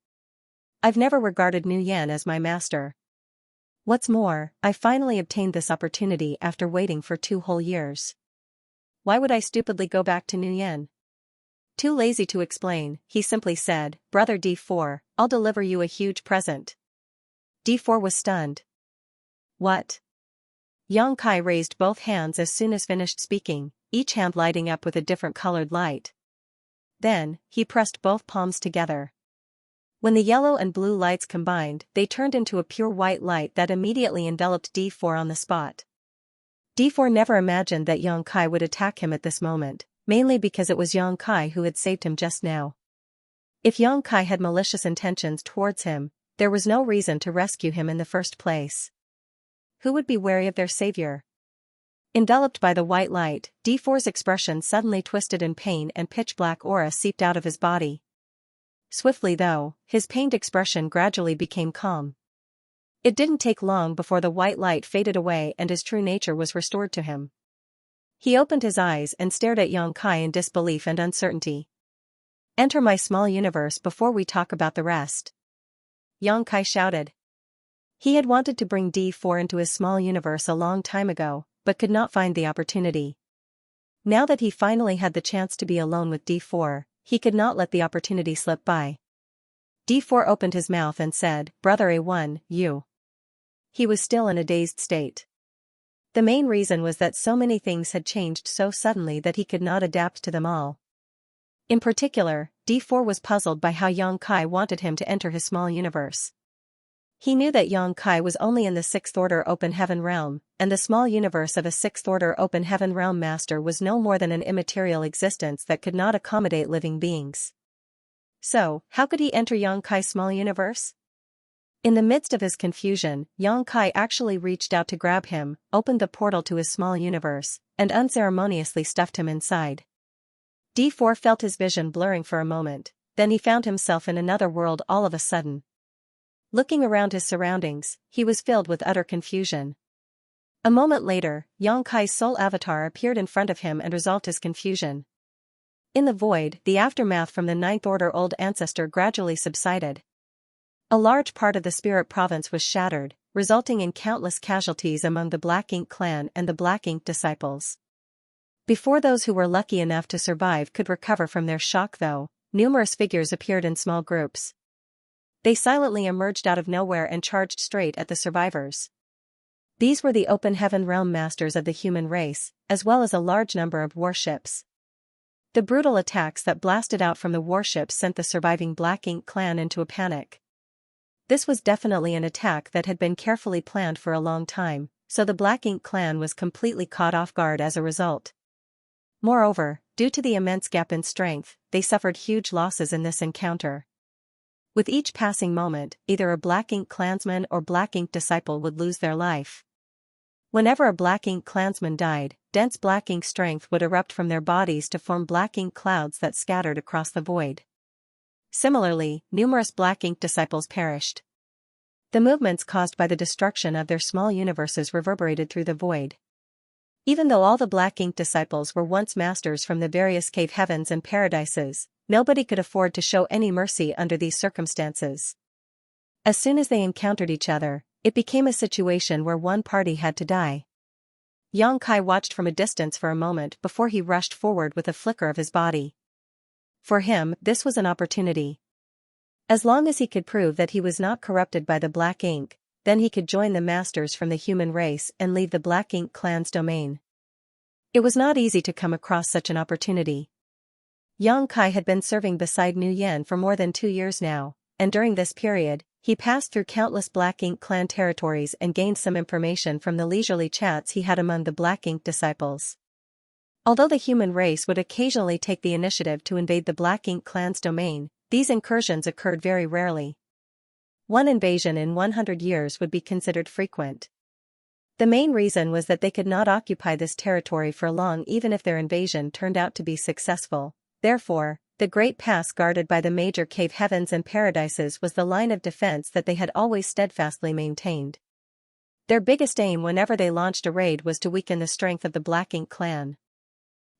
I've never regarded Nuyen as my master. What's more, I finally obtained this opportunity after waiting for 2 whole years. Why would I stupidly go back to Nuyen?" Too lazy to explain, he simply said, "Brother D4, I'll deliver you a huge present." D4 was stunned. "What?" Yang Kai raised both hands as soon as finished speaking, each hand lighting up with a different colored light. Then, he pressed both palms together. When the yellow and blue lights combined, they turned into a pure white light that immediately enveloped D4 on the spot. D4 never imagined that Yang Kai would attack him at this moment, mainly because it was Yang Kai who had saved him just now. If Yang Kai had malicious intentions towards him, there was no reason to rescue him in the first place. Who would be wary of their savior? Enveloped by the white light, D4's expression suddenly twisted in pain and pitch-black aura seeped out of his body. Swiftly though, his pained expression gradually became calm. It didn't take long before the white light faded away and his true nature was restored to him. He opened his eyes and stared at Xianxia in disbelief and uncertainty. "Enter my small universe before we talk about the rest," Xianxia shouted. He had wanted to bring D4 into his small universe a long time ago, but could not find the opportunity. Now that he finally had the chance to be alone with D4, he could not let the opportunity slip by. D4 opened his mouth and said, "Brother A1, you." He was still in a dazed state. The main reason was that so many things had changed so suddenly that he could not adapt to them all. In particular, D4 was puzzled by how Xianxia wanted him to enter his small universe. He knew that Xianxia was only in the 6th Order Open Heaven realm, and the small universe of a 6th Order Open Heaven realm master was no more than an immaterial existence that could not accommodate living beings. So, how could he enter Xianxia's small universe? In the midst of his confusion, Xianxia actually reached out to grab him, opened the portal to his small universe, and unceremoniously stuffed him inside. D4 felt his vision blurring for a moment, then he found himself in another world all of a sudden. Looking around his surroundings, he was filled with utter confusion. A moment later, Xianxia's soul avatar appeared in front of him and resolved his confusion. In the void, the aftermath from the 9th Order Old Ancestor gradually subsided. A large part of the spirit province was shattered, resulting in countless casualties among the Black Ink clan and the Black Ink disciples. Before those who were lucky enough to survive could recover from their shock though, numerous figures appeared in small groups. They silently emerged out of nowhere and charged straight at the survivors. These were the Open Heaven realm masters of the human race, as well as a large number of warships. The brutal attacks that blasted out from the warships sent the surviving Black Ink clan into a panic. This was definitely an attack that had been carefully planned for a long time, so the Black Ink clan was completely caught off guard as a result. Moreover, due to the immense gap in strength, they suffered huge losses in this encounter. With each passing moment, either a Black Ink clansman or Black Ink disciple would lose their life. Whenever a Black Ink clansman died, dense Black Ink strength would erupt from their bodies to form Black Ink clouds that scattered across the void. Similarly, numerous Black Ink disciples perished. The movements caused by the destruction of their small universes reverberated through the void. Even though all the Black Ink disciples were once masters from the various cave heavens and paradises, nobody could afford to show any mercy under these circumstances. As soon as they encountered each other, it became a situation where one party had to die. Xianxia watched from a distance for a moment before he rushed forward with a flicker of his body. For him, this was an opportunity. As long as he could prove that he was not corrupted by the Black Ink, then he could join the masters from the human race and leave the Black Ink clan's domain. It was not easy to come across such an opportunity. Xianxia had been serving beside Nu Yan for more than 2 years now, and during this period, he passed through countless Black Ink clan territories and gained some information from the leisurely chats he had among the Black Ink disciples. Although the human race would occasionally take the initiative to invade the Black Ink clan's domain, these incursions occurred very rarely. One invasion in 100 years would be considered frequent. The main reason was that they could not occupy this territory for long even if their invasion turned out to be successful. Therefore, the Great Pass guarded by the major cave heavens and paradises was the line of defense that they had always steadfastly maintained. Their biggest aim whenever they launched a raid was to weaken the strength of the Black Ink clan.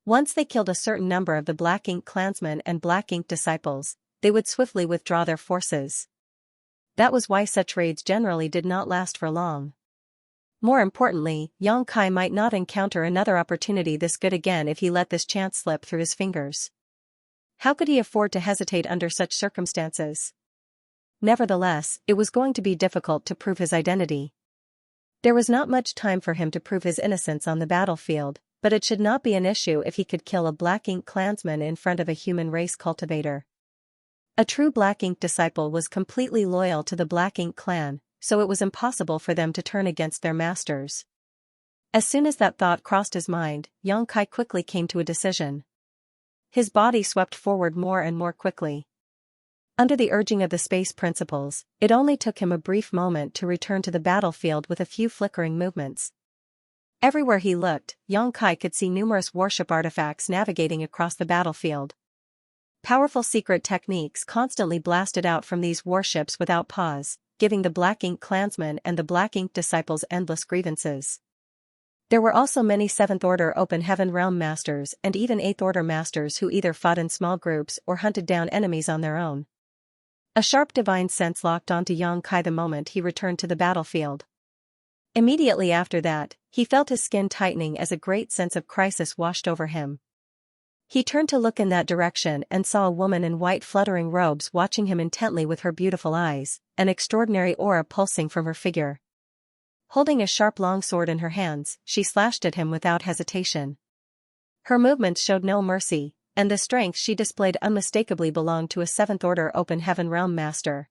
Once they killed a certain number of the Black Ink clansmen and Black Ink disciples, they would swiftly withdraw their forces. That was why such raids generally did not last for long. More importantly, Xianxia might not encounter another opportunity this good again if he let this chance slip through his fingers. How could he afford to hesitate under such circumstances? Nevertheless, it was going to be difficult to prove his identity. There was not much time for him to prove his innocence on the battlefield, but it should not be an issue if he could kill a Black Ink clansman in front of a human race cultivator. A true Black Ink disciple was completely loyal to the Black Ink clan, so it was impossible for them to turn against their masters. As soon as that thought crossed his mind, Xianxia quickly came to a decision. His body swept forward more and more quickly. Under the urging of the space principles, it only took him a brief moment to return to the battlefield with a few flickering movements. Everywhere he looked, Xianxia could see numerous warship artifacts navigating across the battlefield. Powerful secret techniques constantly blasted out from these warships without pause, giving the Black Ink clansmen and the Black Ink disciples endless grievances. There were also many 7th Order Open Heaven Realm Masters and even 8th Order Masters who either fought in small groups or hunted down enemies on their own. A sharp divine sense locked onto Xianxia the moment he returned to the battlefield. Immediately after that, he felt his skin tightening as a great sense of crisis washed over him. He turned to look in that direction and saw a woman in white fluttering robes watching him intently with her beautiful eyes, an extraordinary aura pulsing from her figure. Holding a sharp longsword in her hands, she slashed at him without hesitation. Her movements showed no mercy, and the strength she displayed unmistakably belonged to a 7th Order Open Heaven Realm Master.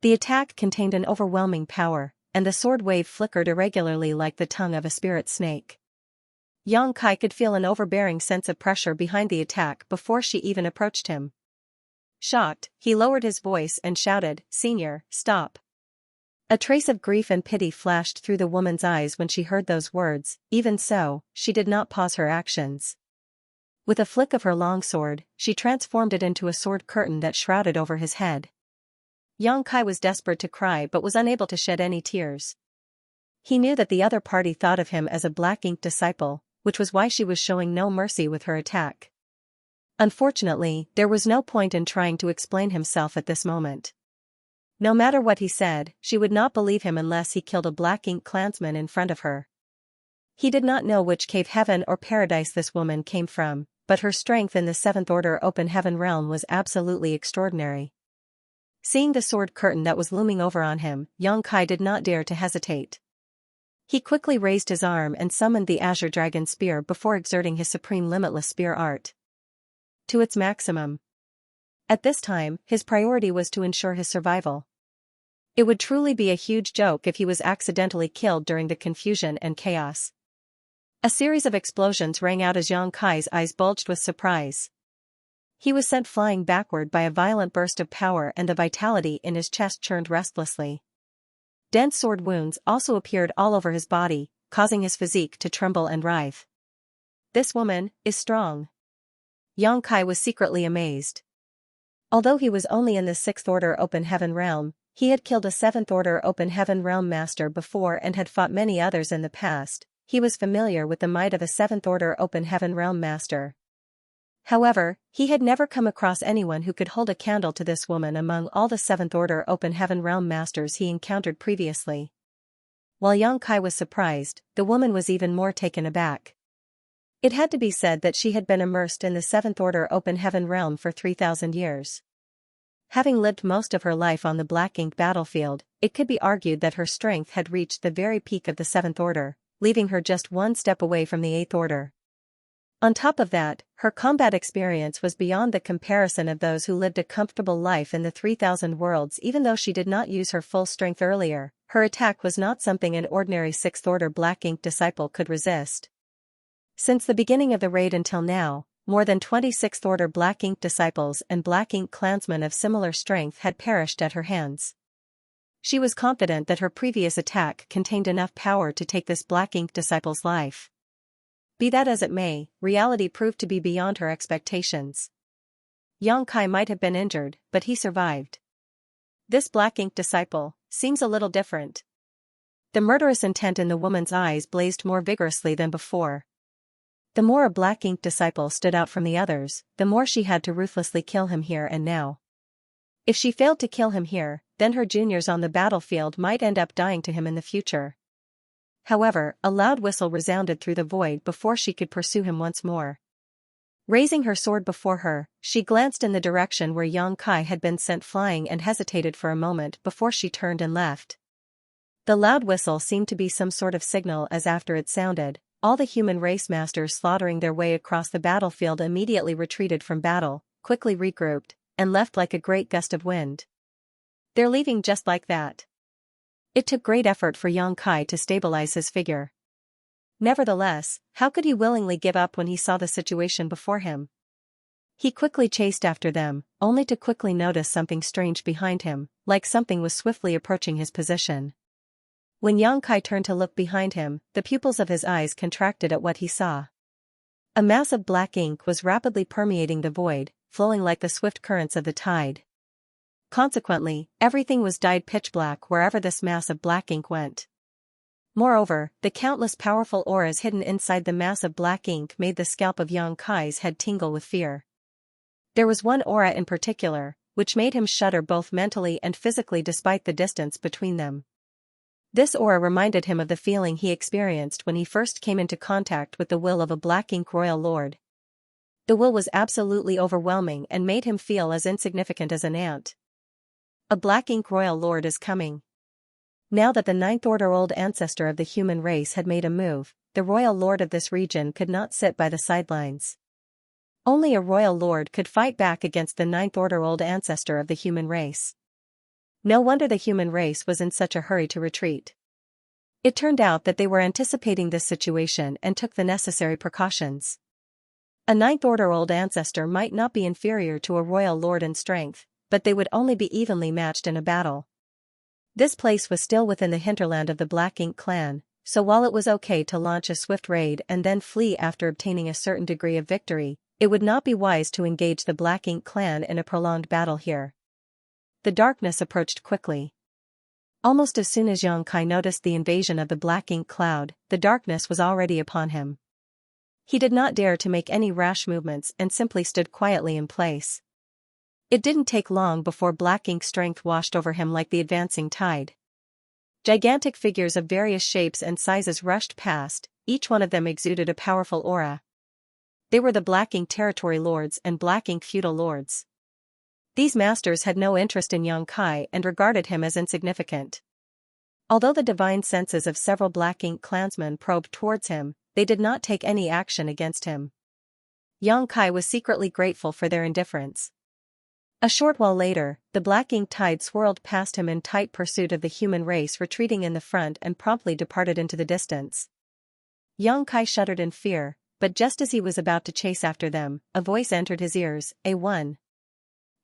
The attack contained an overwhelming power, and the sword wave flickered irregularly like the tongue of a spirit snake. Xianxia could feel an overbearing sense of pressure behind the attack before she even approached him. Shocked, he lowered his voice and shouted, "Senior, stop." A trace of grief and pity flashed through the woman's eyes when she heard those words. Even so, she did not pause her actions. With a flick of her longsword, she transformed it into a sword curtain that shrouded over his head. Xianxia was desperate to cry but was unable to shed any tears. He knew that the other party thought of him as a Black Ink disciple, which was why she was showing no mercy with her attack. Unfortunately, there was no point in trying to explain himself at this moment. No matter what he said, she would not believe him unless he killed a Black Ink clansman in front of her. He did not know which cave heaven or paradise this woman came from, but her strength in the 7th Order Open Heaven realm was absolutely extraordinary. Seeing the sword curtain that was looming over on him, Xianxia did not dare to hesitate. He quickly raised his arm and summoned the Azure Dragon Spear before exerting his supreme limitless spear art to its maximum. At this time, his priority was to ensure his survival. It would truly be a huge joke if he was accidentally killed during the confusion and chaos. A series of explosions rang out as Xianxia's eyes bulged with surprise. He was sent flying backward by a violent burst of power and the vitality in his chest churned restlessly. Dense sword wounds also appeared all over his body, causing his physique to tremble and writhe. This woman is strong. Xianxia was secretly amazed. Although he was only in the 6th Order Open Heaven realm, he had killed a 7th Order Open Heaven realm master before and had fought many others in the past. He was familiar with the might of a 7th Order Open Heaven realm master. However, he had never come across anyone who could hold a candle to this woman among all the 7th Order Open Heaven realm masters he encountered previously. While Xianxia was surprised, the woman was even more taken aback. It had to be said that she had been immersed in the 7th Order Open Heaven realm for 3,000 years. Having lived most of her life on the Black Ink battlefield, it could be argued that her strength had reached the very peak of the 7th Order, leaving her just one step away from the 8th Order. On top of that, her combat experience was beyond the comparison of those who lived a comfortable life in the 3,000 worlds. Even though she did not use her full strength earlier, her attack was not something an ordinary 6th Order Black Ink disciple could resist. Since the beginning of the raid until now, more than 26th Order Black Ink disciples and Black Ink clansmen of similar strength had perished at her hands. She was confident that her previous attack contained enough power to take this Black Ink disciple's life. Be that as it may, reality proved to be beyond her expectations. Xianxia might have been injured, but he survived. This Black Ink disciple seems a little different. The murderous intent in the woman's eyes blazed more vigorously than before. The more a Black Ink disciple stood out from the others, the more she had to ruthlessly kill him here and now. If she failed to kill him here, then her juniors on the battlefield might end up dying to him in the future. However, a loud whistle resounded through the void before she could pursue him once more. Raising her sword before her, she glanced in the direction where Xianxia had been sent flying and hesitated for a moment before she turned and left. The loud whistle seemed to be some sort of signal, as after it sounded, all the human race masters slaughtering their way across the battlefield immediately retreated from battle, quickly regrouped, and left like a great gust of wind. They're leaving just like that. It took great effort for Xianxia to stabilize his figure. Nevertheless, how could he willingly give up when he saw the situation before him? He quickly chased after them, only to quickly notice something strange behind him, like something was swiftly approaching his position. When Xianxia turned to look behind him, the pupils of his eyes contracted at what he saw. A mass of black ink was rapidly permeating the void, flowing like the swift currents of the tide. Consequently, everything was dyed pitch black wherever this mass of black ink went. Moreover, the countless powerful auras hidden inside the mass of black ink made the scalp of Xianxia's head tingle with fear. There was one aura in particular, which made him shudder both mentally and physically despite the distance between them. This aura reminded him of the feeling he experienced when he first came into contact with the will of a black ink royal lord. The will was absolutely overwhelming and made him feel as insignificant as an ant. A black ink royal lord is coming. Now that the Ninth Order old ancestor of the human race had made a move, the royal lord of this region could not sit by the sidelines. Only a royal lord could fight back against the Ninth Order old ancestor of the human race. No wonder the human race was in such a hurry to retreat. It turned out that they were anticipating this situation and took the necessary precautions. A Ninth Order old ancestor might not be inferior to a royal lord in strength, but they would only be evenly matched in a battle. This place was still within the hinterland of the Black Ink clan, so while it was okay to launch a swift raid and then flee after obtaining a certain degree of victory, it would not be wise to engage the Black Ink clan in a prolonged battle here. The darkness approached quickly. Almost as soon as Xianxia noticed the invasion of the black ink cloud, the darkness was already upon him. He did not dare to make any rash movements and simply stood quietly in place. It didn't take long before black ink strength washed over him like the advancing tide. Gigantic figures of various shapes and sizes rushed past, each one of them exuded a powerful aura. They were the black ink territory lords and black ink feudal lords. These masters had no interest in Xianxia and regarded him as insignificant. Although the divine senses of several black ink clansmen probed towards him, they did not take any action against him. Xianxia was secretly grateful for their indifference. A short while later, the black ink tide swirled past him in tight pursuit of the human race retreating in the front and promptly departed into the distance. Xianxia shuddered in fear, but just as he was about to chase after them, a voice entered his ears, "A1."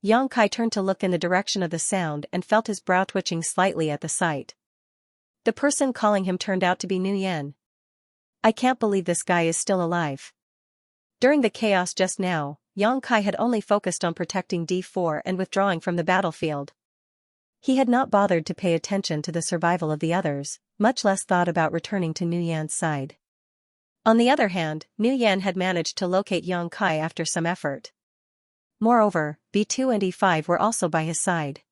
Xianxia turned to look in the direction of the sound and felt his brow twitching slightly at the sight. The person calling him turned out to be Nu Yan. "I can't believe this guy is still alive." During the chaos just now, Xianxia had only focused on protecting D4 and withdrawing from the battlefield. He had not bothered to pay attention to the survival of the others, much less thought about returning to Nu Yan's side. On the other hand, Nu Yan had managed to locate Xianxia after some effort. Moreover, B2 and E5 were also by his side.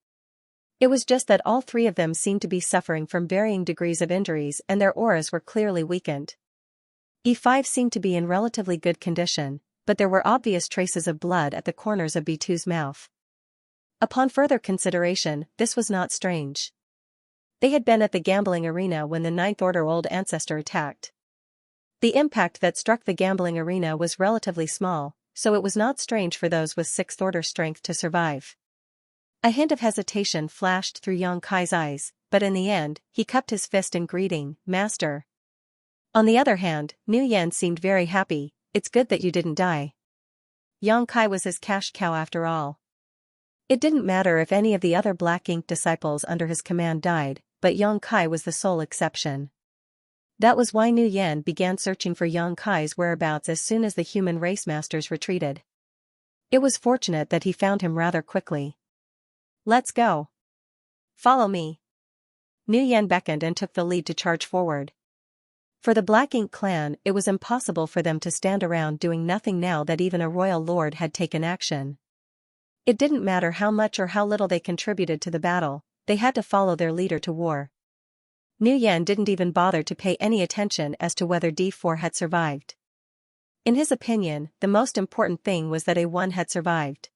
It was just that all three of them seemed to be suffering from varying degrees of injuries and their auras were clearly weakened. E5 seemed to be in relatively good condition, but there were obvious traces of blood at the corners of B2's mouth. Upon further consideration, this was not strange. They had been at the gambling arena when the Ninth Order old ancestor attacked. The impact that struck the gambling arena was relatively small, so it was not strange for those with Sixth Order strength to survive. A hint of hesitation flashed through Xianxia's eyes, but in the end, he cupped his fist in greeting, "Master." On the other hand, Nu Yan seemed very happy. "It's good that you didn't die." Xianxia was his cash cow after all. It didn't matter if any of the other black ink disciples under his command died, but Xianxia was the sole exception. That was why Nu Yan began searching for Xianxia's whereabouts as soon as the human race masters retreated. It was fortunate that he found him rather quickly. "Let's go. Follow me." Nu Yan beckoned and took the lead to charge forward. For the Black Ink clan, it was impossible for them to stand around doing nothing now that even a royal lord had taken action. It didn't matter how much or how little they contributed to the battle, they had to follow their leader to war. Nu Yan didn't even bother to pay any attention as to whether D4 had survived. In his opinion, the most important thing was that A1 had survived.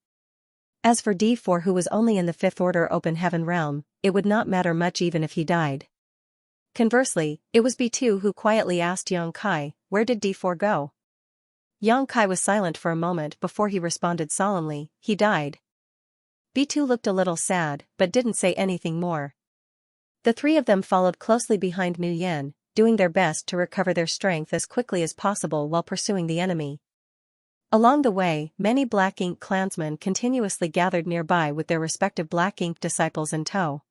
As for D4, who was only in the Fifth Order Open Heaven realm, it would not matter much even if he died. Conversely, it was B2 who quietly asked Xianxia, "Where did D4 go?" Xianxia was silent for a moment before he responded solemnly, "He died." B2 looked a little sad, but didn't say anything more. The three of them followed closely behind Nu Yan, doing their best to recover their strength as quickly as possible while pursuing the enemy. Along the way, many Black Ink clansmen continuously gathered nearby with their respective Black Ink disciples in tow.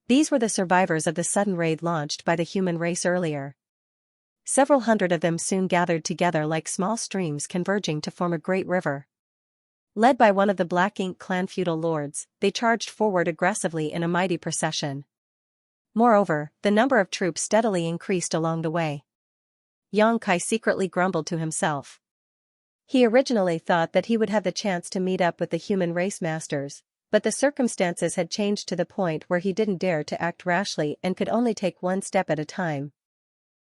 These were the survivors of the sudden raid launched by the human race earlier. Several hundred of them soon gathered together like small streams converging to form a great river. Led by one of the Black Ink clan feudal lords, they charged forward aggressively in a mighty procession. Moreover, the number of troops steadily increased along the way. Xianxia secretly grumbled to himself. He originally thought that he would have the chance to meet up with the human race masters, but the circumstances had changed to the point where he didn't dare to act rashly and could only take one step at a time.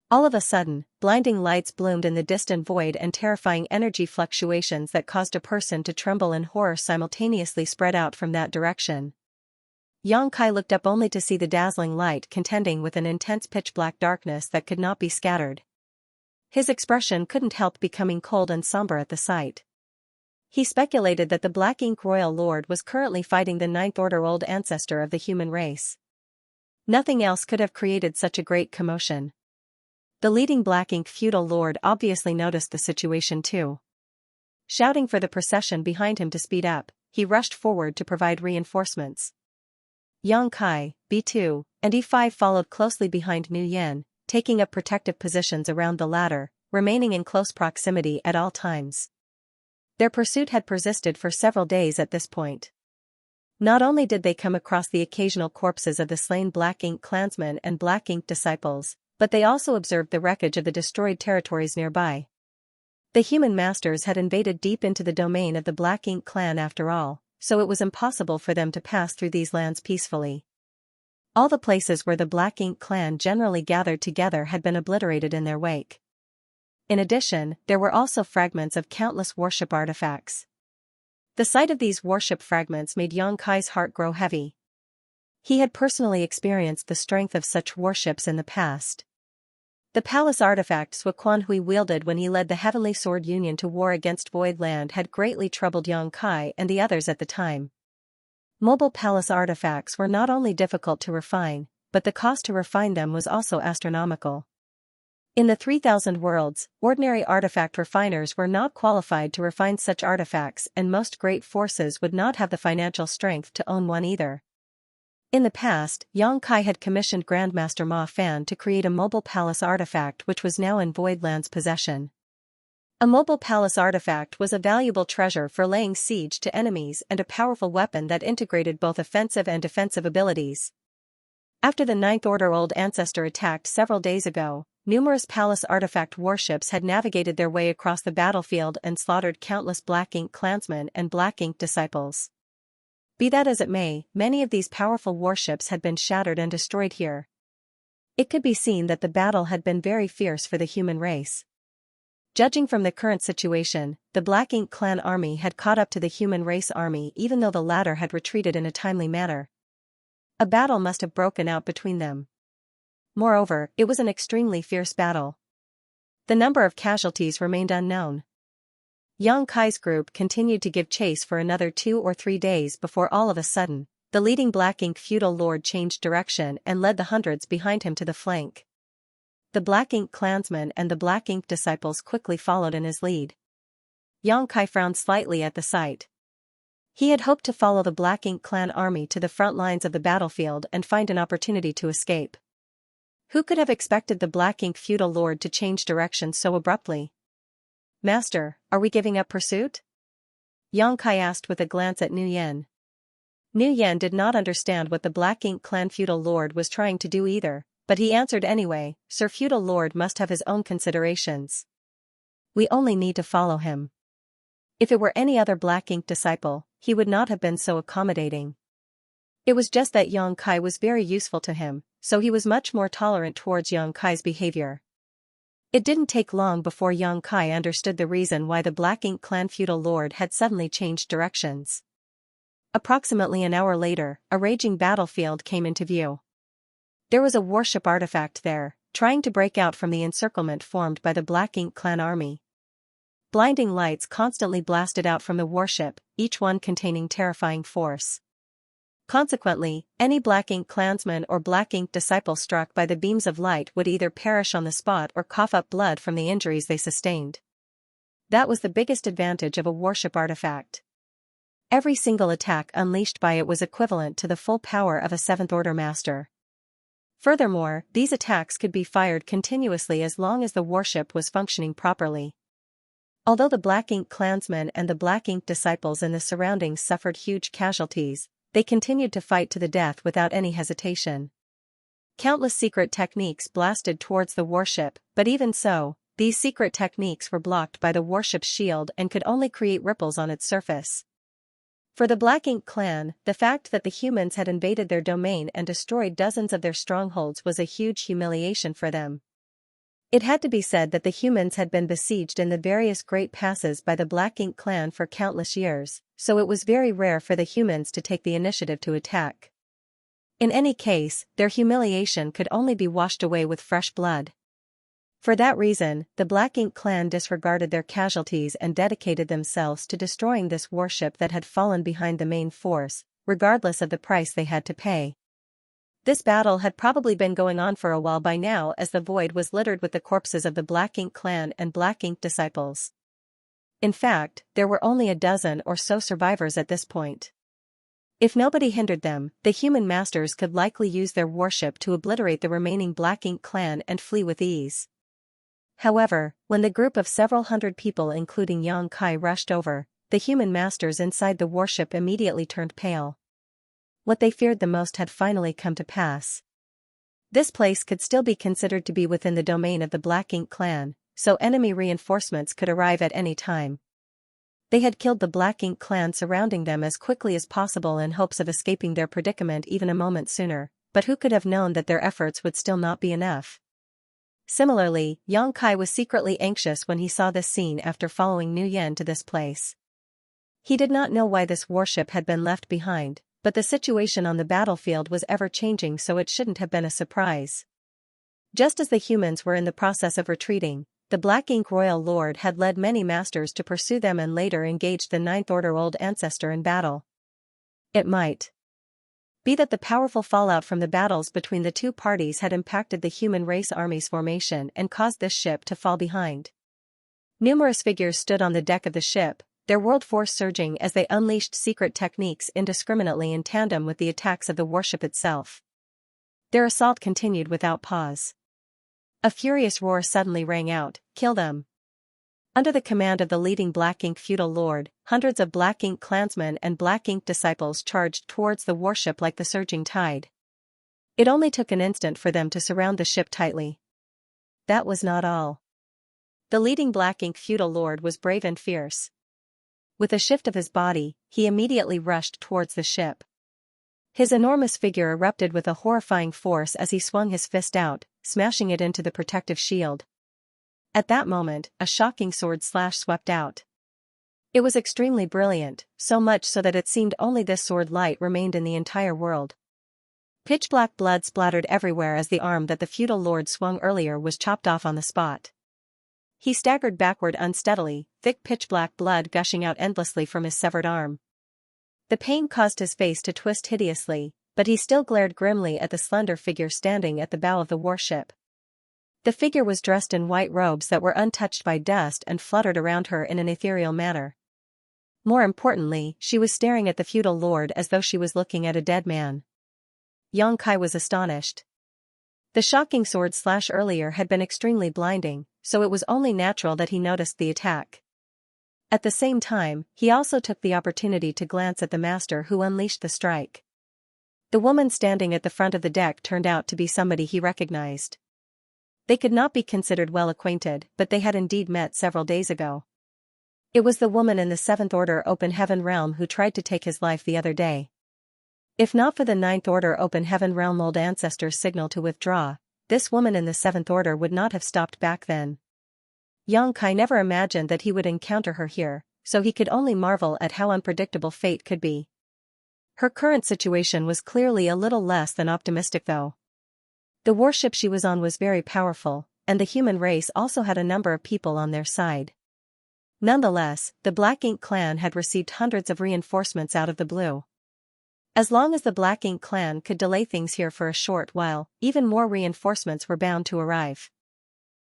All of a sudden, blinding lights bloomed in the distant void and terrifying energy fluctuations that caused a person to tremble in horror simultaneously spread out from that direction. Xianxia looked up only to see the dazzling light contending with an intense pitch-black darkness that could not be scattered. His expression couldn't help becoming cold and somber at the sight. He speculated that the Black Ink Royal Lord was currently fighting the Ninth Order old ancestor of the human race. Nothing else could have created such a great commotion. The leading Black Ink feudal lord obviously noticed the situation too. Shouting for the procession behind him to speed up, he rushed forward to provide reinforcements. Xianxia, B2, and E5 followed closely behind Nu Yan, taking up protective positions around the latter, remaining in close proximity at all times. Their pursuit had persisted for several days at this point. Not only did they come across the occasional corpses of the slain Black Ink clansmen and Black Ink disciples, but they also observed the wreckage of the destroyed territories nearby. The human masters had invaded deep into the domain of the Black Ink clan after all, so it was impossible for them to pass through these lands peacefully. All the places where the Black Ink clan generally gathered together had been obliterated in their wake. In addition, there were also fragments of countless worship artifacts. The sight of these worship fragments made Xianxia's heart grow heavy. He had personally experienced the strength of such worships in the past. The palace artifact Suquan Hui wielded when he led the Heavenly Sword Union to war against Void Land had greatly troubled Xianxia and the others at the time. Mobile palace artifacts were not only difficult to refine, but the cost to refine them was also astronomical. In the 3000 worlds, ordinary artifact refiners were not qualified to refine such artifacts, and most great forces would not have the financial strength to own one either. In the past, Xianxia had commissioned Grandmaster Ma Fan to create a mobile palace artifact which was now in Voidland's possession. A mobile palace artifact was a valuable treasure for laying siege to enemies and a powerful weapon that integrated both offensive and defensive abilities. After the Ninth Order Old Ancestor attacked several days ago, numerous palace artifact warships had navigated their way across the battlefield and slaughtered countless Black Ink clansmen and Black Ink disciples. Be that as it may, many of these powerful warships had been shattered and destroyed here. It could be seen that the battle had been very fierce for the human race. Judging from the current situation, the Black Ink clan army had caught up to the human race army even though the latter had retreated in a timely manner. A battle must have broken out between them. Moreover, it was an extremely fierce battle. The number of casualties remained unknown. Xianxia's group continued to give chase for another 2 or 3 days before all of a sudden, the leading Black Ink feudal lord changed direction and led the hundreds behind him to the flank. The Black Ink clansmen and the Black Ink disciples quickly followed in his lead. Xianxia frowned slightly at the sight. He had hoped to follow the Black Ink clan army to the front lines of the battlefield and find an opportunity to escape. Who could have expected the Black Ink feudal lord to change direction so abruptly? "Master, are we giving up pursuit?" Xianxia asked with a glance at Nu Yan. Nu Yan did not understand what the Black Ink clan feudal lord was trying to do either, but he answered anyway, "Sir feudal lord must have his own considerations. We only need to follow him." If it were any other Black Ink disciple, he would not have been so accommodating. It was just that Xianxia was very useful to him, so he was much more tolerant towards Xianxia's behavior. It didn't take long before Xianxia understood the reason why the Black Ink clan feudal lord had suddenly changed directions. Approximately an hour later, a raging battlefield came into view. There was a warship artifact there, trying to break out from the encirclement formed by the Black Ink clan army. Blinding lights constantly blasted out from the warship, each one containing terrifying force. Consequently, any Black Ink clansman or Black Ink disciple struck by the beams of light would either perish on the spot or cough up blood from the injuries they sustained. That was the biggest advantage of a warship artifact. Every single attack unleashed by it was equivalent to the full power of a Seventh Order master. Furthermore, these attacks could be fired continuously as long as the warship was functioning properly. Although the Black Ink clansmen and the Black Ink disciples in the surroundings suffered huge casualties, they continued to fight to the death without any hesitation. Countless secret techniques blasted towards the warship, but even so, these secret techniques were blocked by the warship's shield and could only create ripples on its surface. For the Black Ink clan, the fact that the humans had invaded their domain and destroyed dozens of their strongholds was a huge humiliation for them. It had to be said that the humans had been besieged in the various great passes by the Black Ink clan for countless years, so it was very rare for the humans to take the initiative to attack. In any case, their humiliation could only be washed away with fresh blood. For that reason, the Black Ink clan disregarded their casualties and dedicated themselves to destroying this warship that had fallen behind the main force, regardless of the price they had to pay. This battle had probably been going on for a while by now, as the void was littered with the corpses of the Black Ink clan and Black Ink disciples. In fact, there were only a dozen or so survivors at this point. If nobody hindered them, the human masters could likely use their warship to obliterate the remaining Black Ink clan and flee with ease. However, when the group of several hundred people including Xianxia rushed over, the human masters inside the warship immediately turned pale. What they feared the most had finally come to pass. This place could still be considered to be within the domain of the Black Ink clan, so enemy reinforcements could arrive at any time. They had killed the Black Ink clan surrounding them as quickly as possible in hopes of escaping their predicament even a moment sooner, but who could have known that their efforts would still not be enough? Similarly, Xianxia was secretly anxious when he saw this scene after following Nu Yen to this place. He did not know why this warship had been left behind, but the situation on the battlefield was ever-changing, so it shouldn't have been a surprise. Just as the humans were in the process of retreating, the Black Ink royal lord had led many masters to pursue them and later engaged the Ninth Order Old Ancestor in battle. It might be that the powerful fallout from the battles between the two parties had impacted the human race army's formation and caused this ship to fall behind. Numerous figures stood on the deck of the ship, their world force surging as they unleashed secret techniques indiscriminately in tandem with the attacks of the warship itself. Their assault continued without pause. A furious roar suddenly rang out, "Kill them!" Under the command of the leading Black Ink feudal lord, hundreds of Black Ink clansmen and Black Ink disciples charged towards the warship like the surging tide. It only took an instant for them to surround the ship tightly. That was not all. The leading Black Ink feudal lord was brave and fierce. With a shift of his body, he immediately rushed towards the ship. His enormous figure erupted with a horrifying force as he swung his fist out, smashing it into the protective shield. At that moment, a shocking sword slash swept out. It was extremely brilliant, so much so that it seemed only this sword light remained in the entire world. Pitch-black blood splattered everywhere as the arm that the feudal lord swung earlier was chopped off on the spot. He staggered backward unsteadily, thick pitch-black blood gushing out endlessly from his severed arm. The pain caused his face to twist hideously, but he still glared grimly at the slender figure standing at the bow of the warship. The figure was dressed in white robes that were untouched by dust and fluttered around her in an ethereal manner. More importantly, she was staring at the feudal lord as though she was looking at a dead man. Xianxia was astonished. The shocking sword slash earlier had been extremely blinding, so it was only natural that he noticed the attack. At the same time, he also took the opportunity to glance at the master who unleashed the strike. The woman standing at the front of the deck turned out to be somebody he recognized. They could not be considered well acquainted, but they had indeed met several days ago. It was the woman in the Seventh Order Open Heaven realm who tried to take his life the other day. If not for the Ninth Order Open Heaven realm Old Ancestor's signal to withdraw, this woman in the Seventh Order would not have stopped back then. Xianxia never imagined that he would encounter her here, so he could only marvel at how unpredictable fate could be. Her current situation was clearly a little less than optimistic though. The warship she was on was very powerful, and the human race also had a number of people on their side. Nonetheless, the Black Ink clan had received hundreds of reinforcements out of the blue. As long as the Black Ink clan could delay things here for a short while, even more reinforcements were bound to arrive.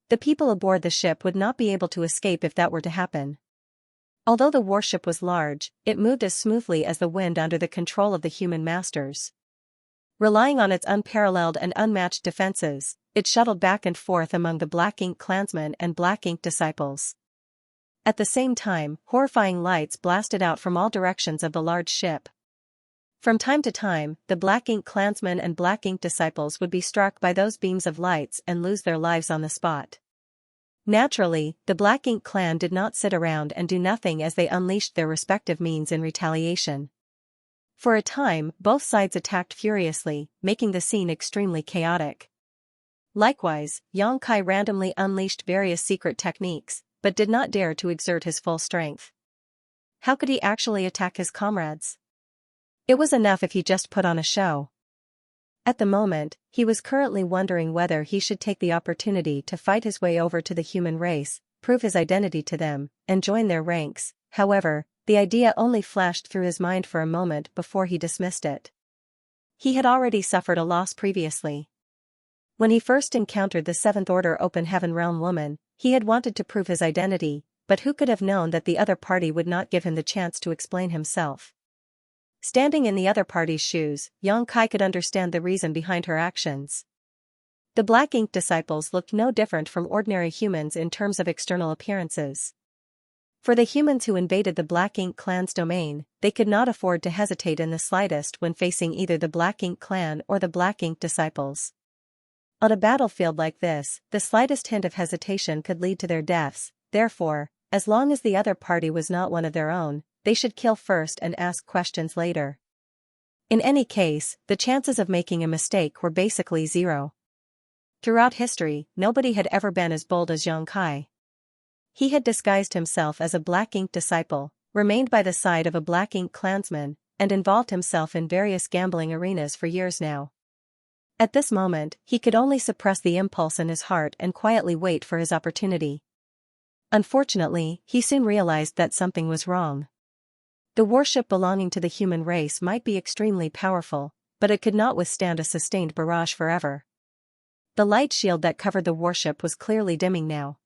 The people aboard the ship would not be able to escape if that were to happen. Although the warship was large, it moved as smoothly as the wind under the control of the human masters. Relying on its unparalleled and unmatched defenses, it shuttled back and forth among the Black Ink clansmen and Black Ink disciples. At the same time, horrifying lights blasted out from all directions of the large ship. From time to time, the Black Ink clansmen and Black Ink disciples would be struck by those beams of lights and lose their lives on the spot. Naturally, the Black Ink clan did not sit around and do nothing as they unleashed their respective means in retaliation. For a time, both sides attacked furiously, making the scene extremely chaotic. Likewise, Xianxia randomly unleashed various secret techniques, but did not dare to exert his full strength. How could he actually attack his comrades? It was enough if he just put on a show. At the moment, he was currently wondering whether he should take the opportunity to fight his way over to the human race, prove his identity to them, and join their ranks. However, the idea only flashed through his mind for a moment before he dismissed it. He had already suffered a loss previously. When he first encountered the Seventh Order Open Heaven Realm woman, he had wanted to prove his identity, but who could have known that the other party would not give him the chance to explain himself? Standing in the other party's shoes, Xianxia could understand the reason behind her actions. The Black Ink disciples looked no different from ordinary humans in terms of external appearances. For the humans who invaded the Black Ink clan's domain, they could not afford to hesitate in the slightest when facing either the Black Ink clan or the Black Ink disciples. On a battlefield like this, the slightest hint of hesitation could lead to their deaths. Therefore, as long as the other party was not one of their own, they should kill first and ask questions later. In any case, the chances of making a mistake were basically zero. Throughout history, nobody had ever been as bold as Xianxia. He had disguised himself as a Black Ink disciple, remained by the side of a Black Ink clansman, and involved himself in various gambling arenas for years now. At this moment, he could only suppress the impulse in his heart and quietly wait for his opportunity. Unfortunately, he soon realized that something was wrong. The warship belonging to the human race might be extremely powerful, but it could not withstand a sustained barrage forever. The light shield that covered the warship was clearly dimming now.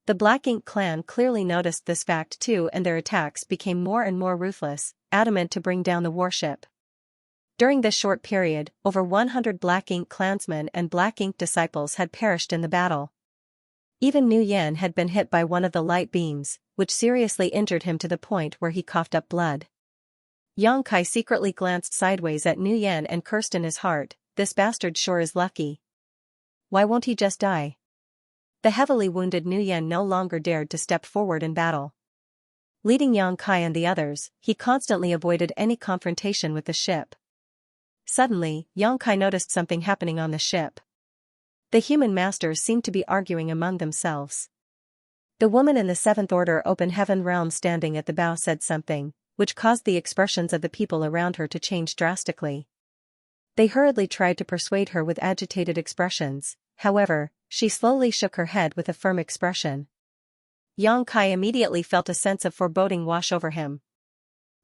The Black Ink clan clearly noticed this fact too, and their attacks became more and more ruthless, adamant to bring down the warship. During this short period, over 100 Black Ink clansmen and Black Ink disciples had perished in the battle. Even Nuyen had been hit by one of the light beams, which seriously injured him to the point where he coughed up blood. Xianxia secretly glanced sideways at Nuyen and cursed in his heart, "This bastard sure is lucky. Why won't he just die?" The heavily wounded Nuyen no longer dared to step forward in battle. Leading Xianxia and the others, he constantly avoided any confrontation with the ship. Suddenly, Xianxia noticed something happening on the ship. The human masters seemed to be arguing among themselves. The woman in the Seventh Order Open Heaven realm standing at the bow said something, which caused the expressions of the people around her to change drastically. They hurriedly tried to persuade her with agitated expressions. However, she slowly shook her head with a firm expression. Xianxia immediately felt a sense of foreboding wash over him.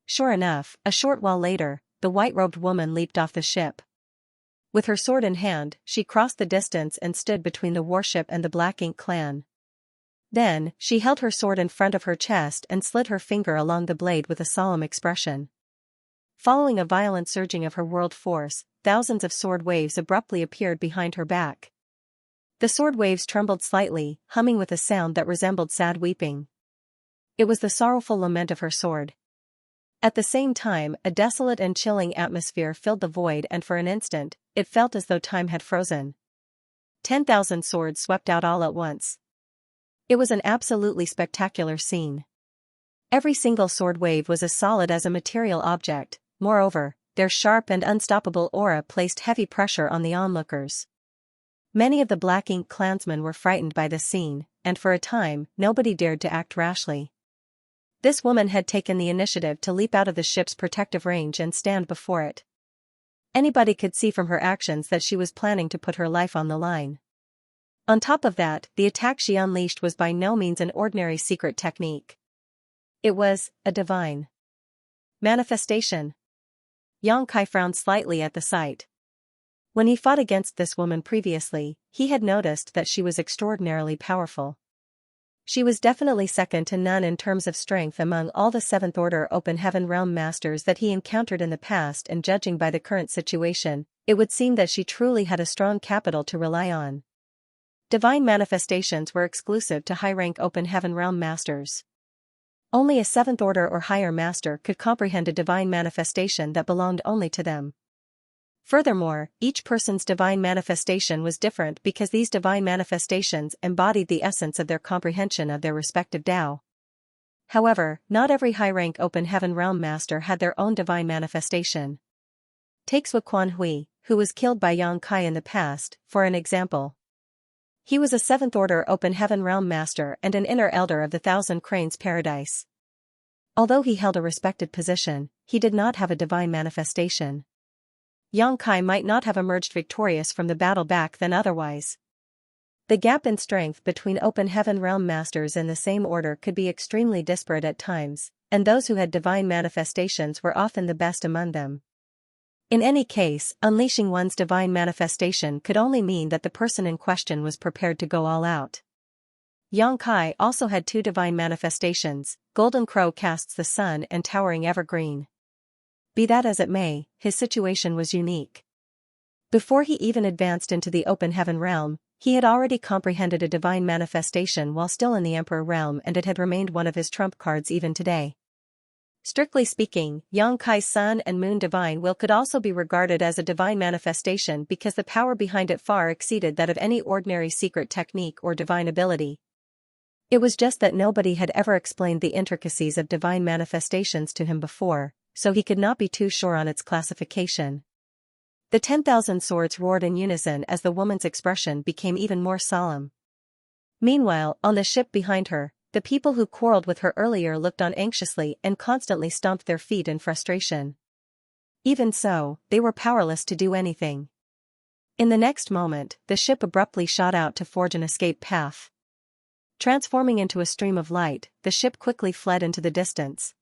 Sure enough, a short while later, the white-robed woman leaped off the ship. With her sword in hand, she crossed the distance and stood between the warship and the Black Ink clan. Then, she held her sword in front of her chest and slid her finger along the blade with a solemn expression. Following a violent surging of her world force, thousands of sword waves abruptly appeared behind her back. The sword waves trembled slightly, humming with a sound that resembled sad weeping. It was the sorrowful lament of her sword. At the same time, a desolate and chilling atmosphere filled the void, and for an instant, it felt as though time had frozen. 10,000 swords swept out all at once. It was an absolutely spectacular scene. Every single sword wave was as solid as a material object. Moreover, their sharp and unstoppable aura placed heavy pressure on the onlookers. Many of the Black Ink clansmen were frightened by this scene, and for a time, nobody dared to act rashly. This woman had taken the initiative to leap out of the ship's protective range and stand before it. Anybody could see from her actions that she was planning to put her life on the line. On top of that, the attack she unleashed was by no means an ordinary secret technique. It was a divine manifestation. Xianxia frowned slightly at the sight. When he fought against this woman previously, he had noticed that she was extraordinarily powerful. She was definitely second to none in terms of strength among all the Seventh Order Open Heaven realm masters that he encountered in the past, and judging by the current situation, it would seem that she truly had a strong capital to rely on. Divine manifestations were exclusive to high-rank Open Heaven realm masters. Only a seventh order or higher master could comprehend a divine manifestation that belonged only to them. Furthermore, each person's divine manifestation was different because these divine manifestations embodied the essence of their comprehension of their respective Tao. However, not every high-rank open heaven realm master had their own divine manifestation. Take Sui Quan Hui, who was killed by Yang Kai in the past, for an example. He was a seventh order open heaven realm master and an inner elder of the Thousand Cranes Paradise. Although he held a respected position, he did not have a divine manifestation. Yang Kai might not have emerged victorious from the battle back then otherwise. The gap in strength between open heaven realm masters in the same order could be extremely disparate at times, and those who had divine manifestations were often the best among them. In any case, unleashing one's divine manifestation could only mean that the person in question was prepared to go all out. Yang Kai also had two divine manifestations, Golden Crow casts the sun and Towering Evergreen. Be that as it may, his situation was unique. Before he even advanced into the open heaven realm, he had already comprehended a divine manifestation while still in the Emperor realm, and it had remained one of his trump cards even today. Strictly speaking, Yang Kai's sun and moon divine will could also be regarded as a divine manifestation because the power behind it far exceeded that of any ordinary secret technique or divine ability. It was just that nobody had ever explained the intricacies of divine manifestations to him before, so he could not be too sure on its classification. The 10,000 swords roared in unison as the woman's expression became even more solemn. Meanwhile, on the ship behind her, the people who quarreled with her earlier looked on anxiously and constantly stomped their feet in frustration. Even so, they were powerless to do anything. In the next moment, the ship abruptly shot out to forge an escape path. Transforming into a stream of light, the ship quickly fled into the distance.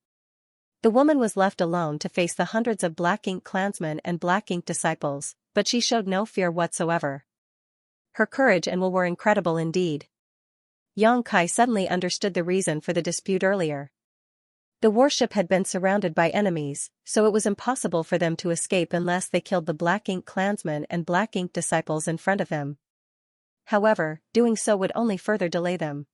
The woman was left alone to face the hundreds of Black Ink clansmen and Black Ink disciples, but she showed no fear whatsoever. Her courage and will were incredible indeed. Yang Kai suddenly understood the reason for the dispute earlier. The warship had been surrounded by enemies, so it was impossible for them to escape unless they killed the Black Ink clansmen and Black Ink disciples in front of them. However, doing so would only further delay them.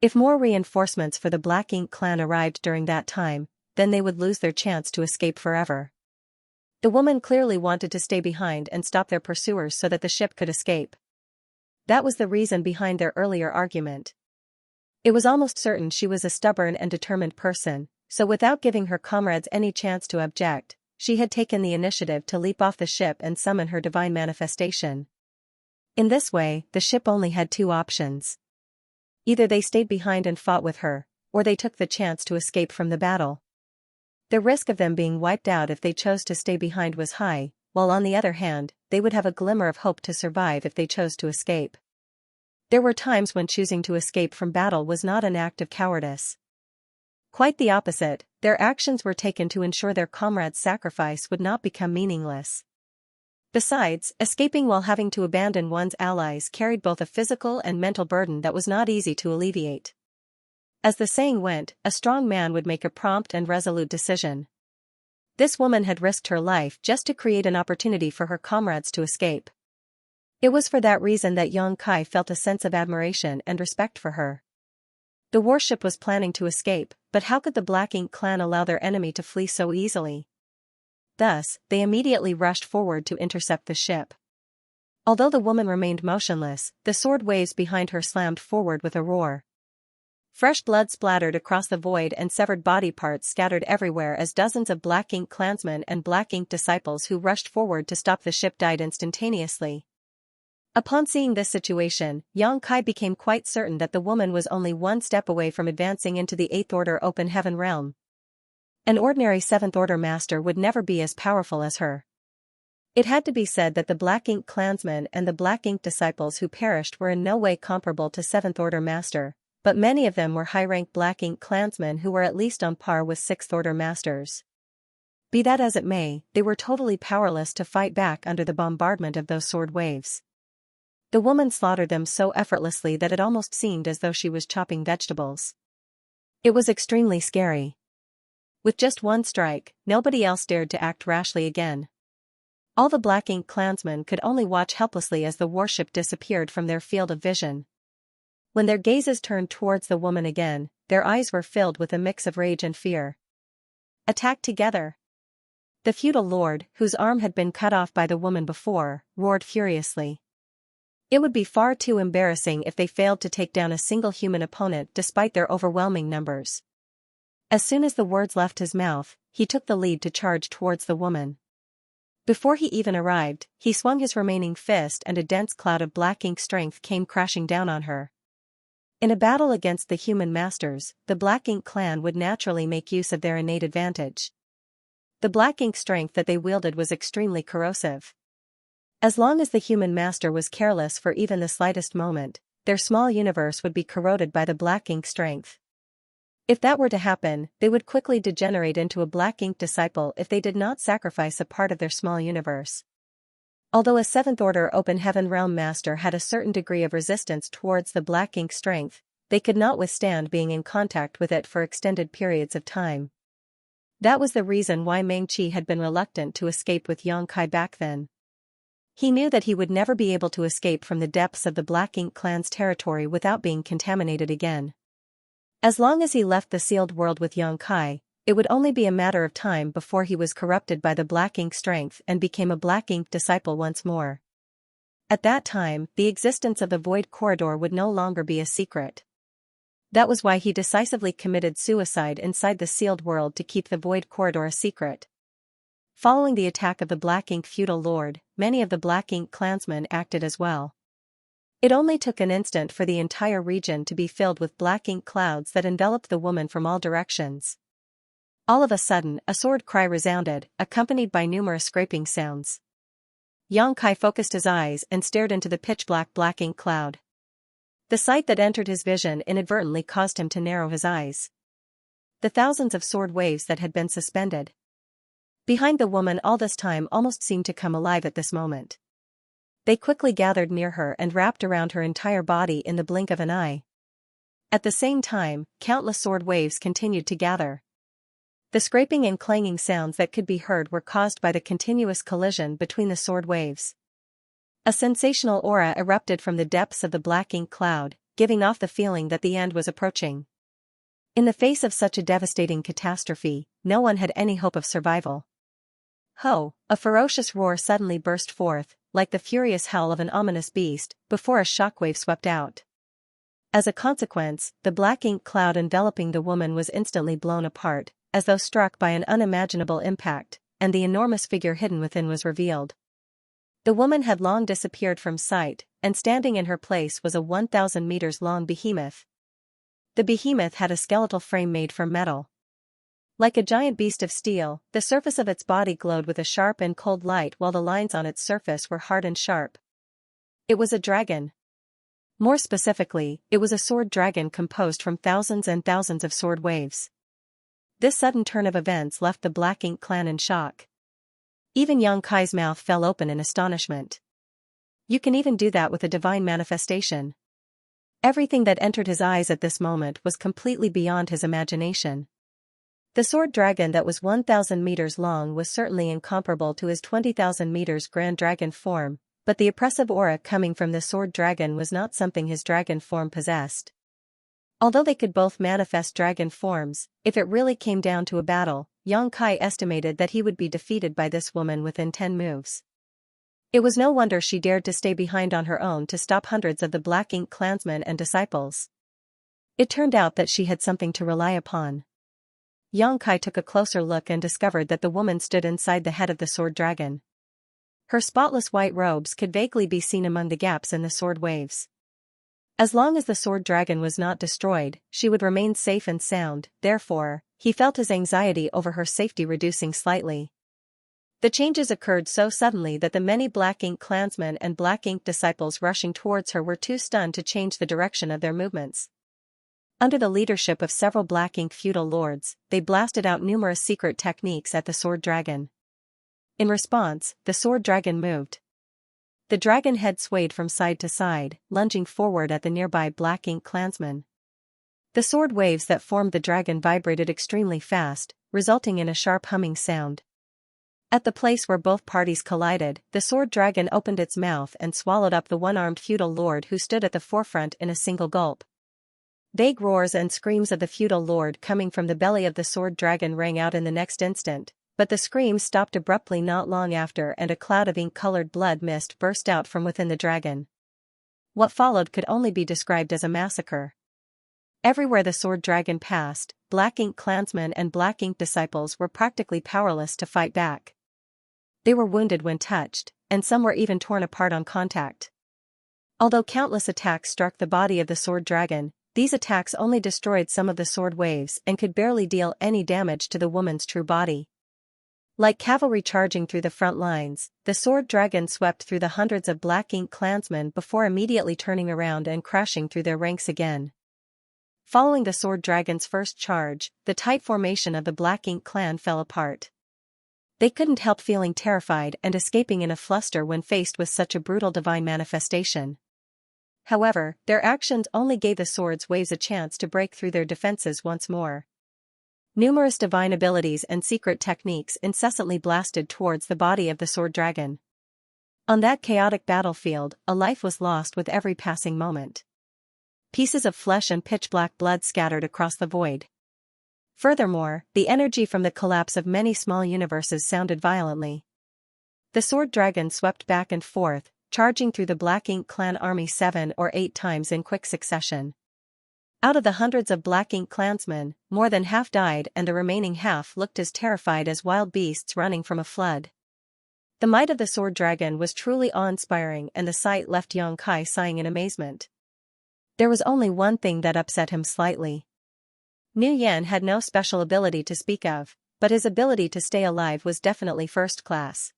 If more reinforcements for the Black Ink clan arrived during that time, then they would lose their chance to escape forever. The woman clearly wanted to stay behind and stop their pursuers so that the ship could escape. That was the reason behind their earlier argument. It was almost certain she was a stubborn and determined person, so without giving her comrades any chance to object, she had taken the initiative to leap off the ship and summon her divine manifestation. In this way, the ship only had two options. Either they stayed behind and fought with her, or they took the chance to escape from the battle. The risk of them being wiped out if they chose to stay behind was high, while on the other hand, they would have a glimmer of hope to survive if they chose to escape. There were times when choosing to escape from battle was not an act of cowardice. Quite the opposite, their actions were taken to ensure their comrades' sacrifice would not become meaningless. Besides, escaping while having to abandon one's allies carried both a physical and mental burden that was not easy to alleviate. As the saying went, a strong man would make a prompt and resolute decision. This woman had risked her life just to create an opportunity for her comrades to escape. It was for that reason that Yang Kai felt a sense of admiration and respect for her. The warship was planning to escape, but how could the Black Ink clan allow their enemy to flee so easily? Thus, they immediately rushed forward to intercept the ship. Although the woman remained motionless, the sword waves behind her slammed forward with a roar. Fresh blood splattered across the void and severed body parts scattered everywhere as dozens of Black Ink clansmen and Black Ink disciples who rushed forward to stop the ship died instantaneously. Upon seeing this situation, Yang Kai became quite certain that the woman was only one step away from advancing into the 8th Order Open Heaven realm. An ordinary 7th Order master would never be as powerful as her. It had to be said that the Black Ink clansmen and the Black Ink disciples who perished were in no way comparable to 7th Order master, but many of them were high-rank Black Ink clansmen who were at least on par with 6th Order masters. Be that as it may, they were totally powerless to fight back under the bombardment of those sword waves. The woman slaughtered them so effortlessly that it almost seemed as though she was chopping vegetables. It was extremely scary. With just one strike, nobody else dared to act rashly again. All the Black Ink clansmen could only watch helplessly as the warship disappeared from their field of vision. When their gazes turned towards the woman again, their eyes were filled with a mix of rage and fear. Attack together! The feudal lord, whose arm had been cut off by the woman before, roared furiously. It would be far too embarrassing if they failed to take down a single human opponent despite their overwhelming numbers. As soon as the words left his mouth, he took the lead to charge towards the woman. Before he even arrived, he swung his remaining fist and a dense cloud of black ink strength came crashing down on her. In a battle against the human masters, the Black Ink clan would naturally make use of their innate advantage. The black ink strength that they wielded was extremely corrosive. As long as the human master was careless for even the slightest moment, their small universe would be corroded by the black ink strength. If that were to happen, they would quickly degenerate into a black ink disciple if they did not sacrifice a part of their small universe. Although a Seventh Order Open Heaven Realm Master had a certain degree of resistance towards the black ink strength, they could not withstand being in contact with it for extended periods of time. That was the reason why Meng-Chi had been reluctant to escape with Xianxia back then. He knew that he would never be able to escape from the depths of the Black Ink clan's territory without being contaminated again. As long as he left the sealed world with Xianxia, it would only be a matter of time before he was corrupted by the black ink strength and became a black ink disciple once more. At that time, the existence of the Void Corridor would no longer be a secret. That was why he decisively committed suicide inside the sealed world to keep the Void Corridor a secret. Following the attack of the Black Ink feudal lord, many of the Black Ink clansmen acted as well. It only took an instant for the entire region to be filled with black ink clouds that enveloped the woman from all directions. All of a sudden, a sword cry resounded, accompanied by numerous scraping sounds. Xianxia focused his eyes and stared into the pitch-black black ink cloud. The sight that entered his vision inadvertently caused him to narrow his eyes. The thousands of sword waves that had been suspended behind the woman all this time almost seemed to come alive at this moment. They quickly gathered near her and wrapped around her entire body in the blink of an eye. At the same time, countless sword waves continued to gather. The scraping and clanging sounds that could be heard were caused by the continuous collision between the sword waves. A sensational aura erupted from the depths of the black ink cloud, giving off the feeling that the end was approaching. In the face of such a devastating catastrophe, no one had any hope of survival. Ho! A ferocious roar suddenly burst forth, like the furious howl of an ominous beast, before a shockwave swept out. As a consequence, the black ink cloud enveloping the woman was instantly blown apart, as though struck by an unimaginable impact, and the enormous figure hidden within was revealed. The woman had long disappeared from sight, and standing in her place was a 1,000 meters long behemoth. The behemoth had a skeletal frame made from metal. Like a giant beast of steel, the surface of its body glowed with a sharp and cold light while the lines on its surface were hard and sharp. It was a dragon. More specifically, it was a sword dragon composed from thousands and thousands of sword waves. This sudden turn of events left the Black Ink clan in shock. Even Xianxia's mouth fell open in astonishment. You can even do that with a divine manifestation. Everything that entered his eyes at this moment was completely beyond his imagination. The sword dragon that was 1,000 meters long was certainly incomparable to his 20,000 meters grand dragon form, but the oppressive aura coming from the sword dragon was not something his dragon form possessed. Although they could both manifest dragon forms, if it really came down to a battle, Xianxia estimated that he would be defeated by this woman within 10 moves. It was no wonder she dared to stay behind on her own to stop hundreds of the Black Ink clansmen and disciples. It turned out that she had something to rely upon. Xianxia took a closer look and discovered that the woman stood inside the head of the sword dragon. Her spotless white robes could vaguely be seen among the gaps in the sword waves. As long as the sword dragon was not destroyed, she would remain safe and sound, therefore, he felt his anxiety over her safety reducing slightly. The changes occurred so suddenly that the many Black Ink clansmen and Black Ink disciples rushing towards her were too stunned to change the direction of their movements. Under the leadership of several Black Ink feudal lords, they blasted out numerous secret techniques at the sword dragon. In response, the sword dragon moved. The dragon head swayed from side to side, lunging forward at the nearby Black Ink clansmen. The sword waves that formed the dragon vibrated extremely fast, resulting in a sharp humming sound. At the place where both parties collided, the sword dragon opened its mouth and swallowed up the one-armed feudal lord who stood at the forefront in a single gulp. Vague roars and screams of the feudal lord coming from the belly of the sword dragon rang out in the next instant, but the screams stopped abruptly not long after and a cloud of ink-colored blood mist burst out from within the dragon. What followed could only be described as a massacre. Everywhere the sword dragon passed, Black Ink clansmen and Black Ink disciples were practically powerless to fight back. They were wounded when touched, and some were even torn apart on contact. Although countless attacks struck the body of the sword dragon, these attacks only destroyed some of the sword waves and could barely deal any damage to the woman's true body. Like cavalry charging through the front lines, the sword dragon swept through the hundreds of Black Ink clansmen before immediately turning around and crashing through their ranks again. Following the sword dragon's first charge, the tight formation of the Black Ink clan fell apart. They couldn't help feeling terrified and escaping in a fluster when faced with such a brutal divine manifestation. However, their actions only gave the sword's waves a chance to break through their defenses once more. Numerous divine abilities and secret techniques incessantly blasted towards the body of the sword dragon. On that chaotic battlefield, a life was lost with every passing moment. Pieces of flesh and pitch-black blood scattered across the void. Furthermore, the energy from the collapse of many small universes sounded violently. The sword dragon swept back and forth, charging through the Black Ink clan army 7 or 8 times in quick succession. Out of the hundreds of Black Ink clansmen, more than half died and the remaining half looked as terrified as wild beasts running from a flood. The might of the sword dragon was truly awe-inspiring and the sight left Xianxia sighing in amazement. There was only one thing that upset him slightly. Nu Yan had no special ability to speak of, but his ability to stay alive was definitely first class.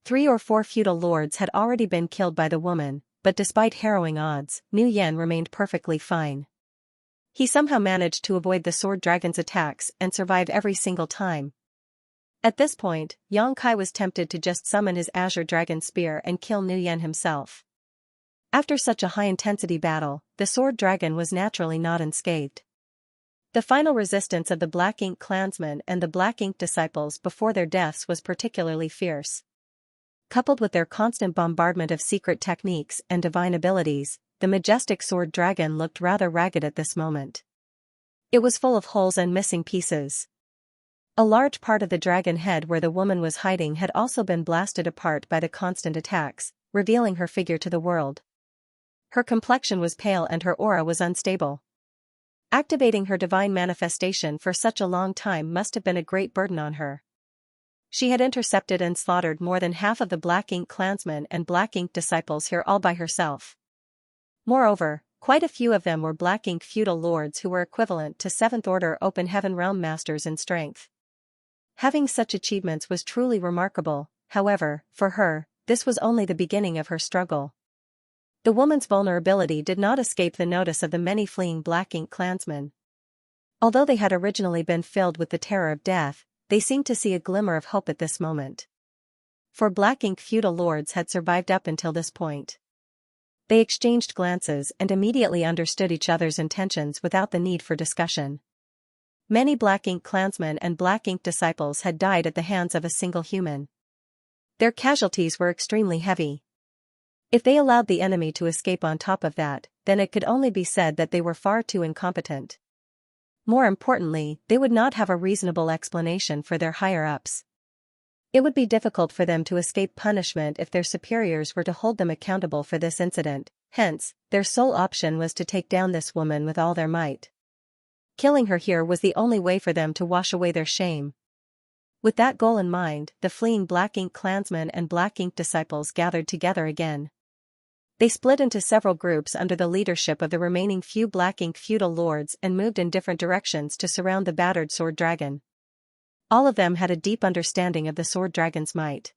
3 or 4 feudal lords had already been killed by the woman, but despite harrowing odds, Nu Yan remained perfectly fine. He somehow managed to avoid the sword dragon's attacks and survive every single time. At this point, Xianxia was tempted to just summon his Azure Dragon Spear and kill Nu Yan himself. After such a high-intensity battle, the sword dragon was naturally not unscathed. The final resistance of the Black Ink clansmen and the Black Ink disciples before their deaths was particularly fierce. Coupled with their constant bombardment of secret techniques and divine abilities, the majestic sword dragon looked rather ragged at this moment. It was full of holes and missing pieces. A large part of the dragon head where the woman was hiding had also been blasted apart by the constant attacks, revealing her figure to the world. Her complexion was pale and her aura was unstable. Activating her divine manifestation for such a long time must have been a great burden on her. She had intercepted and slaughtered more than half of the Black Ink clansmen and Black Ink disciples here all by herself. Moreover, quite a few of them were Black Ink feudal lords who were equivalent to 7th Order Open Heaven Realm Masters in strength. Having such achievements was truly remarkable, however, for her, this was only the beginning of her struggle. The woman's vulnerability did not escape the notice of the many fleeing Black Ink clansmen. Although they had originally been filled with the terror of death, they seemed to see a glimmer of hope at this moment. For Black Ink feudal lords had survived up until this point. They exchanged glances and immediately understood each other's intentions without the need for discussion. Many Black Ink clansmen and Black Ink disciples had died at the hands of a single human. Their casualties were extremely heavy. If they allowed the enemy to escape on top of that, then it could only be said that they were far too incompetent. More importantly, they would not have a reasonable explanation for their higher-ups. It would be difficult for them to escape punishment if their superiors were to hold them accountable for this incident, hence, their sole option was to take down this woman with all their might. Killing her here was the only way for them to wash away their shame. With that goal in mind, the fleeing Black Ink clansmen and Black Ink disciples gathered together again. They split into several groups under the leadership of the remaining few Black Ink feudal lords and moved in different directions to surround the battered sword dragon. All of them had a deep understanding of the sword dragon's might.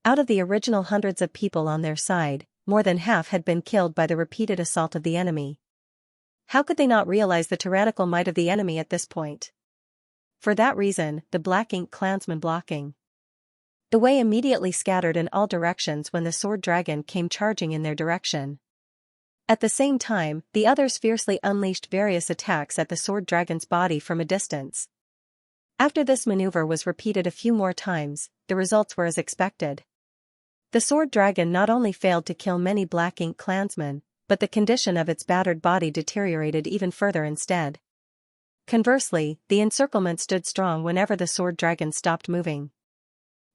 Out of the original hundreds of people on their side, more than half had been killed by the repeated assault of the enemy. How could they not realize the tyrannical might of the enemy at this point? For that reason, the Black Ink clansmen blocking the way immediately scattered in all directions when the sword dragon came charging in their direction. At the same time, the others fiercely unleashed various attacks at the sword dragon's body from a distance. After this maneuver was repeated a few more times, the results were as expected. The sword dragon not only failed to kill many Black Ink clansmen, but the condition of its battered body deteriorated even further instead. Conversely, the encirclement stood strong whenever the sword dragon stopped moving.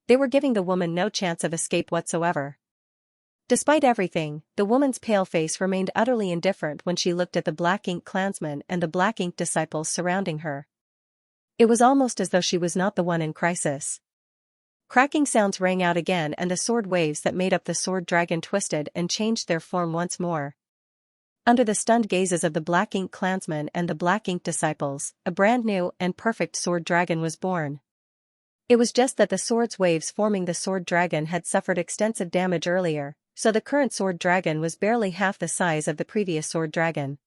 They were giving the woman no chance of escape whatsoever. Despite everything, the woman's pale face remained utterly indifferent when she looked at the Black Ink clansmen and the Black Ink disciples surrounding her. It was almost as though she was not the one in crisis. Cracking sounds rang out again, and the sword waves that made up the sword dragon twisted and changed their form once more. Under the stunned gazes of the Black Ink clansmen and the Black Ink disciples, a brand new and perfect sword dragon was born. It was just that the sword's waves forming the sword dragon had suffered extensive damage earlier, so the current sword dragon was barely half the size of the previous sword dragon.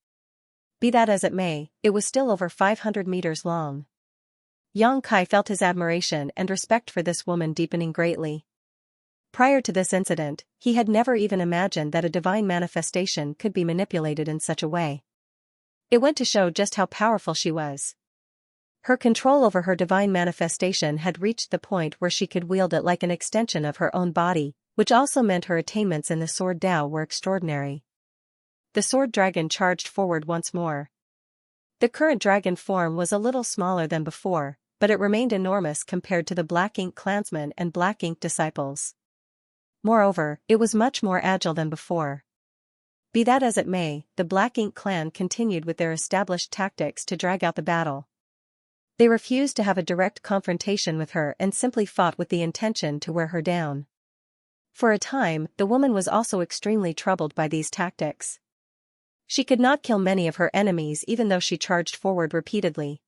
Be that as it may, it was still over 500 meters long. Xianxia felt his admiration and respect for this woman deepening greatly. Prior to this incident, he had never even imagined that a divine manifestation could be manipulated in such a way. It went to show just how powerful she was. Her control over her divine manifestation had reached the point where she could wield it like an extension of her own body, which also meant her attainments in the sword Dao were extraordinary. The sword dragon charged forward once more. The current dragon form was a little smaller than before, but it remained enormous compared to the Black Ink clansmen and Black Ink disciples. Moreover, it was much more agile than before. Be that as it may, the Black Ink clan continued with their established tactics to drag out the battle. They refused to have a direct confrontation with her and simply fought with the intention to wear her down. For a time, the woman was also extremely troubled by these tactics. She could not kill many of her enemies even though she charged forward repeatedly.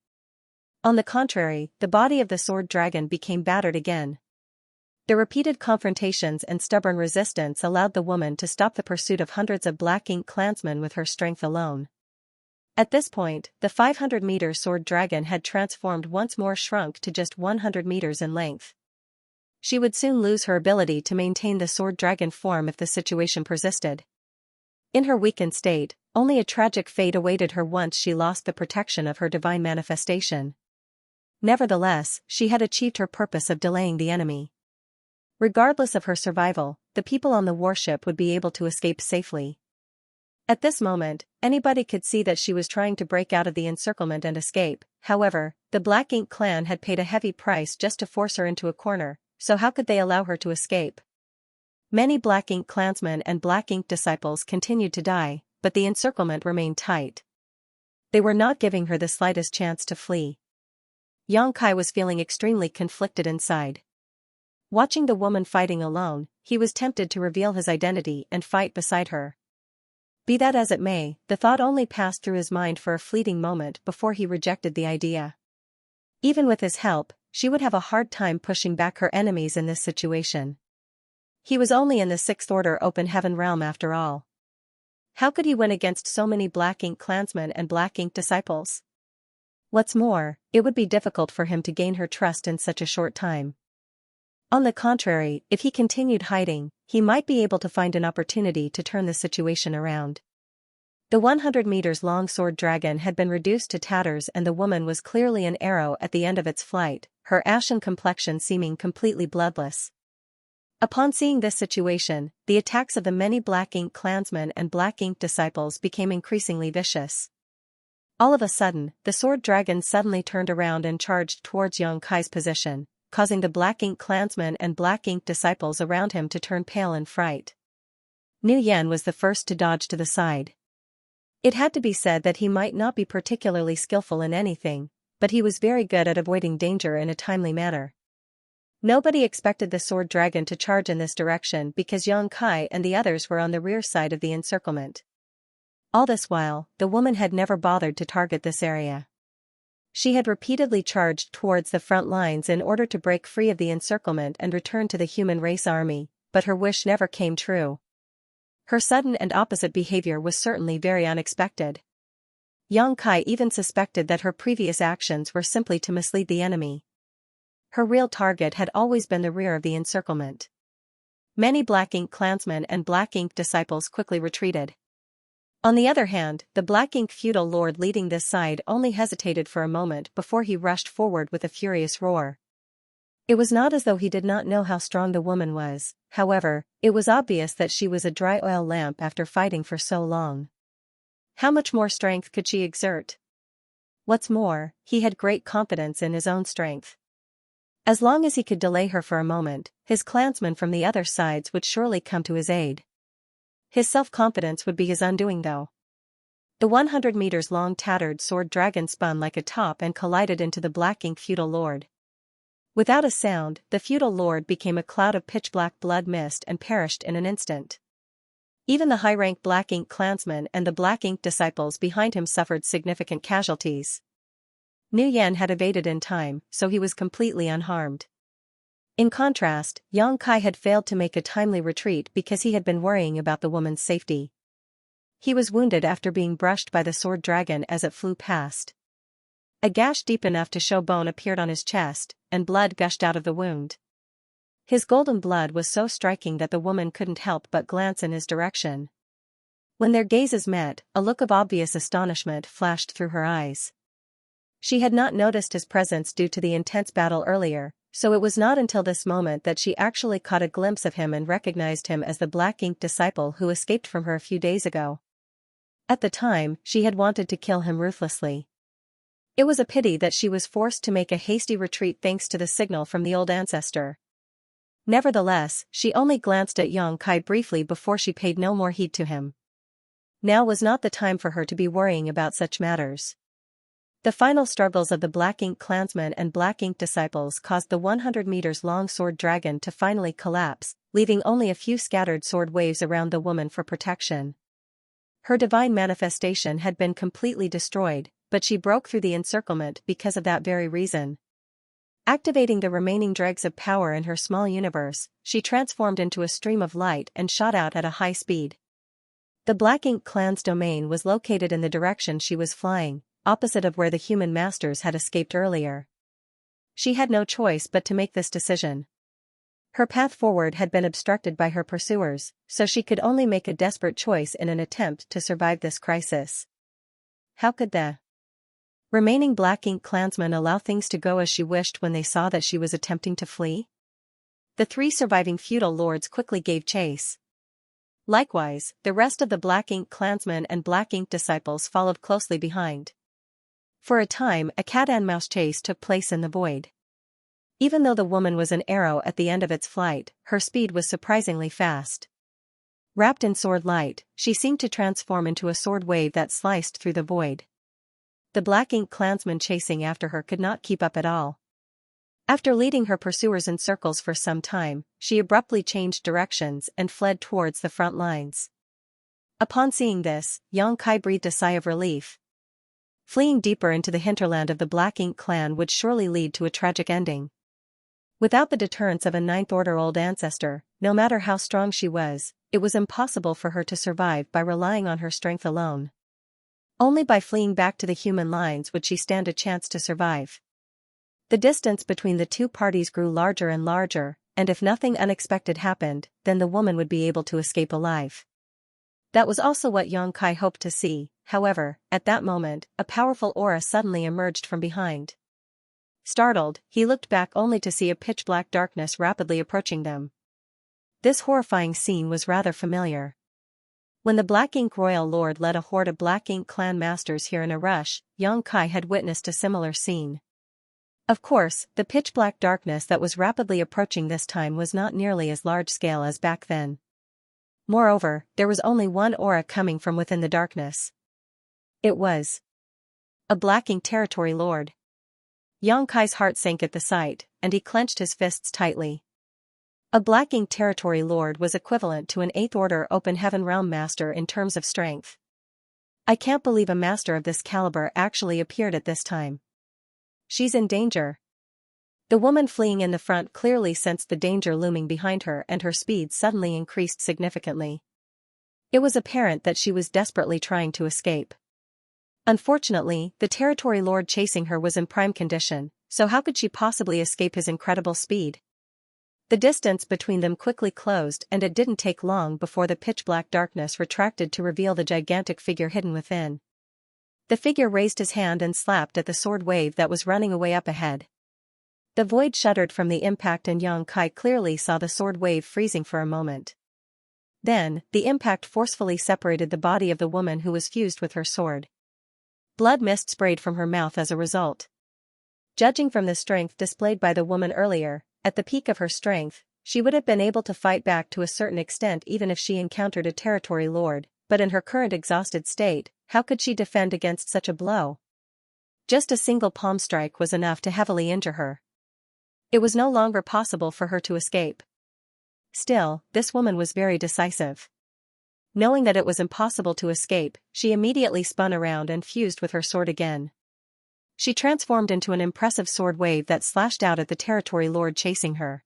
On the contrary, the body of the sword dragon became battered again. The repeated confrontations and stubborn resistance allowed the woman to stop the pursuit of hundreds of Black Ink clansmen with her strength alone. At this point, the 500-meter sword dragon had transformed once more, shrunk to just 100 meters in length. She would soon lose her ability to maintain the sword dragon form if the situation persisted. In her weakened state, only a tragic fate awaited her once she lost the protection of her divine manifestation. Nevertheless, she had achieved her purpose of delaying the enemy. Regardless of her survival, the people on the warship would be able to escape safely. At this moment, anybody could see that she was trying to break out of the encirclement and escape. However, the Black Ink clan had paid a heavy price just to force her into a corner, so how could they allow her to escape? Many Black Ink clansmen and Black Ink disciples continued to die, but the encirclement remained tight. They were not giving her the slightest chance to flee. Xianxia was feeling extremely conflicted inside. Watching the woman fighting alone, he was tempted to reveal his identity and fight beside her. Be that as it may, the thought only passed through his mind for a fleeting moment before he rejected the idea. Even with his help, she would have a hard time pushing back her enemies in this situation. He was only in the Sixth Order Open Heaven realm after all. How could he win against so many Black Ink clansmen and Black Ink disciples? What's more, it would be difficult for him to gain her trust in such a short time. On the contrary, if he continued hiding, he might be able to find an opportunity to turn the situation around. The 100 meters long sword dragon had been reduced to tatters, and the woman was clearly an arrow at the end of its flight, her ashen complexion seeming completely bloodless. Upon seeing this situation, the attacks of the many Black Ink clansmen and Black Ink disciples became increasingly vicious. All of a sudden, the sword dragon suddenly turned around and charged towards Xianxia's position, causing the Black Ink clansmen and Black Ink disciples around him to turn pale in fright. Nu Yan was the first to dodge to the side. It had to be said that he might not be particularly skillful in anything, but he was very good at avoiding danger in a timely manner. Nobody expected the sword dragon to charge in this direction because Xianxia and the others were on the rear side of the encirclement. All this while, the woman had never bothered to target this area. She had repeatedly charged towards the front lines in order to break free of the encirclement and return to the human race army, but her wish never came true. Her sudden and opposite behavior was certainly very unexpected. Xianxia even suspected that her previous actions were simply to mislead the enemy. Her real target had always been the rear of the encirclement. Many Black Ink clansmen and Black Ink disciples quickly retreated. On the other hand, the Black Ink feudal lord leading this side only hesitated for a moment before he rushed forward with a furious roar. It was not as though he did not know how strong the woman was, however, it was obvious that she was a dry oil lamp after fighting for so long. How much more strength could she exert? What's more, he had great confidence in his own strength. As long as he could delay her for a moment, his clansmen from the other sides would surely come to his aid. His self-confidence would be his undoing though. The 100 meters long tattered sword dragon spun like a top and collided into the black ink feudal lord. Without a sound, the feudal lord became a cloud of pitch-black blood mist and perished in an instant. Even the high-rank black ink clansmen and the black ink disciples behind him suffered significant casualties. Nu Yan had evaded in time, so he was completely unharmed. In contrast, Yang Kai had failed to make a timely retreat because he had been worrying about the woman's safety. He was wounded after being brushed by the sword dragon as it flew past. A gash deep enough to show bone appeared on his chest, and blood gushed out of the wound. His golden blood was so striking that the woman couldn't help but glance in his direction. When their gazes met, a look of obvious astonishment flashed through her eyes. She had not noticed his presence due to the intense battle earlier, so it was not until this moment that she actually caught a glimpse of him and recognized him as the black ink disciple who escaped from her a few days ago. At the time, she had wanted to kill him ruthlessly. It was a pity that she was forced to make a hasty retreat thanks to the signal from the old ancestor. Nevertheless, she only glanced at Yang Kai briefly before she paid no more heed to him. Now was not the time for her to be worrying about such matters. The final struggles of the black ink clansmen and black ink disciples caused the 100 meters long sword dragon to finally collapse, leaving only a few scattered sword waves around the woman for protection. Her divine manifestation had been completely destroyed, but she broke through the encirclement because of that very reason. Activating the remaining dregs of power in her small universe, she transformed into a stream of light and shot out at a high speed. The Black Ink clan's domain was located in the direction she was flying, opposite of where the human masters had escaped earlier. She had no choice but to make this decision. Her path forward had been obstructed by her pursuers, so she could only make a desperate choice in an attempt to survive this crisis. How could the remaining Black Ink clansmen allow things to go as she wished when they saw that she was attempting to flee? The 3 surviving feudal lords quickly gave chase. Likewise, the rest of the Black Ink clansmen and Black Ink disciples followed closely behind. For a time, a cat-and-mouse chase took place in the void. Even though the woman was an arrow at the end of its flight, her speed was surprisingly fast. Wrapped in sword light, she seemed to transform into a sword wave that sliced through the void. The Black Ink clansmen chasing after her could not keep up at all. After leading her pursuers in circles for some time, she abruptly changed directions and fled towards the front lines. Upon seeing this, Yang Kai breathed a sigh of relief. Fleeing deeper into the hinterland of the Black Ink clan would surely lead to a tragic ending. Without the deterrence of a Ninth Order old ancestor, no matter how strong she was, it was impossible for her to survive by relying on her strength alone. Only by fleeing back to the human lines would she stand a chance to survive. The distance between the two parties grew larger and larger, and if nothing unexpected happened, then the woman would be able to escape alive. That was also what Yang Kai hoped to see. However, at that moment, a powerful aura suddenly emerged from behind. Startled, he looked back only to see a pitch-black darkness rapidly approaching them. This horrifying scene was rather familiar. When the Black Ink Royal Lord led a horde of Black Ink clan masters here in a rush, Yang Kai had witnessed a similar scene. Of course, the pitch-black darkness that was rapidly approaching this time was not nearly as large-scale as back then. Moreover, there was only one aura coming from within the darkness. It was a Black Ink territory lord. Yang Kai's heart sank at the sight, and he clenched his fists tightly. A Black Ink territory lord was equivalent to an 8th Order Open Heaven Realm master in terms of strength. I can't believe a master of this caliber actually appeared at this time. She's in danger. The woman fleeing in the front clearly sensed the danger looming behind her, and her speed suddenly increased significantly. It was apparent that she was desperately trying to escape. Unfortunately, the territory lord chasing her was in prime condition, so how could she possibly escape his incredible speed? The distance between them quickly closed, and it didn't take long before the pitch-black darkness retracted to reveal the gigantic figure hidden within. The figure raised his hand and slapped at the sword wave that was running away up ahead. The void shuddered from the impact and Xianxia clearly saw the sword wave freezing for a moment. Then, the impact forcefully separated the body of the woman who was fused with her sword. Blood mist sprayed from her mouth as a result. Judging from the strength displayed by the woman earlier, at the peak of her strength, she would have been able to fight back to a certain extent even if she encountered a territory lord, but in her current exhausted state, how could she defend against such a blow? Just a single palm strike was enough to heavily injure her. It was no longer possible for her to escape. Still, this woman was very decisive. Knowing that it was impossible to escape, she immediately spun around and fused with her sword again. She transformed into an impressive sword wave that slashed out at the territory lord chasing her.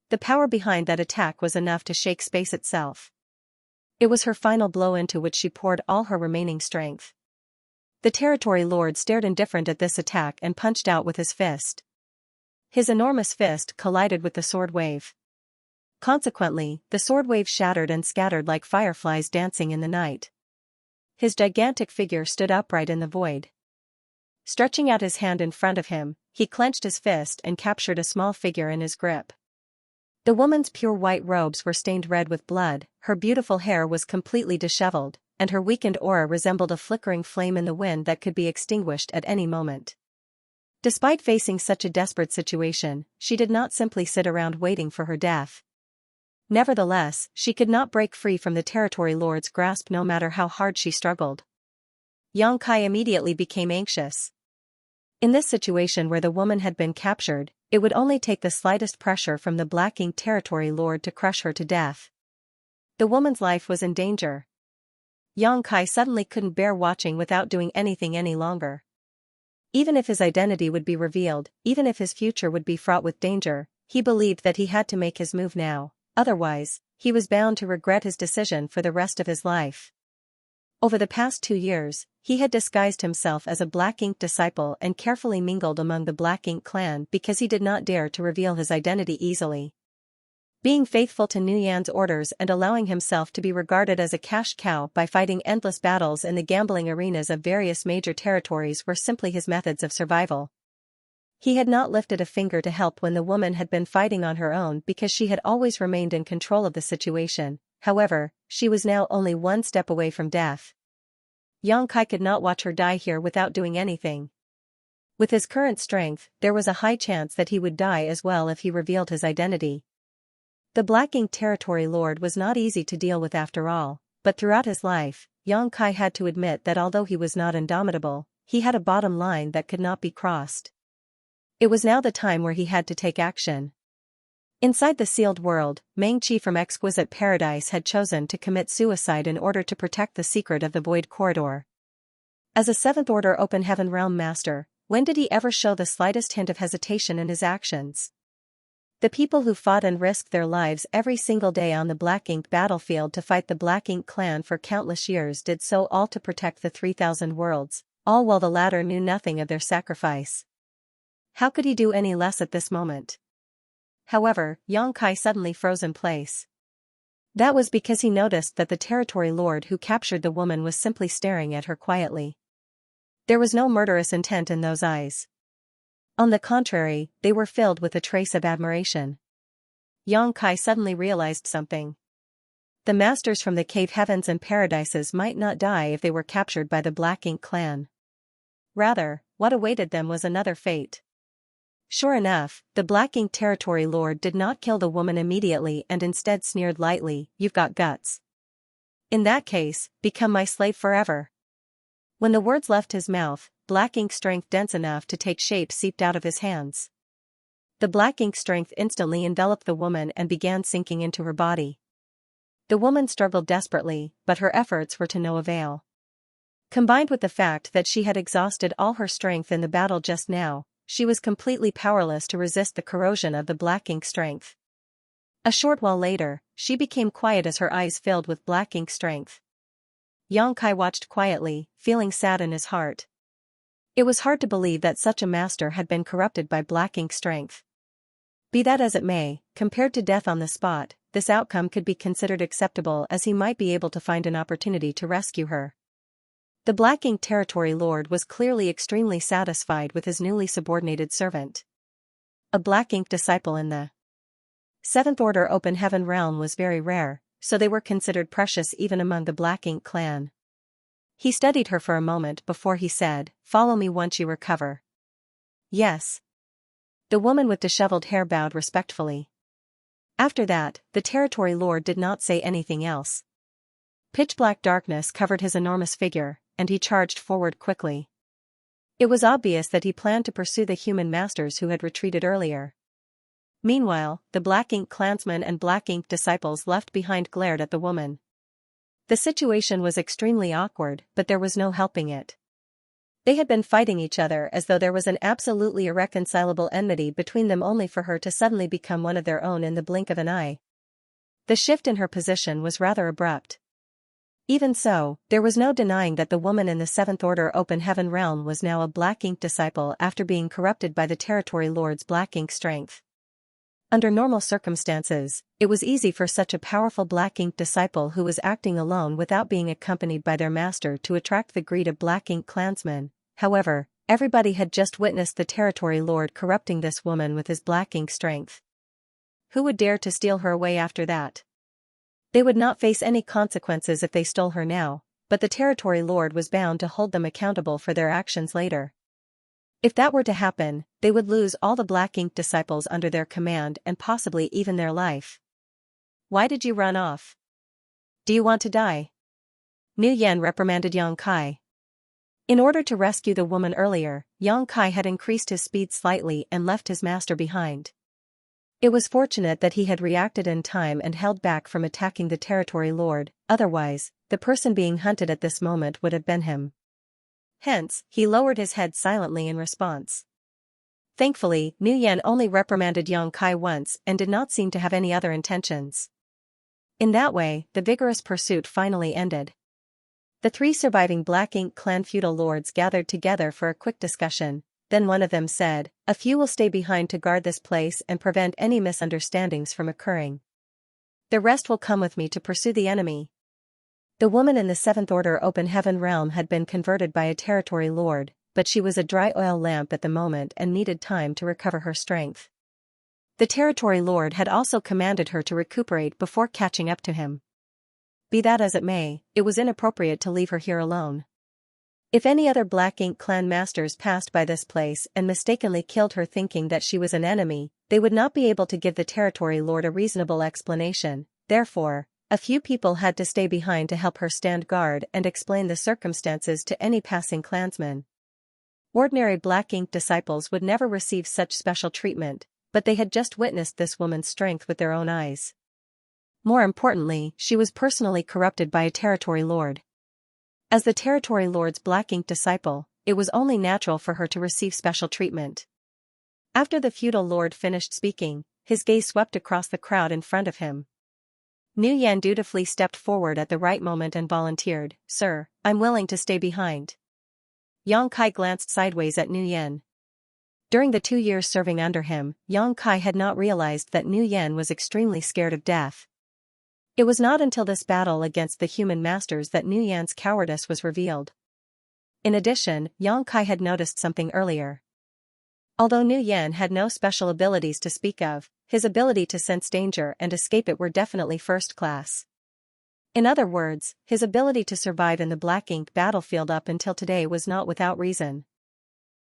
The power behind that attack was enough to shake space itself. It was her final blow into which she poured all her remaining strength. The territory lord stared indifferent at this attack and punched out with his fist. His enormous fist collided with the sword wave. Consequently, the sword wave shattered and scattered like fireflies dancing in the night. His gigantic figure stood upright in the void. Stretching out his hand in front of him, he clenched his fist and captured a small figure in his grip. The woman's pure white robes were stained red with blood, her beautiful hair was completely disheveled, and her weakened aura resembled a flickering flame in the wind that could be extinguished at any moment. Despite facing such a desperate situation, she did not simply sit around waiting for her death. Nevertheless, she could not break free from the territory lord's grasp no matter how hard she struggled. Xianxia immediately became anxious. In this situation where the woman had been captured, it would only take the slightest pressure from the Black Ink territory lord to crush her to death. The woman's life was in danger. Xianxia suddenly couldn't bear watching without doing anything any longer. Even if his identity would be revealed, even if his future would be fraught with danger, he believed that he had to make his move now, otherwise, he was bound to regret his decision for the rest of his life. Over the past 2 years, he had disguised himself as a Black Ink disciple and carefully mingled among the Black Ink clan because he did not dare to reveal his identity easily. Being faithful to Nuyan's orders and allowing himself to be regarded as a cash cow by fighting endless battles in the gambling arenas of various major territories were simply his methods of survival. He had not lifted a finger to help when the woman had been fighting on her own because she had always remained in control of the situation. However, she was now only one step away from death. Xianxia could not watch her die here without doing anything. With his current strength, there was a high chance that he would die as well if he revealed his identity. The Black Ink territory lord was not easy to deal with after all, but throughout his life, Xianxia had to admit that although he was not indomitable, he had a bottom line that could not be crossed. It was now the time where he had to take action. Inside the sealed world, Meng-Chi from Exquisite Paradise had chosen to commit suicide in order to protect the secret of the Void Corridor. As a 7th Order Open Heaven Realm Master, when did he ever show the slightest hint of hesitation in his actions? The people who fought and risked their lives every single day on the Black Ink battlefield to fight the Black Ink clan for countless years did so all to protect the 3,000 worlds, all while the latter knew nothing of their sacrifice. How could he do any less at this moment? However, Xianxia suddenly froze in place. That was because he noticed that the territory lord who captured the woman was simply staring at her quietly. There was no murderous intent in those eyes. On the contrary, they were filled with a trace of admiration. Xianxia suddenly realized something. The masters from the cave heavens and paradises might not die if they were captured by the Black Ink clan. Rather, what awaited them was another fate. Sure enough, the Black Ink territory lord did not kill the woman immediately and instead sneered lightly, "You've got guts. In that case, become my slave forever." When the words left his mouth, Black Ink strength dense enough to take shape seeped out of his hands. The Black Ink strength instantly enveloped the woman and began sinking into her body. The woman struggled desperately, but her efforts were to no avail. Combined with the fact that she had exhausted all her strength in the battle just now, she was completely powerless to resist the corrosion of the Black Ink strength. A short while later, she became quiet as her eyes filled with Black Ink strength. Xianxia watched quietly, feeling sad in his heart. It was hard to believe that such a master had been corrupted by Black Ink strength. Be that as it may, compared to death on the spot, this outcome could be considered acceptable as he might be able to find an opportunity to rescue her. The Black Ink territory lord was clearly extremely satisfied with his newly subordinated servant. A black ink disciple in the Seventh Order Open Heaven realm was very rare, so they were considered precious even among the Black Ink clan. He studied her for a moment before he said, "Follow me once you recover." "Yes." The woman with disheveled hair bowed respectfully. After that, the territory lord did not say anything else. Pitch-black darkness covered his enormous figure, and he charged forward quickly. It was obvious that he planned to pursue the human masters who had retreated earlier. Meanwhile, the Black Ink clansmen and Black Ink disciples left behind glared at the woman. The situation was extremely awkward, but there was no helping it. They had been fighting each other as though there was an absolutely irreconcilable enmity between them, only for her to suddenly become one of their own in the blink of an eye. The shift in her position was rather abrupt. Even so, there was no denying that the woman in the Seventh Order Open Heaven realm was now a Black Ink disciple after being corrupted by the territory lord's Black Ink strength. Under normal circumstances, it was easy for such a powerful Black Ink disciple who was acting alone without being accompanied by their master to attract the greed of Black Ink clansmen. However, everybody had just witnessed the territory lord corrupting this woman with his Black Ink strength. Who would dare to steal her away after that? They would not face any consequences if they stole her now, but the territory lord was bound to hold them accountable for their actions later. If that were to happen, they would lose all the Black Ink disciples under their command and possibly even their life. "Why did you run off? Do you want to die?" Nu Yan reprimanded Yang Kai. In order to rescue the woman earlier, Yang Kai had increased his speed slightly and left his master behind. It was fortunate that he had reacted in time and held back from attacking the territory lord, otherwise, the person being hunted at this moment would have been him. Hence, he lowered his head silently in response. Thankfully, Nu Yan only reprimanded Yang Kai once and did not seem to have any other intentions. In that way, the vigorous pursuit finally ended. The three surviving Black Ink clan feudal lords gathered together for a quick discussion, then one of them said, "A few will stay behind to guard this place and prevent any misunderstandings from occurring. The rest will come with me to pursue the enemy." The woman in the Seventh Order Open Heaven realm had been converted by a territory lord, but she was a dry oil lamp at the moment and needed time to recover her strength. The territory lord had also commanded her to recuperate before catching up to him. Be that as it may, it was inappropriate to leave her here alone. If any other Black Ink clan masters passed by this place and mistakenly killed her thinking that she was an enemy, they would not be able to give the territory lord a reasonable explanation. Therefore, a few people had to stay behind to help her stand guard and explain the circumstances to any passing clansmen. Ordinary Black Ink disciples would never receive such special treatment, but they had just witnessed this woman's strength with their own eyes. More importantly, she was personally corrupted by a territory lord. As the territory lord's Black Ink disciple, it was only natural for her to receive special treatment. After the feudal lord finished speaking, his gaze swept across the crowd in front of him. Nu Yan dutifully stepped forward at the right moment and volunteered, "Sir, I'm willing to stay behind." Yang Kai glanced sideways at Nu Yan. During the 2 years serving under him, Yang Kai had not realized that Nu Yan was extremely scared of death. It was not until this battle against the human masters that Nu Yan's cowardice was revealed. In addition, Yang Kai had noticed something earlier. Although Nu Yan had no special abilities to speak of, his ability to sense danger and escape it were definitely first class. In other words, his ability to survive in the Black Ink battlefield up until today was not without reason.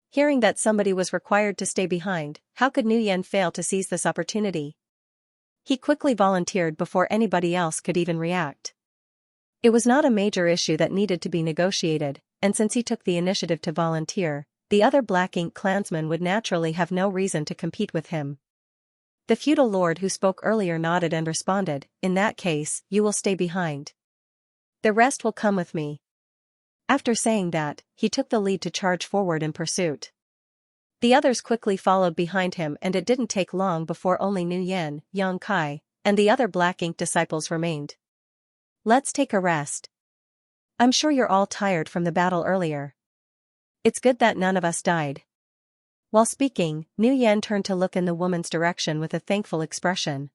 Hearing that somebody was required to stay behind, how could Nu Yan fail to seize this opportunity? He quickly volunteered before anybody else could even react. It was not a major issue that needed to be negotiated, and since he took the initiative to volunteer, the other Black Ink clansmen would naturally have no reason to compete with him. The feudal lord who spoke earlier nodded and responded, "In that case, you will stay behind. The rest will come with me." After saying that, he took the lead to charge forward in pursuit. The others quickly followed behind him, and it didn't take long before only Nu Yan, Yang Kai, and the other Black Ink disciples remained. "Let's take a rest. I'm sure you're all tired from the battle earlier. It's good that none of us died." While speaking, Nu Yan turned to look in the woman's direction with a thankful expression.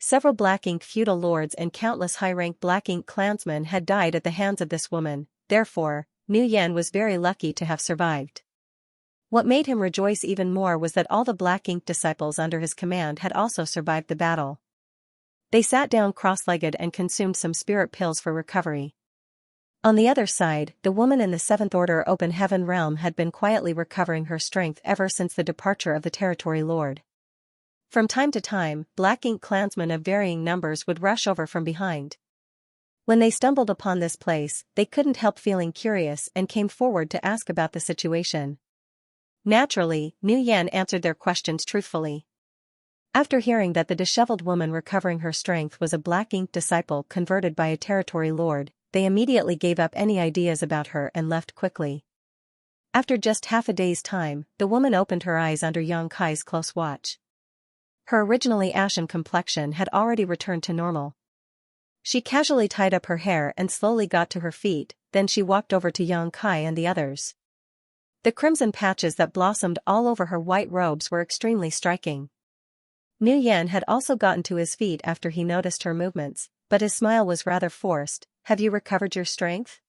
Several Black Ink feudal lords and countless high-rank Black Ink clansmen had died at the hands of this woman, therefore, Nu Yan was very lucky to have survived. What made him rejoice even more was that all the black ink disciples under his command had also survived the battle. They sat down cross-legged and consumed some spirit pills for recovery. On the other side, the woman in the Seventh Order Open Heaven realm had been quietly recovering her strength ever since the departure of the Territory Lord. From time to time, black ink clansmen of varying numbers would rush over from behind. When they stumbled upon this place, they couldn't help feeling curious and came forward to ask about the situation. Naturally, Nu Yan answered their questions truthfully. After hearing that the disheveled woman recovering her strength was a black ink disciple converted by a Territory Lord, they immediately gave up any ideas about her and left quickly. After just half a day's time, the woman opened her eyes under Xianxia's close watch. Her originally ashen complexion had already returned to normal. She casually tied up her hair and slowly got to her feet, then she walked over to Xianxia and the others. The crimson patches that blossomed all over her white robes were extremely striking. Nu Yan had also gotten to his feet after he noticed her movements, but his smile was rather forced. "Have you recovered your strength?"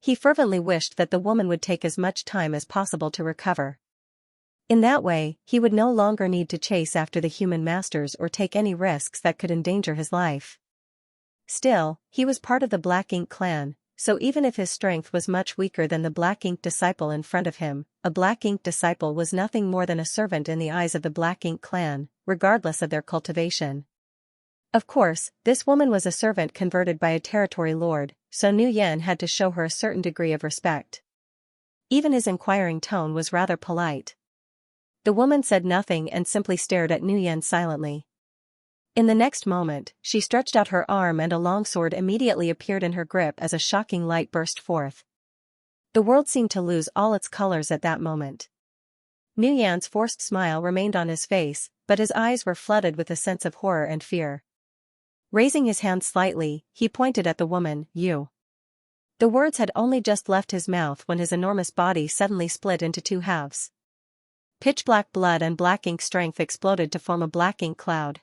He fervently wished that the woman would take as much time as possible to recover. In that way, he would no longer need to chase after the human masters or take any risks that could endanger his life. Still, he was part of the Black Ink clan, so even if his strength was much weaker than the Black Ink disciple in front of him, a Black Ink disciple was nothing more than a servant in the eyes of the Black Ink clan, regardless of their cultivation. Of course, this woman was a servant converted by a Territory Lord, so Nu Yan had to show her a certain degree of respect. Even his inquiring tone was rather polite. The woman said nothing and simply stared at Nu Yan silently. In the next moment, she stretched out her arm and a long sword immediately appeared in her grip as a shocking light burst forth. The world seemed to lose all its colors at that moment. Nu Yan's forced smile remained on his face, but his eyes were flooded with a sense of horror and fear. Raising his hand slightly, he pointed at the woman, "You." The words had only just left his mouth when his enormous body suddenly split into two halves. Pitch-black blood and black ink strength exploded to form a black ink cloud.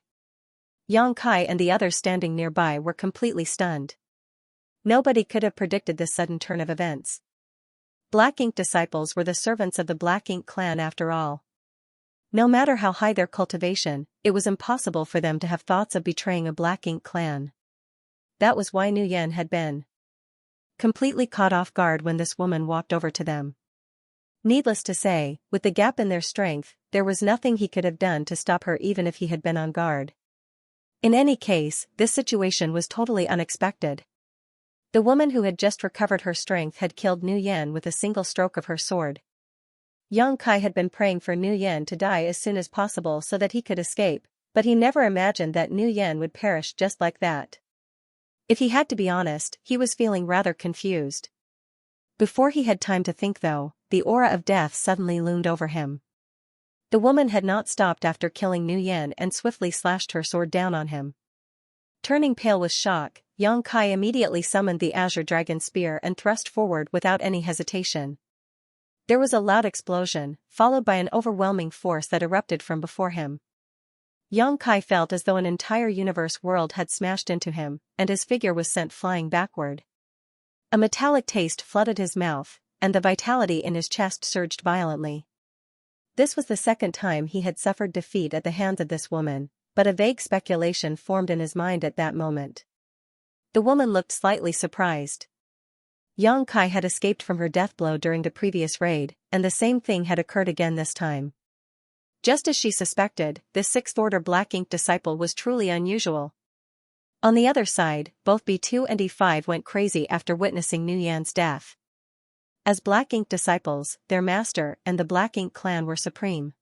Xianxia and the others standing nearby were completely stunned. Nobody could have predicted this sudden turn of events. Black Ink disciples were the servants of the Black Ink clan after all. No matter how high their cultivation, it was impossible for them to have thoughts of betraying a Black Ink clan. That was why Nu Yan had been completely caught off guard when this woman walked over to them. Needless to say, with the gap in their strength, there was nothing he could have done to stop her even if he had been on guard. In any case, this situation was totally unexpected. The woman who had just recovered her strength had killed Nu Yan with a single stroke of her sword. Xianxia had been praying for Nu Yan to die as soon as possible so that he could escape, but he never imagined that Nu Yan would perish just like that. If he had to be honest, he was feeling rather confused. Before he had time to think though, the aura of death suddenly loomed over him. The woman had not stopped after killing Nu Yan and swiftly slashed her sword down on him. Turning pale with shock, Xianxia immediately summoned the Azure Dragon Spear and thrust forward without any hesitation. There was a loud explosion, followed by an overwhelming force that erupted from before him. Xianxia felt as though an entire universe world had smashed into him, and his figure was sent flying backward. A metallic taste flooded his mouth, and the vitality in his chest surged violently. This was the second time he had suffered defeat at the hands of this woman, but a vague speculation formed in his mind at that moment. The woman looked slightly surprised. Xianxia had escaped from her death blow during the previous raid, and the same thing had occurred again this time. Just as she suspected, this Sixth Order Black Ink disciple was truly unusual. On the other side, both B2 and E5 went crazy after witnessing Nu Yan's death. As Black Ink disciples, their master and the Black Ink clan were supreme.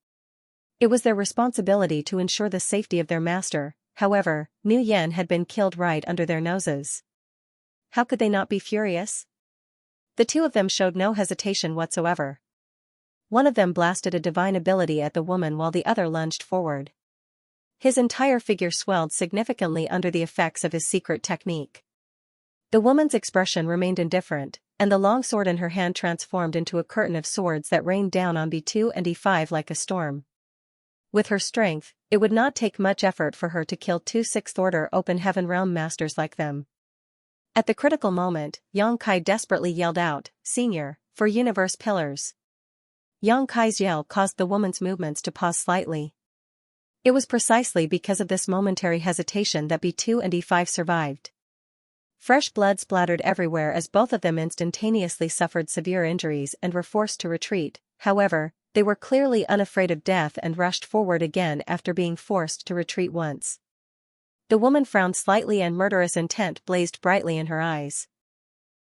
It was their responsibility to ensure the safety of their master, however, Nu Yan had been killed right under their noses. How could they not be furious? The two of them showed no hesitation whatsoever. One of them blasted a divine ability at the woman while the other lunged forward. His entire figure swelled significantly under the effects of his secret technique. The woman's expression remained indifferent, and the long sword in her hand transformed into a curtain of swords that rained down on B2 and E5 like a storm. With her strength, it would not take much effort for her to kill two Sixth Order Open Heaven Realm masters like them. At the critical moment, Xianxia desperately yelled out, "Senior, for Universe Pillars." Yang Kai's yell caused the woman's movements to pause slightly. It was precisely because of this momentary hesitation that B2 and E5 survived. Fresh blood splattered everywhere as both of them instantaneously suffered severe injuries and were forced to retreat. However, they were clearly unafraid of death and rushed forward again after being forced to retreat once. The woman frowned slightly and murderous intent blazed brightly in her eyes.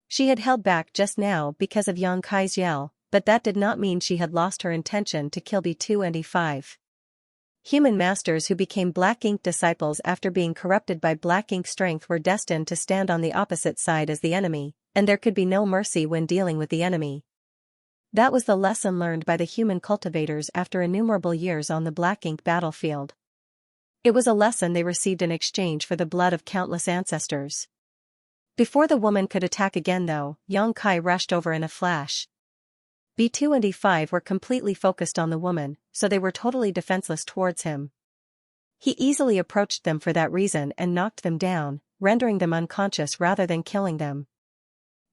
She had held back just now because of Yang Kai's yell, but that did not mean she had lost her intention to kill B2 and E5. Human masters who became black ink disciples after being corrupted by black ink strength were destined to stand on the opposite side as the enemy, and there could be no mercy when dealing with the enemy. That was the lesson learned by the human cultivators after innumerable years on the black ink battlefield. It was a lesson they received in exchange for the blood of countless ancestors. Before the woman could attack again though, Yang Kai rushed over in a flash. B2 and E5 were completely focused on the woman, so they were totally defenseless towards him. He easily approached them for that reason and knocked them down, rendering them unconscious rather than killing them.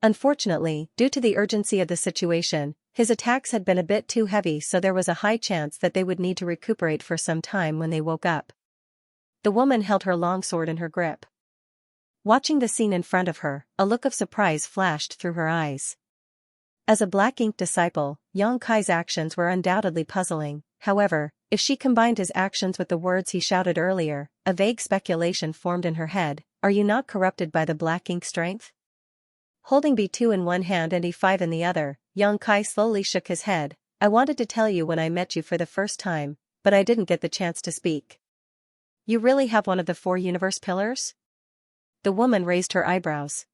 Unfortunately, due to the urgency of the situation, his attacks had been a bit too heavy, so there was a high chance that they would need to recuperate for some time when they woke up. The woman held her longsword in her grip. Watching the scene in front of her, a look of surprise flashed through her eyes. As a black ink disciple, Yang Kai's actions were undoubtedly puzzling. However, if she combined his actions with the words he shouted earlier, a vague speculation formed in her head: "Are you not corrupted by the black ink strength?" Holding B2 in one hand and E5 in the other, Yang Kai slowly shook his head. "I wanted to tell you when I met you for the first time, but I didn't get the chance to speak." "You really have one of the 4 universe pillars?" The woman raised her eyebrows.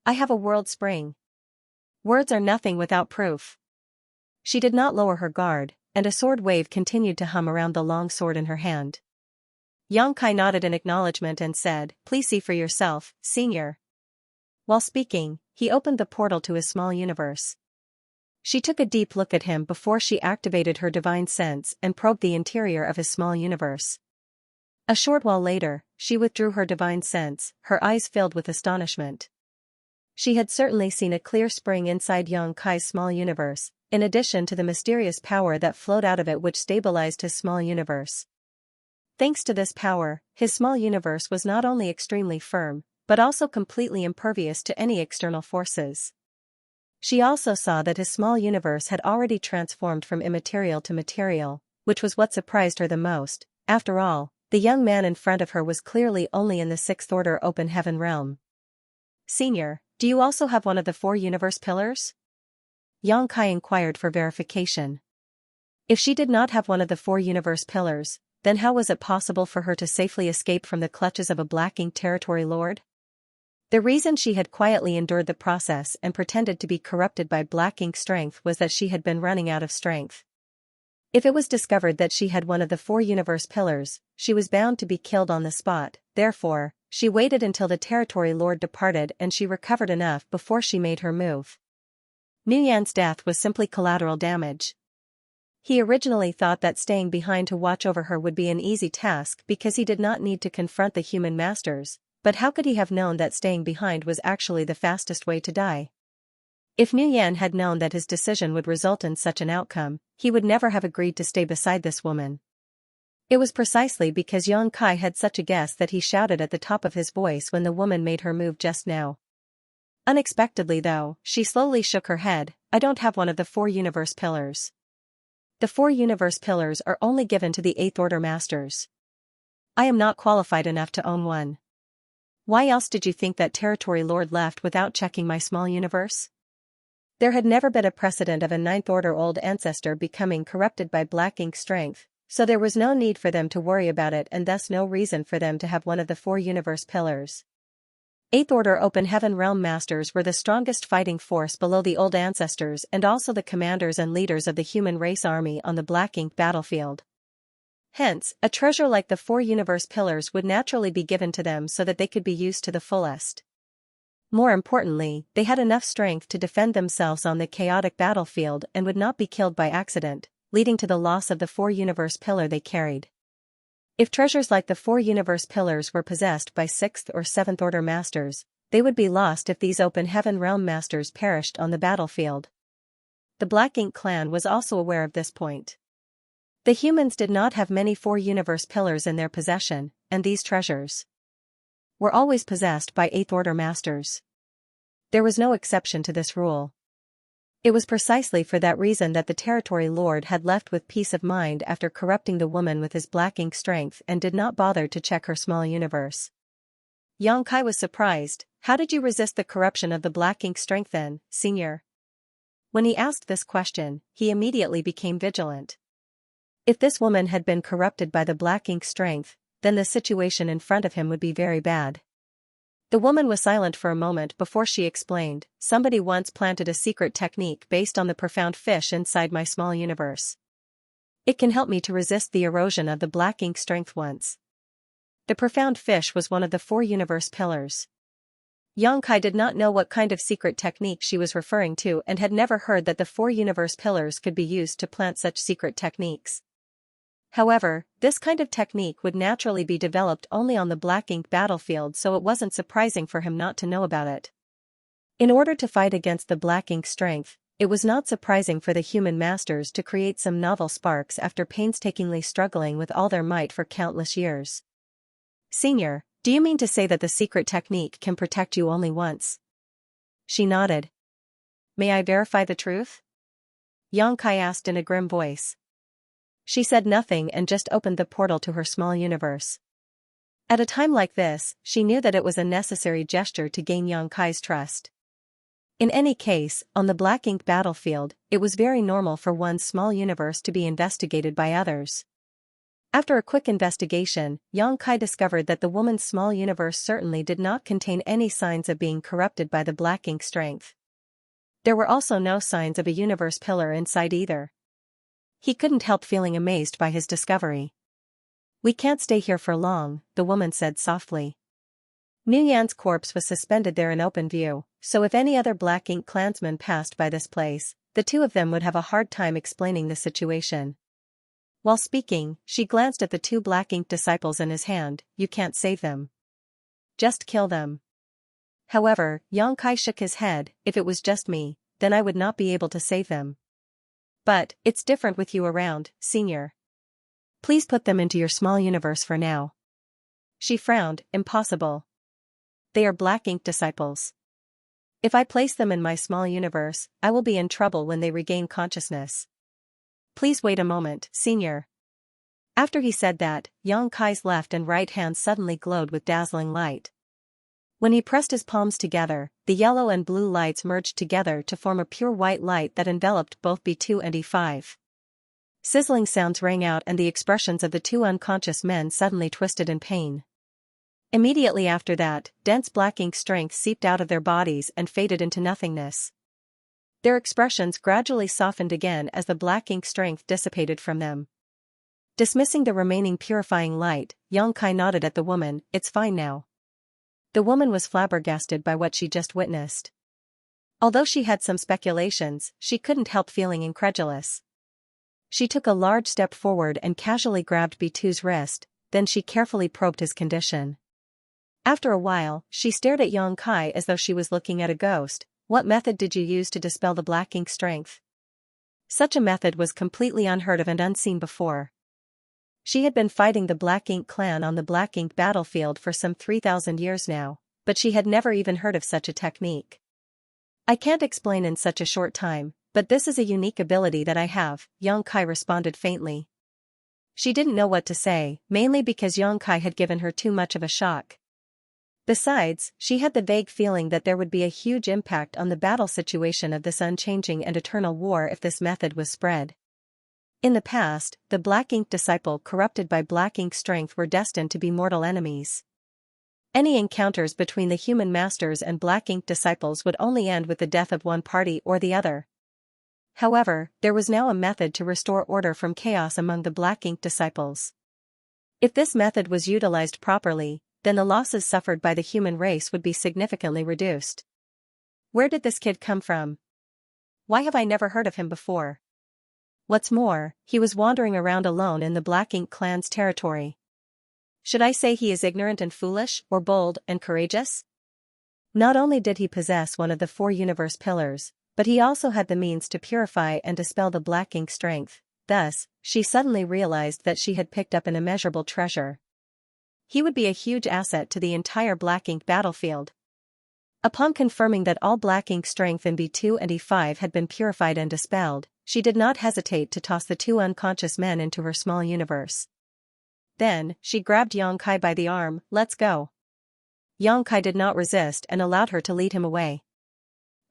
"I have a world spring. Words are nothing without proof." She did not lower her guard, and a sword wave continued to hum around the long sword in her hand. Yang Kai nodded in acknowledgement and said, "Please see for yourself, senior." While speaking, he opened the portal to his small universe. She took a deep look at him before she activated her divine sense and probed the interior of his small universe. A short while later, she withdrew her divine sense, her eyes filled with astonishment. She had certainly seen a clear spring inside Yang Kai's small universe, in addition to the mysterious power that flowed out of it which stabilized his small universe. Thanks to this power, his small universe was not only extremely firm, but also completely impervious to any external forces. She also saw that his small universe had already transformed from immaterial to material, which was what surprised her the most. After all, the young man in front of her was clearly only in the 6th order open heaven realm. "Senior, do you also have one of the 4 universe pillars?" Yang Kai inquired for verification. If she did not have one of the 4 universe pillars, then how was it possible for her to safely escape from the clutches of a black ink territory lord? The reason she had quietly endured the process and pretended to be corrupted by black ink strength was that she had been running out of strength. If it was discovered that she had one of the 4 universe pillars, she was bound to be killed on the spot. Therefore, she waited until the territory lord departed and she recovered enough before she made her move. Nguyen's death was simply collateral damage. He originally thought that staying behind to watch over her would be an easy task because he did not need to confront the human masters, but how could he have known that staying behind was actually the fastest way to die? If Nguyen had known that his decision would result in such an outcome, he would never have agreed to stay beside this woman. It was precisely because Yang Kai had such a guess that he shouted at the top of his voice when the woman made her move just now. Unexpectedly though, she slowly shook her head. "I don't have one of the 4 universe pillars. The 4 universe pillars are only given to the 8th order masters. I am not qualified enough to own one." "Why else did you think that territory lord left without checking my small universe?" There had never been a precedent of a 9th order old ancestor becoming corrupted by black ink strength, so there was no need for them to worry about it and thus no reason for them to have one of the 4 universe pillars. 8th order open heaven realm masters were the strongest fighting force below the old ancestors and also the commanders and leaders of the human race army on the black ink battlefield. Hence, a treasure like the 4 universe pillars would naturally be given to them so that they could be used to the fullest. More importantly, they had enough strength to defend themselves on the chaotic battlefield and would not be killed by accident, leading to the loss of the 4 universe pillar they carried. If treasures like the 4 universe pillars were possessed by 6th or 7th order masters, they would be lost if these open heaven realm masters perished on the battlefield. the Black Ink clan was also aware of this point. The humans did not have many four universe pillars in their possession, and these treasures were always possessed by Eighth Order masters. There was no exception to this rule. It was precisely for that reason that the territory lord had left with peace of mind after corrupting the woman with his black ink strength and did not bother to check her small universe. Xianxia was surprised. How did you resist the corruption of the black ink strength then, senior? When he asked this question, he immediately became vigilant. If this woman had been corrupted by the black ink strength, then the situation in front of him would be very bad. The woman was silent for a moment before she explained, somebody once planted a secret technique based on the profound fish inside my small universe. It can help me to resist the erosion of the black ink strength once. The profound fish was one of the four universe pillars. Xianxia did not know what kind of secret technique she was referring to and had never heard that the four universe pillars could be used to plant such secret techniques. However, this kind of technique would naturally be developed only on the black ink battlefield, so it wasn't surprising for him not to know about it. In order to fight against the black ink strength, it was not surprising for the human masters to create some novel sparks after painstakingly struggling with all their might for countless years. Senior, do you mean to say that the secret technique can protect you only once? She nodded. May I verify the truth? Xianxia asked in a grim voice. She said nothing and just opened the portal to her small universe. At a time like this, she knew that it was a necessary gesture to gain Xianxia's trust. In any case, on the black ink battlefield, it was very normal for one's small universe to be investigated by others. After a quick investigation, Xianxia discovered that the woman's small universe certainly did not contain any signs of being corrupted by the black ink strength. There were also no signs of a universe pillar inside either. He couldn't help feeling amazed by his discovery. We can't stay here for long, the woman said softly. Mu Yan's corpse was suspended there in open view, so if any other black ink clansmen passed by this place, the two of them would have a hard time explaining the situation. While speaking, she glanced at the two black ink disciples in his hand. You can't save them. Just kill them. However, Xianxia shook his head. If it was just me, then I would not be able to save them. But, it's different with you around, senior. Please put them into your small universe for now. She frowned. Impossible. They are black ink disciples. If I place them in my small universe, I will be in trouble when they regain consciousness. Please wait a moment, senior. After he said that, Xianxia's left and right hands suddenly glowed with dazzling light. When he pressed his palms together, the yellow and blue lights merged together to form a pure white light that enveloped both B2 and E5. Sizzling sounds rang out and the expressions of the two unconscious men suddenly twisted in pain. Immediately after that, dense black ink strength seeped out of their bodies and faded into nothingness. Their expressions gradually softened again as the black ink strength dissipated from them. Dismissing the remaining purifying light, Xianxia nodded at the woman. It's fine now. The woman was flabbergasted by what she just witnessed. Although she had some speculations, she couldn't help feeling incredulous. She took a large step forward and casually grabbed B2's wrist, then she carefully probed his condition. After a while, she stared at Xianxia as though she was looking at a ghost. What method did you use to dispel the black ink strength? Such a method was completely unheard of and unseen before. She had been fighting the Black Ink clan on the Black Ink battlefield for some 3,000 years now, but she had never even heard of such a technique. I can't explain in such a short time, but this is a unique ability that I have, Xianxia responded faintly. She didn't know what to say, mainly because Xianxia had given her too much of a shock. Besides, she had the vague feeling that there would be a huge impact on the battle situation of this unchanging and eternal war if this method was spread. In the past, the black ink disciple corrupted by black ink strength were destined to be mortal enemies. Any encounters between the human masters and black ink disciples would only end with the death of one party or the other. However, there was now a method to restore order from chaos among the black ink disciples. If this method was utilized properly, then the losses suffered by the human race would be significantly reduced. Where did this kid come from? Why have I never heard of him before? What's more, he was wandering around alone in the Black Ink clan's territory. Should I say he is ignorant and foolish, or bold and courageous? Not only did he possess one of the four universe pillars, but he also had the means to purify and dispel the black ink strength. Thus, she suddenly realized that she had picked up an immeasurable treasure. He would be a huge asset to the entire black ink battlefield. Upon confirming that all black ink strength in B2 and E5 had been purified and dispelled, she did not hesitate to toss the two unconscious men into her small universe. Then, she grabbed Xianxia by the arm. "Let's go." Xianxia did not resist and allowed her to lead him away.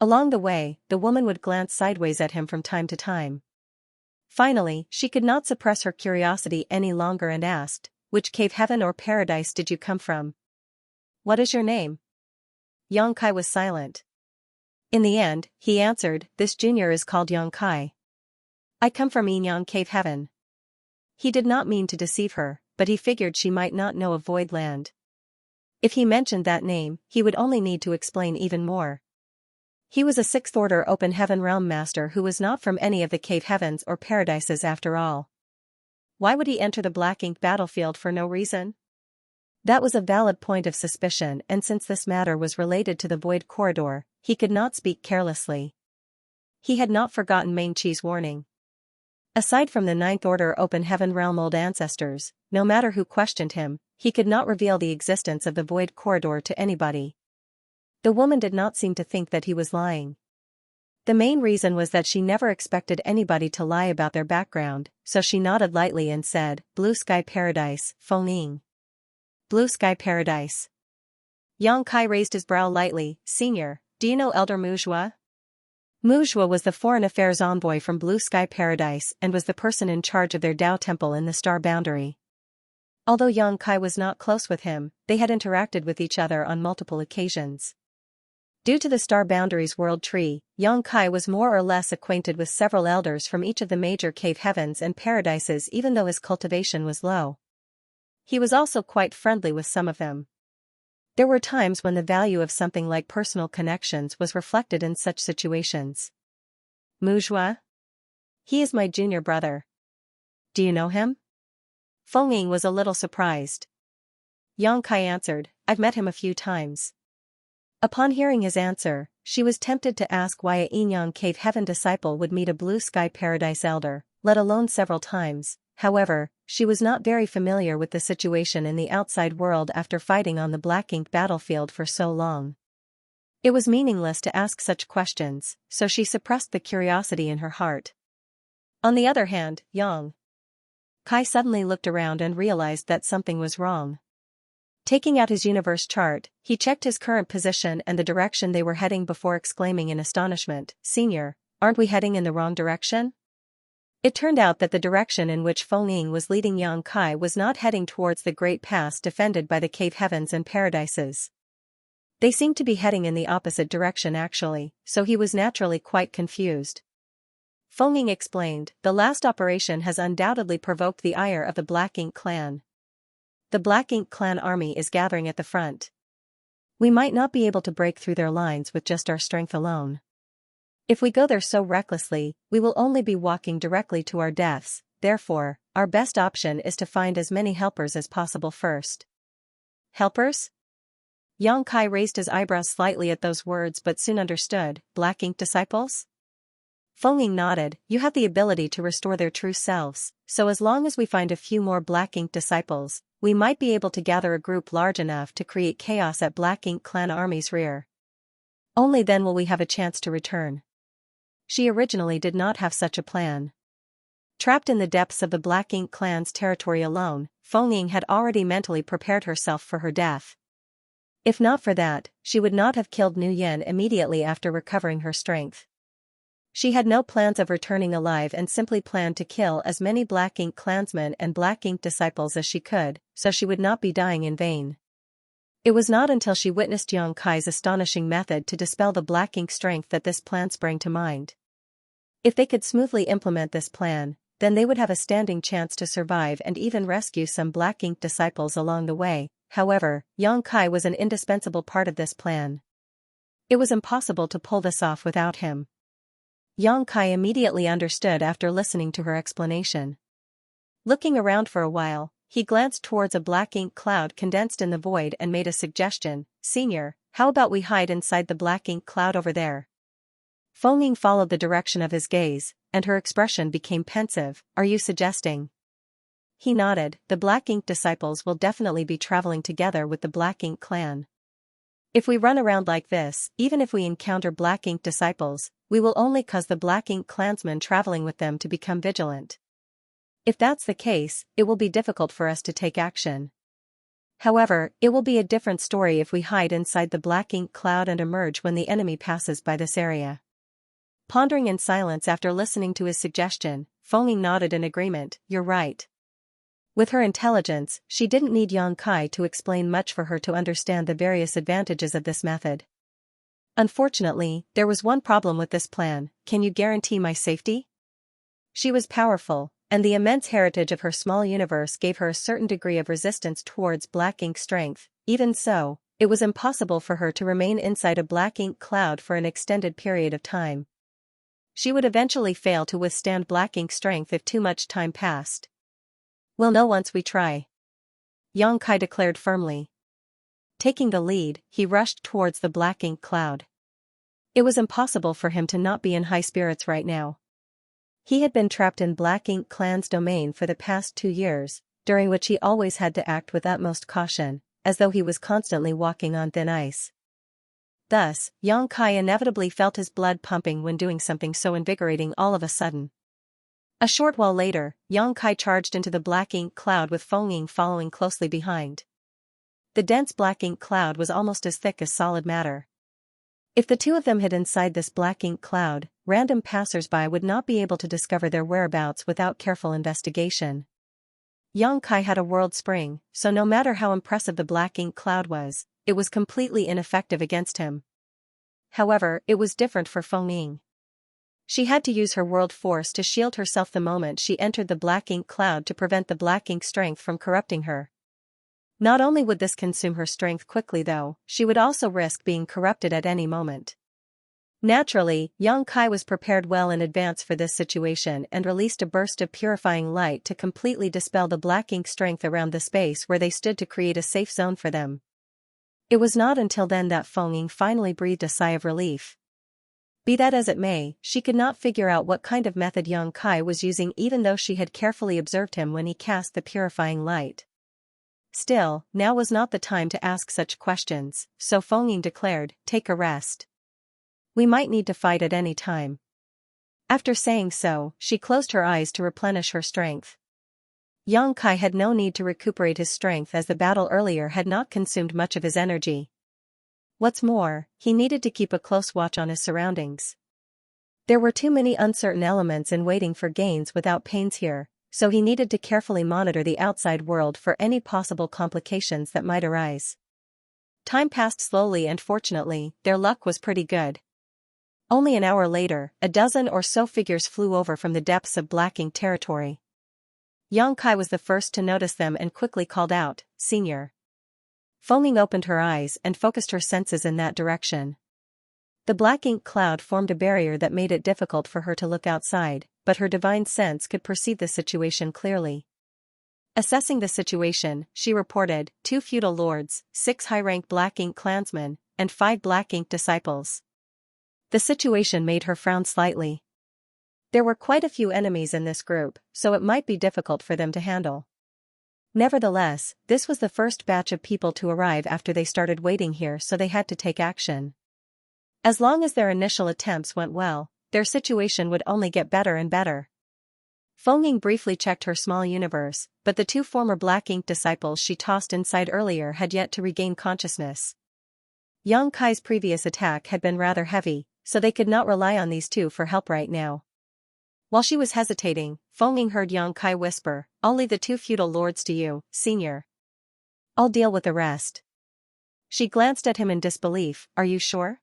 Along the way, the woman would glance sideways at him from time to time. Finally, she could not suppress her curiosity any longer and asked, "Which cave, heaven or paradise, did you come from? What is your name?" Xianxia was silent. In the end, he answered, "This junior is called Xianxia. I come from Yinyang Cave Heaven." He did not mean to deceive her, but he figured she might not know of Void Land. If he mentioned that name, he would only need to explain even more. He was a Sixth Order Open Heaven Realm Master who was not from any of the cave heavens or paradises after all. Why would he enter the black ink battlefield for no reason? That was a valid point of suspicion, and since this matter was related to the Void Corridor, he could not speak carelessly. He had not forgotten Main Chi's warning. Aside from the Ninth Order Open Heaven Realm Old Ancestors, no matter who questioned him, he could not reveal the existence of the Void Corridor to anybody. The woman did not seem to think that he was lying. The main reason was that she never expected anybody to lie about their background, so she nodded lightly and said, "Blue Sky Paradise, Fengning." Blue Sky Paradise. Xianxia raised his brow lightly. "Senior, do you know Elder Muzhua?" Muzhua was the foreign affairs envoy from Blue Sky Paradise and was the person in charge of their Dao temple in the Star Boundary. Although Xianxia was not close with him, they had interacted with each other on multiple occasions. Due to the Star Boundary's world tree, Xianxia was more or less acquainted with several elders from each of the major cave heavens and paradises even though his cultivation was low. He was also quite friendly with some of them. There were times when the value of something like personal connections was reflected in such situations. "Muzhua? He is my junior brother. Do you know him?" Fengning was a little surprised. Xianxia answered, "I've met him a few times." Upon hearing his answer, she was tempted to ask why a Yinyang Cave Heaven disciple would meet a Blue Sky Paradise elder, let alone several times. However, she was not very familiar with the situation in the outside world after fighting on the black ink battlefield for so long. It was meaningless to ask such questions, so she suppressed the curiosity in her heart. On the other hand, Xianxia suddenly looked around and realized that something was wrong. Taking out his universe chart, he checked his current position and the direction they were heading before exclaiming in astonishment, "Senior, aren't we heading in the wrong direction?" It turned out that the direction in which Fengning was leading Xianxia was not heading towards the great pass defended by the cave heavens and paradises. They seemed to be heading in the opposite direction actually, so he was naturally quite confused. Fengning explained, "The last operation has undoubtedly provoked the ire of the Black Ink clan. The Black Ink clan army is gathering at the front. We might not be able to break through their lines with just our strength alone. If we go there so recklessly, we will only be walking directly to our deaths, therefore, our best option is to find as many helpers as possible first." "Helpers?" Xianxia raised his eyebrows slightly at those words but soon understood, "Black Ink disciples?" Fengning nodded, "You have the ability to restore their true selves, so as long as we find a few more Black Ink disciples, we might be able to gather a group large enough to create chaos at Black Ink clan army's rear. Only then will we have a chance to return." She originally did not have such a plan. Trapped in the depths of the Black Ink clan's territory alone, Fengning had already mentally prepared herself for her death. If not for that, she would not have killed Nuyen immediately after recovering her strength. She had no plans of returning alive and simply planned to kill as many Black Ink clansmen and Black Ink disciples as she could, so she would not be dying in vain. It was not until she witnessed Xianxia's astonishing method to dispel the Black Ink strength that this plan sprang to mind. If they could smoothly implement this plan, then they would have a standing chance to survive and even rescue some Black Ink disciples along the way. However, Xianxia was an indispensable part of this plan. It was impossible to pull this off without him. Xianxia immediately understood after listening to her explanation. Looking around for a while, he glanced towards a Black Ink cloud condensed in the void and made a suggestion, "Senior, how about we hide inside the Black Ink cloud over there?" Feng Ying followed the direction of his gaze, and her expression became pensive. Are you suggesting? He nodded. The Black Ink disciples will definitely be traveling together with the Black Ink clan. If we run around like this, even if we encounter Black Ink disciples, we will only cause the Black Ink clansmen traveling with them to become vigilant. If that's the case, it will be difficult for us to take action. However, it will be a different story if we hide inside the Black Ink cloud and emerge when the enemy passes by this area. Pondering in silence after listening to his suggestion, Feng Ying nodded in agreement. You're right. With her intelligence, she didn't need Yang Kai to explain much for her to understand the various advantages of this method. Unfortunately, there was one problem with this plan. Can you guarantee my safety? She was powerful, and the immense heritage of her small universe gave her a certain degree of resistance towards Black Ink strength. Even so, it was impossible for her to remain inside a Black Ink cloud for an extended period of time. She would eventually fail to withstand Black Ink strength if too much time passed. We'll know once we try, Yang Kai declared firmly. Taking the lead, he rushed towards the Black Ink cloud. It was impossible for him to not be in high spirits right now. He had been trapped in Black Ink clan's domain for the past 2 years, during which he always had to act with utmost caution, as though he was constantly walking on thin ice. Thus, Yang Kai inevitably felt his blood pumping when doing something so invigorating all of a sudden. A short while later, Yang Kai charged into the Black Ink cloud with Feng Ying following closely behind. The dense Black Ink cloud was almost as thick as solid matter. If the two of them hid inside this Black Ink cloud, random passers-by would not be able to discover their whereabouts without careful investigation. Yang Kai had a world spring, so no matter how impressive the Black Ink cloud was, it was completely ineffective against him. However, it was different for Feng Ying. She had to use her world force to shield herself the moment she entered the Black Ink cloud to prevent the Black Ink strength from corrupting her. Not only would this consume her strength quickly though, she would also risk being corrupted at any moment. Naturally, Yang Kai was prepared well in advance for this situation and released a burst of purifying light to completely dispel the Black Ink strength around the space where they stood to create a safe zone for them. It was not until then that Feng Ying finally breathed a sigh of relief. Be that as it may, she could not figure out what kind of method Yang Kai was using even though she had carefully observed him when he cast the purifying light. Still, now was not the time to ask such questions, so Feng Ying declared, take a rest. We might need to fight at any time. After saying so, she closed her eyes to replenish her strength. Yang Kai had no need to recuperate his strength as the battle earlier had not consumed much of his energy. What's more, he needed to keep a close watch on his surroundings. There were too many uncertain elements in waiting for gains without pains here, so he needed to carefully monitor the outside world for any possible complications that might arise. Time passed slowly and fortunately, their luck was pretty good. Only an hour later, a dozen or so figures flew over from the depths of Black Ink territory. Yang Kai was the first to notice them and quickly called out, Senior. Feng Ying opened her eyes and focused her senses in that direction. The Black Ink cloud formed a barrier that made it difficult for her to look outside, but her divine sense could perceive the situation clearly. Assessing the situation, she reported, 2 feudal lords, 6 high-rank Black Ink clansmen, and 5 Black Ink disciples. The situation made her frown slightly. There were quite a few enemies in this group, so it might be difficult for them to handle. Nevertheless, this was the first batch of people to arrive after they started waiting here, so they had to take action. As long as their initial attempts went well, their situation would only get better and better. Feng Ying briefly checked her small universe, but the 2 former Black Ink disciples she tossed inside earlier had yet to regain consciousness. Yang Kai's previous attack had been rather heavy, so they could not rely on these 2 for help right now. While she was hesitating, Feng Ying heard Yang Kai whisper, I'll leave the 2 feudal lords to you, Senior. I'll deal with the rest. She glanced at him in disbelief, are you sure?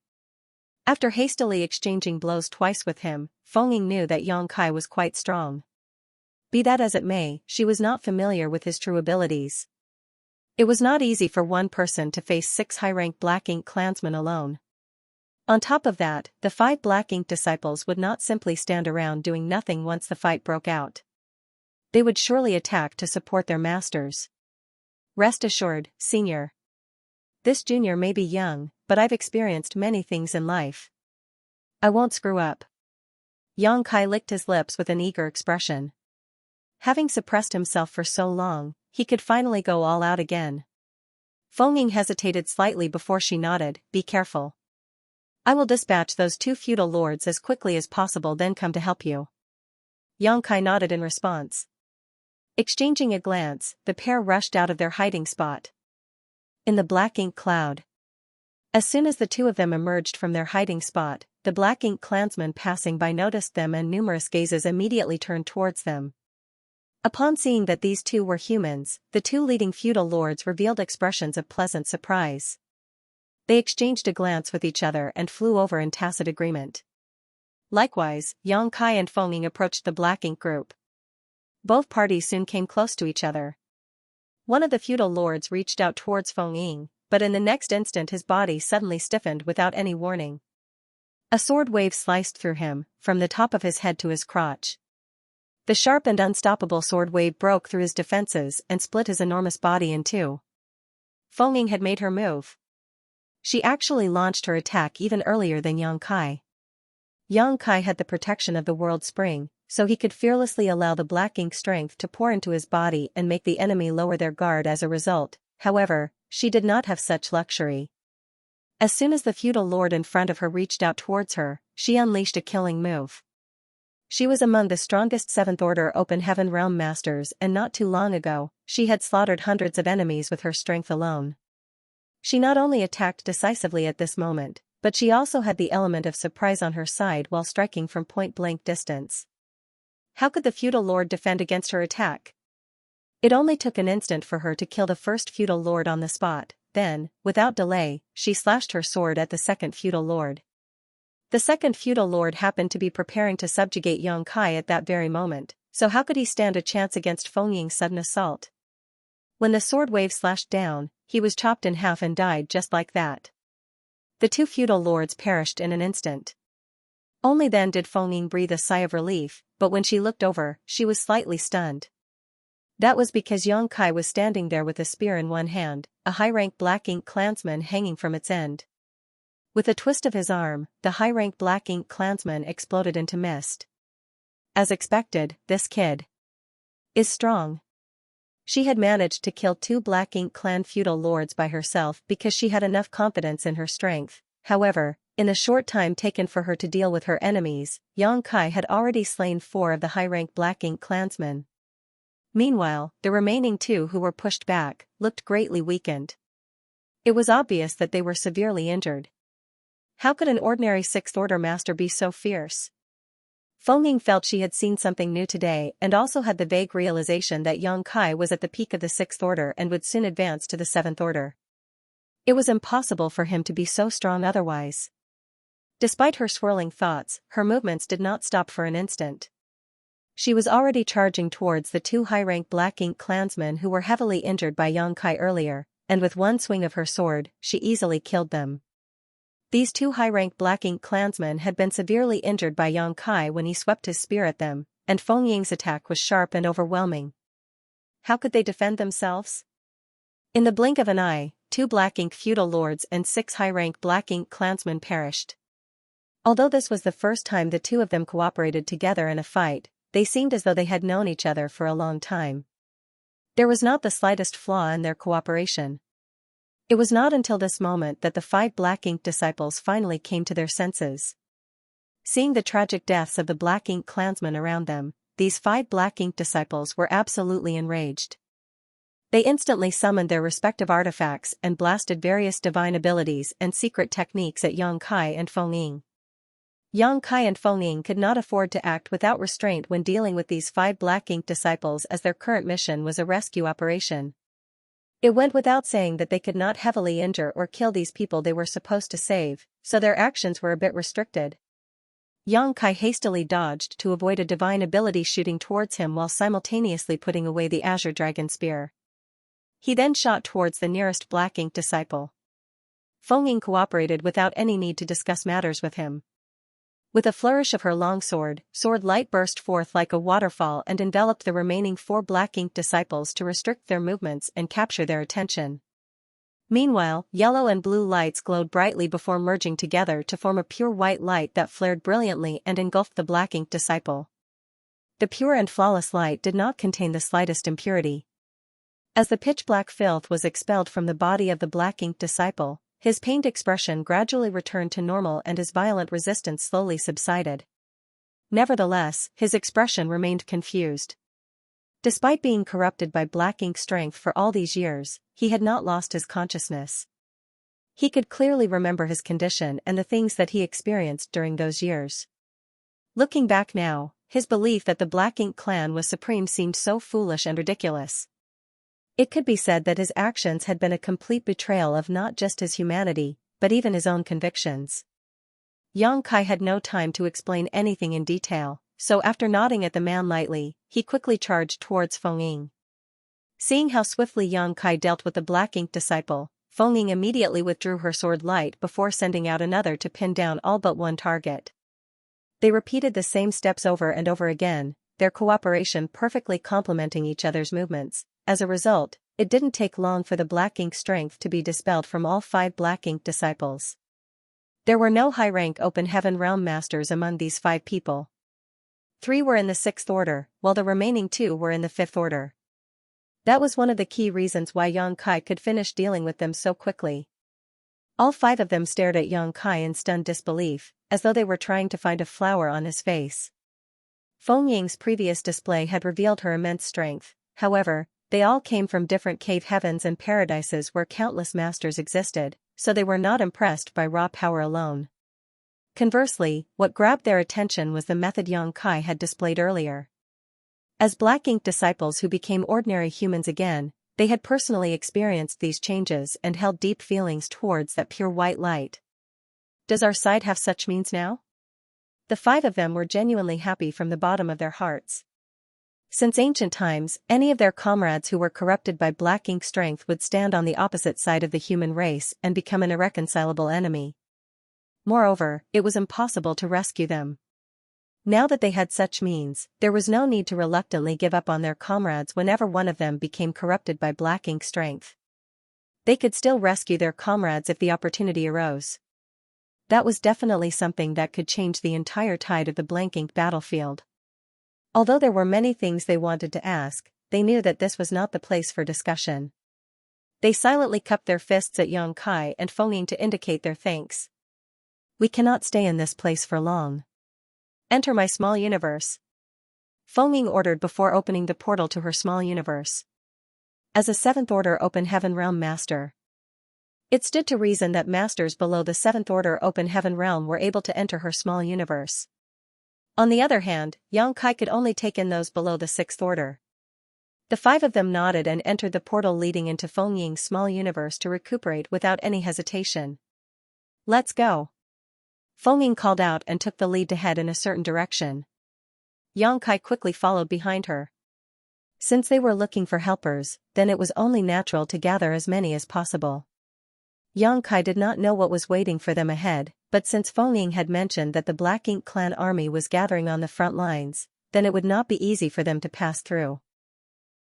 After hastily exchanging blows twice with him, Feng Ying knew that Yang Kai was quite strong. Be that as it may, she was not familiar with his true abilities. It was not easy for one person to face 6 high-rank Black Ink clansmen alone. On top of that, the 5 Black Ink disciples would not simply stand around doing nothing once the fight broke out. They would surely attack to support their masters. Rest assured, Senior. This junior may be young, but I've experienced many things in life. I won't screw up. Yang Kai licked his lips with an eager expression. Having suppressed himself for so long, he could finally go all out again. Feng Ying hesitated slightly before she nodded, "Be careful. I will dispatch those two feudal lords as quickly as possible, then come to help you." Yang Kai nodded in response. Exchanging a glance, the pair rushed out of their hiding spot. In the black ink cloud. As soon as the two of them emerged from their hiding spot, the black ink clansmen passing by noticed them, and numerous gazes immediately turned towards them. Upon seeing that these two were humans, the two leading feudal lords revealed expressions of pleasant surprise. They exchanged a glance with each other and flew over in tacit agreement. Likewise, Yang Kai and Feng Ying approached the black ink group. Both parties soon came close to each other. One of the feudal lords reached out towards Feng Ying, but in the next instant his body suddenly stiffened without any warning. A sword wave sliced through him, from the top of his head to his crotch. The sharp and unstoppable sword wave broke through his defenses and split his enormous body in two. Feng Ying had made her move. She actually launched her attack even earlier than Yang Kai. Yang Kai had the protection of the world spring, so he could fearlessly allow the black ink strength to pour into his body and make the enemy lower their guard as a result. However, she did not have such luxury. As soon as the feudal lord in front of her reached out towards her, she unleashed a killing move. She was among the strongest 7th Order Open Heaven Realm Masters, and not too long ago, she had slaughtered hundreds of enemies with her strength alone. She not only attacked decisively at this moment, but she also had the element of surprise on her side while striking from point-blank distance. How could the feudal lord defend against her attack? It only took an instant for her to kill the first feudal lord on the spot, then, without delay, she slashed her sword at the second feudal lord. The second feudal lord happened to be preparing to subjugate Yang Kai at that very moment, so how could he stand a chance against Feng Ying's sudden assault? When the sword wave slashed down, he was chopped in half and died just like that. The two feudal lords perished in an instant. Only then did Feng Ying breathe a sigh of relief, but when she looked over, she was slightly stunned. That was because Yang Kai was standing there with a spear in one hand, a high-rank black ink clansman hanging from its end. With a twist of his arm, the high-rank black ink clansman exploded into mist. As expected, this kid is strong. She had managed to kill 2 black ink clan feudal lords by herself because she had enough confidence in her strength. However, in the short time taken for her to deal with her enemies, Yang Kai had already slain 4 of the high-rank black ink clansmen. Meanwhile, the remaining 2 who were pushed back, looked greatly weakened. It was obvious that they were severely injured. How could an ordinary 6th Order master be so fierce? Feng Ying felt she had seen something new today and also had the vague realization that Yang Kai was at the peak of the 6th Order and would soon advance to the 7th Order. It was impossible for him to be so strong otherwise. Despite her swirling thoughts, her movements did not stop for an instant. She was already charging towards the 2 high-rank black ink clansmen who were heavily injured by Yang Kai earlier, and with one swing of her sword, she easily killed them. These 2 high-rank black ink clansmen had been severely injured by Yang Kai when he swept his spear at them, and Feng Ying's attack was sharp and overwhelming. How could they defend themselves? In the blink of an eye, 2 black ink feudal lords and 6 high-rank black ink clansmen perished. Although this was the first time the 2 of them cooperated together in a fight, they seemed as though they had known each other for a long time. There was not the slightest flaw in their cooperation. It was not until this moment that the 5 black ink disciples finally came to their senses. Seeing the tragic deaths of the black ink clansmen around them, these 5 black ink disciples were absolutely enraged. They instantly summoned their respective artifacts and blasted various divine abilities and secret techniques at Yang Kai and Feng Ying. Yang Kai and Feng Ying could not afford to act without restraint when dealing with these 5 black ink disciples, as their current mission was a rescue operation. It went without saying that they could not heavily injure or kill these people they were supposed to save, so their actions were a bit restricted. Yang Kai hastily dodged to avoid a divine ability shooting towards him while simultaneously putting away the Azure Dragon Spear. He then shot towards the nearest black ink disciple. Feng Ying cooperated without any need to discuss matters with him. With a flourish of her long sword, sword light burst forth like a waterfall and enveloped the remaining 4 black ink disciples to restrict their movements and capture their attention. Meanwhile, yellow and blue lights glowed brightly before merging together to form a pure white light that flared brilliantly and engulfed the black ink disciple. The pure and flawless light did not contain the slightest impurity. As the pitch-black filth was expelled from the body of the black ink disciple, his pained expression gradually returned to normal and his violent resistance slowly subsided. Nevertheless, his expression remained confused. Despite being corrupted by black ink strength for all these years, he had not lost his consciousness. He could clearly remember his condition and the things that he experienced during those years. Looking back now, his belief that the Black Ink clan was supreme seemed so foolish and ridiculous. It could be said that his actions had been a complete betrayal of not just his humanity, but even his own convictions. Xianxia had no time to explain anything in detail, so after nodding at the man lightly, he quickly charged towards Fengying. Seeing how swiftly Xianxia dealt with the black ink disciple, Fengying immediately withdrew her sword light before sending out another to pin down all but one target. They repeated the same steps over and over again, their cooperation perfectly complementing each other's movements. As a result, it didn't take long for the black ink strength to be dispelled from all 5 black ink disciples. There were no high-rank open heaven realm masters among these 5 people. 3 were in the 6th order, while the remaining 2 were in the 5th order. That was one of the key reasons why Xianxia could finish dealing with them so quickly. All 5 of them stared at Xianxia in stunned disbelief, as though they were trying to find a flower on his face. Fengying's previous display had revealed her immense strength, however, they all came from different cave heavens and paradises where countless masters existed, so they were not impressed by raw power alone. Conversely, what grabbed their attention was the method Xianxia had displayed earlier. As black ink disciples who became ordinary humans again, they had personally experienced these changes and held deep feelings towards that pure white light. Does our side have such means now? The 5 of them were genuinely happy from the bottom of their hearts. Since ancient times, any of their comrades who were corrupted by black ink strength would stand on the opposite side of the human race and become an irreconcilable enemy. Moreover, it was impossible to rescue them. Now that they had such means, there was no need to reluctantly give up on their comrades whenever one of them became corrupted by black ink strength. They could still rescue their comrades if the opportunity arose. That was definitely something that could change the entire tide of the blank ink battlefield. Although there were many things they wanted to ask, they knew that this was not the place for discussion. They silently cupped their fists at Xianxia and Fengying to indicate their thanks. We cannot stay in this place for long. Enter my small universe. Fengying ordered before opening the portal to her small universe. As a 7th order open heaven realm master, it stood to reason that masters below the 7th order open heaven realm were able to enter her small universe. On the other hand, Xianxia could only take in those below the 6th order. The 5 of them nodded and entered the portal leading into Fengying's small universe to recuperate without any hesitation. Let's go. Fengying called out and took the lead to head in a certain direction. Xianxia quickly followed behind her. Since they were looking for helpers, then it was only natural to gather as many as possible. Xianxia did not know what was waiting for them ahead, but since Fengying had mentioned that the Black Ink clan army was gathering on the front lines, then it would not be easy for them to pass through.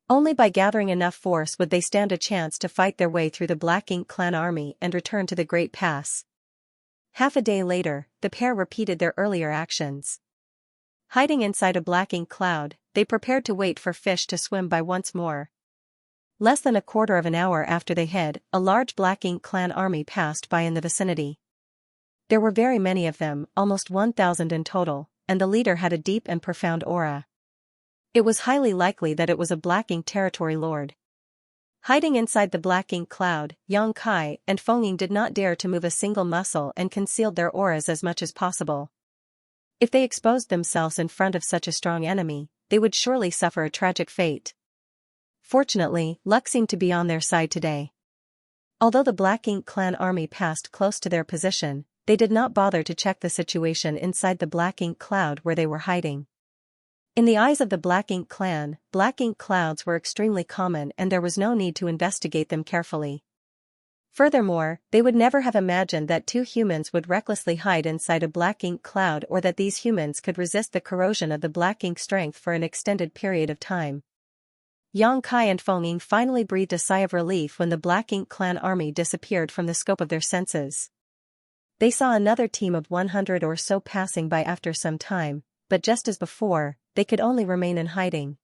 Only by gathering enough force would they stand a chance to fight their way through the Black Ink clan army and return to the Great Pass. Half a day later, the pair repeated their earlier actions. Hiding inside a black ink cloud, they prepared to wait for fish to swim by once more. Less than a quarter of an hour after they hid, a large black ink clan army passed by in the vicinity. There were very many of them, almost 1,000 in total, and the leader had a deep and profound aura. It was highly likely that it was a black ink territory lord. Hiding inside the black ink cloud, Xianxia and Fengying did not dare to move a single muscle and concealed their auras as much as possible. If they exposed themselves in front of such a strong enemy, they would surely suffer a tragic fate. Fortunately, luck seemed to be on their side today. Although the Black Ink clan army passed close to their position, they did not bother to check the situation inside the black ink cloud where they were hiding. In the eyes of the Black Ink clan, black ink clouds were extremely common and there was no need to investigate them carefully. Furthermore, they would never have imagined that 2 humans would recklessly hide inside a black ink cloud or that these humans could resist the corrosion of the black ink strength for an extended period of time. Yang Kai and Feng Ying finally breathed a sigh of relief when the Black Ink clan army disappeared from the scope of their senses. They saw another team of 100 or so passing by after some time, but just as before, they could only remain in hiding.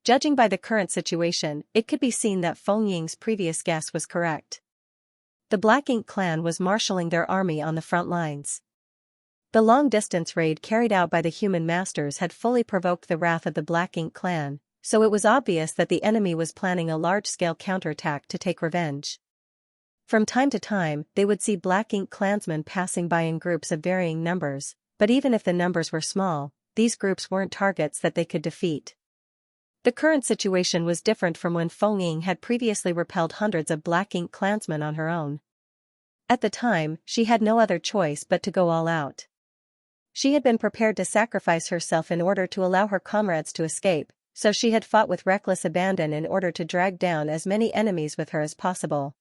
Judging by the current situation, it could be seen that Feng Ying's previous guess was correct. The Black Ink clan was marshalling their army on the front lines. The long-distance raid carried out by the human masters had fully provoked the wrath of the Black Ink clan, so it was obvious that the enemy was planning a large-scale counterattack to take revenge. From time to time, they would see Black Ink clansmen passing by in groups of varying numbers, but even if the numbers were small, these groups weren't targets that they could defeat. The current situation was different from when Feng Ying had previously repelled hundreds of Black Ink clansmen on her own. At the time, she had no other choice but to go all out. She had been prepared to sacrifice herself in order to allow her comrades to escape, so she had fought with reckless abandon in order to drag down as many enemies with her as possible.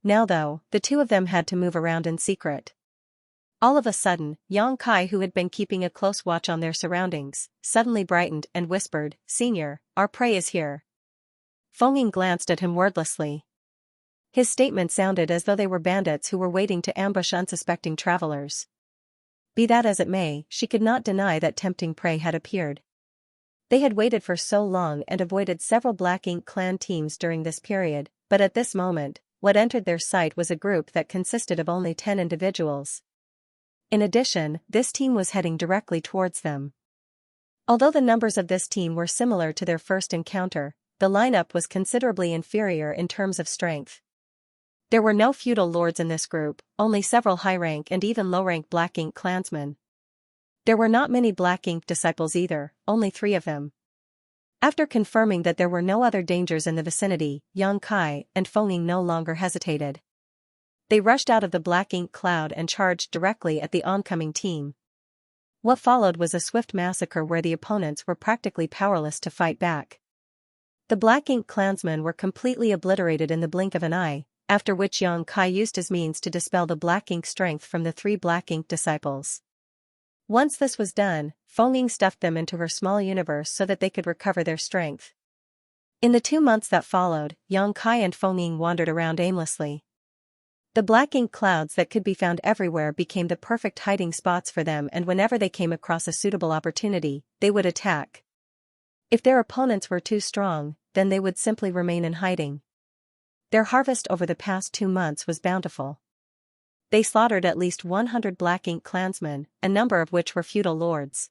Now though, the two of them had to move around in secret. All of a sudden, Yang Kai, who had been keeping a close watch on their surroundings, suddenly brightened and whispered, "Senior, our prey is here." Feng Ying glanced at him wordlessly. His statement sounded as though they were bandits who were waiting to ambush unsuspecting travelers. Be that as it may, she could not deny that tempting prey had appeared. They had waited for so long and avoided several Black Ink clan teams during this period, but at this moment, what entered their sight was a group that consisted of only 10 individuals. In addition, this team was heading directly towards them. Although the numbers of this team were similar to their first encounter, the lineup was considerably inferior in terms of strength. There were no feudal lords in this group, only several high-rank and even low-rank Black Ink clansmen. There were not many Black Ink disciples either, only 3 of them. After confirming that there were no other dangers in the vicinity, Yang Kai and Feng Ying no longer hesitated. They rushed out of the Black Ink cloud and charged directly at the oncoming team. What followed was a swift massacre where the opponents were practically powerless to fight back. The Black Ink clansmen were completely obliterated in the blink of an eye, after which Yang Kai used his means to dispel the Black Ink strength from the 3 Black Ink disciples. Once this was done, Feng Ying stuffed them into her small universe so that they could recover their strength. In the 2 months that followed, Yang Kai and Feng Ying wandered around aimlessly. The Black Ink clouds that could be found everywhere became the perfect hiding spots for them, and whenever they came across a suitable opportunity, they would attack. If their opponents were too strong, then they would simply remain in hiding. Their harvest over the past 2 months was bountiful. They slaughtered at least 100 Black Ink clansmen, a number of which were feudal lords.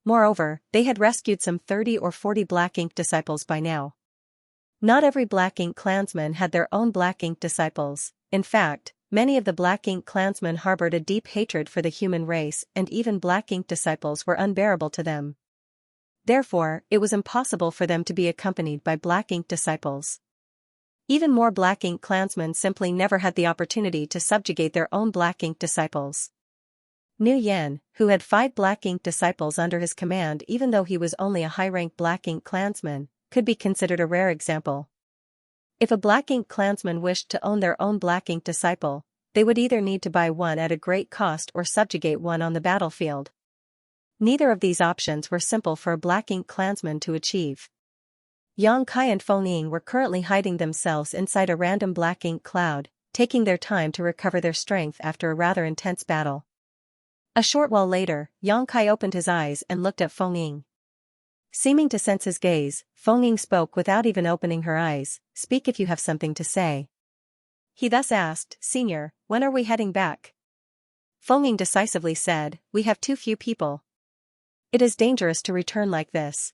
Moreover, they had rescued some 30 or 40 Black Ink disciples by now. Not every Black Ink clansman had their own Black Ink disciples. In fact, many of the Black Ink clansmen harbored a deep hatred for the human race, and even Black Ink disciples were unbearable to them. Therefore, it was impossible for them to be accompanied by Black Ink disciples. Even more Black Ink clansmen simply never had the opportunity to subjugate their own Black Ink disciples. Nu Yan, who had 5 Black Ink disciples under his command even though he was only a high-rank Black Ink clansman, could be considered a rare example. If a Black Ink clansman wished to own their own Black Ink disciple, they would either need to buy one at a great cost or subjugate one on the battlefield. Neither of these options were simple for a Black Ink clansman to achieve. Yang Kai and Feng Ying were currently hiding themselves inside a random Black Ink cloud, taking their time to recover their strength after a rather intense battle. A short while later, Yang Kai opened his eyes and looked at Feng Ying. Seeming to sense his gaze, Feng Ying spoke without even opening her eyes, "Speak if you have something to say." He thus asked, "Senior, when are we heading back?" Feng Ying decisively said, "We have too few people. It is dangerous to return like this.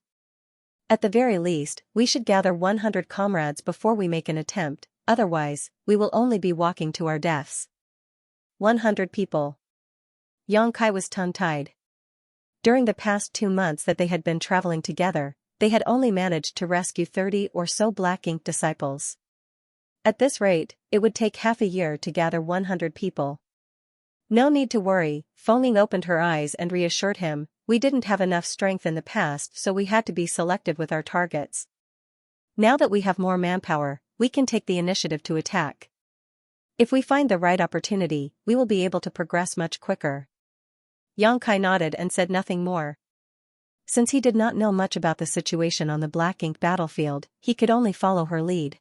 At the very least, we should gather 100 comrades before we make an attempt, otherwise, we will only be walking to our deaths." 100 people. Yang Kai was tongue-tied. During the past 2 months that they had been traveling together, they had only managed to rescue 30 or so Black Ink disciples. At this rate, it would take half a year to gather 100 people. No need to worry, Feng Ying opened her eyes and reassured him, "We didn't have enough strength in the past, so we had to be selective with our targets. Now that we have more manpower, we can take the initiative to attack. If we find the right opportunity, we will be able to progress much quicker." Yang Kai nodded and said nothing more. Since he did not know much about the situation on the black ink battlefield, he could only follow her lead.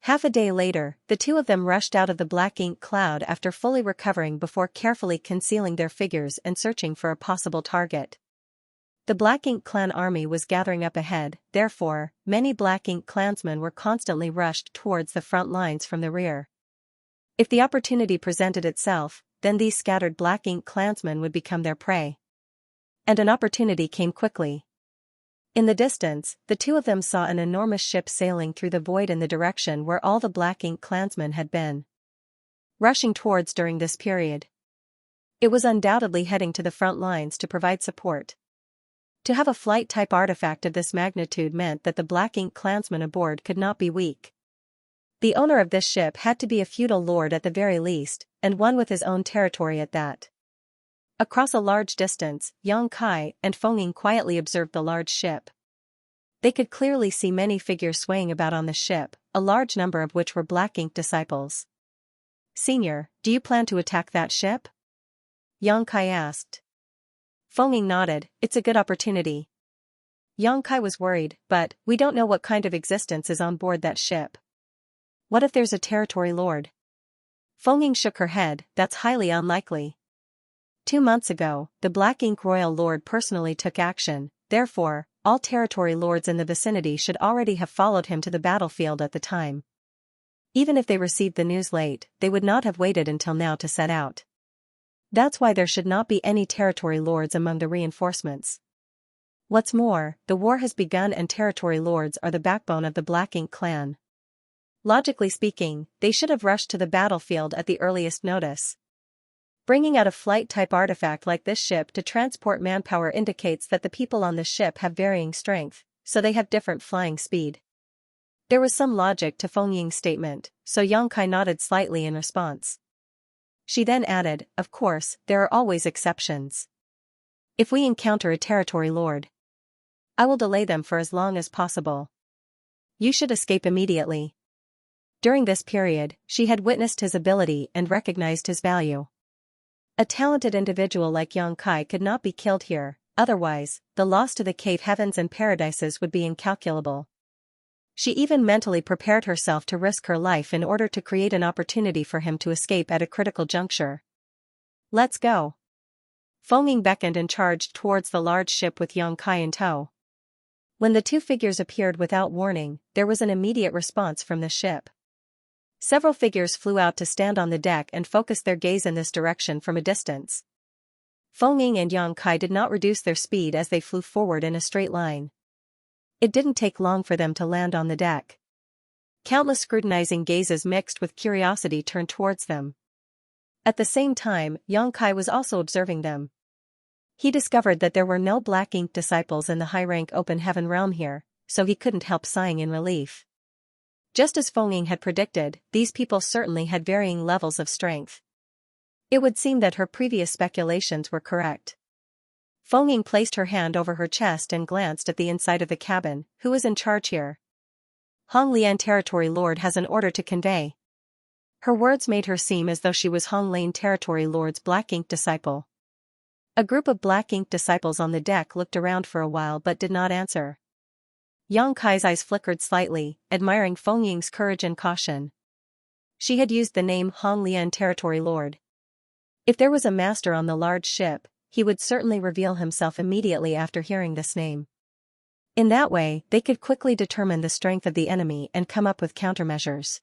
Half a day later, the two of them rushed out of the black ink cloud after fully recovering before carefully concealing their figures and searching for a possible target. The Black Ink clan army was gathering up ahead, therefore, many Black Ink clansmen were constantly rushed towards the front lines from the rear. If the opportunity presented itself, then these scattered Black Ink clansmen would become their prey. And an opportunity came quickly. In the distance, the two of them saw an enormous ship sailing through the void in the direction where all the Black Ink clansmen had been rushing towards during this period. It was undoubtedly heading to the front lines to provide support. To have a flight-type artifact of this magnitude meant that the Black Ink clansmen aboard could not be weak. The owner of this ship had to be a feudal lord at the very least, and one with his own territory at that. Across a large distance, Xianxia and Fengying quietly observed the large ship. They could clearly see many figures swaying about on the ship, a large number of which were Black Ink disciples. "Senior, do you plan to attack that ship?" Xianxia asked. Fengying nodded. "It's a good opportunity." Xianxia was worried, "But, we don't know what kind of existence is on board that ship. What if there's a territory lord?" Fengying shook her head. "That's highly unlikely. 2 months ago, the Black Ink royal lord personally took action, therefore, all territory lords in the vicinity should already have followed him to the battlefield at the time. Even if they received the news late, they would not have waited until now to set out. That's why there should not be any territory lords among the reinforcements. What's more, the war has begun and territory lords are the backbone of the Black Ink clan. Logically speaking, they should have rushed to the battlefield at the earliest notice. Bringing out a flight-type artifact like this ship to transport manpower indicates that the people on the ship have varying strength, so they have different flying speed." There was some logic to Fengying's statement, so Xianxia nodded slightly in response. She then added, "Of course, there are always exceptions. If we encounter a territory lord, I will delay them for as long as possible. You should escape immediately." During this period, she had witnessed his ability and recognized his value. A talented individual like Xianxia could not be killed here, otherwise, the loss to the cave heavens and paradises would be incalculable. She even mentally prepared herself to risk her life in order to create an opportunity for him to escape at a critical juncture. "Let's go." Fengying beckoned and charged towards the large ship with Xianxia in tow. When the two figures appeared without warning, there was an immediate response from the ship. Several figures flew out to stand on the deck and focus their gaze in this direction from a distance. Fengying and Xianxia did not reduce their speed as they flew forward in a straight line. It didn't take long for them to land on the deck. Countless scrutinizing gazes mixed with curiosity turned towards them. At the same time, Xianxia was also observing them. He discovered that there were no Black Ink disciples in the high-rank open heaven realm here, so he couldn't help sighing in relief. Just as Fengying had predicted, these people certainly had varying levels of strength. It would seem that her previous speculations were correct. Fengying placed her hand over her chest and glanced at the inside of the cabin. "Who is in charge here?" "Hong Lian Territory Lord has an order to convey." Her words made her seem as though she was Hong Lian Territory Lord's Black Ink disciple. A group of Black Ink disciples on the deck looked around for a while but did not answer. Xianxia's eyes flickered slightly, admiring Fengying's courage and caution. She had used the name Hong Lian Territory Lord. If there was a master on the large ship, he would certainly reveal himself immediately after hearing this name. In that way, they could quickly determine the strength of the enemy and come up with countermeasures.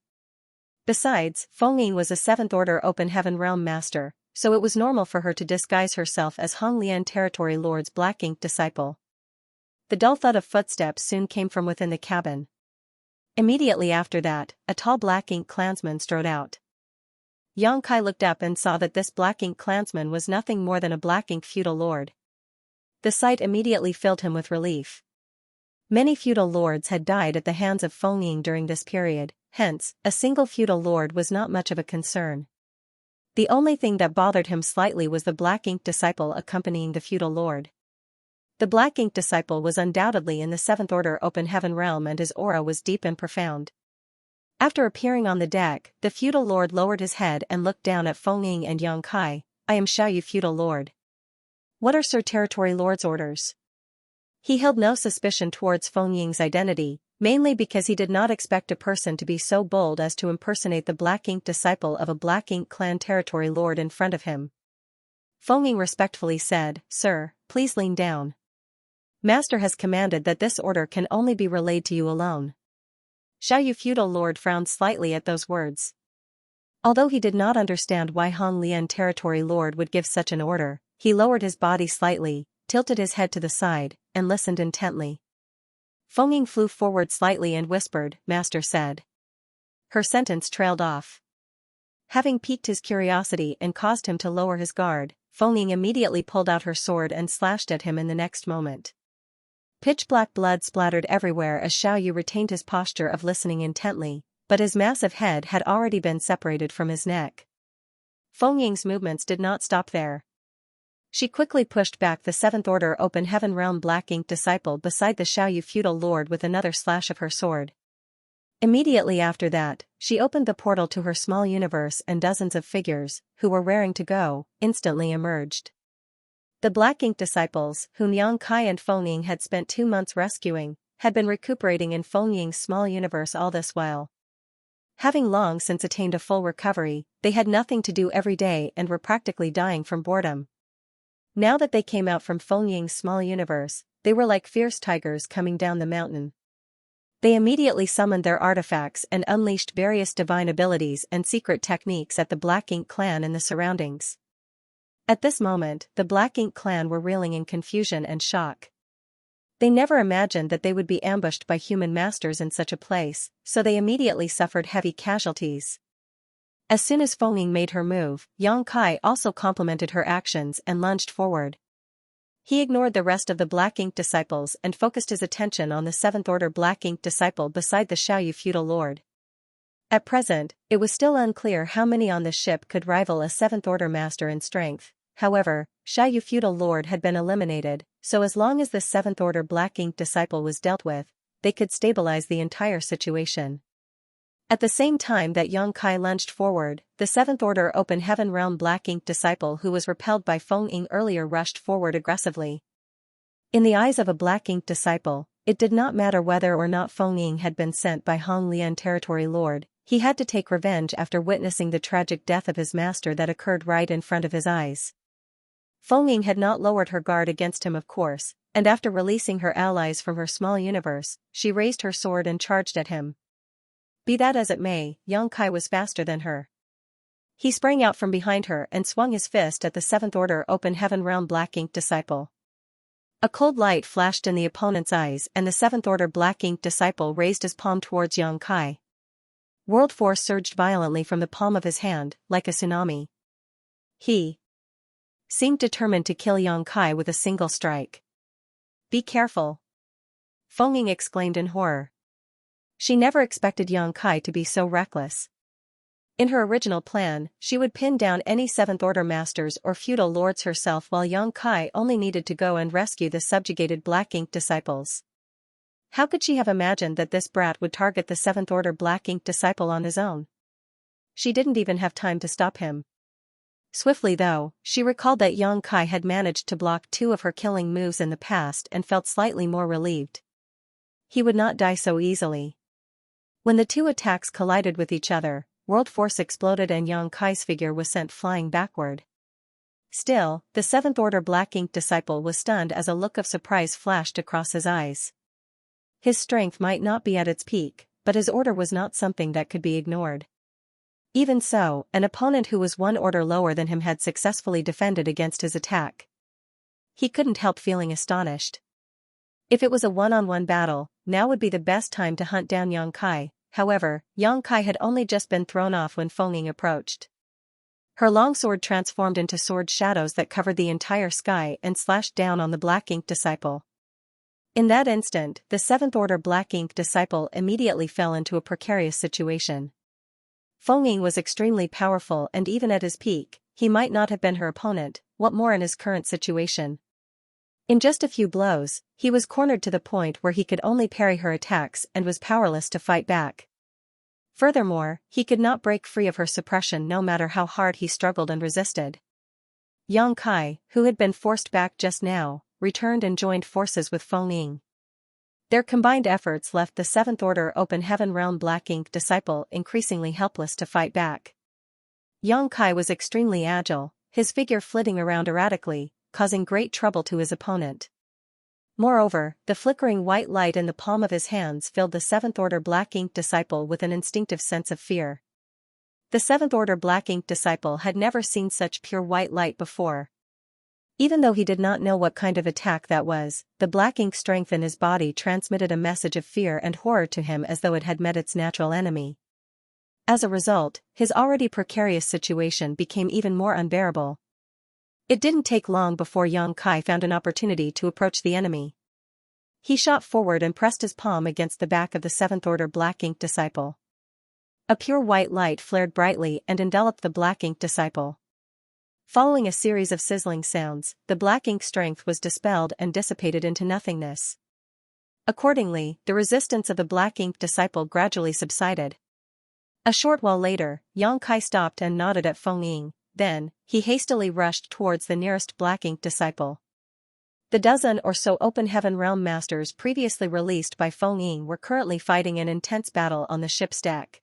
Besides, Fengying was a 7th Order Open Heaven Realm Master, so it was normal for her to disguise herself as Hong Lian Territory Lord's Black Ink disciple. The dull thud of footsteps soon came from within the cabin. Immediately after that, a tall Black Ink clansman strode out. Xianxia looked up and saw that this Black Ink clansman was nothing more than a Black Ink feudal lord. The sight immediately filled him with relief. Many feudal lords had died at the hands of Fengying during this period, hence, a single feudal lord was not much of a concern. The only thing that bothered him slightly was the Black Ink disciple accompanying the feudal lord. The Black Ink disciple was undoubtedly in the 7th Order Open Heaven realm and his aura was deep and profound. After appearing on the deck, the feudal lord lowered his head and looked down at Fengying and Xianxia. "I am Xiaoyu feudal lord. What are Sir Territory Lord's orders?" He held no suspicion towards Feng Ying's identity, mainly because he did not expect a person to be so bold as to impersonate the Black Ink disciple of a Black Ink clan territory lord in front of him. Feng Ying respectfully said, "Sir, please lean down. Master has commanded that this order can only be relayed to you alone." Xiaoyu feudal lord frowned slightly at those words. Although he did not understand why Hong Lian territory lord would give such an order, he lowered his body slightly, tilted his head to the side, and listened intently. Feng Ying flew forward slightly and whispered, "Master said." Her sentence trailed off. Having piqued his curiosity and caused him to lower his guard, Feng Ying immediately pulled out her sword and slashed at him in the next moment. Pitch-black blood splattered everywhere as Xiaoyu retained his posture of listening intently, but his massive head had already been separated from his neck. Feng Ying's movements did not stop there. She quickly pushed back the Seventh Order Open Heaven Realm Black Ink disciple beside the Xiaoyu feudal lord with another slash of her sword. Immediately after that, she opened the portal to her small universe and dozens of figures, who were raring to go, instantly emerged. The Black Ink disciples, whom Yang Kai and Feng Ying had spent 2 months rescuing, had been recuperating in Feng Ying's small universe all this while. Having long since attained a full recovery, they had nothing to do every day and were practically dying from boredom. Now that they came out from Feng Ying's small universe, they were like fierce tigers coming down the mountain. They immediately summoned their artifacts and unleashed various divine abilities and secret techniques at the Black Ink clan and the surroundings. At this moment, the Black Ink clan were reeling in confusion and shock. They never imagined that they would be ambushed by human masters in such a place, so they immediately suffered heavy casualties. As soon as Feng Ying made her move, Yang Kai also complimented her actions and lunged forward. He ignored the rest of the Black Ink disciples and focused his attention on the Seventh Order Black Ink disciple beside the Xiaoyu feudal lord. At present, it was still unclear how many on the ship could rival a Seventh Order master in strength. However, Xiaoyu feudal lord had been eliminated, so as long as the Seventh Order Black Ink disciple was dealt with, they could stabilize the entire situation. At the same time that Yang Kai lunged forward, the Seventh Order Open Heaven Realm Black Ink disciple who was repelled by Feng Ying earlier rushed forward aggressively. In the eyes of a Black Ink disciple, it did not matter whether or not Feng Ying had been sent by Hong Lian territory lord, he had to take revenge after witnessing the tragic death of his master that occurred right in front of his eyes. Feng Ying had not lowered her guard against him, of course, and after releasing her allies from her small universe, she raised her sword and charged at him. Be that as it may, Yang Kai was faster than her. He sprang out from behind her and swung his fist at the Seventh Order Open Heaven Realm Black Ink disciple. A cold light flashed in the opponent's eyes and the Seventh Order Black Ink disciple raised his palm towards Yang Kai. World force surged violently from the palm of his hand, like a tsunami. He seemed determined to kill Yang Kai with a single strike. Be careful! Feng Ying exclaimed in horror. She never expected Yang Kai to be so reckless. In her original plan, she would pin down any Seventh Order masters or feudal lords herself while Yang Kai only needed to go and rescue the subjugated Black Ink disciples. How could she have imagined that this brat would target the Seventh Order Black Ink disciple on his own? She didn't even have time to stop him. Swiftly though, she recalled that Yang Kai had managed to block 2 of her killing moves in the past and felt slightly more relieved. He would not die so easily. When the 2 attacks collided with each other, world force exploded and Yang Kai's figure was sent flying backward. Still, the Seventh Order Black Ink disciple was stunned as a look of surprise flashed across his eyes. His strength might not be at its peak, but his order was not something that could be ignored. Even so, an opponent who was 1 order lower than him had successfully defended against his attack. He couldn't help feeling astonished. If it was a one-on-one battle, now would be the best time to hunt down Yang Kai. However, Yang Kai had only just been thrown off when Feng Ying approached. Her longsword transformed into sword shadows that covered the entire sky and slashed down on the Black Ink disciple. In that instant, the Seventh Order Black Ink disciple immediately fell into a precarious situation. Feng Ying was extremely powerful and even at his peak, he might not have been her opponent, what more in his current situation. In just a few blows, he was cornered to the point where he could only parry her attacks and was powerless to fight back. Furthermore, he could not break free of her suppression no matter how hard he struggled and resisted. Yang Kai, who had been forced back just now, returned and joined forces with Feng Ying. Their combined efforts left the Seventh Order Open Heaven Realm Black Ink disciple increasingly helpless to fight back. Yang Kai was extremely agile, his figure flitting around erratically, causing great trouble to his opponent. Moreover, the flickering white light in the palm of his hands filled the Seventh Order Black Ink disciple with an instinctive sense of fear. The Seventh Order Black Ink disciple had never seen such pure white light before. Even though he did not know what kind of attack that was, the black ink strength in his body transmitted a message of fear and horror to him as though it had met its natural enemy. As a result, his already precarious situation became even more unbearable. It didn't take long before Yang Kai found an opportunity to approach the enemy. He shot forward and pressed his palm against the back of the Seventh Order Black Ink disciple. A pure white light flared brightly and enveloped the Black Ink disciple. Following a series of sizzling sounds, the black ink strength was dispelled and dissipated into nothingness. Accordingly, the resistance of the black ink disciple gradually subsided. A short while later, Yang Kai stopped and nodded at Feng Ying, then, he hastily rushed towards the nearest black ink disciple. The dozen or so Open Heaven Realm Masters previously released by Feng Ying were currently fighting an intense battle on the ship's deck.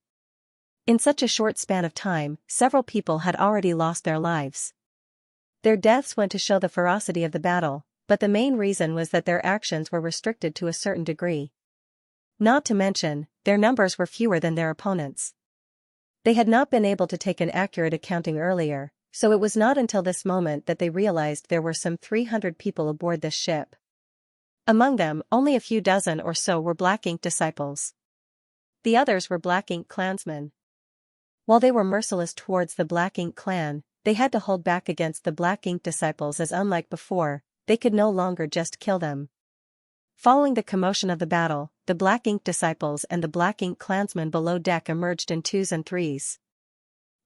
In such a short span of time, several people had already lost their lives. Their deaths went to show the ferocity of the battle, but the main reason was that their actions were restricted to a certain degree. Not to mention, their numbers were fewer than their opponents. They had not been able to take an accurate accounting earlier, so it was not until this moment that they realized there were some 300 people aboard this ship. Among them, only a few dozen or so were Black Ink disciples. The others were Black Ink clansmen. While they were merciless towards the Black Ink clan, they had to hold back against the Black Ink disciples as unlike before, they could no longer just kill them. Following the commotion of the battle, the Black Ink disciples and the Black Ink clansmen below deck emerged in twos and threes.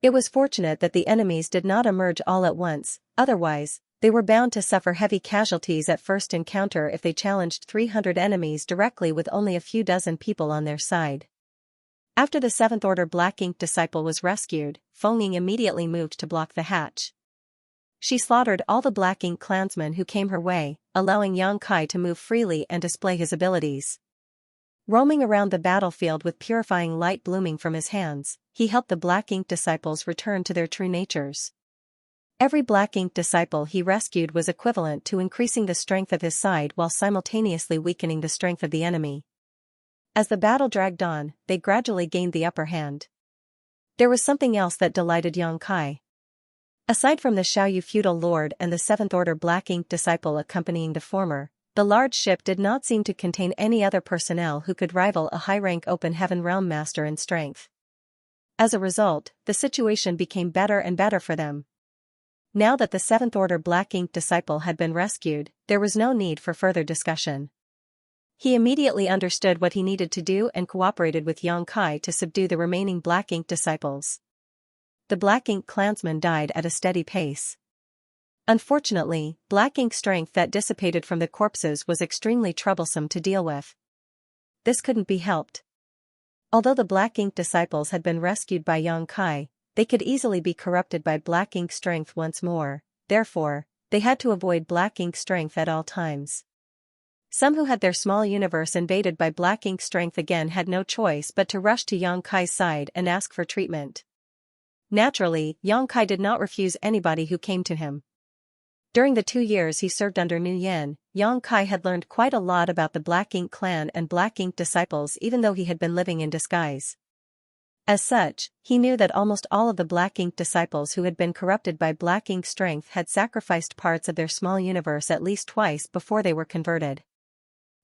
It was fortunate that the enemies did not emerge all at once, otherwise, they were bound to suffer heavy casualties at first encounter if they challenged 300 enemies directly with only a few dozen people on their side. After the Seventh Order Black Ink disciple was rescued, Feng Ying immediately moved to block the hatch. She slaughtered all the Black Ink clansmen who came her way, allowing Yang Kai to move freely and display his abilities. Roaming around the battlefield with purifying light blooming from his hands, he helped the Black Ink disciples return to their true natures. Every Black Ink disciple he rescued was equivalent to increasing the strength of his side while simultaneously weakening the strength of the enemy. As the battle dragged on, they gradually gained the upper hand. There was something else that delighted Yang Kai. Aside from the Xiaoyu feudal lord and the Seventh Order Black Ink disciple accompanying the former, the large ship did not seem to contain any other personnel who could rival a high-rank Open Heaven Realm Master in strength. As a result, the situation became better and better for them. Now that the Seventh Order Black Ink disciple had been rescued, there was no need for further discussion. He immediately understood what he needed to do and cooperated with Yang Kai to subdue the remaining Black Ink disciples. The Black Ink clansmen died at a steady pace. Unfortunately, Black Ink strength that dissipated from the corpses was extremely troublesome to deal with. This couldn't be helped. Although the Black Ink disciples had been rescued by Yang Kai, they could easily be corrupted by Black Ink strength once more, therefore, they had to avoid Black Ink strength at all times. Some who had their small universe invaded by Black Ink strength again had no choice but to rush to Yang Kai's side and ask for treatment. Naturally, Yang Kai did not refuse anybody who came to him. During the 2 years he served under Nu Yan, Yang Kai had learned quite a lot about the Black Ink clan and Black Ink disciples even though he had been living in disguise. As such, he knew that almost all of the Black Ink disciples who had been corrupted by Black Ink strength had sacrificed parts of their small universe at least twice before they were converted.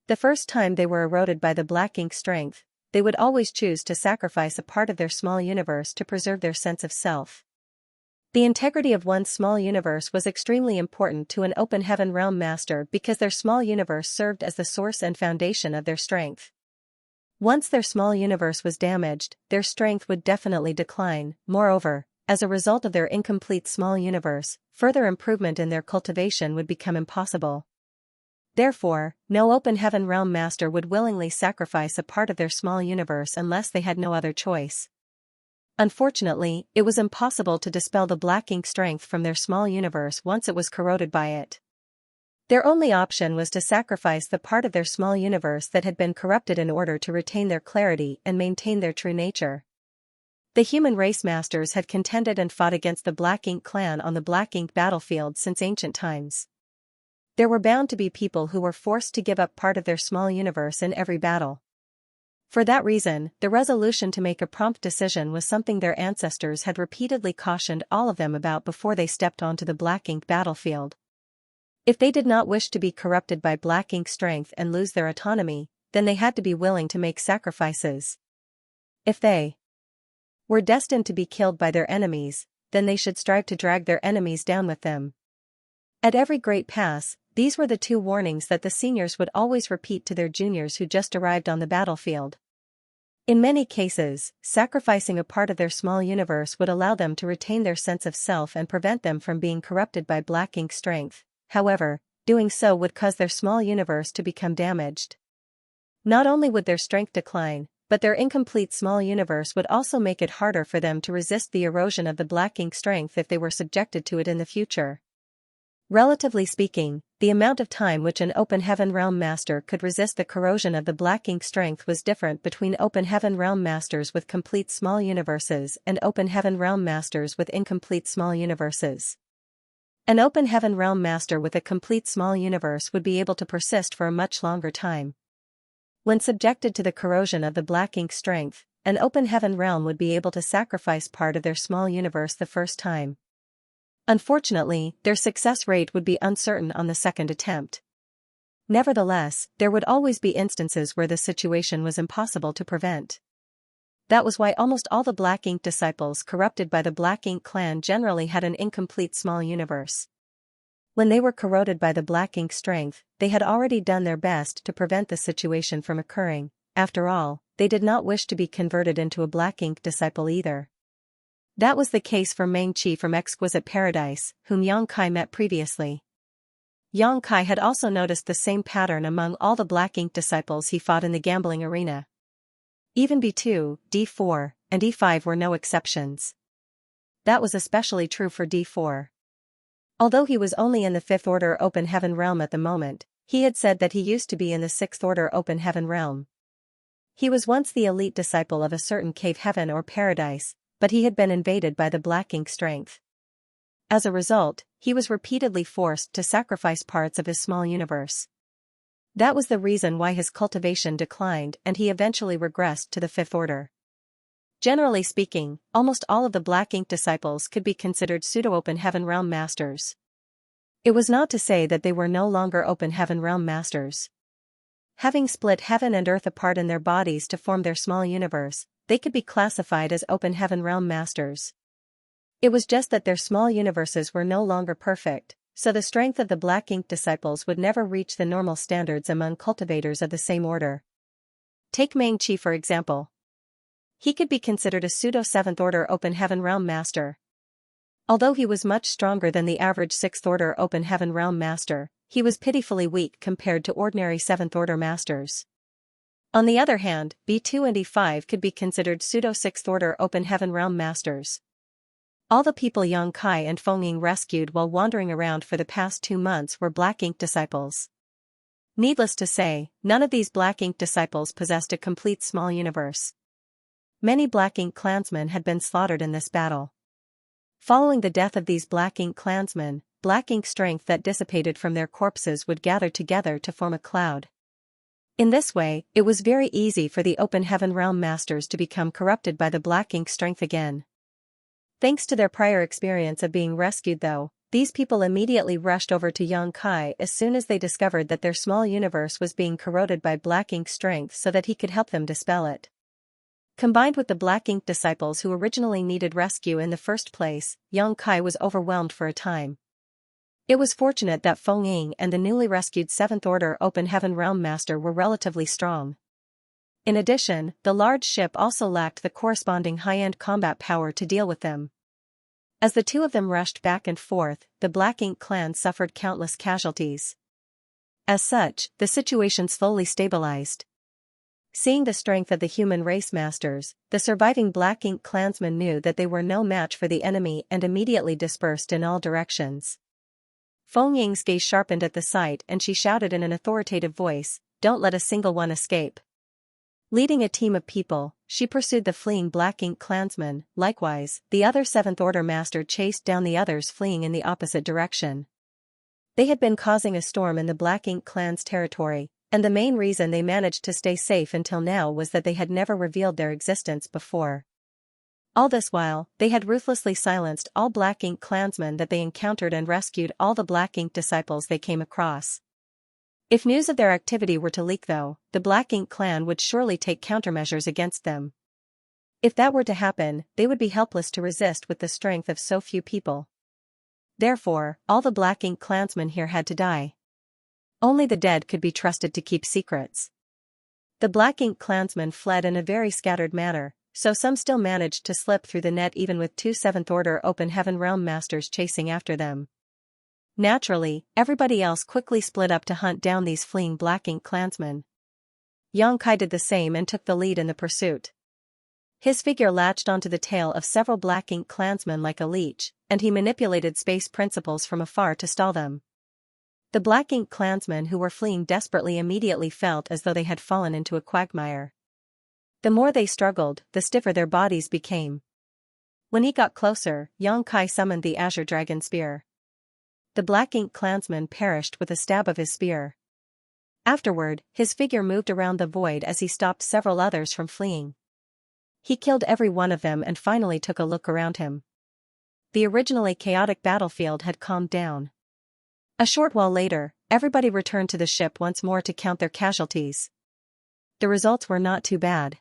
The first time they were eroded by the Black Ink strength, they would always choose to sacrifice a part of their small universe to preserve their sense of self. The integrity of one's small universe was extremely important to an Open Heaven Realm Master because their small universe served as the source and foundation of their strength. Once their small universe was damaged, their strength would definitely decline. Moreover, as a result of their incomplete small universe, further improvement in their cultivation would become impossible. Therefore, no Open Heaven Realm Master would willingly sacrifice a part of their small universe unless they had no other choice. Unfortunately, it was impossible to dispel the Black Ink strength from their small universe once it was corroded by it. Their only option was to sacrifice the part of their small universe that had been corrupted in order to retain their clarity and maintain their true nature. The human race masters had contended and fought against the Black Ink clan on the Black Ink battlefield since ancient times. There were bound to be people who were forced to give up part of their small universe in every battle. For that reason, the resolution to make a prompt decision was something their ancestors had repeatedly cautioned all of them about before they stepped onto the Black Ink battlefield. If they did not wish to be corrupted by Black Ink strength and lose their autonomy, then they had to be willing to make sacrifices. If they were destined to be killed by their enemies, then they should strive to drag their enemies down with them. At every great pass, these were the two warnings that the seniors would always repeat to their juniors who just arrived on the battlefield. In many cases, sacrificing a part of their small universe would allow them to retain their sense of self and prevent them from being corrupted by Black Ink strength. However, doing so would cause their small universe to become damaged. Not only would their strength decline, but their incomplete small universe would also make it harder for them to resist the erosion of the Black Ink strength if they were subjected to it in the future. Relatively speaking, the amount of time which an Open Heaven Realm Master could resist the corrosion of the Black Ink strength was different between Open Heaven Realm Masters with complete small universes and Open Heaven Realm Masters with incomplete small universes. An Open Heaven Realm Master with a complete small universe would be able to persist for a much longer time. When subjected to the corrosion of the Black Ink strength, an Open Heaven Realm would be able to sacrifice part of their small universe the first time. Unfortunately, their success rate would be uncertain on the second attempt. Nevertheless, there would always be instances where the situation was impossible to prevent. That was why almost all the Black Ink disciples corrupted by the Black Ink clan generally had an incomplete small universe. When they were corroded by the Black Ink strength, they had already done their best to prevent the situation from occurring. After all, they did not wish to be converted into a Black Ink disciple either. That was the case for Meng Qi from Exquisite Paradise, whom Yang Kai met previously. Yang Kai had also noticed the same pattern among all the Black Ink disciples he fought in the gambling arena. Even B2, D4, and E5 were no exceptions. That was especially true for D4. Although he was only in the 5th Order Open Heaven Realm at the moment, he had said that he used to be in the 6th Order Open Heaven Realm. He was once the elite disciple of a certain cave heaven or paradise, but he had been invaded by the Black Ink strength. As a result, he was repeatedly forced to sacrifice parts of his small universe. That was the reason why his cultivation declined and he eventually regressed to the 5th Order. Generally speaking, almost all of the Black Ink disciples could be considered pseudo-Open Heaven Realm Masters. It was not to say that they were no longer Open Heaven Realm Masters. Having split heaven and earth apart in their bodies to form their small universe, they could be classified as Open Heaven Realm Masters. It was just that their small universes were no longer perfect, so the strength of the Black Ink disciples would never reach the normal standards among cultivators of the same order. Take Meng Qi for example. He could be considered a pseudo-7th Order Open Heaven Realm Master. Although he was much stronger than the average 6th Order Open Heaven Realm Master, he was pitifully weak compared to ordinary 7th Order Masters. On the other hand, B2 and E5 could be considered pseudo-6th Order Open Heaven Realm Masters. All the people Yang Kai and Feng Ying rescued while wandering around for the past 2 months were Black Ink disciples. Needless to say, none of these Black Ink disciples possessed a complete small universe. Many Black Ink clansmen had been slaughtered in this battle. Following the death of these Black Ink clansmen, Black Ink strength that dissipated from their corpses would gather together to form a cloud. In this way, it was very easy for the Open Heaven Realm Masters to become corrupted by the Black Ink strength again. Thanks to their prior experience of being rescued though, these people immediately rushed over to Yang Kai as soon as they discovered that their small universe was being corroded by Black Ink strength so that he could help them dispel it. Combined with the Black Ink disciples who originally needed rescue in the first place, Yang Kai was overwhelmed for a time. It was fortunate that Feng Ying and the newly rescued 7th Order Open Heaven Realm Master were relatively strong. In addition, the large ship also lacked the corresponding high-end combat power to deal with them. As the two of them rushed back and forth, the Black Ink clan suffered countless casualties. As such, the situation slowly stabilized. Seeing the strength of the human race masters, the surviving Black Ink clansmen knew that they were no match for the enemy and immediately dispersed in all directions. Feng Ying's gaze sharpened at the sight and she shouted in an authoritative voice, "Don't let a single one escape." Leading a team of people, she pursued the fleeing Black Ink clansmen. Likewise, the other Seventh Order master chased down the others fleeing in the opposite direction. They had been causing a storm in the Black Ink clan's territory, and the main reason they managed to stay safe until now was that they had never revealed their existence before. All this while, they had ruthlessly silenced all Black Ink clansmen that they encountered and rescued all the Black Ink disciples they came across. If news of their activity were to leak though, the Black Ink clan would surely take countermeasures against them. If that were to happen, they would be helpless to resist with the strength of so few people. Therefore, all the Black Ink clansmen here had to die. Only the dead could be trusted to keep secrets. The Black Ink clansmen fled in a very scattered manner, so some still managed to slip through the net even with 2 Seventh Order Open Heaven Realm Masters chasing after them. Naturally, everybody else quickly split up to hunt down these fleeing Black Ink clansmen. Xianxia did the same and took the lead in the pursuit. His figure latched onto the tail of several Black Ink clansmen like a leech, and he manipulated space principles from afar to stall them. The Black Ink clansmen who were fleeing desperately immediately felt as though they had fallen into a quagmire. The more they struggled, the stiffer their bodies became. When he got closer, Xianxia summoned the Azure Dragon Spear. The Black Ink clansman perished with a stab of his spear. Afterward, his figure moved around the void as he stopped several others from fleeing. He killed every one of them and finally took a look around him. The originally chaotic battlefield had calmed down. A short while later, everybody returned to the ship once more to count their casualties. The results were not too bad.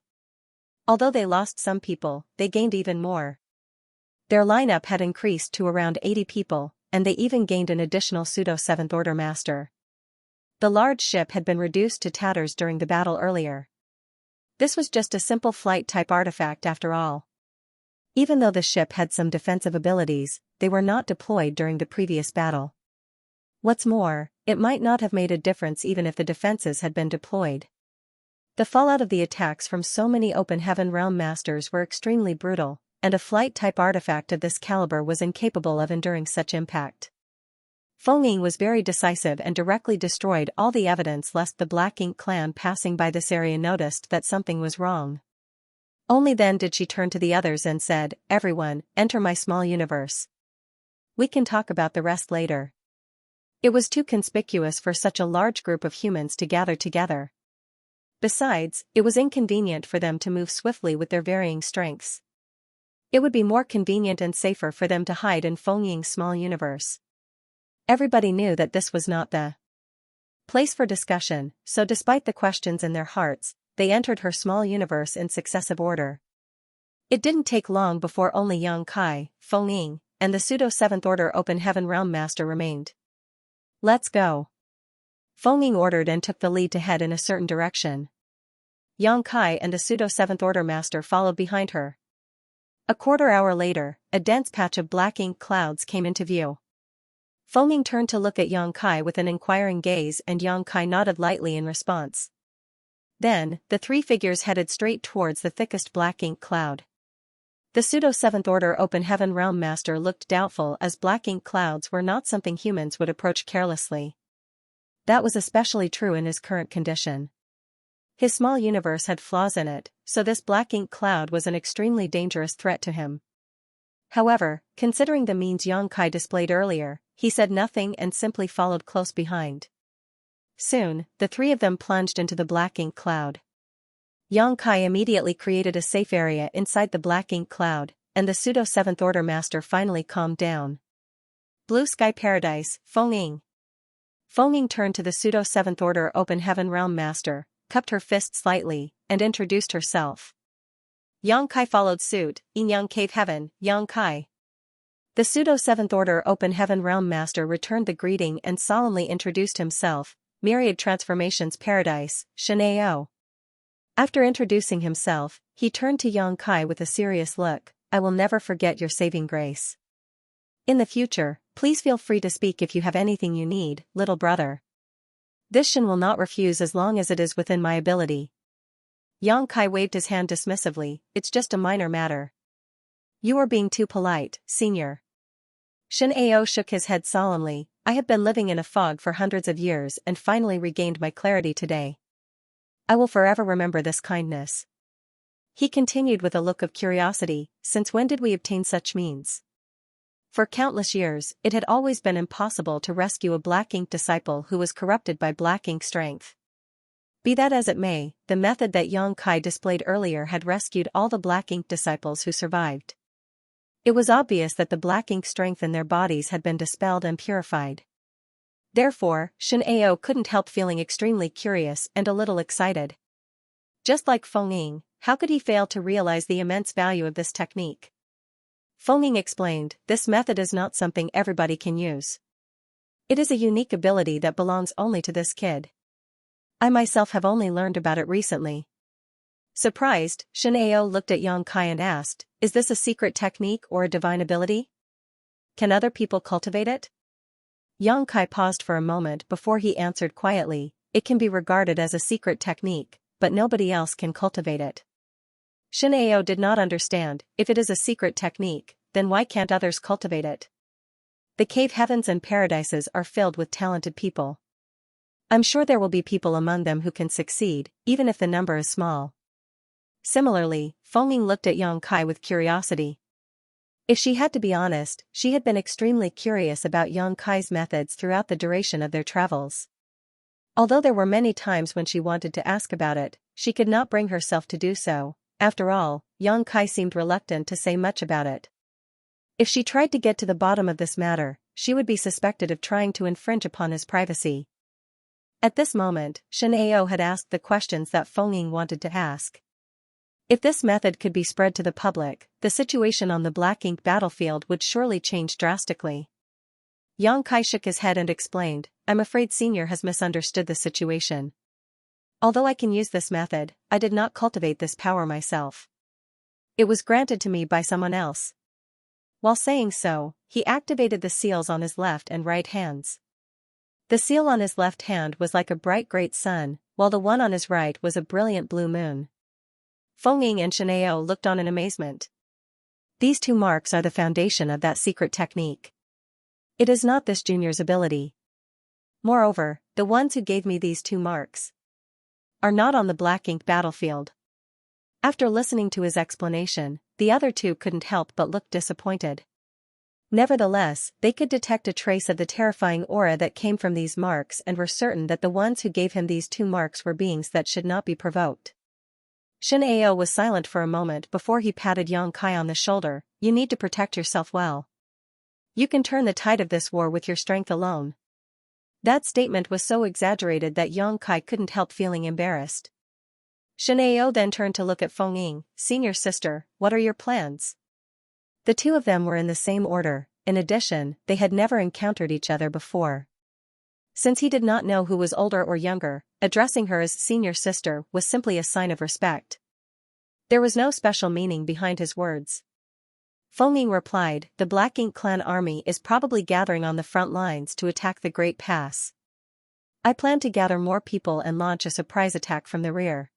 Although they lost some people, they gained even more. Their lineup had increased to around 80 people, and they even gained an additional pseudo-Seventh Order master. The large ship had been reduced to tatters during the battle earlier. This was just a simple flight-type artifact after all. Even though the ship had some defensive abilities, they were not deployed during the previous battle. What's more, it might not have made a difference even if the defenses had been deployed. The fallout of the attacks from so many Open Heaven Realm Masters were extremely brutal, and a flight-type artifact of this caliber was incapable of enduring such impact. Feng Ying was very decisive and directly destroyed all the evidence lest the Black Ink clan passing by this area noticed that something was wrong. Only then did she turn to the others and said, "Everyone, enter my small universe. We can talk about the rest later." It was too conspicuous for such a large group of humans to gather together. Besides, it was inconvenient for them to move swiftly with their varying strengths. It would be more convenient and safer for them to hide in Feng Ying's small universe. Everybody knew that this was not the place for discussion, so despite the questions in their hearts, they entered her small universe in successive order. It didn't take long before only Xianxia, Feng Ying, and the pseudo-Seventh Order Open Heaven Realm Master remained. "Let's go." Feng Ying ordered and took the lead to head in a certain direction. Xianxia and the pseudo-Seventh Order Master followed behind her. A quarter hour later, a dense patch of Black Ink clouds came into view. Feng Ying turned to look at Xianxia with an inquiring gaze and Xianxia nodded lightly in response. Then, the three figures headed straight towards the thickest Black Ink cloud. The pseudo-Seventh Order Open Heaven Realm Master looked doubtful as Black Ink clouds were not something humans would approach carelessly. That was especially true in his current condition. His small universe had flaws in it, so this Black Ink cloud was an extremely dangerous threat to him. However, considering the means Xianxia displayed earlier, he said nothing and simply followed close behind. Soon, the three of them plunged into the Black Ink cloud. Xianxia immediately created a safe area inside the Black Ink cloud, and the pseudo-Seventh Order Master finally calmed down. "Blue Sky Paradise, Feng Ying." Feng Ying turned to the pseudo-Seventh Order Open Heaven Realm Master, cupped her fist slightly, and introduced herself. Xianxia followed suit, "Yin Yang Cave Heaven, Xianxia." The pseudo-Seventh Order Open Heaven Realm Master returned the greeting and solemnly introduced himself, "Myriad Transformations Paradise, Xianxia." After introducing himself, he turned to Xianxia with a serious look, "I will never forget your saving grace. In the future, please feel free to speak if you have anything you need, little brother. This Shen will not refuse as long as it is within my ability." Xianxia waved his hand dismissively, "It's just a minor matter." "You are being too polite, senior." Shen Ao shook his head solemnly, I have been living in a fog for hundreds of years and finally regained my clarity today. I will forever remember this kindness. He continued with a look of curiosity, since when did we obtain such means? For countless years, it had always been impossible to rescue a black ink disciple who was corrupted by black ink strength. Be that as it may, the method that Xianxia displayed earlier had rescued all the black ink disciples who survived. It was obvious that the black ink strength in their bodies had been dispelled and purified. Therefore, Xianxia couldn't help feeling extremely curious and a little excited. Just like Feng, how could he fail to realize the immense value of this technique? Feng explained, this method is not something everybody can use. It is a unique ability that belongs only to this kid. I myself have only learned about it recently. Surprised, Xianxia looked at Xianxia and asked, is this a secret technique or a divine ability? Can other people cultivate it? Xianxia paused for a moment before he answered quietly, it can be regarded as a secret technique, but nobody else can cultivate it. Xianxia did not understand, if it is a secret technique, then why can't others cultivate it? The cave heavens and paradises are filled with talented people. I'm sure there will be people among them who can succeed, even if the number is small. Similarly, Feng looked at Xianxia with curiosity. If she had to be honest, she had been extremely curious about Xianxia's methods throughout the duration of their travels. Although there were many times when she wanted to ask about it, she could not bring herself to do so. After all, Xianxia seemed reluctant to say much about it. If she tried to get to the bottom of this matter, she would be suspected of trying to infringe upon his privacy. At this moment, Xianxia had asked the questions that Feng wanted to ask. If this method could be spread to the public, the situation on the black ink battlefield would surely change drastically. Xianxia shook his head and explained, I'm afraid Senior has misunderstood the situation. Although I can use this method, I did not cultivate this power myself. It was granted to me by someone else. While saying so, he activated the seals on his left and right hands. The seal on his left hand was like a bright great sun, while the one on his right was a brilliant blue moon. Feng and Xianxia looked on in amazement. These two marks are the foundation of that secret technique. It is not this junior's ability. Moreover, the ones who gave me these two marks are not on the black ink battlefield. After listening to his explanation, the other two couldn't help but look disappointed. Nevertheless, they could detect a trace of the terrifying aura that came from these marks and were certain that the ones who gave him these two marks were beings that should not be provoked. Xianxia was silent for a moment before he patted Xianxia on the shoulder, you need to protect yourself well. You can turn the tide of this war with your strength alone. That statement was so exaggerated that Xianxia couldn't help feeling embarrassed. Xianxia then turned to look at Feng, senior sister, what are your plans? The two of them were in the same order, in addition, they had never encountered each other before. Since he did not know who was older or younger, addressing her as senior sister was simply a sign of respect. There was no special meaning behind his words. Feng replied, the Black Ink clan army is probably gathering on the front lines to attack the Great Pass. I plan to gather more people and launch a surprise attack from the rear.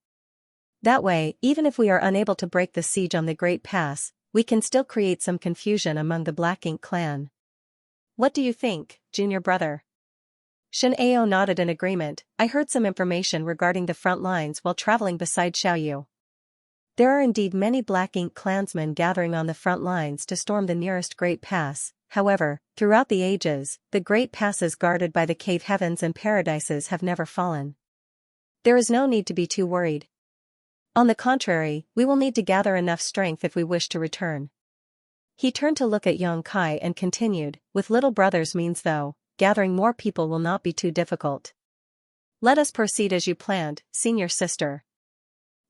That way, even if we are unable to break the siege on the Great Pass, we can still create some confusion among the Black Ink clan. What do you think, junior brother? Xianxia nodded in agreement. I heard some information regarding the front lines while traveling beside Xiaoyu. There are indeed many Black Ink clansmen gathering on the front lines to storm the nearest Great Pass. However, throughout the ages, the Great Passes guarded by the cave heavens and paradises have never fallen. There is no need to be too worried. On the contrary, we will need to gather enough strength if we wish to return. He turned to look at Xianxia and continued, with little brother's means though, gathering more people will not be too difficult. Let us proceed as you planned, senior sister.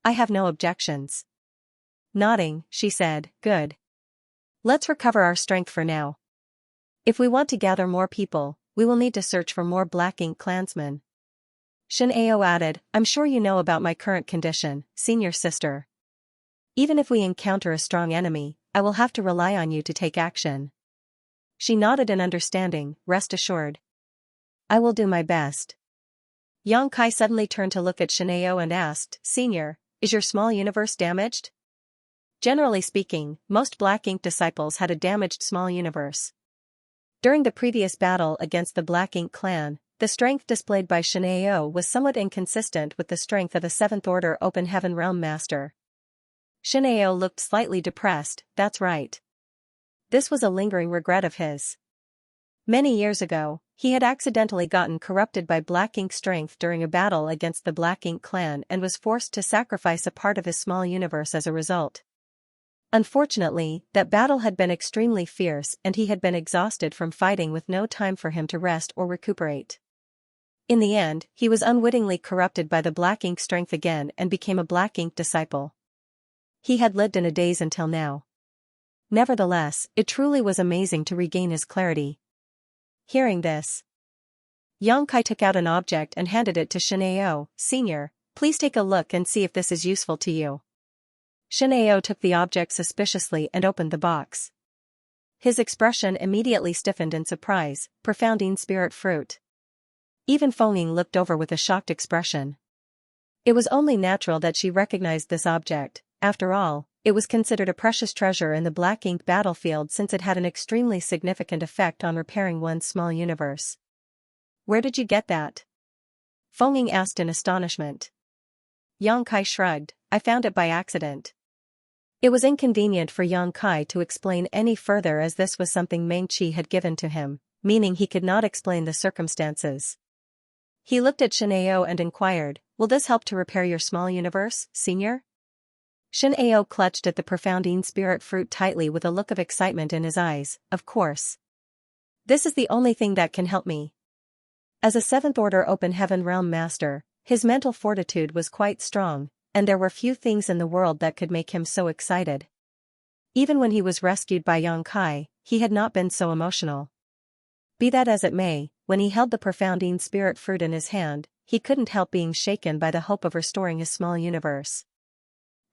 I have no objections. Nodding, she said, good. Let's recover our strength for now. If we want to gather more people, we will need to search for more Black Ink clansmen. Xianxia added, I'm sure you know about my current condition, senior sister. Even if we encounter a strong enemy, I will have to rely on you to take action. She nodded in understanding, rest assured. I will do my best. Xianxia suddenly turned to look at Xianxia and asked, Senior, is your small universe damaged? Generally speaking, most Black Ink disciples had a damaged small universe. During the previous battle against the Black Ink clan, the strength displayed by Xianxia was somewhat inconsistent with the strength of a 7th Order Open Heaven Realm Master. Xianxia looked slightly depressed, that's right. This was a lingering regret of his. Many years ago, he had accidentally gotten corrupted by Black Ink strength during a battle against the Black Ink clan and was forced to sacrifice a part of his small universe as a result. Unfortunately, that battle had been extremely fierce and he had been exhausted from fighting with no time for him to rest or recuperate. In the end, he was unwittingly corrupted by the Black Ink strength again and became a Black Ink disciple. He had lived in a daze until now. Nevertheless, it truly was amazing to regain his clarity. Hearing this, Xianxia took out an object and handed it to Xianxia. Senior, please take a look and see if this is useful to you. Xianxia took the object suspiciously and opened the box. His expression immediately stiffened in surprise. Profounding spirit fruit. Even Feng looked over with a shocked expression. It was only natural that she recognized this object. After all, it was considered a precious treasure in the Black Ink battlefield since it had an extremely significant effect on repairing one's small universe. Where did you get that? Feng asked in astonishment. Xianxia shrugged. I found it by accident. It was inconvenient for Xianxia to explain any further as this was something Meng Qi had given to him, meaning he could not explain the circumstances. He looked at Xianxia and inquired, will this help to repair your small universe, senior? Xianxia clutched at the profounding spirit fruit tightly with a look of excitement in his eyes. Of course. This is the only thing that can help me. As a 7th Order Open Heaven Realm Master, his mental fortitude was quite strong, and there were few things in the world that could make him so excited. Even when he was rescued by Xianxia, he had not been so emotional. Be that as it may, when he held the profounding spirit fruit in his hand, he couldn't help being shaken by the hope of restoring his small universe.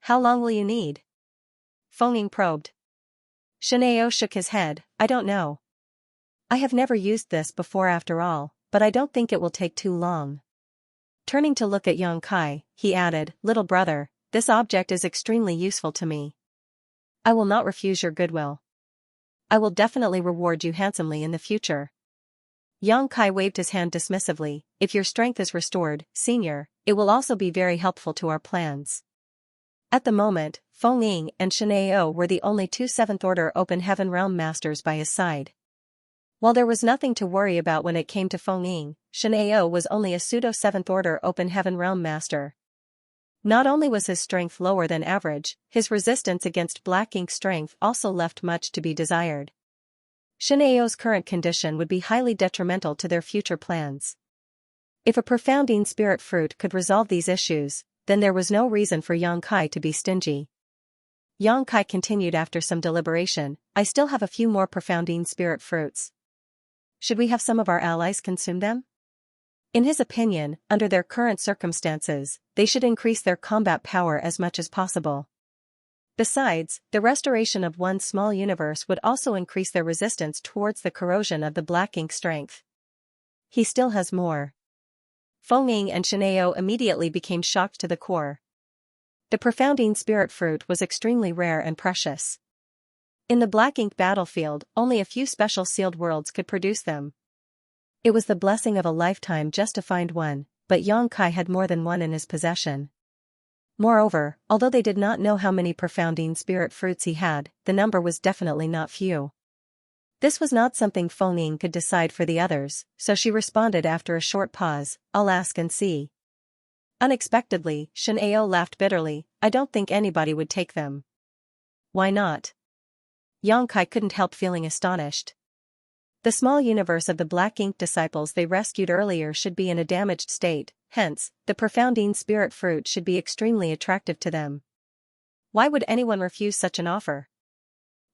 How long will you need? Feng probed. Xianxia shook his head. I don't know. I have never used this before after all, but I don't think it will take too long. Turning to look at Xianxia, he added, little brother, this object is extremely useful to me. I will not refuse your goodwill. I will definitely reward you handsomely in the future. Xianxia waved his hand dismissively. If your strength is restored, senior, it will also be very helpful to our plans. At the moment, Feng and Xianxia were the only two 7th Order Open Heaven Realm Masters by his side. While there was nothing to worry about when it came to Feng, Xianxia was only a pseudo 7th Order Open Heaven Realm Master. Not only was his strength lower than average, his resistance against Black Ink strength also left much to be desired. Xianxia's current condition would be highly detrimental to their future plans. If a profounding spirit fruit could resolve these issues, then there was no reason for Xianxia to be stingy. Xianxia continued after some deliberation, I still have a few more profounding spirit fruits. Should we have some of our allies consume them? In his opinion, under their current circumstances, they should increase their combat power as much as possible. Besides, the restoration of one's small universe would also increase their resistance towards the corrosion of the Black Ink strength. He still has more. Feng and Xianxia immediately became shocked to the core. The profounding spirit fruit was extremely rare and precious. In the Black Ink battlefield, only a few special sealed worlds could produce them. It was the blessing of a lifetime just to find one, but Xianxia had more than one in his possession. Moreover, although they did not know how many profounding spirit fruits he had, the number was definitely not few. This was not something Feng could decide for the others, so she responded after a short pause, I'll ask and see. Unexpectedly, Xianxia laughed bitterly, I don't think anybody would take them. Why not? Xianxia couldn't help feeling astonished. The small universe of the Black Ink disciples they rescued earlier should be in a damaged state, hence, the profounding spirit fruit should be extremely attractive to them. Why would anyone refuse such an offer?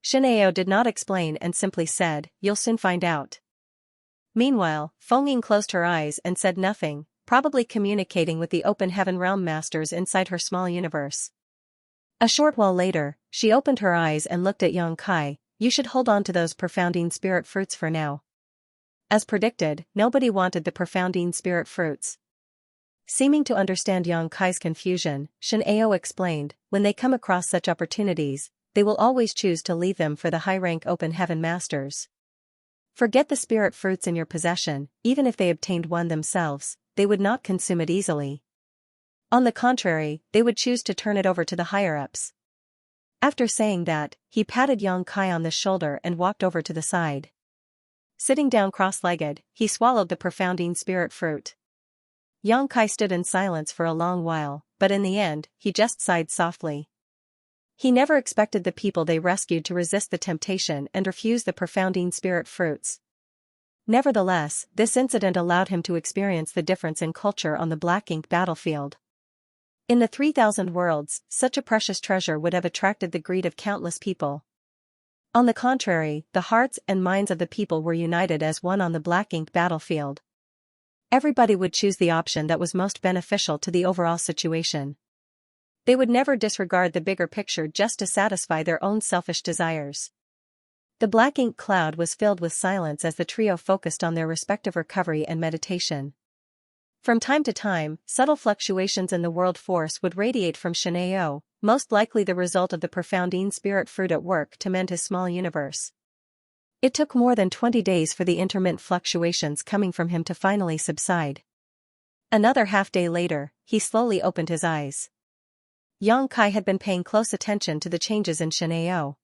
Xianxia did not explain and simply said, you'll soon find out. Meanwhile, Feng closed her eyes and said nothing, probably communicating with the Open Heaven Realm Masters inside her small universe. A short while later, she opened her eyes and looked at Xianxia, you should hold on to those profounding spirit fruits for now. As predicted, nobody wanted the profounding spirit fruits. Seeming to understand Xianxia's confusion, Xianxia explained, when they come across such opportunities, they will always choose to leave them for the high-rank Open Heaven Masters. Forget the spirit fruits in your possession, even if they obtained one themselves, they would not consume it easily. On the contrary, they would choose to turn it over to the higher-ups. After saying that, he patted Xianxia on the shoulder and walked over to the side. Sitting down cross-legged, he swallowed the profounding spirit fruit. Xianxia stood in silence for a long while, but in the end, he just sighed softly. He never expected the people they rescued to resist the temptation and refuse the profounding spirit fruits. Nevertheless, this incident allowed him to experience the difference in culture on the black ink battlefield. In the 3,000 worlds, such a precious treasure would have attracted the greed of countless people. On the contrary, the hearts and minds of the people were united as one on the black ink battlefield. Everybody would choose the option that was most beneficial to the overall situation. They would never disregard the bigger picture just to satisfy their own selfish desires. The black ink cloud was filled with silence as the trio focused on their respective recovery and meditation. From time to time, subtle fluctuations in the world force would radiate from Xianxia, most likely the result of the profounding spirit fruit at work to mend his small universe. It took more than 20 days for the intermittent fluctuations coming from him to finally subside. Another half-day later, he slowly opened his eyes. Xianxia had been paying close attention to the changes in Xianxia.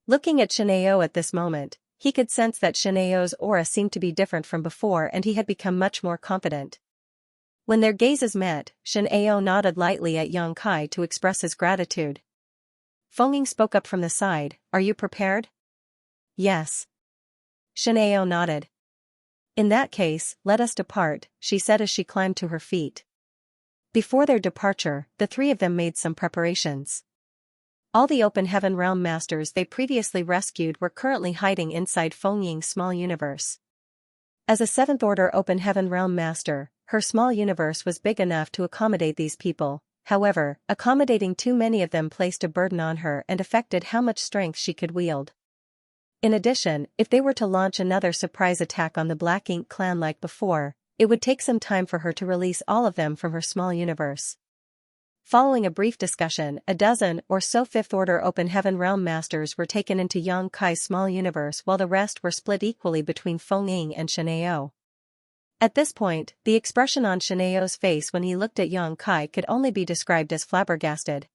Looking at Xianxia at this moment, he could sense that Xianxia's aura seemed to be different from before and he had become much more confident. When their gazes met, Xianxia nodded lightly at Xianxia to express his gratitude. Fengying spoke up from the side, "Are you prepared?" "Yes." Xianxia nodded. "In that case, let us depart," she said as she climbed to her feet. Before their departure, the three of them made some preparations. All the Open Heaven Realm Masters they previously rescued were currently hiding inside Fengying's small universe. As a 7th Order Open Heaven Realm Master, her small universe was big enough to accommodate these people. However, accommodating too many of them placed a burden on her and affected how much strength she could wield. In addition, if they were to launch another surprise attack on the Black Ink clan like before, it would take some time for her to release all of them from her small universe. Following a brief discussion, a dozen or so 5th Order Open Heaven Realm Masters were taken into Xianxia's small universe while the rest were split equally between Fengying and Xianxia. At this point, the expression on Xianxia's face when he looked at Xianxia could only be described as flabbergasted.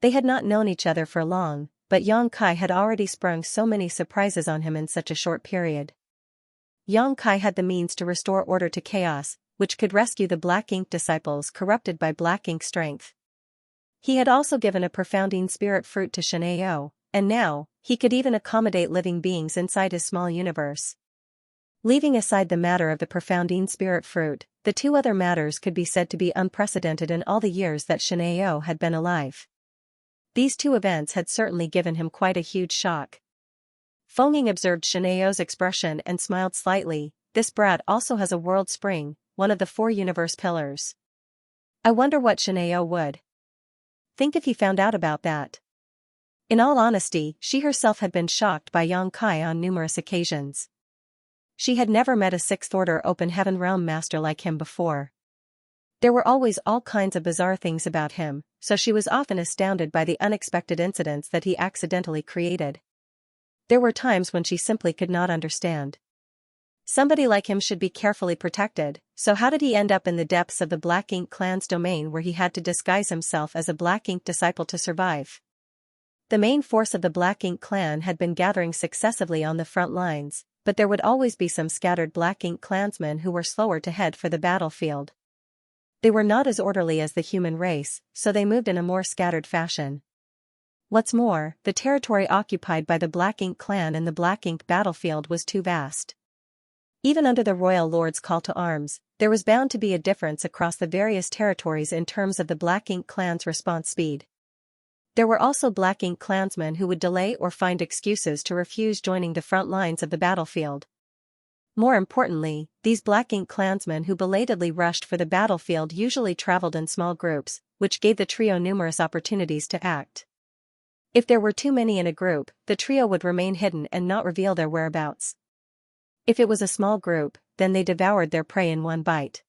They had not known each other for long, but Xianxia had already sprung so many surprises on him in such a short period. Xianxia had the means to restore order to chaos, which could rescue the Black Ink disciples corrupted by Black Ink strength. He had also given a profounding spirit fruit to Xianxia, and now, he could even accommodate living beings inside his small universe. Leaving aside the matter of the profounding spirit fruit, the two other matters could be said to be unprecedented in all the years that Xianxia had been alive. These two events had certainly given him quite a huge shock. Fengying observed Xianxia's expression and smiled slightly. "This brat also has a world spring, one of the 4 universe pillars. I wonder what Xianxia would think if he found out about that." In all honesty, she herself had been shocked by Xianxia on numerous occasions. She had never met a 6th Order Open Heaven Realm Master like him before. There were always all kinds of bizarre things about him, so she was often astounded by the unexpected incidents that he accidentally created. There were times when she simply could not understand. Somebody like him should be carefully protected, so how did he end up in the depths of the Black Ink clan's domain where he had to disguise himself as a Black Ink disciple to survive? The main force of the Black Ink clan had been gathering successively on the front lines, but there would always be some scattered Black Ink clansmen who were slower to head for the battlefield. They were not as orderly as the human race, so they moved in a more scattered fashion. What's more, the territory occupied by the Black Ink clan in the Black Ink battlefield was too vast. Even under the Royal Lord's call to arms, there was bound to be a difference across the various territories in terms of the Black Ink clan's response speed. There were also Black Ink clansmen who would delay or find excuses to refuse joining the front lines of the battlefield. More importantly, these Black Ink clansmen who belatedly rushed for the battlefield usually traveled in small groups, which gave the trio numerous opportunities to act. If there were too many in a group, the trio would remain hidden and not reveal their whereabouts. If it was a small group, then they devoured their prey in one bite.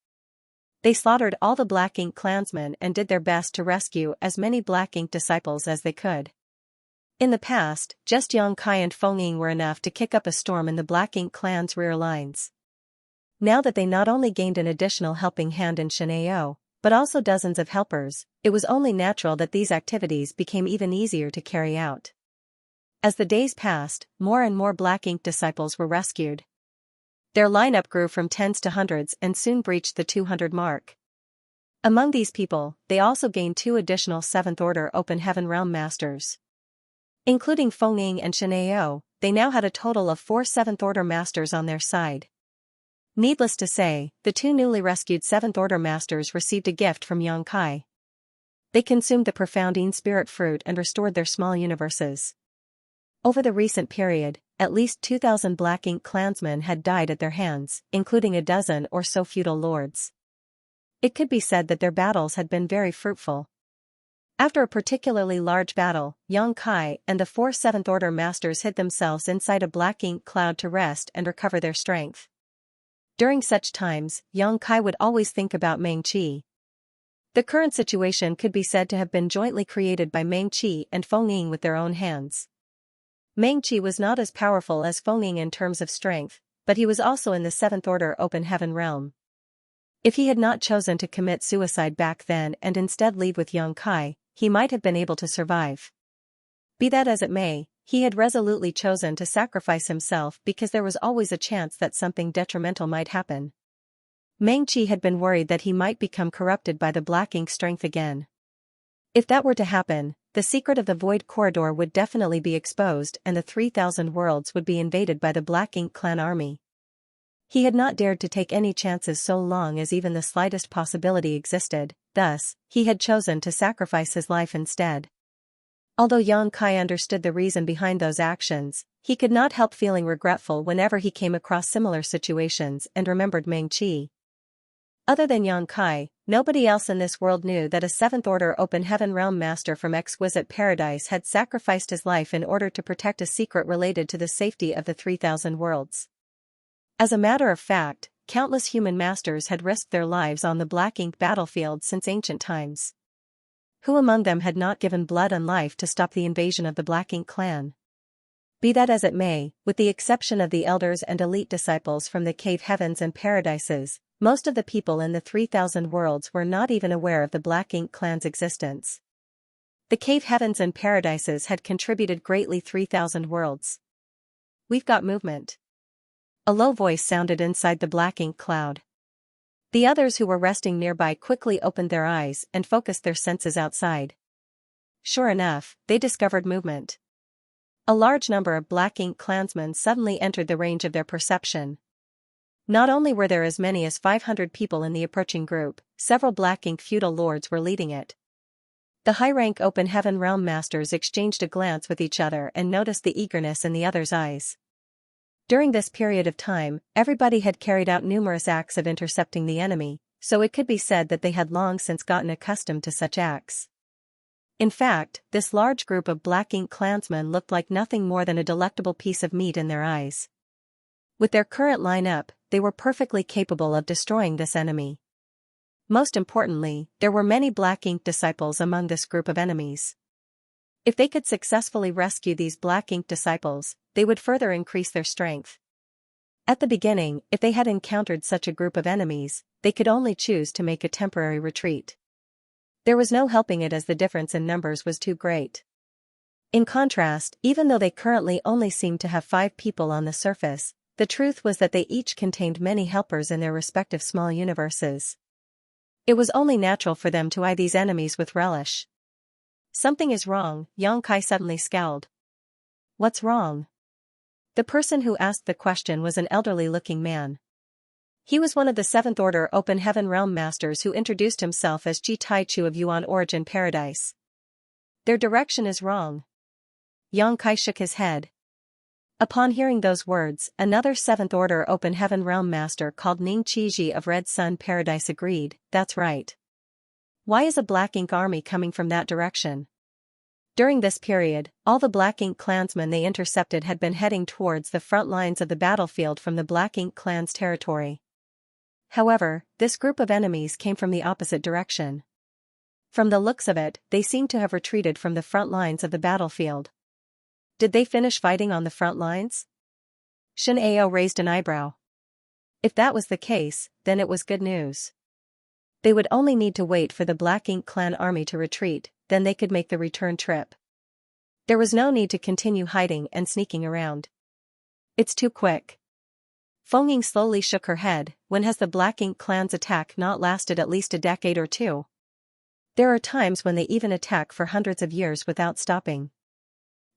They slaughtered all the Black Ink clansmen and did their best to rescue as many Black Ink disciples as they could. In the past, just Xianxia and Fengying were enough to kick up a storm in the Black Ink clan's rear lines. Now that they not only gained an additional helping hand in Xianxia, but also dozens of helpers, it was only natural that these activities became even easier to carry out. As the days passed, more and more Black Ink disciples were rescued. Their lineup grew from tens to hundreds and soon breached the 200 mark. Among these people, they also gained 2 additional 7th Order Open Heaven Realm Masters. Including Fengying and Xianxia, they now had a total of 4 7th Order Masters on their side. Needless to say, the 2 newly rescued 7th Order Masters received a gift from Xianxia. They consumed the profound Yin Spirit Fruit and restored their small universes. Over the recent period, at least 2,000 Black Ink clansmen had died at their hands, including a dozen or so feudal lords. It could be said that their battles had been very fruitful. After a particularly large battle, Xianxia and the 4 7th Order Masters hid themselves inside a Black Ink cloud to rest and recover their strength. During such times, Xianxia would always think about Mengqi. The current situation could be said to have been jointly created by Mengqi and Fengying with their own hands. Mengqi was not as powerful as Fengying in terms of strength, but he was also in the 7th Order Open Heaven realm. If he had not chosen to commit suicide back then and instead leave with Xianxia, he might have been able to survive. Be that as it may, he had resolutely chosen to sacrifice himself because there was always a chance that something detrimental might happen. Mengqi had been worried that he might become corrupted by the Black Ink strength again. If that were to happen, the secret of the Void Corridor would definitely be exposed and the 3,000 worlds would be invaded by the Black Ink clan army. He had not dared to take any chances so long as even the slightest possibility existed, thus, he had chosen to sacrifice his life instead. Although Xianxia understood the reason behind those actions, he could not help feeling regretful whenever he came across similar situations and remembered Mengqi. Other than Xianxia, nobody else in this world knew that a 7th Order Open Heaven Realm Master from Exquisite Paradise had sacrificed his life in order to protect a secret related to the safety of the 3,000 worlds. As a matter of fact, countless human masters had risked their lives on the Black Ink battlefield since ancient times. Who among them had not given blood and life to stop the invasion of the Black Ink clan? Be that as it may, with the exception of the elders and elite disciples from the cave heavens and paradises, most of the people in the 3,000 worlds were not even aware of the Black Ink clan's existence. The cave heavens and paradises had contributed greatly 3,000 worlds. We've got movement. A low voice sounded inside the Black Ink cloud. The others who were resting nearby quickly opened their eyes and focused their senses outside. Sure enough, they discovered movement. A large number of Black Ink clansmen suddenly entered the range of their perception. Not only were there as many as 500 people in the approaching group, several Black Ink feudal lords were leading it. The high-rank Open Heaven Realm Masters exchanged a glance with each other and noticed the eagerness in the others' eyes. During this period of time, everybody had carried out numerous acts of intercepting the enemy, so it could be said that they had long since gotten accustomed to such acts. In fact, this large group of Black Ink clansmen looked like nothing more than a delectable piece of meat in their eyes. With their current lineup, they were perfectly capable of destroying this enemy. Most importantly, there were many Black Ink disciples among this group of enemies. If they could successfully rescue these Black Ink disciples, they would further increase their strength. At the beginning, if they had encountered such a group of enemies, they could only choose to make a temporary retreat. There was no helping it as the difference in numbers was too great. In contrast, even though they currently only seemed to have 5 people on the surface, the truth was that they each contained many helpers in their respective small universes. It was only natural for them to eye these enemies with relish. Something is wrong, Xianxia suddenly scowled. What's wrong? The person who asked the question was an elderly-looking man. He was one of the 7th Order Open Heaven Realm Masters who introduced himself as Ji Taichu of Yuan Origin Paradise. Their direction is wrong. Xianxia shook his head. Upon hearing those words, another 7th Order Open Heaven Realm Master called Ning Qiji of Red Sun Paradise agreed, that's right. Why is a Black Ink army coming from that direction? During this period, all the Black Ink clansmen they intercepted had been heading towards the front lines of the battlefield from the Black Ink clan's territory. However, this group of enemies came from the opposite direction. From the looks of it, they seemed to have retreated from the front lines of the battlefield. Did they finish fighting on the front lines? Xianxia raised an eyebrow. If that was the case, then it was good news. They would only need to wait for the Black Ink clan army to retreat, then they could make the return trip. There was no need to continue hiding and sneaking around. It's too quick. Feng slowly shook her head. When has the Black Ink clan's attack not lasted at least a decade or two? There are times when they even attack for hundreds of years without stopping.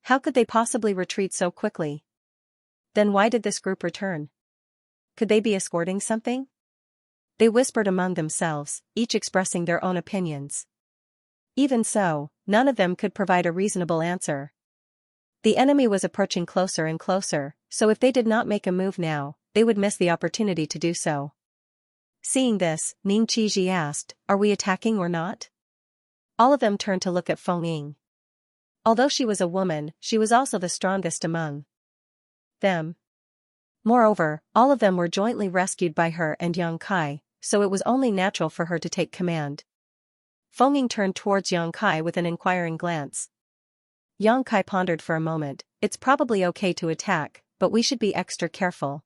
How could they possibly retreat so quickly? Then why did this group return? Could they be escorting something? They whispered among themselves, each expressing their own opinions. Even so, none of them could provide a reasonable answer. The enemy was approaching closer and closer, so if they did not make a move now, they would miss the opportunity to do so. Seeing this, Ning Qizhi asked, "Are we attacking or not?" All of them turned to look at Feng Ying. Although she was a woman, she was also the strongest among them. Moreover, all of them were jointly rescued by her and Yang Kai, so it was only natural for her to take command. Feng Ying turned towards Yang Kai with an inquiring glance. Yang Kai pondered for a moment. It's probably okay to attack, but we should be extra careful.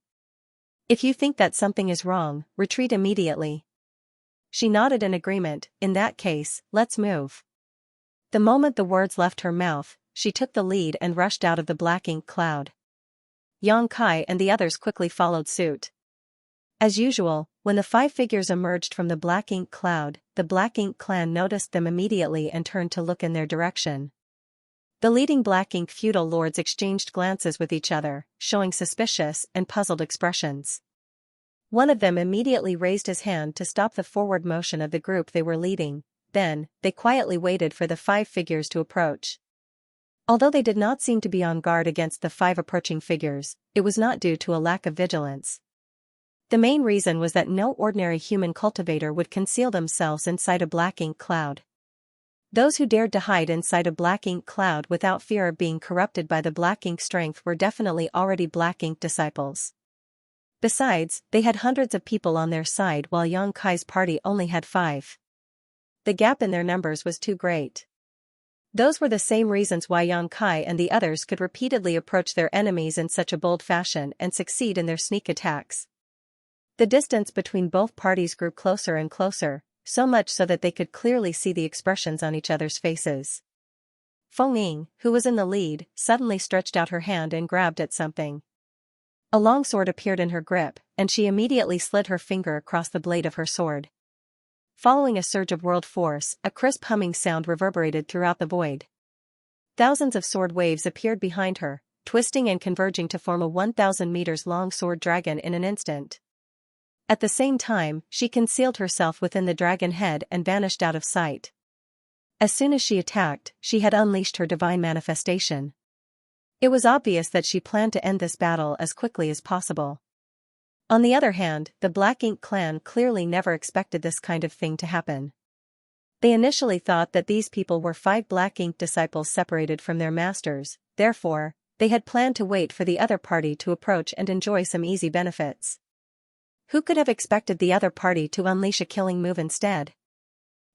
If you think that something is wrong, retreat immediately. She nodded in agreement. In that case, let's move. The moment the words left her mouth, she took the lead and rushed out of the Black Ink cloud. Yang Kai and the others quickly followed suit. As usual, when the 5 figures emerged from the Black Ink cloud, the Black Ink clan noticed them immediately and turned to look in their direction. The leading Black Ink feudal lords exchanged glances with each other, showing suspicious and puzzled expressions. One of them immediately raised his hand to stop the forward motion of the group they were leading. Then, they quietly waited for the 5 figures to approach. Although they did not seem to be on guard against the 5 approaching figures, it was not due to a lack of vigilance. The main reason was that no ordinary human cultivator would conceal themselves inside a Black Ink cloud. Those who dared to hide inside a Black Ink cloud without fear of being corrupted by the Black Ink strength were definitely already Black Ink disciples. Besides, they had hundreds of people on their side while Yang Kai's party only had 5. The gap in their numbers was too great. Those were the same reasons why Yang Kai and the others could repeatedly approach their enemies in such a bold fashion and succeed in their sneak attacks. The distance between both parties grew closer and closer, so much so that they could clearly see the expressions on each other's faces. Feng Ying, who was in the lead, suddenly stretched out her hand and grabbed at something. A long sword appeared in her grip, and she immediately slid her finger across the blade of her sword. Following a surge of world force, a crisp humming sound reverberated throughout the void. Thousands of sword waves appeared behind her, twisting and converging to form a 1,000 meters long sword dragon in an instant. At the same time, she concealed herself within the dragon head and vanished out of sight. As soon as she attacked, she had unleashed her divine manifestation. It was obvious that she planned to end this battle as quickly as possible. On the other hand, the Black Ink clan clearly never expected this kind of thing to happen. They initially thought that these people were 5 Black Ink disciples separated from their masters, therefore, they had planned to wait for the other party to approach and enjoy some easy benefits. Who could have expected the other party to unleash a killing move instead?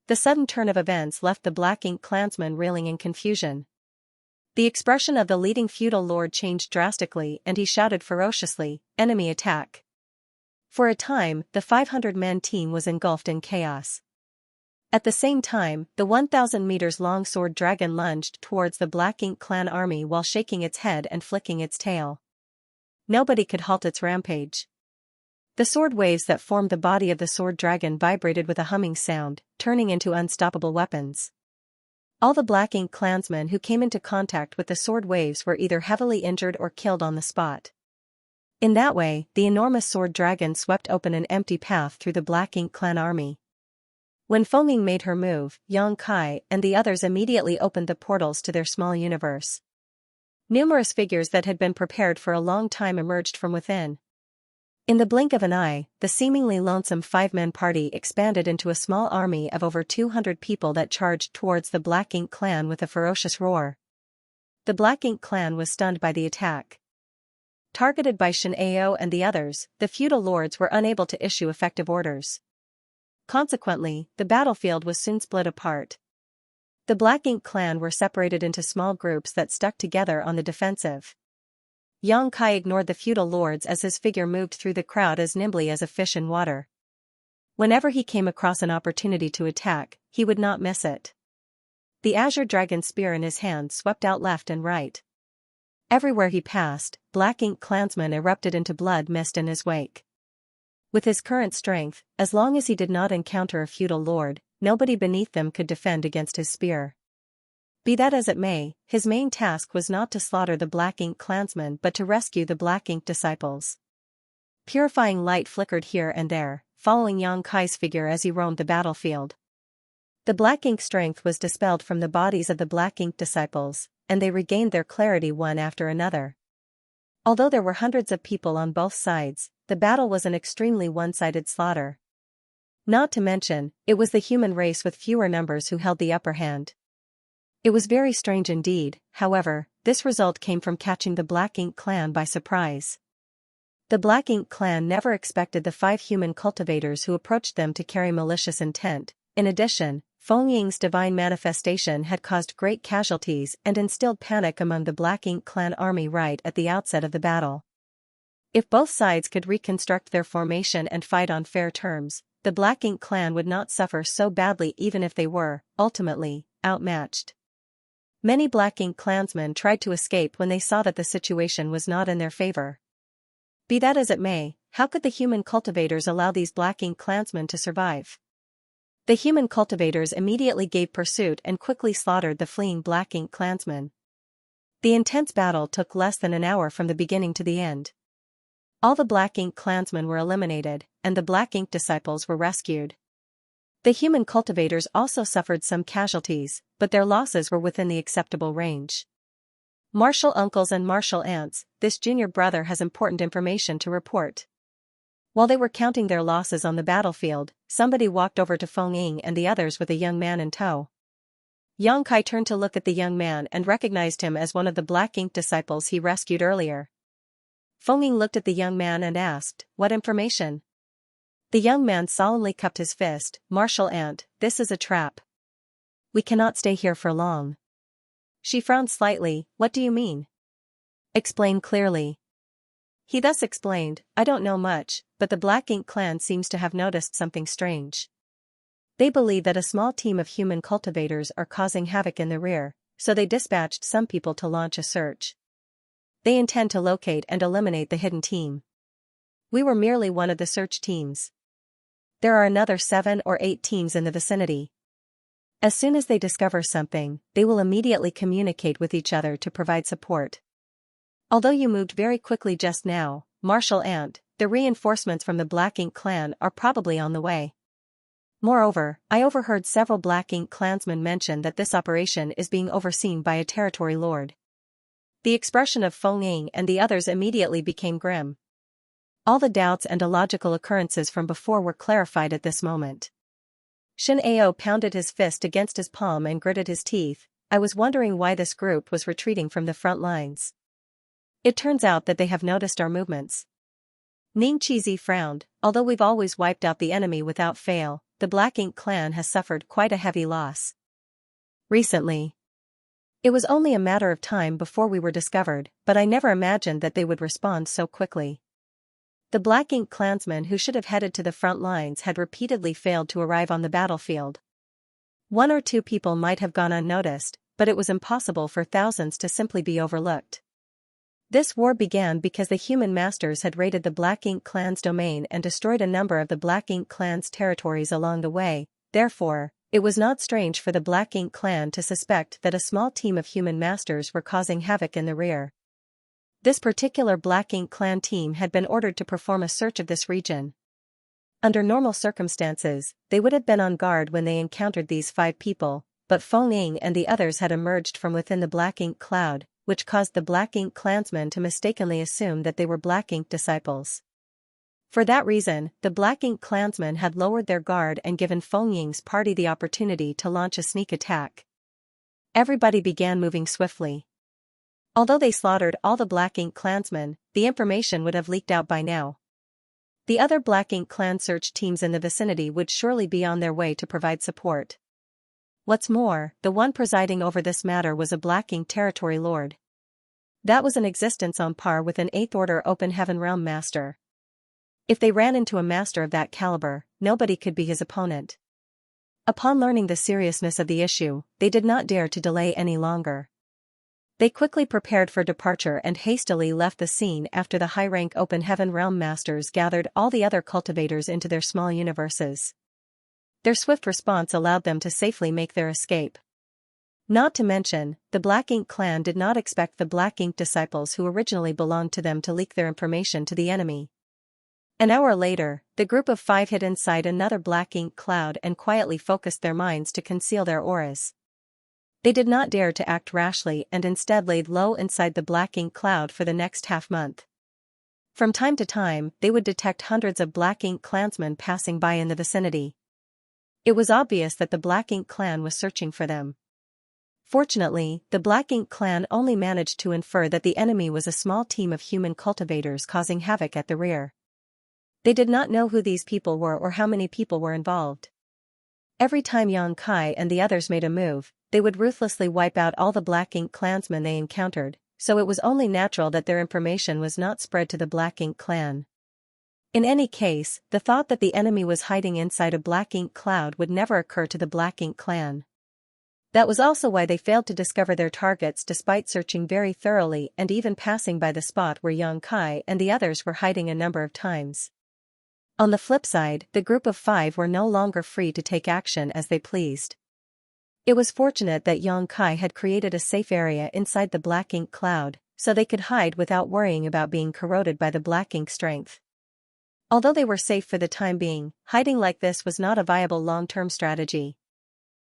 The sudden turn of events left the Black Ink clansmen reeling in confusion. The expression of the leading feudal lord changed drastically and he shouted ferociously, "Enemy attack!" For a time, the 500-man team was engulfed in chaos. At the same time, the 1,000 meters long sword dragon lunged towards the Black Ink clan army while shaking its head and flicking its tail. Nobody could halt its rampage. The sword waves that formed the body of the sword dragon vibrated with a humming sound, turning into unstoppable weapons. All the Black Ink clansmen who came into contact with the sword waves were either heavily injured or killed on the spot. In that way, the enormous sword dragon swept open an empty path through the Black Ink clan army. When Feng Ying made her move, Yang Kai and the others immediately opened the portals to their small universe. Numerous figures that had been prepared for a long time emerged from within. In the blink of an eye, the seemingly lonesome 5-man party expanded into a small army of over 200 people that charged towards the Black Ink clan with a ferocious roar. The Black Ink clan was stunned by the attack. Targeted by Xianxia and the others, the feudal lords were unable to issue effective orders. Consequently, the battlefield was soon split apart. The Black Ink clan were separated into small groups that stuck together on the defensive. Xianxia ignored the feudal lords as his figure moved through the crowd as nimbly as a fish in water. Whenever he came across an opportunity to attack, he would not miss it. The azure dragon spear in his hand swept out left and right. Everywhere he passed, Black Ink clansmen erupted into blood mist in his wake. With his current strength, as long as he did not encounter a feudal lord, nobody beneath them could defend against his spear. Be that as it may, his main task was not to slaughter the Black Ink clansmen but to rescue the Black Ink disciples. Purifying light flickered here and there, following Xianxia's figure as he roamed the battlefield. The Black Ink strength was dispelled from the bodies of the Black Ink disciples, and they regained their clarity one after another. Although there were hundreds of people on both sides, the battle was an extremely one-sided slaughter. Not to mention, it was the human race with fewer numbers who held the upper hand. It was very strange indeed, however, this result came from catching the Black Ink clan by surprise. The Black Ink clan never expected the 5 human cultivators who approached them to carry malicious intent. In addition, Feng Ying's divine manifestation had caused great casualties and instilled panic among the Black Ink clan army right at the outset of the battle. If both sides could reconstruct their formation and fight on fair terms, the Black Ink clan would not suffer so badly even if they were, ultimately, outmatched. Many Black Ink clansmen tried to escape when they saw that the situation was not in their favor. Be that as it may, how could the human cultivators allow these Black Ink clansmen to survive? The human cultivators immediately gave pursuit and quickly slaughtered the fleeing Black Ink clansmen. The intense battle took less than an hour from the beginning to the end. All the Black Ink clansmen were eliminated, and the Black Ink disciples were rescued. The human cultivators also suffered some casualties, but their losses were within the acceptable range. Martial uncles and martial aunts, this junior brother has important information to report. While they were counting their losses on the battlefield, somebody walked over to Feng Ying and the others with a young man in tow. Xianxia turned to look at the young man and recognized him as one of the Black Ink disciples he rescued earlier. Feng Ying looked at the young man and asked, "What information?" The young man solemnly cupped his fist. "Martial aunt, this is a trap. We cannot stay here for long." She frowned slightly. "What do you mean?" "Explain clearly." He thus explained, "I don't know much, but the Black Ink clan seems to have noticed something strange. They believe that a small team of human cultivators are causing havoc in the rear, so they dispatched some people to launch a search. They intend to locate and eliminate the hidden team. We were merely one of the search teams. There are another 7 or 8 teams in the vicinity. As soon as they discover something, they will immediately communicate with each other to provide support. Although you moved very quickly just now, Martial Aunt, the reinforcements from the Black Ink clan are probably on the way. Moreover, I overheard several Black Ink clansmen mention that this operation is being overseen by a territory lord." The expression of Feng Ying and the others immediately became grim. All the doubts and illogical occurrences from before were clarified at this moment. Shin Ao pounded his fist against his palm and gritted his teeth. "I was wondering why this group was retreating from the front lines. It turns out that they have noticed our movements." Ning Chizi frowned. "Although we've always wiped out the enemy without fail, the Black Ink clan has suffered quite a heavy loss recently. It was only a matter of time before we were discovered, but I never imagined that they would respond so quickly." The Black Ink clansmen who should have headed to the front lines had repeatedly failed to arrive on the battlefield. 1 or 2 people might have gone unnoticed, but it was impossible for thousands to simply be overlooked. This war began because the human masters had raided the Black Ink clan's domain and destroyed a number of the Black Ink clan's territories along the way. Therefore, it was not strange for the Black Ink clan to suspect that a small team of human masters were causing havoc in the rear. This particular Black Ink clan team had been ordered to perform a search of this region. Under normal circumstances, they would have been on guard when they encountered these 5 people, but Feng Ying and the others had emerged from within the Black Ink cloud, which caused the Black Ink clansmen to mistakenly assume that they were Black Ink disciples. For that reason, the Black Ink clansmen had lowered their guard and given Feng Ying's party the opportunity to launch a sneak attack. Everybody began moving swiftly. Although they slaughtered all the Black Ink clansmen, the information would have leaked out by now. The other Black Ink clan search teams in the vicinity would surely be on their way to provide support. What's more, the one presiding over this matter was a Black Ink territory lord. That was an existence on par with an 8th Order Open Heaven Realm master. If they ran into a master of that caliber, nobody could be his opponent. Upon learning the seriousness of the issue, they did not dare to delay any longer. They quickly prepared for departure and hastily left the scene after the high-rank Open Heaven Realm masters gathered all the other cultivators into their small universes. Their swift response allowed them to safely make their escape. Not to mention, the Black Ink clan did not expect the Black Ink disciples who originally belonged to them to leak their information to the enemy. An hour later, the group of 5 hid inside another Black Ink cloud and quietly focused their minds to conceal their auras. They did not dare to act rashly and instead laid low inside the Black Ink cloud for the next half-month. From time to time, they would detect hundreds of Black Ink clansmen passing by in the vicinity. It was obvious that the Black Ink clan was searching for them. Fortunately, the Black Ink clan only managed to infer that the enemy was a small team of human cultivators causing havoc at the rear. They did not know who these people were or how many people were involved. Every time Xianxia and the others made a move, they would ruthlessly wipe out all the Black Ink clansmen they encountered, so it was only natural that their information was not spread to the Black Ink clan. In any case, the thought that the enemy was hiding inside a Black Ink cloud would never occur to the Black Ink clan. That was also why they failed to discover their targets despite searching very thoroughly and even passing by the spot where Xianxia and the others were hiding a number of times. On the flip side, the group of 5 were no longer free to take action as they pleased. It was fortunate that Xianxia had created a safe area inside the Black Ink cloud, so they could hide without worrying about being corroded by the Black Ink strength. Although they were safe for the time being, hiding like this was not a viable long-term strategy.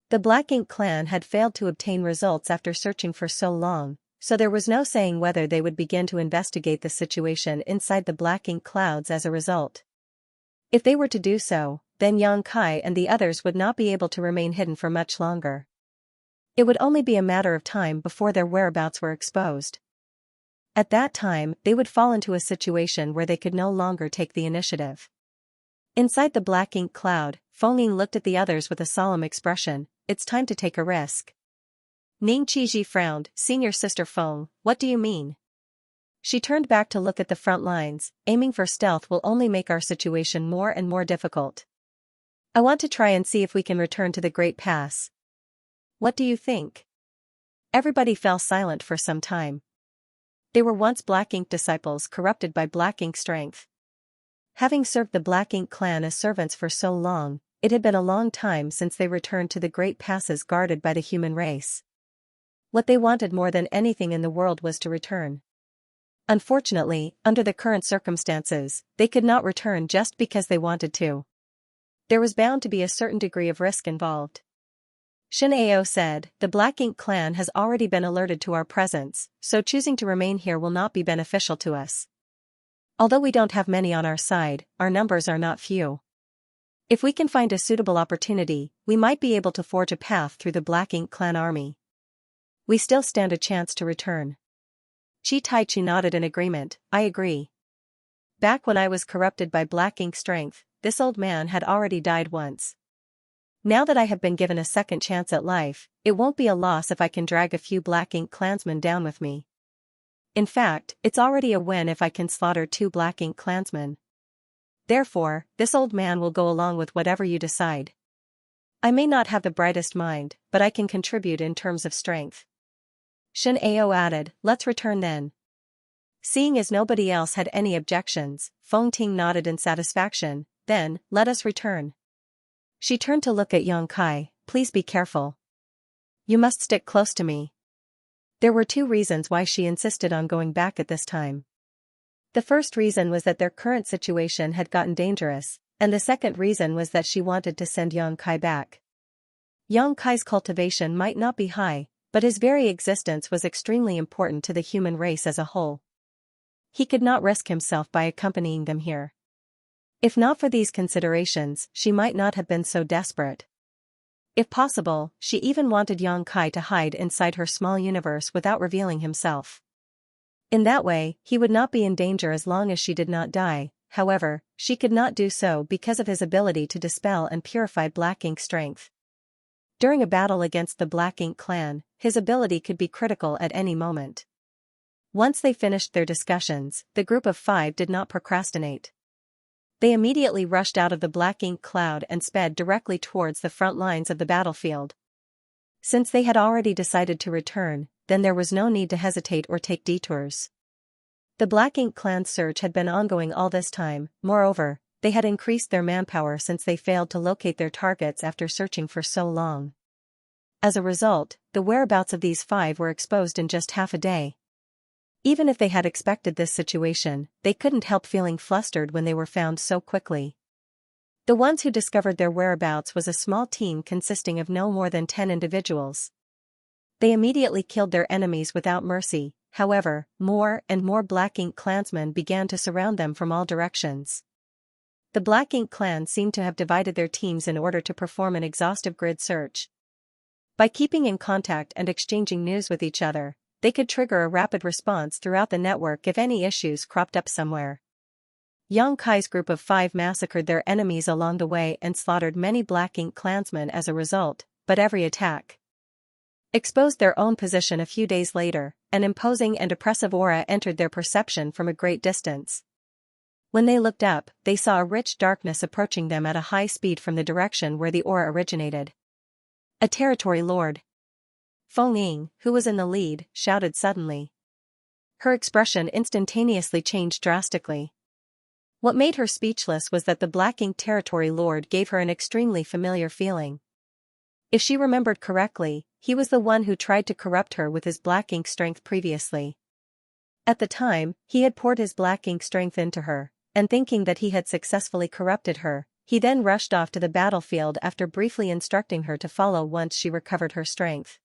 The Black Ink clan had failed to obtain results after searching for so long, so there was no saying whether they would begin to investigate the situation inside the Black Ink clouds as a result. If they were to do so, then Xianxia and the others would not be able to remain hidden for much longer. It would only be a matter of time before their whereabouts were exposed. At that time, they would fall into a situation where they could no longer take the initiative. Inside the Black Ink cloud, Feng Ying looked at the others with a solemn expression. It's time to take a risk. Ning Qizhi frowned. Senior sister Feng, what do you mean? She turned back to look at the front lines. Aiming for stealth will only make our situation more and more difficult. I want to try and see if we can return to the Great Pass. What do you think? Everybody fell silent for some time. They were once Black Ink disciples corrupted by Black Ink strength. Having served the Black Ink clan as servants for so long, it had been a long time since they returned to the great passes guarded by the human race. What they wanted more than anything in the world was to return. Unfortunately, under the current circumstances, they could not return just because they wanted to. There was bound to be a certain degree of risk involved. Xianxia said, the Black Ink clan has already been alerted to our presence, so choosing to remain here will not be beneficial to us. Although we don't have many on our side, our numbers are not few. If we can find a suitable opportunity, we might be able to forge a path through the Black Ink clan army. We still stand a chance to return. Chi Taichi nodded in agreement. I agree. Back when I was corrupted by Black Ink strength, this old man had already died once. Now that I have been given a second chance at life, it won't be a loss if I can drag a few Black Ink clansmen down with me. In fact, it's already a win if I can slaughter 2 Black Ink clansmen. Therefore, this old man will go along with whatever you decide. I may not have the brightest mind, but I can contribute in terms of strength. Xianxia added, let's return then. Seeing as nobody else had any objections, Feng Ting nodded in satisfaction. Then, let us return. She turned to look at Xianxia. Please be careful. You must stick close to me. There were 2 reasons why she insisted on going back at this time. The first reason was that their current situation had gotten dangerous, and the second reason was that she wanted to send Xianxia back. Xianxia's cultivation might not be high, but his very existence was extremely important to the human race as a whole. He could not risk himself by accompanying them here. If not for these considerations, she might not have been so desperate. If possible, she even wanted Xianxia to hide inside her small universe without revealing himself. In that way, he would not be in danger as long as she did not die. However, she could not do so because of his ability to dispel and purify Black Ink strength. During a battle against the Black Ink clan, his ability could be critical at any moment. Once they finished their discussions, the group of 5 did not procrastinate. They immediately rushed out of the black ink cloud and sped directly towards the front lines of the battlefield. Since they had already decided to return, then there was no need to hesitate or take detours. The Black Ink clan's search had been ongoing all this time. Moreover, they had increased their manpower since they failed to locate their targets after searching for so long. As a result, the whereabouts of these 5 were exposed in just half a day. Even if they had expected this situation, they couldn't help feeling flustered when they were found so quickly. The ones who discovered their whereabouts was a small team consisting of no more than 10 individuals. They immediately killed their enemies without mercy. However, more and more Black Ink clansmen began to surround them from all directions. The Black Ink clan seemed to have divided their teams in order to perform an exhaustive grid search. By keeping in contact and exchanging news with each other, they could trigger a rapid response throughout the network if any issues cropped up somewhere. Xianxia's group of 5 massacred their enemies along the way and slaughtered many Black Ink clansmen as a result, but every attack exposed their own position. A few days later, an imposing and oppressive aura entered their perception from a great distance. When they looked up, they saw a rich darkness approaching them at a high speed from the direction where the aura originated. A territory lord. Feng Ying, who was in the lead, shouted suddenly. Her expression instantaneously changed drastically. What made her speechless was that the Black Ink territory lord gave her an extremely familiar feeling. If she remembered correctly, he was the one who tried to corrupt her with his Black Ink strength previously. At the time, he had poured his Black Ink strength into her, and thinking that he had successfully corrupted her, he then rushed off to the battlefield after briefly instructing her to follow once she recovered her strength.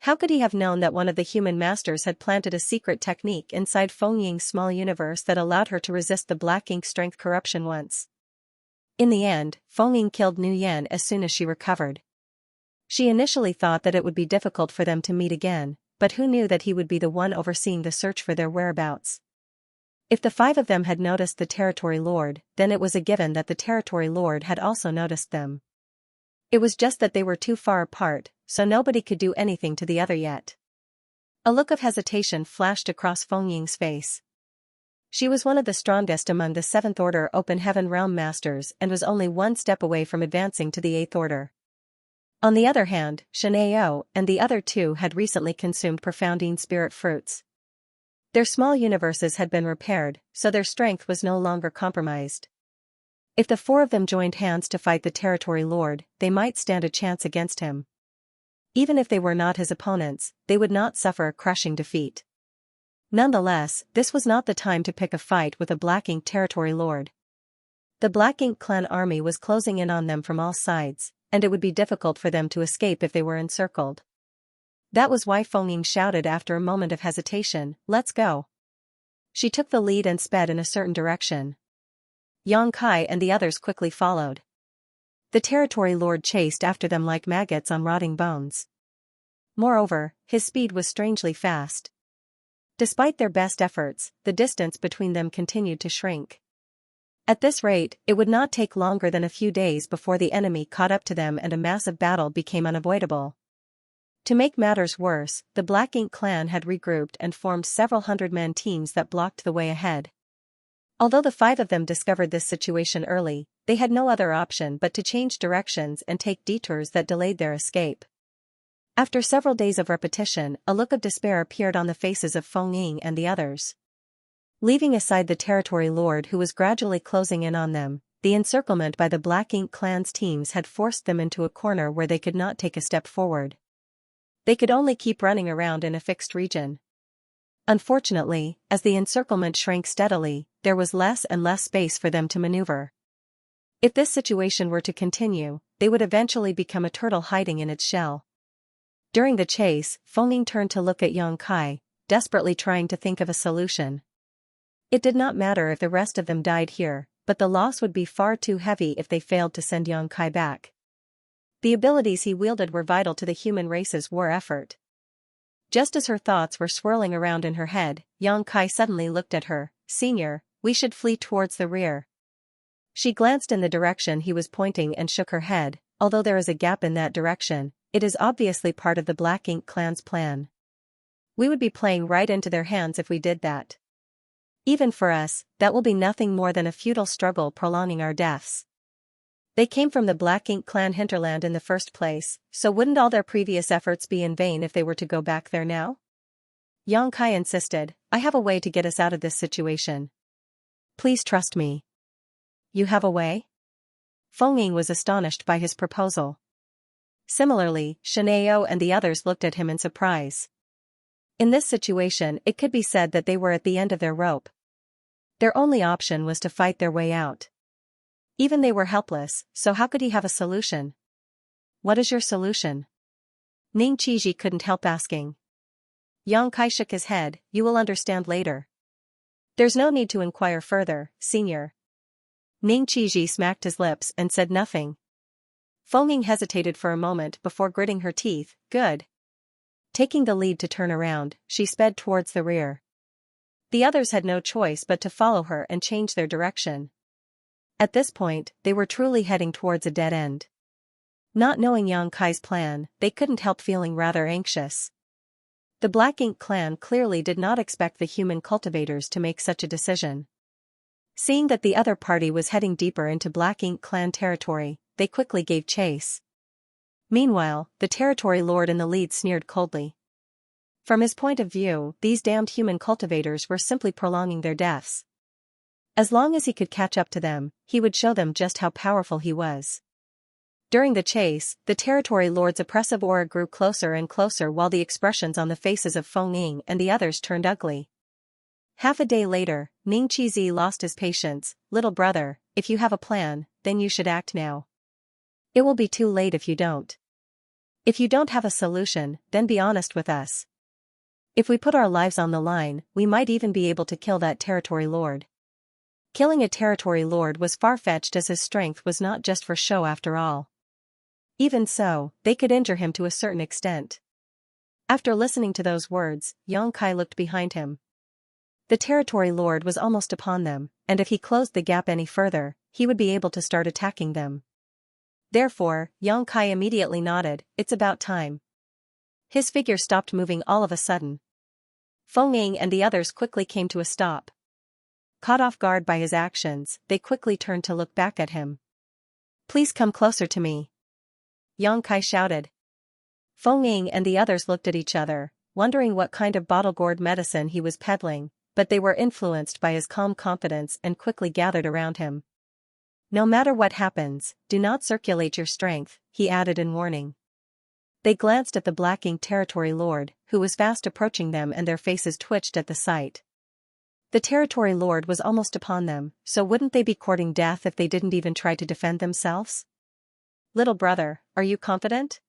How could he have known that one of the human masters had planted a secret technique inside Feng Ying's small universe that allowed her to resist the Black Ink strength corruption once? In the end, Feng Ying killed Nu Yan as soon as she recovered. She initially thought that it would be difficult for them to meet again, but who knew that he would be the one overseeing the search for their whereabouts? If the 5 of them had noticed the territory lord, then it was a given that the territory lord had also noticed them. It was just that they were too far apart, so nobody could do anything to the other yet. A look of hesitation flashed across Feng Ying's face. She was one of the strongest among the 7th Order Open Heaven Realm Masters and was only one step away from advancing to the 8th Order. On the other hand, Xianxia and the other 2 had recently consumed profounding spirit fruits. Their small universes had been repaired, so their strength was no longer compromised. If the 4 of them joined hands to fight the territory lord, they might stand a chance against him. Even if they were not his opponents, they would not suffer a crushing defeat. Nonetheless, this was not the time to pick a fight with a Black Ink territory lord. The Black Ink clan army was closing in on them from all sides, and it would be difficult for them to escape if they were encircled. That was why Feng Ying shouted after a moment of hesitation, "Let's go." She took the lead and sped in a certain direction. Xianxia and the others quickly followed. The territory lord chased after them like maggots on rotting bones. Moreover, his speed was strangely fast. Despite their best efforts, the distance between them continued to shrink. At this rate, it would not take longer than a few days before the enemy caught up to them and a massive battle became unavoidable. To make matters worse, the Black Ink clan had regrouped and formed several hundred-man teams that blocked the way ahead. Although the 5 of them discovered this situation early, they had no other option but to change directions and take detours that delayed their escape. After several days of repetition, a look of despair appeared on the faces of Feng Ying and the others. Leaving aside the territory lord who was gradually closing in on them, the encirclement by the Black Ink clan's teams had forced them into a corner where they could not take a step forward. They could only keep running around in a fixed region. Unfortunately, as the encirclement shrank steadily, there was less and less space for them to maneuver. If this situation were to continue, they would eventually become a turtle hiding in its shell. During the chase, Feng Ying turned to look at Xianxia, desperately trying to think of a solution. It did not matter if the rest of them died here, but the loss would be far too heavy if they failed to send Xianxia back. The abilities he wielded were vital to the human race's war effort. Just as her thoughts were swirling around in her head, Xianxia suddenly looked at her. "Senior, we should flee towards the rear." She glanced in the direction he was pointing and shook her head, although there is a gap in that direction, it is obviously part of the Black Ink clan's plan. We would be playing right into their hands if we did that. Even for us, that will be nothing more than a futile struggle prolonging our deaths. They came from the Black Ink clan hinterland in the first place, so wouldn't all their previous efforts be in vain if they were to go back there now? Xianxia insisted, I have a way to get us out of this situation. Please trust me. You have a way? Feng was astonished by his proposal. Similarly, Xianxia and the others looked at him in surprise. In this situation, it could be said that they were at the end of their rope. Their only option was to fight their way out. Even they were helpless, so how could he have a solution? What is your solution? Ning Qiji couldn't help asking. Yang Kai shook his head, you will understand later. There's no need to inquire further, senior. Ning Qiji smacked his lips and said nothing. Feng hesitated for a moment before gritting her teeth, good. Taking the lead to turn around, she sped towards the rear. The others had no choice but to follow her and change their direction. At this point, they were truly heading towards a dead end. Not knowing Yang Kai's plan, they couldn't help feeling rather anxious. The Black Ink clan clearly did not expect the human cultivators to make such a decision. Seeing that the other party was heading deeper into Black Ink clan territory, they quickly gave chase. Meanwhile, the territory lord in the lead sneered coldly. From his point of view, these damned human cultivators were simply prolonging their deaths. As long as he could catch up to them, he would show them just how powerful he was. During the chase, the territory lord's oppressive aura grew closer and closer while the expressions on the faces of Feng and the others turned ugly. Half a day later, Ning Qizi lost his patience. Little brother, if you have a plan, then you should act now. It will be too late if you don't. If you don't have a solution, then be honest with us. If we put our lives on the line, we might even be able to kill that territory lord. Killing a territory lord was far-fetched as his strength was not just for show after all. Even so, they could injure him to a certain extent. After listening to those words, Yang Kai looked behind him. The territory lord was almost upon them, and if he closed the gap any further, he would be able to start attacking them. Therefore, Yang Kai immediately nodded, it's about time. His figure stopped moving all of a sudden. Feng and the others quickly came to a stop. Caught off guard by his actions, they quickly turned to look back at him. Please come closer to me. Yang Kai shouted. Feng and the others looked at each other, wondering what kind of bottle-gourd medicine he was peddling, but they were influenced by his calm confidence and quickly gathered around him. No matter what happens, do not circulate your strength, he added in warning. They glanced at the Black Ink territory lord, who was fast approaching them, and their faces twitched at the sight. The territory lord was almost upon them, so wouldn't they be courting death if they didn't even try to defend themselves? Little brother, are you confident?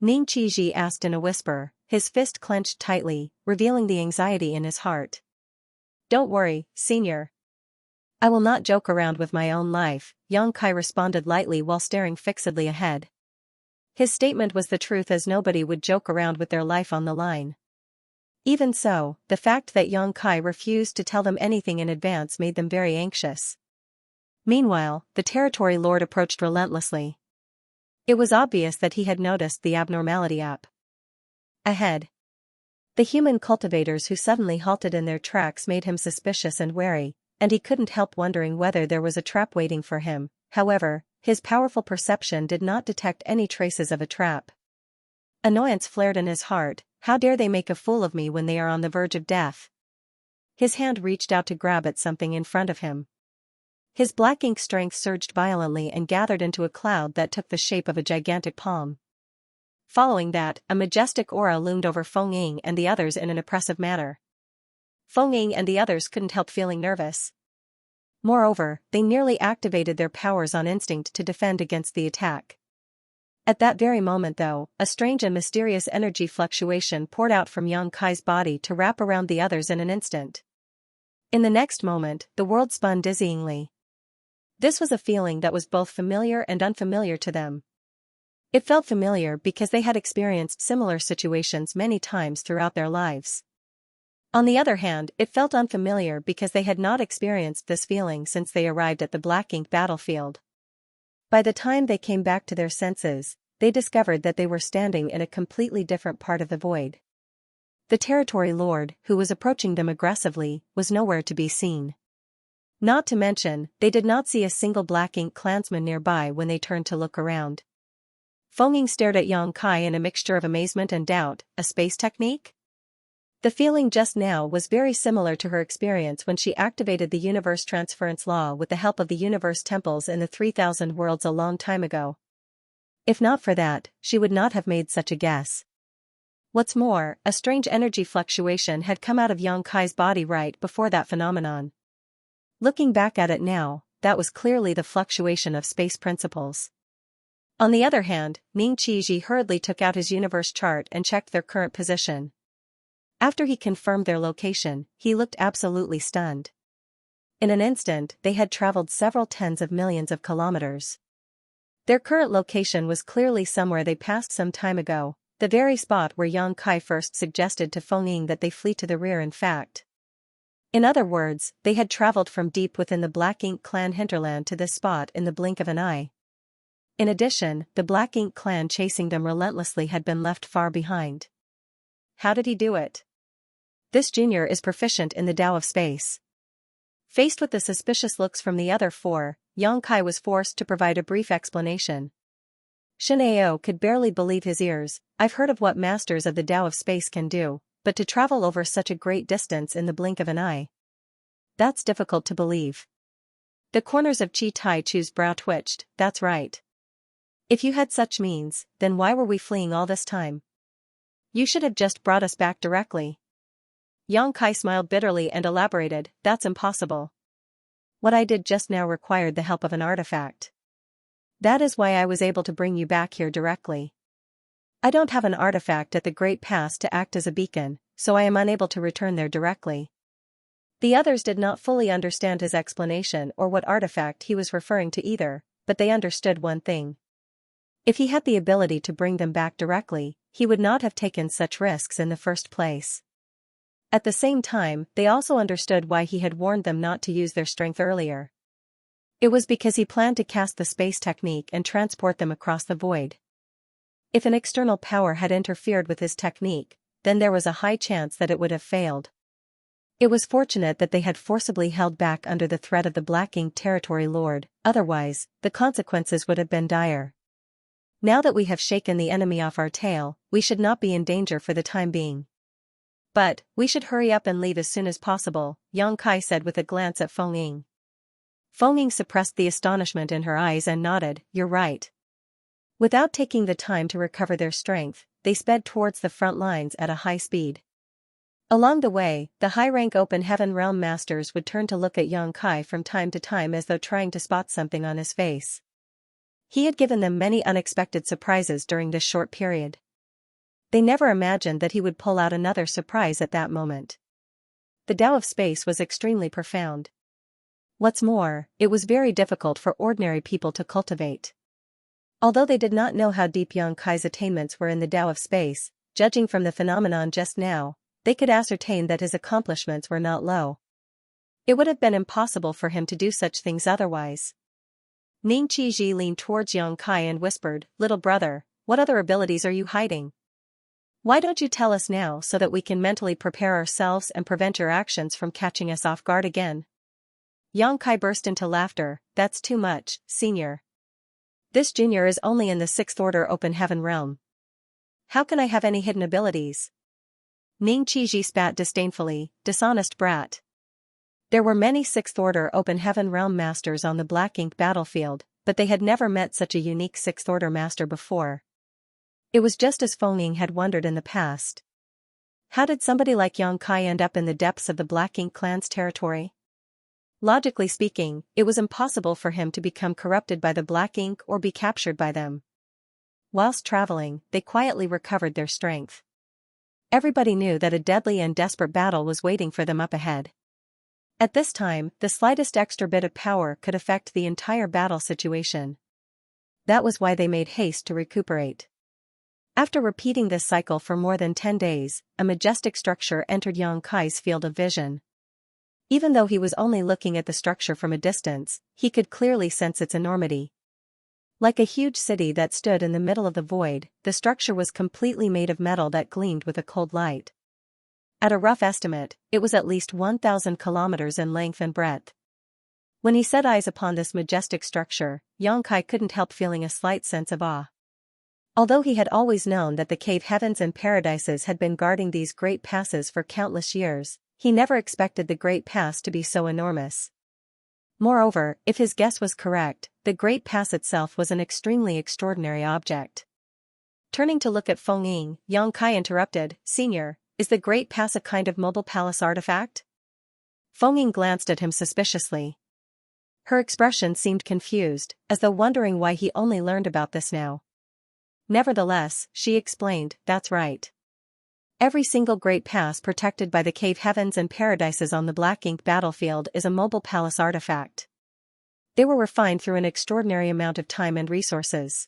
Ning Qiji asked in a whisper, his fist clenched tightly, revealing the anxiety in his heart. Don't worry, senior. I will not joke around with my own life, Yang Kai responded lightly while staring fixedly ahead. His statement was the truth, as nobody would joke around with their life on the line. Even so, the fact that Yang Kai refused to tell them anything in advance made them very anxious. Meanwhile, the territory lord approached relentlessly. It was obvious that he had noticed the abnormality up ahead. The human cultivators who suddenly halted in their tracks made him suspicious and wary, and he couldn't help wondering whether there was a trap waiting for him. However, his powerful perception did not detect any traces of a trap. Annoyance flared in his heart. How dare they make a fool of me when they are on the verge of death? His hand reached out to grab at something in front of him. His Black Ink strength surged violently and gathered into a cloud that took the shape of a gigantic palm. Following that, a majestic aura loomed over Feng and the others in an oppressive manner. Feng and the others couldn't help feeling nervous. Moreover, they nearly activated their powers on instinct to defend against the attack. At that very moment though, a strange and mysterious energy fluctuation poured out from Yang Kai's body to wrap around the others in an instant. In the next moment, the world spun dizzyingly. This was a feeling that was both familiar and unfamiliar to them. It felt familiar because they had experienced similar situations many times throughout their lives. On the other hand, it felt unfamiliar because they had not experienced this feeling since they arrived at the Black Ink battlefield. By the time they came back to their senses, they discovered that they were standing in a completely different part of the void. The territory lord, who was approaching them aggressively, was nowhere to be seen. Not to mention, they did not see a single Black Ink clansman nearby when they turned to look around. Feng Ying stared at Yang Kai in a mixture of amazement and doubt. A space technique? The feeling just now was very similar to her experience when she activated the universe transference law with the help of the universe temples in the 3000 worlds a long time ago. If not for that, she would not have made such a guess. What's more, a strange energy fluctuation had come out of Yang Kai's body right before that phenomenon. Looking back at it now, that was clearly the fluctuation of space principles. On the other hand, Ning Qizhi hurriedly took out his universe chart and checked their current position. After he confirmed their location, he looked absolutely stunned. In an instant, they had traveled several tens of millions of kilometers. Their current location was clearly somewhere they passed some time ago, the very spot where Yang Kai first suggested to Feng Ying that they flee to the rear. In fact, in other words, they had traveled from deep within the Black Ink clan hinterland to this spot in the blink of an eye. In addition, the Black Ink clan chasing them relentlessly had been left far behind. How did he do it? This junior is proficient in the Tao of space. Faced with the suspicious looks from the other four, Yang Kai was forced to provide a brief explanation. Shen Ao could barely believe his ears. I've heard of what masters of the Tao of space can do, but to travel over such a great distance in the blink of an eye. That's difficult to believe. The corners of Chi Tai Chu's brow twitched. That's right. If you had such means, then why were we fleeing all this time? You should have just brought us back directly. Yang Kai smiled bitterly and elaborated, that's impossible. What I did just now required the help of an artifact. That is why I was able to bring you back here directly. I don't have an artifact at the Great Pass to act as a beacon, so I am unable to return there directly. The others did not fully understand his explanation or what artifact he was referring to either, but they understood one thing. If he had the ability to bring them back directly, he would not have taken such risks in the first place. At the same time, they also understood why he had warned them not to use their strength earlier. It was because he planned to cast the space technique and transport them across the void. If an external power had interfered with his technique, then there was a high chance that it would have failed. It was fortunate that they had forcibly held back under the threat of the Black Ink territory lord, otherwise, the consequences would have been dire. Now that we have shaken the enemy off our tail, we should not be in danger for the time being. But, we should hurry up and leave as soon as possible, Yang Kai said with a glance at Feng Ying. Feng Ying suppressed the astonishment in her eyes and nodded, you're right. Without taking the time to recover their strength, they sped towards the front lines at a high speed. Along the way, the high-rank Open Heaven Realm Masters would turn to look at Yang Kai from time to time as though trying to spot something on his face. He had given them many unexpected surprises during this short period. They never imagined that he would pull out another surprise at that moment. The Tao of space was extremely profound. What's more, it was very difficult for ordinary people to cultivate. Although they did not know how deep Yang Kai's attainments were in the Tao of space, judging from the phenomenon just now, they could ascertain that his accomplishments were not low. It would have been impossible for him to do such things otherwise. Ning Qizhi leaned towards Yang Kai and whispered, little brother, what other abilities are you hiding? Why don't you tell us now so that we can mentally prepare ourselves and prevent your actions from catching us off guard again? Yang Kai burst into laughter, that's too much, senior. This junior is only in the 6th order Open Heaven realm. How can I have any hidden abilities? Ning Qizhi spat disdainfully, dishonest brat. There were many 6th order Open Heaven realm masters on the Black Ink battlefield, but they had never met such a unique 6th order master before. It was just as Feng Ying had wondered in the past. How did somebody like Yang Kai end up in the depths of the Black Ink clan's territory? Logically speaking, it was impossible for him to become corrupted by the Black Ink or be captured by them. Whilst traveling, they quietly recovered their strength. Everybody knew that a deadly and desperate battle was waiting for them up ahead. At this time, the slightest extra bit of power could affect the entire battle situation. That was why they made haste to recuperate. After repeating this cycle for more than 10 days, a majestic structure entered Yang Kai's field of vision. Even though he was only looking at the structure from a distance, he could clearly sense its enormity. Like a huge city that stood in the middle of the void, the structure was completely made of metal that gleamed with a cold light. At a rough estimate, it was at least 1,000 kilometers in length and breadth. When he set eyes upon this majestic structure, Xianxia couldn't help feeling a slight sense of awe. Although he had always known that the cave heavens and paradises had been guarding these great passes for countless years, he never expected the Great Pass to be so enormous. Moreover, if his guess was correct, the Great Pass itself was an extremely extraordinary object. Turning to look at Feng Ying, Xianxia interrupted, "Senior, is the Great Pass a kind of mobile palace artifact?" Feng Ying glanced at him suspiciously. Her expression seemed confused, as though wondering why he only learned about this now. Nevertheless, she explained, "That's right. Every single Great Pass protected by the cave heavens and paradises on the Black Ink battlefield is a mobile palace artifact. They were refined through an extraordinary amount of time and resources.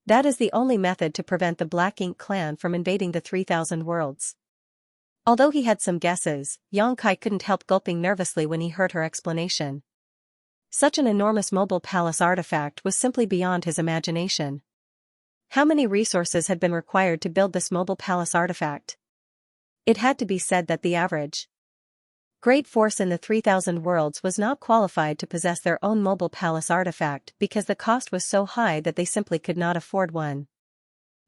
That is the only method to prevent the Black Ink clan from invading the 3,000 worlds." Although he had some guesses, Xianxia couldn't help gulping nervously when he heard her explanation. Such an enormous mobile palace artifact was simply beyond his imagination. How many resources had been required to build this mobile palace artifact? It had to be said that the average great force in the 3,000 worlds was not qualified to possess their own mobile palace artifact because the cost was so high that they simply could not afford one.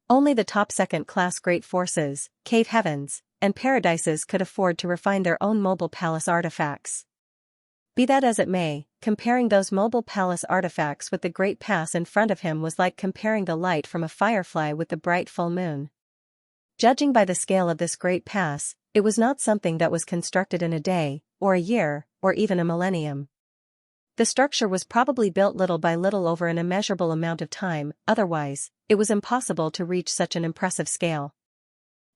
Only the top second-class great forces, cave heavens, and paradises could afford to refine their own mobile palace artifacts. Be that as it may, comparing those mobile palace artifacts with the Great Pass in front of him was like comparing the light from a firefly with the bright full moon. Judging by the scale of this Great Pass, it was not something that was constructed in a day, or a year, or even a millennium. The structure was probably built little by little over an immeasurable amount of time, otherwise, it was impossible to reach such an impressive scale.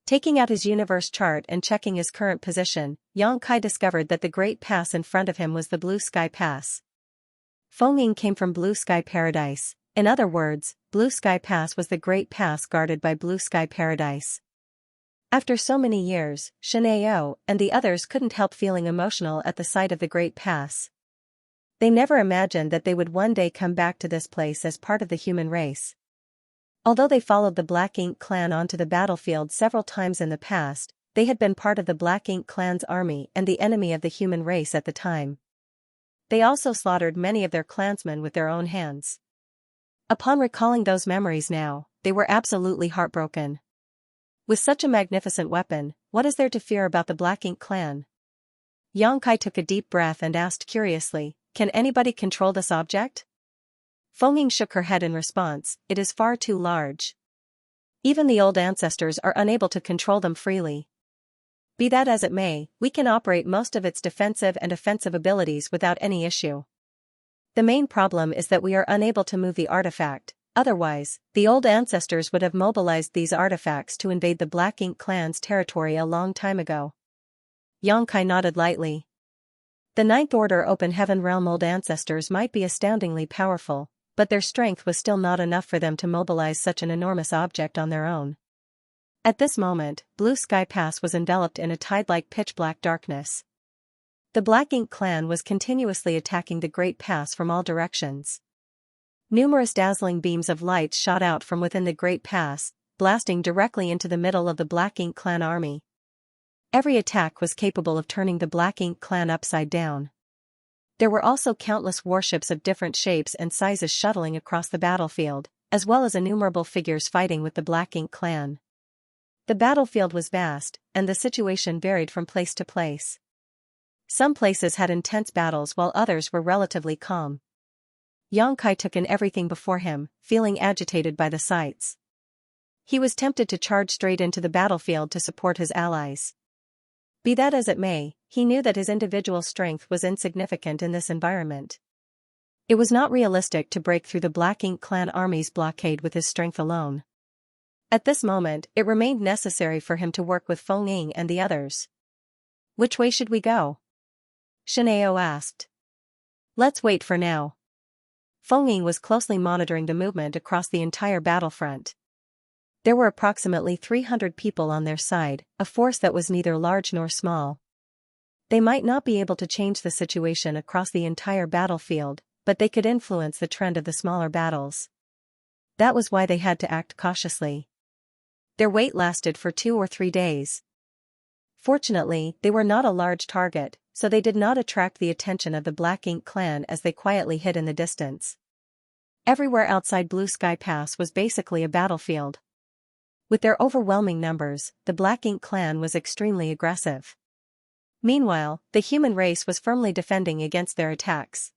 Taking out his universe chart and checking his current position, Xianxia discovered that the Great Pass in front of him was the Blue Sky Pass. Feng Ying came from Blue Sky Paradise. In other words, Blue Sky Pass was the Great Pass guarded by Blue Sky Paradise. After so many years, Xianxia and the others couldn't help feeling emotional at the sight of the Great Pass. They never imagined that they would one day come back to this place as part of the human race. Although they followed the Black Ink clan onto the battlefield several times in the past, they had been part of the Black Ink clan's army and the enemy of the human race at the time. They also slaughtered many of their clansmen with their own hands. Upon recalling those memories now, they were absolutely heartbroken. With such a magnificent weapon, what is there to fear about the Black Ink clan? Xianxia took a deep breath and asked curiously, "Can anybody control this object?" Feng Ying shook her head in response, "It is far too large. Even the old ancestors are unable to control them freely. Be that as it may, we can operate most of its defensive and offensive abilities without any issue. The main problem is that we are unable to move the artifact, otherwise, the old ancestors would have mobilized these artifacts to invade the Black Ink clan's territory a long time ago." Xianxia nodded lightly. The Ninth Order Open Heaven Realm old ancestors might be astoundingly powerful, but their strength was still not enough for them to mobilize such an enormous object on their own. At this moment, Blue Sky Pass was enveloped in a tide-like pitch-black darkness. The Black Ink clan was continuously attacking the Great Pass from all directions. Numerous dazzling beams of light shot out from within the Great Pass, blasting directly into the middle of the Black Ink clan army. Every attack was capable of turning the Black Ink clan upside down. There were also countless warships of different shapes and sizes shuttling across the battlefield, as well as innumerable figures fighting with the Black Ink clan. The battlefield was vast, and the situation varied from place to place. Some places had intense battles while others were relatively calm. Xianxia took in everything before him, feeling agitated by the sights. He was tempted to charge straight into the battlefield to support his allies. Be that as it may, he knew that his individual strength was insignificant in this environment. It was not realistic to break through the Black Ink clan army's blockade with his strength alone. At this moment, it remained necessary for him to work with Feng Ying and the others. "Which way should we go?" Xianxia asked. "Let's wait for now." Feng Ying was closely monitoring the movement across the entire battlefront. There were approximately 300 people on their side, a force that was neither large nor small. They might not be able to change the situation across the entire battlefield, but they could influence the trend of the smaller battles. That was why they had to act cautiously. Their wait lasted for 2 or 3 days. Fortunately, they were not a large target, so they did not attract the attention of the Black Ink clan as they quietly hid in the distance. Everywhere outside Blue Sky Pass was basically a battlefield. With their overwhelming numbers, the Black Ink clan was extremely aggressive. Meanwhile, the human race was firmly defending against their attacks.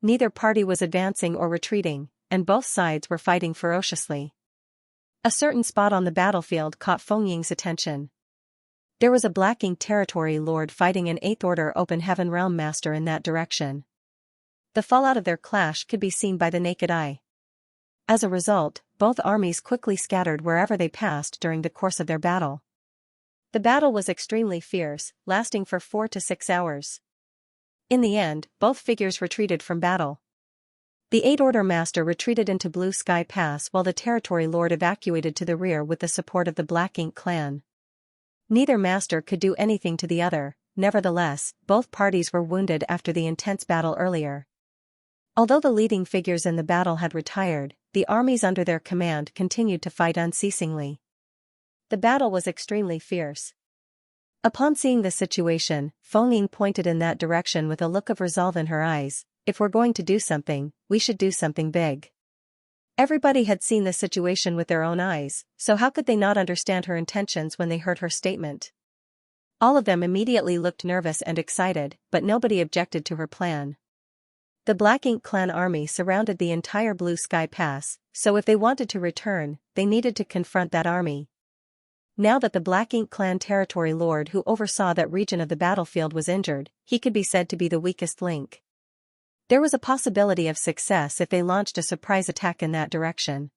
Neither party was advancing or retreating, and both sides were fighting ferociously. A certain spot on the battlefield caught Feng Ying's attention. There was a Black Ink territory lord fighting an 8th Order Open Heaven Realm Master in that direction. The fallout of their clash could be seen by the naked eye. As a result, both armies quickly scattered wherever they passed during the course of their battle. The battle was extremely fierce, lasting for 4 to 6 hours. In the end, both figures retreated from battle. The 8th Order Master retreated into Blue Sky Pass while the Territory Lord evacuated to the rear with the support of the Black Ink clan. Neither master could do anything to the other, nevertheless, both parties were wounded after the intense battle earlier. Although the leading figures in the battle had retired, the armies under their command continued to fight unceasingly. The battle was extremely fierce. Upon seeing the situation, Feng Ying pointed in that direction with a look of resolve in her eyes. If we're going to do something, we should do something big. Everybody had seen the situation with their own eyes, so how could they not understand her intentions when they heard her statement? All of them immediately looked nervous and excited, but nobody objected to her plan. The Black Ink clan army surrounded the entire Blue Sky Pass, so if they wanted to return, they needed to confront that army. Now that the Black Ink clan territory lord who oversaw that region of the battlefield was injured, he could be said to be the weakest link. There was a possibility of success if they launched a surprise attack in that direction.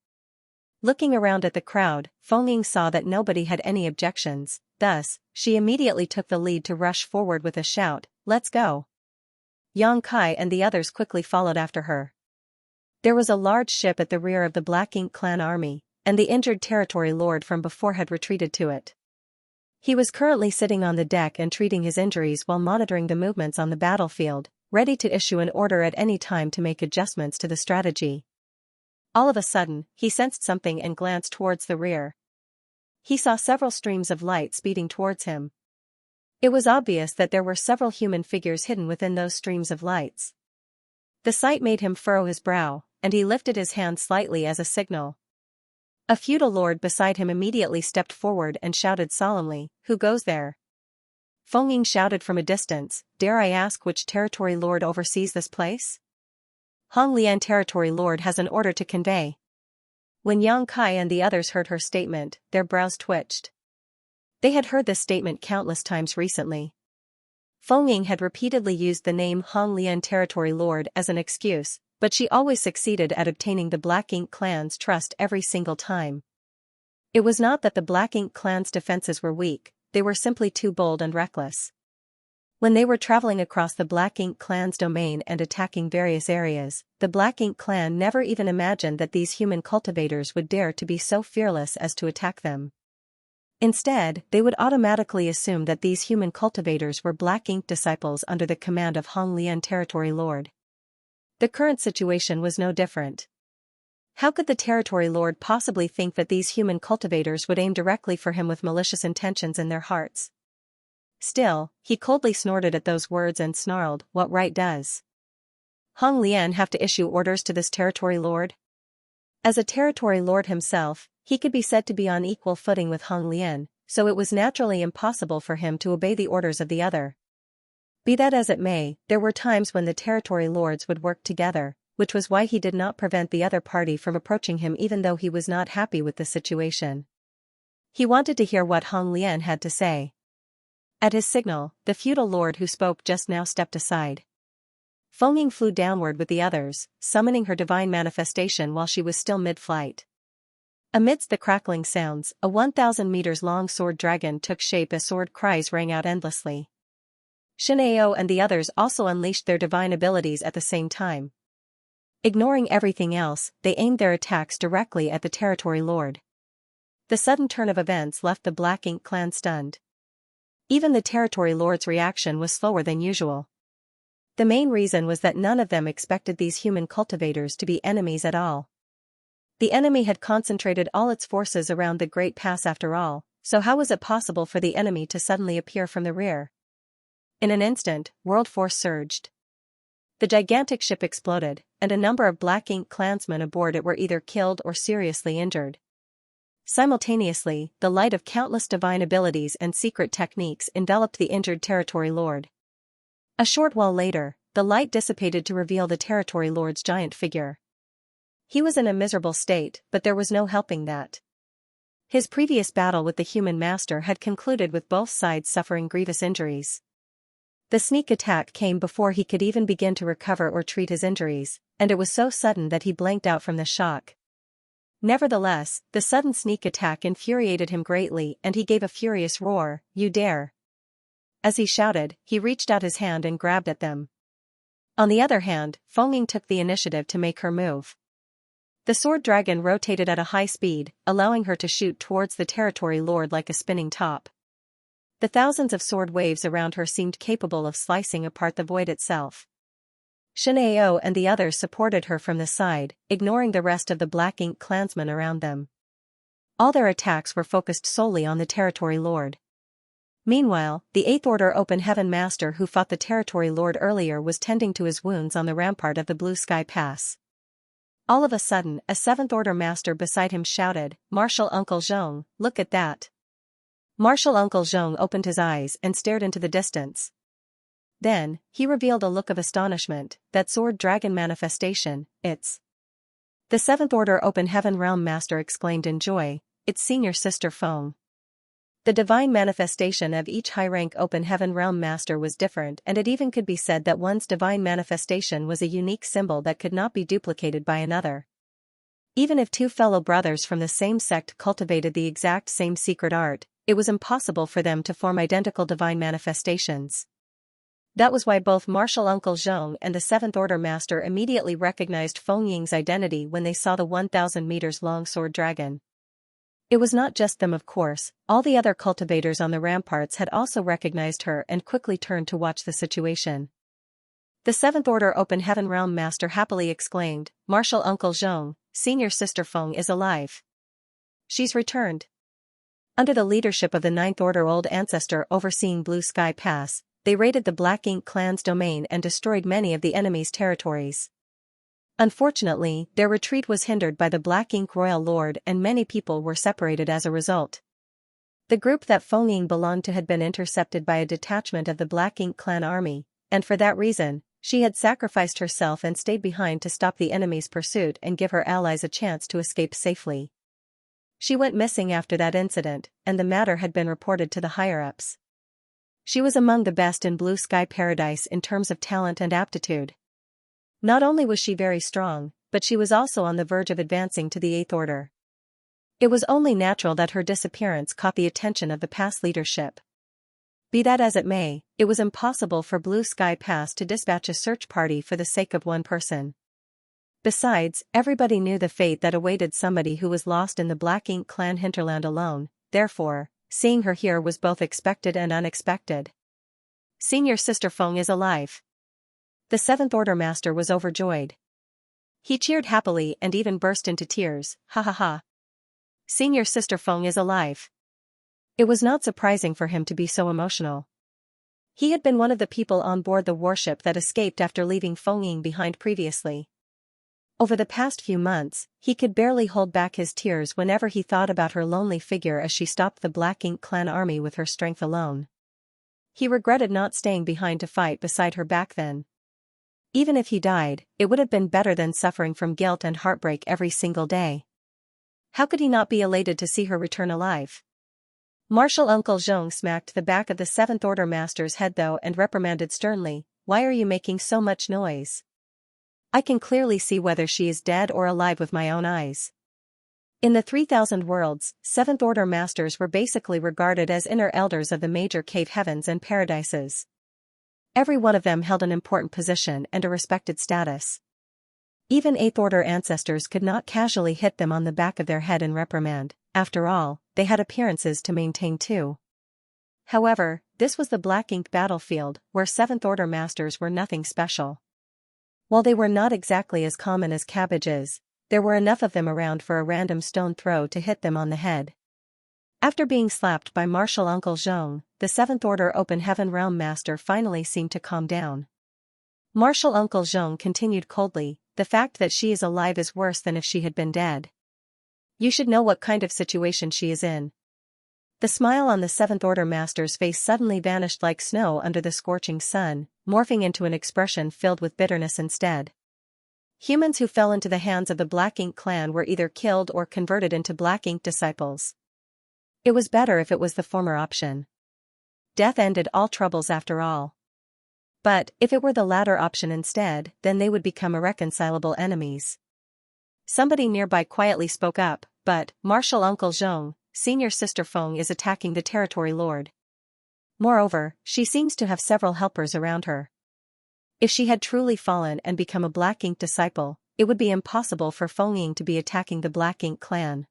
Looking around at the crowd, Feng Ying saw that nobody had any objections, thus, she immediately took the lead to rush forward with a shout, "Let's go!" Yang Kai and the others quickly followed after her. There was a large ship at the rear of the Black Ink clan army, and the injured territory lord from before had retreated to it. He was currently sitting on the deck and treating his injuries while monitoring the movements on the battlefield, ready to issue an order at any time to make adjustments to the strategy. All of a sudden, he sensed something and glanced towards the rear. He saw several streams of light speeding towards him. It was obvious that there were several human figures hidden within those streams of lights. The sight made him furrow his brow, and he lifted his hand slightly as a signal. A feudal lord beside him immediately stepped forward and shouted solemnly, "Who goes there?" Feng Ying shouted from a distance, "Dare I ask which territory lord oversees this place?" "Hong Lian territory lord has an order to convey." When Yang Kai and the others heard her statement, their brows twitched. They had heard this statement countless times recently. Feng Ying had repeatedly used the name Hong Lian territory lord as an excuse, but she always succeeded at obtaining the Black Ink clan's trust every single time. It was not that the Black Ink clan's defenses were weak, they were simply too bold and reckless. When they were traveling across the Black Ink clan's domain and attacking various areas, the Black Ink clan never even imagined that these human cultivators would dare to be so fearless as to attack them. Instead, they would automatically assume that these human cultivators were Black Ink disciples under the command of Hong Lian territory lord. The current situation was no different. How could the territory lord possibly think that these human cultivators would aim directly for him with malicious intentions in their hearts? Still, he coldly snorted at those words and snarled, "What right does Hong Lian have to issue orders to this territory lord?" As a territory lord himself, he could be said to be on equal footing with Hong Lian, so it was naturally impossible for him to obey the orders of the other. Be that as it may, there were times when the territory lords would work together, which was why he did not prevent the other party from approaching him even though he was not happy with the situation. He wanted to hear what Hong Lian had to say. At his signal, the feudal lord who spoke just now stepped aside. Feng Ying flew downward with the others, summoning her divine manifestation while she was still mid-flight. Amidst the crackling sounds, a 1,000 meters long sword dragon took shape as sword cries rang out endlessly. Shinao and the others also unleashed their divine abilities at the same time. Ignoring everything else, they aimed their attacks directly at the territory lord. The sudden turn of events left the Black Ink clan stunned. Even the territory lord's reaction was slower than usual. The main reason was that none of them expected these human cultivators to be enemies at all. The enemy had concentrated all its forces around the Great Pass after all, so how was it possible for the enemy to suddenly appear from the rear? In an instant, world force surged. The gigantic ship exploded, and a number of Black Ink clansmen aboard it were either killed or seriously injured. Simultaneously, the light of countless divine abilities and secret techniques enveloped the injured territory lord. A short while later, the light dissipated to reveal the territory lord's giant figure. He was in a miserable state, but there was no helping that. His previous battle with the human master had concluded with both sides suffering grievous injuries. The sneak attack came before he could even begin to recover or treat his injuries, and it was so sudden that he blanked out from the shock. Nevertheless, the sudden sneak attack infuriated him greatly and he gave a furious roar, "You dare!" As he shouted, he reached out his hand and grabbed at them. On the other hand, Feng Ying took the initiative to make her move. The sword dragon rotated at a high speed, allowing her to shoot towards the territory lord like a spinning top. The thousands of sword waves around her seemed capable of slicing apart the void itself. Shen Ao and the others supported her from the side, ignoring the rest of the Black Ink clansmen around them. All their attacks were focused solely on the territory lord. Meanwhile, the Eighth Order Open Heaven Master who fought the territory lord earlier was tending to his wounds on the rampart of the Blue Sky Pass. All of a sudden, a Seventh Order Master beside him shouted, "Martial Uncle Zhong, look at that!" Martial Uncle Zhong opened his eyes and stared into the distance. Then, he revealed a look of astonishment. "That sword dragon manifestation, it's..." The Seventh Order Open Heaven Realm Master exclaimed in joy, "It's senior sister Feng." The divine manifestation of each high-rank Open Heaven Realm Master was different, and it even could be said that one's divine manifestation was a unique symbol that could not be duplicated by another. Even if two fellow brothers from the same sect cultivated the exact same secret art, it was impossible for them to form identical divine manifestations. That was why both Martial Uncle Zhong and the Seventh Order Master immediately recognized Feng Ying's identity when they saw the 1,000 meters long sword dragon. It was not just them, of course, all the other cultivators on the ramparts had also recognized her and quickly turned to watch the situation. The Seventh Order Open Heaven Realm Master happily exclaimed, "Martial Uncle Zhong, senior sister Feng is alive. She's returned." Under the leadership of the Ninth Order Old Ancestor overseeing Blue Sky Pass, they raided the Black Ink clan's domain and destroyed many of the enemy's territories. Unfortunately, their retreat was hindered by the Black Ink Royal Lord and many people were separated as a result. The group that Feng Ying belonged to had been intercepted by a detachment of the Black Ink clan army, and for that reason, she had sacrificed herself and stayed behind to stop the enemy's pursuit and give her allies a chance to escape safely. She went missing after that incident, and the matter had been reported to the higher-ups. She was among the best in Blue Sky Paradise in terms of talent and aptitude. Not only was she very strong, but she was also on the verge of advancing to the Eighth Order. It was only natural that her disappearance caught the attention of the Pass leadership. Be that as it may, it was impossible for Blue Sky Pass to dispatch a search party for the sake of one person. Besides, everybody knew the fate that awaited somebody who was lost in the Black Ink clan hinterland alone, therefore, seeing her here was both expected and unexpected. "Senior sister Feng is alive." The Seventh Order Master was overjoyed. He cheered happily and even burst into tears, "Ha ha ha. Senior sister Feng is alive." It was not surprising for him to be so emotional. He had been one of the people on board the warship that escaped after leaving Feng Ying behind previously. Over the past few months, he could barely hold back his tears whenever he thought about her lonely figure as she stopped the Black Ink clan army with her strength alone. He regretted not staying behind to fight beside her back then. Even if he died, it would have been better than suffering from guilt and heartbreak every single day. How could he not be elated to see her return alive? Martial Uncle Zhong smacked the back of the Seventh Order Master's head though and reprimanded sternly, "Why are you making so much noise? I can clearly see whether she is dead or alive with my own eyes." In the 3,000 worlds, Seventh Order Masters were basically regarded as inner elders of the major cave heavens and paradises. Every one of them held an important position and a respected status. Even Eighth Order ancestors could not casually hit them on the back of their head and reprimand, after all, they had appearances to maintain too. However, this was the Black Ink battlefield, where Seventh Order Masters were nothing special. While they were not exactly as common as cabbages, there were enough of them around for a random stone throw to hit them on the head. After being slapped by martial Uncle Zhong, the 7th Order Open Heaven Realm Master finally seemed to calm down. Martial Uncle Zhong continued coldly, "The fact that she is alive is worse than if she had been dead. You should know what kind of situation she is in." The smile on the 7th Order Master's face suddenly vanished like snow under the scorching sun, morphing into an expression filled with bitterness instead. Humans who fell into the hands of the Black Ink clan were either killed or converted into Black Ink disciples. It was better if it was the former option. Death ended all troubles after all. But, if it were the latter option instead, then they would become irreconcilable enemies. Somebody nearby quietly spoke up, "But, Martial Uncle Zhong, Senior Sister Feng is attacking the Territory Lord. Moreover, she seems to have several helpers around her. If she had truly fallen and become a Black Ink disciple, it would be impossible for Feng Ying to be attacking the Black Ink clan."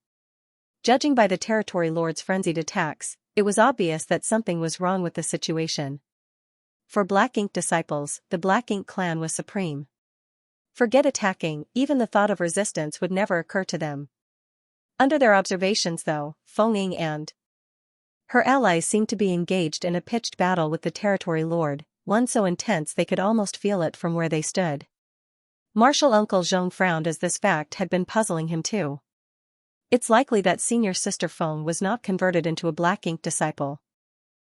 Judging by the Territory Lord's frenzied attacks, it was obvious that something was wrong with the situation. For Black Ink disciples, the Black Ink clan was supreme. Forget attacking, even the thought of resistance would never occur to them. Under their observations though, Feng Ying and her allies seemed to be engaged in a pitched battle with the Territory Lord, one so intense they could almost feel it from where they stood. Martial Uncle Zhong frowned as this fact had been puzzling him too. It's likely that Senior Sister Feng was not converted into a Black Ink disciple.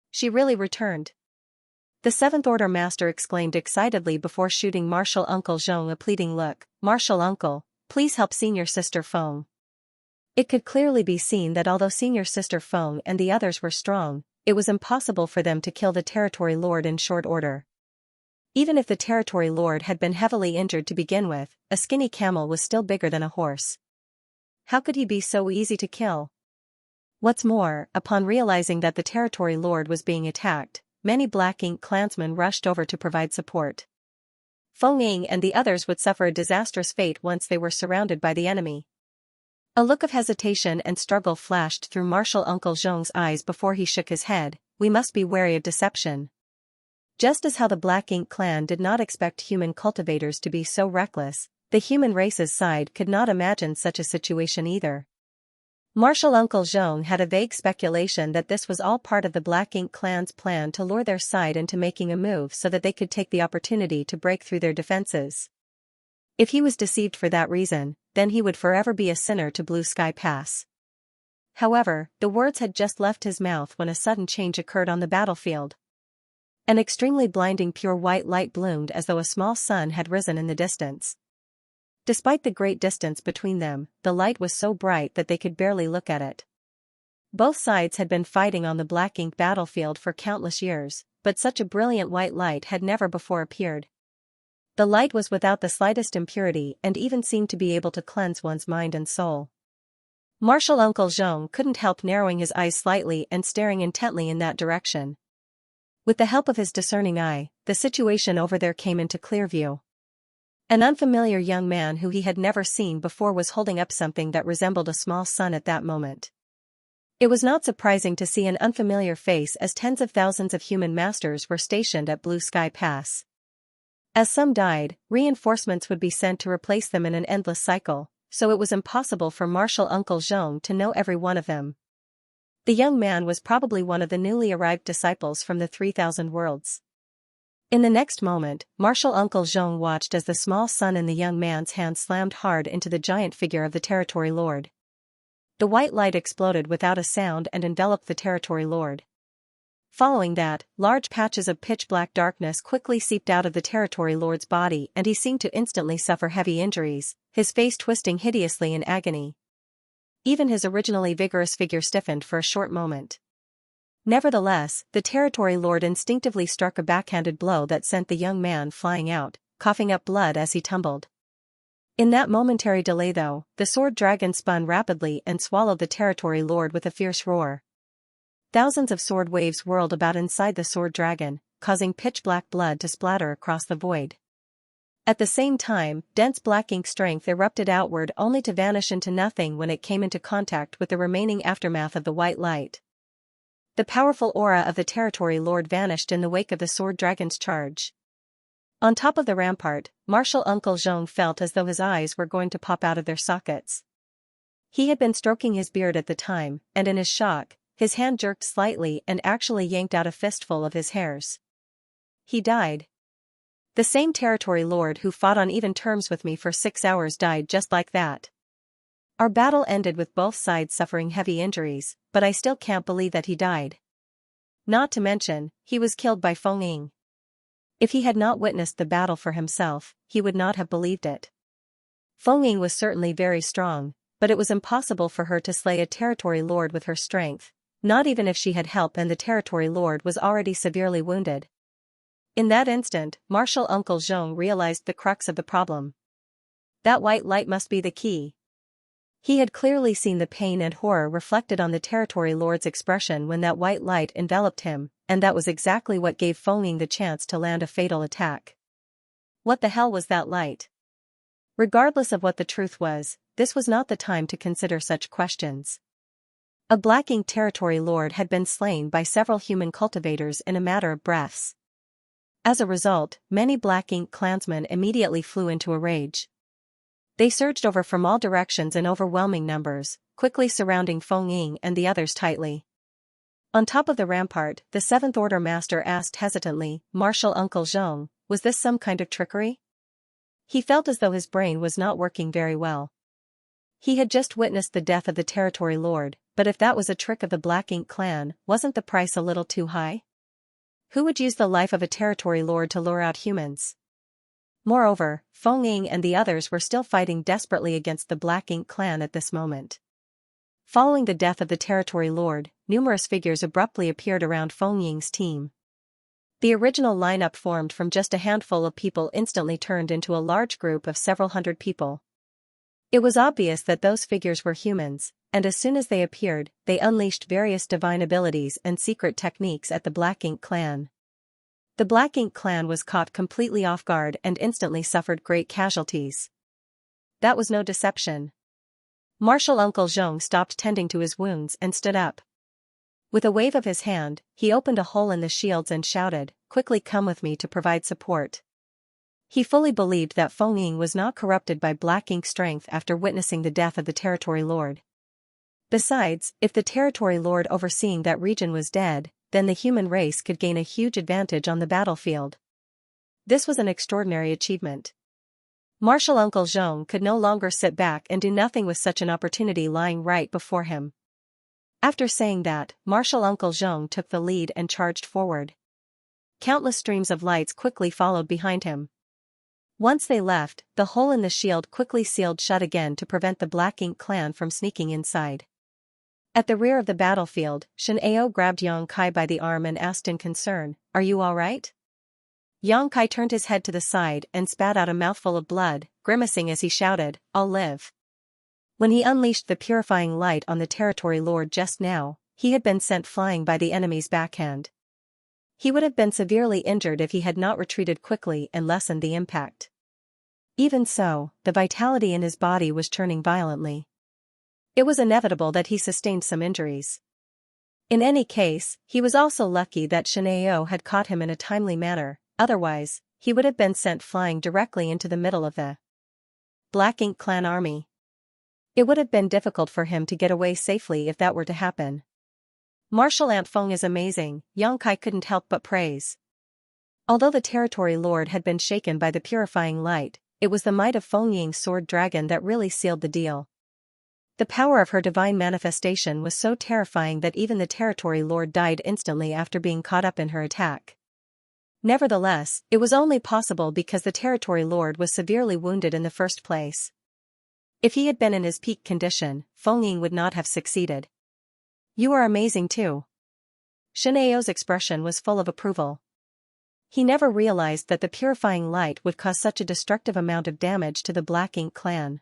She really returned. The 7th Order Master exclaimed excitedly before shooting Martial Uncle Zhong a pleading look, "Martial Uncle, please help Senior Sister Feng." It could clearly be seen that although Senior Sister Feng and the others were strong, it was impossible for them to kill the Territory Lord in short order. Even if the Territory Lord had been heavily injured to begin with, a skinny camel was still bigger than a horse. How could he be so easy to kill? What's more, upon realizing that the Territory Lord was being attacked, many Black Ink clansmen rushed over to provide support. Feng Ying and the others would suffer a disastrous fate once they were surrounded by the enemy. A look of hesitation and struggle flashed through Martial Uncle Zhong's eyes before he shook his head. "We must be wary of deception." Just as how the Black Ink clan did not expect human cultivators to be so reckless, the human race's side could not imagine such a situation either. Martial Uncle Zhong had a vague speculation that this was all part of the Black Ink clan's plan to lure their side into making a move so that they could take the opportunity to break through their defenses. If he was deceived for that reason, then he would forever be a sinner to Blue Sky Pass. However, the words had just left his mouth when a sudden change occurred on the battlefield. An extremely blinding pure white light bloomed as though a small sun had risen in the distance. Despite the great distance between them, the light was so bright that they could barely look at it. Both sides had been fighting on the Black Ink battlefield for countless years, but such a brilliant white light had never before appeared. The light was without the slightest impurity and even seemed to be able to cleanse one's mind and soul. Martial Uncle Zhong couldn't help narrowing his eyes slightly and staring intently in that direction. With the help of his discerning eye, the situation over there came into clear view. An unfamiliar young man who he had never seen before was holding up something that resembled a small sun at that moment. It was not surprising to see an unfamiliar face as tens of thousands of human masters were stationed at Blue Sky Pass. As some died, reinforcements would be sent to replace them in an endless cycle, so it was impossible for Martial Uncle Zhong to know every one of them. The young man was probably one of the newly arrived disciples from the 3,000 worlds. In the next moment, Martial Uncle Zhong watched as the small sun in the young man's hand slammed hard into the giant figure of the Territory Lord. The white light exploded without a sound and enveloped the Territory Lord. Following that, large patches of pitch-black darkness quickly seeped out of the Territory Lord's body and he seemed to instantly suffer heavy injuries, his face twisting hideously in agony. Even his originally vigorous figure stiffened for a short moment. Nevertheless, the Territory Lord instinctively struck a backhanded blow that sent the young man flying out, coughing up blood as he tumbled. In that momentary delay though, the sword dragon spun rapidly and swallowed the Territory Lord with a fierce roar. Thousands of sword waves whirled about inside the sword dragon, causing pitch-black blood to splatter across the void. At the same time, dense black ink strength erupted outward only to vanish into nothing when it came into contact with the remaining aftermath of the white light. The powerful aura of the Territory Lord vanished in the wake of the sword dragon's charge. On top of the rampart, Martial Uncle Zhong felt as though his eyes were going to pop out of their sockets. He had been stroking his beard at the time, and in his shock, his hand jerked slightly and actually yanked out a fistful of his hairs. He died. The same territory lord who fought on even terms with me for 6 hours died just like that. Our battle ended with both sides suffering heavy injuries, but I still can't believe that he died. Not to mention, he was killed by Feng Ying. If he had not witnessed the battle for himself, he would not have believed it. Feng Ying was certainly very strong, but it was impossible for her to slay a territory lord with her strength, not even if she had help and the territory lord was already severely wounded. In that instant, Martial Uncle Zhong realized the crux of the problem. That white light must be the key. He had clearly seen the pain and horror reflected on the territory lord's expression when that white light enveloped him, and that was exactly what gave Feng Ying the chance to land a fatal attack. What the hell was that light? Regardless of what the truth was, this was not the time to consider such questions. A Black Ink territory lord had been slain by several human cultivators in a matter of breaths. As a result, many Black Ink clansmen immediately flew into a rage. They surged over from all directions in overwhelming numbers, quickly surrounding Feng Ying and the others tightly. On top of the rampart, the Seventh Order Master asked hesitantly, "Martial Uncle Zhong, was this some kind of trickery?" He felt as though his brain was not working very well. He had just witnessed the death of the territory lord, but if that was a trick of the Black Ink clan, wasn't the price a little too high? Who would use the life of a territory lord to lure out humans? Moreover, Feng Ying and the others were still fighting desperately against the Black Ink clan at this moment. Following the death of the territory lord, numerous figures abruptly appeared around Feng Ying's team. The original lineup formed from just a handful of people instantly turned into a large group of several hundred people. It was obvious that those figures were humans, and as soon as they appeared, they unleashed various divine abilities and secret techniques at the Black Ink clan. The Black Ink clan was caught completely off guard and instantly suffered great casualties. That was no deception. Martial Uncle Zhong stopped tending to his wounds and stood up. With a wave of his hand, he opened a hole in the shields and shouted, "Quickly come with me to provide support." He fully believed that Feng Ying was not corrupted by Black Ink strength after witnessing the death of the territory lord. Besides, if the territory lord overseeing that region was dead, then the human race could gain a huge advantage on the battlefield. This was an extraordinary achievement. Martial Uncle Zhong could no longer sit back and do nothing with such an opportunity lying right before him. After saying that, Martial Uncle Zhong took the lead and charged forward. Countless streams of lights quickly followed behind him. Once they left, the hole in the shield quickly sealed shut again to prevent the Black Ink clan from sneaking inside. At the rear of the battlefield, Xianxia grabbed Yang Kai by the arm and asked in concern, "Are you all right?" Yang Kai turned his head to the side and spat out a mouthful of blood, grimacing as he shouted, "I'll live." When he unleashed the purifying light on the territory lord just now, he had been sent flying by the enemy's backhand. He would have been severely injured if he had not retreated quickly and lessened the impact. Even so, the vitality in his body was churning violently. It was inevitable that he sustained some injuries. In any case, he was also lucky that Xianxia had caught him in a timely manner, otherwise, he would have been sent flying directly into the middle of the Black Ink clan army. It would have been difficult for him to get away safely if that were to happen. "Martial Aunt Feng is amazing," Yang Kai couldn't help but praise. Although the territory lord had been shaken by the purifying light, it was the might of Feng Ying's sword dragon that really sealed the deal. The power of her divine manifestation was so terrifying that even the territory lord died instantly after being caught up in her attack. Nevertheless, it was only possible because the territory lord was severely wounded in the first place. If he had been in his peak condition, Feng Ying would not have succeeded. "You are amazing too." Xianxia's expression was full of approval. He never realized that the purifying light would cause such a destructive amount of damage to the Black Ink clan.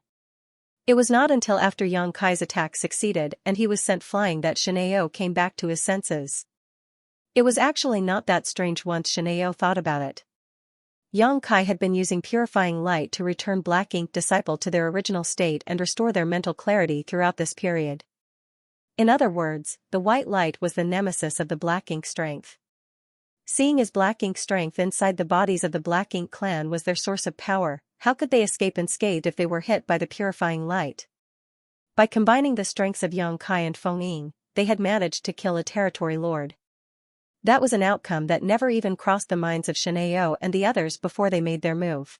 It was not until after Yang Kai's attack succeeded and he was sent flying that Xianxia came back to his senses. It was actually not that strange once Xianxia thought about it. Yang Kai had been using purifying light to return Black Ink disciple to their original state and restore their mental clarity throughout this period. In other words, the white light was the nemesis of the Black Ink strength. Seeing as black ink strength inside the bodies of the Black Ink clan was their source of power, how could they escape unscathed if they were hit by the purifying light? By combining the strengths of Xianxia and Feng Ying, they had managed to kill a territory lord. That was an outcome that never even crossed the minds of Xianxia and the others before they made their move.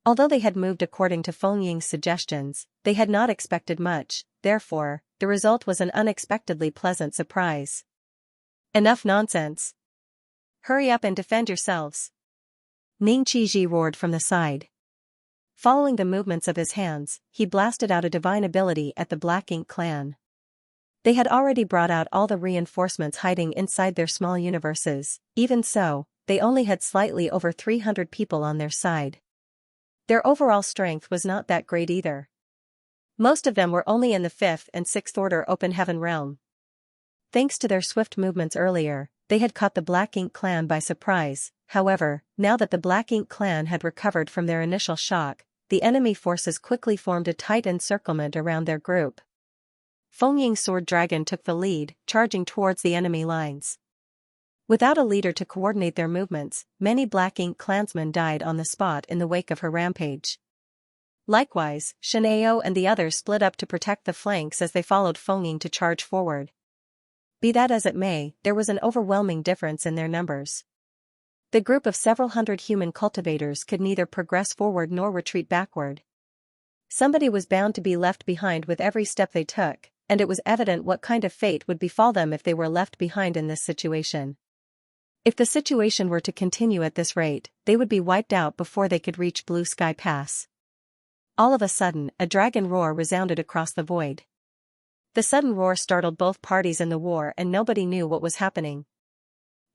Although they had moved according to Feng Ying's suggestions, they had not expected much, therefore, the result was an unexpectedly pleasant surprise. Enough nonsense. Hurry up and defend yourselves. Ning Qizhi roared from the side. Following the movements of his hands, he blasted out a divine ability at the Black Ink clan. They had already brought out all the reinforcements hiding inside their small universes. Even so, they only had slightly over 300 people on their side. Their overall strength was not that great either. Most of them were only in the 5th and 6th order open heaven realm. Thanks to their swift movements earlier, they had caught the Black Ink clan by surprise. However, now that the Black Ink clan had recovered from their initial shock, the enemy forces quickly formed a tight encirclement around their group. Feng Ying's sword dragon took the lead, charging towards the enemy lines. Without a leader to coordinate their movements, many Black Ink clansmen died on the spot in the wake of her rampage. Likewise, Xianxia and the others split up to protect the flanks as they followed Feng Ying to charge forward. Be that as it may, there was an overwhelming difference in their numbers. The group of several hundred human cultivators could neither progress forward nor retreat backward. Somebody was bound to be left behind with every step they took, and it was evident what kind of fate would befall them if they were left behind in this situation. If the situation were to continue at this rate, they would be wiped out before they could reach Blue Sky Pass. All of a sudden, a dragon roar resounded across the void. The sudden roar startled both parties in the war and nobody knew what was happening.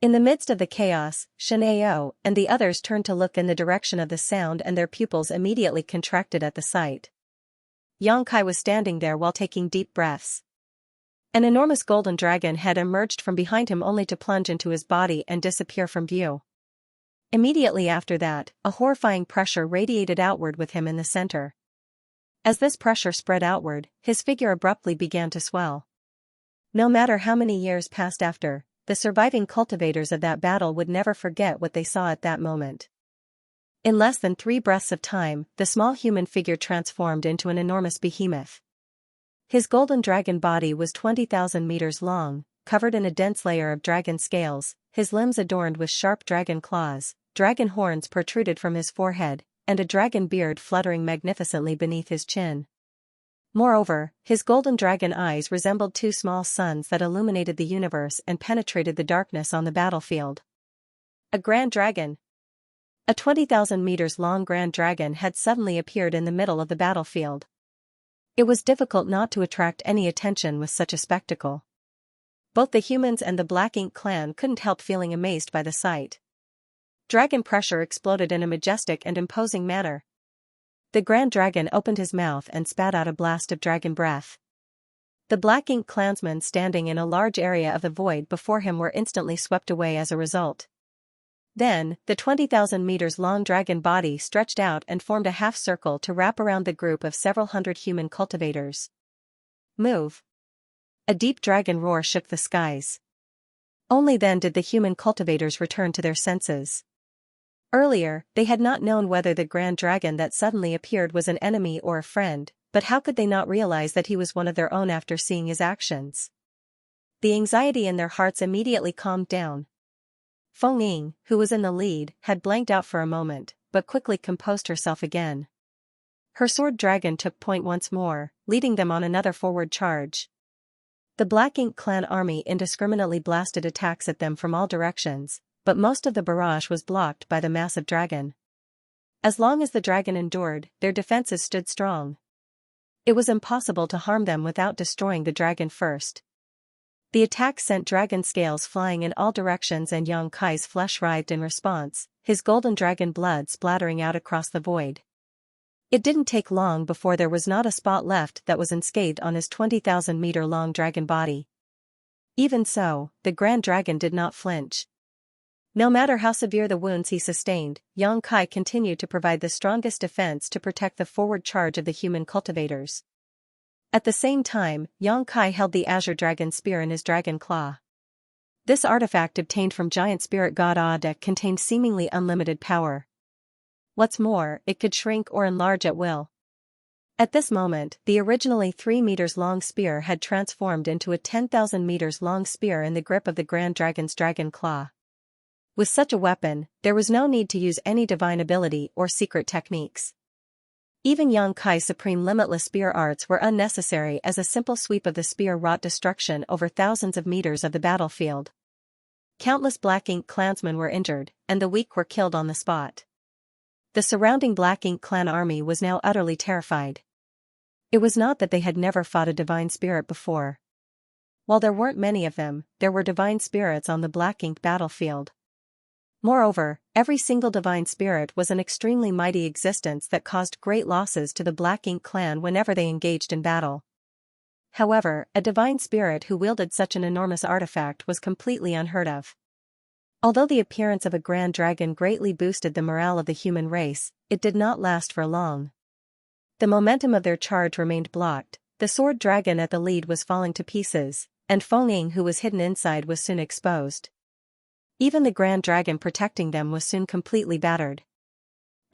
In the midst of the chaos, Xianxia and the others turned to look in the direction of the sound and their pupils immediately contracted at the sight. Xianxia was standing there while taking deep breaths. An enormous golden dragon had emerged from behind him only to plunge into his body and disappear from view. Immediately after that, a horrifying pressure radiated outward with him in the center. As this pressure spread outward, his figure abruptly began to swell. No matter how many years passed after, the surviving cultivators of that battle would never forget what they saw at that moment. In less than 3 breaths of time, the small human figure transformed into an enormous behemoth. His golden dragon body was 20,000 meters long, covered in a dense layer of dragon scales, his limbs adorned with sharp dragon claws, dragon horns protruded from his forehead, and a dragon beard fluttering magnificently beneath his chin. Moreover, his golden dragon eyes resembled 2 small suns that illuminated the universe and penetrated the darkness on the battlefield. A grand dragon. A 20,000 meters long grand dragon had suddenly appeared in the middle of the battlefield. It was difficult not to attract any attention with such a spectacle. Both the humans and the Black Ink clan couldn't help feeling amazed by the sight. Dragon pressure exploded in a majestic and imposing manner. The grand dragon opened his mouth and spat out a blast of dragon breath. The Black Ink clansmen standing in a large area of the void before him were instantly swept away as a result. Then, the 20,000 meters long dragon body stretched out and formed a half circle to wrap around the group of several hundred human cultivators. Move! A deep dragon roar shook the skies. Only then did the human cultivators return to their senses. Earlier, they had not known whether the grand dragon that suddenly appeared was an enemy or a friend, but how could they not realize that he was one of their own after seeing his actions? The anxiety in their hearts immediately calmed down. Feng Ying, who was in the lead, had blanked out for a moment, but quickly composed herself again. Her sword dragon took point once more, leading them on another forward charge. The Black Ink clan army indiscriminately blasted attacks at them from all directions, but most of the barrage was blocked by the massive dragon. As long as the dragon endured, their defenses stood strong. It was impossible to harm them without destroying the dragon first. The attack sent dragon scales flying in all directions and Xianxia's flesh writhed in response, his golden dragon blood splattering out across the void. It didn't take long before there was not a spot left that was unscathed on his 20,000 meter long dragon body. Even so, the grand dragon did not flinch. No matter how severe the wounds he sustained, Xianxia continued to provide the strongest defense to protect the forward charge of the human cultivators. At the same time, Xianxia held the azure dragon spear in his dragon claw. This artifact obtained from giant spirit god Audiobook contained seemingly unlimited power. What's more, it could shrink or enlarge at will. At this moment, the originally 3 meters long spear had transformed into a 10,000 meters long spear in the grip of the Grand Dragon's dragon claw. With such a weapon, there was no need to use any divine ability or secret techniques. Even Xianxia's supreme limitless spear arts were unnecessary, as a simple sweep of the spear wrought destruction over thousands of meters of the battlefield. Countless Black Ink clansmen were injured, and the weak were killed on the spot. The surrounding Black Ink clan army was now utterly terrified. It was not that they had never fought a divine spirit before. While there weren't many of them, there were divine spirits on the Black Ink battlefield. Moreover, every single divine spirit was an extremely mighty existence that caused great losses to the Black Ink clan whenever they engaged in battle. However, a divine spirit who wielded such an enormous artifact was completely unheard of. Although the appearance of a grand dragon greatly boosted the morale of the human race, it did not last for long. The momentum of their charge remained blocked, the sword dragon at the lead was falling to pieces, and Feng, who was hidden inside, was soon exposed. Even the grand dragon protecting them was soon completely battered.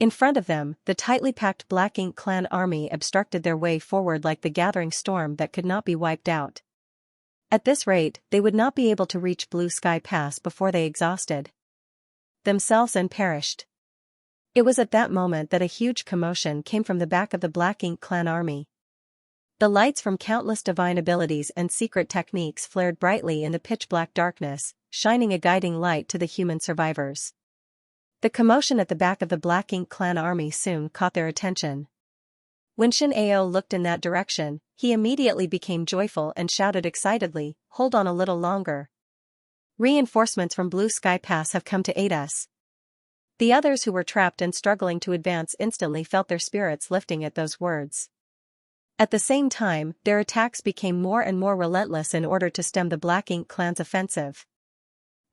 In front of them, the tightly packed Black Ink clan army obstructed their way forward like the gathering storm that could not be wiped out. At this rate, they would not be able to reach Blue Sky Pass before they exhausted themselves and perished. It was at that moment that a huge commotion came from the back of the Black Ink clan army. The lights from countless divine abilities and secret techniques flared brightly in the pitch-black darkness, shining a guiding light to the human survivors. The commotion at the back of the Black Ink clan army soon caught their attention. When Xianxia looked in that direction, he immediately became joyful and shouted excitedly, "Hold on a little longer. Reinforcements from Blue Sky Pass have come to aid us." The others who were trapped and struggling to advance instantly felt their spirits lifting at those words. At the same time, their attacks became more and more relentless in order to stem the Black Ink clan's offensive.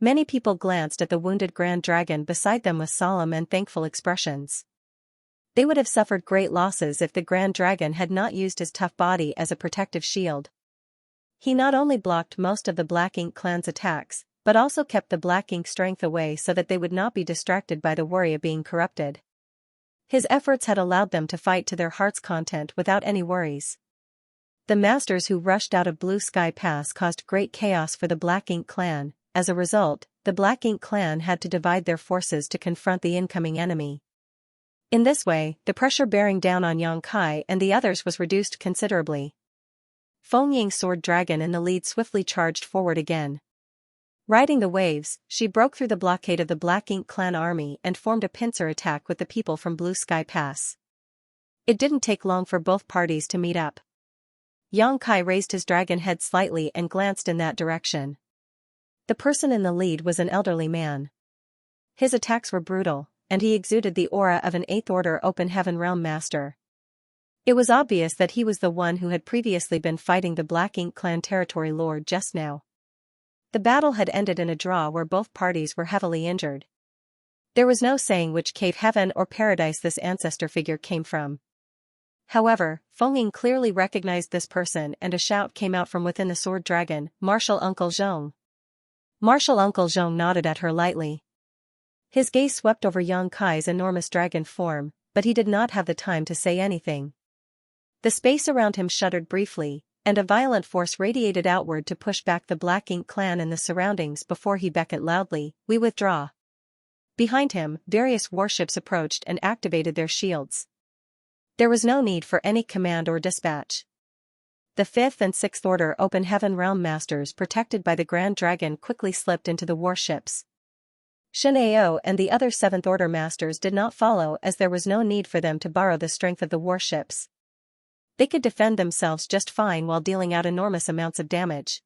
Many people glanced at the wounded Grand Dragon beside them with solemn and thankful expressions. They would have suffered great losses if the Grand Dragon had not used his tough body as a protective shield. He not only blocked most of the Black Ink clan's attacks, but also kept the Black Ink strength away so that they would not be distracted by the worry of being corrupted. His efforts had allowed them to fight to their heart's content without any worries. The masters who rushed out of Blue Sky Pass caused great chaos for the Black Ink clan. As a result, the Black Ink clan had to divide their forces to confront the incoming enemy. In this way, the pressure bearing down on Xianxia and the others was reduced considerably. Feng Ying's sword dragon in the lead swiftly charged forward again. Riding the waves, she broke through the blockade of the Black Ink clan army and formed a pincer attack with the people from Blue Sky Pass. It didn't take long for both parties to meet up. Xianxia raised his dragon head slightly and glanced in that direction. The person in the lead was an elderly man. His attacks were brutal, and he exuded the aura of an 8th Order Open Heaven Realm Master. It was obvious that he was the one who had previously been fighting the Black Ink clan territory lord just now. The battle had ended in a draw where both parties were heavily injured. There was no saying which cave, heaven or paradise this ancestor figure came from. However, Feng Ying clearly recognized this person and a shout came out from within the sword dragon, "Martial Uncle Zhong." Martial Uncle Zhong nodded at her lightly. His gaze swept over Xianxia's enormous dragon form, but he did not have the time to say anything. The space around him shuddered briefly, and a violent force radiated outward to push back the Black Ink clan in the surroundings before he beckoned loudly, "We withdraw." Behind him, various warships approached and activated their shields. There was no need for any command or dispatch. The 5th and 6th Order Open Heaven Realm Masters protected by the Grand Dragon quickly slipped into the warships. Xianxia and the other 7th Order Masters did not follow as there was no need for them to borrow the strength of the warships. They could defend themselves just fine while dealing out enormous amounts of damage.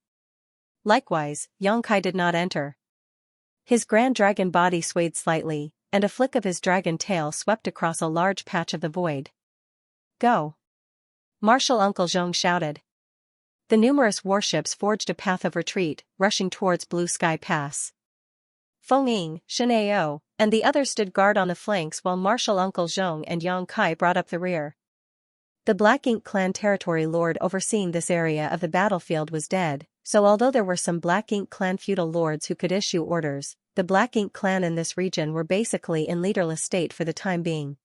Likewise, Xianxia did not enter. His Grand Dragon body swayed slightly, and a flick of his dragon tail swept across a large patch of the void. "Go!" Martial Uncle Zhong shouted. The numerous warships forged a path of retreat, rushing towards Blue Sky Pass. Feng Ying, Xianxia, and the others stood guard on the flanks while Martial Uncle Zhong and Xianxia brought up the rear. The Black Ink clan territory lord overseeing this area of the battlefield was dead, So although there were some Black Ink clan feudal lords who could issue orders, the Black Ink clan in this region were basically in leaderless state for the time being.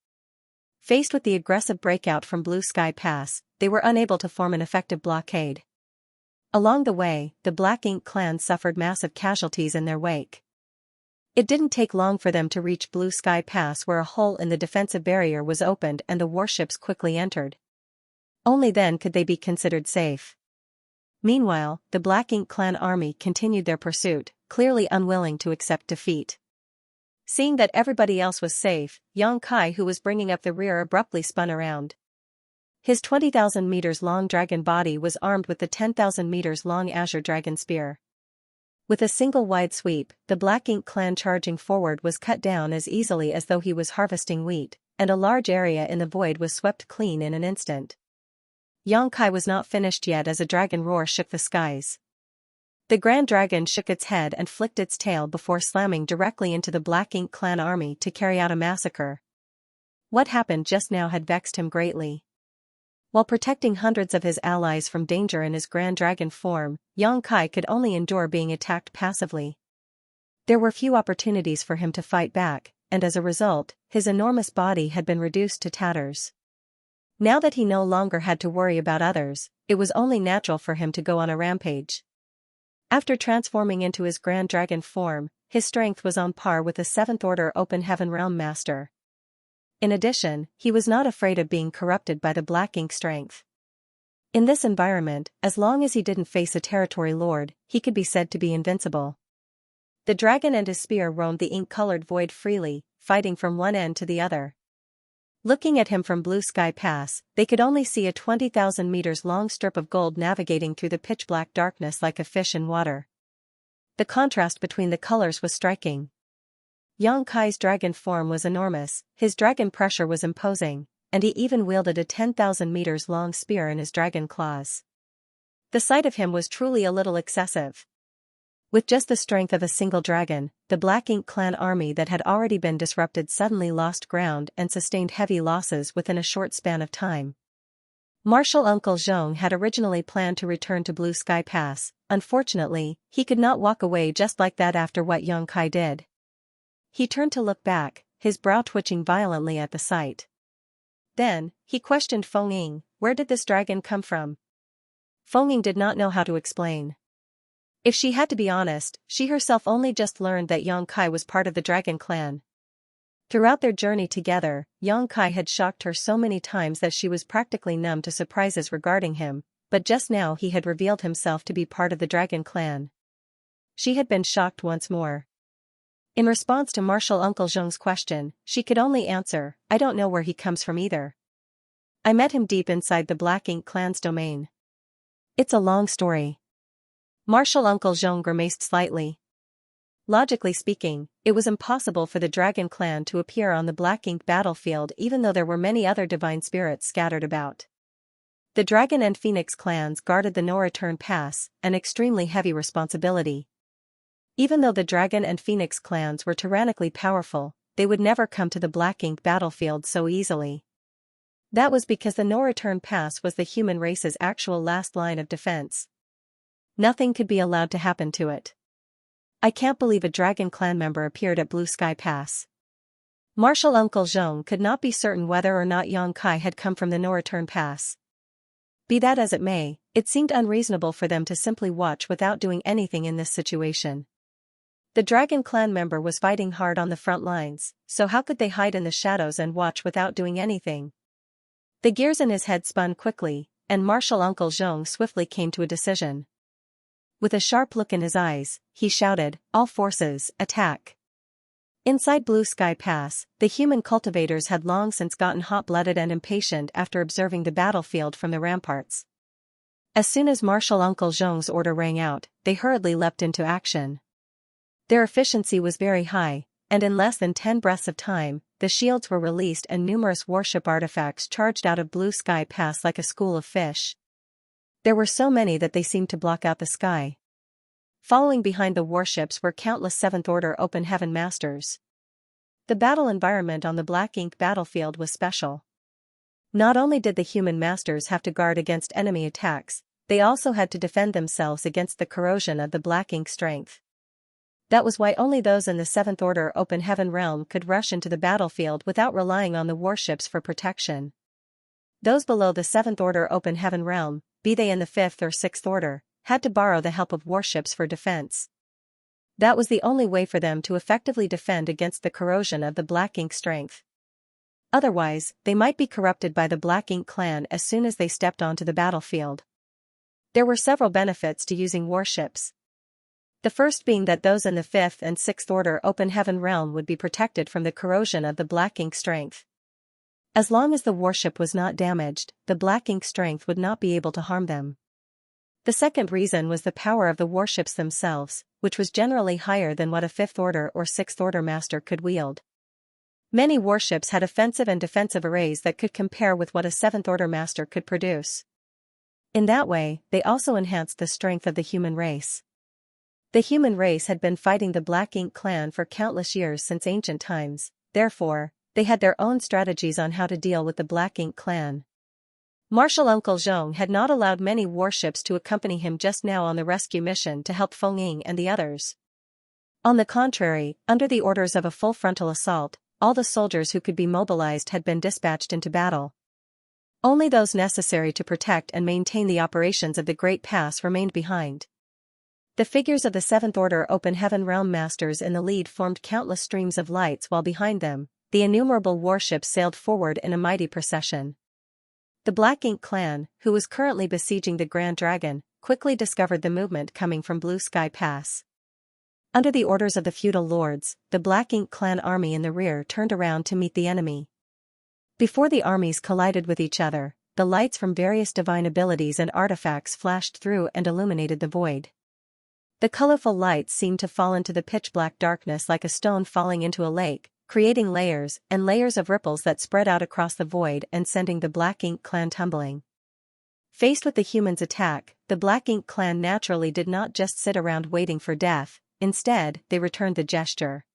Faced with the aggressive breakout from Blue Sky Pass, they were unable to form an effective blockade. Along the way, the Black Ink clan suffered massive casualties in their wake. It didn't take long for them to reach Blue Sky Pass, where a hole in the defensive barrier was opened and the warships quickly entered. Only then could they be considered safe. Meanwhile, the Black Ink clan army continued their pursuit, clearly unwilling to accept defeat. Seeing that everybody else was safe, Xianxia, who was bringing up the rear, abruptly spun around. His 20,000 meters long dragon body was armed with the 10,000 meters long Azure Dragon Spear. With a single wide sweep, the Black Ink clan charging forward was cut down as easily as though he was harvesting wheat, and a large area in the void was swept clean in an instant. Xianxia was not finished yet as a dragon roar shook the skies. The Grand Dragon shook its head and flicked its tail before slamming directly into the Black Ink clan army to carry out a massacre. What happened just now had vexed him greatly. While protecting hundreds of his allies from danger in his Grand Dragon form, Xianxia could only endure being attacked passively. There were few opportunities for him to fight back, and as a result, his enormous body had been reduced to tatters. Now that he no longer had to worry about others, it was only natural for him to go on a rampage. After transforming into his Grand Dragon form, his strength was on par with the 7th Order Open Heaven Realm Master. In addition, he was not afraid of being corrupted by the Black Ink strength. In this environment, as long as he didn't face a territory lord, he could be said to be invincible. The dragon and his spear roamed the ink-colored void freely, fighting from one end to the other. Looking at him from Blue Sky Pass, they could only see a 20,000 meters long strip of gold navigating through the pitch-black darkness like a fish in water. The contrast between the colors was striking. Xianxia's dragon form was enormous, his dragon pressure was imposing, and he even wielded a 10,000 meters long spear in his dragon claws. The sight of him was truly a little excessive. With just the strength of a single dragon, the Black Ink clan army that had already been disrupted suddenly lost ground and sustained heavy losses within a short span of time. Marshal Uncle Zhong had originally planned to return to Blue Sky Pass. Unfortunately, he could not walk away just like that after what Xianxia did. He turned to look back, his brow twitching violently at the sight. Then, he questioned Feng Ying, "Where did this dragon come from?" Feng Ying did not know how to explain. If she had to be honest, she herself only just learned that Xianxia was part of the dragon clan. Throughout their journey together, Xianxia had shocked her so many times that she was practically numb to surprises regarding him, but just now he had revealed himself to be part of the dragon clan. She had been shocked once more. In response to Marshal Uncle Zhong's question, she could only answer, "I don't know where he comes from either. I met him deep inside the Black Ink clan's domain." "It's a long story." Marshal Uncle Zhong grimaced slightly. Logically speaking, it was impossible for the Dragon clan to appear on the Black Ink battlefield even though there were many other divine spirits scattered about. The Dragon and Phoenix clans guarded the No-Return Pass, an extremely heavy responsibility. Even though the Dragon and Phoenix clans were tyrannically powerful, they would never come to the Black Ink battlefield so easily. That was because the No-Return Pass was the human race's actual last line of defense. Nothing could be allowed to happen to it. "I can't believe a Dragon clan member appeared at Blue Sky Pass." Marshal Uncle Zhong could not be certain whether or not Xianxia had come from the No-Return Pass. Be that as it may, it seemed unreasonable for them to simply watch without doing anything in this situation. The Dragon clan member was fighting hard on the front lines, so how could they hide in the shadows and watch without doing anything? The gears in his head spun quickly, and Marshal Uncle Zhong swiftly came to a decision. With a sharp look in his eyes, he shouted, "All forces, attack!" Inside Blue Sky Pass, the human cultivators had long since gotten hot-blooded and impatient after observing the battlefield from the ramparts. As soon as Marshal Uncle Zhong's order rang out, they hurriedly leapt into action. Their efficiency was very high, and in less than 10 breaths of time, the shields were released and numerous warship artifacts charged out of Blue Sky Pass like a school of fish. There were so many that they seemed to block out the sky. Following behind the warships were countless 7th Order Open Heaven Masters. The battle environment on the Black Ink battlefield was special. Not only did the human masters have to guard against enemy attacks, they also had to defend themselves against the corrosion of the Black Ink strength. That was why only those in the 7th Order Open Heaven realm could rush into the battlefield without relying on the warships for protection. Those below the 7th Order Open Heaven realm, be they in the 5th or 6th Order, had to borrow the help of warships for defense. That was the only way for them to effectively defend against the corrosion of the Black Ink strength. Otherwise, they might be corrupted by the Black Ink clan as soon as they stepped onto the battlefield. There were several benefits to using warships. The first being that those in the 5th and 6th Order Open Heaven realm would be protected from the corrosion of the Black Ink strength. As long as the warship was not damaged, the Black Ink strength would not be able to harm them. The second reason was the power of the warships themselves, which was generally higher than what a 5th Order or 6th Order master could wield. Many warships had offensive and defensive arrays that could compare with what a 7th Order master could produce. In that way, they also enhanced the strength of the human race. The human race had been fighting the Black Ink clan for countless years since ancient times, therefore, they had their own strategies on how to deal with the Black Ink clan. Marshal Uncle Zhong had not allowed many warships to accompany him just now on the rescue mission to help Feng Ying and the others. On the contrary, under the orders of a full frontal assault, all the soldiers who could be mobilized had been dispatched into battle. Only those necessary to protect and maintain the operations of the Great Pass remained behind. The figures of the 7th Order Open Heaven realm masters in the lead formed countless streams of lights while behind them, the innumerable warships sailed forward in a mighty procession. The Black Ink clan, who was currently besieging the Grand Dragon, quickly discovered the movement coming from Blue Sky Pass. Under the orders of the feudal lords, the Black Ink clan army in the rear turned around to meet the enemy. Before the armies collided with each other, the lights from various divine abilities and artifacts flashed through and illuminated the void. The colorful lights seemed to fall into the pitch-black darkness like a stone falling into a lake, creating layers and layers of ripples that spread out across the void and sending the Black Ink clan tumbling. Faced with the humans' attack, the Black Ink clan naturally did not just sit around waiting for death, instead, they returned the gesture.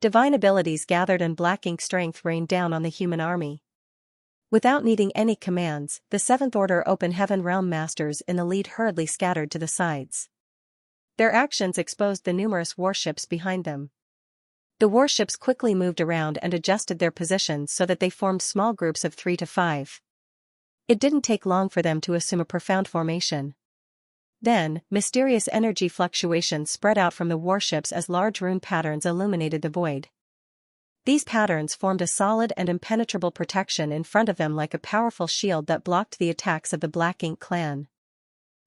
Divine abilities gathered and Black Ink strength rained down on the human army. Without needing any commands, the 7th Order Open Heaven realm masters in the lead hurriedly scattered to the sides. Their actions exposed the numerous warships behind them. The warships quickly moved around and adjusted their positions so that they formed small groups of 3 to 5. It didn't take long for them to assume a profound formation. Then, mysterious energy fluctuations spread out from the warships as large rune patterns illuminated the void. These patterns formed a solid and impenetrable protection in front of them like a powerful shield that blocked the attacks of the Black Ink clan.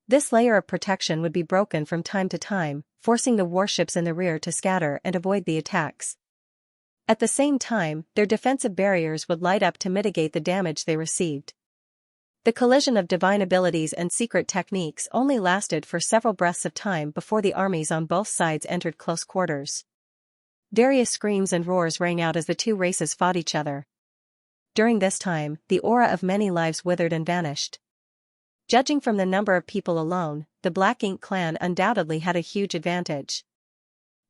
This layer of protection would be broken from time to time, forcing the warships in the rear to scatter and avoid the attacks. At the same time, their defensive barriers would light up to mitigate the damage they received. The collision of divine abilities and secret techniques only lasted for several breaths of time before the armies on both sides entered close quarters. Various screams and roars rang out as the two races fought each other. During this time, the aura of many lives withered and vanished. Judging from the number of people alone, the Black Ink clan undoubtedly had a huge advantage.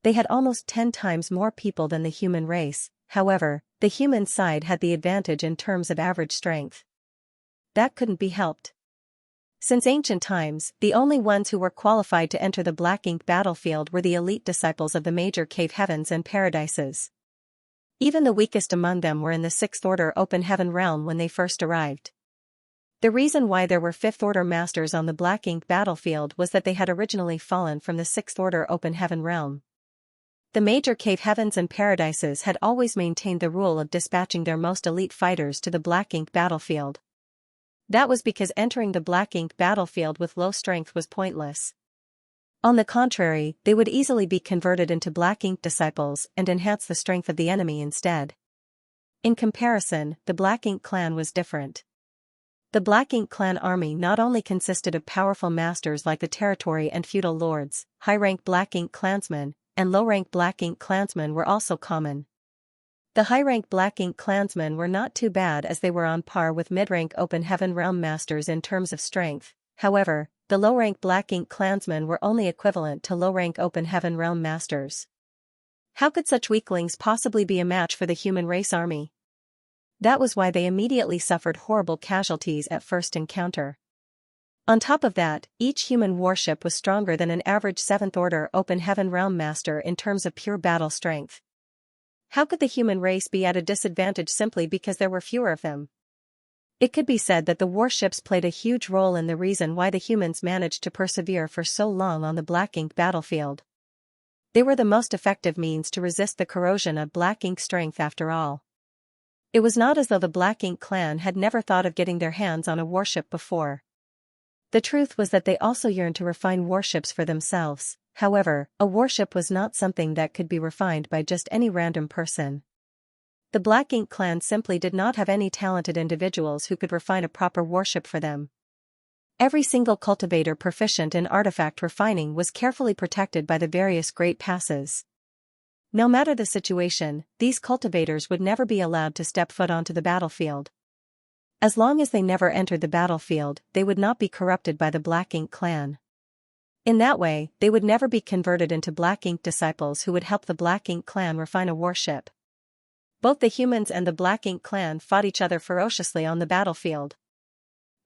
They had almost 10 times more people than the human race, however, the human side had the advantage in terms of average strength. That couldn't be helped. Since ancient times, the only ones who were qualified to enter the Black Ink battlefield were the elite disciples of the major cave heavens and paradises. Even the weakest among them were in the 6th Order Open Heaven realm when they first arrived. The reason why there were 5th Order masters on the Black Ink battlefield was that they had originally fallen from the 6th Order Open Heaven realm. The major cave heavens and paradises had always maintained the rule of dispatching their most elite fighters to the Black Ink battlefield. That was because entering the Black Ink battlefield with low strength was pointless. On the contrary, they would easily be converted into Black Ink disciples and enhance the strength of the enemy instead. In comparison, the Black Ink clan was different. The Black Ink clan army not only consisted of powerful masters like the territory and feudal lords, high-rank Black Ink clansmen, and low-rank Black Ink clansmen were also common. The high-rank Black Ink clansmen were not too bad as they were on par with mid-rank Open Heaven realm masters in terms of strength, however, the low-rank Black Ink clansmen were only equivalent to low-rank Open Heaven realm masters. How could such weaklings possibly be a match for the human race army? That was why they immediately suffered horrible casualties at first encounter. On top of that, each human warship was stronger than an average 7th Order Open Heaven Realm Master in terms of pure battle strength. How could the human race be at a disadvantage simply because there were fewer of them? It could be said that the warships played a huge role in the reason why the humans managed to persevere for so long on the Black Ink battlefield. They were the most effective means to resist the corrosion of Black Ink strength after all. It was not as though the Black Ink clan had never thought of getting their hands on a warship before. The truth was that they also yearned to refine warships for themselves. However, a warship was not something that could be refined by just any random person. The Black Ink clan simply did not have any talented individuals who could refine a proper warship for them. Every single cultivator proficient in artifact refining was carefully protected by the various great passes. No matter the situation, these cultivators would never be allowed to step foot onto the battlefield. As long as they never entered the battlefield, they would not be corrupted by the Black Ink clan. In that way, they would never be converted into Black Ink disciples who would help the Black Ink clan refine a warship. Both the humans and the Black Ink clan fought each other ferociously on the battlefield.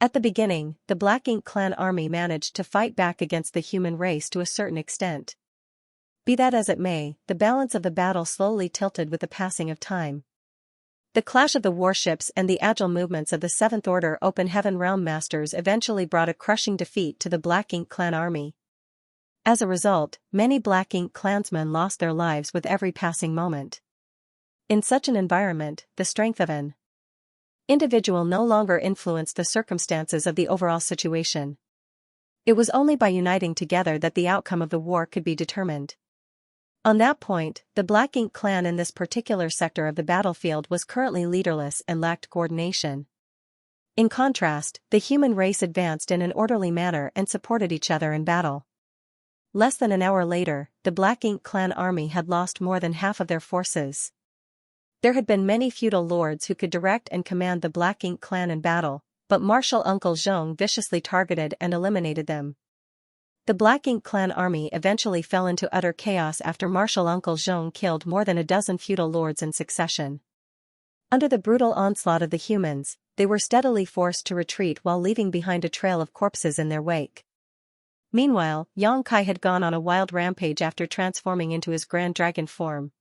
At the beginning, the Black Ink clan army managed to fight back against the human race to a certain extent. Be that as it may, the balance of the battle slowly tilted with the passing of time. The clash of the warships and the agile movements of the 7th Order Open Heaven Realm Masters eventually brought a crushing defeat to the Black Ink clan army. As a result, many Black Ink clansmen lost their lives with every passing moment. In such an environment, the strength of an individual no longer influenced the circumstances of the overall situation. It was only by uniting together that the outcome of the war could be determined. On that point, the Black Ink clan in this particular sector of the battlefield was currently leaderless and lacked coordination. In contrast, the human race advanced in an orderly manner and supported each other in battle. Less than an hour later, the Black Ink clan army had lost more than half of their forces. There had been many feudal lords who could direct and command the Black Ink clan in battle, but Martial Uncle Zhong viciously targeted and eliminated them. The Black Ink clan army eventually fell into utter chaos after Martial Uncle Zhong killed more than a dozen feudal lords in succession. Under the brutal onslaught of the humans, they were steadily forced to retreat while leaving behind a trail of corpses in their wake. Meanwhile, Xianxia had gone on a wild rampage after transforming into his Grand Dragon form.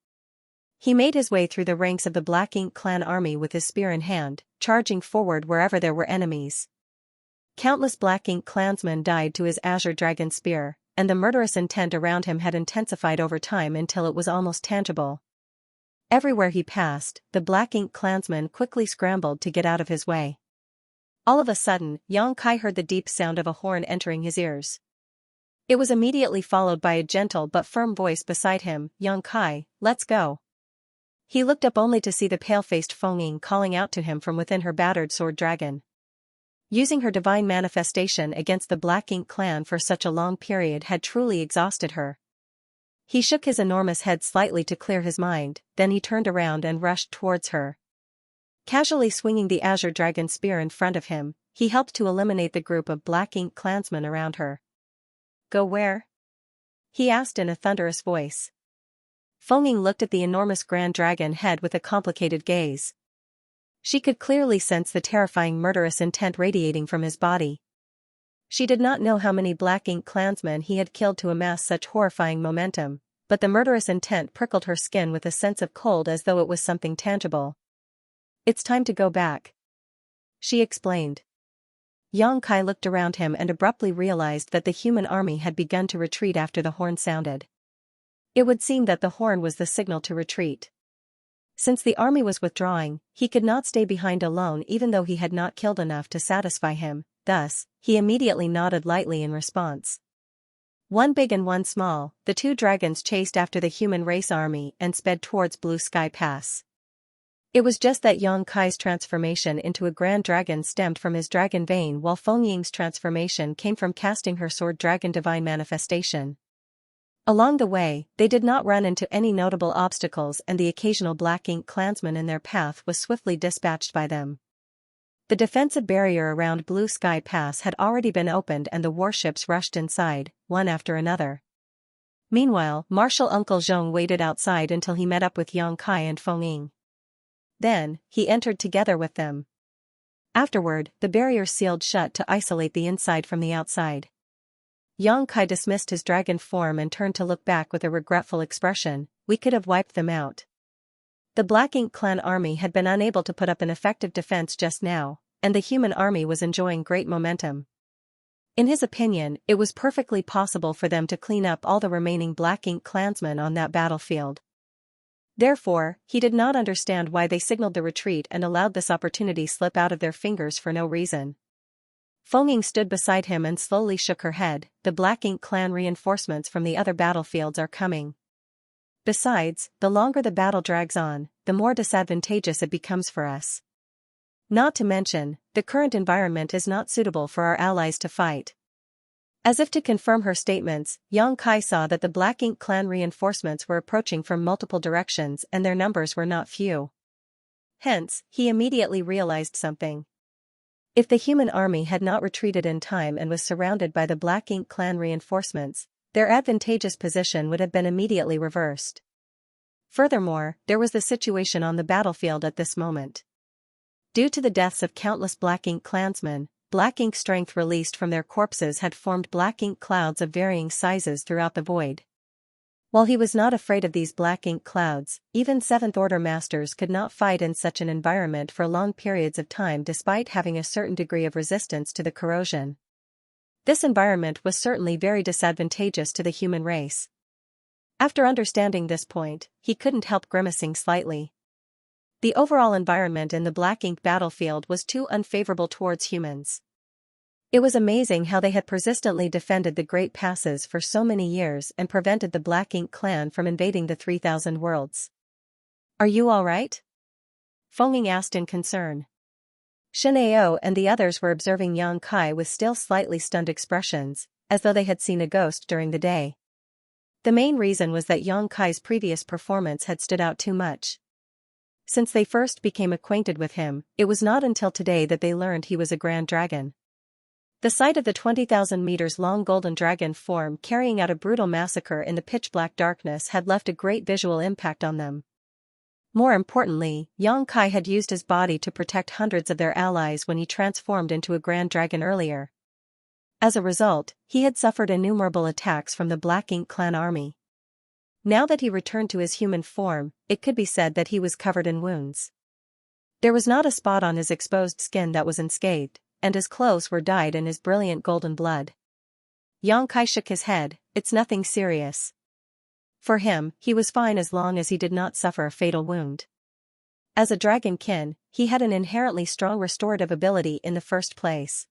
He made his way through the ranks of the Black Ink clan army with his spear in hand, charging forward wherever there were enemies. Countless Black Ink clansmen died to his Azure Dragon spear, and the murderous intent around him had intensified over time until it was almost tangible. Everywhere he passed, the Black Ink clansmen quickly scrambled to get out of his way. All of a sudden, Xianxia heard the deep sound of a horn entering his ears. It was immediately followed by a gentle but firm voice beside him, "Xianxia, let's go." He looked up only to see the pale-faced Feng calling out to him from within her battered sword dragon. Using her divine manifestation against the Black Ink clan for such a long period had truly exhausted her. He shook his enormous head slightly to clear his mind, then he turned around and rushed towards her. Casually swinging the Azure Dragon spear in front of him, he helped to eliminate the group of Black Ink clansmen around her. "Go where?" he asked in a thunderous voice. Feng looked at the enormous Grand Dragon head with a complicated gaze. She could clearly sense the terrifying murderous intent radiating from his body. She did not know how many Black Ink clansmen he had killed to amass such horrifying momentum, but the murderous intent prickled her skin with a sense of cold as though it was something tangible. "It's time to go back," she explained. Xianxia looked around him and abruptly realized that the human army had begun to retreat after the horn sounded. It would seem that the horn was the signal to retreat. Since the army was withdrawing, he could not stay behind alone even though he had not killed enough to satisfy him, thus, he immediately nodded lightly in response. One big and one small, the two dragons chased after the human race army and sped towards Blue Sky Pass. It was just that Xianxia's transformation into a Grand Dragon stemmed from his dragon vein while Feng Ying's transformation came from casting her sword dragon divine manifestation. Along the way, they did not run into any notable obstacles and the occasional Black Ink clansman in their path was swiftly dispatched by them. The defensive barrier around Blue Sky Pass had already been opened and the warships rushed inside, one after another. Meanwhile, Martial Uncle Zhong waited outside until he met up with Xianxia and Feng Ying. Then, he entered together with them. Afterward, the barrier sealed shut to isolate the inside from the outside. Xianxia dismissed his dragon form and turned to look back with a regretful expression. We could have wiped them out. The Black Ink clan army had been unable to put up an effective defense just now, and the human army was enjoying great momentum. In his opinion, it was perfectly possible for them to clean up all the remaining Black Ink clansmen on that battlefield. Therefore, he did not understand why they signaled the retreat and allowed this opportunity slip out of their fingers for no reason. Fengying stood beside him and slowly shook her head. The Black Ink clan reinforcements from the other battlefields are coming. Besides, the longer the battle drags on, the more disadvantageous it becomes for us. Not to mention, the current environment is not suitable for our allies to fight. As if to confirm her statements, Xianxia saw that the Black Ink clan reinforcements were approaching from multiple directions and their numbers were not few. Hence, he immediately realized something. If the human army had not retreated in time and was surrounded by the Black Ink clan reinforcements, their advantageous position would have been immediately reversed. Furthermore, there was the situation on the battlefield at this moment. Due to the deaths of countless Black Ink clansmen, Black Ink strength released from their corpses had formed Black Ink clouds of varying sizes throughout the void. While he was not afraid of these Black Ink clouds, even Seventh-Order Masters could not fight in such an environment for long periods of time despite having a certain degree of resistance to the corrosion. This environment was certainly very disadvantageous to the human race. After understanding this point, he couldn't help grimacing slightly. The overall environment in the Black Ink battlefield was too unfavorable towards humans. It was amazing how they had persistently defended the Great Passes for so many years and prevented the Black Ink clan from invading the 3,000 worlds. Are you all right? Fengying asked in concern. Xianxia and the others were observing Xianxia with still slightly stunned expressions, as though they had seen a ghost during the day. The main reason was that Xianxia's previous performance had stood out too much. Since they first became acquainted with him, it was not until today that they learned he was a grand dragon. The sight of the 20,000 meters long golden dragon form carrying out a brutal massacre in the pitch-black darkness had left a great visual impact on them. More importantly, Xianxia had used his body to protect hundreds of their allies when he transformed into a grand dragon earlier. As a result, he had suffered innumerable attacks from the Black Ink clan army. Now that he returned to his human form, it could be said that he was covered in wounds. There was not a spot on his exposed skin that was unscathed, and his clothes were dyed in his brilliant golden blood. Xianxia shook his head. It's nothing serious. For him, he was fine as long as he did not suffer a fatal wound. As a dragonkin, he had an inherently strong restorative ability in the first place.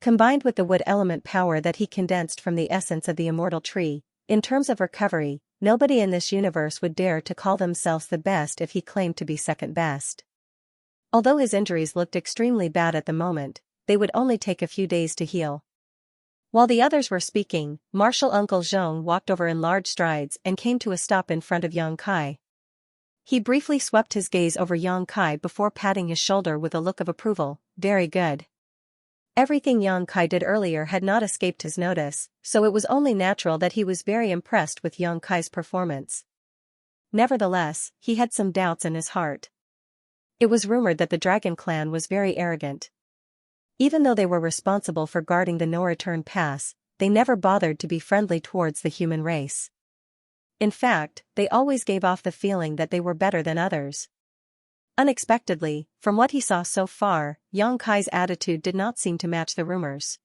Combined with the wood element power that he condensed from the essence of the immortal tree, in terms of recovery, nobody in this universe would dare to call themselves the best if he claimed to be second best. Although his injuries looked extremely bad at the moment, they would only take a few days to heal. While the others were speaking, Martial Uncle Zhong walked over in large strides and came to a stop in front of Xianxia. He briefly swept his gaze over Xianxia before patting his shoulder with a look of approval. Very good. Everything Xianxia did earlier had not escaped his notice, so it was only natural that he was very impressed with Xianxia's performance. Nevertheless, he had some doubts in his heart. It was rumored that the Dragon Clan was very arrogant. Even though they were responsible for guarding the no-return pass, they never bothered to be friendly towards the human race. In fact, they always gave off the feeling that they were better than others. Unexpectedly, from what he saw so far, Xianxia's attitude did not seem to match the rumors.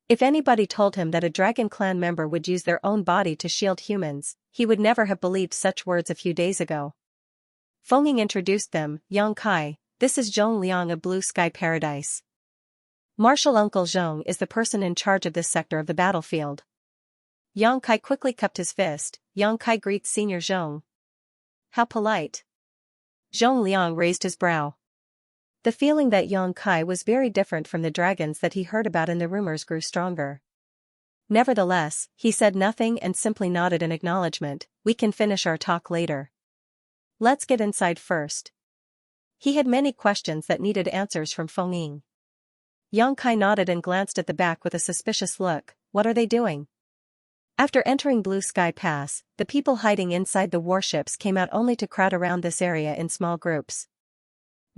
If anybody told him that a Dragon Clan member would use their own body to shield humans, he would never have believed such words a few days ago. Fengying introduced them. Xianxia, this is Zhong Liang of Blue Sky Paradise. Martial Uncle Zhong is the person in charge of this sector of the battlefield. Xianxia quickly cupped his fist. Xianxia greets Senior Zhong. How polite. Zhong Liang raised his brow. The feeling that Xianxia was very different from the dragons that he heard about in the rumors grew stronger. Nevertheless, he said nothing and simply nodded in acknowledgement. We can finish our talk later. Let's get inside first. He had many questions that needed answers from Fengying. Xianxia nodded and glanced at the back with a suspicious look. What are they doing? After entering Blue Sky Pass, the people hiding inside the warships came out only to crowd around this area in small groups.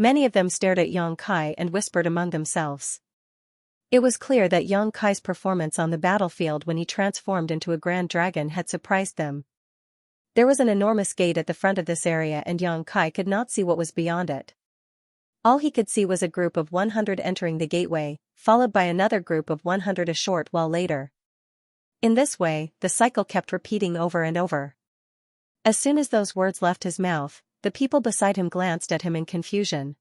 Many of them stared at Yang Kai and whispered among themselves. It was clear that Yang Kai's performance on the battlefield when he transformed into a grand dragon had surprised them. There was an enormous gate at the front of this area and Yang Kai could not see what was beyond it. All he could see was a group of 100 entering the gateway, followed by another group of 100 a short while later. In this way, the cycle kept repeating over and over. As soon as those words left his mouth, the people beside him glanced at him in confusion.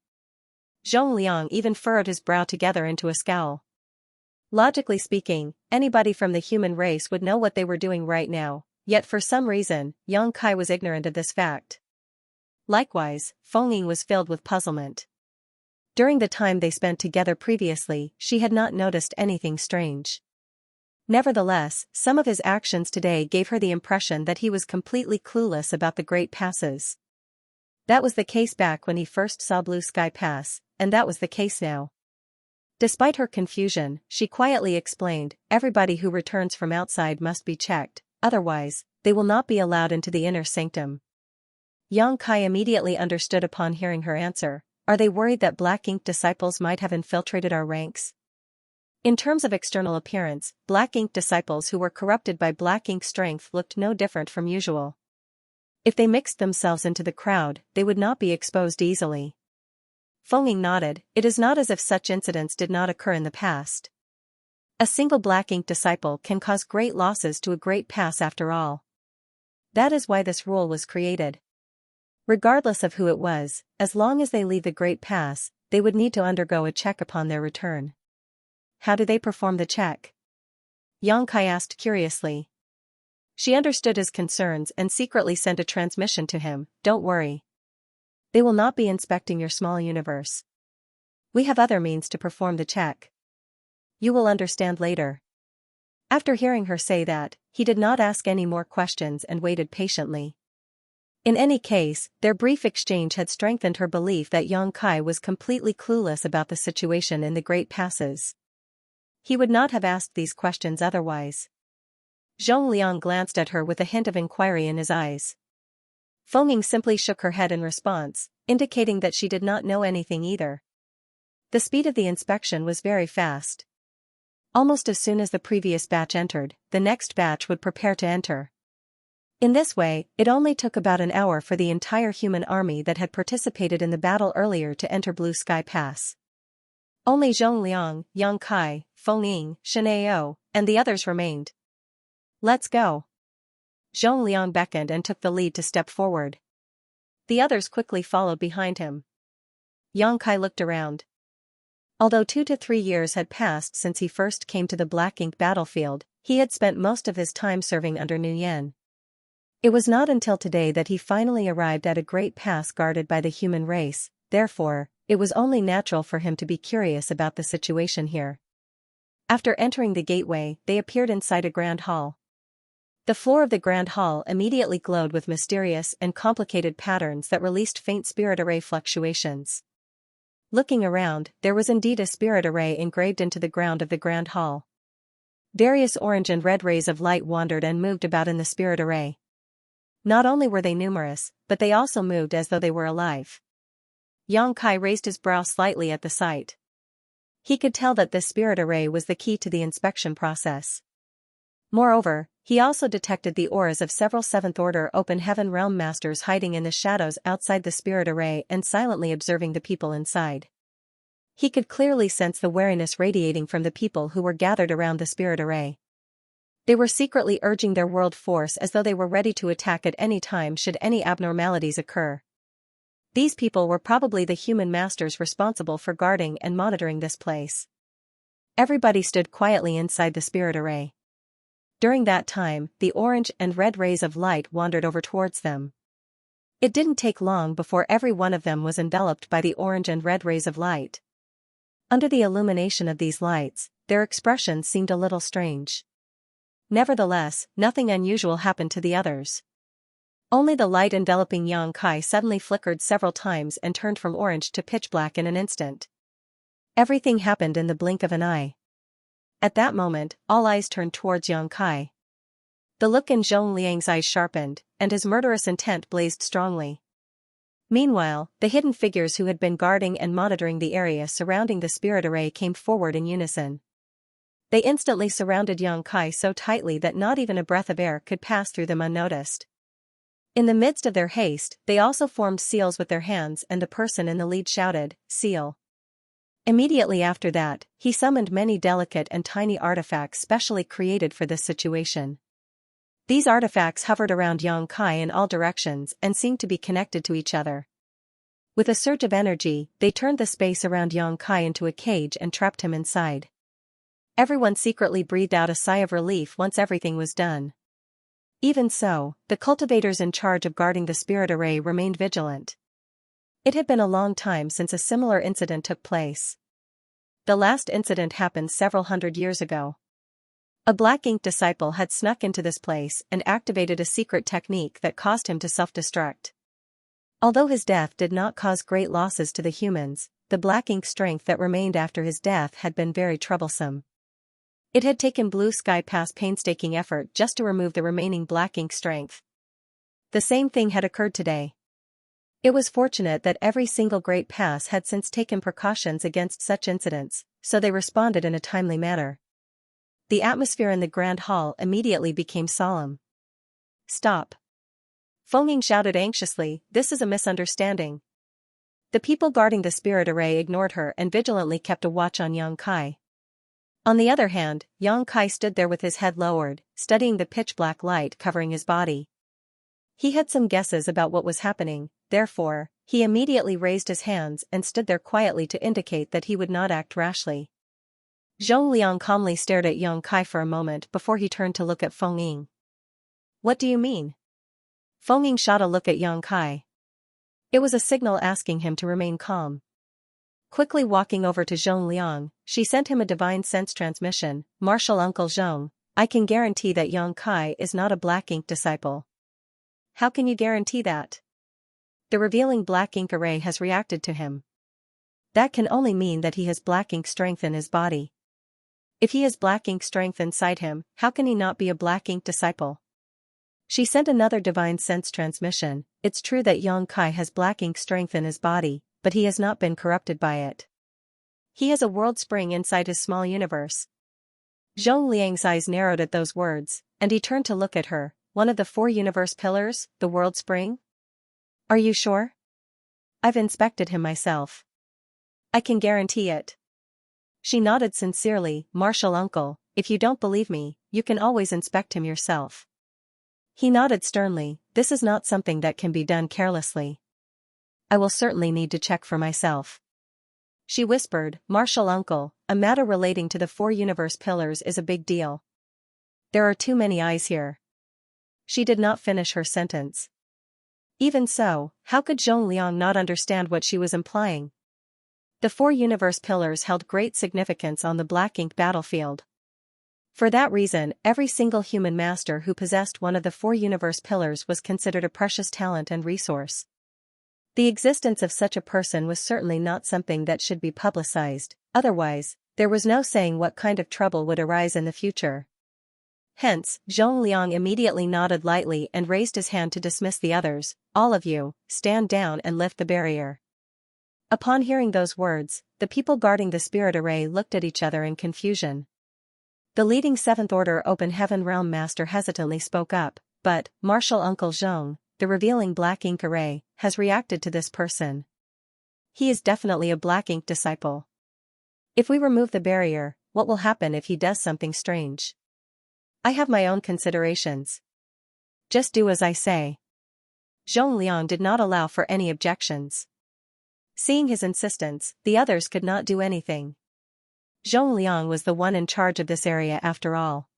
Zhong Liang even furrowed his brow together into a scowl. Logically speaking, anybody from the human race would know what they were doing right now, yet for some reason, Yang Kai was ignorant of this fact. Likewise, Feng Ying was filled with puzzlement. During the time they spent together previously, she had not noticed anything strange. Nevertheless, some of his actions today gave her the impression that he was completely clueless about the Great Passes. That was the case back when he first saw Blue Sky Pass, and that was the case now. Despite her confusion, she quietly explained, everybody who returns from outside must be checked, otherwise, they will not be allowed into the inner sanctum. Yang Kai immediately understood upon hearing her answer. Are they worried that Black Ink disciples might have infiltrated our ranks? In terms of external appearance, Black Ink disciples who were corrupted by Black Ink strength looked no different from usual. If they mixed themselves into the crowd, they would not be exposed easily. Feng Ying nodded. It is not as if such incidents did not occur in the past. A single Black Ink disciple can cause great losses to a great pass after all. That is why this rule was created. Regardless of who it was, as long as they leave the Great Pass, they would need to undergo a check upon their return. How do they perform the check? Yang Kai asked curiously. She understood his concerns and secretly sent a transmission to him, don't worry. They will not be inspecting your small universe. We have other means to perform the check. You will understand later. After hearing her say that, he did not ask any more questions and waited patiently. In any case, their brief exchange had strengthened her belief that Yang Kai was completely clueless about the situation in the Great Passes. He would not have asked these questions otherwise. Zhong Liang glanced at her with a hint of inquiry in his eyes. Feng Ying simply shook her head in response, indicating that she did not know anything either. The speed of the inspection was very fast. Almost as soon as the previous batch entered, the next batch would prepare to enter. In this way, it only took about an hour for the entire human army that had participated in the battle earlier to enter Blue Sky Pass. Only Zhong Liang, Yang Kai, Feng Ying, Shen Ao, and the others remained. Let's go. Zhong Liang beckoned and took the lead to step forward. The others quickly followed behind him. Yang Kai looked around. Although 2 to 3 years had passed since he first came to the Black Ink battlefield, he had spent most of his time serving under Nguyen. It was not until today that he finally arrived at a great pass guarded by the human race, therefore, it was only natural for him to be curious about the situation here. After entering the gateway, they appeared inside a grand hall. The floor of the grand hall immediately glowed with mysterious and complicated patterns that released faint spirit array fluctuations. Looking around, there was indeed a spirit array engraved into the ground of the grand hall. Various orange and red rays of light wandered and moved about in the spirit array. Not only were they numerous, but they also moved as though they were alive. Yang Kai raised his brow slightly at the sight. He could tell that this spirit array was the key to the inspection process. Moreover, he also detected the auras of several seventh-order open heaven realm masters hiding in the shadows outside the spirit array and silently observing the people inside. He could clearly sense the wariness radiating from the people who were gathered around the spirit array. They were secretly urging their world force as though they were ready to attack at any time should any abnormalities occur. These people were probably the human masters responsible for guarding and monitoring this place. Everybody stood quietly inside the spirit array. During that time, the orange and red rays of light wandered over towards them. It didn't take long before every one of them was enveloped by the orange and red rays of light. Under the illumination of these lights, their expressions seemed a little strange. Nevertheless, nothing unusual happened to the others. Only the light enveloping Yang Kai suddenly flickered several times and turned from orange to pitch black in an instant. Everything happened in the blink of an eye. At that moment, all eyes turned towards Yang Kai. The look in Zhong Liang's eyes sharpened, and his murderous intent blazed strongly. Meanwhile, the hidden figures who had been guarding and monitoring the area surrounding the spirit array came forward in unison. They instantly surrounded Yang Kai so tightly that not even a breath of air could pass through them unnoticed. In the midst of their haste, they also formed seals with their hands, and the person in the lead shouted, "Seal." Immediately after that, he summoned many delicate and tiny artifacts specially created for this situation. These artifacts hovered around Yang Kai in all directions and seemed to be connected to each other. With a surge of energy, they turned the space around Yang Kai into a cage and trapped him inside. Everyone secretly breathed out a sigh of relief once everything was done. Even so, the cultivators in charge of guarding the spirit array remained vigilant. It had been a long time since a similar incident took place. The last incident happened several hundred years ago. A black ink disciple had snuck into this place and activated a secret technique that caused him to self-destruct. Although his death did not cause great losses to the humans, the black ink strength that remained after his death had been very troublesome. It had taken Blue Sky past painstaking effort just to remove the remaining black ink strength. The same thing had occurred today. It was fortunate that every single Great Pass had since taken precautions against such incidents, so they responded in a timely manner. The atmosphere in the Grand Hall immediately became solemn. "Stop!" Feng shouted anxiously, "This is a misunderstanding." The people guarding the spirit array ignored her and vigilantly kept a watch on Yang Kai. On the other hand, Yang Kai stood there with his head lowered, studying the pitch-black light covering his body. He had some guesses about what was happening, therefore, he immediately raised his hands and stood there quietly to indicate that he would not act rashly. Zhongliang calmly stared at Yang Kai for a moment before he turned to look at Feng Ying. "What do you mean?" Feng Ying shot a look at Yang Kai. It was a signal asking him to remain calm. Quickly walking over to Zhongliang, she sent him a divine sense transmission. "Martial Uncle Zhong, I can guarantee that Yang Kai is not a black ink disciple." "How can you guarantee that?" "The revealing black ink array has reacted to him." "That can only mean that he has black ink strength in his body." "If he has black ink strength inside him, how can he not be a black ink disciple?" She sent another divine sense transmission. "It's true that Yang Kai has black ink strength in his body, but he has not been corrupted by it. He has a world spring inside his small universe." Zhong Liang's eyes narrowed at those words, and he turned to look at her. "One of the 4 universe pillars, the world spring? Are you sure?" "I've inspected him myself. I can guarantee it." She nodded sincerely. "Martial Uncle, if you don't believe me, you can always inspect him yourself." He nodded sternly. "This is not something that can be done carelessly. I will certainly need to check for myself." She whispered, "Martial Uncle, a matter relating to the 4 universe pillars is a big deal. There are too many eyes here." She did not finish her sentence. Even so, how could Zhongliang not understand what she was implying? The 4 universe pillars held great significance on the black ink battlefield. For that reason, every single human master who possessed one of the 4 universe pillars was considered a precious talent and resource. The existence of such a person was certainly not something that should be publicized, otherwise, there was no saying what kind of trouble would arise in the future. Hence, Zhongliang immediately nodded lightly and raised his hand to dismiss the others. "All of you, stand down and lift the barrier." Upon hearing those words, the people guarding the spirit array looked at each other in confusion. The leading 7th Order Open Heaven Realm Master hesitantly spoke up, "But, Martial Uncle Zhong, the revealing black ink array has reacted to this person. He is definitely a black ink disciple. If we remove the barrier, what will happen if he does something strange? I have my own considerations. Just do as I say." Zhongliang did not allow for any objections. Seeing his insistence, the others could not do anything. Zhongliang was the one in charge of this area after all.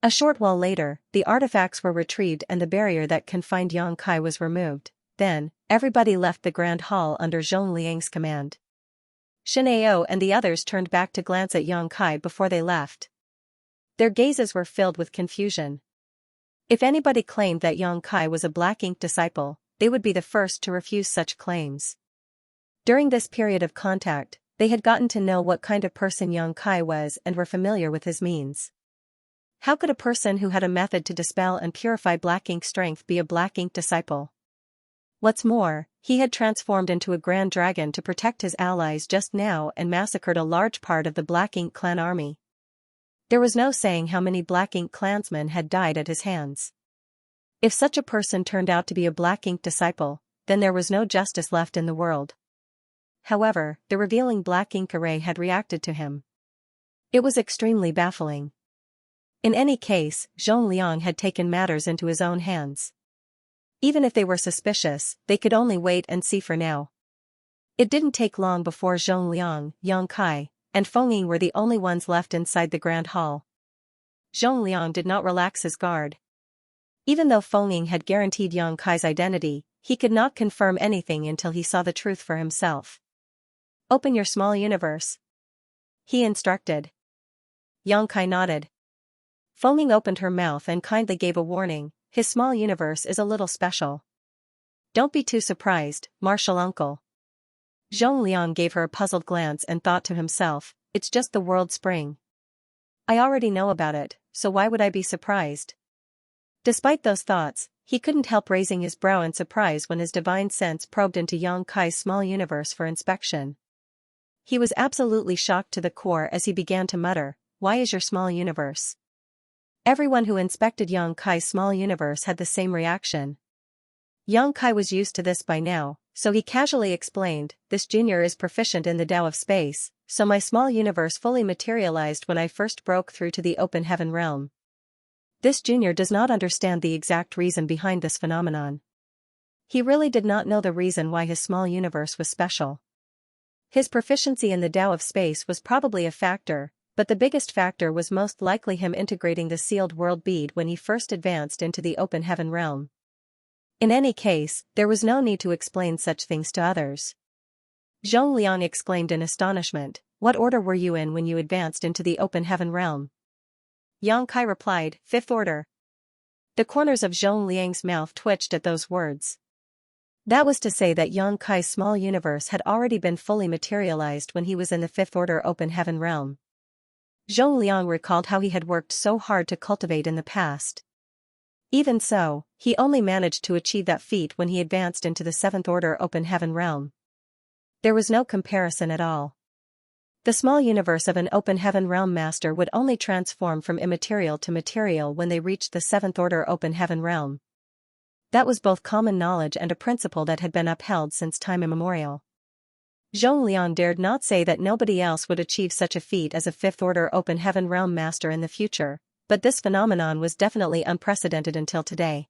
A short while later, the artifacts were retrieved and the barrier that confined Yang Kai was removed. Then, everybody left the Grand Hall under Zhongliang's command. Shinao and the others turned back to glance at Yang Kai before they left. Their gazes were filled with confusion. If anybody claimed that Yang Kai was a black ink disciple, they would be the first to refuse such claims. During this period of contact, they had gotten to know what kind of person Yang Kai was and were familiar with his means. How could a person who had a method to dispel and purify black ink strength be a black ink disciple? What's more, He had transformed into a grand dragon to protect his allies just now and massacred a large part of the Black Ink clan army. There was no saying how many Black Ink clansmen had died at his hands. If such a person turned out to be a Black Ink disciple, then there was no justice left in the world. However, the revealing Black Ink array had reacted to him. It was extremely baffling. In any case, Zhongliang had taken matters into his own hands. Even if they were suspicious, they could only wait and see for now. It didn't take long before Zhongliang, Yang Kai, and Fengying were the only ones left inside the grand hall. Zhongliang did not relax his guard. Even though Fengying had guaranteed Yang Kai's identity, he could not confirm anything until he saw the truth for himself. "Open your small universe," he instructed. Yang Kai nodded. Fengying opened her mouth and kindly gave a warning. "His small universe is a little special. Don't be too surprised, martial uncle." Zhongliang gave her a puzzled glance and thought to himself, "It's just the world spring. I already know about it, so why would I be surprised?" Despite those thoughts, he couldn't help raising his brow in surprise when his divine sense probed into Yang Kai's small universe for inspection. He was absolutely shocked to the core as he began to mutter, "Why is your small universe?" Everyone who inspected Yang Kai's small universe had the same reaction. Yang Kai was used to this by now, so he casually explained, "This junior is proficient in the Tao of space, so my small universe fully materialized when I first broke through to the open heaven realm." This junior does not understand the exact reason behind this phenomenon. He really did not know the reason why his small universe was special. His proficiency in the Tao of space was probably a factor, but the biggest factor was most likely him integrating the sealed world bead when he first advanced into the open heaven realm. In any case, there was no need to explain such things to others. Zhongliang exclaimed in astonishment, "What order were you in when you advanced into the open heaven realm?" Yang Kai replied, "Fifth order." The corners of Zhongliang's mouth twitched at those words. That was to say that Yang Kai's small universe had already been fully materialized when he was in the fifth order open heaven realm. Zhongliang recalled how he had worked so hard to cultivate in the past. Even so, he only managed to achieve that feat when he advanced into the seventh order open heaven realm. There was no comparison at all. The small universe of an open heaven realm master would only transform from immaterial to material when they reached the seventh order open heaven realm. That was both common knowledge and a principle that had been upheld since time immemorial. Zhongliang dared not say that nobody else would achieve such a feat as a fifth order open heaven realm master in the future, but this phenomenon was definitely unprecedented until today.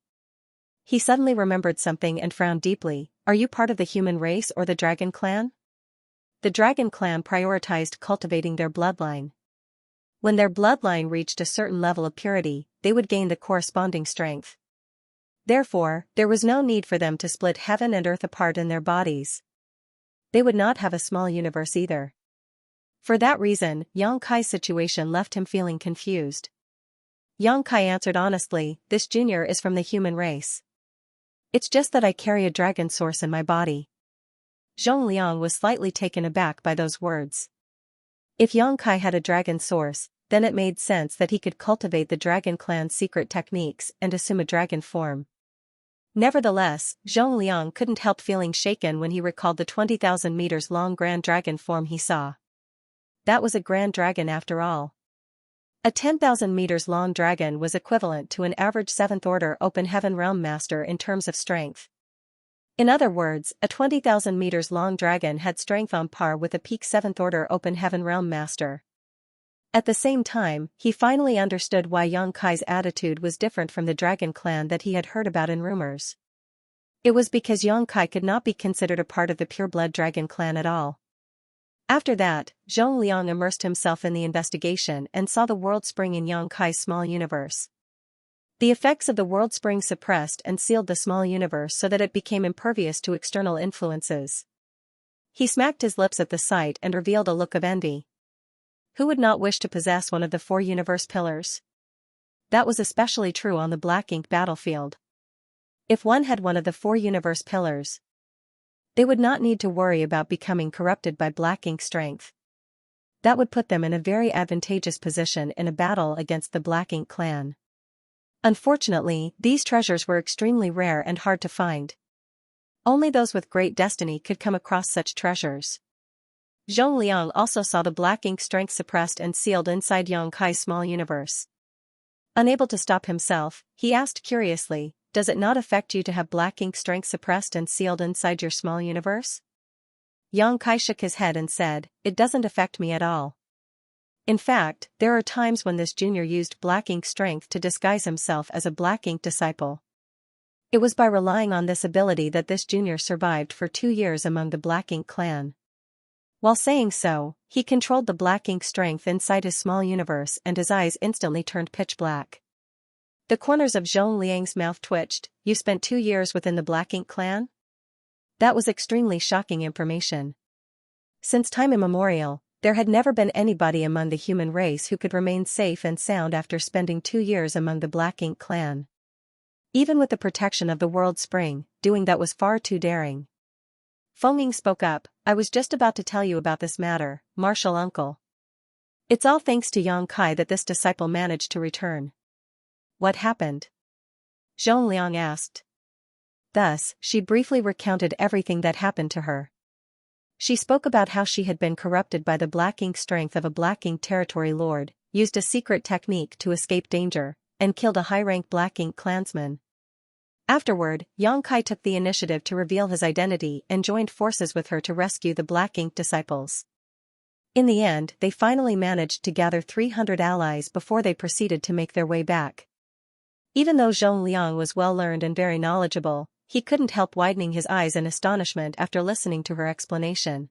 He suddenly remembered something and frowned deeply. "Are you part of the human race or the dragon clan?" The dragon clan prioritized cultivating their bloodline. When their bloodline reached a certain level of purity, they would gain the corresponding strength. Therefore, there was no need for them to split heaven and earth apart in their bodies. They would not have a small universe either. For that reason, Yang Kai's situation left him feeling confused. Yang Kai answered honestly, "This junior is from the human race. It's just that I carry a dragon source in my body." Zhongliang was slightly taken aback by those words. If Yang Kai had a dragon source, then it made sense that he could cultivate the dragon clan's secret techniques and assume a dragon form. Nevertheless, Zhongliang couldn't help feeling shaken when he recalled the 20,000 meters long grand dragon form he saw. That was a grand dragon after all. A 10,000 meters long dragon was equivalent to an average 7th order open heaven realm master in terms of strength. In other words, a 20,000 meters long dragon had strength on par with a peak 7th order open heaven realm master. At the same time, he finally understood why Yang Kai's attitude was different from the dragon clan that he had heard about in rumors. It was because Yang Kai could not be considered a part of the pureblood dragon clan at all. After that, Zhongliang immersed himself in the investigation and saw the world spring in Yang Kai's small universe. The effects of the world spring suppressed and sealed the small universe so that it became impervious to external influences. He smacked his lips at the sight and revealed a look of envy. Who would not wish to possess one of the 4 universe pillars? That was especially true on the Black Ink battlefield. If one had one of the 4 universe pillars, they would not need to worry about becoming corrupted by Black Ink strength. That would put them in a very advantageous position in a battle against the Black Ink clan. Unfortunately, these treasures were extremely rare and hard to find. Only those with great destiny could come across such treasures. Zhongliang also saw the black ink strength suppressed and sealed inside Yang Kai's small universe. Unable to stop himself, he asked curiously, "Does it not affect you to have black ink strength suppressed and sealed inside your small universe?" Yang Kai shook his head and said, "It doesn't affect me at all. In fact, there are times when this junior used black ink strength to disguise himself as a black ink disciple. It was by relying on this ability that this junior survived for 2 years among the black ink clan." While saying so, he controlled the black ink strength inside his small universe and his eyes instantly turned pitch black. The corners of Zhong Liang's mouth twitched. "You spent 2 years within the black ink clan?" That was extremely shocking information. Since time immemorial, there had never been anybody among the human race who could remain safe and sound after spending 2 years among the black ink clan. Even with the protection of the world spring, doing that was far too daring. Fengming spoke up, "I was just about to tell you about this matter, martial uncle. It's all thanks to Yang Kai that this disciple managed to return." "What happened?" Zhongliang asked. Thus, she briefly recounted everything that happened to her. She spoke about how she had been corrupted by the black ink strength of a black ink territory lord, used a secret technique to escape danger, and killed a high-rank black ink clansman. Afterward, Yang Kai took the initiative to reveal his identity and joined forces with her to rescue the black ink disciples. In the end, they finally managed to gather 300 allies before they proceeded to make their way back. Even though Zhongliang was well-learned and very knowledgeable, he couldn't help widening his eyes in astonishment after listening to her explanation.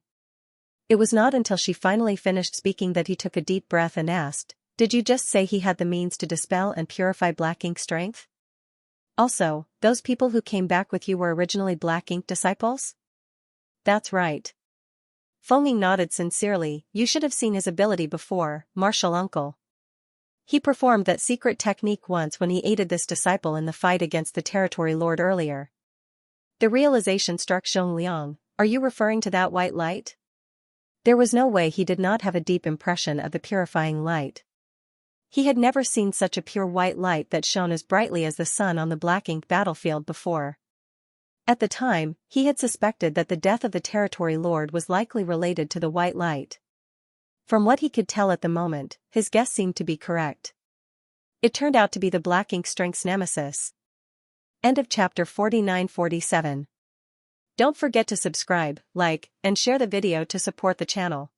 It was not until she finally finished speaking that he took a deep breath and asked, "Did you just say he had the means to dispel and purify black ink strength? Also, those people who came back with you were originally black ink disciples?" "That's right." Fengming nodded sincerely. "You should have seen his ability before, martial uncle. He performed that secret technique once when he aided this disciple in the fight against the territory lord earlier." The realization struck Zhongliang. "Are you referring to that white light?" There was no way he did not have a deep impression of the purifying light. He had never seen such a pure white light that shone as brightly as the sun on the black ink battlefield before. At the time, he had suspected that the death of the territory lord was likely related to the white light. From what he could tell at the moment, his guess seemed to be correct. It turned out to be the black ink strength's nemesis. End of chapter 49-47. Don't forget to subscribe, like, and share the video to support the channel.